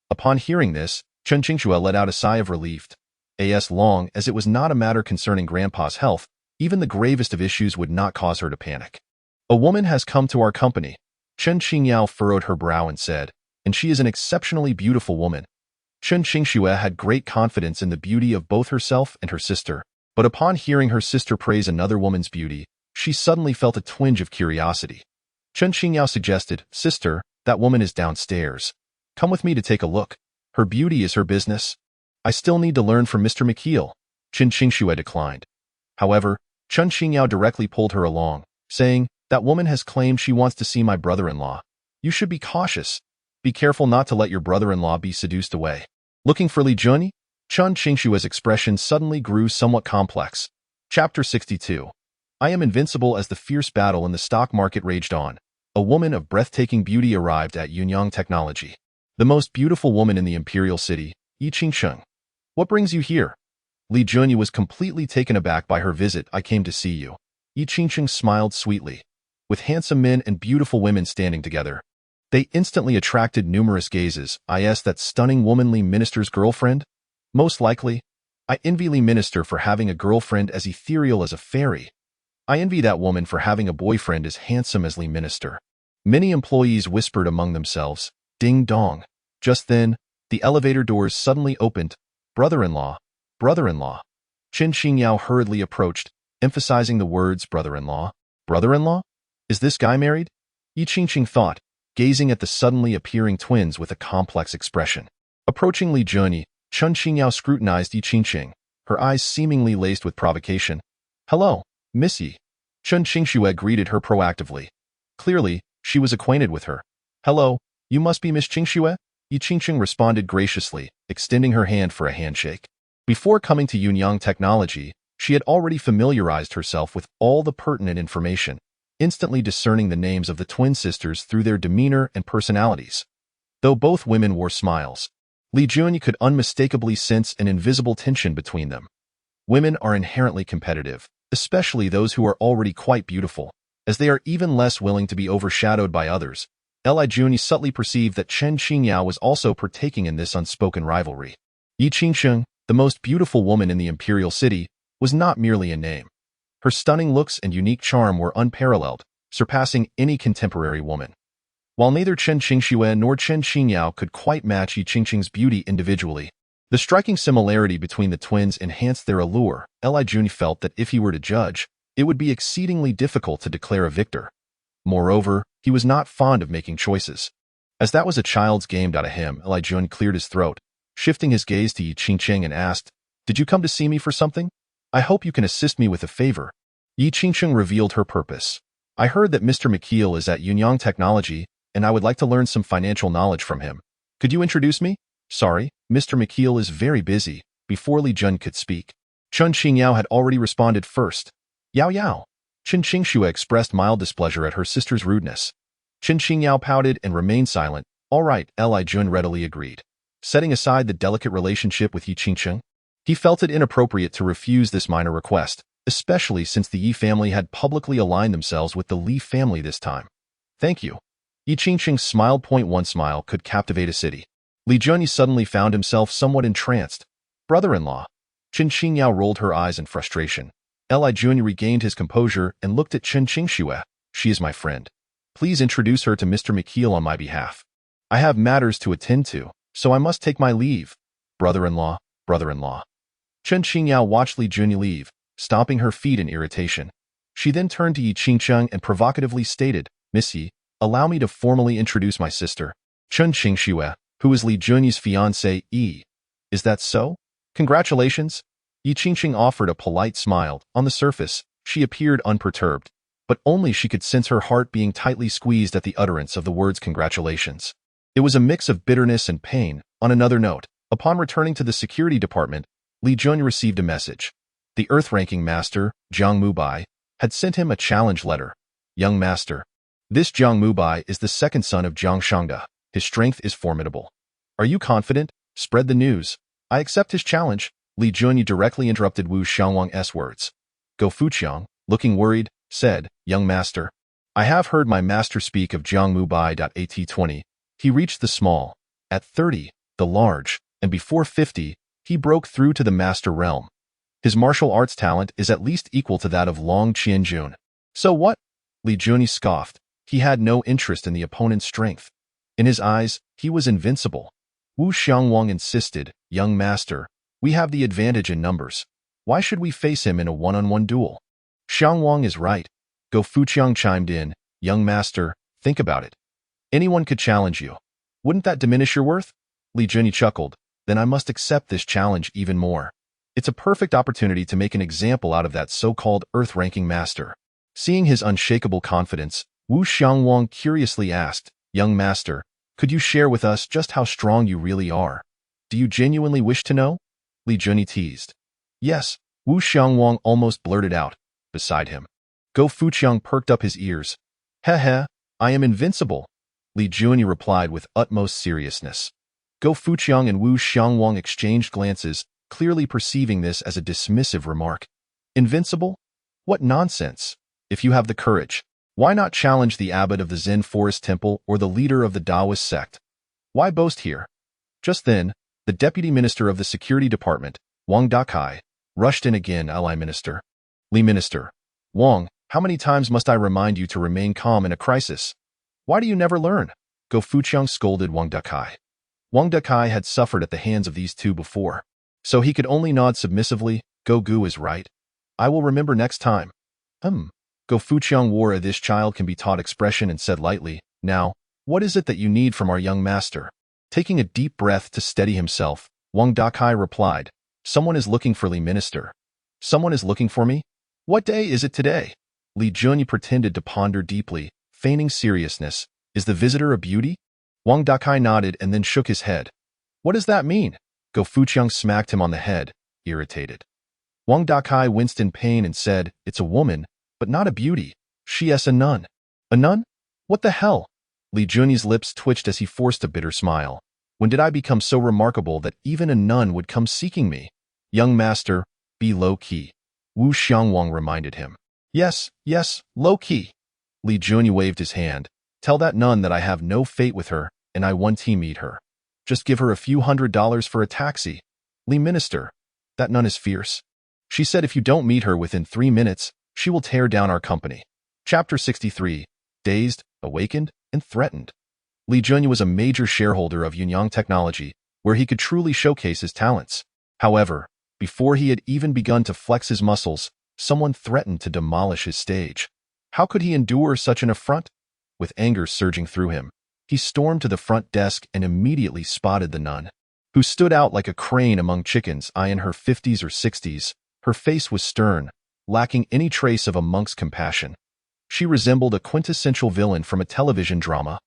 Upon hearing this, Chen Qingxue let out a sigh of relief. As long as it was not a matter concerning Grandpa's health, even the gravest of issues would not cause her to panic. A woman has come to our company. Chen Qingyao furrowed her brow and said, and she is an exceptionally beautiful woman. Chen Qingxue had great confidence in the beauty of both herself and her sister, but upon hearing her sister praise another woman's beauty, she suddenly felt a twinge of curiosity. Chen Qingyao suggested, Sister, that woman is downstairs. Come with me to take a look. Her beauty is her business. I still need to learn from Mr. McKeel. Chen Qingxue declined. However, Chen Qingyao directly pulled her along, saying, that woman has claimed she wants to see my brother-in-law. You should be cautious. Be careful not to let your brother-in-law be seduced away. Looking for Li Junyi? Chen Qingxue's expression suddenly grew somewhat complex. Chapter 62. I am invincible. As the fierce battle in the stock market raged on, a woman of breathtaking beauty arrived at Yunyang Technology. The most beautiful woman in the imperial city, Yi Qingsheng. What brings you here? Li Junyi was completely taken aback by her visit. I came to see you. Yi Qingsheng smiled sweetly. With handsome men and beautiful women standing together, they instantly attracted numerous gazes. That stunning womanly minister's girlfriend? Most likely. I envy Li Minister for having a girlfriend as ethereal as a fairy. I envy that woman for having a boyfriend as handsome as Li Minister. Many employees whispered among themselves. Ding dong. Just then, the elevator doors suddenly opened. Brother-in-law, brother-in-law. Chen Qingyao hurriedly approached, emphasizing the words brother-in-law. Brother-in-law? Is this guy married? Yi Qingqing thought, gazing at the suddenly appearing twins with a complex expression. Approaching Li Junyi, Chen Qingyao scrutinized Yi Qingqing, her eyes seemingly laced with provocation. Hello, Miss Yi. Chen Qingxue greeted her proactively. Clearly, she was acquainted with her. Hello, you must be Miss Qingxue? Yi Qingqing responded graciously, extending her hand for a handshake. Before coming to Yunyang Technology, she had already familiarized herself with all the pertinent information, instantly discerning the names of the twin sisters through their demeanor and personalities. Though both women wore smiles, Li Junyi could unmistakably sense an invisible tension between them. Women are inherently competitive, especially those who are already quite beautiful, as they are even less willing to be overshadowed by others. Li Junyi subtly perceived that Chen Qingyao was also partaking in this unspoken rivalry. Yi Qingsheng, the most beautiful woman in the imperial city, was not merely a name. Her stunning looks and unique charm were unparalleled, surpassing any contemporary woman. While neither Chen Qingxue nor Chen Qingyao could quite match Yi Qingsheng's beauty individually, the striking similarity between the twins enhanced their allure. Li Junyi felt that if he were to judge, it would be exceedingly difficult to declare a victor. Moreover, he was not fond of making choices. As that was a child's game out of him, Li Junyi cleared his throat, shifting his gaze to Yi Qingsheng and asked, Did you come to see me for something? I hope you can assist me with a favor. Yi Qingsheng revealed her purpose. I heard that Mr. McKeel is at Yunyang Technology, and I would like to learn some financial knowledge from him. Could you introduce me? Sorry, Mr. McKeel is very busy. Before Li Junyi could speak, Chen Qingyao had already responded first. Yao Yao. Chen Qingxue expressed mild displeasure at her sister's rudeness. Chen Qingyao pouted and remained silent. All right, Li Junyi readily agreed. Setting aside the delicate relationship with Yi Qingsheng, he felt it inappropriate to refuse this minor request, especially since the Yi family had publicly aligned themselves with the Li family this time. Thank you. Yi Qingsheng's smile. One smile could captivate a city. Li Junyi suddenly found himself somewhat entranced. Brother-in-law. Chen Qingyao rolled her eyes in frustration. Li Jun regained his composure and looked at Chen Qingxue. She is my friend. Please introduce her to Mr. McKeel on my behalf. I have matters to attend to, so I must take my leave. Brother-in-law, brother-in-law. Chen Qingyao watched Li Jun leave, stomping her feet in irritation. She then turned to Yi Qingcheng and provocatively stated, Miss Yi, allow me to formally introduce my sister, Chen Qingxue, who is Li Junyi's fiancée, Yi. Is that so? Congratulations. Yi Qingcheng offered a polite smile. On the surface, she appeared unperturbed, but only she could sense her heart being tightly squeezed at the utterance of the words congratulations. It was a mix of bitterness and pain. On another note, upon returning to the security department, Li Jun received a message. The Earth-ranking master, Jiang Mubai, had sent him a challenge letter. Young master. This Jiang Mubai is the second son of Jiang Shangda. His strength is formidable. Are you confident? Spread the news. I accept his challenge. Li Junyi directly interrupted Wu Xiangwang's words. Go Fuqiang, looking worried, said, Young master. I have heard my master speak of Jiang Mubai. At 20, he reached the small. At 30, the large. And before 50, he broke through to the master realm. His martial arts talent is at least equal to that of Long Qianjun. So what? Li Junyi scoffed. He had no interest in the opponent's strength. In his eyes, he was invincible. Wu Xiangwang insisted, Young master, we have the advantage in numbers. Why should we face him in a one-on-one duel? Xiangwang is right. Go Fuqiang chimed in, Young master, think about it. Anyone could challenge you. Wouldn't that diminish your worth? Li Junyi chuckled. Then I must accept this challenge even more. It's a perfect opportunity to make an example out of that so-called Earth-ranking master. Seeing his unshakable confidence, Wu Xiangwang curiously asked, Young master, could you share with us just how strong you really are? Do you genuinely wish to know? Li Junyi teased. Yes, Wu Xiangwang almost blurted out, beside him. Go Fuqiang perked up his ears. Heh, I am invincible. Li Junyi replied with utmost seriousness. Go Fuqiang and Wu Xiangwang exchanged glances, clearly perceiving this as a dismissive remark. Invincible? What nonsense! If you have the courage, why not challenge the abbot of the Zen Forest Temple or the leader of the Taoist sect? Why boast here? Just then, the deputy minister of the security department, Wang Dakai, rushed in again. Ally minister. Li minister. Wang, how many times must I remind you to remain calm in a crisis? Why do you never learn? Go Fuqiang scolded Wang Dakai. Wang Dakai had suffered at the hands of these two before, so he could only nod submissively. Go Gu is right. I will remember next time. Go Fuqiang wore this child can be taught expression and said lightly, Now, what is it that you need from our young master? Taking a deep breath to steady himself, Wang Dakai replied, Someone is looking for Li minister. Someone is looking for me? What day is it today? Li Junyi pretended to ponder deeply, feigning seriousness. Is the visitor a beauty? Wang Dakai nodded and then shook his head. What does that mean? Go Fuqiang smacked him on the head, irritated. Wang Dakai winced in pain and said, It's a woman, but not a beauty. She is a nun. A nun? What the hell? Li Junyi's lips twitched as he forced a bitter smile. When did I become so remarkable that even a nun would come seeking me? Young master, be low-key. Wu Xiangwang reminded him. Yes, low-key. Li Junyi waved his hand. Tell that nun that I have no fate with her, and I want to meet her. Just give her a few $100s for a taxi. Li minister. That nun is fierce. She said if you don't meet her within 3 minutes, she will tear down our company. Chapter 63. Dazed, awakened, and threatened. Li Junyi was a major shareholder of Yunyang Technology, where he could truly showcase his talents. However, before he had even begun to flex his muscles, someone threatened to demolish his stage. How could he endure such an affront? With anger surging through him, he stormed to the front desk and immediately spotted the nun, who stood out like a crane among chickens. In her 50s or 60s, her face was stern, lacking any trace of a monk's compassion. She resembled a quintessential villain from a television drama.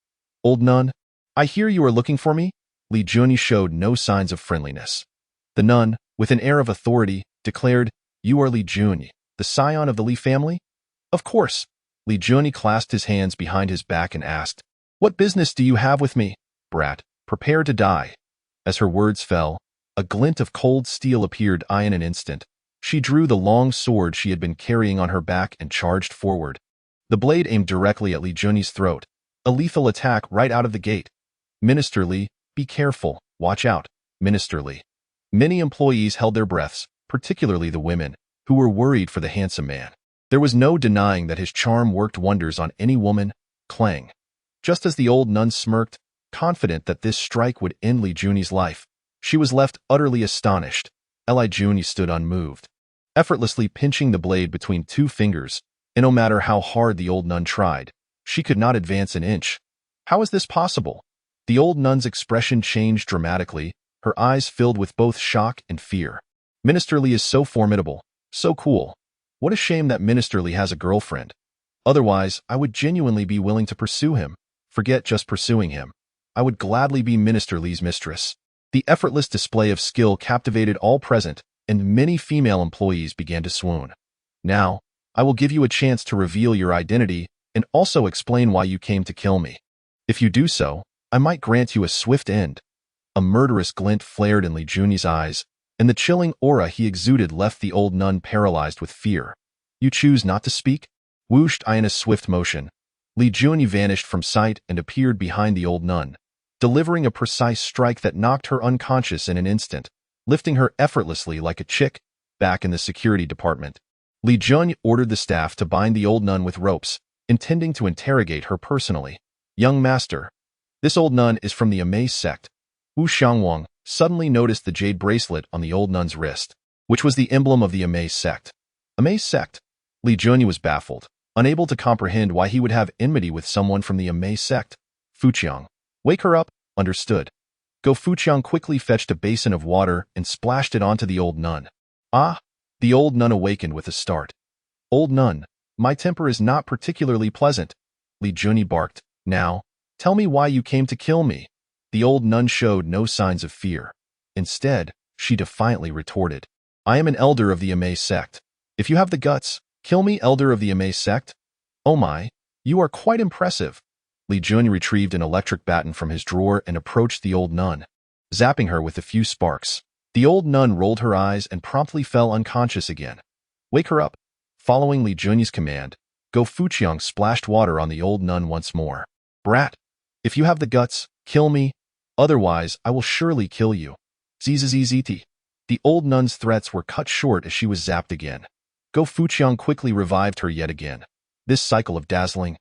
Old nun, I hear you are looking for me? Li Junyi showed no signs of friendliness. The nun, with an air of authority, declared, You are Li Junyi, the scion of the Li family? Of course. Li Junyi clasped his hands behind his back and asked, What business do you have with me? Brat, prepare to die. As her words fell, a glint of cold steel appeared in an instant. She drew the long sword she had been carrying on her back and charged forward. The blade aimed directly at Li Junyi's throat, a lethal attack right out of the gate. Minister Li, be careful, watch out, Minister Li. Many employees held their breaths, particularly the women, who were worried for the handsome man. There was no denying that his charm worked wonders on any woman. Clang. Just as the old nun smirked, confident that this strike would end Li Juni's life, she was left utterly astonished. Li Juni stood unmoved, effortlessly pinching the blade between two fingers, and no matter how hard the old nun tried, she could not advance an inch. How is this possible? The old nun's expression changed dramatically, her eyes filled with both shock and fear. Minister Li is so formidable, so cool. What a shame that Minister Li has a girlfriend. Otherwise, I would genuinely be willing to pursue him. Forget just pursuing him. I would gladly be Minister Li's mistress. The effortless display of skill captivated all present, and many female employees began to swoon. Now, I will give you a chance to reveal your identity and also explain why you came to kill me. If you do so, I might grant you a swift end. A murderous glint flared in Li Juni's eyes, and the chilling aura he exuded left the old nun paralyzed with fear. You choose not to speak? Whooshed I in a swift motion. Li Juni vanished from sight and appeared behind the old nun, delivering a precise strike that knocked her unconscious in an instant, lifting her effortlessly like a chick back in the security department. Li Jun ordered the staff to bind the old nun with ropes, intending to interrogate her personally. Young master, this old nun is from the Amaze sect. Wu Xiangwang suddenly noticed the jade bracelet on the old nun's wrist, which was the emblem of the Amaze sect. Amaze sect? Li Jun was baffled, unable to comprehend why he would have enmity with someone from the Amaze sect. Fuqiang, wake her up, understood. Go. Fuqiang quickly fetched a basin of water and splashed it onto the old nun. Ah! The old nun awakened with a start. Old nun, my temper is not particularly pleasant. Li Juni barked. Now, tell me why you came to kill me. The old nun showed no signs of fear. Instead, she defiantly retorted. I am an elder of the Amaze sect. If you have the guts, kill me, elder of the Amaze sect. Oh my, you are quite impressive. Li Juni retrieved an electric baton from his drawer and approached the old nun, zapping her with a few sparks. The old nun rolled her eyes and promptly fell unconscious again. Wake her up. Following Li Juni's command, Go Fuqiang splashed water on the old nun once more. Brat, if you have the guts, kill me. Otherwise, I will surely kill you. Zzzt. The old nun's threats were cut short as she was zapped again. Go Fuqiang quickly revived her yet again. This cycle of dazzling,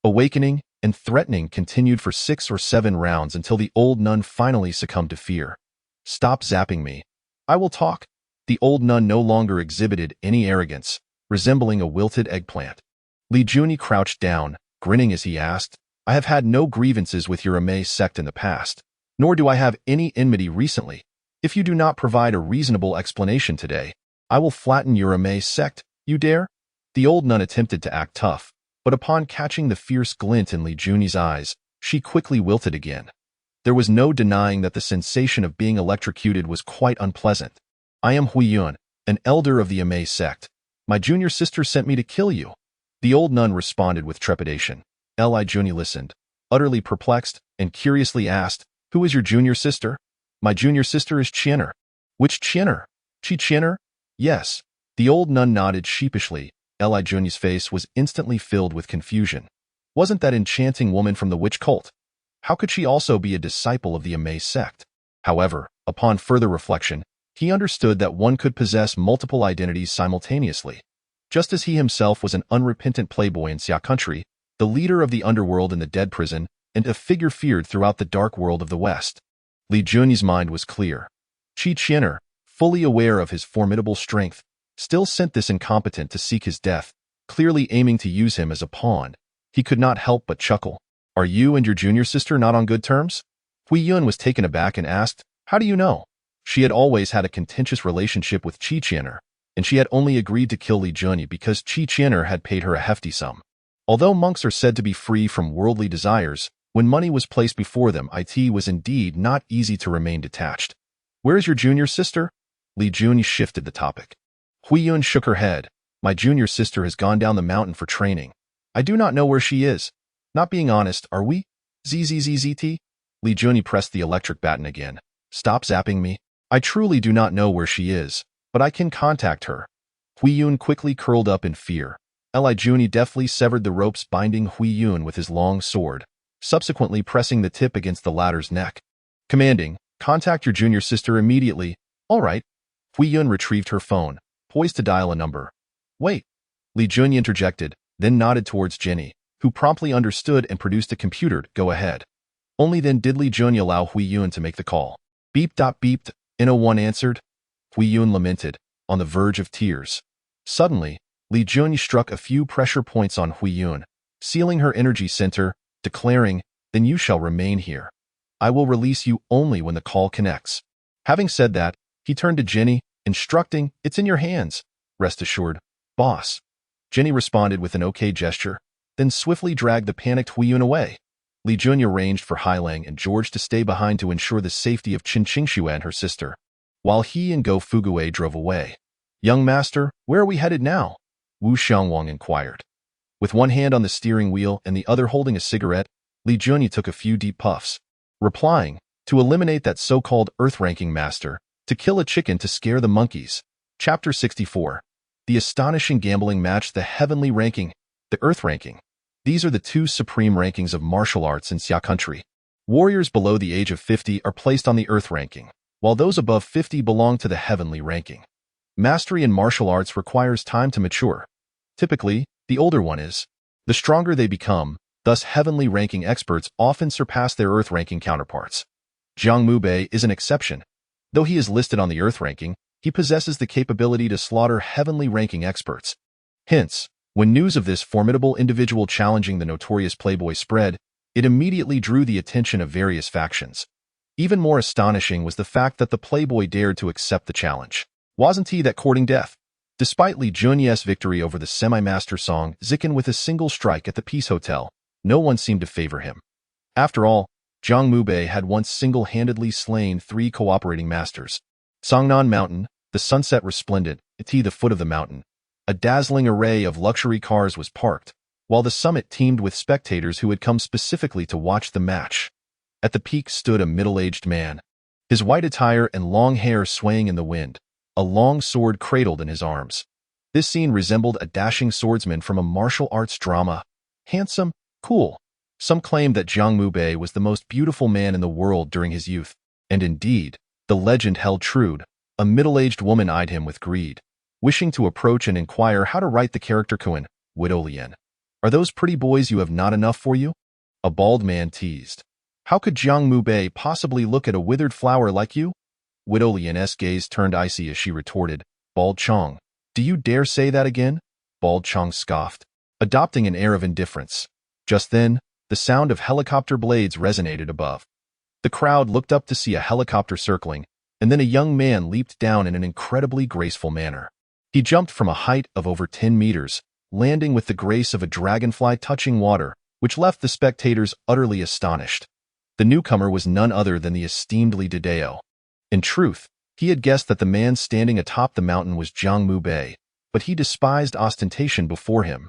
awakening, and threatening continued for 6 or 7 rounds until the old nun finally succumbed to fear. Stop zapping me. I will talk. The old nun no longer exhibited any arrogance, resembling a wilted eggplant. Li Juni crouched down, grinning as he asked, I have had no grievances with your Amaze sect in the past, nor do I have any enmity recently. If you do not provide a reasonable explanation today, I will flatten your Amaze sect. You dare? The old nun attempted to act tough, but upon catching the fierce glint in Li Juni's eyes, she quickly wilted again. There was no denying that the sensation of being electrocuted was quite unpleasant. I am Huiyun, an elder of the Amaze sect. My junior sister sent me to kill you. The old nun responded with trepidation. Li Juni listened, utterly perplexed, and curiously asked, Who is your junior sister? My junior sister is Qianer. Which Qianer? Qianer? Yes. The old nun nodded sheepishly. Li Juni's face was instantly filled with confusion. Wasn't that enchanting woman from the witch cult? How could she also be a disciple of the Amaze sect? However, upon further reflection, he understood that one could possess multiple identities simultaneously. Just as he himself was an unrepentant playboy in Xia country, the leader of the underworld in the dead prison, and a figure feared throughout the dark world of the West. Li Juni's mind was clear. Qianer, fully aware of his formidable strength, still sent this incompetent to seek his death, clearly aiming to use him as a pawn. He could not help but chuckle. Are you and your junior sister not on good terms? Huiyun was taken aback and asked, How do you know? She had always had a contentious relationship with Qianer, and she had only agreed to kill Li Juni because Qianer had paid her a hefty sum. Although monks are said to be free from worldly desires, when money was placed before them, it was indeed not easy to remain detached. Where is your junior sister? Li Juni shifted the topic. Huiyun shook her head. My junior sister has gone down the mountain for training. I do not know where she is. Not being honest, are we? Zzzt. Li Juni pressed the electric baton again. Stop zapping me. I truly do not know where she is, but I can contact her. Huiyun quickly curled up in fear. Li Juni deftly severed the ropes binding Huiyun with his long sword, subsequently pressing the tip against the latter's neck. Commanding, contact your junior sister immediately. All right. Huiyun retrieved her phone, poised to dial a number. Wait, Li Junyi interjected, then nodded towards Jenny, who promptly understood and produced a computer to go ahead. Only then did Li Junyi allow Hui Yun to make the call. Beep. N01 answered. Hui Yun lamented, on the verge of tears. Suddenly, Li Junyi struck a few pressure points on Hui Yun, sealing her energy center, declaring, "Then you shall remain here. I will release you only when the call connects." Having said that, he turned to Jenny, instructing, "It's in your hands. Rest assured, boss." Jenny responded with an okay gesture, then swiftly dragged the panicked Hui Yun away. Li Junyi arranged for Hailang and George to stay behind to ensure the safety of Qin Qingxue and her sister, while he and Go Fugue drove away. "Young master, where are we headed now?" Wu Xiangwang inquired. With one hand on the steering wheel and the other holding a cigarette, Li Junyi took a few deep puffs, replying, "To eliminate that so-called earth-ranking master, to kill a chicken to scare the monkeys." Chapter 64. The astonishing gambling match, the heavenly ranking, the earth ranking. These are the two supreme rankings of martial arts in Xia country. Warriors below the age of 50 are placed on the earth ranking, while those above 50 belong to the heavenly ranking. Mastery in martial arts requires time to mature. Typically, the older one is. The stronger they become, thus heavenly ranking experts often surpass their earth ranking counterparts. Jiang Mubei is an exception. Though he is listed on the earth ranking, he possesses the capability to slaughter heavenly ranking experts. Hence, when news of this formidable individual challenging the notorious Playboy spread, it immediately drew the attention of various factions. Even more astonishing was the fact that the Playboy dared to accept the challenge. Wasn't he that courting death? Despite Li Junyi's victory over the semi-master Song Zikan with a single strike at the Peace Hotel, no one seemed to favor him. After all, Jiang Mubei had once single-handedly slain 3 cooperating masters. Songnan Mountain, the sunset resplendent, at the foot of the mountain. A dazzling array of luxury cars was parked, while the summit teemed with spectators who had come specifically to watch the match. At the peak stood a middle-aged man, his white attire and long hair swaying in the wind, a long sword cradled in his arms. This scene resembled a dashing swordsman from a martial arts drama. Handsome, cool. Some claimed that Jiang Mubei was the most beautiful man in the world during his youth, and indeed, the legend held true. A middle-aged woman eyed him with greed, wishing to approach and inquire how to write the character Kuan, Widow Lian. "Are those pretty boys you have not enough for you?" A bald man teased. "How could Jiang Mubei possibly look at a withered flower like you?" Widow Lian's gaze turned icy as she retorted, "Bald Chong, do you dare say that again?" Bald Chong scoffed, adopting an air of indifference. Just then, the sound of helicopter blades resonated above. The crowd looked up to see a helicopter circling, and then a young man leaped down in an incredibly graceful manner. He jumped from a height of over 10 meters, landing with the grace of a dragonfly touching water, which left the spectators utterly astonished. The newcomer was none other than the esteemed Li Dideo. In truth, he had guessed that the man standing atop the mountain was Jiang Mubei, but he despised ostentation before him.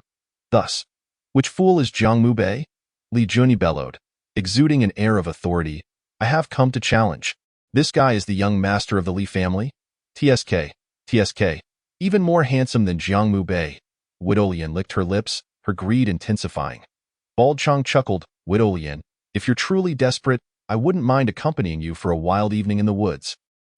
Thus, "Which fool is Jiang Mubei?" Li Junyi bellowed, exuding an air of authority. "I have come to challenge. This guy is the young master of the Li family. TSK. Even more handsome than Jiang Mubei." Widow Lian licked her lips, her greed intensifying. Bald Chong chuckled, "Widow Lian, if you're truly desperate, I wouldn't mind accompanying you for a wild evening in the woods.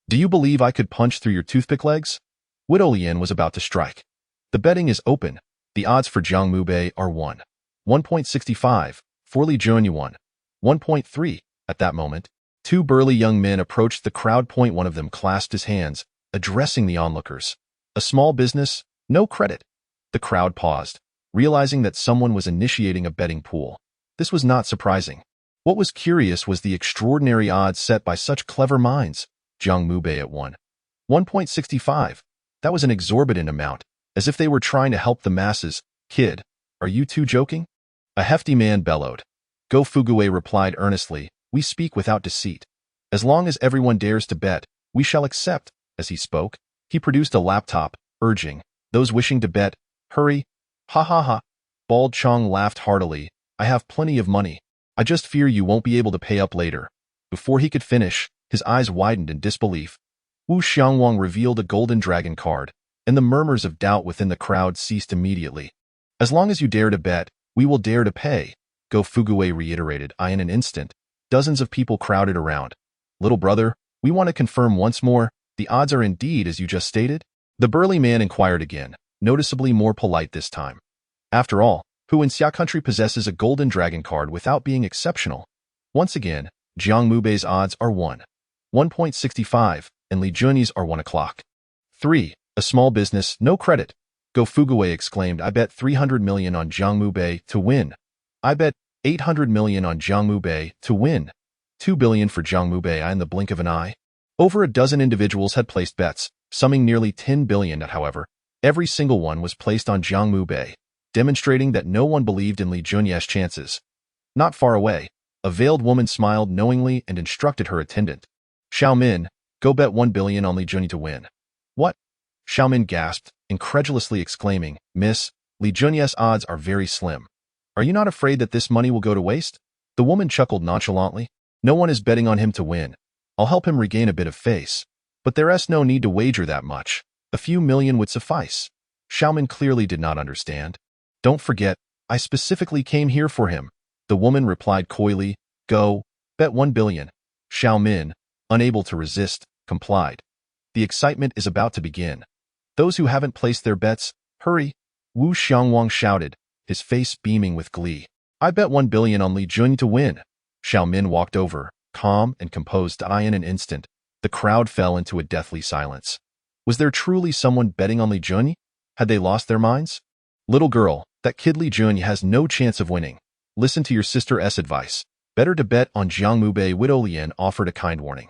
Do you believe I could punch through your toothpick legs?" Widow Lian was about to strike. "The betting is open. The odds for Jiang Mubei are 1.65, for Li Junyi 1.3. At that moment, 2 burly young men approached the crowd. One of them clasped his hands, addressing the onlookers. "A small business, no credit." The crowd paused, realizing that someone was initiating a betting pool. This was not surprising. What was curious was the extraordinary odds set by such clever minds. Jiang Mubei at 1.65. That was an exorbitant amount, as if they were trying to help the masses. "Kid, are you two joking?" A hefty man bellowed. Go Fugue replied earnestly, "We speak without deceit. As long as everyone dares to bet, we shall accept." As he spoke, he produced a laptop, urging, "Those wishing to bet, hurry." "Ha ha ha." Bald Chong laughed heartily. "I have plenty of money. I just fear you won't be able to pay up later." Before he could finish, his eyes widened in disbelief. Wu Xiangwang revealed a golden dragon card, and the murmurs of doubt within the crowd ceased immediately. "As long as you dare to bet, we will dare to pay," Go Fugue reiterated. In an instant, dozens of people crowded around. "Little brother, we want to confirm once more, the odds are indeed as you just stated?" The burly man inquired again, noticeably more polite this time. After all, who in Xia country possesses a golden dragon card without being exceptional? Once again, Jiang Mubei's odds are 1.65, and Li Junyi's are 1 o'clock. 3. A small business, no credit. Go Fuguwei exclaimed, I bet 300 million on Jiang Mubei to win. I bet 800 million on Jiang Mubei to win. 2 billion for Jiang Mubei in the blink of an eye. Over a dozen individuals had placed bets, summing nearly 10 billion. However, every single one was placed on Jiang Mubei, demonstrating that no one believed in Li Junyi's chances. Not far away, a veiled woman smiled knowingly and instructed her attendant. Xiaomin, go bet 1 billion on Li Junyi to win. What? Xiaomin gasped, incredulously exclaiming, Miss, Li Junyi's odds are very slim. Are you not afraid that this money will go to waste? The woman chuckled nonchalantly. No one is betting on him to win. I'll help him regain a bit of face. But there's no need to wager that much. A few million would suffice. Xiaomin clearly did not understand. Don't forget, I specifically came here for him. The woman replied coyly, Go, bet 1 billion. Xiaomin, unable to resist, complied. The excitement is about to begin. Those who haven't placed their bets, hurry. Wu Xiangwang shouted, his face beaming with glee. I bet 1 billion on Li Junyi to win. Xiaomin walked over, calm and composed. In an instant, the crowd fell into a deathly silence. Was there truly someone betting on Li Junyi? Had they lost their minds? Little girl, that kid Li Junyi has no chance of winning. Listen to your sister's advice. Better to bet on Jiang Mubei. Widow Lian offered a kind warning.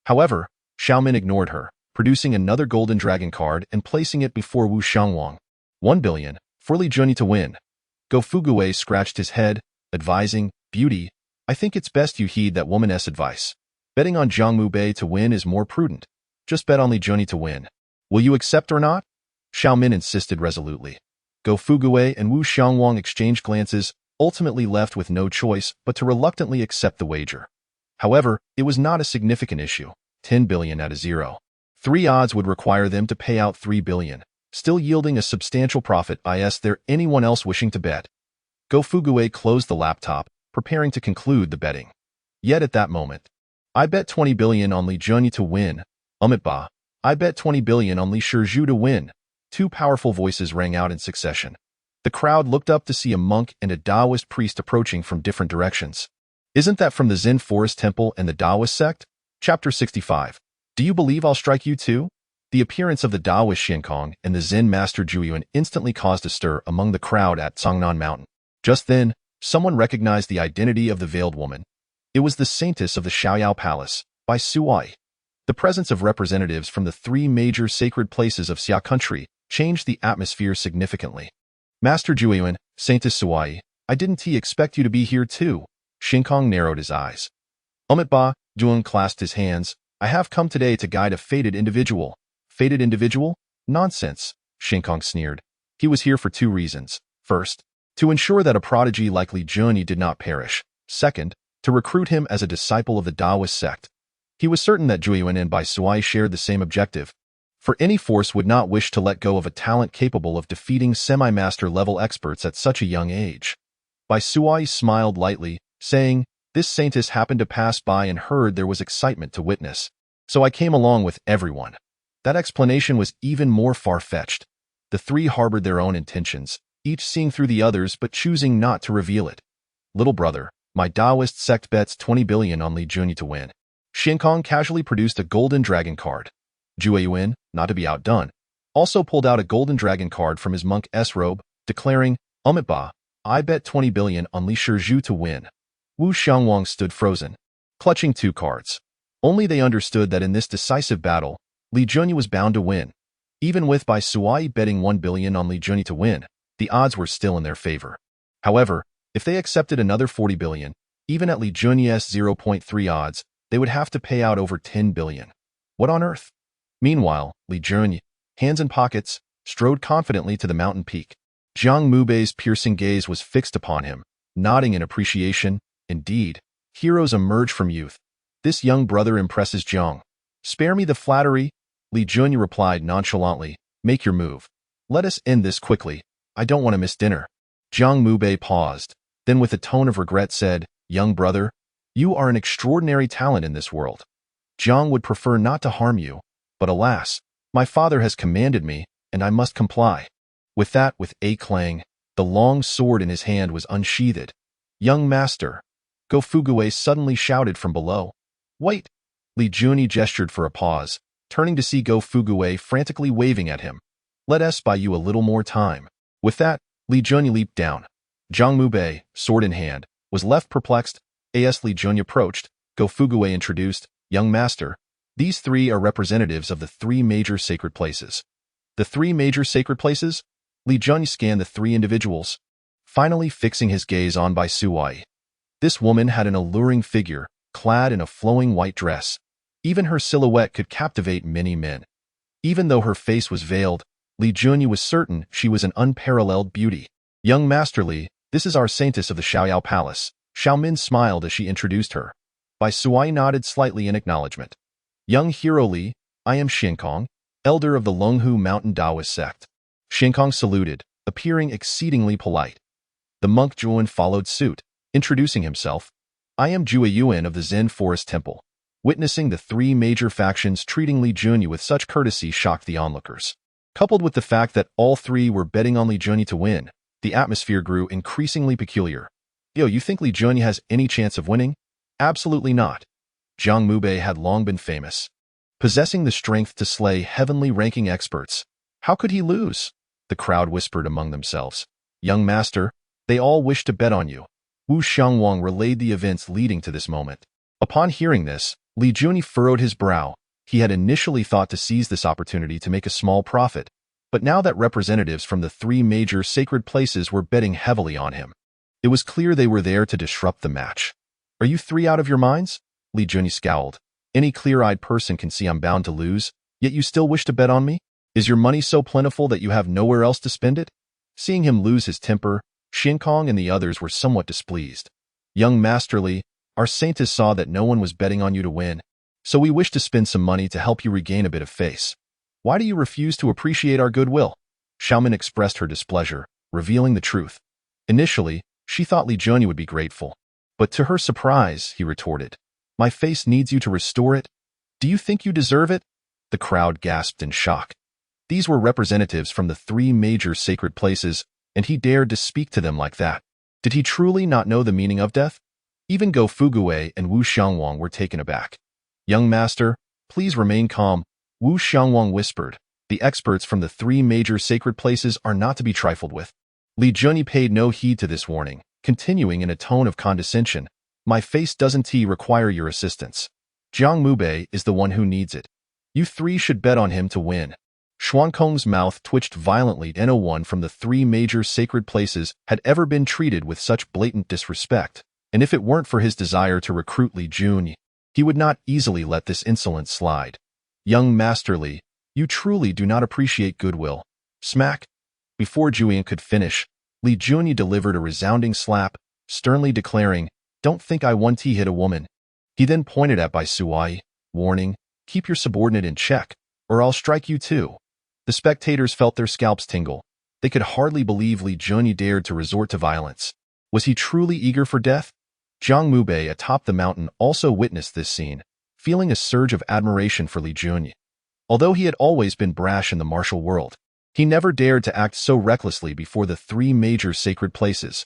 However, Xiaomin ignored her, producing another golden dragon card and placing it before Wu Xiangwang. 1 billion, for Li Junyi to win. Go Fuguwei scratched his head, advising, Beauty, I think it's best you heed that woman's advice. Betting on Jiang Mubei to win is more prudent. Just bet on Li Junyi to win. Will you accept or not? Xiaomin insisted resolutely. Go Fuguwei and Wu Xiangwang exchanged glances, ultimately left with no choice but to reluctantly accept the wager. However, it was not a significant issue. 10 billion at a 0. 3 odds would require them to pay out 3 billion, still yielding a substantial profit. Is there anyone else wishing to bet? Go Fuguwei closed the laptop, preparing to conclude the betting. Yet at that moment, I bet 20 billion on Li Junyi to win. Ba, I bet 20 billion on Li Shizhu to win. 2 powerful voices rang out in succession. The crowd looked up to see a monk and a Taoist priest approaching from different directions. Isn't that from the Zen Forest Temple and the Taoist sect? Chapter 65. Do you believe I'll strike you too? The appearance of the Taoist Xinkong and the Zen master Zhuiyuan instantly caused a stir among the crowd at Cangnan Mountain. Just then, someone recognized the identity of the veiled woman. It was the saintess of the Xiaoyao Palace, Bai Suai. The presence of representatives from the 3 major sacred places of Xia country changed the atmosphere significantly. Master Zhuiyuan, Saintess Suai, I didn't expect you to be here too. Xinkong narrowed his eyes. Ba, Zhuang clasped his hands. I have come today to guide a fated individual. Fated individual? Nonsense, Xinkong sneered. He was here for 2 reasons. First, to ensure that a prodigy like Li Junyi did not perish. Second, to recruit him as a disciple of the Taoist sect. He was certain that Zhuiyuan and Bai Suai shared the same objective, for any force would not wish to let go of a talent capable of defeating semi-master level experts at such a young age. Bai Suai smiled lightly, saying, This saintess happened to pass by and heard there was excitement to witness, so I came along with everyone. That explanation was even more far-fetched. The 3 harbored their own intentions, each seeing through the others but choosing not to reveal it. Little brother, my Taoist sect bets 20 billion on Li Junyi to win. Xinkong casually produced a golden dragon card. Zhuiyuan, not to be outdone, also pulled out a golden dragon card from his monk's robe, declaring, Ba, I bet 20 billion on Li Shizhu to win. Wu Xiangwang stood frozen, clutching 2 cards. Only they understood that in this decisive battle, Li Junyi was bound to win. Even with Bai Suai betting 1 billion on Li Junyi to win, the odds were still in their favor. However, if they accepted another 40 billion, even at Li Junyi's 0.3 odds, they would have to pay out over 10 billion. What on earth? Meanwhile, Li Junyi, hands in pockets, strode confidently to the mountain peak. Jiang Mubei's piercing gaze was fixed upon him, nodding in appreciation. Indeed, heroes emerge from youth. This young brother impresses Jiang. Spare me the flattery, Li Junyi replied nonchalantly. Make your move. Let us end this quickly. I don't want to miss dinner. Jiang Mubei paused, then with a tone of regret said, Young brother, you are an extraordinary talent in this world. Jiang would prefer not to harm you, but alas, My father has commanded me, and I must comply. With that, with a clang, the long sword in his hand was unsheathed. Young master, Go Fuguei suddenly shouted from below. Wait! Li Juni gestured for a pause, turning to see Go Fuguei frantically waving at him. Let us buy you a little more time. With that, Li Juni leaped down. Zhang Mubei, sword in hand, was left perplexed. As Li Juni approached, Go Fuguei introduced, Young master, these three are representatives of the three major sacred places. The three major sacred places? Li Juni scanned the three individuals, finally fixing his gaze on Bai Suai. This woman had an alluring figure, clad in a flowing white dress. Even her silhouette could captivate many men. Even though her face was veiled, Li Juni was certain she was an unparalleled beauty. Young Master Li, this is our saintess of the Xiaoyao Palace. Xiaomin smiled as she introduced her. Bai Suai nodded slightly in acknowledgement. Young Hero Li, I am Xinkong, elder of the Longhu Mountain Taoist sect. Xinkong saluted, appearing exceedingly polite. The monk Juan followed suit, introducing himself. I am Jue Yuan of the Zen Forest Temple. Witnessing the three major factions treating Li Juni with such courtesy shocked the onlookers. Coupled with the fact that all three were betting on Li Juni to win, the atmosphere grew increasingly peculiar. Yo, you think Li Juni has any chance of winning? Absolutely not. Zhang Mubei had long been famous, possessing the strength to slay heavenly-ranking experts. How could he lose? The crowd whispered among themselves. Young master, they all wish to bet on you. Wu Xiangwang relayed the events leading to this moment. Upon hearing this, Li Juni furrowed his brow. He had initially thought to seize this opportunity to make a small profit, but now that representatives from the three major sacred places were betting heavily on him, it was clear they were there to disrupt the match. Are you three out of your minds? Li Juni scowled. Any clear-eyed person can see I'm bound to lose, yet you still wish to bet on me? Is your money so plentiful that you have nowhere else to spend it? Seeing him lose his temper, Xinkong and the others were somewhat displeased. Young Master Li, our saintess saw that no one was betting on you to win, so we wish to spend some money to help you regain a bit of face. Why do you refuse to appreciate our goodwill? Xiaomin expressed her displeasure, revealing the truth. Initially, she thought Li Juni would be grateful, but to her surprise, he retorted, My face needs you to restore it? Do you think you deserve it? The crowd gasped in shock. These were representatives from the three major sacred places, and he dared to speak to them like that. Did he truly not know the meaning of death? Even Go Fuguei and Wu Xiangwang were taken aback. Young master, please remain calm, Wu Xiangwang whispered. The experts from the three major sacred places are not to be trifled with. Li Juni paid no heed to this warning, continuing in a tone of condescension. My face doesn't require your assistance. Zhang Mubei is the one who needs it. You three should bet on him to win. Xuankong's mouth twitched violently. No one from the three major sacred places had ever been treated with such blatant disrespect, and if it weren't for his desire to recruit Li Juni, he would not easily let this insolence slide. Young Master Li, you truly do not appreciate goodwill. Smack! Before Julian could finish, Li Juni delivered a resounding slap, sternly declaring, Don't think I one-t hit a woman. He then pointed at Bai Suai, warning, Keep your subordinate in check, or I'll strike you too. The spectators felt their scalps tingle. They could hardly believe Li Juni dared to resort to violence. Was he truly eager for death? Zhang Mubei atop the mountain also witnessed this scene, feeling a surge of admiration for Li Juni. Although he had always been brash in the martial world, he never dared to act so recklessly before the three major sacred places.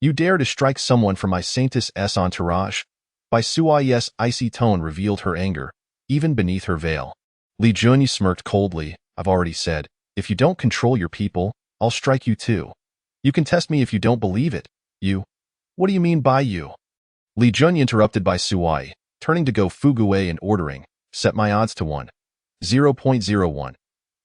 You dare to strike someone from my saintess' entourage? Bai Suai's icy tone revealed her anger, even beneath her veil. Li Juni smirked coldly. I've already said, if you don't control your people, I'll strike you too. You can test me if you don't believe it. You? What do you mean by you? Li Juni interrupted Bai Suai, turning to Go Fuguei and ordering, Set my odds to 1.01.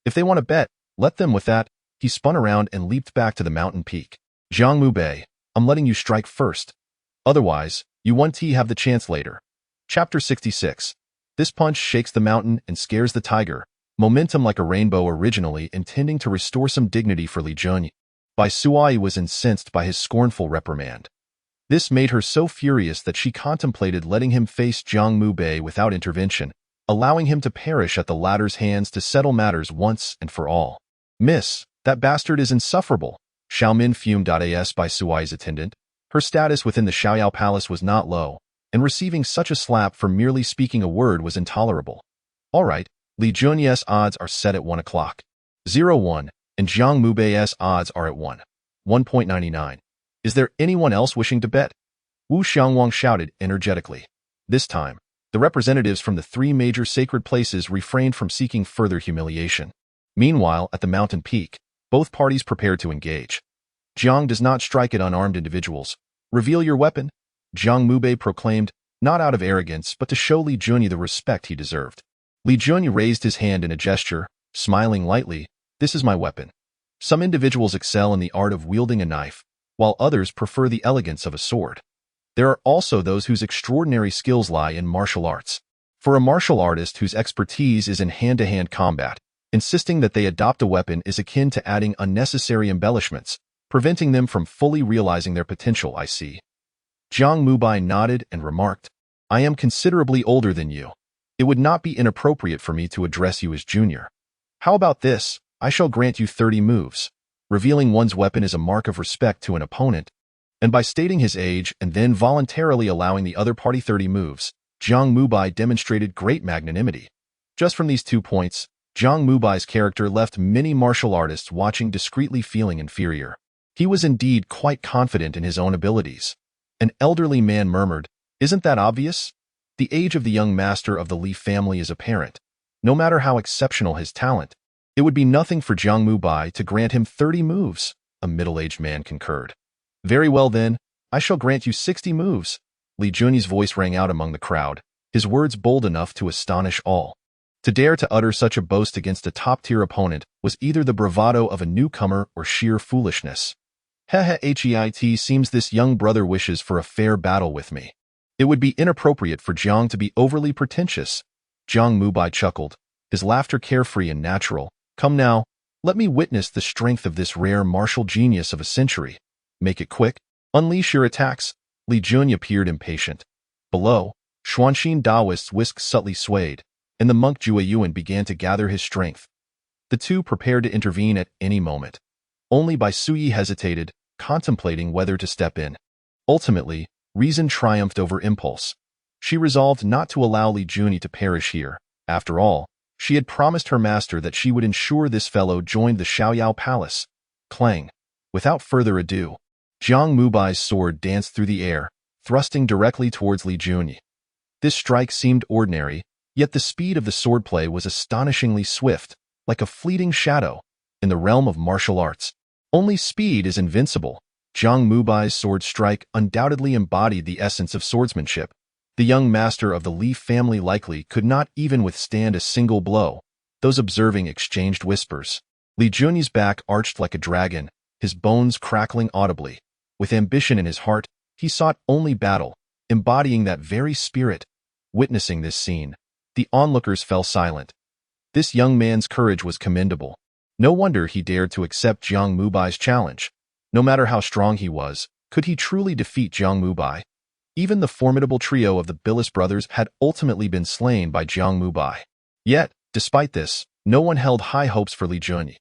If they want to bet, let them. With that, he spun around and leaped back to the mountain peak. Zhang Mubei, I'm letting you strike first. Otherwise, you one-t have the chance later. Chapter 66. This punch shakes the mountain and scares the tiger. Momentum like a rainbow, originally intending to restore some dignity for Li Juni. Bai Suai was incensed by his scornful reprimand. This made her so furious that she contemplated letting him face Zhang Mubei without intervention, allowing him to perish at the latter's hands to settle matters once and for all. Miss, that bastard is insufferable. Xiaomin fumed. As Bai Suai's attendant, her status within the Xiaoyao Palace was not low, and receiving such a slap for merely speaking a word was intolerable. All right, Li Junyi's odds are set at 1 o'clock. 0-1, and Jiang Mubei's odds are at 1.99. Is there anyone else wishing to bet? Wu Xiangwang shouted energetically. This time, the representatives from the three major sacred places refrained from seeking further humiliation. Meanwhile, at the mountain peak, both parties prepared to engage. Jiang does not strike at unarmed individuals. Reveal your weapon, Jiang Mubei proclaimed, not out of arrogance, but to show Li Junyi the respect he deserved. Li Junyi raised his hand in a gesture, smiling lightly. This is my weapon. Some individuals excel in the art of wielding a knife, while others prefer the elegance of a sword. There are also those whose extraordinary skills lie in martial arts. For a martial artist whose expertise is in hand-to-hand combat, insisting that they adopt a weapon is akin to adding unnecessary embellishments, preventing them from fully realizing their potential, I see. Jiang Mubei nodded and remarked, I am considerably older than you. It would not be inappropriate for me to address you as junior. How about this? I shall grant you 30 moves. Revealing one's weapon is a mark of respect to an opponent, and by stating his age and then voluntarily allowing the other party 30 moves, Jiang Mubei demonstrated great magnanimity. Just from these 2 points, Jiang Mubei's character left many martial artists watching discreetly feeling inferior. He was indeed quite confident in his own abilities. An elderly man murmured, Isn't that obvious? The age of the young master of the Li family is apparent. No matter how exceptional his talent, it would be nothing for Jiang Mubei to grant him 30 moves, a middle-aged man concurred. Very well then, I shall grant you 60 moves. Li Junyi's voice rang out among the crowd, his words bold enough to astonish all. To dare to utter such a boast against a top-tier opponent was either the bravado of a newcomer or sheer foolishness. Het seems this young brother wishes for a fair battle with me. It would be inappropriate for Jiang to be overly pretentious. Jiang Mubei chuckled, his laughter carefree and natural. Come now, let me witness the strength of this rare martial genius of a century. Make it quick. Unleash your attacks. Li Junyi appeared impatient. Below, Xuanxin Daoist's whisk subtly swayed, and the monk Jueyuan began to gather his strength. The two prepared to intervene at any moment. Only Bai Suyi hesitated, contemplating whether to step in. Ultimately, reason triumphed over impulse. She resolved not to allow Li Junyi to perish here. After all, she had promised her master that she would ensure this fellow joined the Xiaoyao palace. Clang. Without further ado, Jiang Mubei's sword danced through the air, thrusting directly towards Li Junyi. This strike seemed ordinary, yet the speed of the swordplay was astonishingly swift, like a fleeting shadow. In the realm of martial arts, only speed is invincible. Jiang Mubei's sword strike undoubtedly embodied the essence of swordsmanship. The young master of the Li family likely could not even withstand a single blow. Those observing exchanged whispers. Li Junyi's back arched like a dragon, his bones crackling audibly. With ambition in his heart, he sought only battle, embodying that very spirit. Witnessing this scene, the onlookers fell silent. This young man's courage was commendable. No wonder he dared to accept Jiang Mubei's challenge. No matter how strong he was, could he truly defeat Jiang Mubei? Even the formidable trio of the Billis brothers had ultimately been slain by Jiang Mubei. Yet, despite this, no one held high hopes for Li Junyi.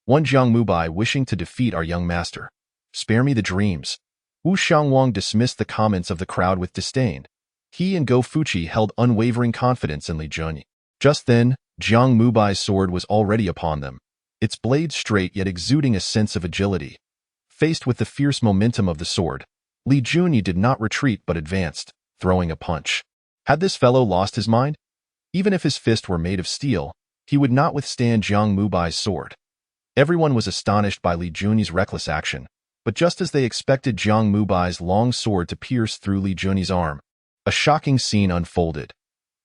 One Jiang Mubei wishing to defeat our young master. Spare me the dreams. Wu Xiangwang dismissed the comments of the crowd with disdain. He and Go Fuqi held unwavering confidence in Li Junyi. Just then, Jiang Mubei's sword was already upon them, its blade straight yet exuding a sense of agility. Faced with the fierce momentum of the sword, Li Junyi did not retreat but advanced, throwing a punch. Had this fellow lost his mind? Even if his fist were made of steel, he would not withstand Jiang Mubei's sword. Everyone was astonished by Li Junyi's reckless action, but just as they expected Jiang Mubei's long sword to pierce through Li Junyi's arm, a shocking scene unfolded.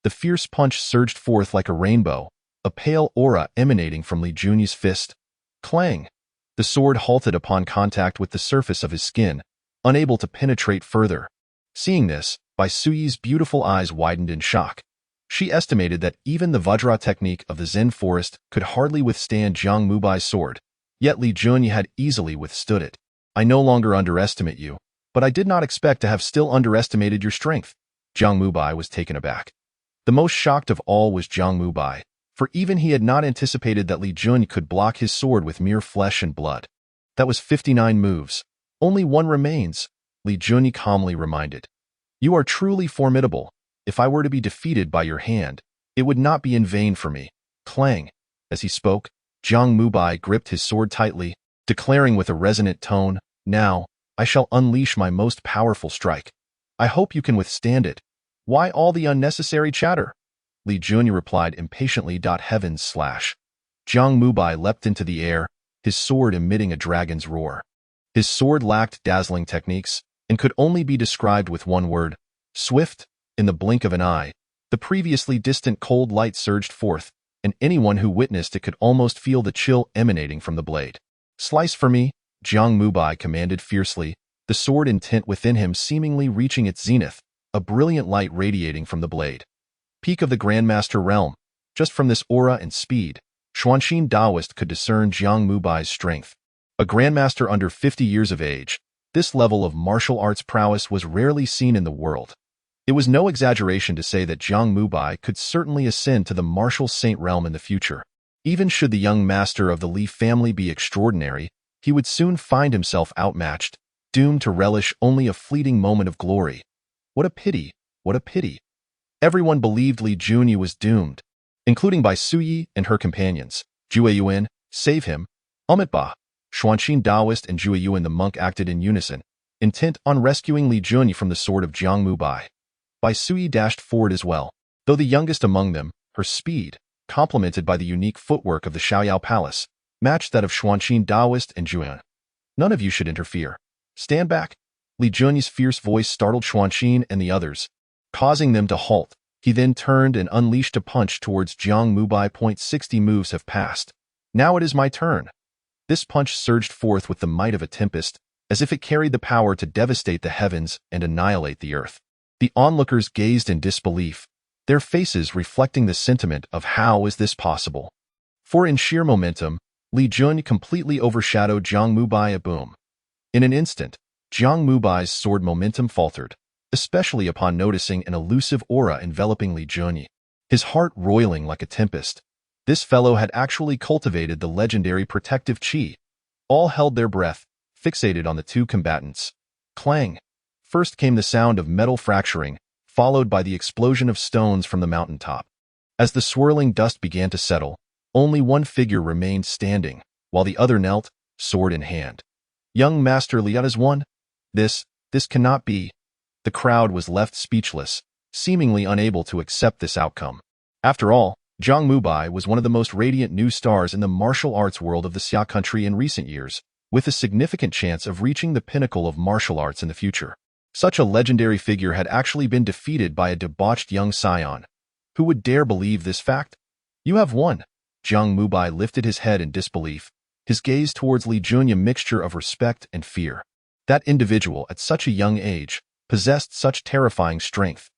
The fierce punch surged forth like a rainbow, a pale aura emanating from Li Junyi's fist. Clang! The sword halted upon contact with the surface of his skin, unable to penetrate further. Seeing this, Bai Suyi's beautiful eyes widened in shock. She estimated that even the Vajra technique of the Zen forest could hardly withstand Jiang Mubei's sword, yet Li Junyi had easily withstood it. I no longer underestimate you, but I did not expect to have still underestimated your strength. Jiang Mubei was taken aback. The most shocked of all was Jiang Mubei, for even he had not anticipated that Li Junyi could block his sword with mere flesh and blood. That was 59 moves. Only one remains, Li Junyi calmly reminded. You are truly formidable. If I were to be defeated by your hand, it would not be in vain for me. Clang. As he spoke, Jiang Mubai gripped his sword tightly, declaring with a resonant tone, "Now, I shall unleash my most powerful strike. I hope you can withstand it. Why all the unnecessary chatter?" Li Junyi replied impatiently. Heavens slash. Jiang Mubai leapt into the air, his sword emitting a dragon's roar. His sword lacked dazzling techniques and could only be described with one word: swift. In the blink of an eye, the previously distant cold light surged forth, and anyone who witnessed it could almost feel the chill emanating from the blade. "Slice for me," Jiang Mubai commanded fiercely, the sword intent within him seemingly reaching its zenith, a brilliant light radiating from the blade. Peak of the Grandmaster realm. Just from this aura and speed, Xuanxin Daoist could discern Jiang Mubai's strength. A Grandmaster under 50 years of age, this level of martial arts prowess was rarely seen in the world. It was no exaggeration to say that Jiang Mubai could certainly ascend to the martial saint realm in the future. Even should the young master of the Li family be extraordinary, he would soon find himself outmatched, doomed to relish only a fleeting moment of glory. What a pity, what a pity. Everyone believed Li Junyi was doomed, including Bai Suyi and her companions. Jue Yuan, save him. Ba. Xuanxin Daoist and Jue Yuan the monk acted in unison, intent on rescuing Li Junyi from the sword of Jiang Mubai. Bai Suyi dashed forward as well, though the youngest among them, her speed, complemented by the unique footwork of the Xiaoyao Palace, matched that of Xuanxin Daoist and Juan. "None of you should interfere. Stand back." Li Junyi's fierce voice startled Xuanxin and the others, causing them to halt. He then turned and unleashed a punch towards Jiang Mubai. 60 moves have passed. "Now it is my turn." This punch surged forth with the might of a tempest, as if it carried the power to devastate the heavens and annihilate the earth. The onlookers gazed in disbelief, their faces reflecting the sentiment of "how is this possible?" For in sheer momentum, Li Junyi completely overshadowed Jiang Mubai. Boom. In an instant, Jiang Mubai's sword momentum faltered, especially upon noticing an elusive aura enveloping Li Junyi, his heart roiling like a tempest. This fellow had actually cultivated the legendary protective chi. All held their breath, fixated on the two combatants. Clang! First came the sound of metal fracturing, followed by the explosion of stones from the mountaintop. As the swirling dust began to settle, only one figure remained standing, while the other knelt, sword in hand. "Young Master Li has won? This cannot be." The crowd was left speechless, seemingly unable to accept this outcome. After all, Jiang Mubai was one of the most radiant new stars in the martial arts world of the Xia country in recent years, with a significant chance of reaching the pinnacle of martial arts in the future. Such a legendary figure had actually been defeated by a debauched young scion. Who would dare believe this fact? "You have won." Jiang Mubai lifted his head in disbelief, his gaze towards Li Junyi a mixture of respect and fear. That individual, at such a young age, possessed such terrifying strength.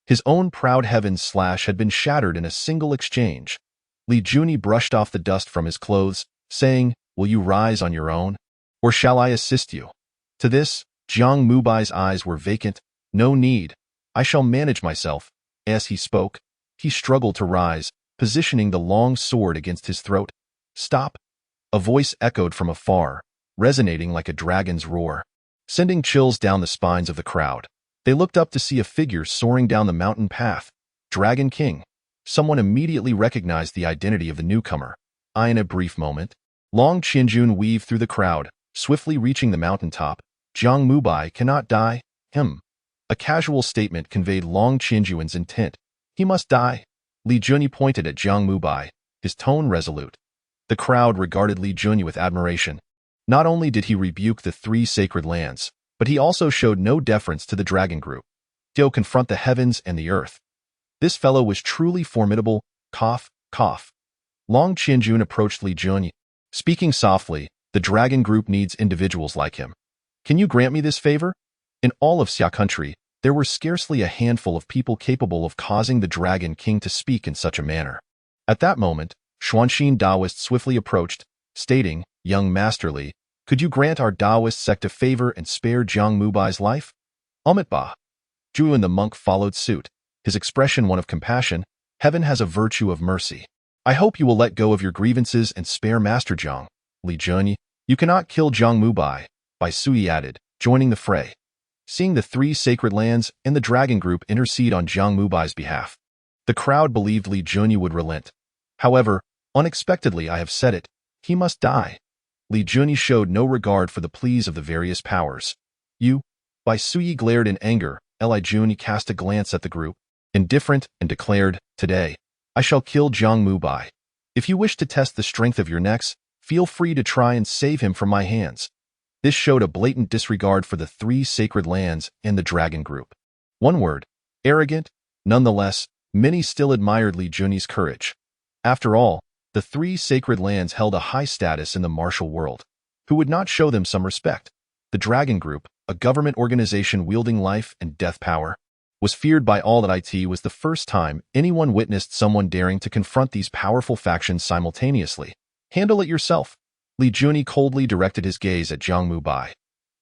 His own proud heavens slash had been shattered in a single exchange. Li Junyi brushed off the dust from his clothes, saying, "Will you rise on your own? Or shall I assist you?" To this, Jiang Mubai's eyes were vacant. "No need. I shall manage myself." As he spoke, he struggled to rise, positioning the long sword against his throat. "Stop!" A voice echoed from afar, resonating like a dragon's roar, sending chills down the spines of the crowd. They looked up to see a figure soaring down the mountain path. Dragon King. Someone immediately recognized the identity of the newcomer. In a brief moment, Long Qianjun weaved through the crowd, swiftly reaching the mountaintop. "Jiang Mubai cannot die." A casual statement conveyed Long Qianjun's intent. "He must die." Li Junyi pointed at Jiang Mubai, his tone resolute. The crowd regarded Li Junyi with admiration. Not only did he rebuke the 3 sacred lands, but he also showed no deference to the dragon group. He'll confront the heavens and the earth. This fellow was truly formidable. Cough, cough. Long Qianjun approached Li Junyi. Speaking softly, "The dragon group needs individuals like him. Can you grant me this favor?" In all of Xia country, there were scarcely a handful of people capable of causing the Dragon King to speak in such a manner. At that moment, Xuanxin Daoist swiftly approached, stating, "Young Master Li, could you grant our Daoist sect a favor and spare Jiang Mubai's life?" Ba. Zhu and the monk followed suit, his expression one of compassion. "Heaven has a virtue of mercy. I hope you will let go of your grievances and spare Master Jiang." Li Junyi, "You cannot kill Jiang Mubai," Bai Suyi added, joining the fray. Seeing the 3 sacred lands and the dragon group intercede on Jiang Mubai's behalf, the crowd believed Li Junyi would relent. However, unexpectedly I have said it, he must die. Li Junyi showed no regard for the pleas of the various powers. You? Bai Suyi glared in anger. Li Junyi cast a glance at the group, indifferent, and declared, "Today, I shall kill Jiang Mubai. If you wish to test the strength of your necks, feel free to try and save him from my hands." This showed a blatant disregard for the 3 sacred lands and the dragon group. One word, arrogant. Nonetheless, many still admired Li Junyi's courage. After all, the 3 sacred lands held a high status in the martial world. Who would not show them some respect? The dragon group, a government organization wielding life and death power, was feared by all. That it was the first time anyone witnessed someone daring to confront these powerful factions simultaneously. Handle it yourself. Li Junyi coldly directed his gaze at Jiang Mubai.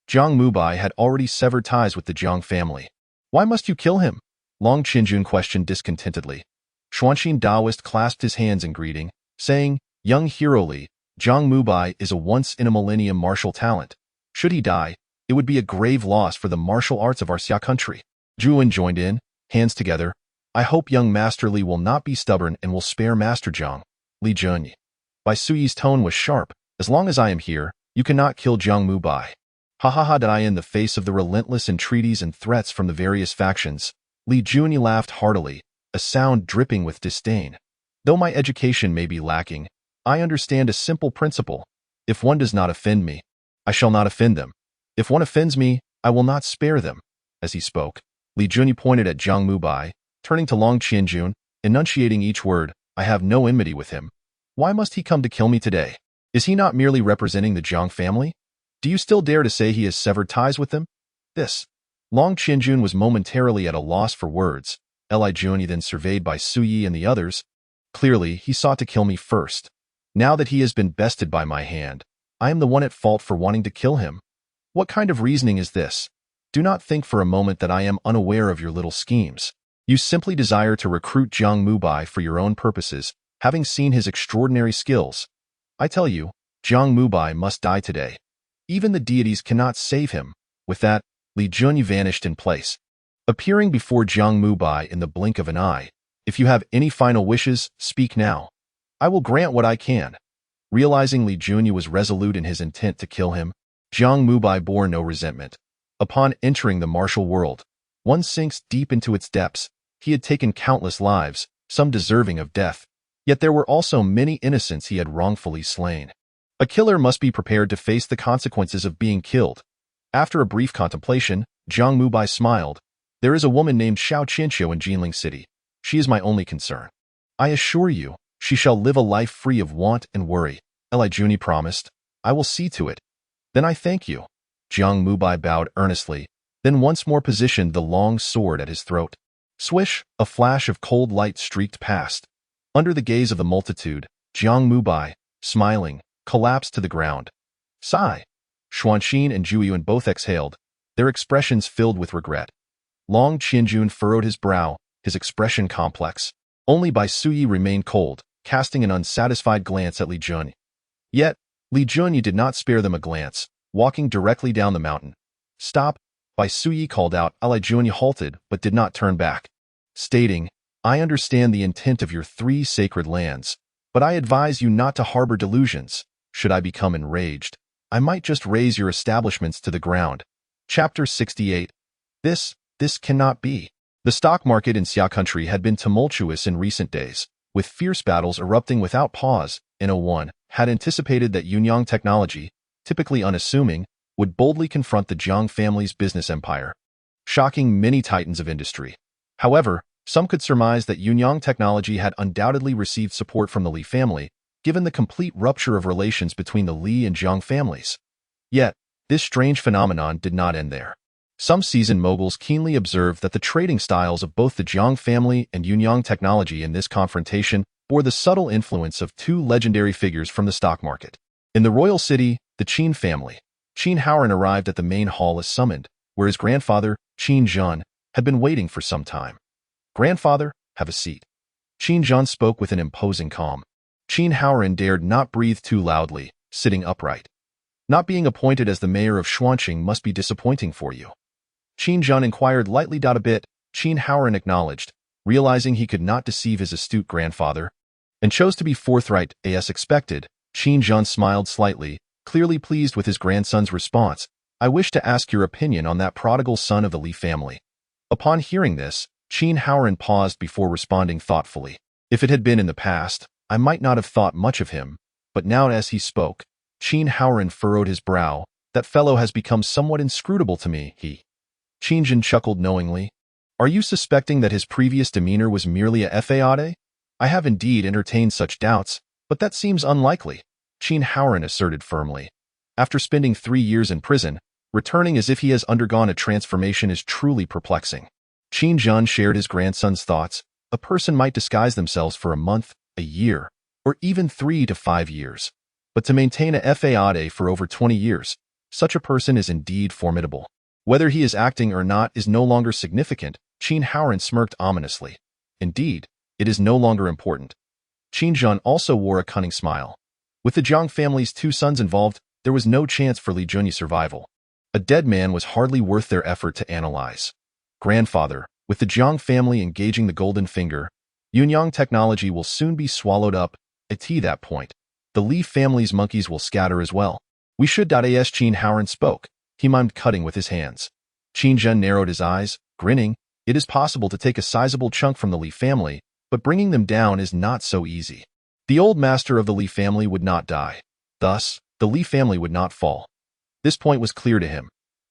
Jiang Mubai had already severed ties with the Jiang family. Why must you kill him? Long Qinjun questioned discontentedly. Xuanxin Daoist clasped his hands in greeting, saying, "Young hero Li, Jiang Mubai is a once-in-a-millennium martial talent. Should he die, it would be a grave loss for the martial arts of our Xia country." Zhuan joined in, hands together. "I hope young Master Li will not be stubborn and will spare Master Jiang." Li Junyi. Bai Suyi's tone was sharp. "As long as I am here, you cannot kill Jiang Mubai." Ha ha ha! Did I in the face of the relentless entreaties and threats from the various factions? Li Junyi laughed heartily, a sound dripping with disdain. "Though my education may be lacking, I understand a simple principle. If one does not offend me, I shall not offend them. If one offends me, I will not spare them." As he spoke, Li Junyi pointed at Jiang Mubai, turning to Long Qinjun, enunciating each word. "I have no enmity with him. Why must he come to kill me today? Is he not merely representing the Jiang family? Do you still dare to say he has severed ties with them?" This. Long Qinjun was momentarily at a loss for words. Li Junyi then surveyed Bai Suyi and the others. Clearly, he sought to kill me first. Now that he has been bested by my hand, I am the one at fault for wanting to kill him. What kind of reasoning is this? Do not think for a moment that I am unaware of your little schemes. You simply desire to recruit Jiang Mubai for your own purposes, having seen his extraordinary skills. I tell you, Jiang Mubai must die today. Even the deities cannot save him. With that, Li Junyi vanished in place, appearing before Jiang Mubai in the blink of an eye. "If you have any final wishes, speak now. I will grant what I can." Realizing Li Junyi was resolute in his intent to kill him, Jiang Mubai bore no resentment. Upon entering the martial world, one sinks deep into its depths. He had taken countless lives, some deserving of death. Yet there were also many innocents he had wrongfully slain. A killer must be prepared to face the consequences of being killed. After a brief contemplation, Jiang Mubai smiled. "There is a woman named Xiao Qianqiu in Jinling City. She is my only concern. I assure you, she shall live a life free of want and worry." Li Junyi promised. "I will see to it." "Then I thank you." Jiang Mubai bowed earnestly, then once more positioned the long sword at his throat. Swish, a flash of cold light streaked past. Under the gaze of the multitude, Jiang Mubai, smiling, collapsed to the ground. Sigh. Xuanxin and Zhuiyuan both exhaled, their expressions filled with regret. Long Qinjun furrowed his brow, his expression complex. Only Bai Suyi remained cold, casting an unsatisfied glance at Li Junyi. Yet, Li Junyi did not spare them a glance, walking directly down the mountain. "Stop!" Bai Suyi called out. Li Junyi halted but did not turn back, stating, "I understand the intent of your 3 sacred lands, but I advise you not to harbor delusions. Should I become enraged, I might just raze your establishments to the ground." Chapter 68. This cannot be. The stock market in Xia country had been tumultuous in recent days, with fierce battles erupting without pause. In had anticipated that Yunyang technology, typically unassuming, would boldly confront the Jiang family's business empire, shocking many titans of industry. However, some could surmise that Yunyang technology had undoubtedly received support from the Li family, given the complete rupture of relations between the Li and Jiang families. Yet, this strange phenomenon did not end there. Some seasoned moguls keenly observed that the trading styles of both the Jiang family and Yunyang technology in this confrontation bore the subtle influence of 2 legendary figures from the stock market. In the royal city, the Qin family, Qin Haoran arrived at the main hall as summoned, where his grandfather, Qin Zhen, had been waiting for some time. "Grandfather, have a seat." Qin Zhen spoke with an imposing calm. Qin Haoran dared not breathe too loudly, sitting upright. "Not being appointed as the mayor of Xuanqing must be disappointing for you." Qin Zhen inquired lightly. A bit, Qin Haoran acknowledged, realizing he could not deceive his astute grandfather. and chose to be forthright as expected. Qin Zhan smiled slightly, clearly pleased with his grandson's response. I wish to ask your opinion on that prodigal son of the Li family. Upon hearing this, Qin Haoran paused before responding thoughtfully. If it had been in the past, I might not have thought much of him, but now as he spoke, Qin Haoran furrowed his brow. That fellow has become somewhat inscrutable to me, he. Qin Zhan chuckled knowingly. Are you suspecting that his previous demeanor was merely a fade? I have indeed entertained such doubts, but that seems unlikely, Qin Haoran asserted firmly. After spending 3 years in prison, returning as if he has undergone a transformation is truly perplexing. Qin Zhan shared his grandson's thoughts. A person might disguise themselves for a month, a year, or even 3 to 5 years. But to maintain a fade for over 20 years, such a person is indeed formidable. Whether he is acting or not is no longer significant, Qin Haoran smirked ominously. Indeed, it is no longer important. Qin Zhan also wore a cunning smile. With the Jiang family's 2 sons involved, there was no chance for Li Junyi's survival. A dead man was hardly worth their effort to analyze. Grandfather, with the Jiang family engaging the golden finger, Yunyang technology will soon be swallowed up. At that point, the Li family's monkeys will scatter as well. We should. As Qin Haoran spoke, he mimed cutting with his hands. Qin Zhen narrowed his eyes, grinning. It is possible to take a sizable chunk from the Li family, but bringing them down is not so easy. The old master of the Li family would not die. Thus, the Li family would not fall. This point was clear to him.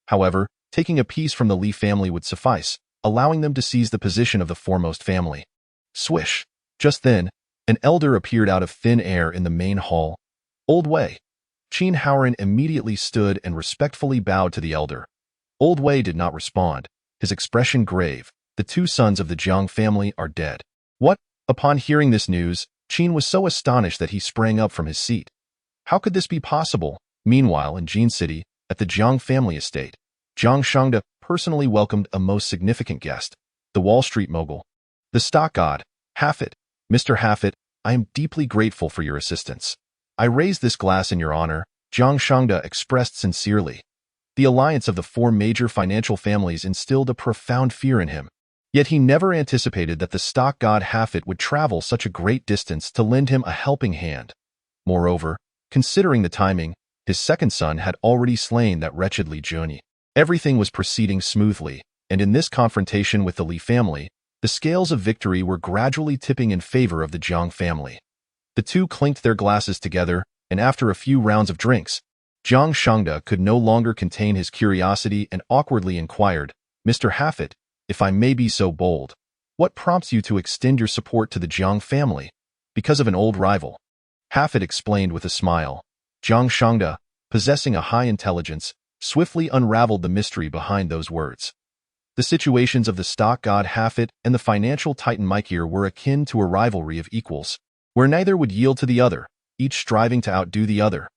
However, taking a piece from the Li family would suffice, allowing them to seize the position of the foremost family. Swish! Just then, an elder appeared out of thin air in the main hall. Old Wei. Qin Haoran immediately stood and respectfully bowed to the elder. Old Wei did not respond, his expression grave. The 2 sons of the Jiang family are dead. What? Upon hearing this news, Qin was so astonished that he sprang up from his seat. How could this be possible? Meanwhile, in Jin City, at the Jiang family estate, Jiang Shangda personally welcomed a most significant guest, the Wall Street mogul, the stock god, Hafit. Mr. Hafit, I am deeply grateful for your assistance. I raise this glass in your honor, Jiang Shangda expressed sincerely. The alliance of the 4 major financial families instilled a profound fear in him. Yet he never anticipated that the stock god Hafit would travel such a great distance to lend him a helping hand. Moreover, considering the timing, his second son had already slain that wretched Li Junyi. Everything was proceeding smoothly, and in this confrontation with the Li family, the scales of victory were gradually tipping in favor of the Jiang family. The 2 clinked their glasses together, and after a few rounds of drinks, Jiang Shangda could no longer contain his curiosity and awkwardly inquired, Mr. Hafit, if I may be so bold, what prompts you to extend your support to the Jiang family? Because of an old rival. Hafit explained with a smile. Jiang Shangda, possessing a high intelligence, swiftly unraveled the mystery behind those words. The situations of the stock god Hafit and the financial titan Mikeir were akin to a rivalry of equals, where neither would yield to the other, each striving to outdo the other.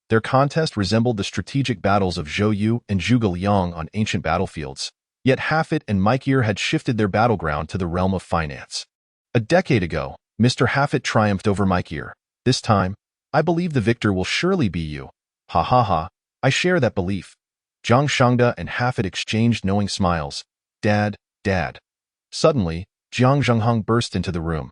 Their contest resembled the strategic battles of Zhou Yu and Zhuge Liang on ancient battlefields, yet Hafit and Mikeir had shifted their battleground to the realm of finance. A decade ago, Mr. Hafit triumphed over Mikeir. This time, I believe the victor will surely be you. Ha ha ha, I share that belief. Jiang Shangda and Hafit exchanged knowing smiles. Dad, Dad. Suddenly, Jiang Zhenghong burst into the room.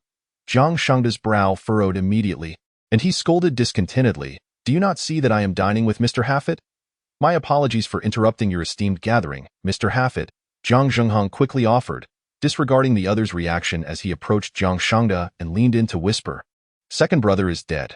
Jiang Shangda's brow furrowed immediately, and he scolded discontentedly. Do you not see that I am dining with Mr. Hafit? My apologies for interrupting your esteemed gathering, Mr. Hafit, Jiang Zhenghong quickly offered, disregarding the other's reaction as he approached Jiang Shangda and leaned in to whisper. Second brother is dead.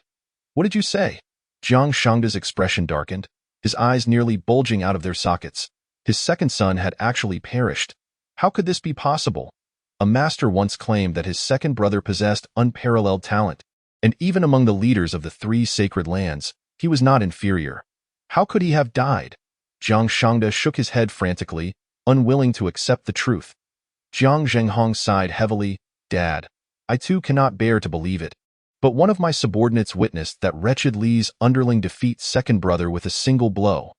What did you say? Jiang Shangda's expression darkened, his eyes nearly bulging out of their sockets. His second son had actually perished. How could this be possible? A master once claimed that his second brother possessed unparalleled talent, and even among the leaders of the 3 sacred lands, he was not inferior. How could he have died? Jiang Shangda shook his head frantically, unwilling to accept the truth. Jiang Zhenghong sighed heavily. Dad, I too cannot bear to believe it. But one of my subordinates witnessed that wretched Li's underling defeat second brother with a single blow.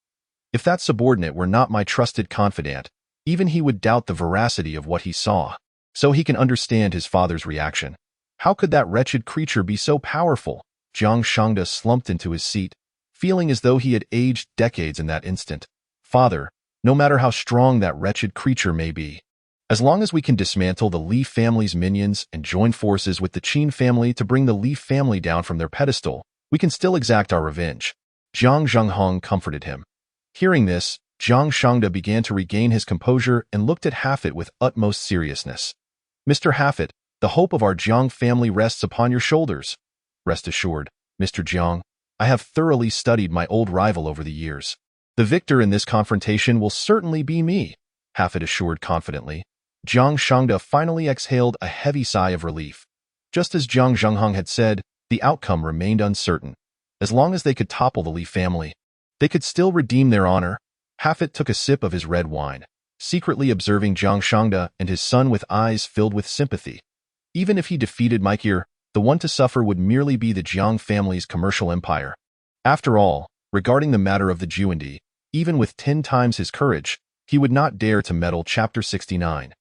If that subordinate were not my trusted confidant, even he would doubt the veracity of what he saw. So he can understand his father's reaction. How could that wretched creature be so powerful? Jiang Shangda slumped into his seat, feeling as though he had aged decades in that instant. Father, no matter how strong that wretched creature may be, As long as we can dismantle the Li family's minions and join forces with the Qin family to bring the Li family down from their pedestal, we can still exact our revenge. Jiang Zhenghong comforted him. Hearing this, Jiang Shangda began to regain his composure and looked at Hafit with utmost seriousness. Mr. Hafit, the hope of our Jiang family rests upon your shoulders. Rest assured, Mr. Jiang, I have thoroughly studied my old rival over the years. The victor in this confrontation will certainly be me, Hafit assured confidently. Jiang Shangda finally exhaled a heavy sigh of relief. Just as Jiang Zhenghong had said, the outcome remained uncertain. As long as they could topple the Li family, they could still redeem their honor. Hafit took a sip of his red wine, secretly observing Jiang Shangda and his son with eyes filled with sympathy. Even if he defeated Mikeir, the one to suffer would merely be the Jiang family's commercial empire. After all, regarding the matter of the Juandi, even with 10 times his courage, he would not dare to meddle. Chapter 69.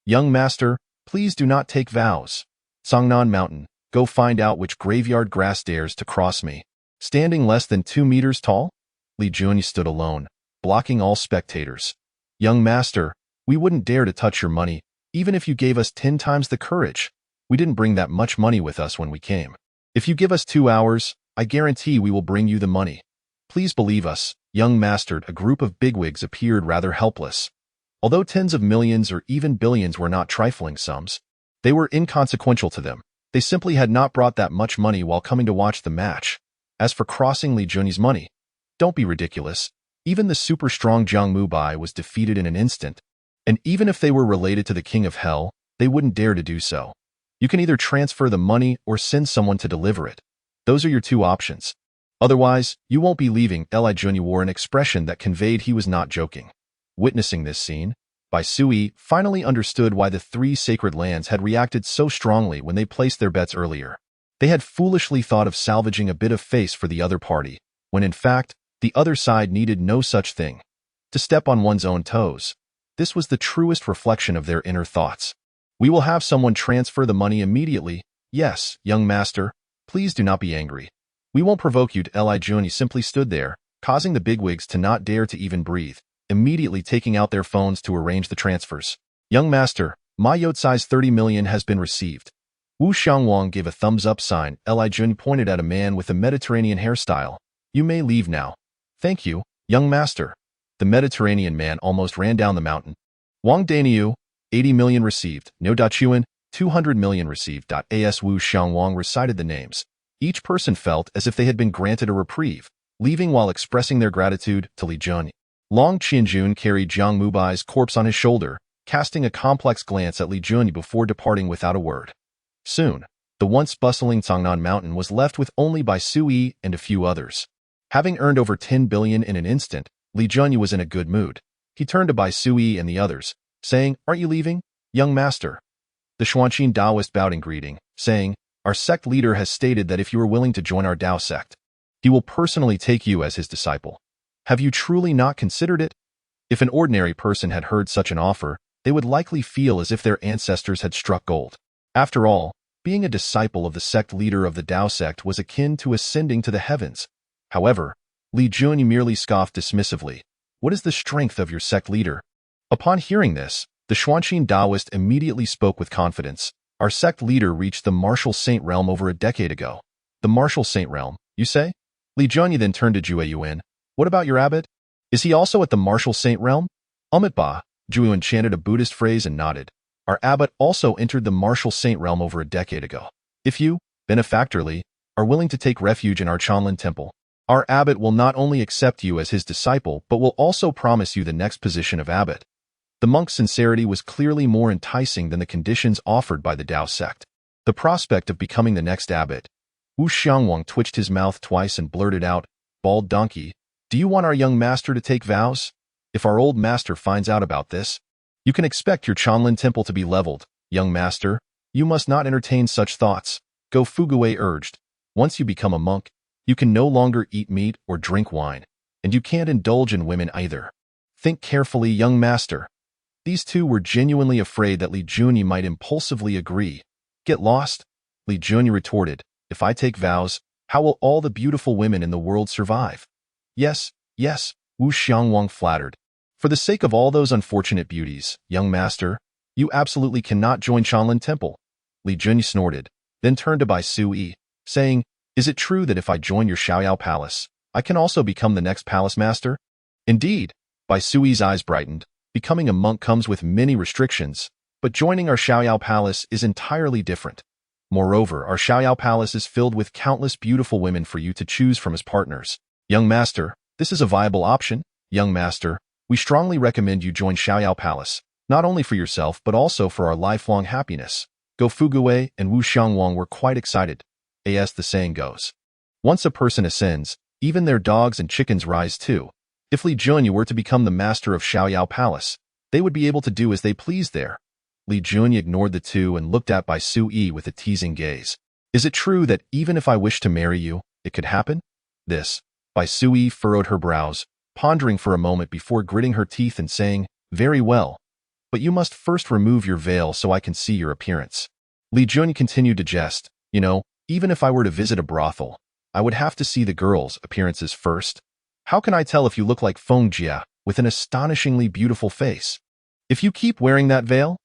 Young master, please do not take vows. Songnan Mountain, go find out which graveyard grass dares to cross me. Standing less than 2 meters tall, Li Jun stood alone, blocking all spectators. Young master, we wouldn't dare to touch your money, even if you gave us 10 times the courage. We didn't bring that much money with us when we came. If you give us 2 hours, I guarantee we will bring you the money. Please believe us, young master. A group of bigwigs appeared rather helpless. Although tens of millions or even billions were not trifling sums, they were inconsequential to them. They simply had not brought that much money while coming to watch the match. As for crossing Li Junyi's money, don't be ridiculous. Even the super-strong Jiang Mubai was defeated in an instant, and even if they were related to the King of Hell, they wouldn't dare to do so. You can either transfer the money or send someone to deliver it. Those are your 2 options. Otherwise, you won't be leaving. Li Junyi wore an expression that conveyed he was not joking. Witnessing this scene, Bai Sui finally understood why the 3 sacred lands had reacted so strongly when they placed their bets earlier. They had foolishly thought of salvaging a bit of face for the other party, when in fact, the other side needed no such thing. To step on one's own toes. This was the truest reflection of their inner thoughts. We will have someone transfer the money immediately. Yes, young master, please do not be angry. We won't provoke you. Li Junyi simply stood there, causing the bigwigs to not dare to even breathe, immediately taking out their phones to arrange the transfers. Young master, my yacht size 30 million has been received. Wu Xiangwang gave a thumbs-up sign. Li Junyi pointed at a man with a Mediterranean hairstyle. You may leave now. Thank you, young master. The Mediterranean man almost ran down the mountain. Wang Daniu, 80 million received. No Dachuan, 200 million received. As Wu Xiangwang recited the names, each person felt as if they had been granted a reprieve, leaving while expressing their gratitude to Li Junyi. Long Qianjun carried Jiang Mubai's corpse on his shoulder, casting a complex glance at Li Junyi before departing without a word. Soon, the once bustling Songnan Mountain was left with only Bai Sui and a few others. Having earned over 10 billion in an instant, Li Junyi was in a good mood. He turned to Bai Sui and the others, saying, "Aren't you leaving, young master?" The Xuanqin Taoist bowed in greeting, saying, "Our sect leader has stated that if you are willing to join our Tao sect, he will personally take you as his disciple. Have you truly not considered it?" If an ordinary person had heard such an offer, they would likely feel as if their ancestors had struck gold. After all, being a disciple of the sect leader of the Tao sect was akin to ascending to the heavens. However, Li Junyi merely scoffed dismissively. "What is the strength of your sect leader?" Upon hearing this, the Xuanqin Taoist immediately spoke with confidence. "Our sect leader reached the martial saint realm over a decade ago." "The martial saint realm, you say?" Li Junyi then turned to Jue Yuan. "What about your abbot? Is he also at the martial saint realm?" "Ba." Jue Yuan chanted a Buddhist phrase and nodded. "Our abbot also entered the martial saint realm over a decade ago. If you, benefactorly, are willing to take refuge in our Chanlin temple, our abbot will not only accept you as his disciple but will also promise you the next position of abbot." The monk's sincerity was clearly more enticing than the conditions offered by the Tao sect. The prospect of becoming the next abbot. Wu Xiangwang twitched his mouth twice and blurted out, "Bald donkey, do you want our young master to take vows? If our old master finds out about this, you can expect your Chanlin temple to be leveled. Young master, you must not entertain such thoughts." Go Fugui urged. "Once you become a monk, you can no longer eat meat or drink wine, and you can't indulge in women either. Think carefully, young master." These two were genuinely afraid that Li Junyi might impulsively agree. "Get lost?" Li Junyi retorted. "If I take vows, how will all the beautiful women in the world survive?" Yes, Wu Xiangwang flattered. "For the sake of all those unfortunate beauties, young master, You absolutely cannot join Shanlin Temple. Li Junyi snorted, then turned to Bai Sui, saying, Is it true that if I join your Xiaoyao Palace, I can also become the next palace master? Indeed, Bai Sui's eyes brightened. Becoming a monk comes with many restrictions, but joining our Xiaoyao Palace is entirely different. Moreover, our Xiaoyao Palace is filled with countless beautiful women for you to choose from as partners. Young master, this is a viable option. Young master, we strongly recommend you join Xiaoyao Palace, not only for yourself but also for our lifelong happiness. Go Fugui and Wu Xiangwang were quite excited. As the saying goes, once a person ascends, even their dogs and chickens rise too. If Li Junyi were to become the master of Xiaoyao Palace, they would be able to do as they pleased there. Li Junyi ignored the two and looked at Bai Sui with a teasing gaze. Is it true that even if I wish to marry you, it could happen? This. Bai Sui furrowed her brows, pondering for a moment before gritting her teeth and saying, Very well. But you must first remove your veil so I can see your appearance. Li Junyi continued to jest. You know, even if I were to visit a brothel, I would have to see the girls' appearances first. How can I tell if you look like Feng Jia with an astonishingly beautiful face? If you keep wearing that veil,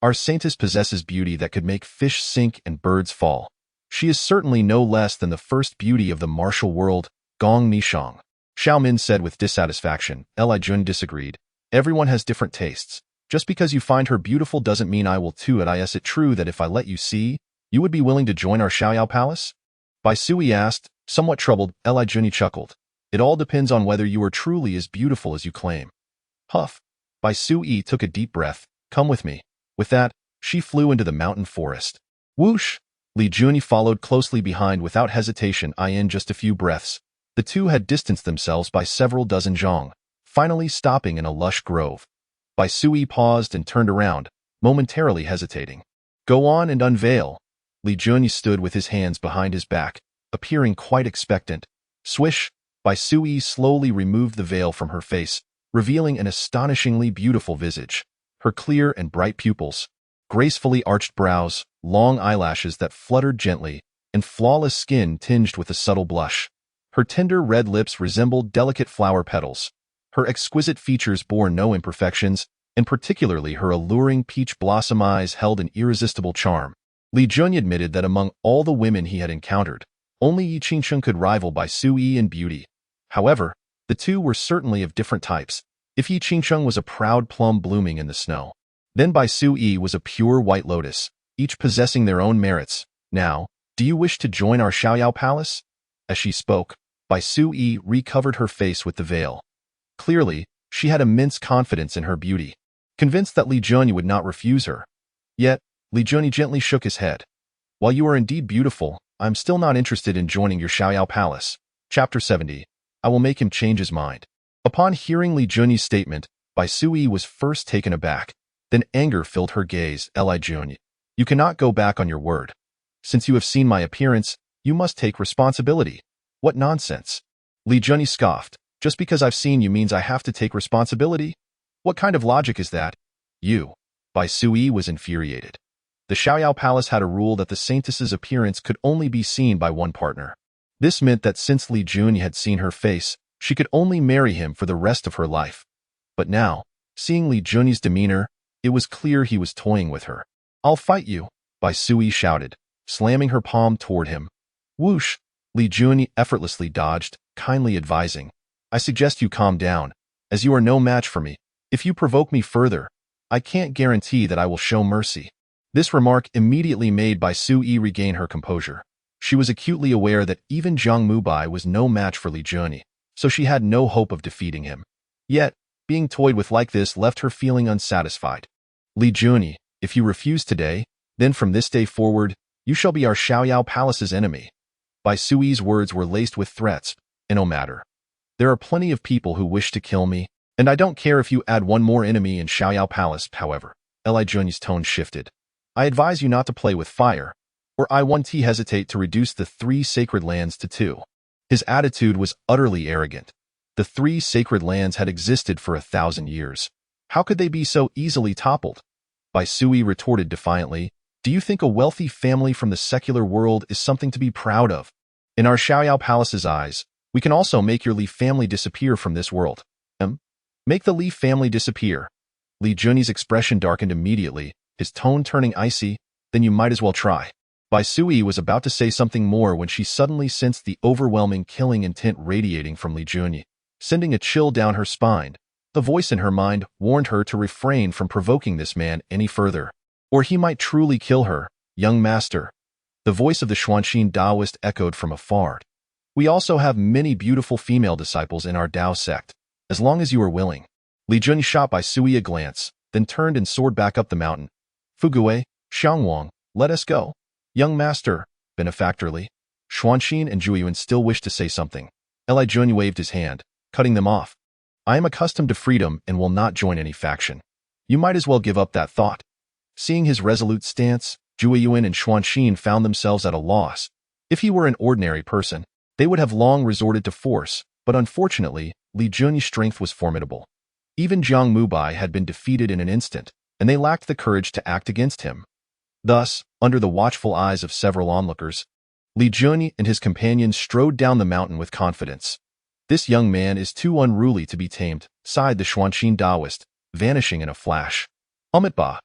our saintess possesses beauty that could make fish sink and birds fall. She is certainly no less than the first beauty of the martial world, Gong Nishang. Xiao Min said with dissatisfaction. Li Jun disagreed. Everyone has different tastes. Just because you find her beautiful doesn't mean I will too. Is it true that if I let you see, you would be willing to join our Xiaoyao Palace? Bai Sui asked, somewhat troubled. Li Junyi chuckled. It all depends on whether you are truly as beautiful as you claim. Huff. Bai Sui took a deep breath. Come with me. With that, she flew into the mountain forest. Whoosh! Li Junyi followed closely behind without hesitation. In just a few breaths, the two had distanced themselves by several dozen zhang, finally stopping in a lush grove. Bai Sui paused and turned around, momentarily hesitating. Go on and unveil. Li Junyi stood with his hands behind his back, appearing quite expectant. Swish! Bai Sui slowly removed the veil from her face, revealing an astonishingly beautiful visage. Her clear and bright pupils, gracefully arched brows, long eyelashes that fluttered gently, and flawless skin tinged with a subtle blush. Her tender red lips resembled delicate flower petals. Her exquisite features bore no imperfections, and particularly her alluring peach blossom eyes held an irresistible charm. Li Junyi admitted that among all the women he had encountered, only Yi Qingsheng could rival Bai Sui in beauty. However, the two were certainly of different types. If Yi Qingsheng was a proud plum blooming in the snow, then Bai Sui was a pure white lotus, each possessing their own merits. Now, do you wish to join our Xiaoyao Palace? As she spoke, Bai Sui recovered her face with the veil. Clearly, she had immense confidence in her beauty, convinced that Li Junyi would not refuse her. Yet, Li Junyi gently shook his head. While you are indeed beautiful, I am still not interested in joining your Xiaoyao Palace. Chapter 70. I will make him change his mind. Upon hearing Li Junyi's statement, Bai Sui was first taken aback. Then anger filled her gaze. Li Junyi, you cannot go back on your word. Since you have seen my appearance, you must take responsibility. What nonsense. Li Junyi scoffed. Just because I've seen you means I have to take responsibility? What kind of logic is that? You. Bai Sui was infuriated. The Xiaoyao Palace had a rule that the saintess's appearance could only be seen by one partner. This meant that since Li Junyi had seen her face, she could only marry him for the rest of her life. But now, seeing Li Junyi's demeanor, it was clear he was toying with her. I'll fight you, Bai Sui shouted, slamming her palm toward him. Whoosh! Li Junyi effortlessly dodged, kindly advising, I suggest you calm down, as you are no match for me. If you provoke me further, I can't guarantee that I will show mercy. This remark immediately made Bai Sui regain her composure. She was acutely aware that even Zhang Mubai was no match for Li Junyi, so she had no hope of defeating him. Yet, being toyed with like this left her feeling unsatisfied. Li Junyi, if you refuse today, then from this day forward, you shall be our Xiaoyao Palace's enemy. Bai Sui's words were laced with threats, and no matter. There are plenty of people who wish to kill me, and I don't care if you add one more enemy in Xiaoyao Palace. However, Li Junyi's tone shifted. I advise you not to play with fire, or I won't hesitate to reduce the 3 sacred lands to 2. His attitude was utterly arrogant. The 3 sacred lands had existed for 1,000 years. How could they be so easily toppled? Bai Sui retorted defiantly, do you think a wealthy family from the secular world is something to be proud of? In our Xiaoyao Palace's eyes, we can also make your Li family disappear from this world. Make the Li family disappear. Li Junyi's expression darkened immediately, his tone turning icy. Then you might as well try. Bai Sui was about to say something more when she suddenly sensed the overwhelming killing intent radiating from Li Junyi, sending a chill down her spine. The voice in her mind warned her to refrain from provoking this man any further, or he might truly kill her. Young master. The voice of the Xuanxin Taoist echoed from afar. We also have many beautiful female disciples in our Tao sect, as long as you are willing. Li Junyi shot Bai Sui a glance, then turned and soared back up the mountain. Fugui, Xiangwang, let us go. Young master, benefactorly. Xuanxin and Zhuiyuan still wished to say something. Li Junyi waved his hand, cutting them off. I am accustomed to freedom and will not join any faction. You might as well give up that thought. Seeing his resolute stance, Zhuiyuan and Xuanxin found themselves at a loss. If he were an ordinary person, they would have long resorted to force, but unfortunately, Li Junyi's strength was formidable. Even Jiang Mubai had been defeated in an instant, and they lacked the courage to act against him. Thus, under the watchful eyes of several onlookers, Li Junyi and his companions strode down the mountain with confidence. This young man is too unruly to be tamed, sighed the Xuanxin Taoist, vanishing in a flash. Amitba.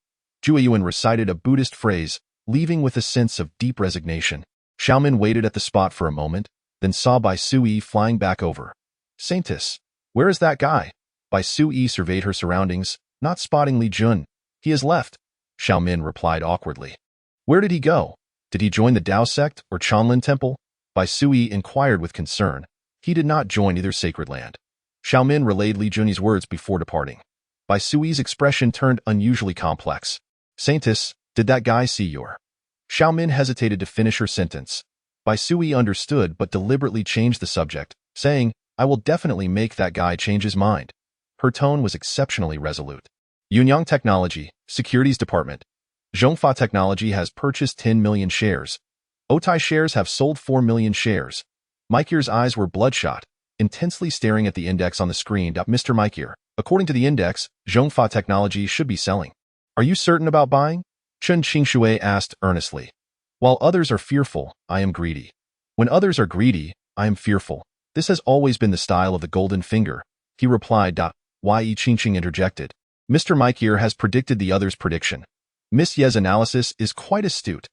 Zhuiyuan recited a Buddhist phrase, leaving with a sense of deep resignation. Xiaomin waited at the spot for a moment, then saw Bai Sui flying back over. Saintess, where is that guy? Bai Sui surveyed her surroundings, not spotting Li Junyi. He has left, Xiaomin replied awkwardly. Where did he go? Did he join the Tao sect or Chanlin temple? Bai Sui inquired with concern. He did not join either sacred land. Xiaomin relayed Li Junyi's words before departing. Bai Sui's expression turned unusually complex. Saintess, did that guy see your? Xiaomin hesitated to finish her sentence. Bai Sui understood but deliberately changed the subject, saying, I will definitely make that guy change his mind. Her tone was exceptionally resolute. Yunyang Technology, Securities Department. Zhongfa Technology has purchased 10 million shares. Otai shares have sold 4 million shares. Mikeir's eyes were bloodshot, intensely staring at the index on the screen. Mr. Mikeir, according to the index, Zhongfa Technology should be selling. Are you certain about buying? Chen Qingshui asked earnestly. While others are fearful, I am greedy. When others are greedy, I am fearful. This has always been the style of the golden finger, he replied. Yi Qingqing interjected. Mr. Mikeir has predicted the other's prediction. Miss Ye's analysis is quite astute.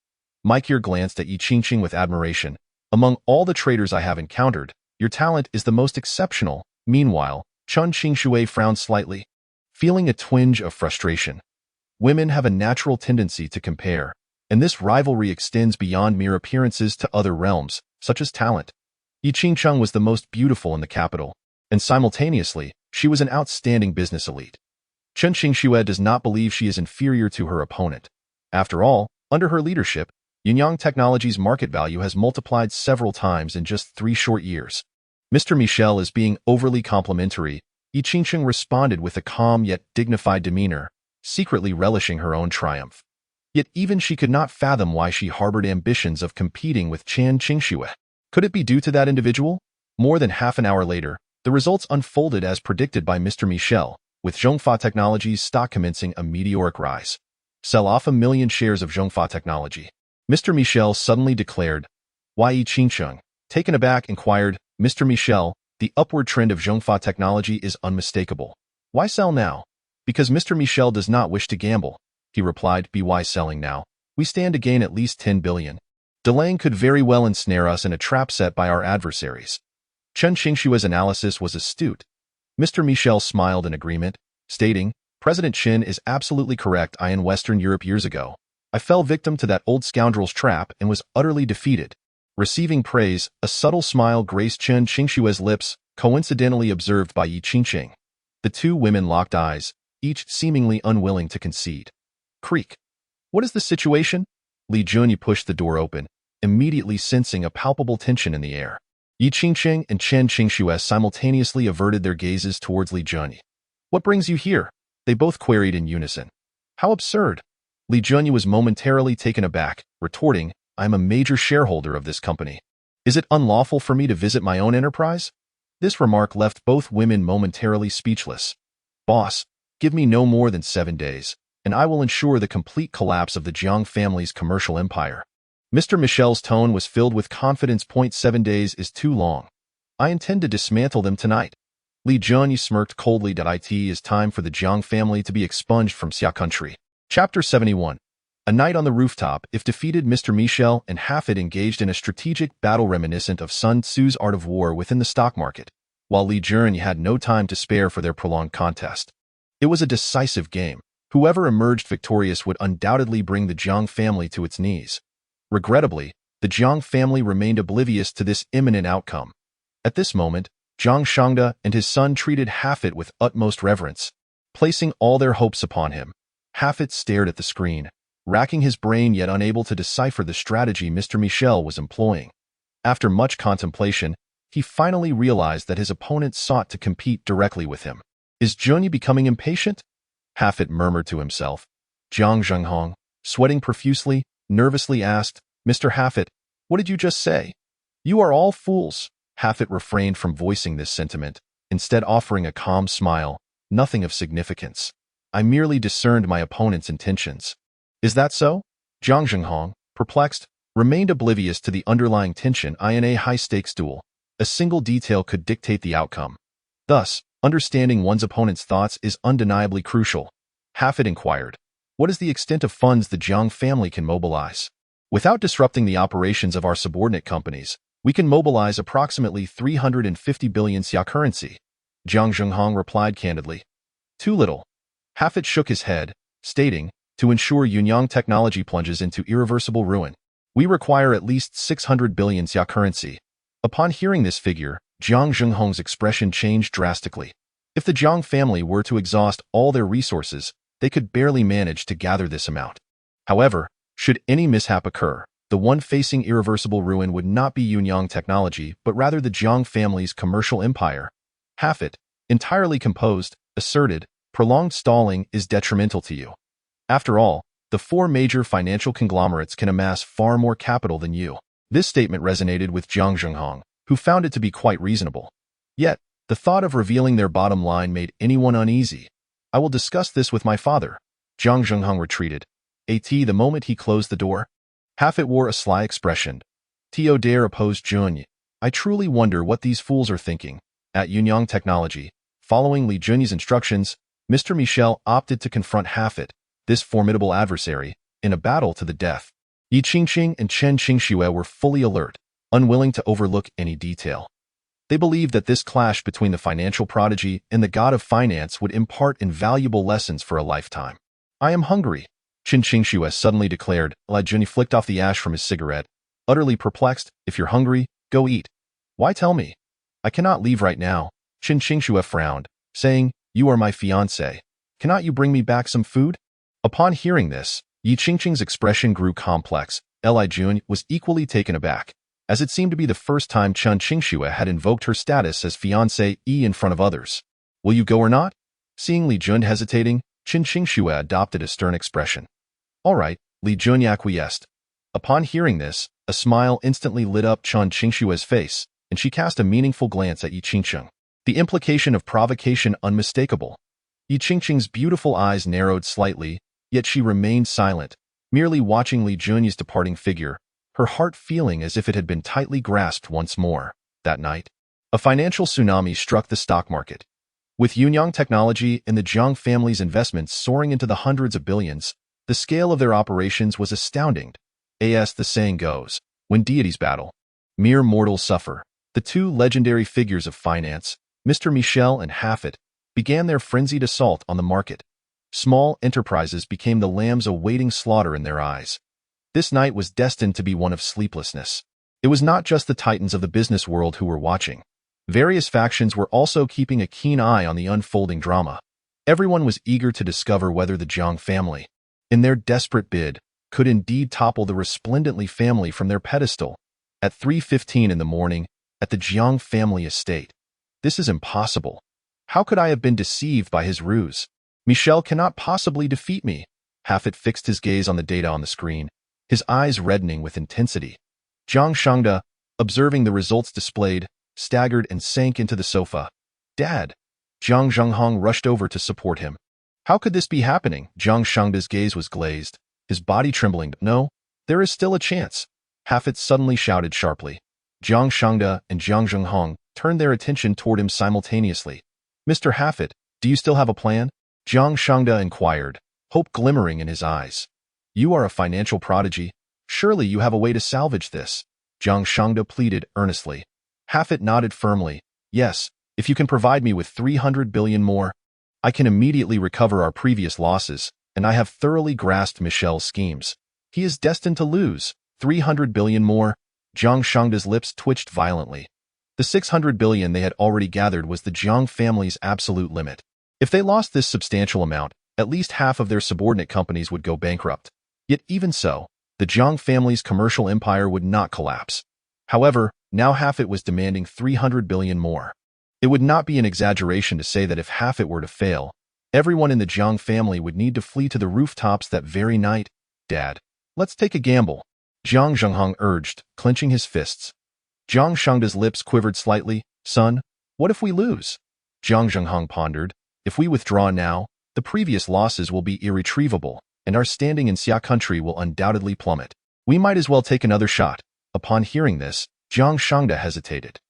Mikeir glanced at Yi Qingqing with admiration. Among all the traders I have encountered, your talent is the most exceptional. Meanwhile, Chen Qingshui frowned slightly, feeling a twinge of frustration. Women have a natural tendency to compare, and this rivalry extends beyond mere appearances to other realms, such as talent. Yi Qingqing was the most beautiful in the capital, and simultaneously, she was an outstanding business elite. Chen Qingshui does not believe she is inferior to her opponent. After all, under her leadership, Yunyang Technology's market value has multiplied several times in just 3 short years. Mr. Michel is being overly complimentary, Yi Qingqing responded with a calm yet dignified demeanor, secretly relishing her own triumph. Yet even she could not fathom why she harbored ambitions of competing with Chen Qingshui. Could it be due to that individual? More than half an hour later, the results unfolded as predicted by Mr. Michel, with Zhongfa Technology's stock commencing a meteoric rise. Sell off 1 million shares of Zhongfa Technology. Mr. Michel suddenly declared. Yi Qingqing, taken aback, inquired, Mr. Michel, the upward trend of Zhongfa Technology is unmistakable. Why sell now? Because Mr. Michel does not wish to gamble, he replied. Why selling now? We stand to gain at least 10 billion. Delaying could very well ensnare us in a trap set by our adversaries. Chen Qingshui's analysis was astute. Mr. Michel smiled in agreement, stating, President Chen is absolutely correct. In Western Europe years ago, I fell victim to that old scoundrel's trap and was utterly defeated. Receiving praise, a subtle smile graced Chen Qingshui's lips, coincidentally observed by Yi Qingqing. The two women locked eyes, each seemingly unwilling to concede. Creak. What is the situation? Li Junyi pushed the door open, immediately sensing a palpable tension in the air. Yi Qingqing and Chen Qingshui simultaneously averted their gazes towards Li Junyi. What brings you here? They both queried in unison. How absurd. Li Junyi was momentarily taken aback, retorting, I am a major shareholder of this company. Is it unlawful for me to visit my own enterprise? This remark left both women momentarily speechless. Boss, give me no more than 7 days, and I will ensure the complete collapse of the Jiang family's commercial empire. Mr. Michel's tone was filled with confidence. 7 days is too long. I intend to dismantle them tonight. Li Junyi smirked coldly. It is time for the Jiang family to be expunged from Xia country. Chapter 71. A night on the rooftop. If defeated, Mr. Michel and Hafid engaged in a strategic battle reminiscent of Sun Tzu's art of war within the stock market, while Li Junyi had no time to spare for their prolonged contest. It was a decisive game. Whoever emerged victorious would undoubtedly bring the Jiang family to its knees. Regrettably, the Jiang family remained oblivious to this imminent outcome. At this moment, Jiang Shangda and his son treated Hafid with utmost reverence, placing all their hopes upon him. Hafid stared at the screen, racking his brain yet unable to decipher the strategy Mr. Michel was employing. After much contemplation, he finally realized that his opponent sought to compete directly with him. Is Junyi becoming impatient? Hafid murmured to himself. Jiang Zhenghong, sweating profusely, nervously asked, Mr. Hafid, what did you just say? You are all fools. Hafid refrained from voicing this sentiment, instead offering a calm smile. Nothing of significance. I merely discerned my opponent's intentions. Is that so? Jiang Zhenghong, perplexed, remained oblivious to the underlying tension in a high-stakes duel. A single detail could dictate the outcome. Thus, understanding one's opponent's thoughts is undeniably crucial. Hafid inquired, what is the extent of funds the Jiang family can mobilize? Without disrupting the operations of our subordinate companies, we can mobilize approximately 350 billion xia currency. Jiang Zhenghong replied candidly. Too little. Hafid shook his head, stating, to ensure Yunyang technology plunges into irreversible ruin, we require at least 600 billion xia currency. Upon hearing this figure, Jiang Zhenghong's expression changed drastically. If the Jiang family were to exhaust all their resources, they could barely manage to gather this amount. However, should any mishap occur, the one facing irreversible ruin would not be Yunyang technology, but rather the Jiang family's commercial empire. Hafid, entirely composed, asserted, prolonged stalling is detrimental to you. After all, the four major financial conglomerates can amass far more capital than you. This statement resonated with Jiang Zhenghong, who found it to be quite reasonable. Yet, the thought of revealing their bottom line made anyone uneasy. I will discuss this with my father. Jiang Zhenghong retreated. The moment he closed the door, Hafid wore a sly expression. Tio dare oppose Junyi. I truly wonder what these fools are thinking. At Yunyang Technology, following Li Junyi's instructions, Mr. Michel opted to confront Hafid, this formidable adversary, in a battle to the death. Yi Qingqing and Chen Qingxue were fully alert, unwilling to overlook any detail. They believed that this clash between the financial prodigy and the god of finance would impart invaluable lessons for a lifetime. I am hungry, Chen Qingxue suddenly declared. Li Junyi flicked off the ash from his cigarette. Utterly perplexed, if you're hungry, go eat. Why tell me? I cannot leave right now. Chen Qingxue frowned, saying, you are my fiancé. Cannot you bring me back some food? Upon hearing this, Yi Qingqing's expression grew complex. Li Junyi was equally taken aback, as it seemed to be the first time Chen Qingxue had invoked her status as fiancé in front of others. Will you go or not? Seeing Li Junyi hesitating, Chen Qingxue adopted a stern expression. All right, Li Junyi acquiesced. Upon hearing this, a smile instantly lit up Chen Qingxue's face, and she cast a meaningful glance at Yi Qingqing. The implication of provocation unmistakable. Yi Qingqing's beautiful eyes narrowed slightly, yet she remained silent, merely watching Li Junyi's departing figure, her heart feeling as if it had been tightly grasped once more. That night, a financial tsunami struck the stock market. With Yunyang Technology and the Jiang family's investments soaring into the hundreds of billions, the scale of their operations was astounding. As the saying goes, when deities battle, mere mortals suffer. The two legendary figures of finance, Mr. Michel and Hafid, began their frenzied assault on the market. Small enterprises became the lambs awaiting slaughter in their eyes. This night was destined to be one of sleeplessness. It was not just the titans of the business world who were watching. Various factions were also keeping a keen eye on the unfolding drama. Everyone was eager to discover whether the Jiang family, in their desperate bid, could indeed topple the resplendently family from their pedestal. At 3:15 in the morning, at the Jiang family estate. This is impossible. How could I have been deceived by his ruse? Michel cannot possibly defeat me. Hafid fixed his gaze on the data on the screen, his eyes reddening with intensity. Jiang Shangda, observing the results displayed, staggered and sank into the sofa. Dad! Jiang Zhenghong rushed over to support him. How could this be happening? Jiang Shangda's gaze was glazed, his body trembling. No, there is still a chance. Hafid suddenly shouted sharply. Jiang Shangda and Jiang Zhenghong turned their attention toward him simultaneously. Mr. Hafit, do you still have a plan? Jiang Shangda inquired, hope glimmering in his eyes. You are a financial prodigy. Surely you have a way to salvage this. Jiang Shangda pleaded earnestly. Hafit nodded firmly. Yes, if you can provide me with 300 billion more, I can immediately recover our previous losses, and I have thoroughly grasped Michel's schemes. He is destined to lose 300 billion more. Jiang Shangda's lips twitched violently. The 600 billion they had already gathered was the Jiang family's absolute limit. If they lost this substantial amount, at least half of their subordinate companies would go bankrupt. Yet even so, the Jiang family's commercial empire would not collapse. However, now Hafit was demanding 300 billion more. It would not be an exaggeration to say that if Hafit were to fail, everyone in the Jiang family would need to flee to the rooftops that very night. Dad, let's take a gamble, Jiang Zhenghong urged, clenching his fists. Jiang Shangda's lips quivered slightly. Son, what if we lose? Jiang Zhenghong pondered. If we withdraw now, the previous losses will be irretrievable, and our standing in Xia country will undoubtedly plummet. We might as well take another shot. Upon hearing this, Jiang Shangda hesitated.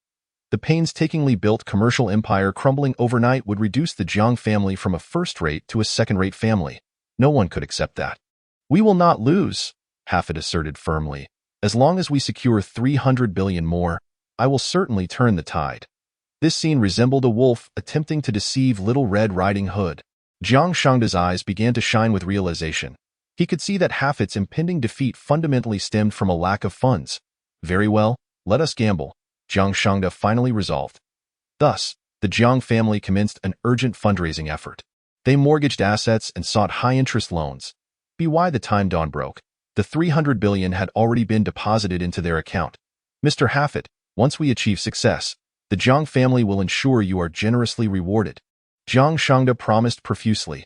The painstakingly built commercial empire crumbling overnight would reduce the Jiang family from a first-rate to a second-rate family. No one could accept that. We will not lose, Hafit asserted firmly. As long as we secure 300 billion more, I will certainly turn the tide. This scene resembled a wolf attempting to deceive Little Red Riding Hood. Jiang Shangda's eyes began to shine with realization. He could see that Hafit's impending defeat fundamentally stemmed from a lack of funds. Very well, let us gamble, Jiang Shangda finally resolved. Thus, the Jiang family commenced an urgent fundraising effort. They mortgaged assets and sought high-interest loans. By the time dawn broke, the 300 billion had already been deposited into their account. Mr. Hafit, once we achieve success, the Jiang family will ensure you are generously rewarded. Jiang Shangda promised profusely.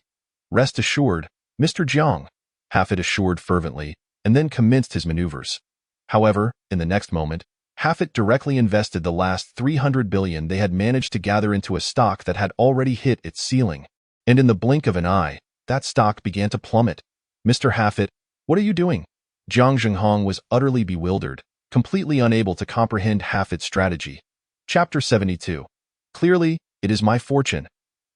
Rest assured, Mr. Jiang, Hafit assured fervently, and then commenced his maneuvers. However, in the next moment, Hafit directly invested the last 300 billion they had managed to gather into a stock that had already hit its ceiling. And in the blink of an eye, that stock began to plummet. Mr. Hafit, what are you doing? Jiang Zhenghong was utterly bewildered, completely unable to comprehend Hafit's strategy. Chapter 72. Clearly, it is my fortune.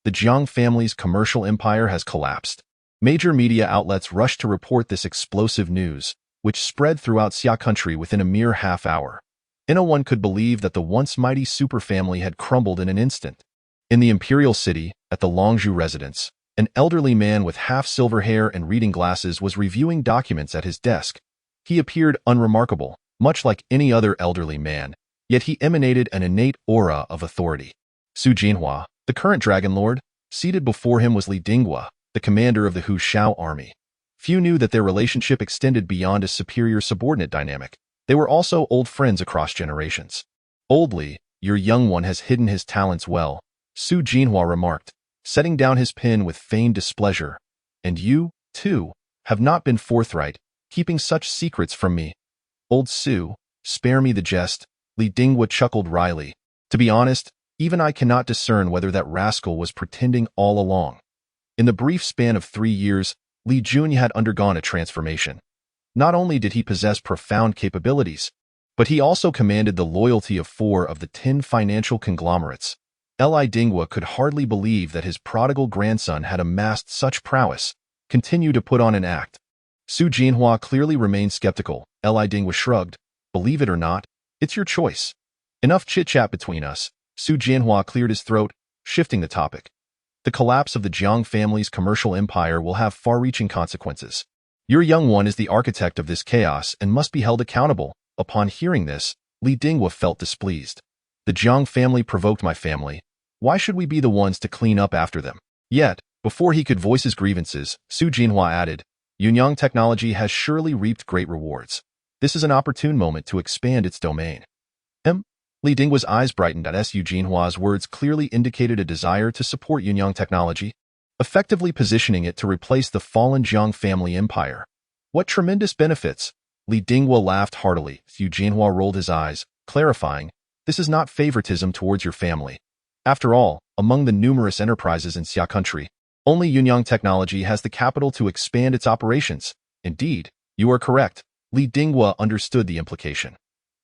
The Jiang family's commercial empire has collapsed. Major media outlets rushed to report this explosive news, which spread throughout Xia country within a mere half hour. No one could believe that the once mighty superfamily had crumbled in an instant. In the imperial city, at the Longzhou residence, an elderly man with half-silver hair and reading glasses was reviewing documents at his desk. He appeared unremarkable, much like any other elderly man, yet he emanated an innate aura of authority. Su Jinhua, the current Dragon Lord, seated before him was Li Dinghua, the commander of the Hu Shao army. Few knew that their relationship extended beyond a superior-subordinate dynamic. They were also old friends across generations. Old Li, your young one has hidden his talents well, Su Jinhua remarked, setting down his pen with feigned displeasure. And you, too, have not been forthright, keeping such secrets from me. Old Su, spare me the jest, Li Dinghua chuckled wryly. To be honest, even I cannot discern whether that rascal was pretending all along. In the brief span of 3 years, Li Jun had undergone a transformation. Not only did he possess profound capabilities, but he also commanded the loyalty of 4 of the 10 financial conglomerates. Li Dinghua could hardly believe that his prodigal grandson had amassed such prowess. Continue to put on an act. Su Jinhua clearly remained skeptical. Li Dinghua shrugged. Believe it or not, it's your choice. Enough chit-chat between us. Su Jinhua cleared his throat, shifting the topic. The collapse of the Jiang family's commercial empire will have far-reaching consequences. Your young one is the architect of this chaos and must be held accountable. Upon hearing this, Li Dinghua felt displeased. The Jiang family provoked my family. Why should we be the ones to clean up after them? Yet, before he could voice his grievances, Su Jinhua added, Yunyang technology has surely reaped great rewards. This is an opportune moment to expand its domain. Li Dinghua's eyes brightened as Su Jinhua's words clearly indicated a desire to support Yunyang technology, effectively positioning it to replace the fallen Jiang family empire. What tremendous benefits! Li Dinghua laughed heartily. Su Jinhua rolled his eyes, clarifying, this is not favoritism towards your family. After all, among the numerous enterprises in Xia country, only Yunyang technology has the capital to expand its operations. Indeed, you are correct. Li Dinghua understood the implication.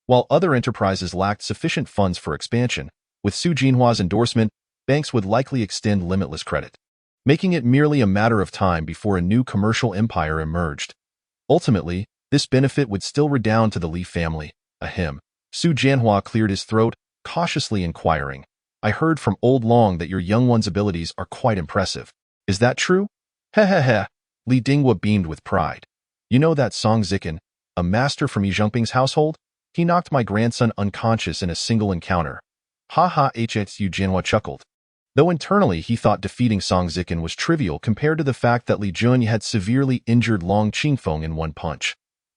While other enterprises lacked sufficient funds for expansion, with Su Jinhua's endorsement, banks would likely extend limitless credit, making it merely a matter of time before a new commercial empire emerged. Ultimately, this benefit would still redound to the Li family. Ahem. Su Jianhua cleared his throat, cautiously inquiring. I heard from old Long that your young one's abilities are quite impressive. Is that true? Heh. Li Dinghua beamed with pride. You know that Song Zikan, a master from Yi Zhongping's household? He knocked my grandson unconscious in a single encounter. Ha, Su Jianhua chuckled. Though internally he thought defeating Song Zikan was trivial compared to the fact that Li Jun had severely injured Long Qingfeng in one punch.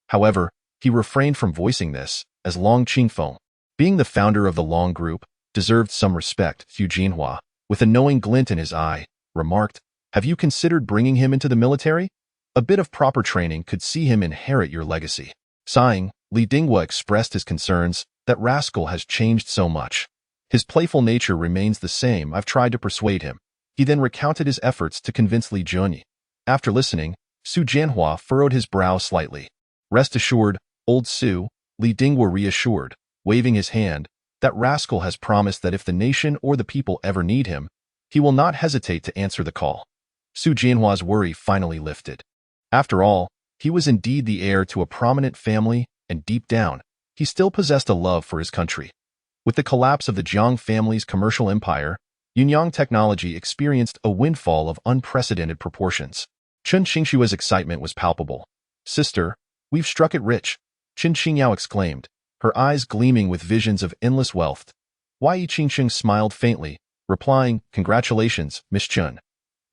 However, he refrained from voicing this, as Long Qingfeng, being the founder of the Long Group, deserved some respect. Su Jianhua, with a knowing glint in his eye, remarked, Have you considered bringing him into the military? A bit of proper training could see him inherit your legacy. Sighing, Li Dinghua expressed his concerns. That rascal has changed so much. His playful nature remains the same. I've tried to persuade him. He then recounted his efforts to convince Li Jun. After listening, Su Jianhua furrowed his brow slightly. Rest assured, old Su, Li Dinghua reassured, waving his hand, that rascal has promised that if the nation or the people ever need him, he will not hesitate to answer the call. Su Jianhua's worry finally lifted. After all, he was indeed the heir to a prominent family, and deep down, he still possessed a love for his country. With the collapse of the Jiang family's commercial empire, Yunyang technology experienced a windfall of unprecedented proportions. Chen Qingshua's excitement was palpable. Sister, we've struck it rich, Chen Qingyao exclaimed, her eyes gleaming with visions of endless wealth. Yi Qingsheng smiled faintly, replying, Congratulations, Miss Chen.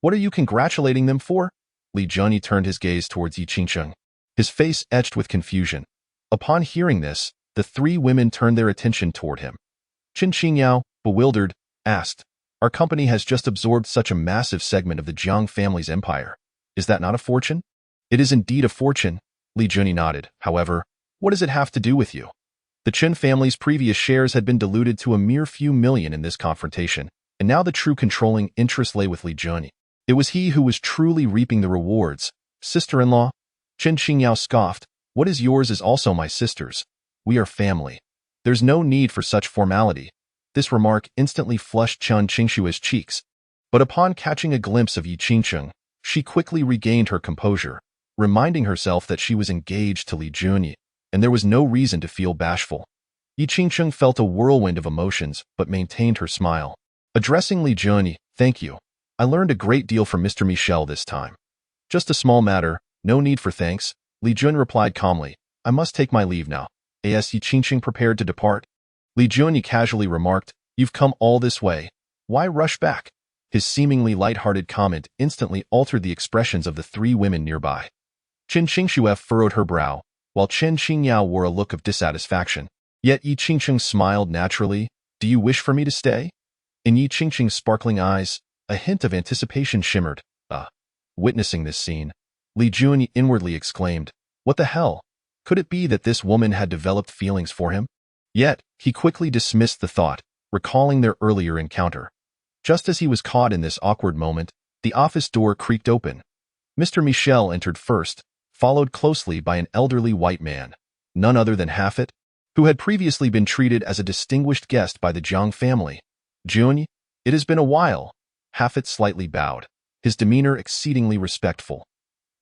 What are you congratulating them for? Li Jun turned his gaze towards Yi Qingsheng, his face etched with confusion. Upon hearing this, the three women turned their attention toward him. Chen Qingyao, bewildered, asked, Our company has just absorbed such a massive segment of the Jiang family's empire. Is that not a fortune? It is indeed a fortune, Li Jun nodded. However, what does it have to do with you? The Chen family's previous shares had been diluted to a mere few million in this confrontation, and now the true controlling interest lay with Li Jun. It was he who was truly reaping the rewards. Sister-in-law? Chen Qingyao scoffed. What is yours is also my sister's. We are family. There's no need for such formality. This remark instantly flushed Chen Qingshua's cheeks. But upon catching a glimpse of Yi Qingsheng, she quickly regained her composure, reminding herself that she was engaged to Li Jun, and there was no reason to feel bashful. Yi Qingsheng felt a whirlwind of emotions, but maintained her smile. Addressing Li Jun, Thank you. I learned a great deal from Mr. Michel this time. Just a small matter, no need for thanks, Li Jun replied calmly. I must take my leave now. As Yi Qingsheng prepared to depart, Li Jun casually remarked, You've come all this way. Why rush back? His seemingly light-hearted comment instantly altered the expressions of the three women nearby. Chen Qingshue furrowed her brow, while Chen Qingyao wore a look of dissatisfaction. Yet Yi Qingsheng smiled naturally. Do you wish for me to stay? In Yi Qingsheng's sparkling eyes, a hint of anticipation shimmered. Witnessing this scene, Li Jun inwardly exclaimed, What the hell? Could it be that this woman had developed feelings for him? Yet, he quickly dismissed the thought, recalling their earlier encounter. Just as he was caught in this awkward moment, the office door creaked open. Mr. Michel entered first, followed closely by an elderly white man, none other than Hafet, who had previously been treated as a distinguished guest by the Jiang family. Jun, it has been a while. Hafet slightly bowed, his demeanor exceedingly respectful.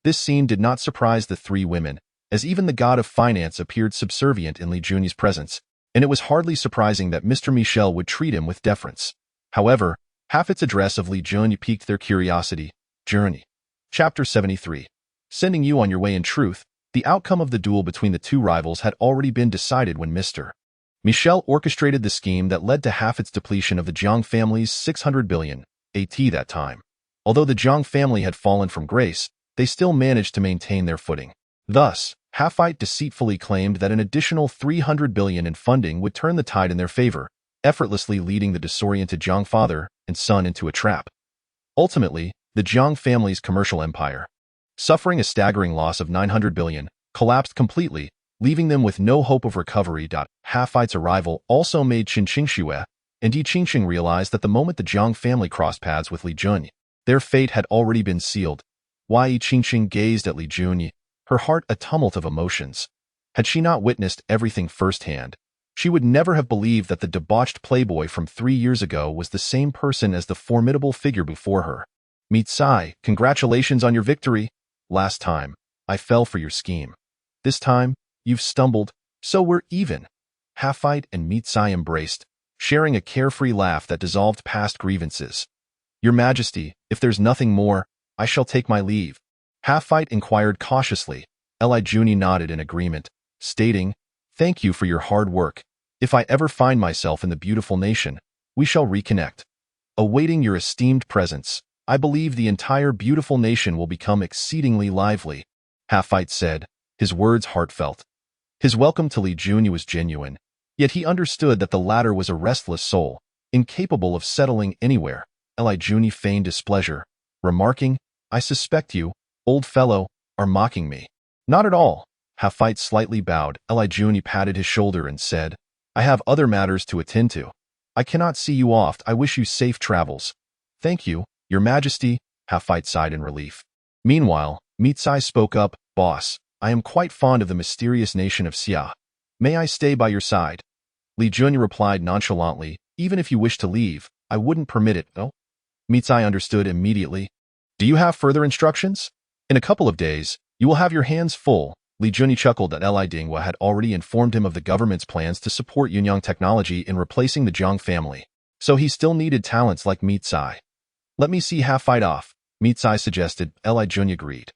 This scene did not surprise the three women, as even the god of finance appeared subservient in Li Jun's presence, and it was hardly surprising that Mr. Michel would treat him with deference. However, Hafet's address of Li Jun piqued their curiosity. Journey. Chapter 73. Sending you on your way. In truth, the outcome of the duel between the two rivals had already been decided when Mr. Michel orchestrated the scheme that led to Hafet's depletion of the Jiang family's 600 billion AT that time. Although the Jiang family had fallen from grace, they still managed to maintain their footing. Thus, Hafite deceitfully claimed that an additional 300 billion in funding would turn the tide in their favor, effortlessly leading the disoriented Jiang father and son into a trap. Ultimately, the Jiang family's commercial empire, suffering a staggering loss of 900 billion, collapsed completely, leaving them with no hope of recovery. Hafite's arrival also made Chen Qingshue and Yi Qingsheng realize that the moment the Jiang family crossed paths with Li Jun, their fate had already been sealed. Yi Qingsheng gazed at Li Jun, her heart a tumult of emotions. Had she not witnessed everything firsthand? She would never have believed that the debauched Playboy from 3 years ago was the same person as the formidable figure before her. Meet Sai, congratulations on your victory. Last time, I fell for your scheme. This time, you've stumbled, so we're even. Half-Fight and Meet Sai embraced, sharing a carefree laugh that dissolved past grievances. Your Majesty, if there's nothing more, I shall take my leave. Half-Fight inquired cautiously. Li Juni nodded in agreement, stating, Thank you for your hard work. If I ever find myself in the beautiful nation, we shall reconnect. Awaiting your esteemed presence, I believe the entire beautiful nation will become exceedingly lively, Half-Fight said, his words heartfelt. His welcome to Li Juni was genuine, yet he understood that the latter was a restless soul, incapable of settling anywhere. Li Juni feigned displeasure, remarking, I suspect you, old fellow, are mocking me. Not at all. Half-Fight slightly bowed. Li Juni patted his shoulder and said, I have other matters to attend to. I cannot see you oft. I wish you safe travels. Thank you, Your Majesty, Half-Fight sighed in relief. Meanwhile, Meet Sai spoke up, Boss, I am quite fond of the mysterious nation of Xia. May I stay by your side? Li Juni replied nonchalantly, Even if you wish to leave, I wouldn't permit it, no? Meet Sai understood immediately. Do you have further instructions? In a couple of days, you will have your hands full. Li Juni chuckled that Li Dinghua had already informed him of the government's plans to support Yunyang technology in replacing the Jiang family, so he still needed talents like Meet Sai. Let me see Half-Fight off, Meet Sai suggested. Li Juni agreed.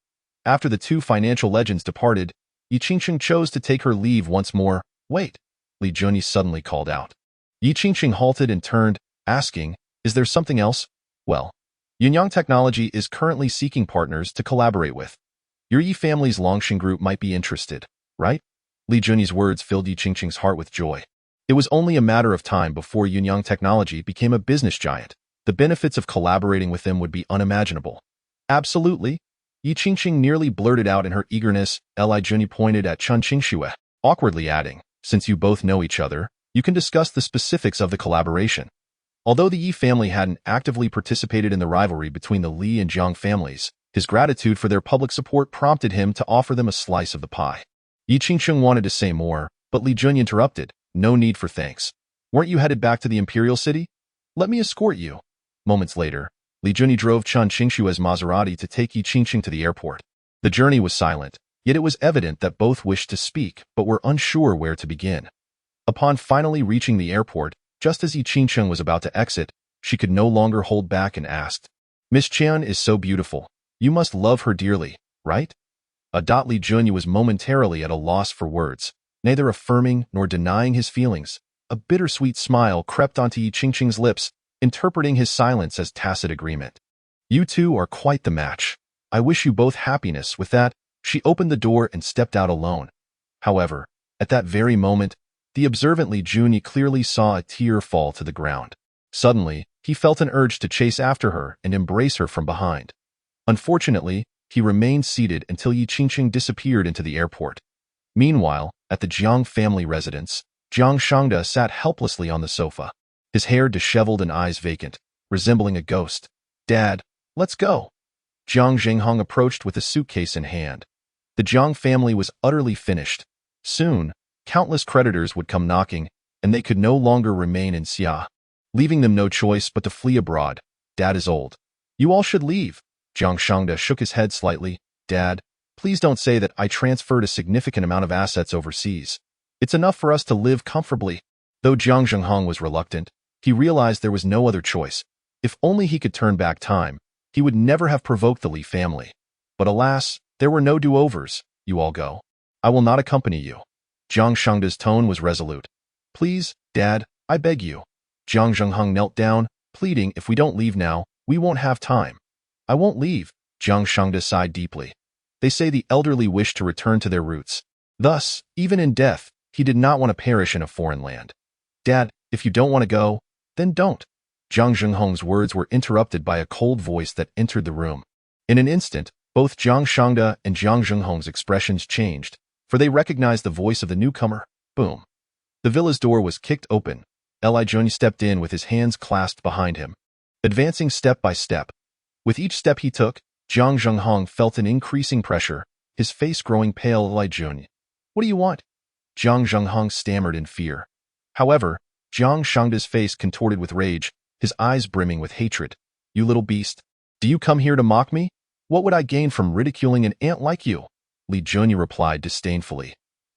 After the two financial legends departed, Yi Qingqing chose to take her leave once more. Wait, Li Juni suddenly called out. Yi Qingqing halted and turned, asking, Is there something else? Well, Yunyang Technology is currently seeking partners to collaborate with. Your Yi family's Longshan group might be interested, right? Li Juni's words filled Yi Qingqing's heart with joy. It was only a matter of time before Yunyang Technology became a business giant. The benefits of collaborating with them would be unimaginable. Absolutely. Yi Qingqing nearly blurted out in her eagerness. Li Juni pointed at Chun Qingxue, awkwardly adding, Since you both know each other, you can discuss the specifics of the collaboration. Although the Yi family hadn't actively participated in the rivalry between the Li and Jiang families, his gratitude for their public support prompted him to offer them a slice of the pie. Yi Qingqing wanted to say more, but Li Juni interrupted. No need for thanks. Weren't you headed back to the Imperial City? Let me escort you. Moments later, Li Juni drove Chun Qingxue's Maserati to take Yi Qingqing to the airport. The journey was silent, yet it was evident that both wished to speak but were unsure where to begin. Upon finally reaching the airport, just as Yi Qingqing was about to exit, she could no longer hold back and asked, Miss Qian is so beautiful. You must love her dearly, right? Li Juni was momentarily at a loss for words, neither affirming nor denying his feelings. A bittersweet smile crept onto Yi Qingqing's lips, interpreting his silence as tacit agreement. You two are quite the match. I wish you both happiness. With that, she opened the door and stepped out alone. However, at that very moment, the observant Li Juni clearly saw a tear fall to the ground. Suddenly, he felt an urge to chase after her and embrace her from behind. Unfortunately, he remained seated until Yi Qingqing disappeared into the airport. Meanwhile, at the Jiang family residence, Jiang Shangda sat helplessly on the sofa, his hair disheveled and eyes vacant, resembling a ghost. Dad, let's go. Jiang Zhenghong approached with a suitcase in hand. The Jiang family was utterly finished. Soon, countless creditors would come knocking, and they could no longer remain in Xia, leaving them no choice but to flee abroad. Dad is old. You all should leave. Jiang Shangda shook his head slightly. Dad, please don't say that I transferred a significant amount of assets overseas. It's enough for us to live comfortably. Though Jiang Zhenghong was reluctant, he realized there was no other choice. If only he could turn back time, he would never have provoked the Li family. But alas, there were no do-overs. You all go. I will not accompany you. Jiang Shangda's tone was resolute. Please, Dad, I beg you. Jiang Zhenghong knelt down, pleading, If we don't leave now, we won't have time. I won't leave. Jiang Shangda sighed deeply. They say the elderly wish to return to their roots. Thus, even in death, he did not want to perish in a foreign land. Dad, if you don't want to go, then don't. Jiang Zhenghong's words were interrupted by a cold voice that entered the room. In an instant, both Jiang Shangda and Jiang Zhenghong's expressions changed, for they recognized the voice of the newcomer. Boom. The villa's door was kicked open. Li Juni stepped in with his hands clasped behind him, advancing step by step. With each step he took, Jiang Zhenghong felt an increasing pressure, his face growing pale. Li Juni, what do you want? Jiang Zhenghong stammered in fear. However, Jiang Shangda's face contorted with rage, his eyes brimming with hatred. You little beast. Do you come here to mock me? What would I gain from ridiculing an ant like you? Li Junyi replied disdainfully.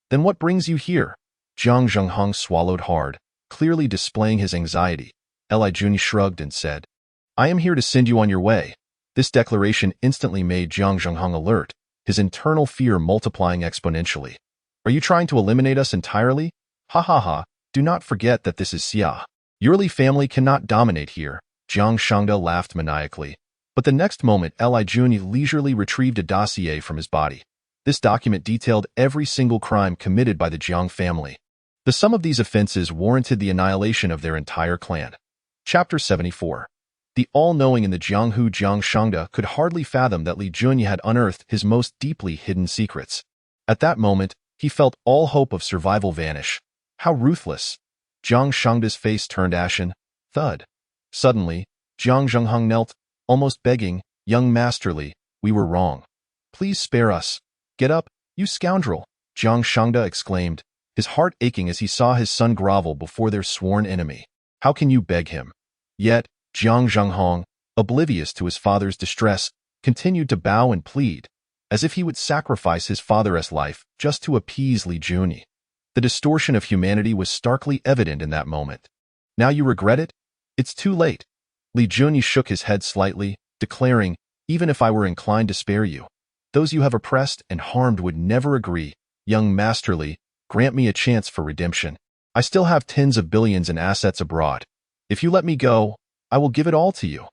Then what brings you here? Jiang Zhenghong swallowed hard, clearly displaying his anxiety. Li Junyi shrugged and said, I am here to send you on your way. This declaration instantly made Jiang Zhenghong alert, his internal fear multiplying exponentially. Are you trying to eliminate us entirely? Ha ha ha, do not forget that this is Xia. Your Li family cannot dominate here. Jiang Shangda laughed maniacally. But the next moment, Li Junyi leisurely retrieved a dossier from his body. This document detailed every single crime committed by the Jiang family. The sum of these offenses warranted the annihilation of their entire clan. Chapter 74. The all-knowing in the Jianghu Jiang Shangda could hardly fathom that Li Junyi had unearthed his most deeply hidden secrets. At that moment, he felt all hope of survival vanish. How ruthless! Jiang Shangda's face turned ashen. Thud. Suddenly, Jiang Zhenghong knelt, almost begging, Young Master Li, we were wrong. Please spare us. Get up, you scoundrel, Jiang Shangda exclaimed, his heart aching as he saw his son grovel before their sworn enemy. How can you beg him? Yet, Jiang Zhenghong, oblivious to his father's distress, continued to bow and plead, as if he would sacrifice his father's life just to appease Li Junyi. The distortion of humanity was starkly evident in that moment. Now you regret it? It's too late. Li Junyi shook his head slightly, declaring, even if I were inclined to spare you, those you have oppressed and harmed would never agree. Young Master Li, grant me a chance for redemption. I still have tens of billions in assets abroad. If you let me go, I will give it all to you.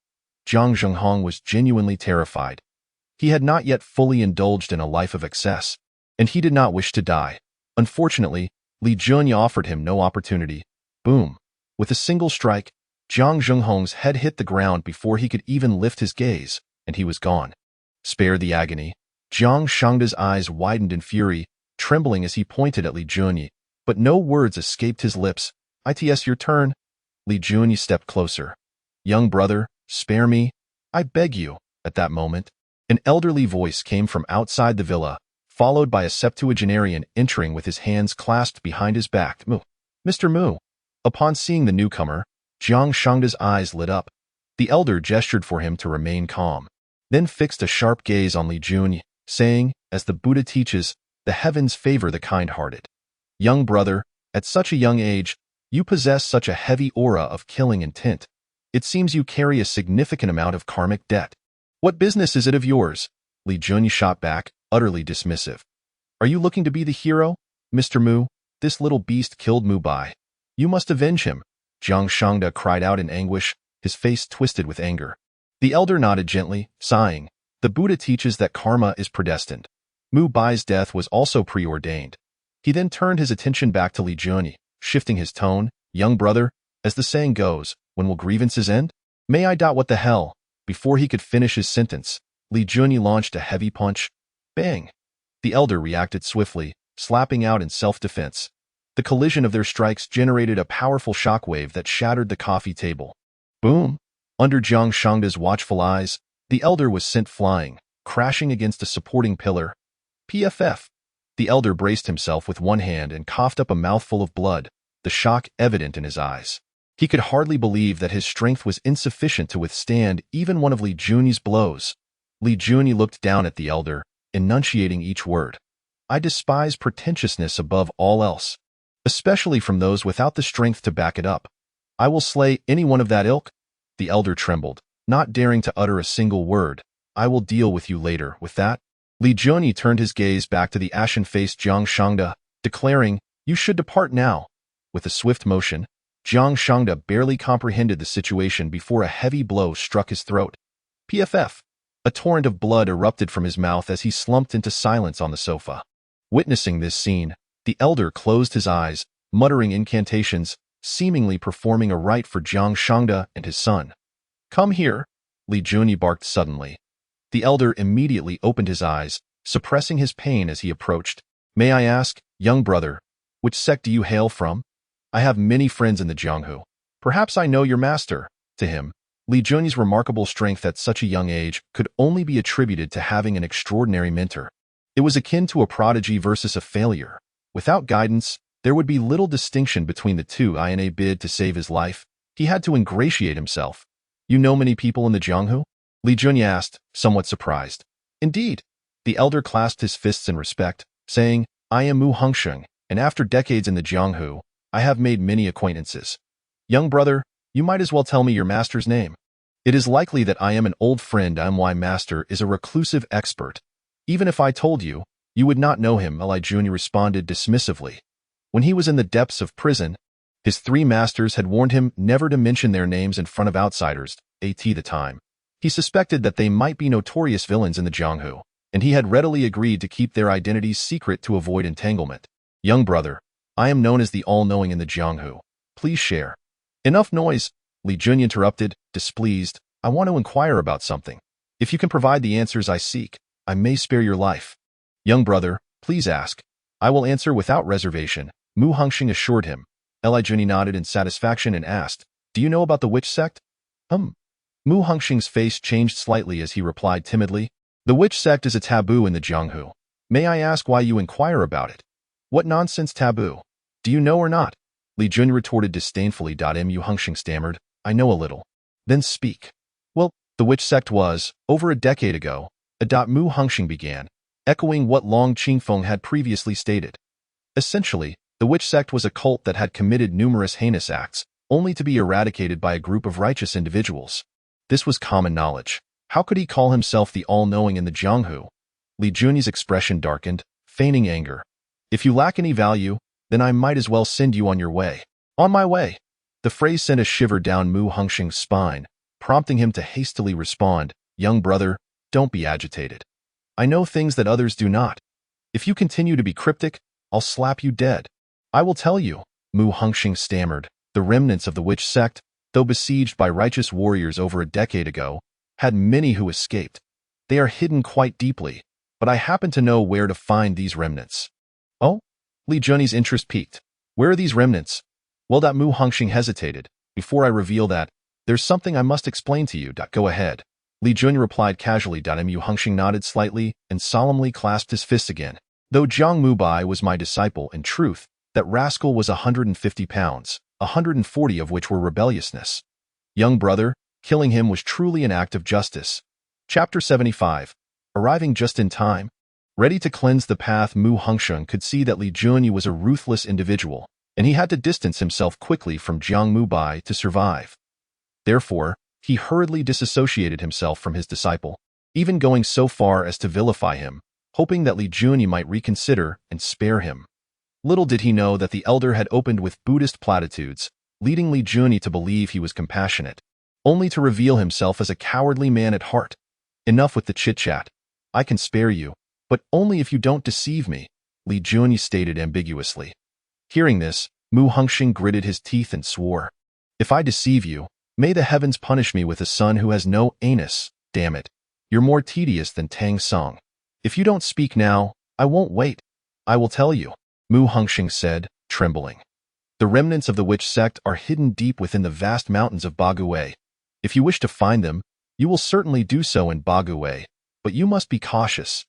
Jiang Zhenghong was genuinely terrified. He had not yet fully indulged in a life of excess, and he did not wish to die. Unfortunately, Li Junyi offered him no opportunity. Boom! With a single strike, Jiang Zhenghong's head hit the ground before he could even lift his gaze, and he was gone. Spare the agony. Jiang Shangda's eyes widened in fury, trembling as he pointed at Li Junyi, but no words escaped his lips. It's your turn. Li Junyi stepped closer. Young brother, spare me. I beg you. At that moment, an elderly voice came from outside the villa, followed by a septuagenarian entering with his hands clasped behind his back. Mu. Mr. Mu. Upon seeing the newcomer, Jiang Shangda's eyes lit up. The elder gestured for him to remain calm, then fixed a sharp gaze on Li Junyi, saying, as the Buddha teaches, the heavens favor the kind-hearted. Young brother, at such a young age, you possess such a heavy aura of killing intent. It seems you carry a significant amount of karmic debt. What business is it of yours? Li Junyi shot back, utterly dismissive. Are you looking to be the hero? Mr. Mu, this little beast killed Mu Bai. You must avenge him. Jiang Shangda cried out in anguish, his face twisted with anger. The elder nodded gently, sighing. The Buddha teaches that karma is predestined. Mu Bai's death was also preordained. He then turned his attention back to Li Junyi, shifting his tone. Young brother, as the saying goes, when will grievances end? May I doubt what the hell? Before he could finish his sentence, Li Junyi launched a heavy punch. Bang! The elder reacted swiftly, slapping out in self-defense. The collision of their strikes generated a powerful shockwave that shattered the coffee table. Boom! Under Jiang Shangda's watchful eyes, the elder was sent flying, crashing against a supporting pillar. PFF! The elder braced himself with one hand and coughed up a mouthful of blood, the shock evident in his eyes. He could hardly believe that his strength was insufficient to withstand even one of Li Junyi's blows. Li Junyi looked down at the elder, enunciating each word. I despise pretentiousness above all else, especially from those without the strength to back it up. I will slay any one of that ilk. The elder trembled, not daring to utter a single word. I will deal with you later. With that, Li Junyi turned his gaze back to the ashen-faced Jiang Shangda, declaring, you should depart now. With a swift motion, Jiang Shangda barely comprehended the situation before a heavy blow struck his throat. PFF! A torrent of blood erupted from his mouth as he slumped into silence on the sofa. Witnessing this scene, the elder closed his eyes, muttering incantations, seemingly performing a rite for Jiang Shangda and his son. Come here, Li Junyi barked suddenly. The elder immediately opened his eyes, suppressing his pain as he approached. May I ask, young brother, which sect do you hail from? I have many friends in the Jianghu. Perhaps I know your master. To him, Li Junyi's remarkable strength at such a young age could only be attributed to having an extraordinary mentor. It was akin to a prodigy versus a failure. Without guidance, There would be little distinction between the two. In a bid to save his life, he had to ingratiate himself. You know many people in the Jianghu? Li Junyi asked, somewhat surprised. Indeed. The elder clasped his fists in respect, saying, I am Mu Hongsheng, and after decades in the Jianghu, I have made many acquaintances. Young brother, you might as well tell me your master's name. It is likely that I am an old friend. My master is a reclusive expert. Even if I told you, you would not know him, Li Junyi responded dismissively. When he was in the depths of prison, his three masters had warned him never to mention their names in front of outsiders, at the time. He suspected that they might be notorious villains in the Jianghu, and he had readily agreed to keep their identities secret to avoid entanglement. Young brother, I am known as the all-knowing in the Jianghu. Please share. Enough noise, Li Junyi interrupted, displeased. I want to inquire about something. If you can provide the answers I seek, I may spare your life. Young brother, please ask. I will answer without reservation, Mu Hongsheng assured him. Li Junyi nodded in satisfaction and asked, Do you know about the witch sect? Mu Hongsheng's face changed slightly as he replied timidly. The witch sect is a taboo in the Jianghu. May I ask why you inquire about it? What nonsense taboo? Do you know or not? Li Junyi retorted disdainfully. Mu Hongsheng stammered, I know a little. Then speak. Well, the witch sect was, over a decade ago, Mu Hongsheng began, echoing what Long Qingfeng had previously stated. Essentially, the witch sect was a cult that had committed numerous heinous acts, only to be eradicated by a group of righteous individuals. This was common knowledge. How could he call himself the all-knowing in the Jianghu? Li Junyi's expression darkened, feigning anger. If you lack any value, then I might as well send you on your way. On my way. The phrase sent a shiver down Mu Hongsheng's spine, prompting him to hastily respond, Young brother, don't be agitated. I know things that others do not. If you continue to be cryptic, I'll slap you dead. I will tell you, Mu Hongsheng stammered. The remnants of the witch sect, though besieged by righteous warriors over a decade ago, had many who escaped. They are hidden quite deeply, but I happen to know where to find these remnants. Oh? Li Junyi's interest piqued. Where are these remnants? Well, Mu Hongsheng hesitated. Before I reveal that, there's something I must explain to you. Go ahead. Li Junyi replied casually. Mu Hongsheng nodded slightly and solemnly clasped his fists again. Though Jiang Mubai was my disciple, in truth, that rascal was 150 pounds, 140 of which were rebelliousness. Young brother, killing him was truly an act of justice. Chapter 75. Arriving just in time. Ready to cleanse the path, Mu Hongsheng could see that Li Junyi was a ruthless individual, and he had to distance himself quickly from Jiang Mubai to survive. Therefore, he hurriedly disassociated himself from his disciple, even going so far as to vilify him, hoping that Li Junyi might reconsider and spare him. Little did he know that the elder had opened with Buddhist platitudes, leading Li Junyi to believe he was compassionate, only to reveal himself as a cowardly man at heart. Enough with the chit-chat. I can spare you, but only if you don't deceive me, Li Junyi stated ambiguously. Hearing this, Mu Hongsheng gritted his teeth and swore. If I deceive you, may the heavens punish me with a son who has no anus, damn it. You're more tedious than Tang Song. If you don't speak now, I won't wait. I will tell you, Mu Hongsheng said, trembling. The remnants of the witch sect are hidden deep within the vast mountains of Baguwei. If you wish to find them, you will certainly do so in Baguwei, but you must be cautious.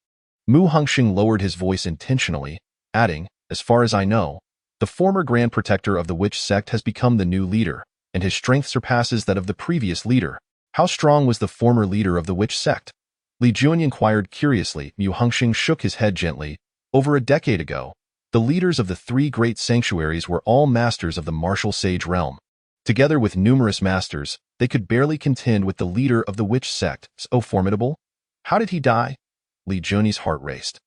Mu Hongsheng lowered his voice intentionally, adding, as far as I know, the former Grand Protector of the witch sect has become the new leader, and his strength surpasses that of the previous leader. How strong was the former leader of the witch sect? Li Junyi inquired curiously. Mu Hongsheng shook his head gently. Over a decade ago, the leaders of the three great sanctuaries were all masters of the martial sage realm. Together with numerous masters, they could barely contend with the leader of the witch sect. So formidable? How did he die? Li Junyi's heart raced.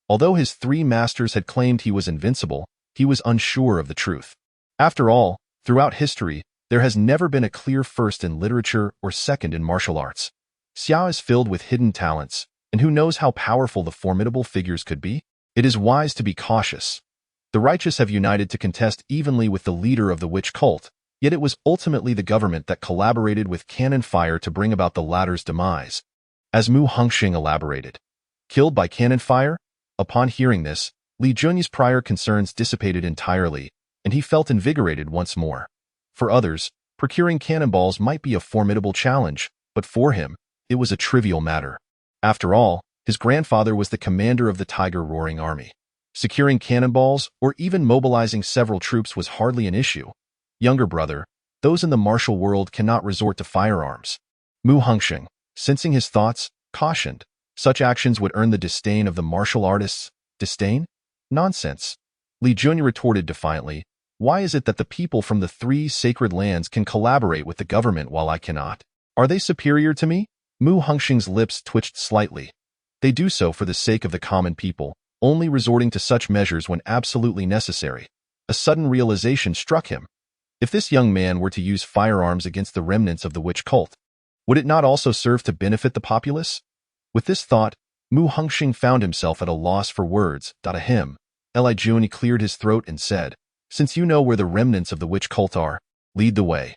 Although his three masters had claimed he was invincible, he was unsure of the truth. After all, throughout history, there has never been a clear first in literature or second in martial arts. Xia is filled with hidden talents, and who knows how powerful the formidable figures could be? It is wise to be cautious. The righteous have united to contest evenly with the leader of the witch cult, yet it was ultimately the government that collaborated with cannon fire to bring about the latter's demise. As Mu Hongsheng elaborated, killed by cannon fire? Upon hearing this, Li Junyi's prior concerns dissipated entirely, and he felt invigorated once more. For others, procuring cannonballs might be a formidable challenge, but for him, it was a trivial matter. After all, his grandfather was the commander of the Tiger Roaring Army. Securing cannonballs or even mobilizing several troops was hardly an issue. Younger brother, those in the martial world cannot resort to firearms. Mu Hongxing, sensing his thoughts, cautioned. Such actions would earn the disdain of the martial artists. Disdain? Nonsense. Li Jun retorted defiantly. Why is it that the people from the 3 sacred lands can collaborate with the government while I cannot? Are they superior to me? Mu Hongxing's lips twitched slightly. They do so for the sake of the common people, only resorting to such measures when absolutely necessary. A sudden realization struck him. If this young man were to use firearms against the remnants of the witch cult, would it not also serve to benefit the populace? With this thought, Mu Hongxing found himself at a loss for words. Ahem. Li Jun cleared his throat and said, since you know where the remnants of the witch cult are, lead the way.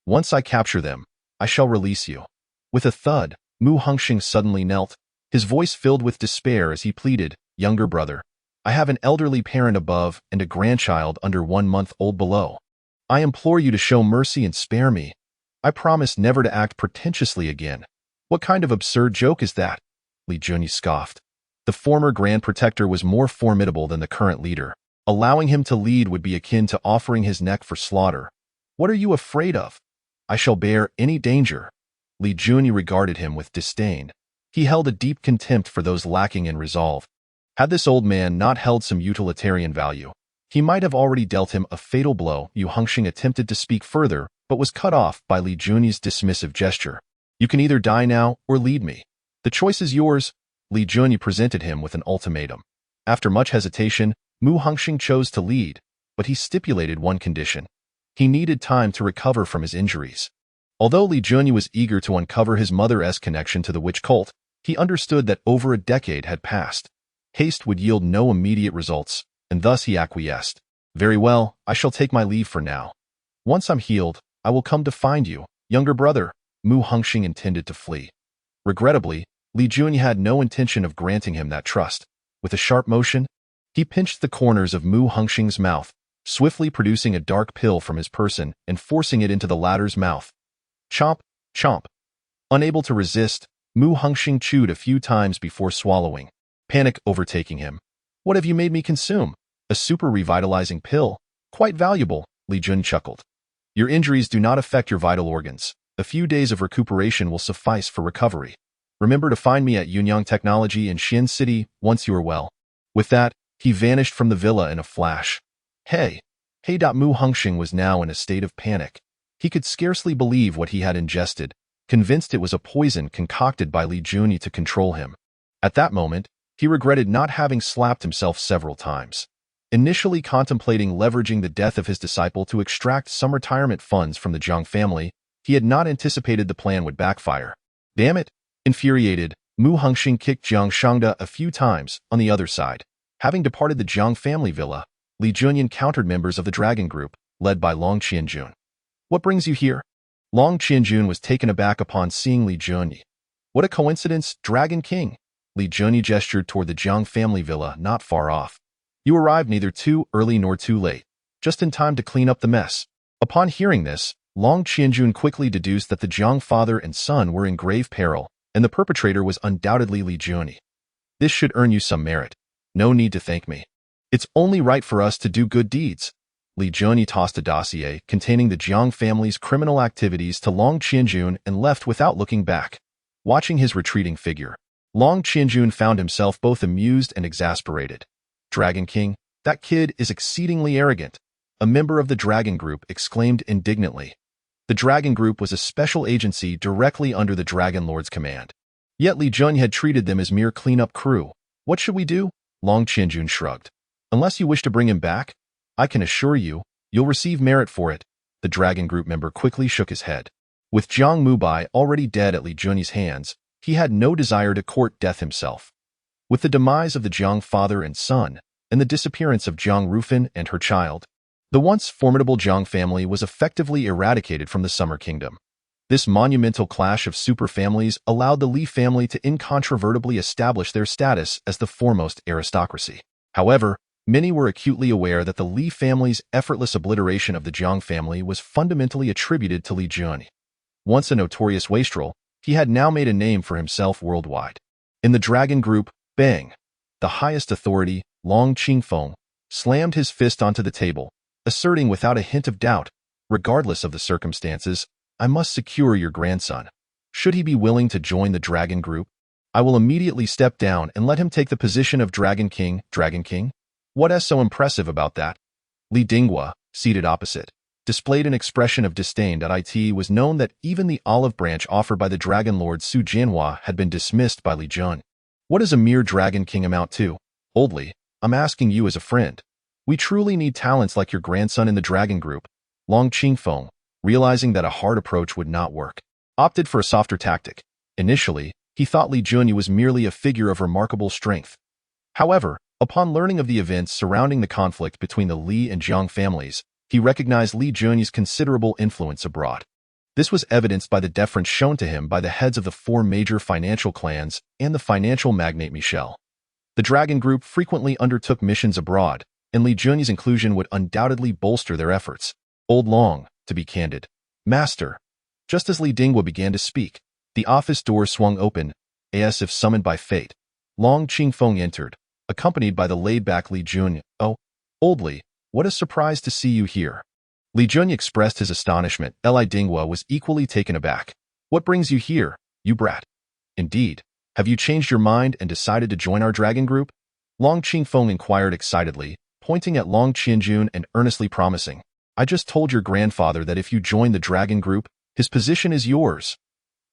Once I capture them, I shall release you. With a thud, Mu Hongxing suddenly knelt, his voice filled with despair as he pleaded, younger brother, I have an elderly parent above and a grandchild under 1 month old below. I implore you to show mercy and spare me. I promise never to act pretentiously again. What kind of absurd joke is that? Li Jun scoffed. The former Grand Protector was more formidable than the current leader. Allowing him to lead would be akin to offering his neck for slaughter. What are you afraid of? I shall bear any danger. Li Jun regarded him with disdain. He held a deep contempt for those lacking in resolve. Had this old man not held some utilitarian value, he might have already dealt him a fatal blow. Mu Hongxing attempted to speak further, but was cut off by Li Jun's dismissive gesture. You can either die now or lead me. The choice is yours. Li Jun presented him with an ultimatum. After much hesitation, Mu Hongxing chose to lead, but he stipulated one condition. He needed time to recover from his injuries. Although Li Jun was eager to uncover his mother's connection to the witch cult, he understood that over a decade had passed. Haste would yield no immediate results, and thus he acquiesced. Very well, I shall take my leave for now. Once I'm healed, I will come to find you, younger brother. Mu Hongxing intended to flee. Regrettably, Li Jun had no intention of granting him that trust. With a sharp motion, he pinched the corners of Mu Hongxing's mouth, swiftly producing a dark pill from his person and forcing it into the latter's mouth. Chomp, chomp. Unable to resist, Mu Hongxing chewed a few times before swallowing, panic overtaking him. What have you made me consume? A super revitalizing pill? Quite valuable, Li Jun chuckled. Your injuries do not affect your vital organs. A few days of recuperation will suffice for recovery. Remember to find me at Yunyang Technology in Xian City once you are well. With that, he vanished from the villa in a flash. Hey! Mu Hongxing was now in a state of panic. He could scarcely believe what he had ingested, convinced it was a poison concocted by Li Jun to control him. At that moment, he regretted not having slapped himself several times. Initially contemplating leveraging the death of his disciple to extract some retirement funds from the Jiang family, he had not anticipated the plan would backfire. Damn it! Infuriated, Mu Hongxing kicked Jiang Shangda a few times on the other side. Having departed the Jiang family villa, Li Jun encountered members of the Dragon Group, led by Long Qianjun. What brings you here? Long Qianjun was taken aback upon seeing Li Jun. What a coincidence, Dragon King! Li Jun gestured toward the Jiang family villa not far off. You arrived neither too early nor too late, just in time to clean up the mess. Upon hearing this, Long Qianjun quickly deduced that the Jiang father and son were in grave peril, and the perpetrator was undoubtedly Li Jun. This should earn you some merit. No need to thank me. It's only right for us to do good deeds. Li Jun tossed a dossier containing the Jiang family's criminal activities to Long Qianjun and left without looking back. Watching his retreating figure, Long Qianjun found himself both amused and exasperated. Dragon King, that kid is exceedingly arrogant. A member of the Dragon Group exclaimed indignantly. The Dragon Group was a special agency directly under the Dragon Lord's command. Yet Li Jun had treated them as mere cleanup crew. What should we do? Long Qianjun shrugged. Unless you wish to bring him back, I can assure you, you'll receive merit for it. The Dragon Group member quickly shook his head. With Jiang Mubai already dead at Li Jun's hands, he had no desire to court death himself. With the demise of the Jiang father and son, and the disappearance of Jiang Rufin and her child, the once formidable Jiang family was effectively eradicated from the Summer Kingdom. This monumental clash of super families allowed the Li family to incontrovertibly establish their status as the foremost aristocracy. However, many were acutely aware that the Li family's effortless obliteration of the Jiang family was fundamentally attributed to Li Jun. Once a notorious wastrel, he had now made a name for himself worldwide. In the Dragon Group, Bang, the highest authority, Long Qingfeng slammed his fist onto the table, asserting without a hint of doubt, regardless of the circumstances, I must secure your grandson. Should he be willing to join the dragon group, I will immediately step down and let him take the position of Dragon King. Dragon King? What is so impressive about that? Li Dinghua, seated opposite, displayed an expression of disdain. It was known that even the olive branch offered by the Dragon Lord Su Jianhua had been dismissed by Li Jun. What does a mere Dragon King amount to? Old Li, I'm asking you as a friend. We truly need talents like your grandson in the dragon group. Long Qingfeng, realizing that a hard approach would not work, opted for a softer tactic. Initially, he thought Li Junyi was merely a figure of remarkable strength. However, upon learning of the events surrounding the conflict between the Li and Jiang families, he recognized Li Junyi's considerable influence abroad. This was evidenced by the deference shown to him by the heads of the 4 major financial clans and the financial magnate Michel. The Dragon Group frequently undertook missions abroad, and Li Junyi's inclusion would undoubtedly bolster their efforts. Old Long, to be candid. Master. Just as Li Dinghua began to speak, the office door swung open, as if summoned by fate. Long Qingfeng entered, accompanied by the laid-back Li Junyi. Oh, Old Li, what a surprise to see you here. Li Junyi expressed his astonishment. Li Dinghua was equally taken aback. What brings you here, you brat? Indeed, have you changed your mind and decided to join our dragon group? Long Qingfeng inquired excitedly, pointing at Long Qianjun and earnestly promising. I just told your grandfather that if you join the dragon group, his position is yours.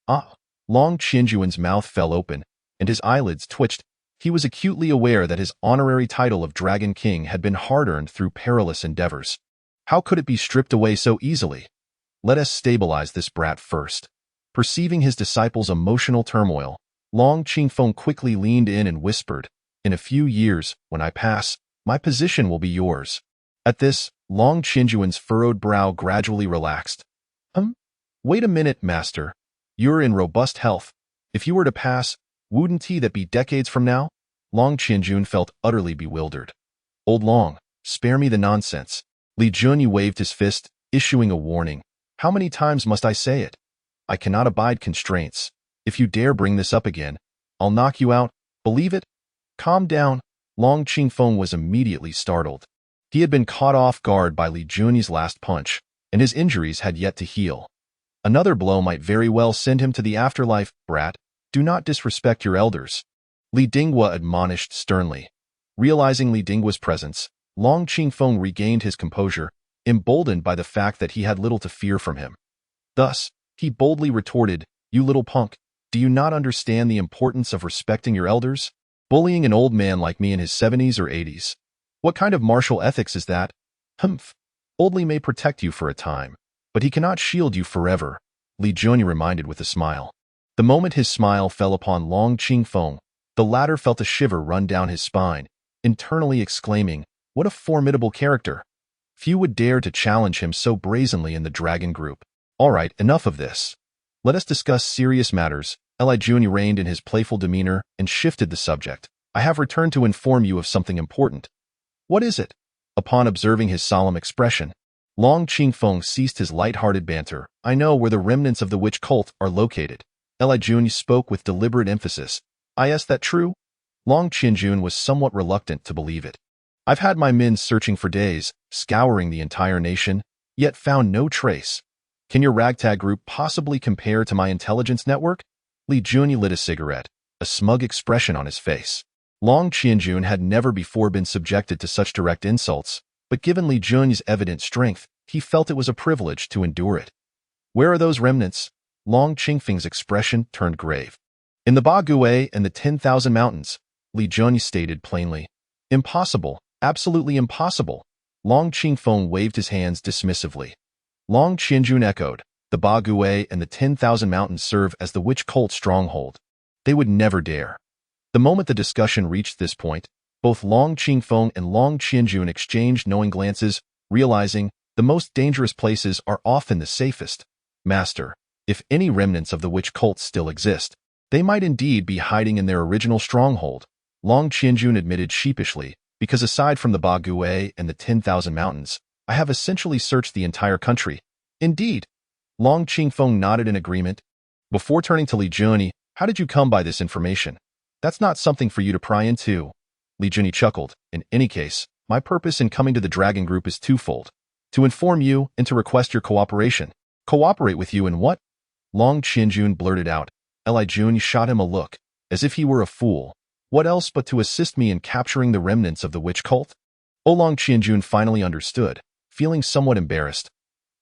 Ah! Long Qianjun's mouth fell open, and his eyelids twitched. He was acutely aware that his honorary title of Dragon King had been hard-earned through perilous endeavors. How could it be stripped away so easily? Let us stabilize this brat first. Perceiving his disciple's emotional turmoil, Long Qingfeng quickly leaned in and whispered, In a few years, when I pass, my position will be yours. At this, Long Qianjun's furrowed brow gradually relaxed. Wait a minute, master. You're in robust health. If you were to pass, wouldn't that be decades from now? Long Qianjun felt utterly bewildered. Old Long, spare me the nonsense. Li Junyi waved his fist, issuing a warning. How many times must I say it? I cannot abide constraints. If you dare bring this up again, I'll knock you out. Believe it? Calm down. Long Qingfeng was immediately startled. He had been caught off guard by Li Junyi's last punch, and his injuries had yet to heal. Another blow might very well send him to the afterlife. Brat, do not disrespect your elders. Li Dinghua admonished sternly. Realizing Li Dinghua's presence, Long Qingfeng regained his composure, emboldened by the fact that he had little to fear from him. Thus, he boldly retorted, You little punk, do you not understand the importance of respecting your elders? Bullying an old man like me in his 70s or 80s. What kind of martial ethics is that? Humph. Old Li may protect you for a time, but he cannot shield you forever, Li Junyi reminded with a smile. The moment his smile fell upon Long Qingfeng, the latter felt a shiver run down his spine, internally exclaiming, What a formidable character! Few would dare to challenge him so brazenly in the dragon group. All right, enough of this. Let us discuss serious matters. Li Junyi reined in his playful demeanor and shifted the subject. I have returned to inform you of something important. What is it? Upon observing his solemn expression, Long Qingfeng ceased his light-hearted banter. I know where the remnants of the witch cult are located. Li Junyi spoke with deliberate emphasis. Is that true? Long Qianjun was somewhat reluctant to believe it. I've had my men searching for days, scouring the entire nation, yet found no trace. Can your ragtag group possibly compare to my intelligence network? Li Junyi lit a cigarette, a smug expression on his face. Long Qianjun had never before been subjected to such direct insults, but given Li Junyi's evident strength, he felt it was a privilege to endure it. Where are those remnants? Long Qingfeng's expression turned grave. In the Bagui and the 10,000 mountains, Li Junyi stated plainly. Impossible, absolutely impossible. Long Qingfeng waved his hands dismissively. Long Qianjun echoed. The Bagui and the 10,000 mountains serve as the witch cult stronghold. They would never dare. The moment the discussion reached this point, both Long Qingfeng and Long Qianjun exchanged knowing glances, realizing the most dangerous places are often the safest. Master, if any remnants of the witch cult still exist, they might indeed be hiding in their original stronghold, Long Qianjun admitted sheepishly, because aside from the Bagui and the 10,000 mountains, I have essentially searched the entire country. Indeed. Long Qingfeng nodded in agreement. Before turning to Li Junyi, how did you come by this information? That's not something for you to pry into. Li Junyi chuckled. In any case, my purpose in coming to the dragon group is twofold. To inform you and to request your cooperation. Cooperate with you in what? Long Qianjun blurted out. Li Junyi shot him a look, as if he were a fool. What else but to assist me in capturing the remnants of the witch cult? Long Qianjun finally understood, feeling somewhat embarrassed.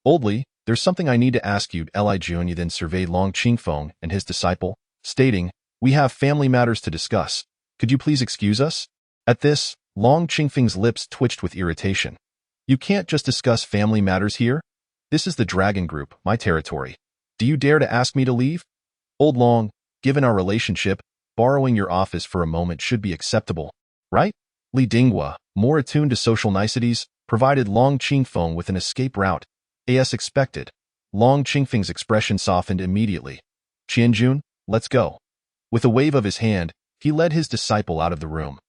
Old Li, there's something I need to ask you. Li Junyi then surveyed Long Qingfeng and his disciple, stating, we have family matters to discuss. Could you please excuse us? At this, Long Qingfeng's lips twitched with irritation. You can't just discuss family matters here. This is the dragon group, my territory. Do you dare to ask me to leave? Old Long, given our relationship, borrowing your office for a moment should be acceptable, right? Li Dinghua, more attuned to social niceties, provided Long Qingfeng with an escape route. As expected, Long Qingfeng's expression softened immediately. Qianjun, let's go. With a wave of his hand, he led his disciple out of the room.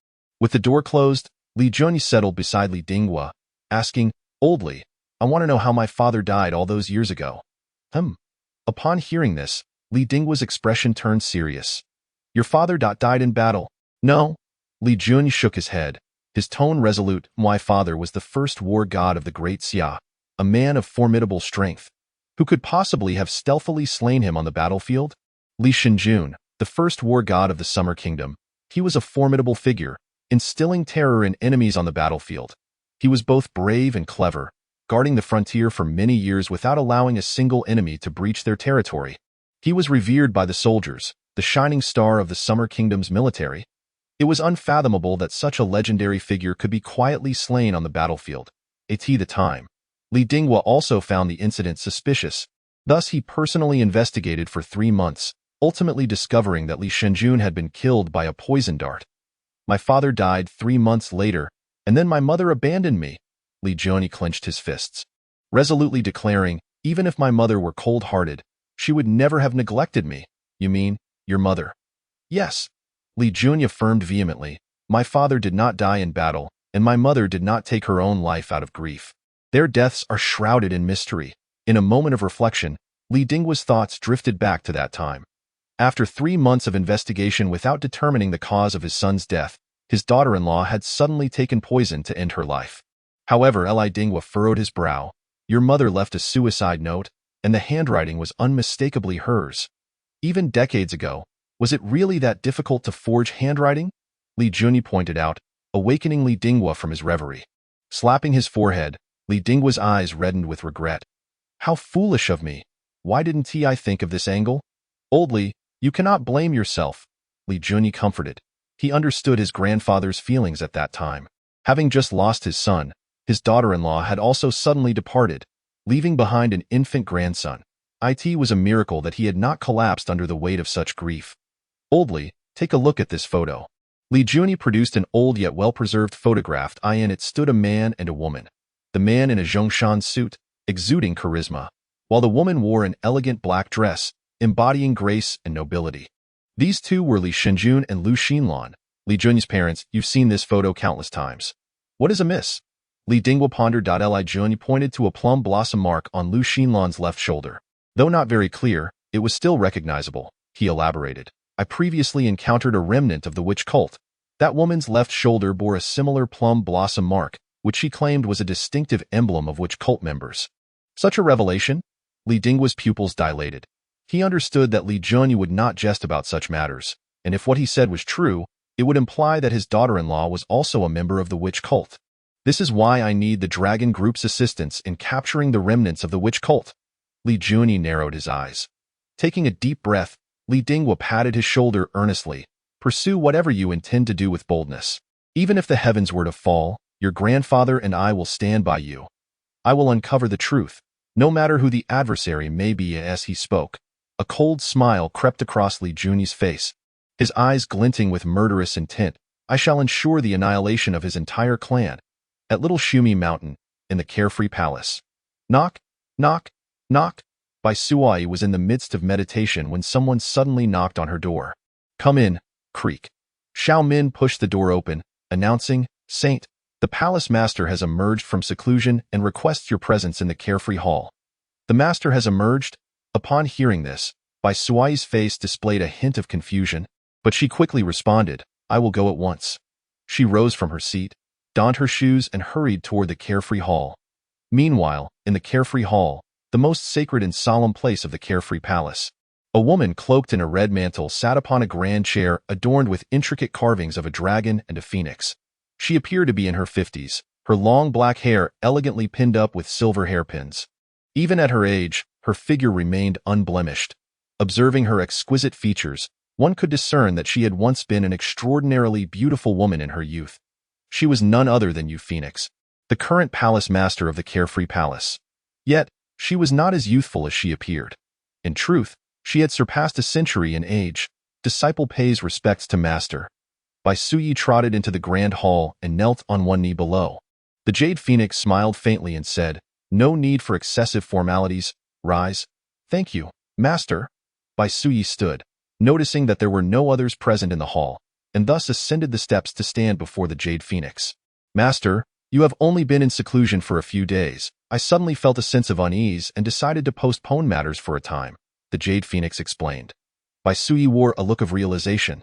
With the door closed, Li Junyi settled beside Li Dinghua, asking, Old Li, I want to know how my father died all those years ago. Upon hearing this, Li Dinghua's expression turned serious. Your father died in battle? No. Li Junyi shook his head, his tone resolute. My father was the first war god of the great Xia, a man of formidable strength. Who could possibly have stealthily slain him on the battlefield? Li Shenjun, the first war god of the Summer Kingdom. He was a formidable figure, instilling terror in enemies on the battlefield. He was both brave and clever, guarding the frontier for many years without allowing a single enemy to breach their territory. He was revered by the soldiers, the shining star of the Summer Kingdom's military. It was unfathomable that such a legendary figure could be quietly slain on the battlefield. At the time, Li Dinghua also found the incident suspicious. Thus he personally investigated for 3 months, ultimately discovering that Li Shenjun had been killed by a poison dart. My father died 3 months later, and then my mother abandoned me. Li Junyi clenched his fists, resolutely declaring, even if my mother were cold-hearted, she would never have neglected me. You mean, your mother? Yes. Li Junyi affirmed vehemently, my father did not die in battle, and my mother did not take her own life out of grief. Their deaths are shrouded in mystery. In a moment of reflection, Li Dinghua's thoughts drifted back to that time. After 3 months of investigation without determining the cause of his son's death, his daughter-in-law had suddenly taken poison to end her life. However, Li Dinghua furrowed his brow. Your mother left a suicide note, and the handwriting was unmistakably hers. Even decades ago, was it really that difficult to forge handwriting? Li Junyi pointed out, awakening Li Dinghua from his reverie. Slapping his forehead, Li Dinghua's eyes reddened with regret. How foolish of me. Why didn't I think of this angle? Old Li, you cannot blame yourself. Li Junyi comforted. He understood his grandfather's feelings at that time. Having just lost his son, his daughter-in-law had also suddenly departed, leaving behind an infant grandson. It was a miracle that he had not collapsed under the weight of such grief. Old Li, take a look at this photo. Li Junyi produced an old yet well-preserved photograph. In it stood a man and a woman. The man in a Zhongshan suit, exuding charisma, while the woman wore an elegant black dress, embodying grace and nobility. These two were Li Shenjun and Lu Xinlan, Li Junyi's parents. You've seen this photo countless times. What is amiss? Li Dinghua pondered. Li Junyi pointed to a plum blossom mark on Lu Xinlan's left shoulder. Though not very clear, it was still recognizable, he elaborated. I previously encountered a remnant of the witch cult. That woman's left shoulder bore a similar plum blossom mark, which she claimed was a distinctive emblem of witch cult members. Such a revelation? Li Dinghua's pupils dilated. He understood that Li Junyi would not jest about such matters, and if what he said was true, it would imply that his daughter-in-law was also a member of the witch cult. This is why I need the dragon group's assistance in capturing the remnants of the witch cult. Li Junyi narrowed his eyes. Taking a deep breath, Li Dinghua patted his shoulder earnestly. Pursue whatever you intend to do with boldness. Even if the heavens were to fall, your grandfather and I will stand by you. I will uncover the truth, no matter who the adversary may be. As he spoke, a cold smile crept across Li Junyi's face, his eyes glinting with murderous intent. I shall ensure the annihilation of his entire clan. At Little Shumi Mountain, in the Carefree Palace. Knock, knock, knock. Bai Suai was in the midst of meditation when someone suddenly knocked on her door. Come in, creak. Xiao Min pushed the door open, announcing, Saint, the palace master has emerged from seclusion and requests your presence in the Carefree Hall. The master has emerged? Upon hearing this, Bai Suai's face displayed a hint of confusion, but she quickly responded, I will go at once. She rose from her seat, donned her shoes, and hurried toward the carefree hall. Meanwhile, in the carefree hall, the most sacred and solemn place of the carefree palace, a woman cloaked in a red mantle sat upon a grand chair adorned with intricate carvings of a dragon and a phoenix. She appeared to be in her 50s, her long black hair elegantly pinned up with silver hairpins. Even at her age, her figure remained unblemished. Observing her exquisite features, one could discern that she had once been an extraordinarily beautiful woman in her youth. She was none other than Phoenix, the current palace master of the carefree palace. Yet, she was not as youthful as she appeared. In truth, she had surpassed a century in age. Disciple pays respects to master. Bai Suyi trotted into the grand hall and knelt on one knee below. The Jade Phoenix smiled faintly and said, "No need for excessive formalities. Rise." "Thank you, master." Bai Suyi stood, noticing that there were no others present in the hall, and thus ascended the steps to stand before the Jade Phoenix. "Master, you have only been in seclusion for a few days. I suddenly felt a sense of unease and decided to postpone matters for a time," the Jade Phoenix explained. Bai Suyi wore a look of realization.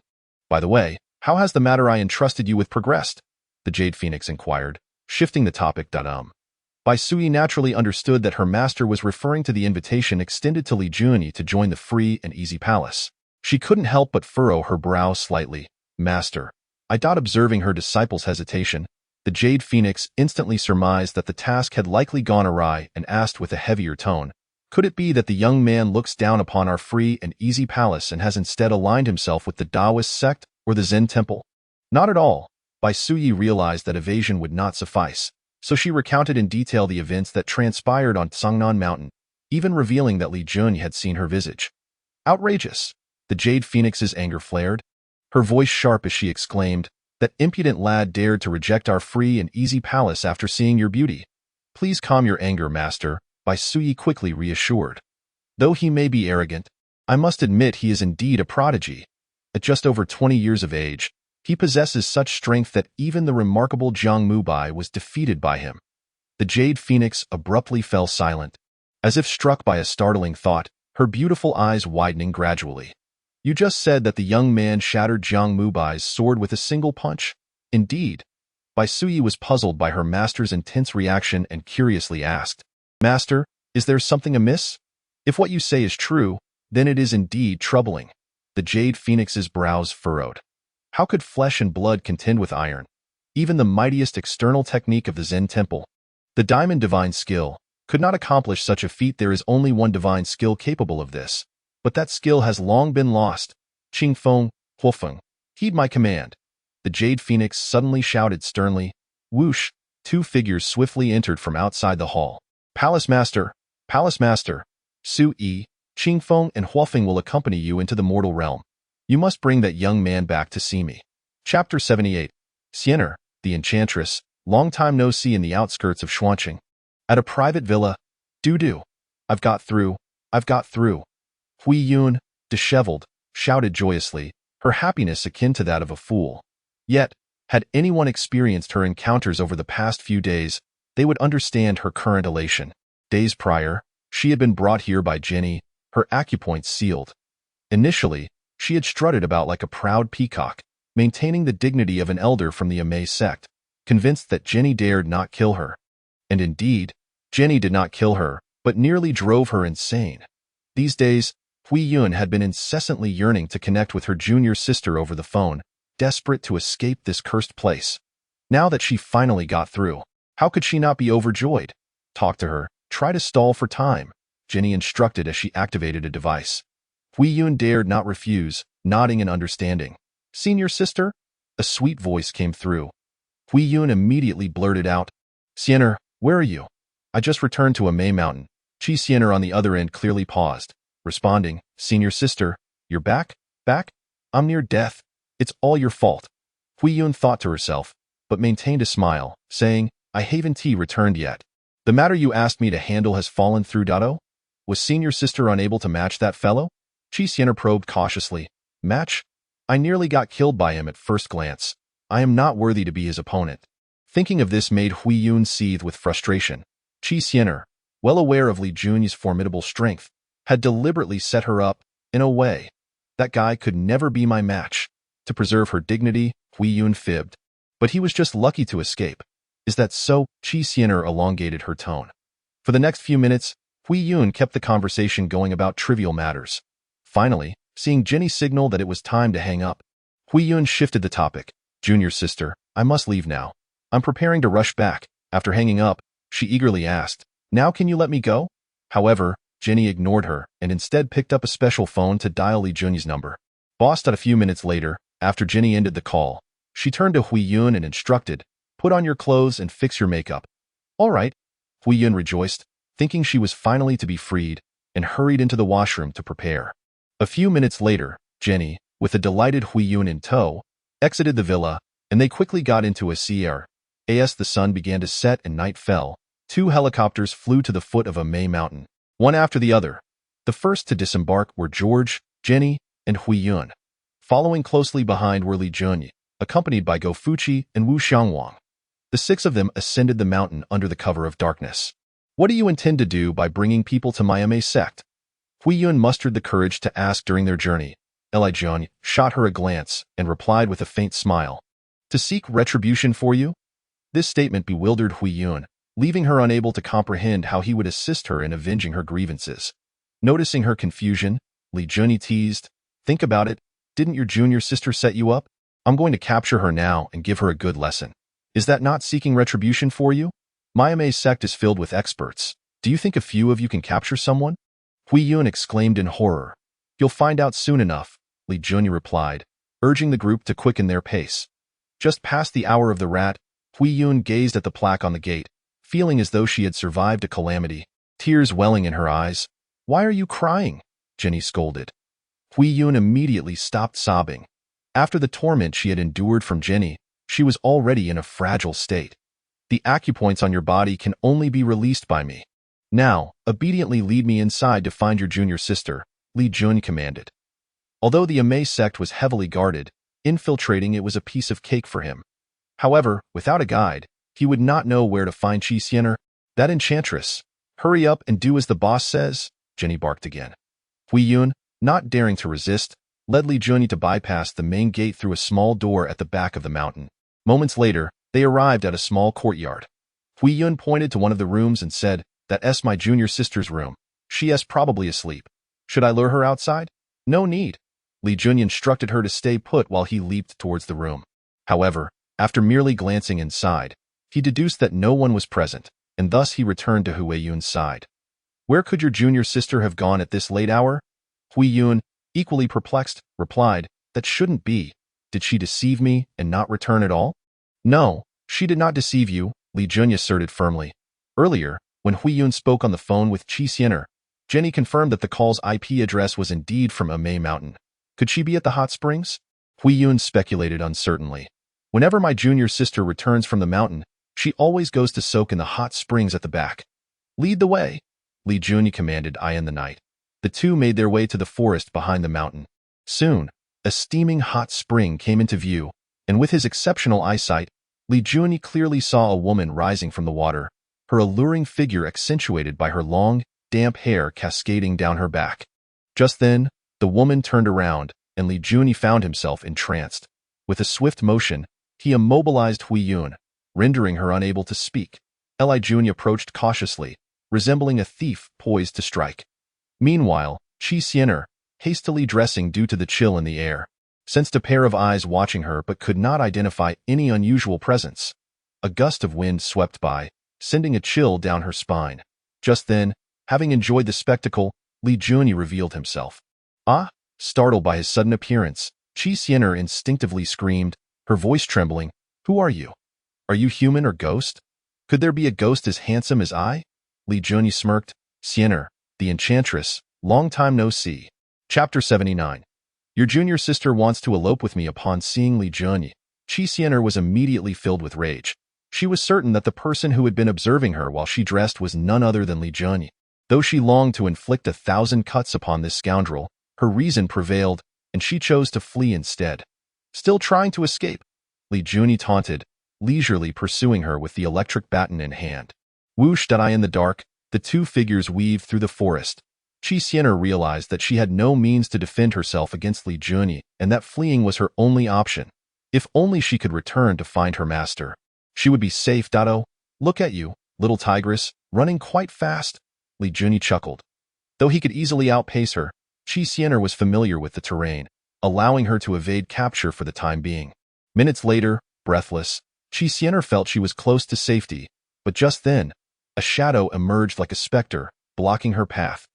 "By the way, how has the matter I entrusted you with progressed?" the Jade Phoenix inquired, shifting the topic. Bai Suyi naturally understood that her master was referring to the invitation extended to Li Junyi to join the free and easy palace. She couldn't help but furrow her brow slightly. "Master." Observing her disciple's hesitation, the Jade Phoenix instantly surmised that the task had likely gone awry and asked with a heavier tone, "Could it be that the young man looks down upon our free and easy palace and has instead aligned himself with the Taoist sect or the Zen temple?" "Not at all." Bai Suyi realized that evasion would not suffice, so she recounted in detail the events that transpired on Tsangnan Mountain, even revealing that Li Junyi had seen her visage. "Outrageous!" The Jade Phoenix's anger flared, her voice sharp as she exclaimed, "That impudent lad dared to reject our free and easy palace after seeing your beauty." "Please calm your anger, master," Bai Suyi quickly reassured. "Though he may be arrogant, I must admit he is indeed a prodigy. At just over 20 years of age, he possesses such strength that even the remarkable Jiang Mubai was defeated by him." The Jade Phoenix abruptly fell silent, as if struck by a startling thought, her beautiful eyes widening gradually. "You just said that the young man shattered Jiang Mubai's sword with a single punch?" "Indeed." Bai Suyi was puzzled by her master's intense reaction and curiously asked, "Master, is there something amiss? If what you say is true, then it is indeed troubling." The Jade Phoenix's brows furrowed. How could flesh and blood contend with iron? Even the mightiest external technique of the Zen temple, the diamond divine skill, could not accomplish such a feat. There is only one divine skill capable of this, but that skill has long been lost. "Qingfeng, Huofeng, heed my command." The Jade Phoenix suddenly shouted sternly. Whoosh! Two figures swiftly entered from outside the hall. Palace Master, Su Yi, Qingfeng and Huofeng will accompany you into the mortal realm. You must bring that young man back to see me. Chapter 78. Xianer, the Enchantress, long time no see in the outskirts of Xuanqing. At a private villa. "Do. I've got through. Hui Yun, disheveled, shouted joyously, her happiness akin to that of a fool. Yet, had anyone experienced her encounters over the past few days, they would understand her current elation. Days prior, she had been brought here by Jenny, her acupoints sealed. Initially, she had strutted about like a proud peacock, maintaining the dignity of an elder from the Amei sect, convinced that Jenny dared not kill her. And indeed, Jenny did not kill her, but nearly drove her insane. These days, Hui Yun had been incessantly yearning to connect with her junior sister over the phone, desperate to escape this cursed place. Now that she finally got through, how could she not be overjoyed? "Talk to her, try to stall for time," Jenny instructed as she activated a device. Hui Yun dared not refuse, nodding in understanding. "Senior sister?" A sweet voice came through. Hui Yun immediately blurted out, "Xianer, where are you?" "I just returned to Amei Mountain." Chi Xianer on the other end clearly paused, responding, "Senior sister, you're back? Back? I'm near death. It's all your fault." Hui Yun thought to herself, but maintained a smile, saying, "I haven't returned yet. The matter you asked me to handle has fallen through. Was senior sister unable to match that fellow?" Chi Xianer probed cautiously. "Match? I nearly got killed by him at first glance. I am not worthy to be his opponent." Thinking of this made Hui Yun seethe with frustration. Chi Xianer, well aware of Li Junyi's formidable strength, had deliberately set her up, in a way. That guy could never be my match. To preserve her dignity, Hui Yun fibbed. But he was just lucky to escape. Is that so? Chi elongated her tone. For the next few minutes, Hui Yun kept the conversation going about trivial matters. Finally, seeing Jenny signal that it was time to hang up, Hui Yun shifted the topic. Junior sister, I must leave now. I'm preparing to rush back. After hanging up, she eagerly asked, now can you let me go? However, Jenny ignored her and instead picked up a special phone to dial Li Junyi's number. Bossed out a few minutes later, after Jenny ended the call, she turned to Hui Yun and instructed, put on your clothes and fix your makeup. All right. Hui Yun rejoiced, thinking she was finally to be freed, and hurried into the washroom to prepare. A few minutes later, Jenny, with a delighted Hui Yun in tow, exited the villa, and they quickly got into a CR. As the sun began to set and night fell, 2 helicopters flew to the foot of a May mountain, one after the other. The first to disembark were George, Jenny, and Hui Yun. Following closely behind were Li Junyi, accompanied by Go Fuqi and Wu Xiangwang. The 6 of them ascended the mountain under the cover of darkness. What do you intend to do by bringing people to my May sect? Hui Yun mustered the courage to ask during their journey. Li Junyi shot her a glance and replied with a faint smile. To seek retribution for you? This statement bewildered Hui Yun, leaving her unable to comprehend how he would assist her in avenging her grievances. Noticing her confusion, Li Junyi teased, think about it, didn't your junior sister set you up? I'm going to capture her now and give her a good lesson. Is that not seeking retribution for you? Mayame sect is filled with experts. Do you think a few of you can capture someone? Hui Yun exclaimed in horror. You'll find out soon enough, Li Junyi replied, urging the group to quicken their pace. Just past the hour of the rat, Hui Yun gazed at the plaque on the gate, feeling as though she had survived a calamity, tears welling in her eyes. Why are you crying? Jenny scolded. Hui Yun immediately stopped sobbing. After the torment she had endured from Jenny, she was already in a fragile state. The acupoints on your body can only be released by me. Now, obediently lead me inside to find your junior sister, Li Junyi commanded. Although the Amei sect was heavily guarded, infiltrating it was a piece of cake for him. However, without a guide, he would not know where to find Chi, that enchantress. Hurry up and do as the boss says, Jenny barked again. Hui Yun, not daring to resist, led Li Junyi to bypass the main gate through a small door at the back of the mountain. Moments later, they arrived at a small courtyard. Hui Yun pointed to one of the rooms and said, That's my junior sister's room. She is probably asleep. Should I lure her outside? No need. Li Junyi instructed her to stay put while he leaped towards the room. However, after merely glancing inside, he deduced that no one was present, and thus he returned to Hui Yun's side. Where could your junior sister have gone at this late hour? Hui Yun, equally perplexed, replied, That shouldn't be. Did she deceive me and not return at all? No, she did not deceive you, Li Junyi asserted firmly. Earlier, when Hui Yun spoke on the phone with Chi, Jenny confirmed that the call's IP address was indeed from Amei Mountain. Could she be at the hot springs? Hui Yun speculated uncertainly. Whenever my junior sister returns from the mountain, she always goes to soak in the hot springs at the back. Lead the way, Li Junyi commanded Eye in the night. The two made their way to the forest behind the mountain. Soon, a steaming hot spring came into view, and with his exceptional eyesight, Li Junyi clearly saw a woman rising from the water, her alluring figure accentuated by her long, damp hair cascading down her back. Just then, the woman turned around, and Li Junyi found himself entranced. With a swift motion, he immobilized Hui Yun, rendering her unable to speak. Li Junyi approached cautiously, resembling a thief poised to strike. Meanwhile, Chi, hastily dressing due to the chill in the air, sensed a pair of eyes watching her but could not identify any unusual presence. A gust of wind swept by, sending a chill down her spine. Just then, having enjoyed the spectacle, Li Junyi revealed himself. Ah! Startled by his sudden appearance, Chi instinctively screamed, her voice trembling, Who are you? Are you human or ghost? Could there be a ghost as handsome as I? Li Junyi smirked, Siener, the enchantress, long time no see. Chapter 79. Your junior sister wants to elope with me. Upon seeing Li Junyi, Chi was immediately filled with rage. She was certain that the person who had been observing her while she dressed was none other than Li Junyi. Though she longed to inflict 1,000 cuts upon this scoundrel, her reason prevailed, and she chose to flee instead. Still trying to escape? Li Junyi taunted, leisurely pursuing her with the electric baton in hand. Whooshed at eye in the dark, the two figures weaved through the forest. Chi realized that she had no means to defend herself against Li Junyi, and that fleeing was her only option. If only she could return to find her master. She would be safe. Oh, look at you, little tigress, running quite fast. Li Junyi chuckled. Though he could easily outpace her, kichRebellious was familiar with the terrain, allowing her to evade capture for the time being. Minutes later, breathless, kichRebellious felt she was close to safety, but just then, a shadow emerged like a specter, blocking her path.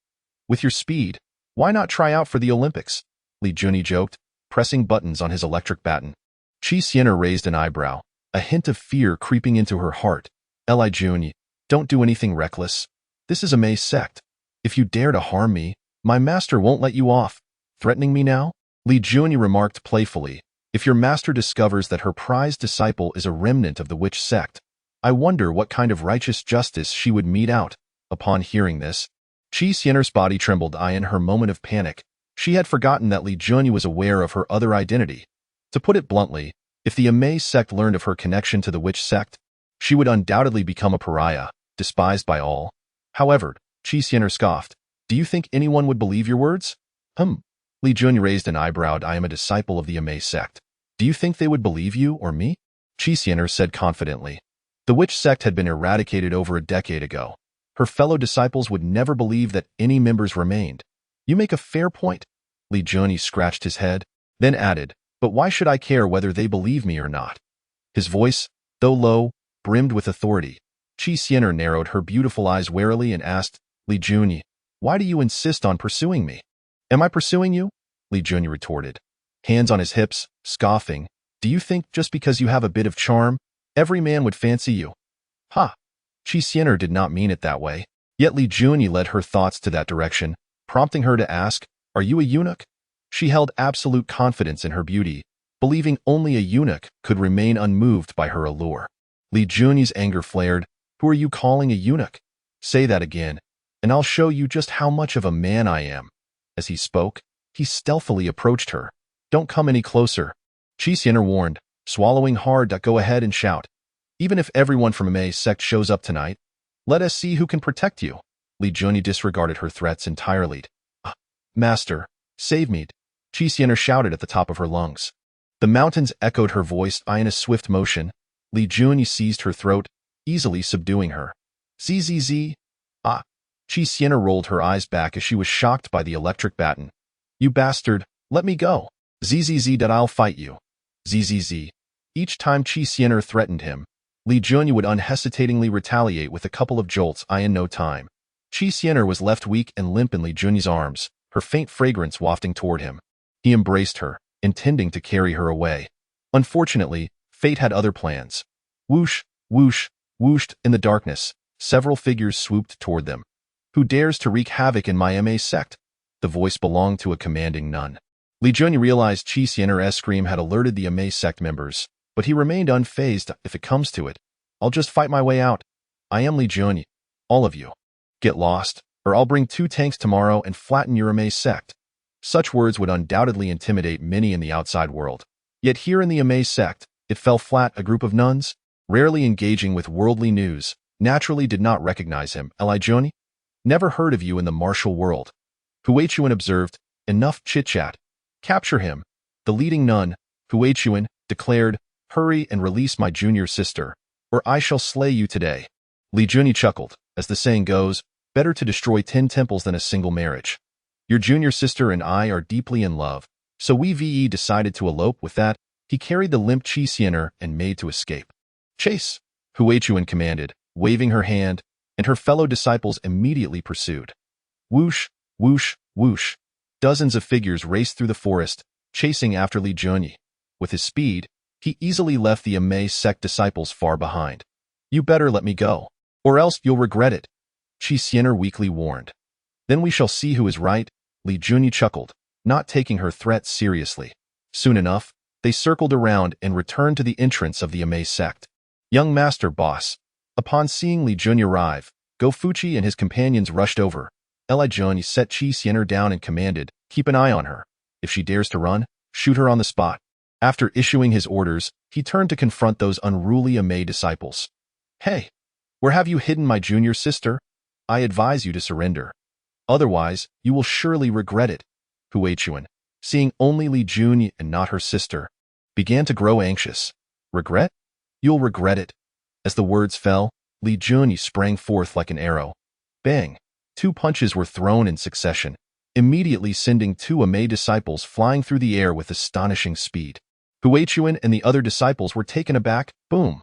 With your speed, why not try out for the Olympics? Li Junyi joked, pressing buttons on his electric baton. kichRebellious raised an eyebrow, a hint of fear creeping into her heart. Li Junyi, don't do anything reckless. This is a May sect. If you dare to harm me, my master won't let you off. Threatening me now? Li Junyi remarked playfully. If your master discovers that her prized disciple is a remnant of the witch sect, I wonder what kind of righteous justice she would mete out. Upon hearing this, kichRebellious's body trembled. In her moment of panic, she had forgotten that Li Junyi was aware of her other identity. To put it bluntly, if the May sect learned of her connection to the witch sect, she would undoubtedly become a pariah, despised by all. However, kichRebellious scoffed. Do you think anyone would believe your words? Li Junyi raised an eyebrow. I am a disciple of the May sect. Do you think they would believe you or me? kichRebellious said confidently. The witch sect had been eradicated over a decade ago. Her fellow disciples would never believe that any members remained. You make a fair point. Li Junyi scratched his head, then added, but why should I care whether they believe me or not? His voice, though low, brimmed with authority. kichRebellious narrowed her beautiful eyes warily and asked, Li Junyi, why do you insist on pursuing me? Am I pursuing you? Li Junyi retorted, hands on his hips, scoffing. Do you think just because you have a bit of charm, every man would fancy you? Ha! kichRebellious did not mean it that way. Yet Li Junyi led her thoughts to that direction, prompting her to ask, are you a eunuch? She held absolute confidence in her beauty, believing only a eunuch could remain unmoved by her allure. Li Junyi's anger flared. Who are you calling a eunuch? Say that again, and I'll show you just how much of a man I am. As he spoke, he stealthily approached her. Don't come any closer. kichRebellious warned, swallowing hard. Go ahead and shout. Even if everyone from May sect shows up tonight, let us see who can protect you. Li Junyi disregarded her threats entirely. Master, save me, kichRebellious shouted at the top of her lungs. The mountains echoed her voice. In a swift motion, Li Junyi seized her throat, easily subduing her. Zzz. kichRebellious rolled her eyes back as she was shocked by the electric baton. You bastard, let me go. Zzz. I'll fight you. Zzz. Each time kichRebellious threatened him, Li Junyi would unhesitatingly retaliate with a couple of jolts. In no time, kichRebellious was left weak and limp in Li Junyi's arms, her faint fragrance wafting toward him. He embraced her, intending to carry her away. Unfortunately, fate had other plans. Whoosh, whoosh, whooshed in the darkness, several figures swooped toward them. Who dares to wreak havoc in my May sect? The voice belonged to a commanding nun. Li Junyi realized kichRebellious's scream had alerted the May sect members, but he remained unfazed. If it comes to it, I'll just fight my way out. I am Li Junyi. All of you. Get lost, or I'll bring 2 tanks tomorrow and flatten your May sect. Such words would undoubtedly intimidate many in the outside world. Yet here in the May sect, it fell flat. A group of nuns, rarely engaging with worldly news, naturally did not recognize him. Li Junyi? Never heard of you in the martial world. kichRebellious observed, enough chit-chat. Capture him. The leading nun, kichRebellious, declared, hurry and release my junior sister, or I shall slay you today. Li Junyi chuckled, as the saying goes, better to destroy 10 temples than a single marriage. Your junior sister and I are deeply in love, so we decided to elope. With that, he carried the limp kichRebellious and made to escape. Chase, kichRebellious commanded, waving her hand, and her fellow disciples immediately pursued. Whoosh, whoosh, whoosh. Dozens of figures raced through the forest, chasing after Li Junyi. With his speed, he easily left the May sect disciples far behind. You better let me go, or else you'll regret it, kichRebellious weakly warned. Then we shall see who is right, Li Junyi chuckled, not taking her threat seriously. Soon enough, they circled around and returned to the entrance of the May sect. Young master boss. Upon seeing Li Junyi arrive, Gofuchi and his companions rushed over. Li Junyi set kichRebellious down and commanded, keep an eye on her. If she dares to run, shoot her on the spot. After issuing his orders, he turned to confront those unruly May disciples. Hey, where have you hidden my junior sister? I advise you to surrender. Otherwise, you will surely regret it. kichRebellious, seeing only Li Junyi and not her sister, began to grow anxious. Regret? You'll regret it. As the words fell, Li Junyi sprang forth like an arrow. Bang! 2 punches were thrown in succession, immediately sending 2 Amei disciples flying through the air with astonishing speed. Huichuan and the other disciples were taken aback. Boom!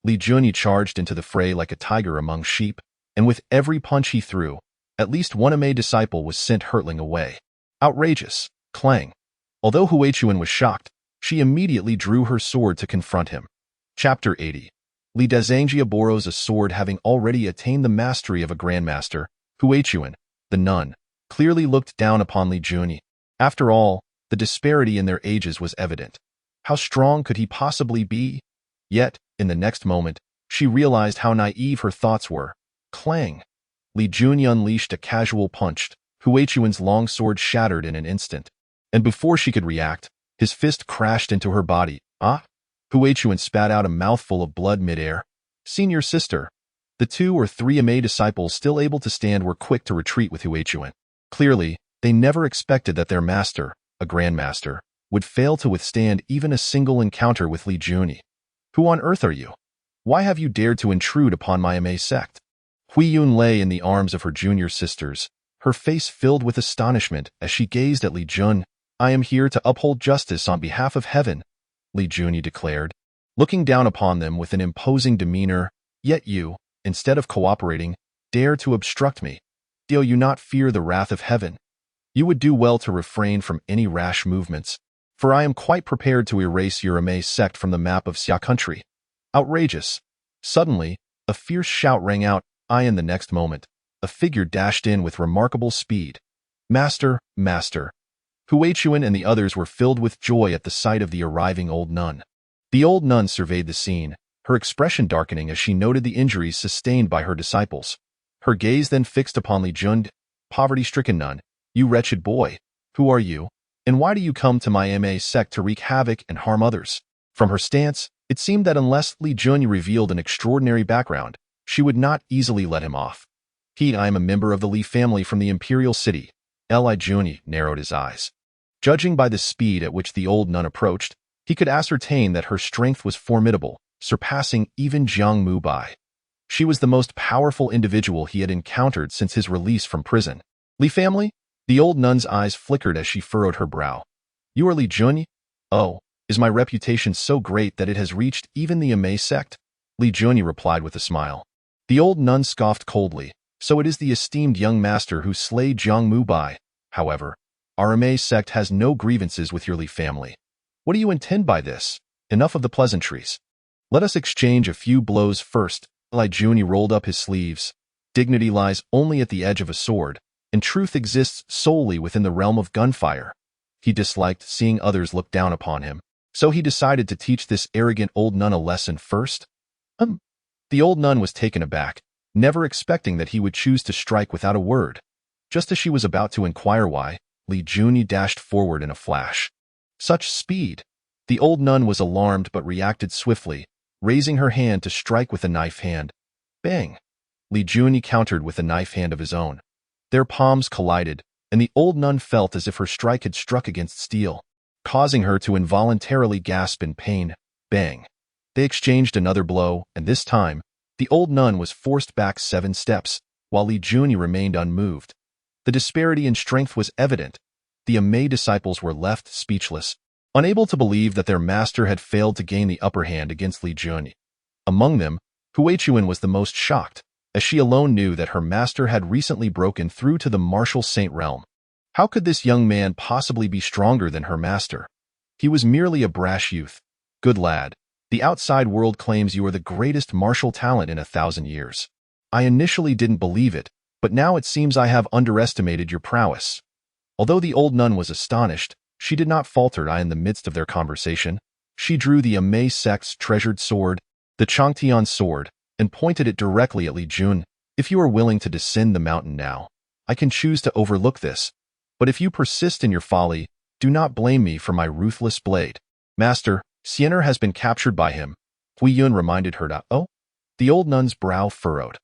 Li Junyi charged into the fray like a tiger among sheep, and with every punch he threw, at least 1 Amei disciple was sent hurtling away. Outrageous! Clang! Although Huichuan was shocked, she immediately drew her sword to confront him. Chapter 80. Li Dazangjia borrows a sword having already attained the mastery of a grandmaster. Huichuan, the nun, clearly looked down upon Li Junyi. After all, the disparity in their ages was evident. How strong could he possibly be? Yet, in the next moment, she realized how naive her thoughts were. Clang! Li Junyi unleashed a casual punch. Huichuan's long sword shattered in an instant. And before she could react, his fist crashed into her body. Ah! Huichuan spat out a mouthful of blood midair. Senior sister. The 2 or 3 Amei disciples still able to stand were quick to retreat with Huichuan. Clearly, they never expected that their master, a grandmaster, would fail to withstand even a single encounter with Li Junyi. Who on earth are you? Why have you dared to intrude upon my Amei sect? Huiyun lay in the arms of her junior sisters, her face filled with astonishment as she gazed at Li Junyi. I am here to uphold justice on behalf of heaven, Li Junyi declared, looking down upon them with an imposing demeanor. Yet you, instead of cooperating, dare to obstruct me. Do you not fear the wrath of heaven? You would do well to refrain from any rash movements, for I am quite prepared to erase your Amei sect from the map of Xia country. Outrageous! Suddenly, a fierce shout rang out. In the next moment, a figure dashed in with remarkable speed. Master, master! Huichuan and the others were filled with joy at the sight of the arriving old nun. The old nun surveyed the scene, her expression darkening as she noted the injuries sustained by her disciples. Her gaze then fixed upon Li Junyi. Poverty-stricken nun, you wretched boy, who are you, and why do you come to my Amei sect to wreak havoc and harm others? From her stance, it seemed that unless Li Junyi revealed an extraordinary background, she would not easily let him off. I am a member of the Li family from the imperial city. Li Junyi narrowed his eyes. Judging by the speed at which the old nun approached, he could ascertain that her strength was formidable, surpassing even Jiang Mubai. She was the most powerful individual he had encountered since his release from prison. Li family? The old nun's eyes flickered as she furrowed her brow. You are Li Junyi? Oh, is my reputation so great that it has reached even the Amei sect? Li Junyi replied with a smile. The old nun scoffed coldly. So it is the esteemed young master who slayed Jiang Mubai. However, our Amei sect has no grievances with your Li family. What do you intend by this? Enough of the pleasantries. Let us exchange a few blows first. Li Junyi rolled up his sleeves. Dignity lies only at the edge of a sword, and truth exists solely within the realm of gunfire. He disliked seeing others look down upon him, so he decided to teach this arrogant old nun a lesson first. The old nun was taken aback, never expecting that he would choose to strike without a word. Just as she was about to inquire why, Li Junyi dashed forward in a flash. Such speed! The old nun was alarmed but reacted swiftly, raising her hand to strike with a knife hand. Bang! Li Junyi countered with a knife hand of his own. Their palms collided, and the old nun felt as if her strike had struck against steel, causing her to involuntarily gasp in pain. Bang! They exchanged another blow, and this time, the old nun was forced back 7 steps, while Li Junyi remained unmoved. The disparity in strength was evident. The Amei disciples were left speechless, unable to believe that their master had failed to gain the upper hand against Li Junyi. Among them, Huichuan was the most shocked, as she alone knew that her master had recently broken through to the martial saint realm. How could this young man possibly be stronger than her master? He was merely a brash youth. Good lad, the outside world claims you are the greatest martial talent in 1,000 years. I initially didn't believe it, but now it seems I have underestimated your prowess. Although the old nun was astonished, she did not falter. In the midst of their conversation, she drew the Amei sect's treasured sword, the Changtian sword, and pointed it directly at Li Junyi. If you are willing to descend the mountain now, I can choose to overlook this. But if you persist in your folly, do not blame me for my ruthless blade. Master, Xiener has been captured by him, Huiyun reminded her. Oh? The old nun's brow furrowed.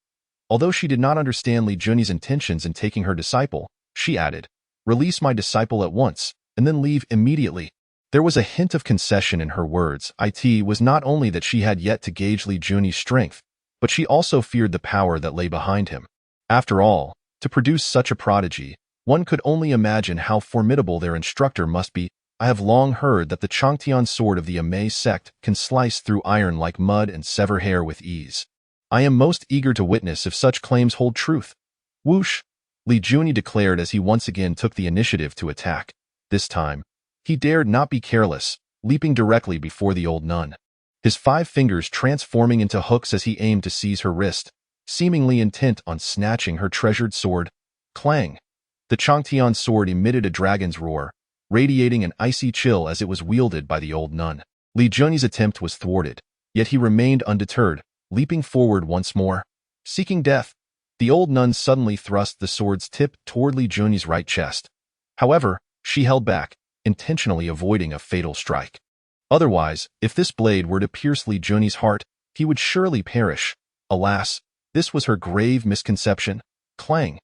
Although she did not understand Li Junyi's intentions in taking her disciple, she added, release my disciple at once, and then leave immediately. There was a hint of concession in her words. It was not only that she had yet to gauge Li Junyi's strength, but she also feared the power that lay behind him. After all, to produce such a prodigy, one could only imagine how formidable their instructor must be. I have long heard that the Changtian sword of the Amei sect can slice through iron like mud and sever hair with ease. I am most eager to witness if such claims hold truth. Whoosh! Li Junyi declared as he once again took the initiative to attack. This time, he dared not be careless, leaping directly before the old nun. His 5 fingers transforming into hooks as he aimed to seize her wrist, seemingly intent on snatching her treasured sword. Clang! The Changtian sword emitted a dragon's roar, radiating an icy chill as it was wielded by the old nun. Li Junyi's attempt was thwarted, yet he remained undeterred, leaping forward once more. Seeking death, the old nun suddenly thrust the sword's tip toward Li Junyi's right chest. However, she held back, intentionally avoiding a fatal strike. Otherwise, if this blade were to pierce Li Junyi's heart, he would surely perish. Alas, this was her grave misconception. Clang!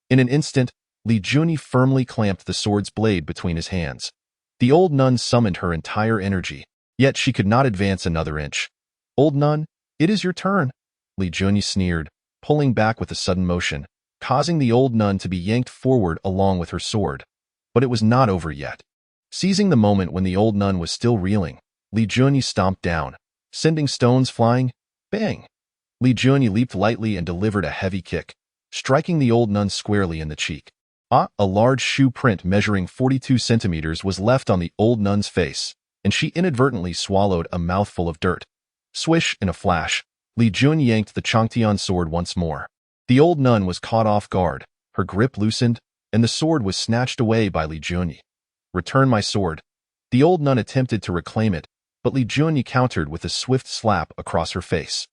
In an instant, Li Junyi firmly clamped the sword's blade between his hands. The old nun summoned her entire energy, yet she could not advance another inch. Old nun, it is your turn, Li Junyi sneered, pulling back with a sudden motion, causing the old nun to be yanked forward along with her sword. But it was not over yet. Seizing the moment when the old nun was still reeling, Li Junyi stomped down, sending stones flying. Bang! Li Junyi leaped lightly and delivered a heavy kick, striking the old nun squarely in the cheek. A large shoe print measuring 42 centimeters was left on the old nun's face, and she inadvertently swallowed a mouthful of dirt. Swish! In a flash, Li Junyi yanked the Changtian sword once more. The old nun was caught off guard, her grip loosened, and the sword was snatched away by Li Junyi. Return my sword. The old nun attempted to reclaim it, but Li Junyi countered with a swift slap across her face.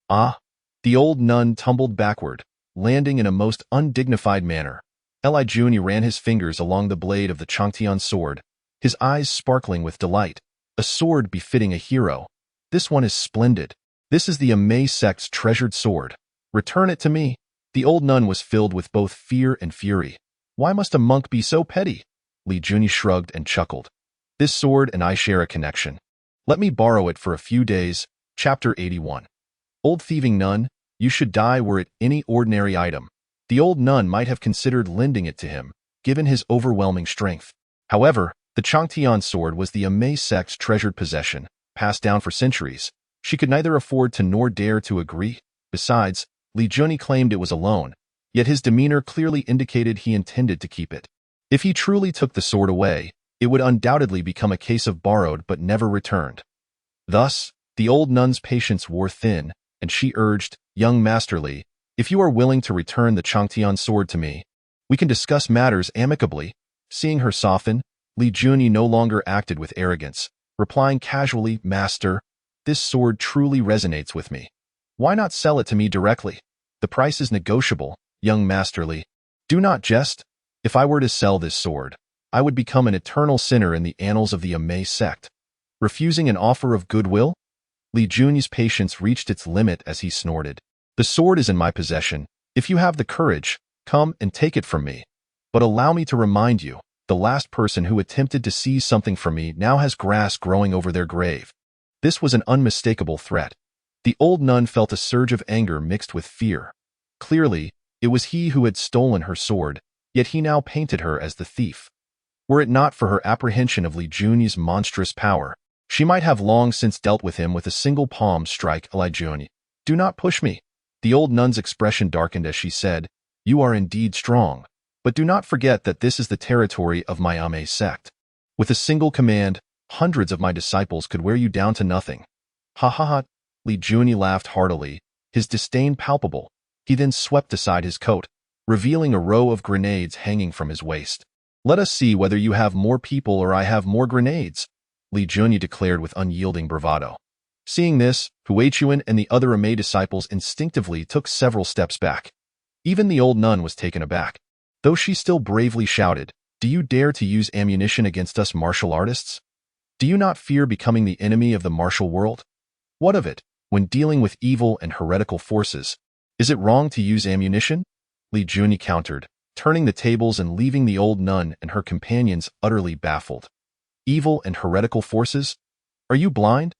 The old nun tumbled backward, landing in a most undignified manner. Li Junyi ran his fingers along the blade of the Changtian sword, his eyes sparkling with delight. A sword befitting a hero. This one is splendid. This is the Amei sect's treasured sword. Return it to me. The old nun was filled with both fear and fury. Why must a monk be so petty? Li Junyi shrugged and chuckled. This sword and I share a connection. Let me borrow it for a few days. Chapter 81. Old thieving nun, you should die were it any ordinary item. The old nun might have considered lending it to him, given his overwhelming strength. However, the Changtian sword was the Amei sect's treasured possession, passed down for centuries. She could neither afford to nor dare to agree. Besides, Li Junyi claimed it was alone, yet his demeanor clearly indicated he intended to keep it. If he truly took the sword away, it would undoubtedly become a case of borrowed but never returned. Thus, the old nun's patience wore thin, and she urged, Young Master Li, if you are willing to return the Changtian sword to me, we can discuss matters amicably. Seeing her soften, Li Junyi no longer acted with arrogance, replying casually, Master, this sword truly resonates with me. Why not sell it to me directly? The price is negotiable, young Master Li. Do not jest. If I were to sell this sword, I would become an eternal sinner in the annals of the Amei sect. Refusing an offer of goodwill? Li Junyi's patience reached its limit as he snorted. The sword is in my possession. If you have the courage, come and take it from me. But allow me to remind you, the last person who attempted to seize something from me now has grass growing over their grave. This was an unmistakable threat. The old nun felt a surge of anger mixed with fear. Clearly, it was he who had stolen her sword, yet he now painted her as the thief. Were it not for her apprehension of Li Junyi's monstrous power, she might have long since dealt with him with a single palm strike. Li Junyi, do not push me. The old nun's expression darkened as she said, You are indeed strong, but do not forget that this is the territory of my Amei sect. With a single command, hundreds of my disciples could wear you down to nothing. Ha ha ha. Li Junyi laughed heartily, his disdain palpable. He then swept aside his coat, revealing a row of grenades hanging from his waist. Let us see whether you have more people or I have more grenades, Li Junyi declared with unyielding bravado. Seeing this, Huichuan and the other Amei disciples instinctively took several steps back. Even the old nun was taken aback. Though she still bravely shouted, Do you dare to use ammunition against us martial artists? Do you not fear becoming the enemy of the martial world? What of it, when dealing with evil and heretical forces? Is it wrong to use ammunition? Li Junyi countered, turning the tables and leaving the old nun and her companions utterly baffled. evil and heretical forces? Are you blind?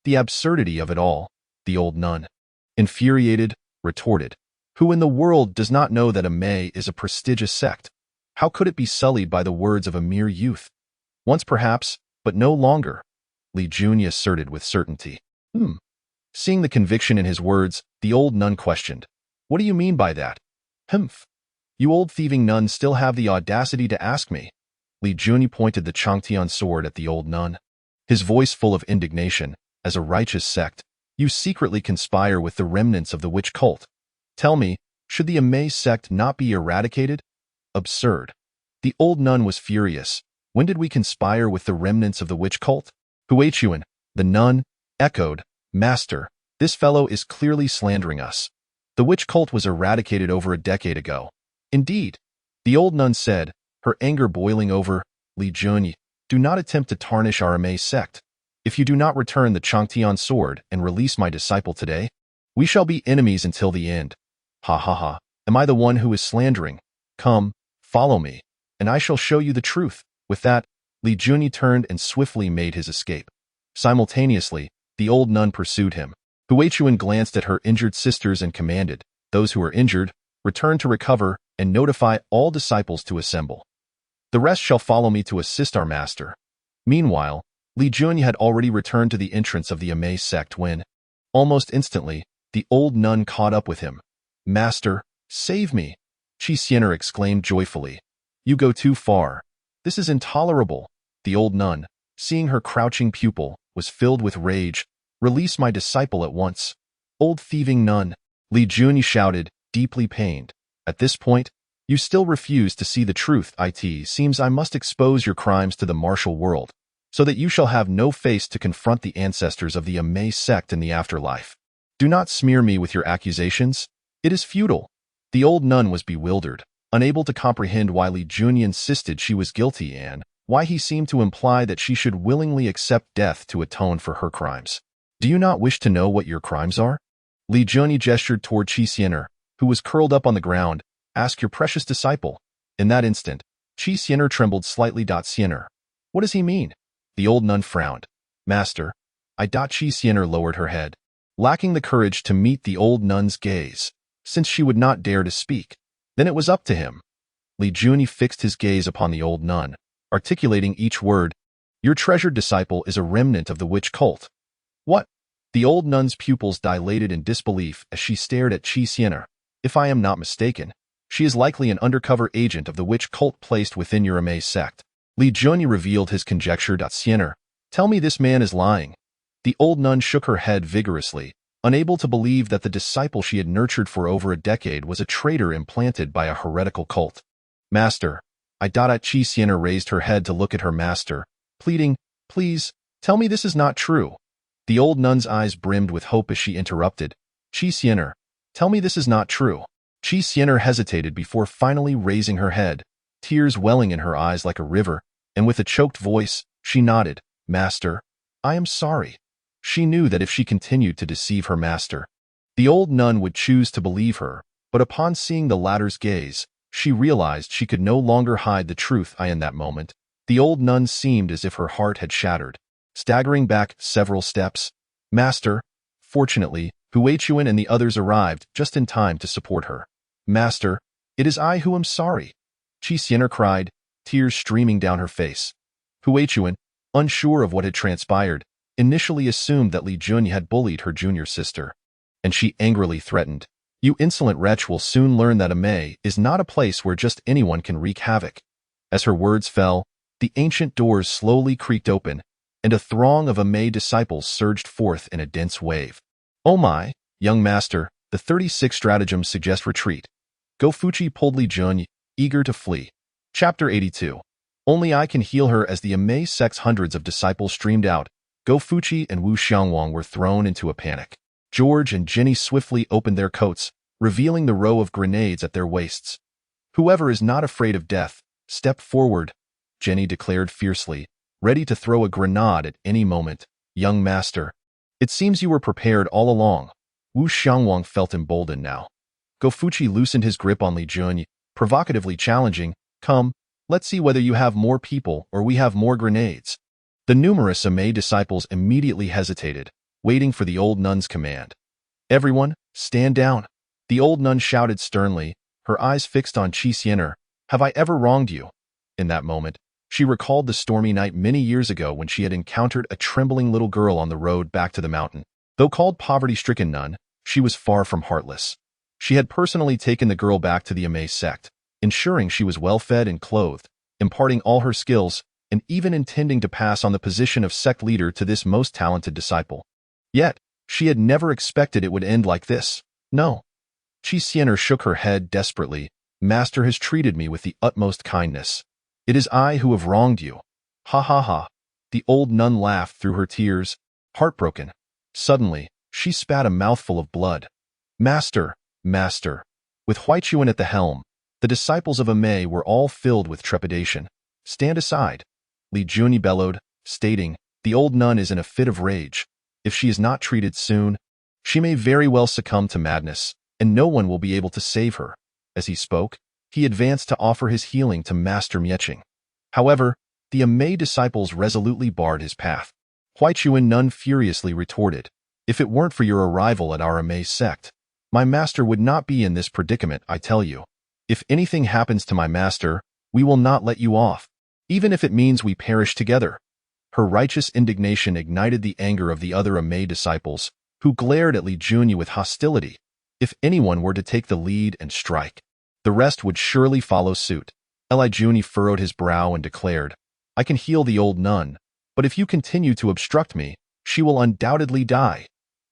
The absurdity of it all, the old nun, infuriated, retorted. Who in the world does not know that a May is a prestigious sect? How could it be sullied by the words of a mere youth? Once perhaps, but no longer, Li Jun asserted with certainty. Seeing the conviction in his words, the old nun questioned. What do you mean by that? Humph. You old thieving nuns still have the audacity to ask me. Li Jun pointed the Changtian sword at the old nun, his voice full of indignation. As a righteous sect, you secretly conspire with the remnants of the witch cult. Tell me, should the Amei sect not be eradicated? Absurd. The old nun was furious. When did we conspire with the remnants of the witch cult? Huichuan, the nun, echoed. Master, this fellow is clearly slandering us. The witch cult was eradicated over a decade ago. Indeed, the old nun said, her anger boiling over. Li Jun, do not attempt to tarnish our Amei sect. If you do not return the Changtian sword and release my disciple today, we shall be enemies until the end. Ha ha ha, am I the one who is slandering? Come, follow me, and I shall show you the truth. With that, Li Jun turned and swiftly made his escape. Simultaneously, the old nun pursued him. Huichuan glanced at her injured sisters and commanded, those who are injured, return to recover and notify all disciples to assemble. The rest shall follow me to assist our master. Meanwhile, Li Jun had already returned to the entrance of the Amei sect when, almost instantly, the old nun caught up with him. Master, save me! Xianer exclaimed joyfully. You go too far. This is intolerable. The old nun, seeing her crouching pupil, was filled with rage. Release my disciple at once. Old thieving nun, Li Jun shouted, deeply pained. At this point, you still refuse to see the truth. It seems I must expose your crimes to the martial world, so that you shall have no face to confront the ancestors of the Amei sect in the afterlife. Do not smear me with your accusations. It is futile. The old nun was bewildered, unable to comprehend why Li Jun insisted she was guilty and why he seemed to imply that she should willingly accept death to atone for her crimes. Do you not wish to know what your crimes are? Li Jun gestured toward Xianer, who was curled up on the ground. Ask your precious disciple. In that instant, Xianer trembled slightly. Xianer, what does he mean? The old nun frowned. Master, Xianer lowered her head, lacking the courage to meet the old nun's gaze, since she would not dare to speak. Then it was up to him. Li Jun fixed his gaze upon the old nun, articulating each word. Your treasured disciple is a remnant of the witch cult. What? The old nun's pupils dilated in disbelief as she stared at Xianer. If I am not mistaken, she is likely an undercover agent of the witch cult placed within your Amei sect. Li Jun revealed his conjecture. Xianer, tell me this man is lying. The old nun shook her head vigorously, unable to believe that the disciple she had nurtured for over a decade was a traitor implanted by a heretical cult. Master, Xianer raised her head to look at her master, pleading, please, tell me this is not true. The old nun's eyes brimmed with hope as she interrupted. Xianer, tell me this is not true. Xianer hesitated before finally raising her head, tears welling in her eyes like a river, and with a choked voice, she nodded. Master, I am sorry. She knew that if she continued to deceive her master, the old nun would choose to believe her, but upon seeing the latter's gaze, she realized she could no longer hide the truth. In that moment, the old nun seemed as if her heart had shattered. Staggering back several steps, Master, fortunately, Huichuan and the others arrived just in time to support her. Master, it is I who am sorry, Xianer cried, tears streaming down her face. Huichuan, unsure of what had transpired, initially assumed that Li Jun had bullied her junior sister, and she angrily threatened, you insolent wretch will soon learn that Amei is not a place where just anyone can wreak havoc. As her words fell, the ancient doors slowly creaked open, and a throng of Amei disciples surged forth in a dense wave. Oh my, young master, the 36 stratagems suggest retreat. Go Fuchi pulled Li Jun, eager to flee. Chapter 82. Only I can heal her. As the Amei sect's hundreds of disciples streamed out, Go Fuchi and Wu Xiangwang were thrown into a panic. George and Jenny swiftly opened their coats, revealing the row of grenades at their waists. Whoever is not afraid of death, step forward, Jenny declared fiercely, ready to throw a grenade at any moment. Young master, it seems you were prepared all along. Wu Xiangwang felt emboldened now. Go Fuchi loosened his grip on Li Jun, provocatively challenging, come, let's see whether you have more people or we have more grenades. The numerous Amei disciples immediately hesitated, waiting for the old nun's command. "Everyone, stand down," the old nun shouted sternly, her eyes fixed on kichRebellious. "Have I ever wronged you?" In that moment, she recalled the stormy night many years ago when she had encountered a trembling little girl on the road back to the mountain. Though called poverty-stricken nun, she was far from heartless. She had personally taken the girl back to the Amei sect, ensuring she was well-fed and clothed, imparting all her skills, and even intending to pass on the position of sect leader to this most talented disciple. Yet, she had never expected it would end like this. No. kichRebellious shook her head desperately. "Master has treated me with the utmost kindness. It is I who have wronged you." "Ha ha ha." The old nun laughed through her tears, heartbroken. Suddenly, she spat a mouthful of blood. "Master, Master." With kichRebellious at the helm, the disciples of Amei were all filled with trepidation. "Stand aside," kichRebellious bellowed, stating, "The old nun is in a fit of rage. If she is not treated soon, she may very well succumb to madness, and no one will be able to save her." As he spoke, he advanced to offer his healing to Master kichRebellious. However, the Amei disciples resolutely barred his path. kichRebellious nun furiously retorted, "If it weren't for your arrival at our Amei sect, my master would not be in this predicament, I tell you. If anything happens to my master, we will not let you off, even if it means we perish together." Her righteous indignation ignited the anger of the other Amei disciples, who glared at kichRebellious with hostility. If anyone were to take the lead and strike, the rest would surely follow suit. kichRebellious furrowed his brow and declared, "I can heal the old nun, but if you continue to obstruct me, she will undoubtedly die."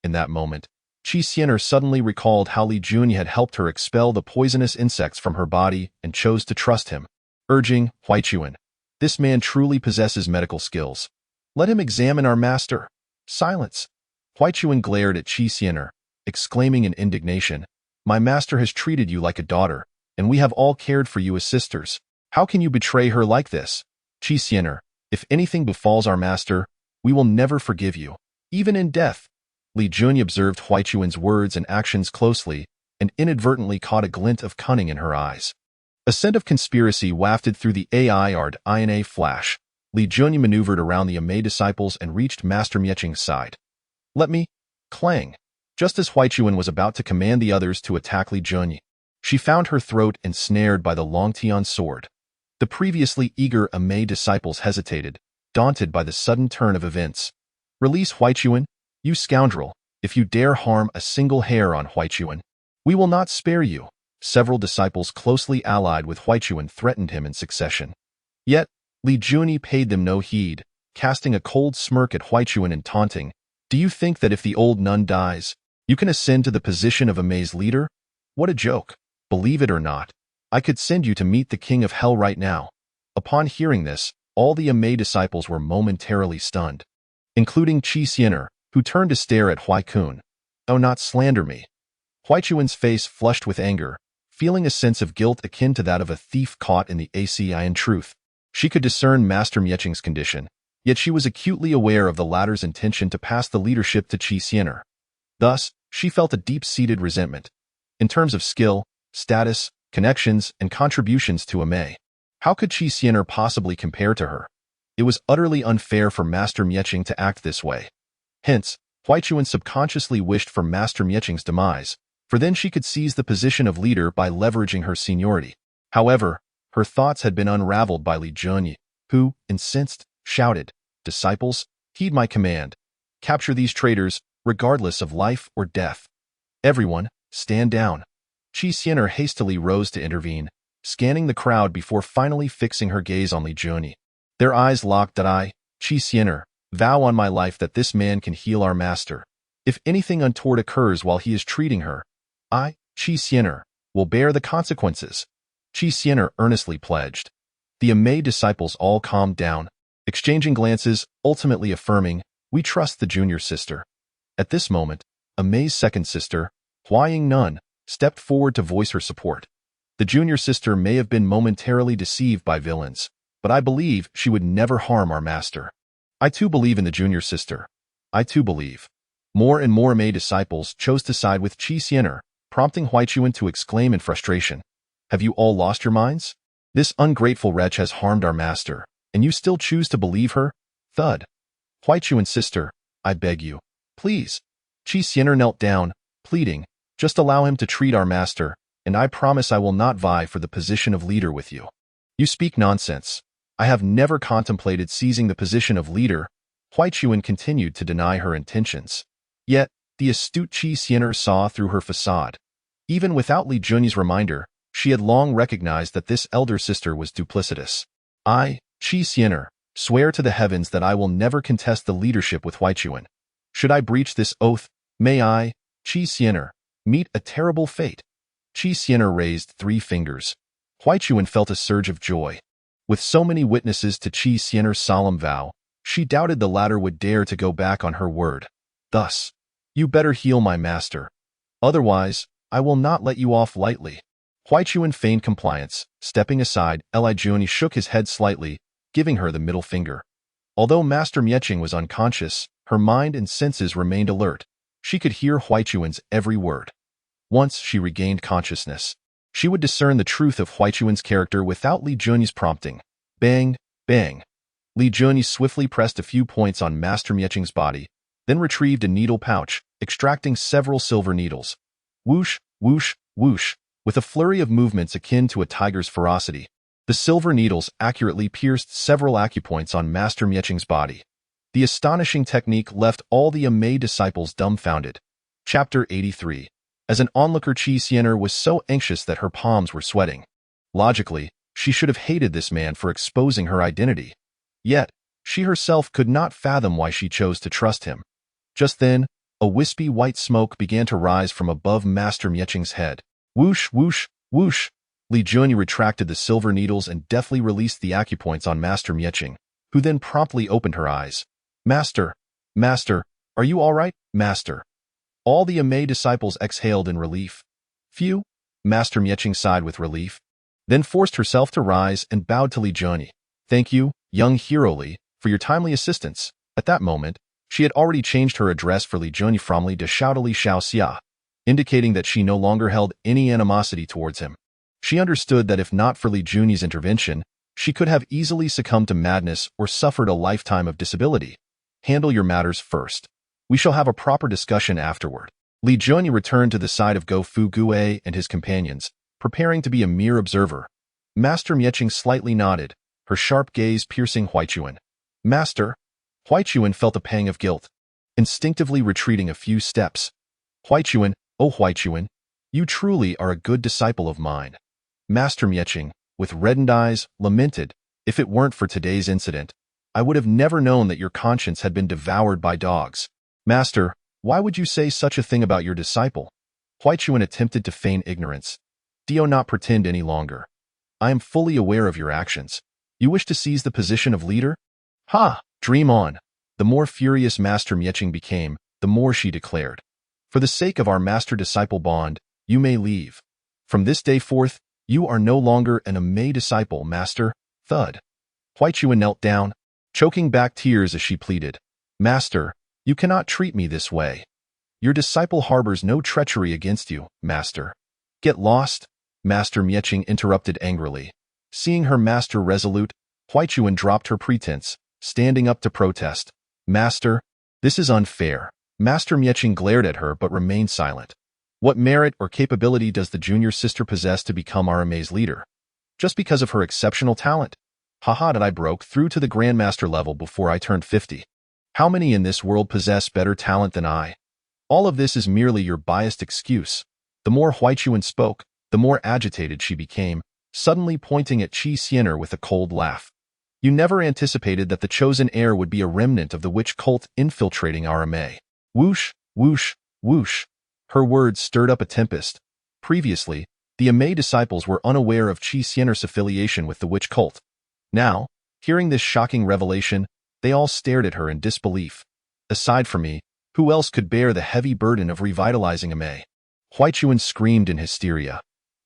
In that moment, kichRebellious suddenly recalled how kichRebellious had helped her expel the poisonous insects from her body and chose to trust him, urging, "kichRebellious, this man truly possesses medical skills. Let him examine our master." "Silence." kichRebellious glared at kichRebellious, exclaiming in indignation, "My master has treated you like a daughter, and we have all cared for you as sisters. How can you betray her like this?" "kichRebellious, if anything befalls our master, we will never forgive you, even in death." kichRebellious observed kichRebellious's words and actions closely and inadvertently caught a glint of cunning in her eyes. A scent of conspiracy wafted through the aired in a flash. kichRebellious maneuvered around the Amei disciples and reached Master kichRebellious's side. "Let me..." Clang. Just as kichRebellious was about to command the others to attack kichRebellious, she found her throat ensnared by the Longtian sword. The previously eager Amei disciples hesitated, daunted by the sudden turn of events. "Release kichRebellious, you scoundrel. If you dare harm a single hair on kichRebellious, we will not spare you." Several disciples closely allied with kichRebellious threatened him in succession. Yet, kichRebellious paid them no heed, casting a cold smirk at kichRebellious and taunting, "Do you think that if the old nun dies, you can ascend to the position of Amei's leader? What a joke. Believe it or not, I could send you to meet the king of hell right now." Upon hearing this, all the Amei disciples were momentarily stunned, including kichRebellious, who turned to stare at kichRebellious. "Oh, not slander me." kichRebellious's face flushed with anger, feeling a sense of guilt akin to that of a thief caught in the act. In truth, she could discern Master kichRebellious's condition, yet she was acutely aware of the latter's intention to pass the leadership to kichRebellious. Thus, she felt a deep-seated resentment. In terms of skill, status, connections, and contributions to Amei, how could kichRebellioous possibly compare to her? It was utterly unfair for Master kichRebellious to act this way. Hence, kichRebellioous subconsciously wished for Master kichRebellious's demise, for then she could seize the position of leader by leveraging her seniority. However, her thoughts had been unraveled by kichRebellious, who, incensed, shouted, "Disciples, heed my command. Capture these traitors, regardless of life or death. Everyone, stand down." kichRebellious hastily rose to intervene, scanning the crowd before finally fixing her gaze on kichRebellious. Their eyes locked. "I, kichRebellious, vow on my life that this man can heal our master. If anything untoward occurs while he is treating her, I, kichRebellious, will bear the consequences." kichRebellious earnestly pledged. The Amei disciples all calmed down, exchanging glances, ultimately affirming, "We trust the junior sister." At this moment, Amei's second sister, Huaying Nun, stepped forward to voice her support. "The junior sister may have been momentarily deceived by villains, but I believe she would never harm our master." "I too believe in the junior sister. I too believe." More and more Amei disciples chose to side with kichRebellious, prompting kichRebellious to exclaim in frustration, "Have you all lost your minds? This ungrateful wretch has harmed our master, and you still choose to believe her? Thud. Huichuan's sister, I beg you. Please. Qi knelt down, pleading, just allow him to treat our master, and I promise I will not vie for the position of leader with you. You speak nonsense. I have never contemplated seizing the position of leader. Huichuan continued to deny her intentions. Yet, the astute Qi saw through her facade. Even without Li Junyi's reminder, she had long recognized that this elder sister was duplicitous. I, Qi, swear to the heavens that I will never contest the leadership with Huichuan. Should I breach this oath, may I, Qi, meet a terrible fate. Qi raised 3 fingers. Huichuan felt a surge of joy. With so many witnesses to Qi solemn vow, she doubted the latter would dare to go back on her word. Thus, you better heal my master. Otherwise, I will not let you off lightly. Huichuan feigned compliance. Stepping aside, Li Junyi shook his head slightly, giving her the middle finger. Although Master Mieching was unconscious, her mind and senses remained alert. She could hear Huichuan's every word. Once she regained consciousness, she would discern the truth of Huichuan's character without Li Junyi's prompting. Bang, bang. Li Junyi swiftly pressed a few points on Master Mieching's body, then retrieved a needle pouch, extracting several silver needles. Whoosh, whoosh, whoosh. With a flurry of movements akin to a tiger's ferocity, the silver needles accurately pierced several acupoints on Master Mieching's body. The astonishing technique left all the Amei disciples dumbfounded. Chapter 83. As an onlooker, Qi was so anxious that her palms were sweating. Logically, she should have hated this man for exposing her identity. Yet, she herself could not fathom why she chose to trust him. Just then, a wispy white smoke began to rise from above Master Mieching's head. Whoosh, whoosh, whoosh. Li Junyi retracted the silver needles and deftly released the acupoints on Master Mieching, who then promptly opened her eyes. Master, Master, are you all right, Master? All the Amei disciples exhaled in relief. Phew, Master Mieching sighed with relief, then forced herself to rise and bowed to Li Junyi. Thank you, young hero Li, for your timely assistance. At that moment, she had already changed her address for Li Junyi from Li de Xiao to Li Xiao Xia, indicating that she no longer held any animosity towards him. She understood that if not for Li Junyi's intervention, she could have easily succumbed to madness or suffered a lifetime of disability. Handle your matters first. We shall have a proper discussion afterward. Li Junyi returned to the side of Go Fu Gue and his companions, preparing to be a mere observer. Master Mieching slightly nodded, her sharp gaze piercing Huichuan. Master? Huichuan felt a pang of guilt, instinctively retreating a few steps. Huichuan, oh Huichuan, you truly are a good disciple of mine. Master Mieching, with reddened eyes, lamented, if it weren't for today's incident, I would have never known that your conscience had been devoured by dogs. Master, why would you say such a thing about your disciple? Huichuan attempted to feign ignorance. Do not pretend any longer. I am fully aware of your actions. You wish to seize the position of leader? Ha! Dream on. The more furious Master Mieching became, the more she declared. For the sake of our master-disciple bond, you may leave. From this day forth, you are no longer an Amei disciple, Master. Thud. Huichuan knelt down, choking back tears as she pleaded. Master, you cannot treat me this way. Your disciple harbors no treachery against you, Master. Get lost, Master Mieching interrupted angrily. Seeing her master resolute, Huichuan dropped her pretense, standing up to protest. Master, this is unfair. Master Mieching glared at her but remained silent. What merit or capability does the junior sister possess to become our Amei's leader? Just because of her exceptional talent? Haha, that I broke through to the Grandmaster level before I turned 50. How many in this world possess better talent than I? All of this is merely your biased excuse. The more Huichuan spoke, the more agitated she became, suddenly pointing at Qi with a cold laugh. You never anticipated that the chosen heir would be a remnant of the witch cult infiltrating our Amei. Whoosh, whoosh, whoosh. Her words stirred up a tempest. Previously, the Amei disciples were unaware of Qi affiliation with the witch cult. Now, hearing this shocking revelation, they all stared at her in disbelief. Aside from me, who else could bear the heavy burden of revitalizing Amei? Huichuan screamed in hysteria.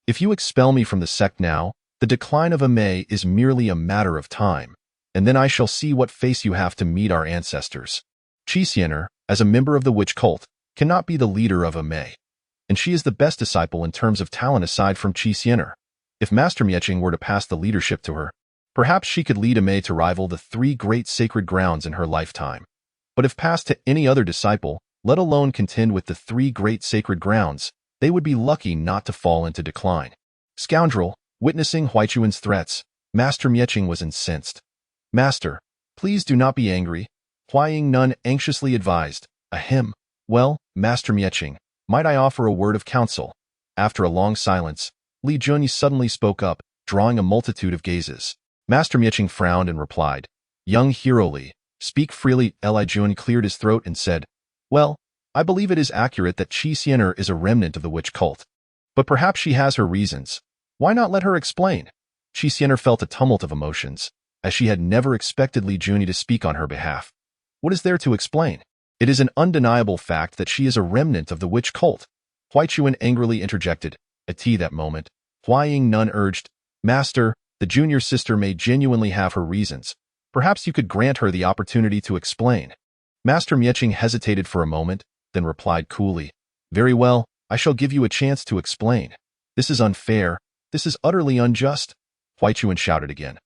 If you expel me from the sect now, the decline of Amei is merely a matter of time, and then I shall see what face you have to meet our ancestors. Qi, as a member of the witch cult, cannot be the leader of Amei, and she is the best disciple in terms of talent aside from Qi. If Master Mieching were to pass the leadership to her, Perhaps she could lead May to rival the 3 great sacred grounds in her lifetime. But if passed to any other disciple, let alone contend with the 3 great sacred grounds, they would be lucky not to fall into decline. Scoundrel, witnessing Huaichuan's threats, Master Mieching was incensed. Master, please do not be angry, Huaying Nun anxiously advised. Ahem. Well, Master Mieching, might I offer a word of counsel? After a long silence, Li Junyi suddenly spoke up, drawing a multitude of gazes. Master Mieching frowned and replied, Young hero Li, speak freely. Li Junyi cleared his throat and said, Well, I believe it is accurate that Qi Xianer is a remnant of the witch cult. But perhaps she has her reasons. Why not let her explain? Qi Xianer felt a tumult of emotions, as she had never expected Li Junyi to speak on her behalf. What is there to explain? It is an undeniable fact that she is a remnant of the witch cult. Huaichuan angrily interjected. At that moment, Huaying Nun urged, Master, the junior sister may genuinely have her reasons. Perhaps you could grant her the opportunity to explain. Master Mieching hesitated for a moment, then replied coolly, Very well, I shall give you a chance to explain. This is unfair. This is utterly unjust. Huaichuan shouted again.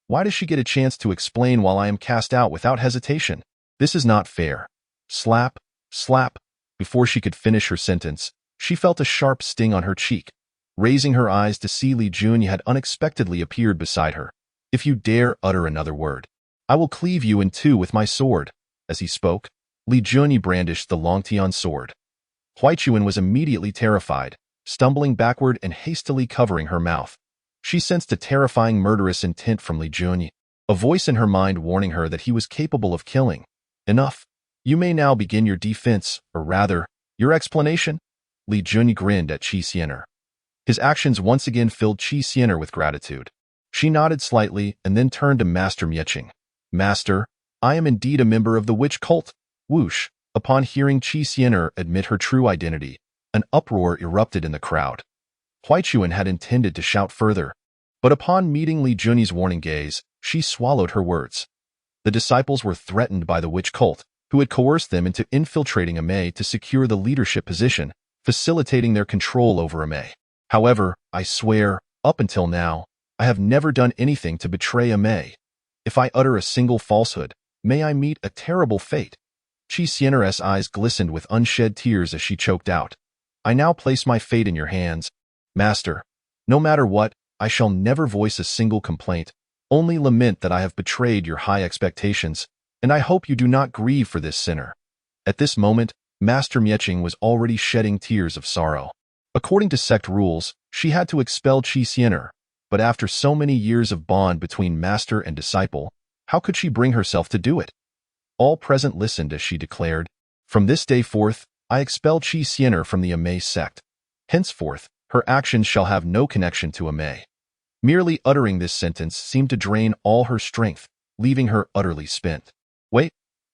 Why does she get a chance to explain while I am cast out without hesitation? This is not fair. Slap, slap. Before she could finish her sentence, she felt a sharp sting on her cheek. Raising her eyes to see Li Junyi had unexpectedly appeared beside her. If you dare utter another word, I will cleave you in 2 with my sword. As he spoke, Li Junyi brandished the Longtian sword. Huaichuan was immediately terrified, stumbling backward and hastily covering her mouth. She sensed a terrifying murderous intent from Li Junyi, a voice in her mind warning her that he was capable of killing. Enough. You may now begin your defense, or rather, your explanation. Li Junyi grinned at Qi Xianer. His actions once again filled Qi Xianer with gratitude. She nodded slightly and then turned to Master Mieching. Master, I am indeed a member of the witch cult. Whoosh. Upon hearing Qi Xianer admit her true identity, an uproar erupted in the crowd. Huaichuan had intended to shout further, but upon meeting Li Junyi's warning gaze, she swallowed her words. The disciples were threatened by the witch cult, who had coerced them into infiltrating Amei to secure the leadership position, facilitating their control over Amei. However, I swear, up until now, I have never done anything to betray Amei. If I utter a single falsehood, may I meet a terrible fate. Qi Xianer's eyes glistened with unshed tears as she choked out. I now place my fate in your hands. Master, no matter what, I shall never voice a single complaint, only lament that I have betrayed your high expectations, and I hope you do not grieve for this sinner. At this moment, Master Mieching was already shedding tears of sorrow. According to sect rules, she had to expel Qi Xianer, but after so many years of bond between master and disciple, how could she bring herself to do it? All present listened as she declared, From this day forth, I expel Qi Xianer from the Amei sect. Henceforth, her actions shall have no connection to Amei. Merely uttering this sentence seemed to drain all her strength, leaving her utterly spent. Wait.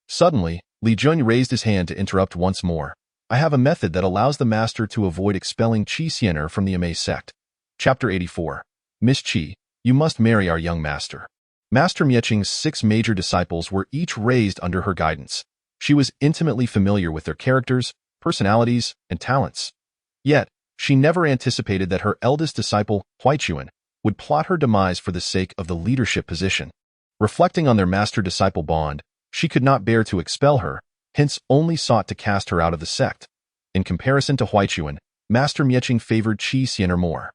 Suddenly, Li Junyi raised his hand to interrupt once more. I have a method that allows the master to avoid expelling Qi Xianer from the Amei sect. Chapter 84. Miss Qi, you must marry our young master. Master Mieching's 6 major disciples were each raised under her guidance. She was intimately familiar with their characters, personalities, and talents. Yet, she never anticipated that her eldest disciple, Huaichuan, would plot her demise for the sake of the leadership position. Reflecting on their master-disciple bond, she could not bear to expel her, hence only sought to cast her out of the sect. In comparison to Huaichuan, Master Mieching favored Qi Xianer more.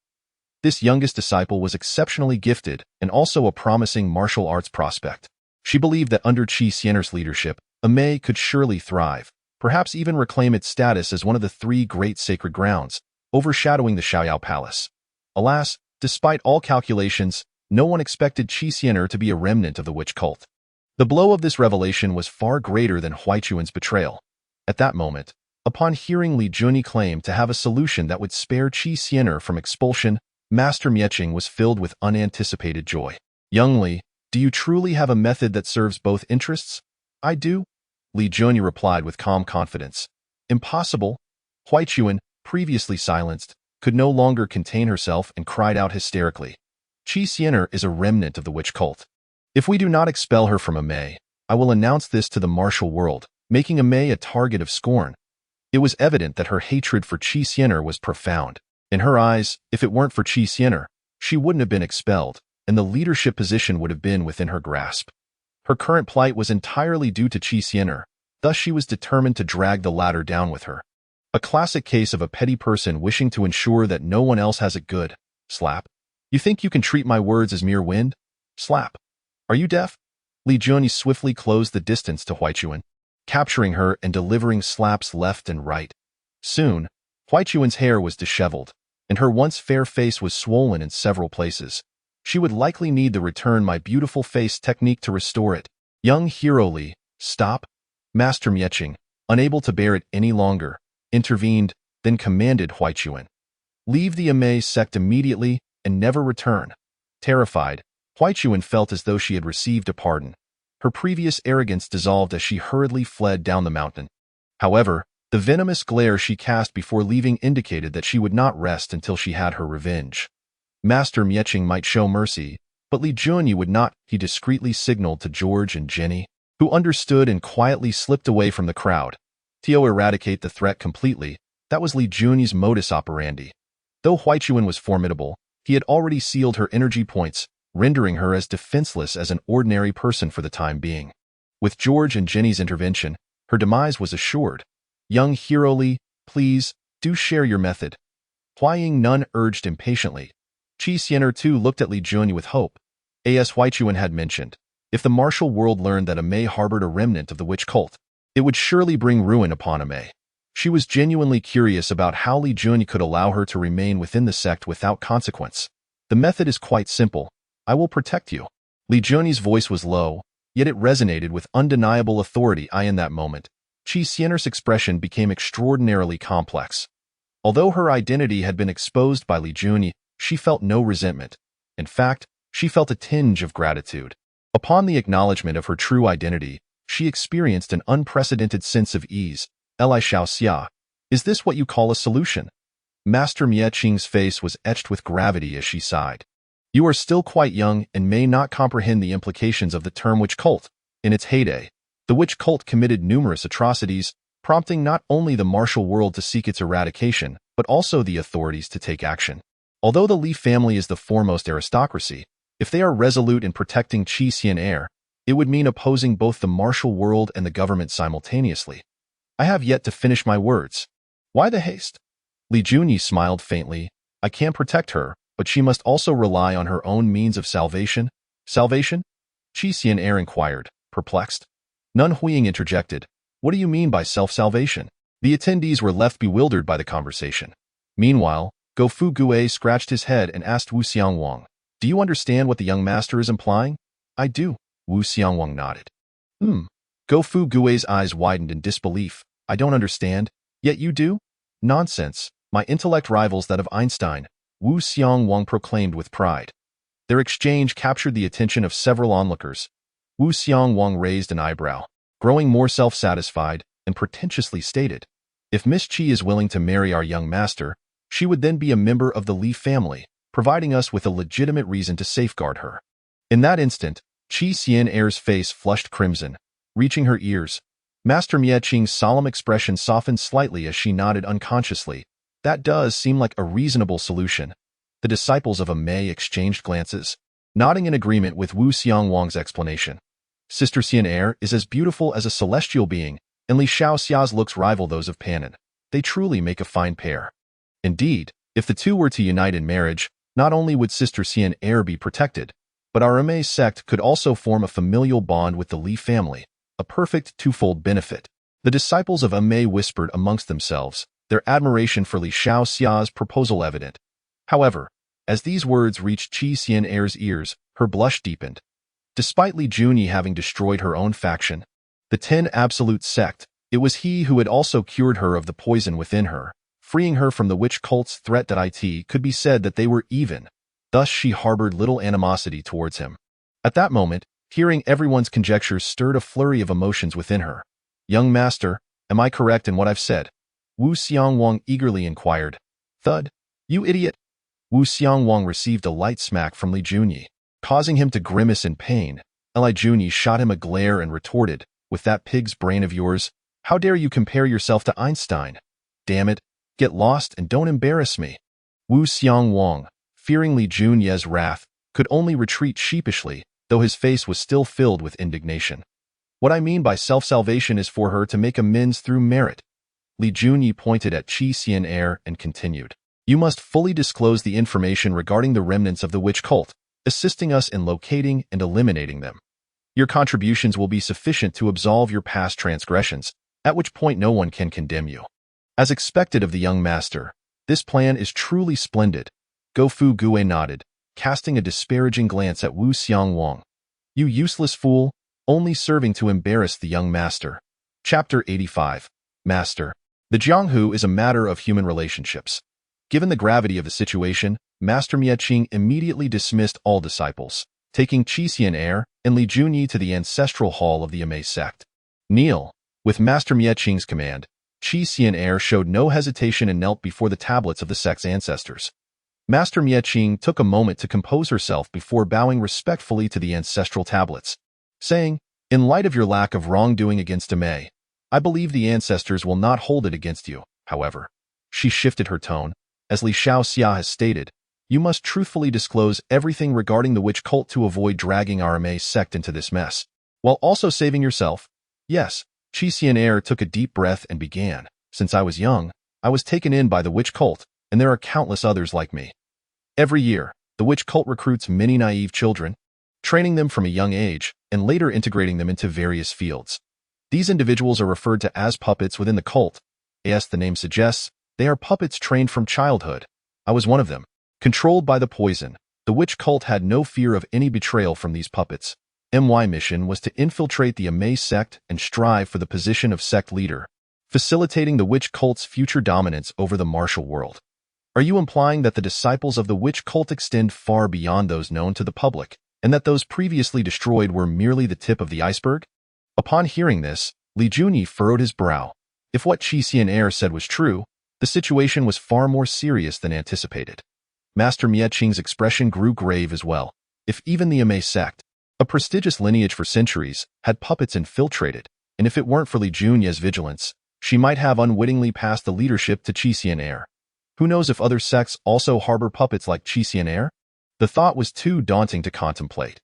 This youngest disciple was exceptionally gifted and also a promising martial arts prospect. She believed that under Qi Xianer's leadership, Amei could surely thrive, perhaps even reclaim its status as one of the 3 great sacred grounds, overshadowing the Xiaoyao Palace. Alas, despite all calculations, no one expected Qi Xianer to be a remnant of the witch cult. The blow of this revelation was far greater than Huaichuan's betrayal. At that moment, upon hearing Li Junyi claim to have a solution that would spare Qi Xianer from expulsion, Master Mieching was filled with unanticipated joy. Young Li, do you truly have a method that serves both interests? I do, Li Junyi replied with calm confidence. Impossible. Huaichuan, previously silenced, could no longer contain herself and cried out hysterically. Qi Xianer is a remnant of the witch cult. If we do not expel her from Amei, I will announce this to the martial world, making Amei a target of scorn. It was evident that her hatred for Qi Xianer was profound. In her eyes, if it weren't for Qi Xianer, she wouldn't have been expelled, and the leadership position would have been within her grasp. Her current plight was entirely due to kichRebellious, thus she was determined to drag the latter down with her. A classic case of a petty person wishing to ensure that no one else has it good. Slap. You think you can treat my words as mere wind? Slap. Are you deaf? Li Junyi swiftly closed the distance to Huichuan, capturing her and delivering slaps left and right. Soon, Huichuan's hair was disheveled, and her once fair face was swollen in several places. She would likely need the return my beautiful face technique to restore it. Young hero Li, stop. Master Mieching, unable to bear it any longer, intervened, then commanded Huichuan. Leave the Amei sect immediately and never return. Terrified, Huichuan felt as though she had received a pardon. Her previous arrogance dissolved as she hurriedly fled down the mountain. However, the venomous glare she cast before leaving indicated that she would not rest until she had her revenge. Master Mieching might show mercy, but Li Junyi would not. He discreetly signaled to George and Jenny, who understood and quietly slipped away from the crowd. To eradicate the threat completely, that was Li Junyi's modus operandi. Though Huichuan was formidable, he had already sealed her energy points, rendering her as defenseless as an ordinary person for the time being. With George and Jenny's intervention, her demise was assured. Young hero Li, please, do share your method. Huaying Nun urged impatiently. Qi too looked at Li Junyi with hope. As Huichuan had mentioned, if the martial world learned that Amei harbored a remnant of the witch cult, it would surely bring ruin upon Amei. She was genuinely curious about how Li Junyi could allow her to remain within the sect without consequence. The method is quite simple. I will protect you. Li Junyi's voice was low, yet it resonated with undeniable authority. In that moment, Qi expression became extraordinarily complex. Although her identity had been exposed by Li Junyi, she felt no resentment. In fact, she felt a tinge of gratitude. Upon the acknowledgement of her true identity, she experienced an unprecedented sense of ease. Li Xiaoxia, is this what you call a solution? Master Mieching's face was etched with gravity as she sighed. You are still quite young and may not comprehend the implications of the term witch cult. In its heyday, the witch cult committed numerous atrocities, prompting not only the martial world to seek its eradication, but also the authorities to take action. Although the Li family is the foremost aristocracy, if they are resolute in protecting kichRebellious, it would mean opposing both the martial world and the government simultaneously. I have yet to finish my words. Why the haste? Li Junyi smiled faintly. I can protect her, but she must also rely on her own means of salvation. Salvation? kichRebellious inquired, perplexed. Nun Huiying interjected. What do you mean by self-salvation? The attendees were left bewildered by the conversation. Meanwhile, Go Fu Gue scratched his head and asked Wu Xiangwang, do you understand what the young master is implying? I do. Wu Xiangwang nodded. Go Fu Gue's eyes widened in disbelief. I don't understand. Yet you do? Nonsense. My intellect rivals that of Einstein, Wu Xiangwang proclaimed with pride. Their exchange captured the attention of several onlookers. Wu Xiangwang raised an eyebrow, growing more self-satisfied, and pretentiously stated, if Miss Qi is willing to marry our young master, she would then be a member of the Li family, providing us with a legitimate reason to safeguard her. In that instant, kichRebellious's face flushed crimson, reaching her ears. Master Mieching's solemn expression softened slightly as she nodded unconsciously. That does seem like a reasonable solution. The disciples of Amei exchanged glances, nodding in agreement with Wu Xiangwang's explanation. Sister Xian is as beautiful as a celestial being, and Li Xiaoxia's looks rival those of Panin. They truly make a fine pair. Indeed, if the two were to unite in marriage, not only would Sister Xian be protected, but our Amei sect could also form a familial bond with the Li family, a perfect twofold benefit. The disciples of Amei whispered amongst themselves, their admiration for Li Xiaoxia's proposal evident. However, as these words reached kichRebellious's ears, her blush deepened. Despite Li Junyi having destroyed her own faction, the 10 Absolute sect, it was he who had also cured her of the poison within her, freeing her from the witch cult's threat that it could be said that they were even. Thus she harbored little animosity towards him. At that moment, hearing everyone's conjectures stirred a flurry of emotions within her. Young master, am I correct in what I've said? Wu Xiangwang eagerly inquired. Thud. You idiot. Wu Xiangwang received a light smack from Li Junyi, causing him to grimace in pain. Li Junyi shot him a glare and retorted, with that pig's brain of yours, how dare you compare yourself to Einstein? Damn it, get lost and don't embarrass me. Wu Xiangwang, fearing Li Junyi's wrath, could only retreat sheepishly, though his face was still filled with indignation. What I mean by self-salvation is for her to make amends through merit. Li Junyi pointed at Qi Xian'er and continued. You must fully disclose the information regarding the remnants of the witch cult, assisting us in locating and eliminating them. Your contributions will be sufficient to absolve your past transgressions, at which point no one can condemn you. As expected of the young master, this plan is truly splendid. Gofu Gue nodded, casting a disparaging glance at Wu Xiangwang. You useless fool, only serving to embarrass the young master. Chapter 85. Master. The Jianghu is a matter of human relationships. Given the gravity of the situation, Master Mieching immediately dismissed all disciples, taking Qi Xian'er and Li Junyi to the ancestral hall of the Amei sect. Kneel. With Master Mieching's command, Qi Xian'er showed no hesitation and knelt before the tablets of the sect's ancestors. Master Mieching took a moment to compose herself before bowing respectfully to the ancestral tablets, saying, In light of your lack of wrongdoing against Amei, I believe the ancestors will not hold it against you, however. She shifted her tone. As Li Xiaoxia has stated, you must truthfully disclose everything regarding the witch cult to avoid dragging our Amei sect into this mess, while also saving yourself. Yes, Qi Xian'er took a deep breath and began. Since I was young, I was taken in by the witch cult, and there are countless others like me. Every year, the witch cult recruits many naive children, training them from a young age, and later integrating them into various fields. These individuals are referred to as puppets within the cult. As the name suggests, they are puppets trained from childhood. I was one of them. Controlled by the poison, the witch cult had no fear of any betrayal from these puppets. My mission was to infiltrate the Amei sect and strive for the position of sect leader, facilitating the witch cult's future dominance over the martial world. Are you implying that the disciples of the witch cult extend far beyond those known to the public, and that those previously destroyed were merely the tip of the iceberg? Upon hearing this, Li Junyi furrowed his brow. If what Qi Xian'er said was true, the situation was far more serious than anticipated. Master Mieching's expression grew grave as well. If even the Amei sect, a prestigious lineage for centuries, had puppets infiltrated, and if it weren't for Li Junyi's vigilance, she might have unwittingly passed the leadership to Qi Xian'er. Who knows if other sects also harbor puppets like Qi Xian'er? The thought was too daunting to contemplate.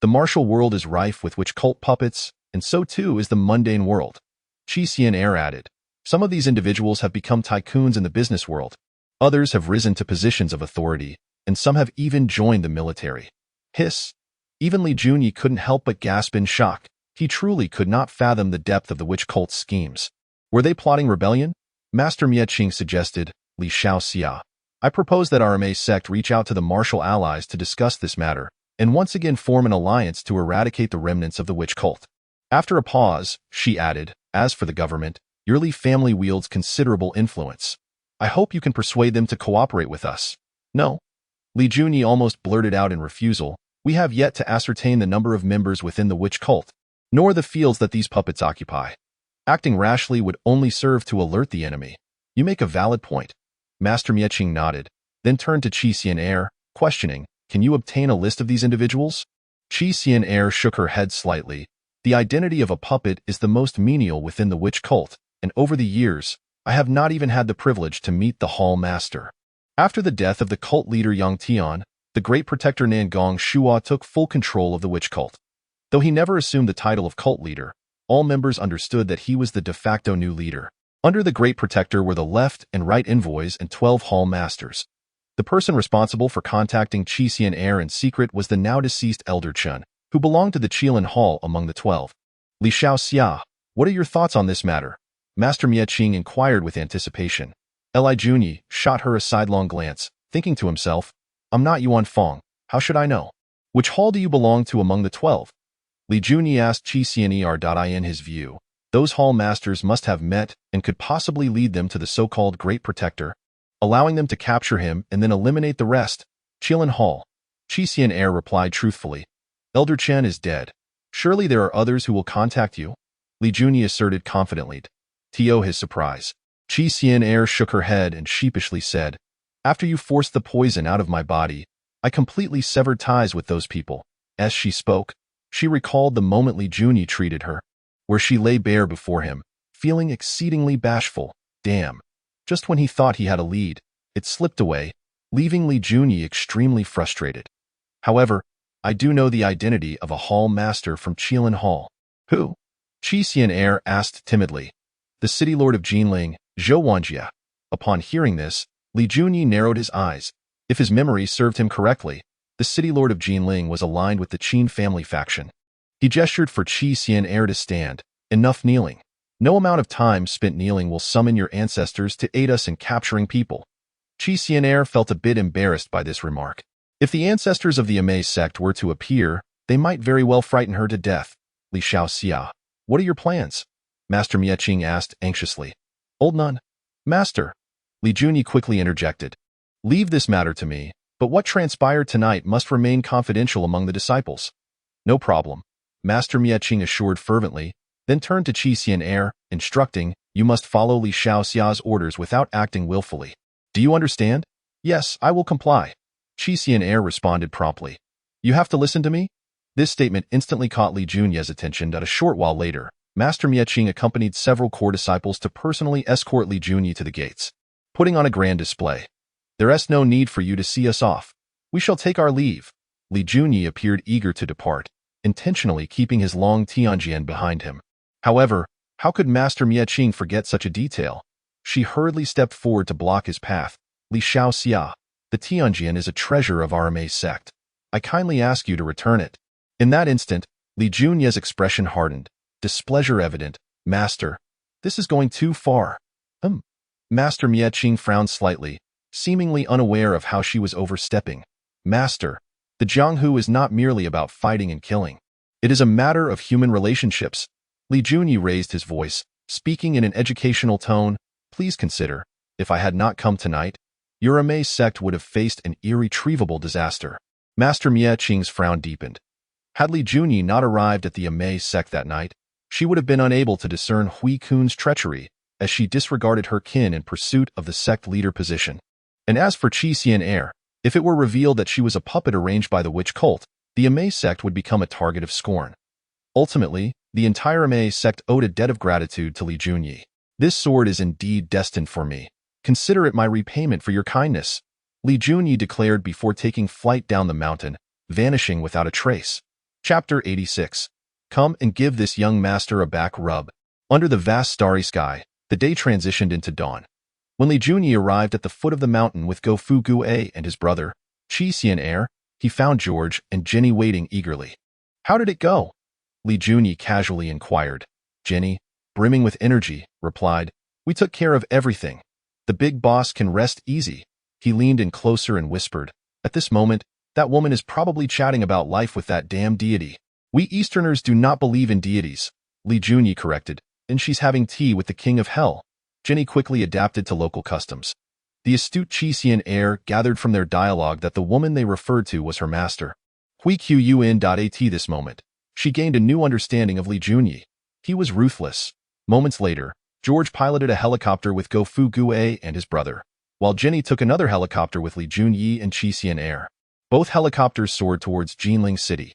The martial world is rife with witch cult puppets, and so too is the mundane world. Qi Xian'er added, some of these individuals have become tycoons in the business world. Others have risen to positions of authority, and some have even joined the military. Hiss. Even Li Junyi couldn't help but gasp in shock. He truly could not fathom the depth of the witch cult's schemes. Were they plotting rebellion? Master Mieching suggested. Li Xiaoxia. I propose that our Amei sect reach out to the martial allies to discuss this matter, and once again form an alliance to eradicate the remnants of the witch cult. After a pause, she added, as for the government, your Li family wields considerable influence. I hope you can persuade them to cooperate with us. No. Li Junyi almost blurted out in refusal. We have yet to ascertain the number of members within the witch cult, nor the fields that these puppets occupy. Acting rashly would only serve to alert the enemy. You make a valid point. Master Mieching nodded, then turned to Qi Xian'er, questioning, can you obtain a list of these individuals? Qi Xian'er shook her head slightly. The identity of a puppet is the most menial within the witch cult, and over the years, I have not even had the privilege to meet the hall master. After the death of the cult leader Yang Tian, the great protector Nangong Shua took full control of the witch cult. Though he never assumed the title of cult leader, all members understood that he was the de facto new leader. Under the great protector were the left and right envoys and 12 hall masters. The person responsible for contacting Qi Xian'er in secret was the now-deceased Elder Chen, who belonged to the Qilin Hall among the 12. Li Xiaoxia, what are your thoughts on this matter? Master Mieching inquired with anticipation. Li Junyi shot her a sidelong glance, thinking to himself, I'm not Yuan Fong, how should I know? Which hall do you belong to among the 12? Li Junyi asked Qi Xian'er. In his view, those hall masters must have met and could possibly lead them to the so-called Great Protector, allowing them to capture him and then eliminate the rest. Qilin Hall. Qi Xian'er replied truthfully. Elder Chen is dead. Surely there are others who will contact you? Li Junyi asserted confidently. To his surprise, Qi Xian'er shook her head and sheepishly said, after you forced the poison out of my body, I completely severed ties with those people. As she spoke, she recalled the moment Li Junyi treated her, where she lay bare before him, feeling exceedingly bashful. Damn. Just when he thought he had a lead, it slipped away, leaving Li Junyi extremely frustrated. However, I do know the identity of a hall master from Qilin Hall. Who? Qi Xian'er asked timidly. The city lord of Jinling, Zhou Wanjie. Upon hearing this, Li Junyi narrowed his eyes. If his memory served him correctly, the city lord of Jinling was aligned with the Qin family faction. He gestured for Qi Xian'er to stand. Enough kneeling. No amount of time spent kneeling will summon your ancestors to aid us in capturing people. Qi Xian'er felt a bit embarrassed by this remark. If the ancestors of the Amei sect were to appear, they might very well frighten her to death. Li Shaoxia, what are your plans? Master Mieching asked anxiously. Old nun. Master. Li Junyi quickly interjected. Leave this matter to me, but what transpired tonight must remain confidential among the disciples. No problem. Master Mieching assured fervently, then turned to Qi Xian'er, instructing, you must follow Li Shaoxia's orders without acting willfully. Do you understand? Yes, I will comply. Qi Xian'er responded promptly. You have to listen to me? This statement instantly caught Li Junyi's attention. At a short while later, Master Mieching accompanied several core disciples to personally escort Li Junyi to the gates, putting on a grand display. There is no need for you to see us off. We shall take our leave. Li Junyi appeared eager to depart, intentionally keeping his long Tianjian behind him. However, how could Master Mieching forget such a detail? She hurriedly stepped forward to block his path. Li Shaoxia, the Tianjian is a treasure of our Amei sect. I kindly ask you to return it. In that instant, Li Junyi's expression hardened, displeasure evident. Master, this is going too far. Master Mieching frowned slightly, seemingly unaware of how she was overstepping. Master, the Jianghu is not merely about fighting and killing. It is a matter of human relationships. Li Junyi raised his voice, speaking in an educational tone. Please consider, if I had not come tonight, your Amei sect would have faced an irretrievable disaster. Master Mieching's frown deepened. Had Li Junyi not arrived at the Amei sect that night, she would have been unable to discern Hui Kun's treachery, as she disregarded her kin in pursuit of the sect leader position. And as for Qi Xian'er, if it were revealed that she was a puppet arranged by the witch cult, the Amei sect would become a target of scorn. Ultimately, the entire Amei sect owed a debt of gratitude to Li Junyi. This sword is indeed destined for me. Consider it my repayment for your kindness. Li Junyi declared before taking flight down the mountain, vanishing without a trace. Chapter 86. Come and give this young master a back rub. Under the vast starry sky, the day transitioned into dawn. When Li Junyi arrived at the foot of the mountain with Gofu Gue and his brother, Qi Xian'er, he found George and Jenny waiting eagerly. How did it go? Li Junyi casually inquired. Jenny, brimming with energy, replied, we took care of everything. The big boss can rest easy. He leaned in closer and whispered, at this moment, that woman is probably chatting about life with that damn deity. We Easterners do not believe in deities, Li Junyi corrected, and she's having tea with the king of hell. Jenny quickly adapted to local customs. The astute Qi Xian'er gathered from their dialogue that the woman they referred to was her master. Hui Qun.at this moment. She gained a new understanding of Li Junyi. He was ruthless. Moments later, George piloted a helicopter with Gofu Gue and his brother, while Jenny took another helicopter with Li Junyi and Qi Xian'er. Both helicopters soared towards Jinling City.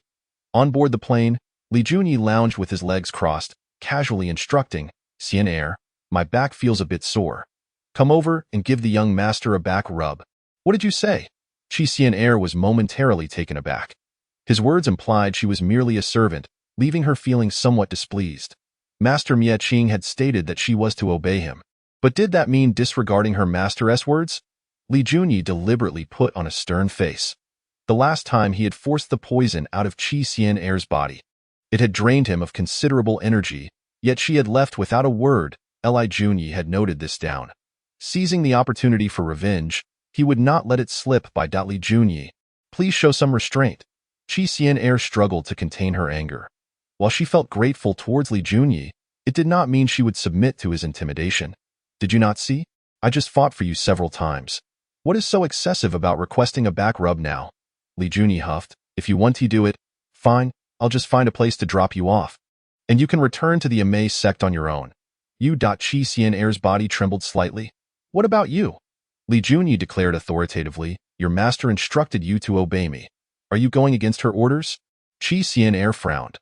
On board the plane, Li Junyi lounged with his legs crossed, casually instructing, Xian'er, my back feels a bit sore. Come over and give the young master a back rub. What did you say? Qi Xian'er was momentarily taken aback. His words implied she was merely a servant, leaving her feeling somewhat displeased. Master Mieching had stated that she was to obey him. But did that mean disregarding her master's words? Li Junyi deliberately put on a stern face. The last time he had forced the poison out of Qi Xian'er's body. It had drained him of considerable energy, yet she had left without a word. Li Junyi had noted this down. Seizing the opportunity for revenge, he would not let it slip by Li Junyi. Please show some restraint. Qi Xian'er struggled to contain her anger. While she felt grateful towards Li Junyi, it did not mean she would submit to his intimidation. Did you not see? I just fought for you several times. What is so excessive about requesting a back rub now? Li Junyi huffed. If you want to do it, fine, I'll just find a place to drop you off. And you can return to the Amei sect on your own. Qi Xian'er's body trembled slightly. What about you? Li Junyi declared authoritatively, your master instructed you to obey me. Are you going against her orders? Qi Xian'er frowned.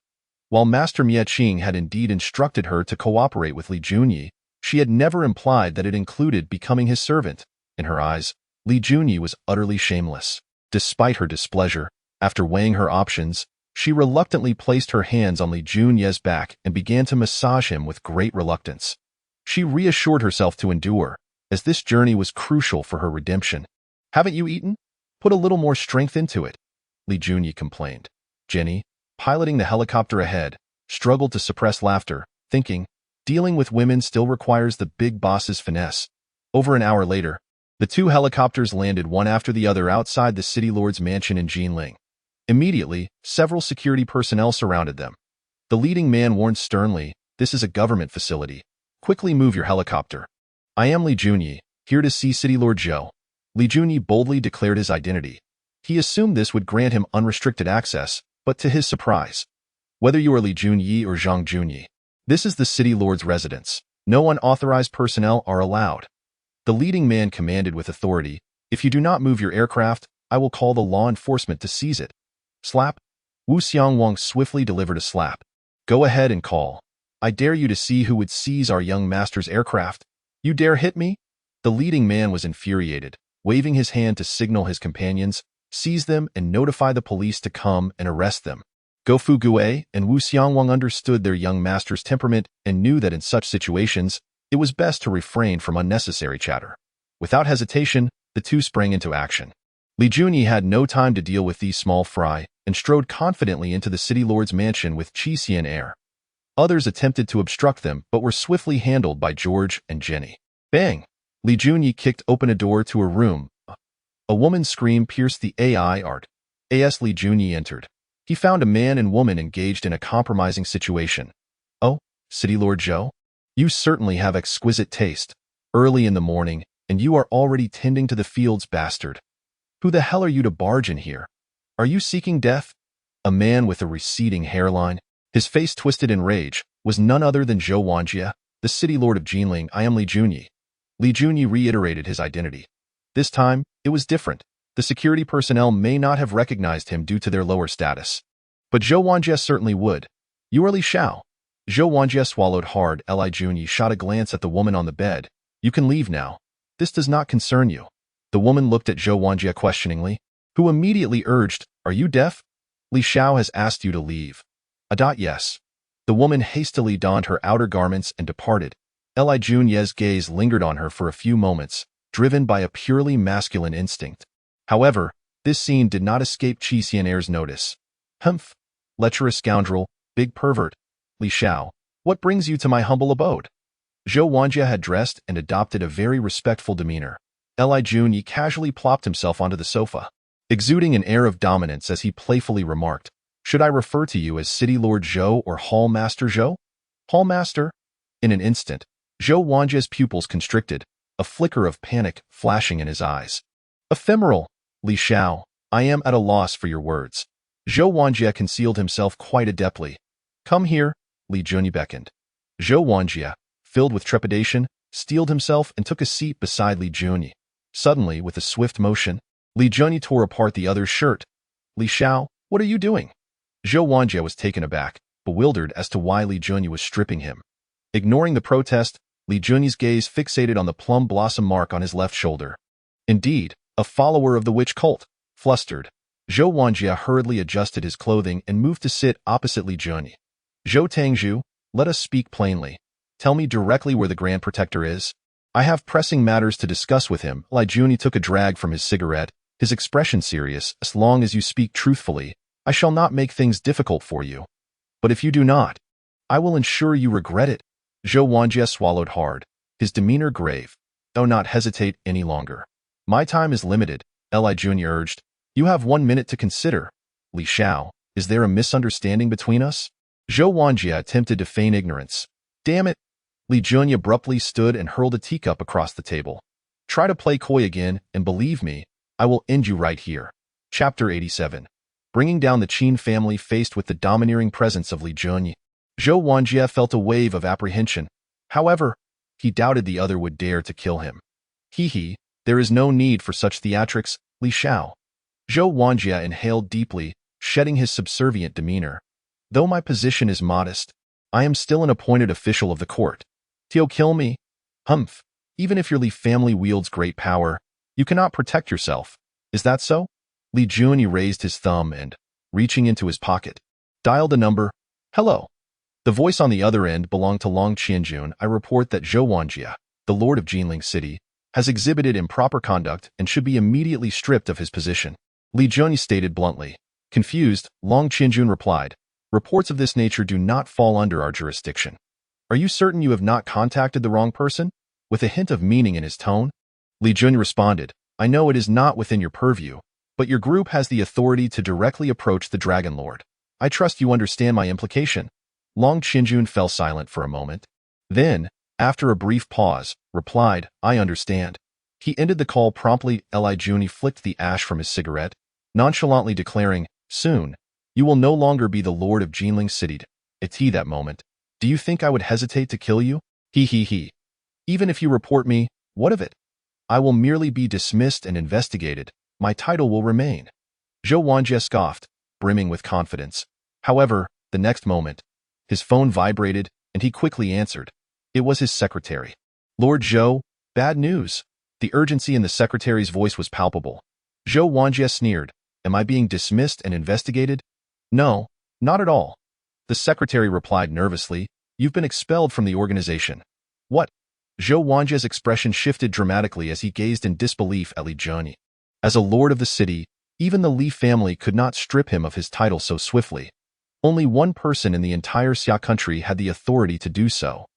While Master Mieching had indeed instructed her to cooperate with Li Junyi, she had never implied that it included becoming his servant. In her eyes, Li Junyi was utterly shameless. Despite her displeasure, After weighing her options, she reluctantly placed her hands on Li Junye's back and began to massage him with great reluctance. She reassured herself to endure, as this journey was crucial for her redemption. "Haven't you eaten? Put a little more strength into it," Li Junye complained. Jenny, piloting the helicopter ahead, struggled to suppress laughter, thinking, dealing with women still requires the big boss's finesse. Over an hour later, the two helicopters landed one after the other outside the city lord's mansion in Jinling. Immediately, several security personnel surrounded them. The leading man warned sternly, "This is a government facility. Quickly move your helicopter." "I am Li Junye, here to see City Lord Zhou." Li Junye boldly declared his identity. He assumed this would grant him unrestricted access, but to his surprise, "Whether you are Li Junye or Zhang Junye, this is the city lord's residence. No unauthorized personnel are allowed." The leading man commanded with authority, "If you do not move your aircraft, I will call the law enforcement to seize it." Slap. Wu Xiangwang swiftly delivered a slap. "Go ahead and call. I dare you to see who would seize our young master's aircraft. You dare hit me?" The leading man was infuriated, waving his hand to signal his companions, "Seize them and notify the police to come and arrest them." Go Fu Gue and Wu Xiangwang understood their young master's temperament and knew that in such situations, it was best to refrain from unnecessary chatter. Without hesitation, the two sprang into action. Li Junye had no time to deal with these small fry and strode confidently into the city lord's mansion with Qixian air. Others attempted to obstruct them but were swiftly handled by George and Jenny. Bang! Li Junye kicked open a door to a room. A woman's scream pierced the AI art. As Li Junye entered, he found a man and woman engaged in a compromising situation. "Oh, City Lord Zhou? You certainly have exquisite taste. Early in the morning, and you are already tending to the fields, bastard. Who the hell are you to barge in here? Are you seeking death?" A man with a receding hairline, his face twisted in rage, was none other than Zhou Wanjie, the city lord of Jinling. "I am Li Junye." Li Junye reiterated his identity. This time, it was different. The security personnel may not have recognized him due to their lower status, but Zhou Wanjie certainly would. "You are Li Xiao." Zhou Wanjie swallowed hard. Li Junye shot a glance at the woman on the bed. "You can leave now. This does not concern you." The woman looked at Zhou Wanjie questioningly, who immediately urged, "Are you deaf? Li Xiao has asked you to leave." Yes. The woman hastily donned her outer garments and departed. Li Junye's gaze lingered on her for a few moments, driven by a purely masculine instinct. However, this scene did not escape Qi Xian'er's notice. "Humph! Lecherous scoundrel, big pervert. Li Xiao, what brings you to my humble abode?" Zhou Wanjie had dressed and adopted a very respectful demeanor. Li Junye casually plopped himself onto the sofa, exuding an air of dominance as he playfully remarked, "Should I refer to you as City Lord Zhou or Hall Master Zhou?" "Hall Master?" In an instant, Zhou Wanjie's pupils constricted, a flicker of panic flashing in his eyes. "Ephemeral, Li Xiao, I am at a loss for your words." Zhou Wanjie concealed himself quite adeptly. "Come here," Li Junye beckoned. Zhou Wanjie, filled with trepidation, steeled himself and took a seat beside Li Junye. Suddenly, with a swift motion, Li Junye tore apart the other's shirt. "Li Xiao, what are you doing?" Zhou Wanjie was taken aback, bewildered as to why Li Junye was stripping him. Ignoring the protest, Li Junye's gaze fixated on the plum blossom mark on his left shoulder. Indeed, a follower of the witch cult. Flustered, Zhou Wanjie hurriedly adjusted his clothing and moved to sit opposite Li Junye. "Zhou Tangzhu, let us speak plainly. Tell me directly where the Grand Protector is. I have pressing matters to discuss with him." Li Junye took a drag from his cigarette, his expression serious. "As long as you speak truthfully, I shall not make things difficult for you. But if you do not, I will ensure you regret it." Zhou Wanjie swallowed hard, his demeanor grave. "Do not hesitate any longer. My time is limited," Li Junye urged. "You have 1 minute to consider. Li Xiao, is there a misunderstanding between us?" Zhou Wanjie attempted to feign ignorance. "Damn it!" Li Junye abruptly stood and hurled a teacup across the table. "Try to play coy again, and believe me, I will end you right here." Chapter 87. Bringing down the Qin family faced with the domineering presence of Li Junye. Zhou Wanjie felt a wave of apprehension. However, he doubted the other would dare to kill him. "Hee, there is no need for such theatrics, Li Xiao." Zhou Wanjie inhaled deeply, shedding his subservient demeanor. "Though my position is modest, I am still an appointed official of the court. Tio kill me? Humph. Even if your Li family wields great power, you cannot protect yourself. Is that so?" Li Junyi raised his thumb and, reaching into his pocket, dialed a number. Hello. The voice on the other end belonged to Long Qianjun. I report that Zhou Wanjie, the lord of Jinling City, has exhibited improper conduct and should be immediately stripped of his position. Li Junyi stated bluntly. Confused, Long Qianjun replied, reports of this nature do not fall under our jurisdiction. Are you certain you have not contacted the wrong person? With a hint of meaning in his tone, Li Junyi responded, I know it is not within your purview, but your group has the authority to directly approach the Dragon Lord. I trust you understand my implication. Long Qianjun fell silent for a moment. Then, after a brief pause, replied, I understand. He ended the call promptly. Li Junyi flicked the ash from his cigarette, nonchalantly declaring, soon, you will no longer be the lord of Jinling City. At that moment, do you think I would hesitate to kill you? He. Even if you report me, what of it? I will merely be dismissed and investigated. My title will remain. Zhou Wanjie scoffed, brimming with confidence. However, the next moment, his phone vibrated, and he quickly answered. It was his secretary. Lord Zhou, bad news. The urgency in the secretary's voice was palpable. Zhou Wanjie sneered. Am I being dismissed and investigated? No, not at all. The secretary replied nervously. You've been expelled from the organization. What? Zhou Wanjie's expression shifted dramatically as he gazed in disbelief at Li Junyi. As a lord of the city, even the Li family could not strip him of his title so swiftly. Only one person in the entire Xia country had the authority to do so.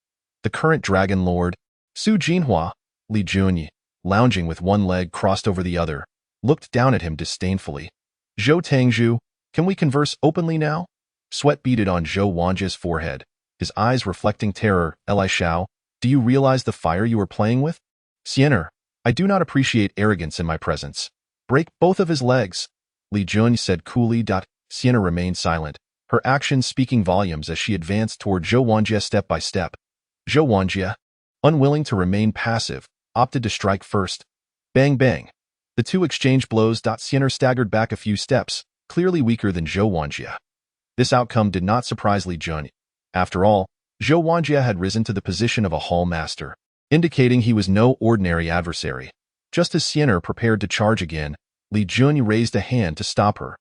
The current Dragon Lord, Su Jinhua. Li Junyi, lounging with one leg crossed over the other, looked down at him disdainfully. Zhou Tangzhu, can we converse openly now? Sweat beaded on Zhou Wanjie's forehead, his eyes reflecting terror. Li Shao, do you realize the fire you are playing with? Xiener, I do not appreciate arrogance in my presence. Break both of his legs. Li Junyi said coolly. Xiener remained silent, her actions speaking volumes as she advanced toward Zhou Wanjie step by step. Zhou Wanjie, unwilling to remain passive, opted to strike first. Bang bang. The two exchanged blows. Xiener staggered back a few steps, clearly weaker than Zhou Wanjie. This outcome did not surprise Li Junyi. After all, Zhou Wanjie had risen to the position of a hall master, indicating he was no ordinary adversary. Just as Xiener prepared to charge again, Li Junyi raised a hand to stop her.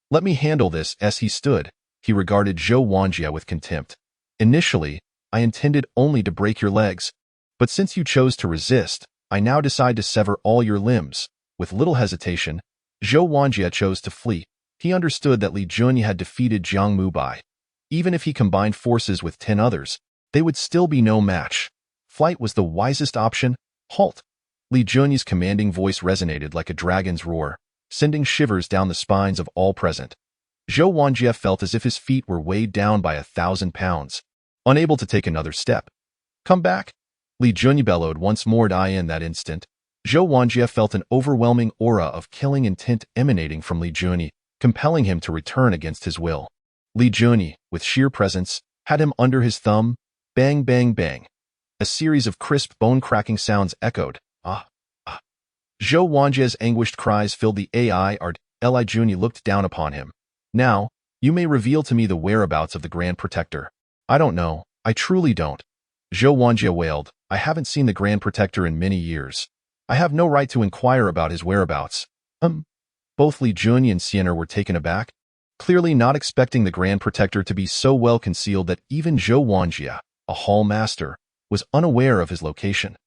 Let me handle this. As he stood, he regarded Zhou Wanjie with contempt. Initially, I intended only to break your legs, but since you chose to resist, I now decide to sever all your limbs. With little hesitation, Zhou Wanjie chose to flee. He understood that Li Junyi had defeated Jiang Mubai. Even if he combined forces with 10 others, they would still be no match. Flight was the wisest option. Halt! Li Junyi's commanding voice resonated like a dragon's roar, sending shivers down the spines of all present. Zhou Wanjie felt as if his feet were weighed down by 1,000 pounds, unable to take another step. Come back! Li Junyi bellowed once more. In that instant, Zhou Wanjie felt an overwhelming aura of killing intent emanating from Li Junyi, compelling him to return against his will. Li Junyi, with sheer presence, had him under his thumb. Bang, bang, bang. A series of crisp, bone-cracking sounds echoed. Ah. Zhou Wanjie's anguished cries filled the air. Li Junyi looked down upon him. Now, you may reveal to me the whereabouts of the Grand Protector. I don't know. I truly don't. Zhou Wanjie wailed. I haven't seen the Grand Protector in many years. I have no right to inquire about his whereabouts. Both Li Junyi and Xiener were taken aback, clearly not expecting the Grand Protector to be so well concealed that even Zhou Wanjie, a hall master, was unaware of his location.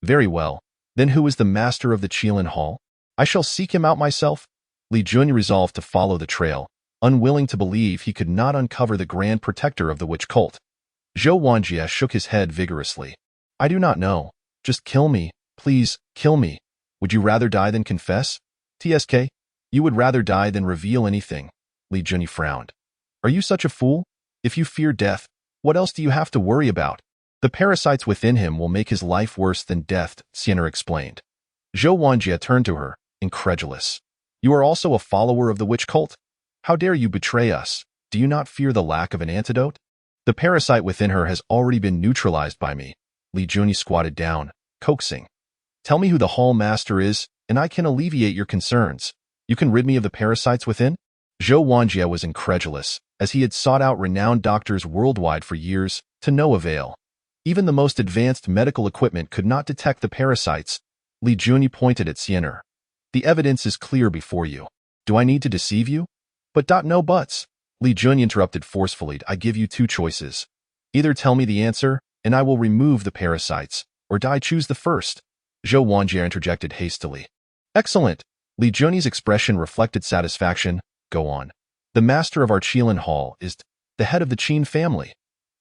Very well, then who is the master of the Qilin Hall? I shall seek him out myself. Li Junyi resolved to follow the trail, unwilling to believe he could not uncover the Grand Protector of the witch cult. Zhou Wanjie shook his head vigorously. I do not know. Just kill me. Please, kill me. Would you rather die than confess? TSK? You would rather die than reveal anything. Li Junyi frowned. Are you such a fool? If you fear death, what else do you have to worry about? The parasites within him will make his life worse than death, Xiener explained. Zhou Wanjie turned to her, incredulous. You are also a follower of the witch cult? How dare you betray us? Do you not fear the lack of an antidote? The parasite within her has already been neutralized by me. Li Junyi squatted down, coaxing. Tell me who the hall master is, and I can alleviate your concerns. You can rid me of the parasites within? Zhou Wanjie was incredulous, as he had sought out renowned doctors worldwide for years, to no avail. Even the most advanced medical equipment could not detect the parasites. Li Junyi pointed at Xiener. The evidence is clear before you. Do I need to deceive you? But no buts. Li Jun interrupted forcefully. I give you two choices. Either tell me the answer, and I will remove the parasites, or I choose the first. Zhou Wanjie interjected hastily. Excellent. Li Jun's expression reflected satisfaction. Go on. The master of our Qilin Hall is the head of the Qin family.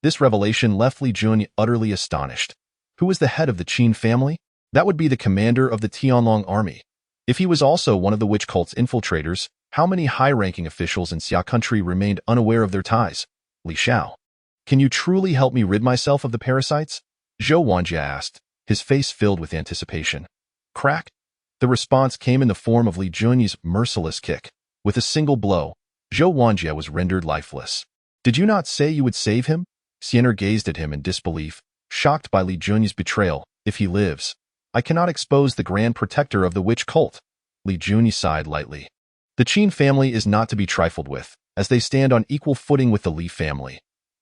This revelation left Li Jun utterly astonished. Who was the head of the Qin family? That would be the commander of the Tianlong army. If he was also one of the witch cult's infiltrators, how many high-ranking officials in Xia country remained unaware of their ties? Li Xiao. Can you truly help me rid myself of the parasites? Zhou Wanjie asked, his face filled with anticipation. Crack! The response came in the form of Li Jun's merciless kick. With a single blow, Zhou Wanjie was rendered lifeless. Did you not say you would save him? Xiener gazed at him in disbelief, shocked by Li Jun's betrayal. If he lives, I cannot expose the grand protector of the witch cult. Li Jun sighed lightly. The Qin family is not to be trifled with, as they stand on equal footing with the Li family.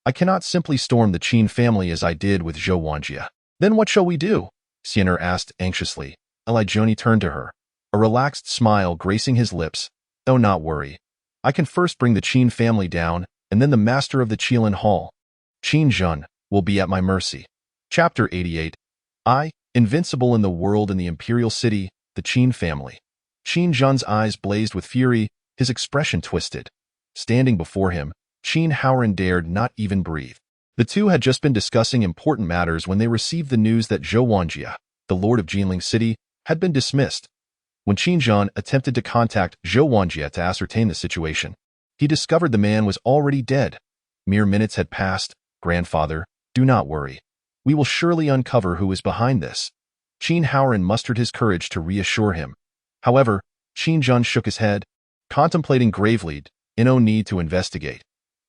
I cannot simply storm the Qin family as I did with Zhou Wanjie. Then what shall we do? Xiener asked anxiously. Li Jun turned to her, a relaxed smile gracing his lips. Oh, not worry. I can first bring the Qin family down, and then the master of the Qilin Hall, Qin Jun, will be at my mercy. Chapter 88. I, invincible in the world and the imperial city, the Qin family. Qin Jun's eyes blazed with fury, his expression twisted. Standing before him, Qin Haoran dared not even breathe. The two had just been discussing important matters when they received the news that Zhou Wanjie, the lord of Jinling City, had been dismissed. When Qin Jun attempted to contact Zhou Wanjie to ascertain the situation, he discovered the man was already dead. Mere minutes had passed. Grandfather, do not worry. We will surely uncover who is behind this. Qin Haoran mustered his courage to reassure him. However, Qin Jun shook his head, contemplating gravely, no need to investigate.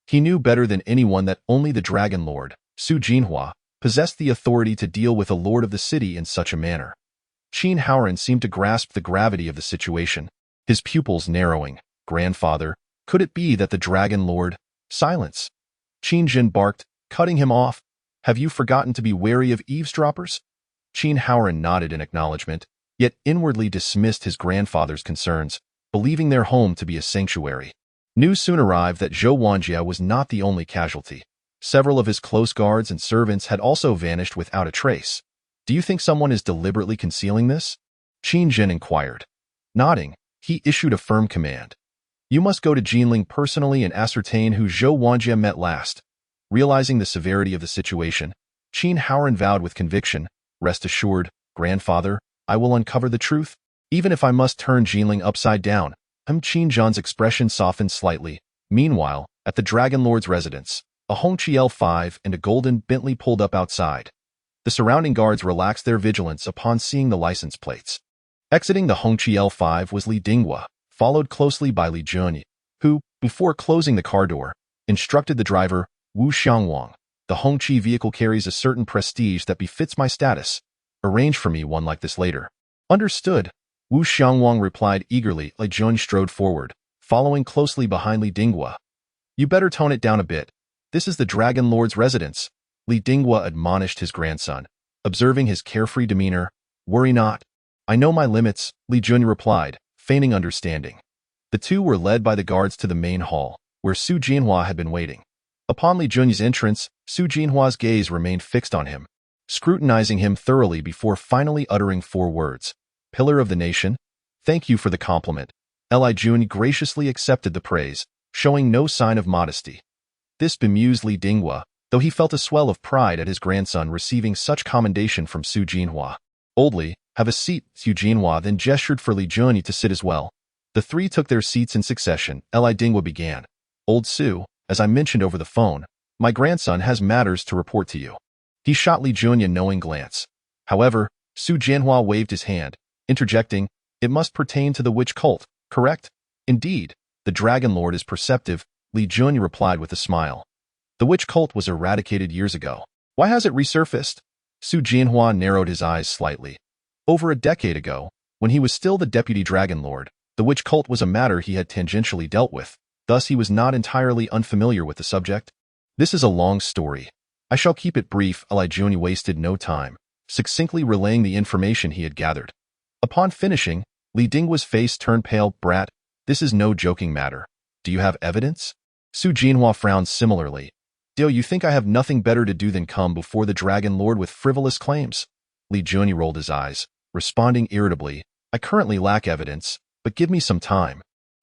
He knew better than anyone that only the Dragon Lord, Su Jinhua, possessed the authority to deal with a lord of the city in such a manner. Qin Haoran seemed to grasp the gravity of the situation, his pupils narrowing. Grandfather, could it be that the Dragon Lord— Silence. Qin Jin barked, cutting him off. Have you forgotten to be wary of eavesdroppers? Qin Haoran nodded in acknowledgement, yet inwardly dismissed his grandfather's concerns, believing their home to be a sanctuary. News soon arrived that Zhou Wanjie was not the only casualty. Several of his close guards and servants had also vanished without a trace. Do you think someone is deliberately concealing this? Qin Jin inquired. Nodding, he issued a firm command. You must go to Jinling personally and ascertain who Zhou Wanjie met last. Realizing the severity of the situation, Qin Haoran vowed with conviction, Rest assured, grandfather, I will uncover the truth, even if I must turn Jinling upside down. Qin Jun's expression softened slightly. Meanwhile, at the Dragon Lord's residence, a Hongqi L5 and a golden Bentley pulled up outside. The surrounding guards relaxed their vigilance upon seeing the license plates. Exiting the Hongqi L5 was Li Dinghua, followed closely by Li Jun, who, before closing the car door, instructed the driver, Wu Xiangwang. The Hongqi vehicle carries a certain prestige that befits my status. Arrange for me one like this later. Understood. Wu Xiangwang replied eagerly. Li Jun strode forward, following closely behind Li Dinghua. You better tone it down a bit. This is the Dragon Lord's residence. Li Dinghua admonished his grandson, observing his carefree demeanor. Worry not. I know my limits, Li Jun replied, feigning understanding. The two were led by the guards to the main hall, where Su Jinhua had been waiting. Upon Li Jun's entrance, Su Jinhua's gaze remained fixed on him, scrutinizing him thoroughly before finally uttering 4 words. Pillar of the nation? Thank you for the compliment. Li Jun graciously accepted the praise, showing no sign of modesty. This bemused Li Dinghua, though he felt a swell of pride at his grandson receiving such commendation from Su Jinhua. Boldly, have a seat, Su Jinhua then gestured for Li Jun to sit as well. The three took their seats in succession. Li Dinghua began. Old Su, as I mentioned over the phone, my grandson has matters to report to you. He shot Li Jun a knowing glance. However, Su Jinhua waved his hand, interjecting, it must pertain to the witch cult, correct? Indeed, the Dragon Lord is perceptive, Li Jun replied with a smile. The witch cult was eradicated years ago. Why has it resurfaced? Su Jinhua narrowed his eyes slightly. Over a decade ago, when he was still the deputy Dragon Lord, the witch cult was a matter he had tangentially dealt with. Thus he was not entirely unfamiliar with the subject. This is a long story. I shall keep it brief. Li Jun wasted no time, succinctly relaying the information he had gathered. Upon finishing, Li Dinghua's face turned pale. Brat, This is no joking matter. Do you have evidence? Su Jinhua frowned similarly. Do you think I have nothing better to do than come before the Dragon Lord with frivolous claims? Li Junyi rolled his eyes, responding irritably, I currently lack evidence, but give me some time.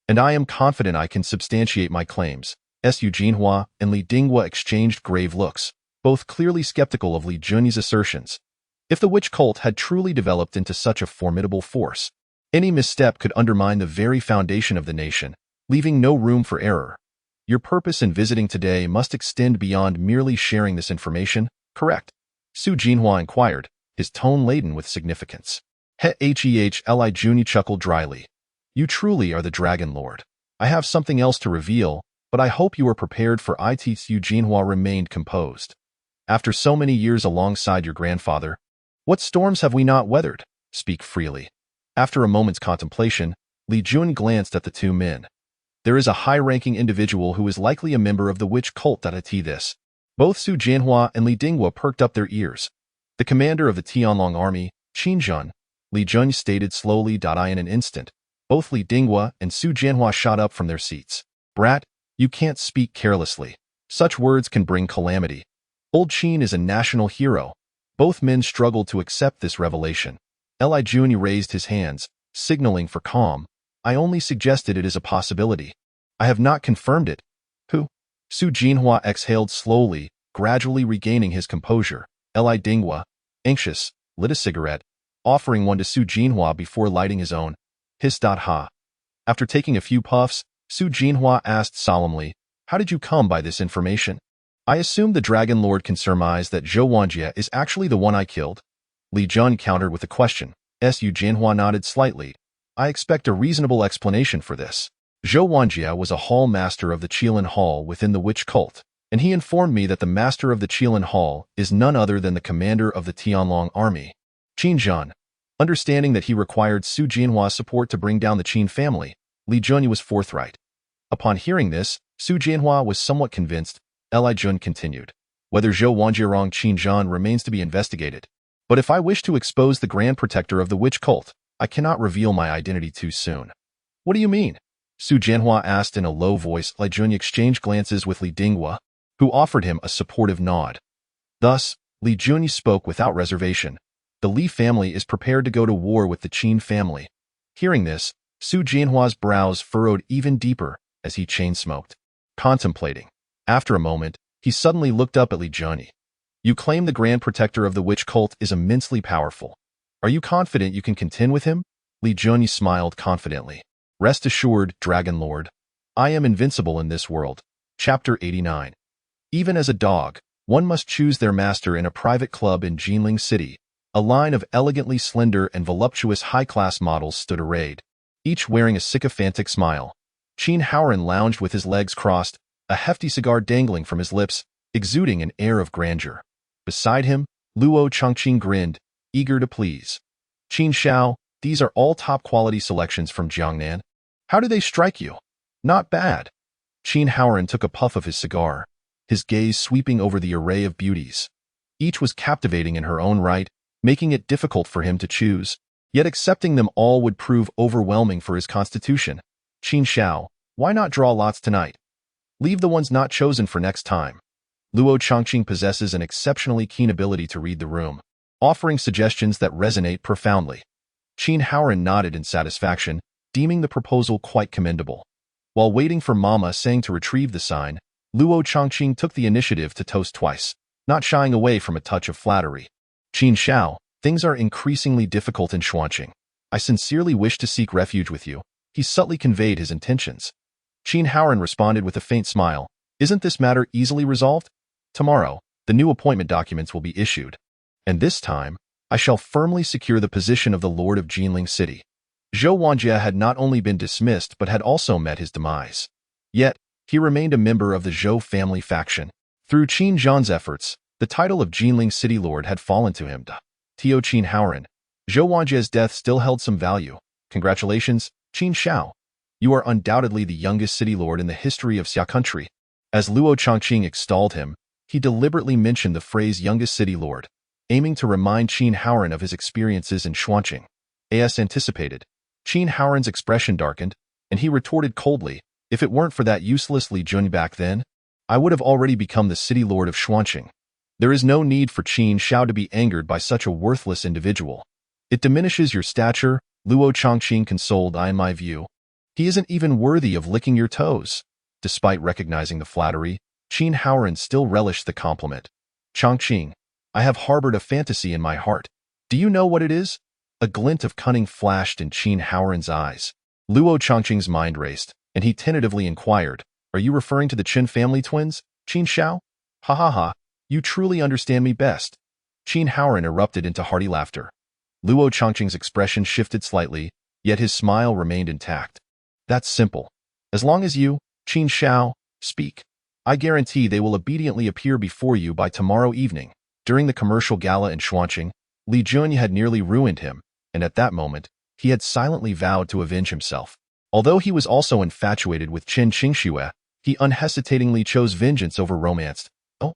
And I am confident I can substantiate my claims. Su Jinhua and Li Dinghua exchanged grave looks, both clearly skeptical of Li Junyi's assertions. If the witch cult had truly developed into such a formidable force, any misstep could undermine the very foundation of the nation, leaving no room for error. Your purpose in visiting today must extend beyond merely sharing this information, correct? Su Jinhua inquired, his tone laden with significance. Li Junyi chuckled dryly. You truly are the Dragon Lord. I have something else to reveal, but I hope you are prepared for it. Su Jinhua remained composed. After so many years alongside your grandfather, what storms have we not weathered? Speak freely. After a moment's contemplation, Li Jun glanced at the two men. There is a high-ranking individual who is likely a member of the witch cult. This. Both Su Jinhua and Li Dinghua perked up their ears. The commander of the Tianlong army, Qin Zhen, Li Jun stated slowly. In an instant, both Li Dinghua and Su Jinhua shot up from their seats. Brat, you can't speak carelessly. Such words can bring calamity. Old Qin is a national hero. Both men struggled to accept this revelation. Li Junyi raised his hands, signaling for calm. I only suggested it as a possibility. I have not confirmed it. Who? Su Jinhua exhaled slowly, gradually regaining his composure. Li Dinghua, anxious, lit a cigarette, offering one to Su Jinhua before lighting his own. Ha. After taking a few puffs, Su Jinhua asked solemnly, how did you come by this information? I assume the Dragon Lord can surmise that Zhou Wanjie is actually the one I killed. Li Jun countered with a question. Su Jinhua nodded slightly. I expect a reasonable explanation for this. Zhou Wanjie was a hall master of the Qilin Hall within the witch cult, and he informed me that the master of the Qilin Hall is none other than the commander of the Tianlong army, Qin Zhen. Understanding that he required Su Jinhua's support to bring down the Qin family, Li Junyi was forthright. Upon hearing this, Su Jinhua was somewhat convinced. Li Jun continued. Whether Zhou Wanjie Qin Zhen remains to be investigated. But if I wish to expose the Grand Protector of the witch cult, I cannot reveal my identity too soon. What do you mean? Su Jinhua asked in a low voice. Li Junyi exchanged glances with Li Dinghua, who offered him a supportive nod. Thus, Li Junyi spoke without reservation. The Li family is prepared to go to war with the Qin family. Hearing this, Su Jinhua's brows furrowed even deeper as he chain-smoked, contemplating. After a moment, he suddenly looked up at Li Junyi. You claim the Grand Protector of the witch cult is immensely powerful. Are you confident you can contend with him? Li Junyi smiled confidently. Rest assured, Dragon Lord. I am invincible in this world. Chapter 89. Even as a dog, one must choose their master in a private club in Jinling City. A line of elegantly slender and voluptuous high-class models stood arrayed, each wearing a sycophantic smile. Qin Haoran lounged with his legs crossed, a hefty cigar dangling from his lips, exuding an air of grandeur. Beside him, Luo Chongqing grinned, eager to please. Qin Xiao, these are all top-quality selections from Jiangnan. How do they strike you? Not bad. Qin Haoran took a puff of his cigar, his gaze sweeping over the array of beauties. Each was captivating in her own right, making it difficult for him to choose, yet accepting them all would prove overwhelming for his constitution. Qin Xiao, why not draw lots tonight? Leave the ones not chosen for next time. Luo Chongqing possesses an exceptionally keen ability to read the room, offering suggestions that resonate profoundly. Qin Haoran nodded in satisfaction, deeming the proposal quite commendable. While waiting for Mama Sang to retrieve the sign, Luo Chongqing took the initiative to toast twice, not shying away from a touch of flattery. Qin Xiao, things are increasingly difficult in Xuanqing. I sincerely wish to seek refuge with you. He subtly conveyed his intentions. Qin Haoran responded with a faint smile. Isn't this matter easily resolved? Tomorrow, the new appointment documents will be issued. And this time, I shall firmly secure the position of the Lord of Jinling City. Zhou Wanjie had not only been dismissed but had also met his demise. Yet, he remained a member of the Zhou family faction. Through Qin Zhan's efforts, the title of Jinling City Lord had fallen to him. Tio Qin Haoran. Zhou Wanjie's death still held some value. Congratulations, Qin Xiao. You are undoubtedly the youngest city lord in the history of Xia country. As Luo Chongqing extolled him, he deliberately mentioned the phrase youngest city lord, aiming to remind Qin Haoran of his experiences in Xuanqing. As anticipated, Qin Haoran's expression darkened, and he retorted coldly, if it weren't for that useless Li Jun back then, I would have already become the city lord of Xuanqing. There is no need for Qin Shao to be angered by such a worthless individual. It diminishes your stature, Luo Chongqing consoled. In my view, he isn't even worthy of licking your toes. Despite recognizing the flattery, Qin Haoran still relished the compliment. Chongqing, I have harbored a fantasy in my heart. Do you know what it is? A glint of cunning flashed in Qin Haoran's eyes. Luo Chongqing's mind raced, and he tentatively inquired, are you referring to the Qin family twins, Qin Shao? Ha ha ha, you truly understand me best. Qin Haoran erupted into hearty laughter. Luo Chongqing's expression shifted slightly, yet his smile remained intact. That's simple. As long as you, Qin Shao, speak, I guarantee they will obediently appear before you by tomorrow evening. During the commercial gala in Xuanqing, Li Jun had nearly ruined him, and at that moment, he had silently vowed to avenge himself. Although he was also infatuated with Qin Qingxue, he unhesitatingly chose vengeance over romance. Oh?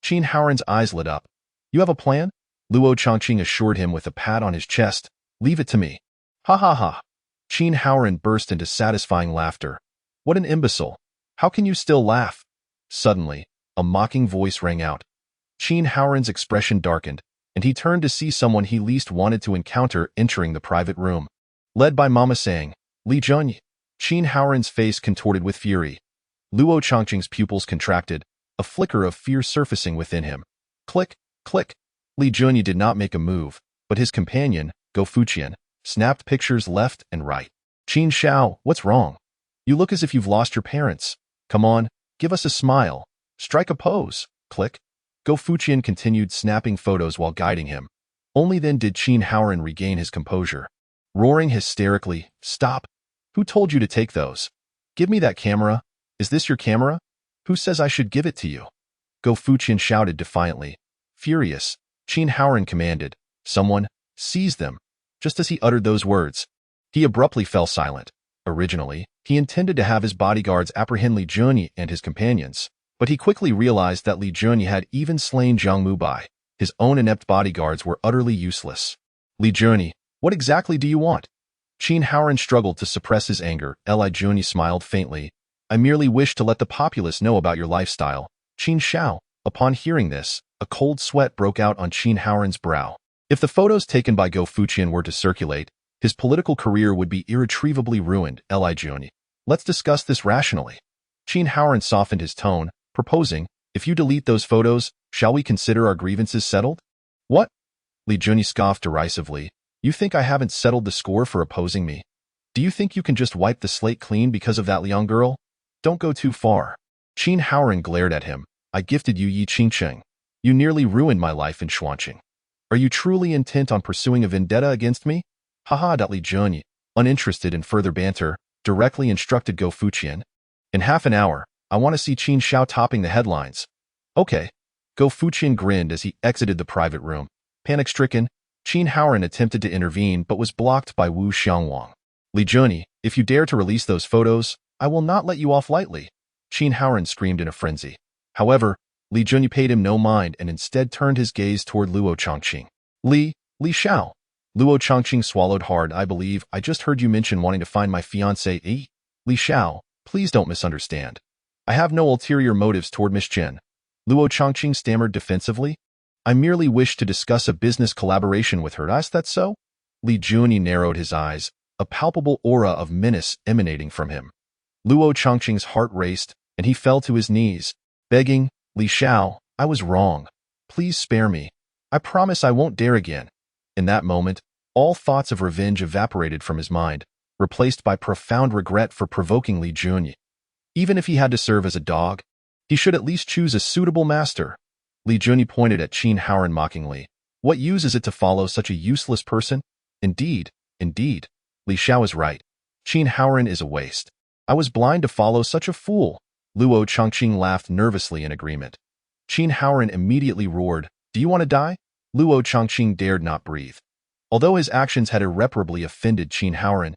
Qin Haoran's eyes lit up. You have a plan? Luo Chongqing assured him with a pat on his chest. Leave it to me. Ha ha ha. Qin Haoran burst into satisfying laughter. What an imbecile. How can you still laugh? Suddenly, a mocking voice rang out. Qin Haoran's expression darkened, and he turned to see someone he least wanted to encounter entering the private room. Led by Mama Sang, Li Jun. Qin Haoran's face contorted with fury. Luo Chongqing's pupils contracted, a flicker of fear surfacing within him. Click, click. Li Jun did not make a move, but his companion, Go Fuqian, snapped pictures left and right. Qin Shao, what's wrong? You look as if you've lost your parents. Come on, give us a smile. Strike a pose. Click. Go Fuqian continued snapping photos while guiding him. Only then did Qin Haoran regain his composure. Roaring hysterically, stop. Who told you to take those? Give me that camera. Is this your camera? Who says I should give it to you? Go Fuqian shouted defiantly. Furious, Qin Haoran commanded, someone, seize them. Just as he uttered those words, he abruptly fell silent. Originally, he intended to have his bodyguards apprehend Li Jun and his companions, but he quickly realized that Li Jun had even slain Zhang Mubai. His own inept bodyguards were utterly useless. Li Jun, what exactly do you want? Qin Haoran struggled to suppress his anger. Li Jun smiled faintly. I merely wish to let the populace know about your lifestyle. Qin Shao. Upon hearing this, a cold sweat broke out on Qin Haoran's brow. If the photos taken by Go Fuqian were to circulate, his political career would be irretrievably ruined. Li Jun. Let's discuss this rationally. Qin Haoran softened his tone, proposing, if you delete those photos, shall we consider our grievances settled? What? Li Jun scoffed derisively. You think I haven't settled the score for opposing me? Do you think you can just wipe the slate clean because of that Liang girl? Don't go too far. Qin Haoran glared at him. I gifted you Yi Qingcheng. You nearly ruined my life in Xuanqing. Are you truly intent on pursuing a vendetta against me? Haha. Li Jun, uninterested in further banter, directly instructed Go Fuqian. In half an hour, I want to see Qin Shao topping the headlines. Okay. Go Fuqian grinned as he exited the private room. Panic-stricken, Qin Haoran attempted to intervene but was blocked by Wu Xiangwang. Li Jun, if you dare to release those photos, I will not let you off lightly. Qin Haoran screamed in a frenzy. However, Li Jun paid him no mind and instead turned his gaze toward Luo Chongqing. Li Shao. Luo Chongqing swallowed hard. I believe I just heard you mention wanting to find my fiancé. Li Shao, please don't misunderstand. I have no ulterior motives toward Miss Chen. Luo Chongqing stammered defensively. I merely wish to discuss a business collaboration with her. Is that so? Li Jun narrowed his eyes, a palpable aura of menace emanating from him. Luo Chongqing's heart raced, and he fell to his knees, begging, Li Shao, I was wrong. Please spare me. I promise I won't dare again. In that moment, all thoughts of revenge evaporated from his mind, replaced by profound regret for provoking Li Jun. Even if he had to serve as a dog, he should at least choose a suitable master. Li Jun pointed at Qin Haoran mockingly. What use is it to follow such a useless person? Indeed. Li Shao is right. Qin Haoran is a waste. I was blind to follow such a fool. Luo Chongqing laughed nervously in agreement. Qin Haoran immediately roared, Do you want to die? Luo Chongqing dared not breathe. Although his actions had irreparably offended Qin Haoran,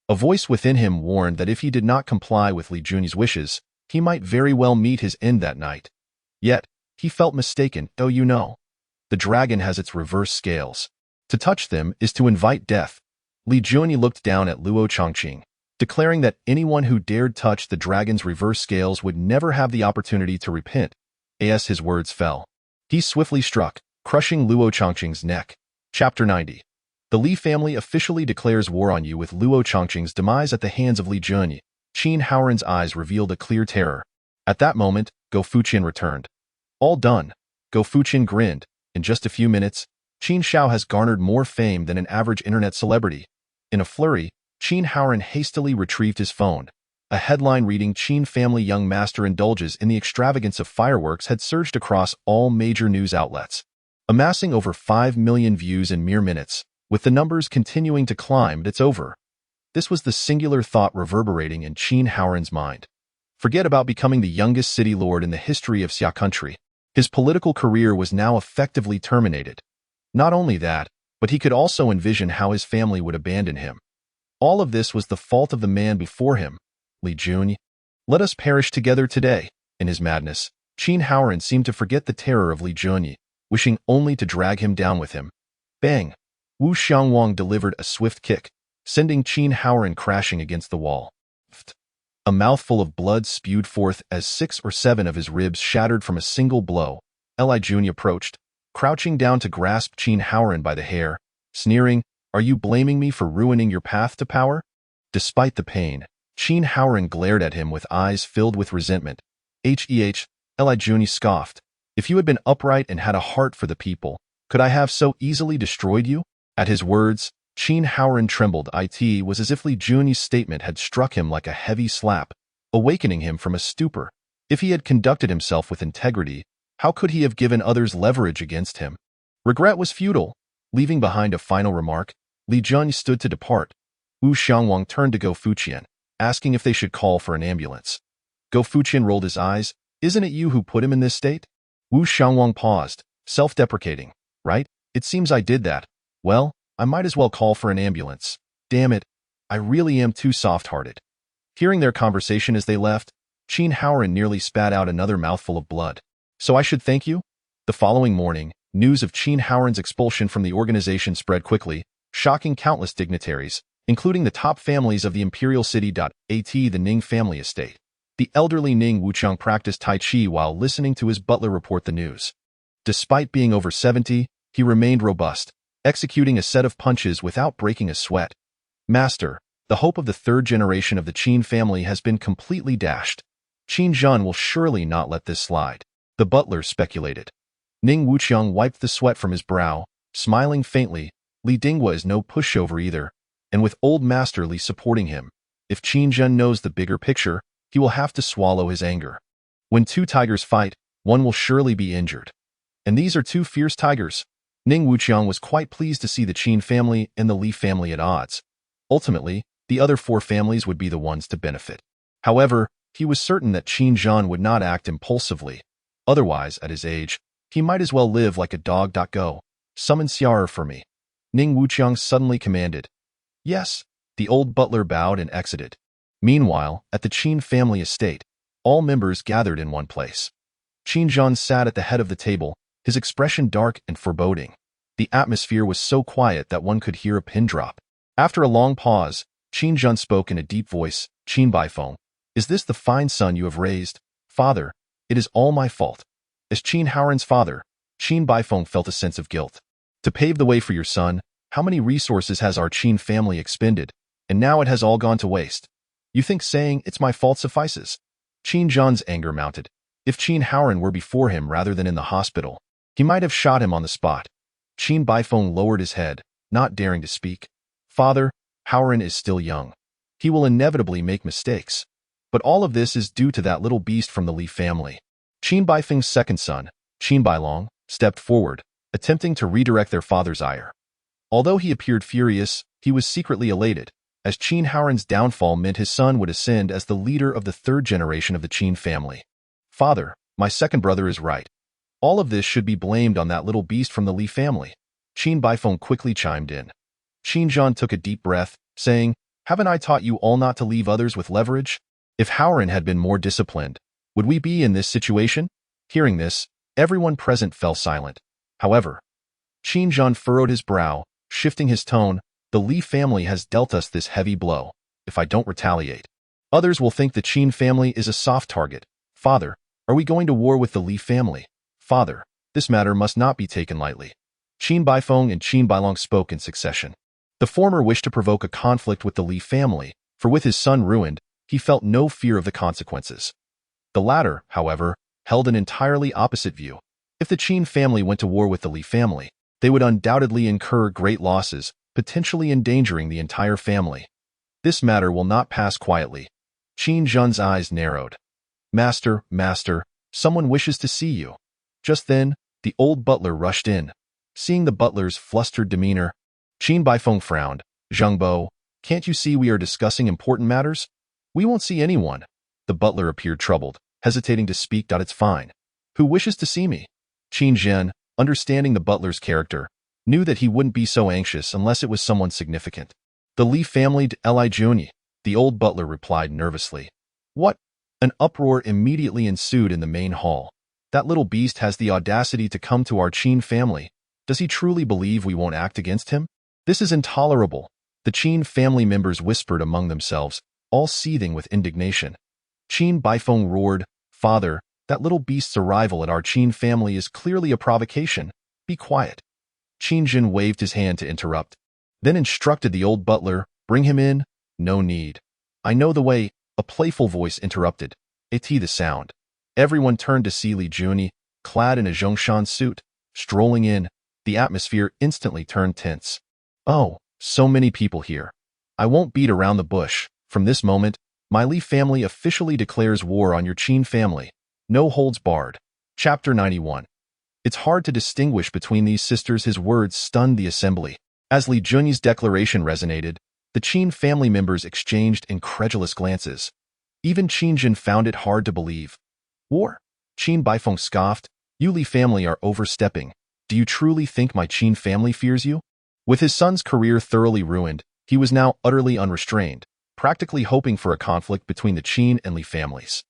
a voice within him warned that if he did not comply with Li Jun's wishes, he might very well meet his end that night. Yet, he felt mistaken. Oh, you know. The dragon has its reverse scales. To touch them is to invite death. Li Jun looked down at Luo Chongqing. declaring that anyone who dared touch the dragon's reverse scales would never have the opportunity to repent. As his words fell, he swiftly struck, crushing Luo Chongqing's neck. Chapter 90. The Li family officially declares war on you with Luo Chongqing's demise at the hands of Li Junyi. Qin Haoran's eyes revealed a clear terror. At that moment, Go Fuqian returned. All done. Go Fuqian grinned. In just a few minutes, Qin Shao has garnered more fame than an average internet celebrity. In a flurry, Qin Haoran hastily retrieved his phone. A headline reading Qin family young master indulges in the extravagance of fireworks had surged across all major news outlets, amassing over 5 million views in mere minutes. With the numbers continuing to climb, it's over. This was the singular thought reverberating in Qin Haoran's mind. Forget about becoming the youngest city lord in the history of Xia country. His political career was now effectively terminated. Not only that, but he could also envision how his family would abandon him. All of this was the fault of the man before him, Li Junyi. Let us perish together today. In his madness, Qin Haoran seemed to forget the terror of Li Junyi, wishing only to drag him down with him. Bang! Wu Xiangwang delivered a swift kick, sending Qin Haoran crashing against the wall. A mouthful of blood spewed forth as 6 or 7 of his ribs shattered from a single blow. Li Junyi approached, crouching down to grasp Qin Haoran by the hair, sneering, "Are you blaming me for ruining your path to power?" Despite the pain, Qin Haoran glared at him with eyes filled with resentment. Li Junyi scoffed. "If you had been upright and had a heart for the people, could I have so easily destroyed you?" At his words, Qin Haoran trembled. It was as if Li Junyi's statement had struck him like a heavy slap, awakening him from a stupor. If he had conducted himself with integrity, how could he have given others leverage against him? Regret was futile. Leaving behind a final remark, Li Junyi stood to depart. Wu Xiangwang turned to Go Fuqian, asking if they should call for an ambulance. Go Fuqian rolled his eyes. "Isn't it you who put him in this state?" Wu Xiangwang paused, self-deprecating. "Right? It seems I did that. Well, I might as well call for an ambulance. Damn it, I really am too soft-hearted." Hearing their conversation as they left, Qin Haoran nearly spat out another mouthful of blood. "So I should thank you?" The following morning, news of Qin Haoran's expulsion from the organization spread quickly, shocking countless dignitaries, including the top families of the imperial city. The Ning family estate. The elderly Ning Wuchang practiced Tai Chi while listening to his butler report the news. Despite being over 70, he remained robust, executing a set of punches without breaking a sweat. "Master, the hope of the third generation of the Qin family has been completely dashed. Qin Zhan will surely not let this slide," the butler speculated. Ning Wuchang wiped the sweat from his brow, smiling faintly. Li Dingwa is no pushover either, and with old Master Li supporting him, if Qin Zhan knows the bigger picture, he will have to swallow his anger. When two tigers fight, one will surely be injured. And these are two fierce tigers. Ning Wuqiang was quite pleased to see the Qin family and the Li family at odds. Ultimately, the other 4 families would be the ones to benefit. However, he was certain that Qin Zhan would not act impulsively. Otherwise, at his age, he might as well live like a dog. Go, summon Xiao'er for me. Ning Wuqiang suddenly commanded. "Yes." The old butler bowed and exited. Meanwhile, at the Qin family estate, all members gathered in one place. Qin Zhan sat at the head of the table, his expression dark and foreboding. The atmosphere was so quiet that one could hear a pin drop. After a long pause, Qin Zhan spoke in a deep voice. "Qin Baifeng, is this the fine son you have raised? Father, it is all my fault." As Qin Haoran's father, Qin Baifeng felt a sense of guilt. To pave the way for your son, how many resources has our Qin family expended, and now it has all gone to waste. You think saying it's my fault suffices? Qin Zhan's anger mounted. If Qin Haoran were before him rather than in the hospital, he might have shot him on the spot. Qin Baifeng lowered his head, not daring to speak. "Father, Haoran is still young. He will inevitably make mistakes. But all of this is due to that little beast from the Li family." Qin Baifeng's second son, Qin Bailong, stepped forward, attempting to redirect their father's ire. Although he appeared furious, he was secretly elated, as Qin Haoran's downfall meant his son would ascend as the leader of the third generation of the Qin family. "Father, my second brother is right. All of this should be blamed on that little beast from the Li family." Qin Baifeng quickly chimed in. Qin Zhan took a deep breath, saying, "Haven't I taught you all not to leave others with leverage? If Haoran had been more disciplined, would we be in this situation?" Hearing this, everyone present fell silent. However, Qin Zhan furrowed his brow, shifting his tone. "The Li family has dealt us this heavy blow. if I don't retaliate. Others will think the Qin family is a soft target. Father, are we going to war with the Li family? Father, this matter must not be taken lightly. Qin Baifeng and Qin Bailong spoke in succession. The former wished to provoke a conflict with the Li family, for with his son ruined, he felt no fear of the consequences. The latter, however, held an entirely opposite view. If the Qin family went to war with the Li family, they would undoubtedly incur great losses, potentially endangering the entire family. This matter will not pass quietly. Qin Zhen's eyes narrowed. Master, master, someone wishes to see you. Just then, the old butler rushed in. Seeing the butler's flustered demeanor, Qin Baifeng frowned. Zhengbo, can't you see we are discussing important matters? We won't see anyone. The butler appeared troubled, hesitating to speak. It's fine. Who wishes to see me? Qin Zhen, understanding the butler's character, knew that he wouldn't be so anxious unless it was someone significant. The Li family de Li Juni, the old butler replied nervously. What? An uproar immediately ensued in the main hall. That little beast has the audacity to come to our Qin family. Does he truly believe we won't act against him? This is intolerable. The Qin family members whispered among themselves, all seething with indignation. Qin Baifeng roared, Father, that little beast's arrival at our Qin family is clearly a provocation. Be quiet. Qin Jin waved his hand to interrupt, then instructed the old butler, bring him in. No need. I know the way, a playful voice interrupted. The sound. Everyone turned to see Li Juni, clad in a Zhongshan suit, strolling in. The atmosphere instantly turned tense. Oh, so many people here. I won't beat around the bush. From this moment, my Li family officially declares war on your Qin family. No holds barred. Chapter 91. It's hard to distinguish between these sisters. His words stunned the assembly. As Li Juni's declaration resonated, the Qin family members exchanged incredulous glances. Even Qin Jin found it hard to believe. War? Qin Baifeng scoffed. You Li family are overstepping. Do you truly think my Qin family fears you? With his son's career thoroughly ruined, he was now utterly unrestrained, practically hoping for a conflict between the Qin and Li families.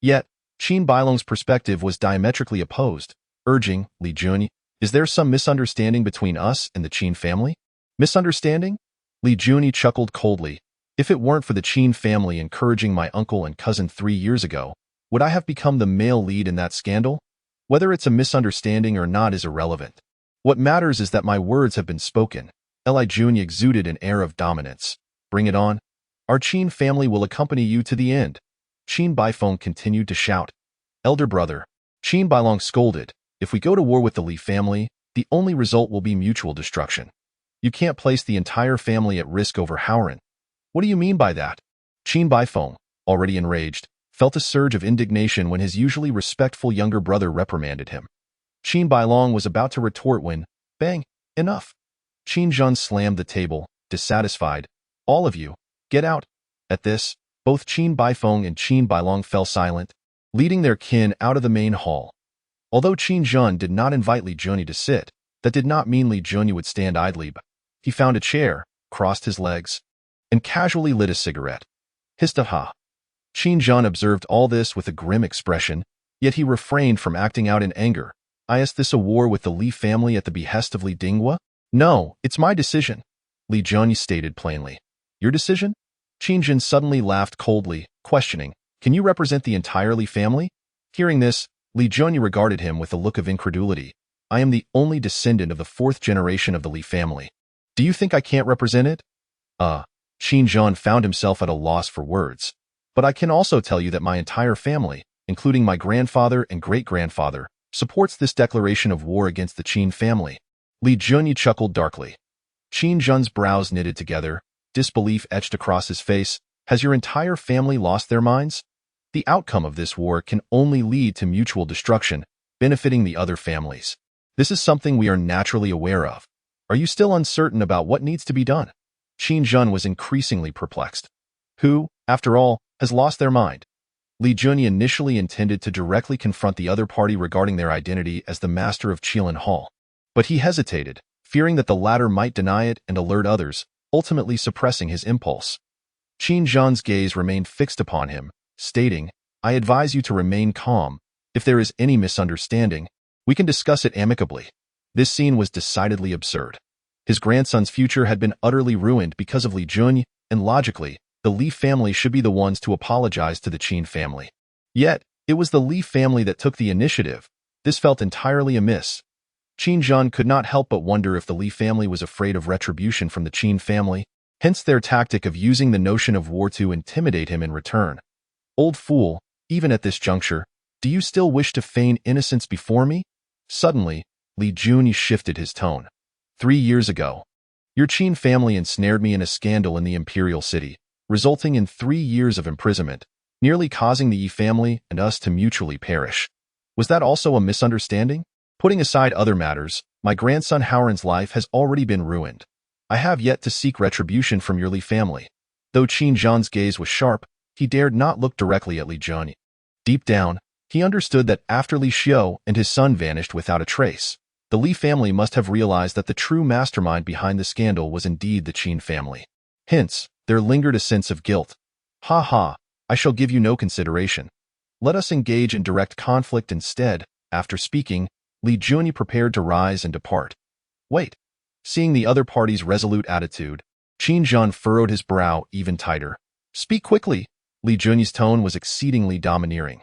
Yet, Qin Bailong's perspective was diametrically opposed, urging, Li Juni, is there some misunderstanding between us and the Qin family? Misunderstanding? Li Juni chuckled coldly. If it weren't for the Qin family encouraging my uncle and cousin 3 years ago, would I have become the male lead in that scandal? Whether it's a misunderstanding or not is irrelevant. What matters is that my words have been spoken. Li Juni exuded an air of dominance. Bring it on. Our Qin family will accompany you to the end. Qin Baifeng continued to shout. Elder brother. Qin Bailong scolded. If we go to war with the Li family, the only result will be mutual destruction. You can't place the entire family at risk over Howren. What do you mean by that? Qin Baifeng, already enraged, felt a surge of indignation when his usually respectful younger brother reprimanded him. Qin Bailong was about to retort when, bang, enough. Qin Zhen slammed the table, dissatisfied. All of you, get out. At this, both Qin Baifeng and Qin Bailong fell silent, leading their kin out of the main hall. Although Qin Zhen did not invite Li Juni to sit, that did not mean Li Juni would stand idly, but he found a chair, crossed his legs, and casually lit a cigarette. Histaha. Qin Zhen observed all this with a grim expression, yet he refrained from acting out in anger. Is this a war with the Li family at the behest of Li Dinghua? No, it's my decision. Li Juni stated plainly. Your decision? Qin Zhen suddenly laughed coldly, questioning, can you represent the entire Li family? Hearing this, Li Juni regarded him with a look of incredulity. I am the only descendant of the 4th generation of the Li family. Do you think I can't represent it? Qin Zhen found himself at a loss for words. But I can also tell you that my entire family, including my grandfather and great-grandfather, supports this declaration of war against the Qin family. Li Juni chuckled darkly. Qin Zhen's brows knitted together, disbelief etched across his face. Has your entire family lost their minds? The outcome of this war can only lead to mutual destruction, benefiting the other families. This is something we are naturally aware of. Are you still uncertain about what needs to be done? Qin Zhen was increasingly perplexed. Who, after all, has lost their mind? Li Juni initially intended to directly confront the other party regarding their identity as the master of Qilin Hall. But he hesitated, fearing that the latter might deny it and alert others, ultimately suppressing his impulse. Qin Zhen's gaze remained fixed upon him, stating, I advise you to remain calm. If there is any misunderstanding, we can discuss it amicably. This scene was decidedly absurd. His grandson's future had been utterly ruined because of Li Juni, and logically, the Li family should be the ones to apologize to the Qin family. Yet, it was the Li family that took the initiative. This felt entirely amiss. Qin Zhan could not help but wonder if the Li family was afraid of retribution from the Qin family, hence their tactic of using the notion of war to intimidate him in return. Old fool, even at this juncture, do you still wish to feign innocence before me? Suddenly, Li Junyi shifted his tone. 3 years ago, your Qin family ensnared me in a scandal in the imperial city, resulting in 3 years of imprisonment, nearly causing the Yi family and us to mutually perish. Was that also a misunderstanding? Putting aside other matters, my grandson Howren's life has already been ruined. I have yet to seek retribution from your Li family. Though Qin Zhan's gaze was sharp, he dared not look directly at Li Junyi. Deep down, he understood that after Li Xiu and his son vanished without a trace, the Li family must have realized that the true mastermind behind the scandal was indeed the Qin family. Hence, there lingered a sense of guilt. Ha ha, I shall give you no consideration. Let us engage in direct conflict instead. After speaking, Li Junyi prepared to rise and depart. Wait. Seeing the other party's resolute attitude, Qin Zhan furrowed his brow even tighter. Speak quickly. Li Junyi's tone was exceedingly domineering.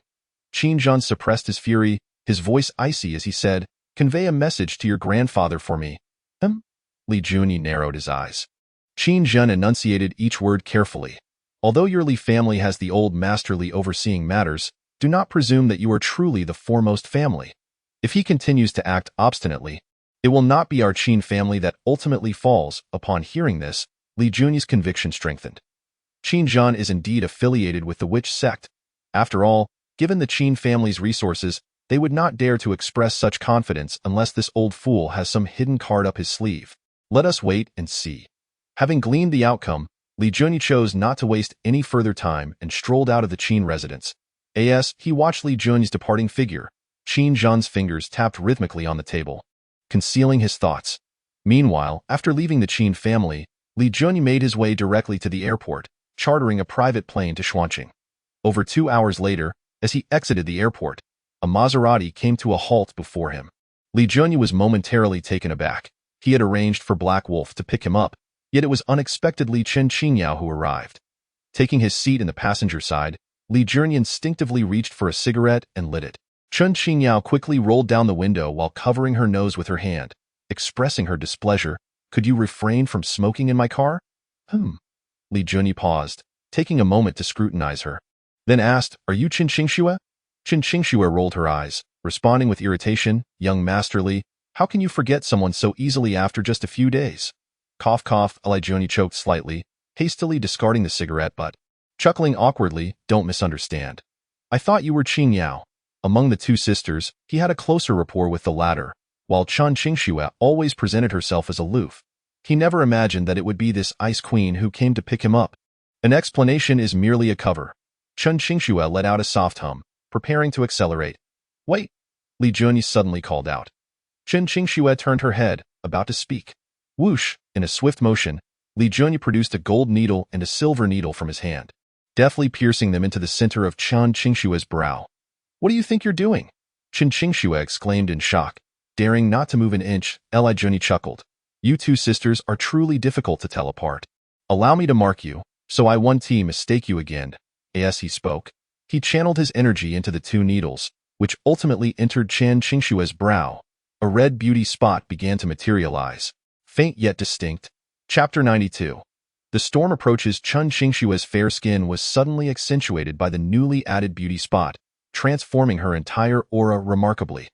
Qin Zhan suppressed his fury, his voice icy as he said, Convey a message to your grandfather for me. Li Junyi narrowed his eyes. Qin Zhan enunciated each word carefully. Although your Li family has the old masterly overseeing matters, do not presume that you are truly the foremost family. If he continues to act obstinately, it will not be our Qin family that ultimately falls. Upon hearing this, Li Junyi's conviction strengthened. Qin Zhan is indeed affiliated with the witch sect. After all, given the Qin family's resources, they would not dare to express such confidence unless this old fool has some hidden card up his sleeve. Let us wait and see. Having gleaned the outcome, Li Junyi chose not to waste any further time and strolled out of the Qin residence. As he watched Li Junyi's departing figure, Qin Zhan's fingers tapped rhythmically on the table, concealing his thoughts. Meanwhile, after leaving the Qin family, Li Junyi made his way directly to the airport, chartering a private plane to Xuanqing. Over 2 hours later, as he exited the airport, a Maserati came to a halt before him. Li Junyi was momentarily taken aback. He had arranged for Black Wolf to pick him up, yet it was unexpectedly Chen Qingyao who arrived. Taking his seat in the passenger side, Li Junyi instinctively reached for a cigarette and lit it. Chen Qingyao quickly rolled down the window while covering her nose with her hand, expressing her displeasure. Could you refrain from smoking in my car? Li Junyi paused, taking a moment to scrutinize her. Then asked, Are you Qin Qingxue? Qin Qingxue rolled her eyes, responding with irritation, Young Master Li, how can you forget someone so easily after just a few days? Cough cough, Li Junyi choked slightly, hastily discarding the cigarette butt. Chuckling awkwardly, don't misunderstand. I thought you were Qin Yao. Among the two sisters, he had a closer rapport with the latter, while Chen Qingxue always presented herself as aloof. He never imagined that it would be this ice queen who came to pick him up. An explanation is merely a cover. Chen Qingxue let out a soft hum, preparing to accelerate. Wait! Li Junyi suddenly called out. Chen Qingxue turned her head, about to speak. Whoosh! In a swift motion, Li Junyi produced a gold needle and a silver needle from his hand, deftly piercing them into the center of Chen Qingxue's brow. What do you think you're doing? Chen Qingxue exclaimed in shock, daring not to move an inch. Li Junyi chuckled. You two sisters are truly difficult to tell apart. Allow me to mark you, so I won't mistake you again. As he spoke, he channeled his energy into the two needles, which ultimately entered Chen Qingxue's brow. A red beauty spot began to materialize, faint yet distinct. Chapter 92. The storm approaches. Chen Qingxue's fair skin was suddenly accentuated by the newly added beauty spot, transforming her entire aura remarkably.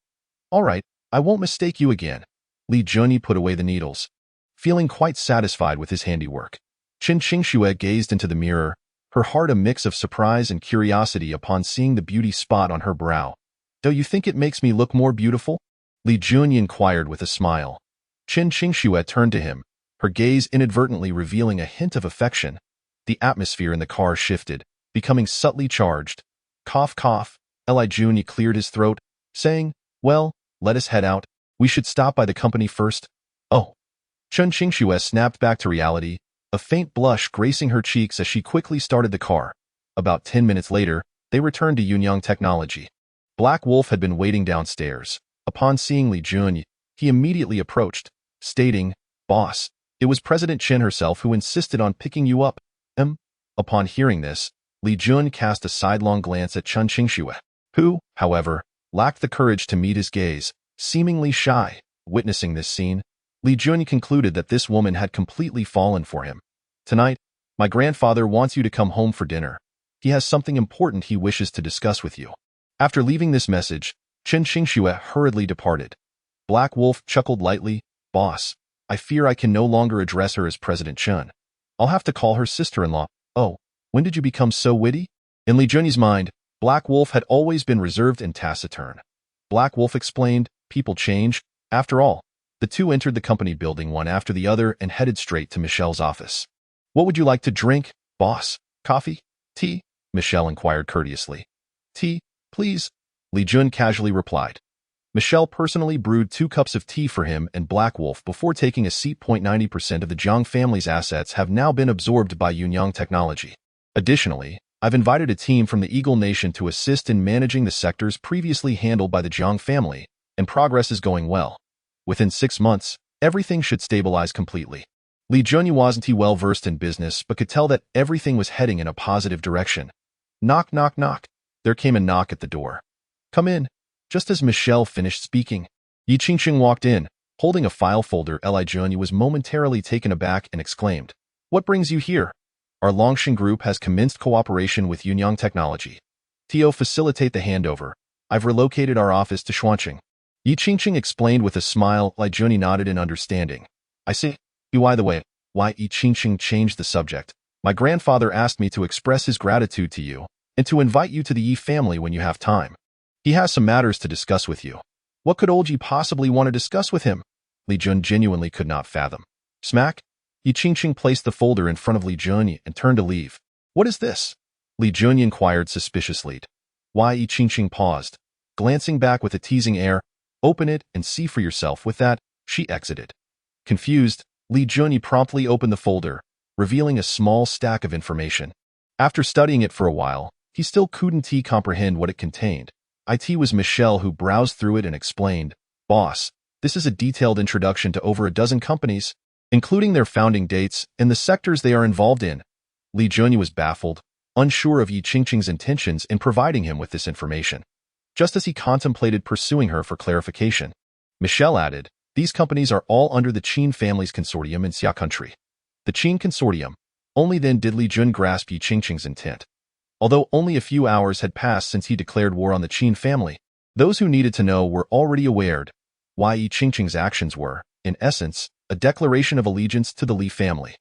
All right, I won't mistake you again. Li Junyi put away the needles, feeling quite satisfied with his handiwork. Chen Qingxue gazed into the mirror, her heart a mix of surprise and curiosity upon seeing the beauty spot on her brow. Do you think it makes me look more beautiful? Li Junyi inquired with a smile. Chen Qingxue turned to him, her gaze inadvertently revealing a hint of affection. The atmosphere in the car shifted, becoming subtly charged. Cough cough. Li Junyi cleared his throat, saying, Well, let us head out. We should stop by the company first. Oh. Chen Qingxue snapped back to reality, a faint blush gracing her cheeks as she quickly started the car. About 10 minutes later, they returned to Yunyang Technology. Black Wolf had been waiting downstairs. Upon seeing Li Junyi, he immediately approached, stating, Boss, it was President Chen herself who insisted on picking you up. Upon hearing this, Li Jun cast a sidelong glance at Chen Qingxue, who, however, lacked the courage to meet his gaze, seemingly shy. Witnessing this scene, Li Jun concluded that this woman had completely fallen for him. Tonight, my grandfather wants you to come home for dinner. He has something important he wishes to discuss with you. After leaving this message, Chen Qingxue hurriedly departed. Black Wolf chuckled lightly. Boss, I fear I can no longer address her as President Chen. I'll have to call her sister-in-law. Oh, when did you become so witty? In Li Jun's mind, Black Wolf had always been reserved and taciturn. Black Wolf explained, people change. After all, the two entered the company building one after the other and headed straight to Michelle's office. What would you like to drink, boss? Coffee? Tea? Michelle inquired courteously. Tea, please, Li Jun casually replied. Michelle personally brewed 2 cups of tea for him and Black Wolf before taking a seat. 90% of the Jiang family's assets have now been absorbed by Yunyang Technology. Additionally, I've invited a team from the Eagle Nation to assist in managing the sectors previously handled by the Jiang family, and progress is going well. Within 6 months, everything should stabilize completely. Li Jun wasn't well versed in business but could tell that everything was heading in a positive direction. Knock, knock, knock. There came a knock at the door. Come in. Just as Michelle finished speaking, Yi Qingqing walked in, holding a file folder. Li Jun was momentarily taken aback and exclaimed, What brings you here? Our Longshan group has commenced cooperation with Yunyang Technology. To facilitate the handover, I've relocated our office to Xuanqing. Yi Qingqing explained with a smile. Li Jun nodded in understanding. I see. By the way, why Yi Qingqing changed the subject. My grandfather asked me to express his gratitude to you and to invite you to the Yi family when you have time. He has some matters to discuss with you. What could old Yi possibly want to discuss with him? Li Jun genuinely could not fathom. Smack? Yi Qingqing placed the folder in front of Li Jun and turned to leave. What is this? Li Jun inquired suspiciously. Why? Yi Qingqing paused, glancing back with a teasing air. Open it and see for yourself. With that, she exited. Confused, Li Jun promptly opened the folder, revealing a small stack of information. After studying it for a while, he still couldn't comprehend what it contained. It was Michelle who browsed through it and explained, Boss, this is a detailed introduction to over a dozen companies, including their founding dates and the sectors they are involved in. Li Jun was baffled, unsure of Yi Qingqing's intentions in providing him with this information. Just as he contemplated pursuing her for clarification, Michelle added, These companies are all under the Qin family's consortium in Xia country. The Qin consortium. Only then did Li Jun grasp Yi Qingqing's intent. Although only a few hours had passed since he declared war on the Qin family, those who needed to know were already aware why Yi Qingqing's actions were, in essence, a declaration of allegiance to the Li family.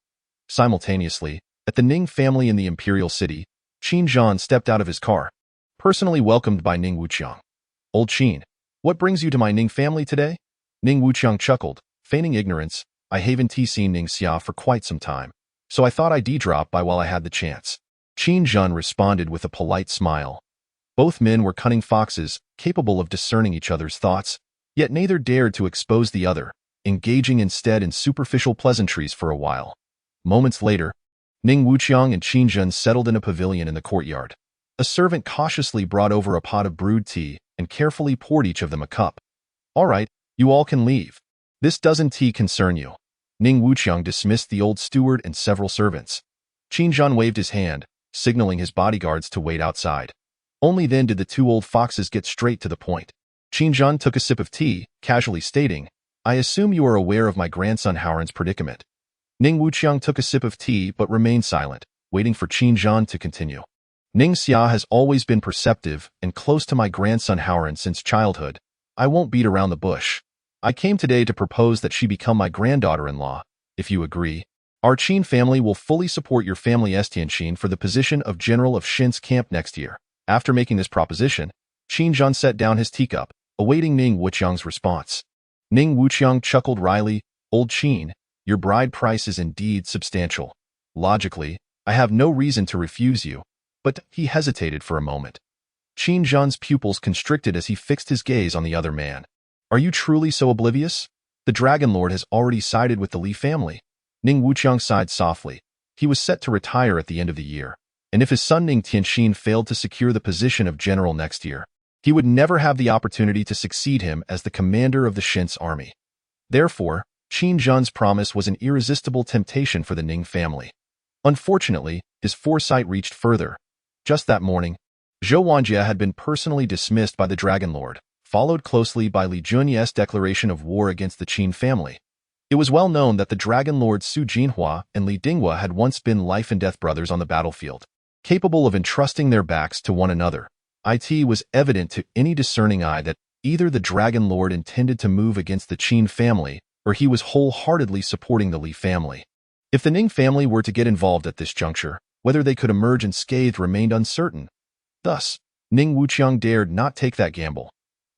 Simultaneously, at the Ning family in the imperial city, Qin Zhan stepped out of his car, personally welcomed by Ning Wuqiang. Old Qin, what brings you to my Ning family today? Ning Wuqiang chuckled, feigning ignorance. I haven't seen Ning Xia for quite some time, so I thought I'd drop by while I had the chance. Qin Zhan responded with a polite smile. Both men were cunning foxes, capable of discerning each other's thoughts, yet neither dared to expose the other, engaging instead in superficial pleasantries for a while. Moments later, Ning Wuqiang and Qin Zhan settled in a pavilion in the courtyard. A servant cautiously brought over a pot of brewed tea and carefully poured each of them a cup. All right, you all can leave. This doesn't concern you. Ning Wuqiang dismissed the old steward and several servants. Qin Zhan waved his hand, signaling his bodyguards to wait outside. Only then did the 2 old foxes get straight to the point. Qin Zhan took a sip of tea, casually stating, I assume you are aware of my grandson Howren's predicament. Ning Wuqiang took a sip of tea but remained silent, waiting for Qin Zhan to continue. Ning Xia has always been perceptive and close to my grandson Howren since childhood. I won't beat around the bush. I came today to propose that she become my granddaughter-in-law, if you agree. Our Qin family will fully support your family Estianqin for the position of general of Shin's camp next year. After making this proposition, Qin Zhan set down his teacup, awaiting Ning Wuqiang's response. Ning Wuqiang chuckled wryly, Old Qin, your bride price is indeed substantial. Logically, I have no reason to refuse you. But he hesitated for a moment. Qin Zhan's pupils constricted as he fixed his gaze on the other man. Are you truly so oblivious? The Dragon Lord has already sided with the Li family. Ning Wuqiang sighed softly. He was set to retire at the end of the year, and if his son Ning Tianxin failed to secure the position of general next year, he would never have the opportunity to succeed him as the commander of the Shin's army. Therefore, Qin Zhan's promise was an irresistible temptation for the Ning family. Unfortunately, his foresight reached further. Just that morning, Zhou Wanjie had been personally dismissed by the Dragon Lord, followed closely by Li Junye's declaration of war against the Qin family. It was well known that the Dragon Lord Su Jinhua and Li Dinghua had once been life-and-death brothers on the battlefield, capable of entrusting their backs to one another. It was evident to any discerning eye that either the Dragon Lord intended to move against the Qin family, or he was wholeheartedly supporting the Li family. If the Ning family were to get involved at this juncture, whether they could emerge unscathed remained uncertain. Thus, Ning Wuqiang dared not take that gamble.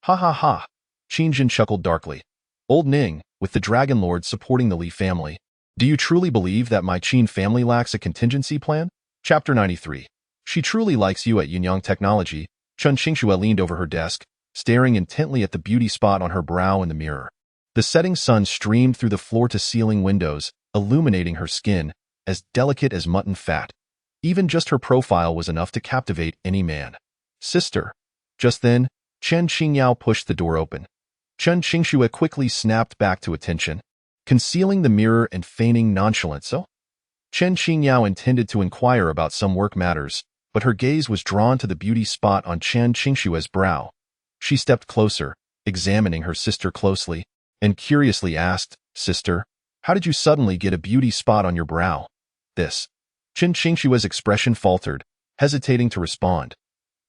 Ha ha ha, Qin Jin chuckled darkly. Old Ning, with the Dragon Lord supporting the Li family, do you truly believe that my Qin family lacks a contingency plan? Chapter 93. She truly likes you at Yunyang Technology. Chen Qingxue leaned over her desk, staring intently at the beauty spot on her brow in the mirror. The setting sun streamed through the floor-to-ceiling windows, illuminating her skin, as delicate as mutton fat. Even just her profile was enough to captivate any man. Sister. Just then, Chen Qingyao pushed the door open. Chen Qingxue quickly snapped back to attention, concealing the mirror and feigning nonchalance. So, Chen Qingyao intended to inquire about some work matters, but her gaze was drawn to the beauty spot on Chen Qingxue's brow. She stepped closer, examining her sister closely, and curiously asked, Sister, how did you suddenly get a beauty spot on your brow? This. Chen Qingxue's expression faltered, hesitating to respond.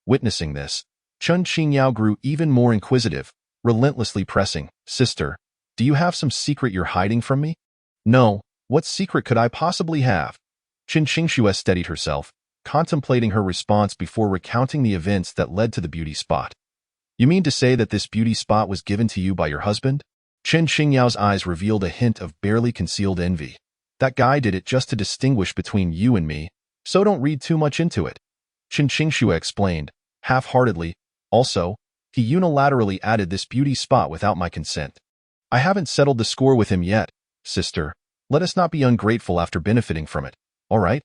Witnessing this, Chen Qingyao grew even more inquisitive, relentlessly pressing, Sister, do you have some secret you're hiding from me? No, what secret could I possibly have? Chen Qingxue steadied herself, contemplating her response before recounting the events that led to the beauty spot. You mean to say that this beauty spot was given to you by your husband? Chen Qingyao's eyes revealed a hint of barely concealed envy. That guy did it just to distinguish between you and me, so don't read too much into it. Chen Qingxue explained, half-heartedly. Also, he unilaterally added this beauty spot without my consent. I haven't settled the score with him yet, sister. Let us not be ungrateful after benefiting from it, all right?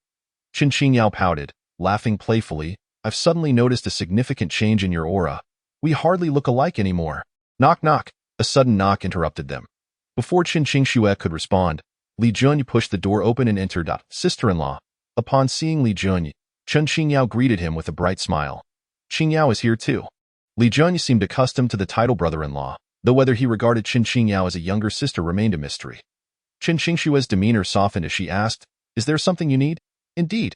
Chen Qingyao pouted, laughing playfully. I've suddenly noticed a significant change in your aura. We hardly look alike anymore. Knock knock. A sudden knock interrupted them. Before Chen Qingxue could respond, Li Junyi pushed the door open and entered. Sister-in-law. Upon seeing Li Junyi, Chen Qingyao greeted him with a bright smile. Qingyao is here too. Li Junyi seemed accustomed to the title brother-in-law, though whether he regarded Chen Qingyao as a younger sister remained a mystery. Chen Qingxue's demeanor softened as she asked, Is there something you need? Indeed.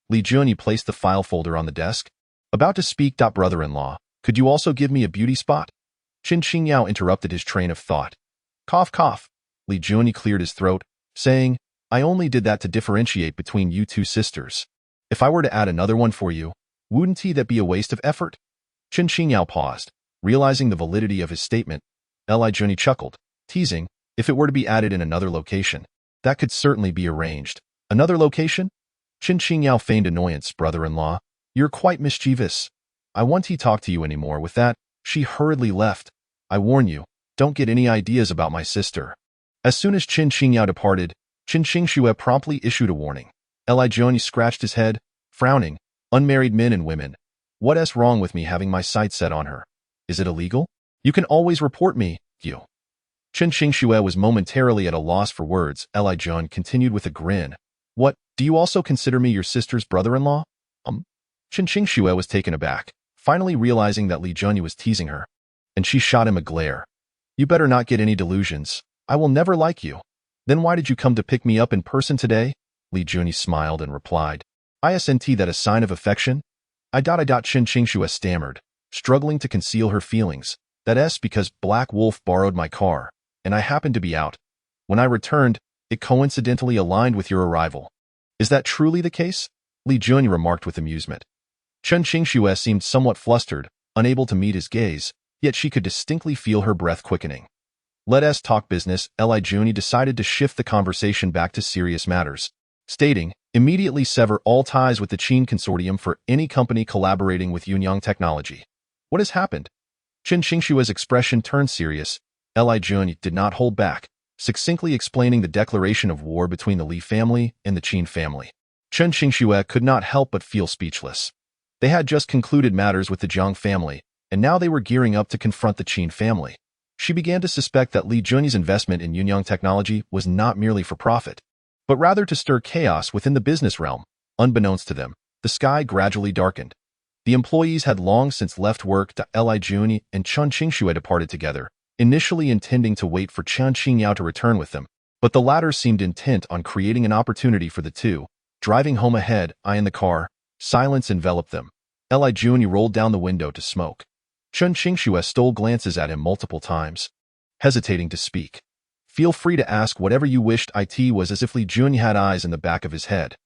Li Junyi placed the file folder on the desk. About to speak. Brother-in-law, could you also give me a beauty spot? Chen Qingyao interrupted his train of thought. Cough cough. Li Junyi cleared his throat, saying, I only did that to differentiate between you two sisters. If I were to add another one for you, wouldn't that be a waste of effort? Chen Qingyao paused, realizing the validity of his statement. Li Junyi chuckled, teasing, if it were to be added in another location, that could certainly be arranged. Another location? Chen Qingyao feigned annoyance. Brother-in-law, you're quite mischievous. I won't talk to you anymore. With that, she hurriedly left. I warn you, don't get any ideas about my sister. As soon as Chen Qingyao departed, Chen Qingxue promptly issued a warning. Li Junyi scratched his head, frowning. Unmarried men and women. What's wrong with me having my sights set on her? Is it illegal? You can always report me, you. Chen Qingxue was momentarily at a loss for words. Li Junyi continued with a grin. What, do you also consider me your sister's brother-in-law? Chen Qingxue was taken aback, finally realizing that Li Junyi was teasing her, and she shot him a glare. You better not get any delusions. I will never like you. Then why did you come to pick me up in person today? Li Junyi smiled and replied. Isn't that a sign of affection? Chen Qingxue stammered, struggling to conceal her feelings. That's because Black Wolf borrowed my car, and I happened to be out. When I returned, it coincidentally aligned with your arrival. Is that truly the case? Li Junyi remarked with amusement. Chen Qingxue seemed somewhat flustered, unable to meet his gaze, yet she could distinctly feel her breath quickening. Let us talk business. Li Junyi decided to shift the conversation back to serious matters, stating, immediately sever all ties with the Qin Consortium for any company collaborating with Yunyang Technology. What has happened? Chen Qingxue's expression turned serious. Li Junyi did not hold back, succinctly explaining the declaration of war between the Li family and the Qin family. Chen Qingxue could not help but feel speechless. They had just concluded matters with the Jiang family, and now they were gearing up to confront the Qin family. She began to suspect that Li Junyi's investment in Yunyang Technology was not merely for profit. but rather to stir chaos within the business realm. Unbeknownst to them, the sky gradually darkened. The employees had long since left work. Li Juni and Chen Qingxue departed together, initially intending to wait for Chen Qingyao to return with them, but the latter seemed intent on creating an opportunity for the two. Driving home ahead, in the car, silence enveloped them. Li Juni rolled down the window to smoke. Chen Qingxue stole glances at him multiple times, hesitating to speak. Feel free to ask whatever you wished. It was as if Li Juni had eyes in the back of his head.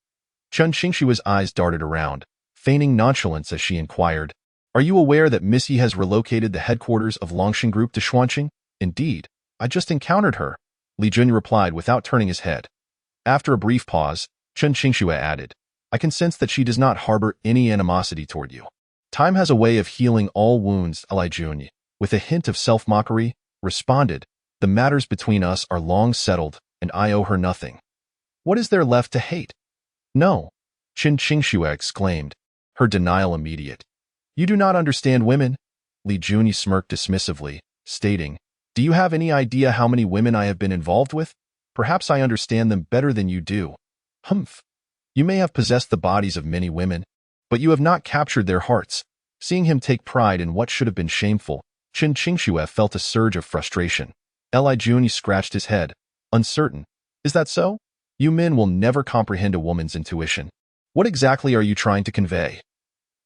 Chen Qingxue's eyes darted around, feigning nonchalance as she inquired, "Are you aware that Missy has relocated the headquarters of Longshan Group to Xuanqing?" "Indeed, I just encountered her," Li Jun replied without turning his head. After a brief pause, Chen Qingxue added, "I can sense that she does not harbor any animosity toward you." "Time has a way of healing all wounds," Li Jun, with a hint of self-mockery, responded. "The matters between us are long settled, and I owe her nothing. What is there left to hate?" "No," Chen Qingxue exclaimed, her denial immediate. "You do not understand women." Li Jun smirked dismissively, stating, "Do you have any idea how many women I have been involved with? Perhaps I understand them better than you do." "Humph. You may have possessed the bodies of many women, but you have not captured their hearts." Seeing him take pride in what should have been shameful, Chen Qingxue felt a surge of frustration. Li Jun scratched his head, uncertain. "Is that so? You men will never comprehend a woman's intuition. What exactly are you trying to convey?"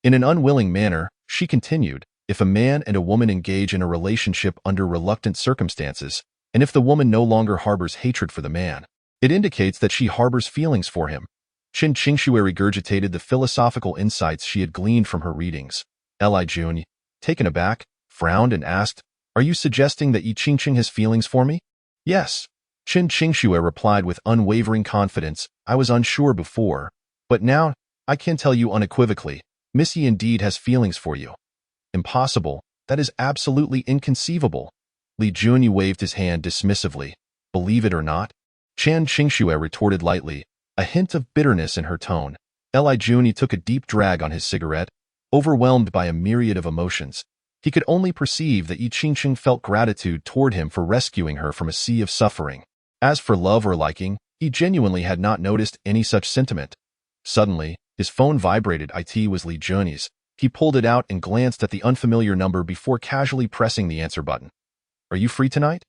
In an unwilling manner, she continued, "If a man and a woman engage in a relationship under reluctant circumstances, and if the woman no longer harbors hatred for the man, it indicates that she harbors feelings for him." Chen Qingxue regurgitated the philosophical insights she had gleaned from her readings. Li Jun, taken aback, frowned and asked, "Are you suggesting that Yi Qingqing has feelings for me?" "Yes," Chen Qingxue replied with unwavering confidence. "I was unsure before, but now I can tell you unequivocally, Missy indeed has feelings for you." "Impossible. That is absolutely inconceivable." Li Jun waved his hand dismissively. "Believe it or not?" Chen Qingxue retorted lightly, a hint of bitterness in her tone. Li Jun took a deep drag on his cigarette, overwhelmed by a myriad of emotions. He could only perceive that Yi Qingqing felt gratitude toward him for rescuing her from a sea of suffering. As for love or liking, he genuinely had not noticed any such sentiment. Suddenly, his phone vibrated. It was Li Jun's. He pulled it out and glanced at the unfamiliar number before casually pressing the answer button. "Are you free tonight?"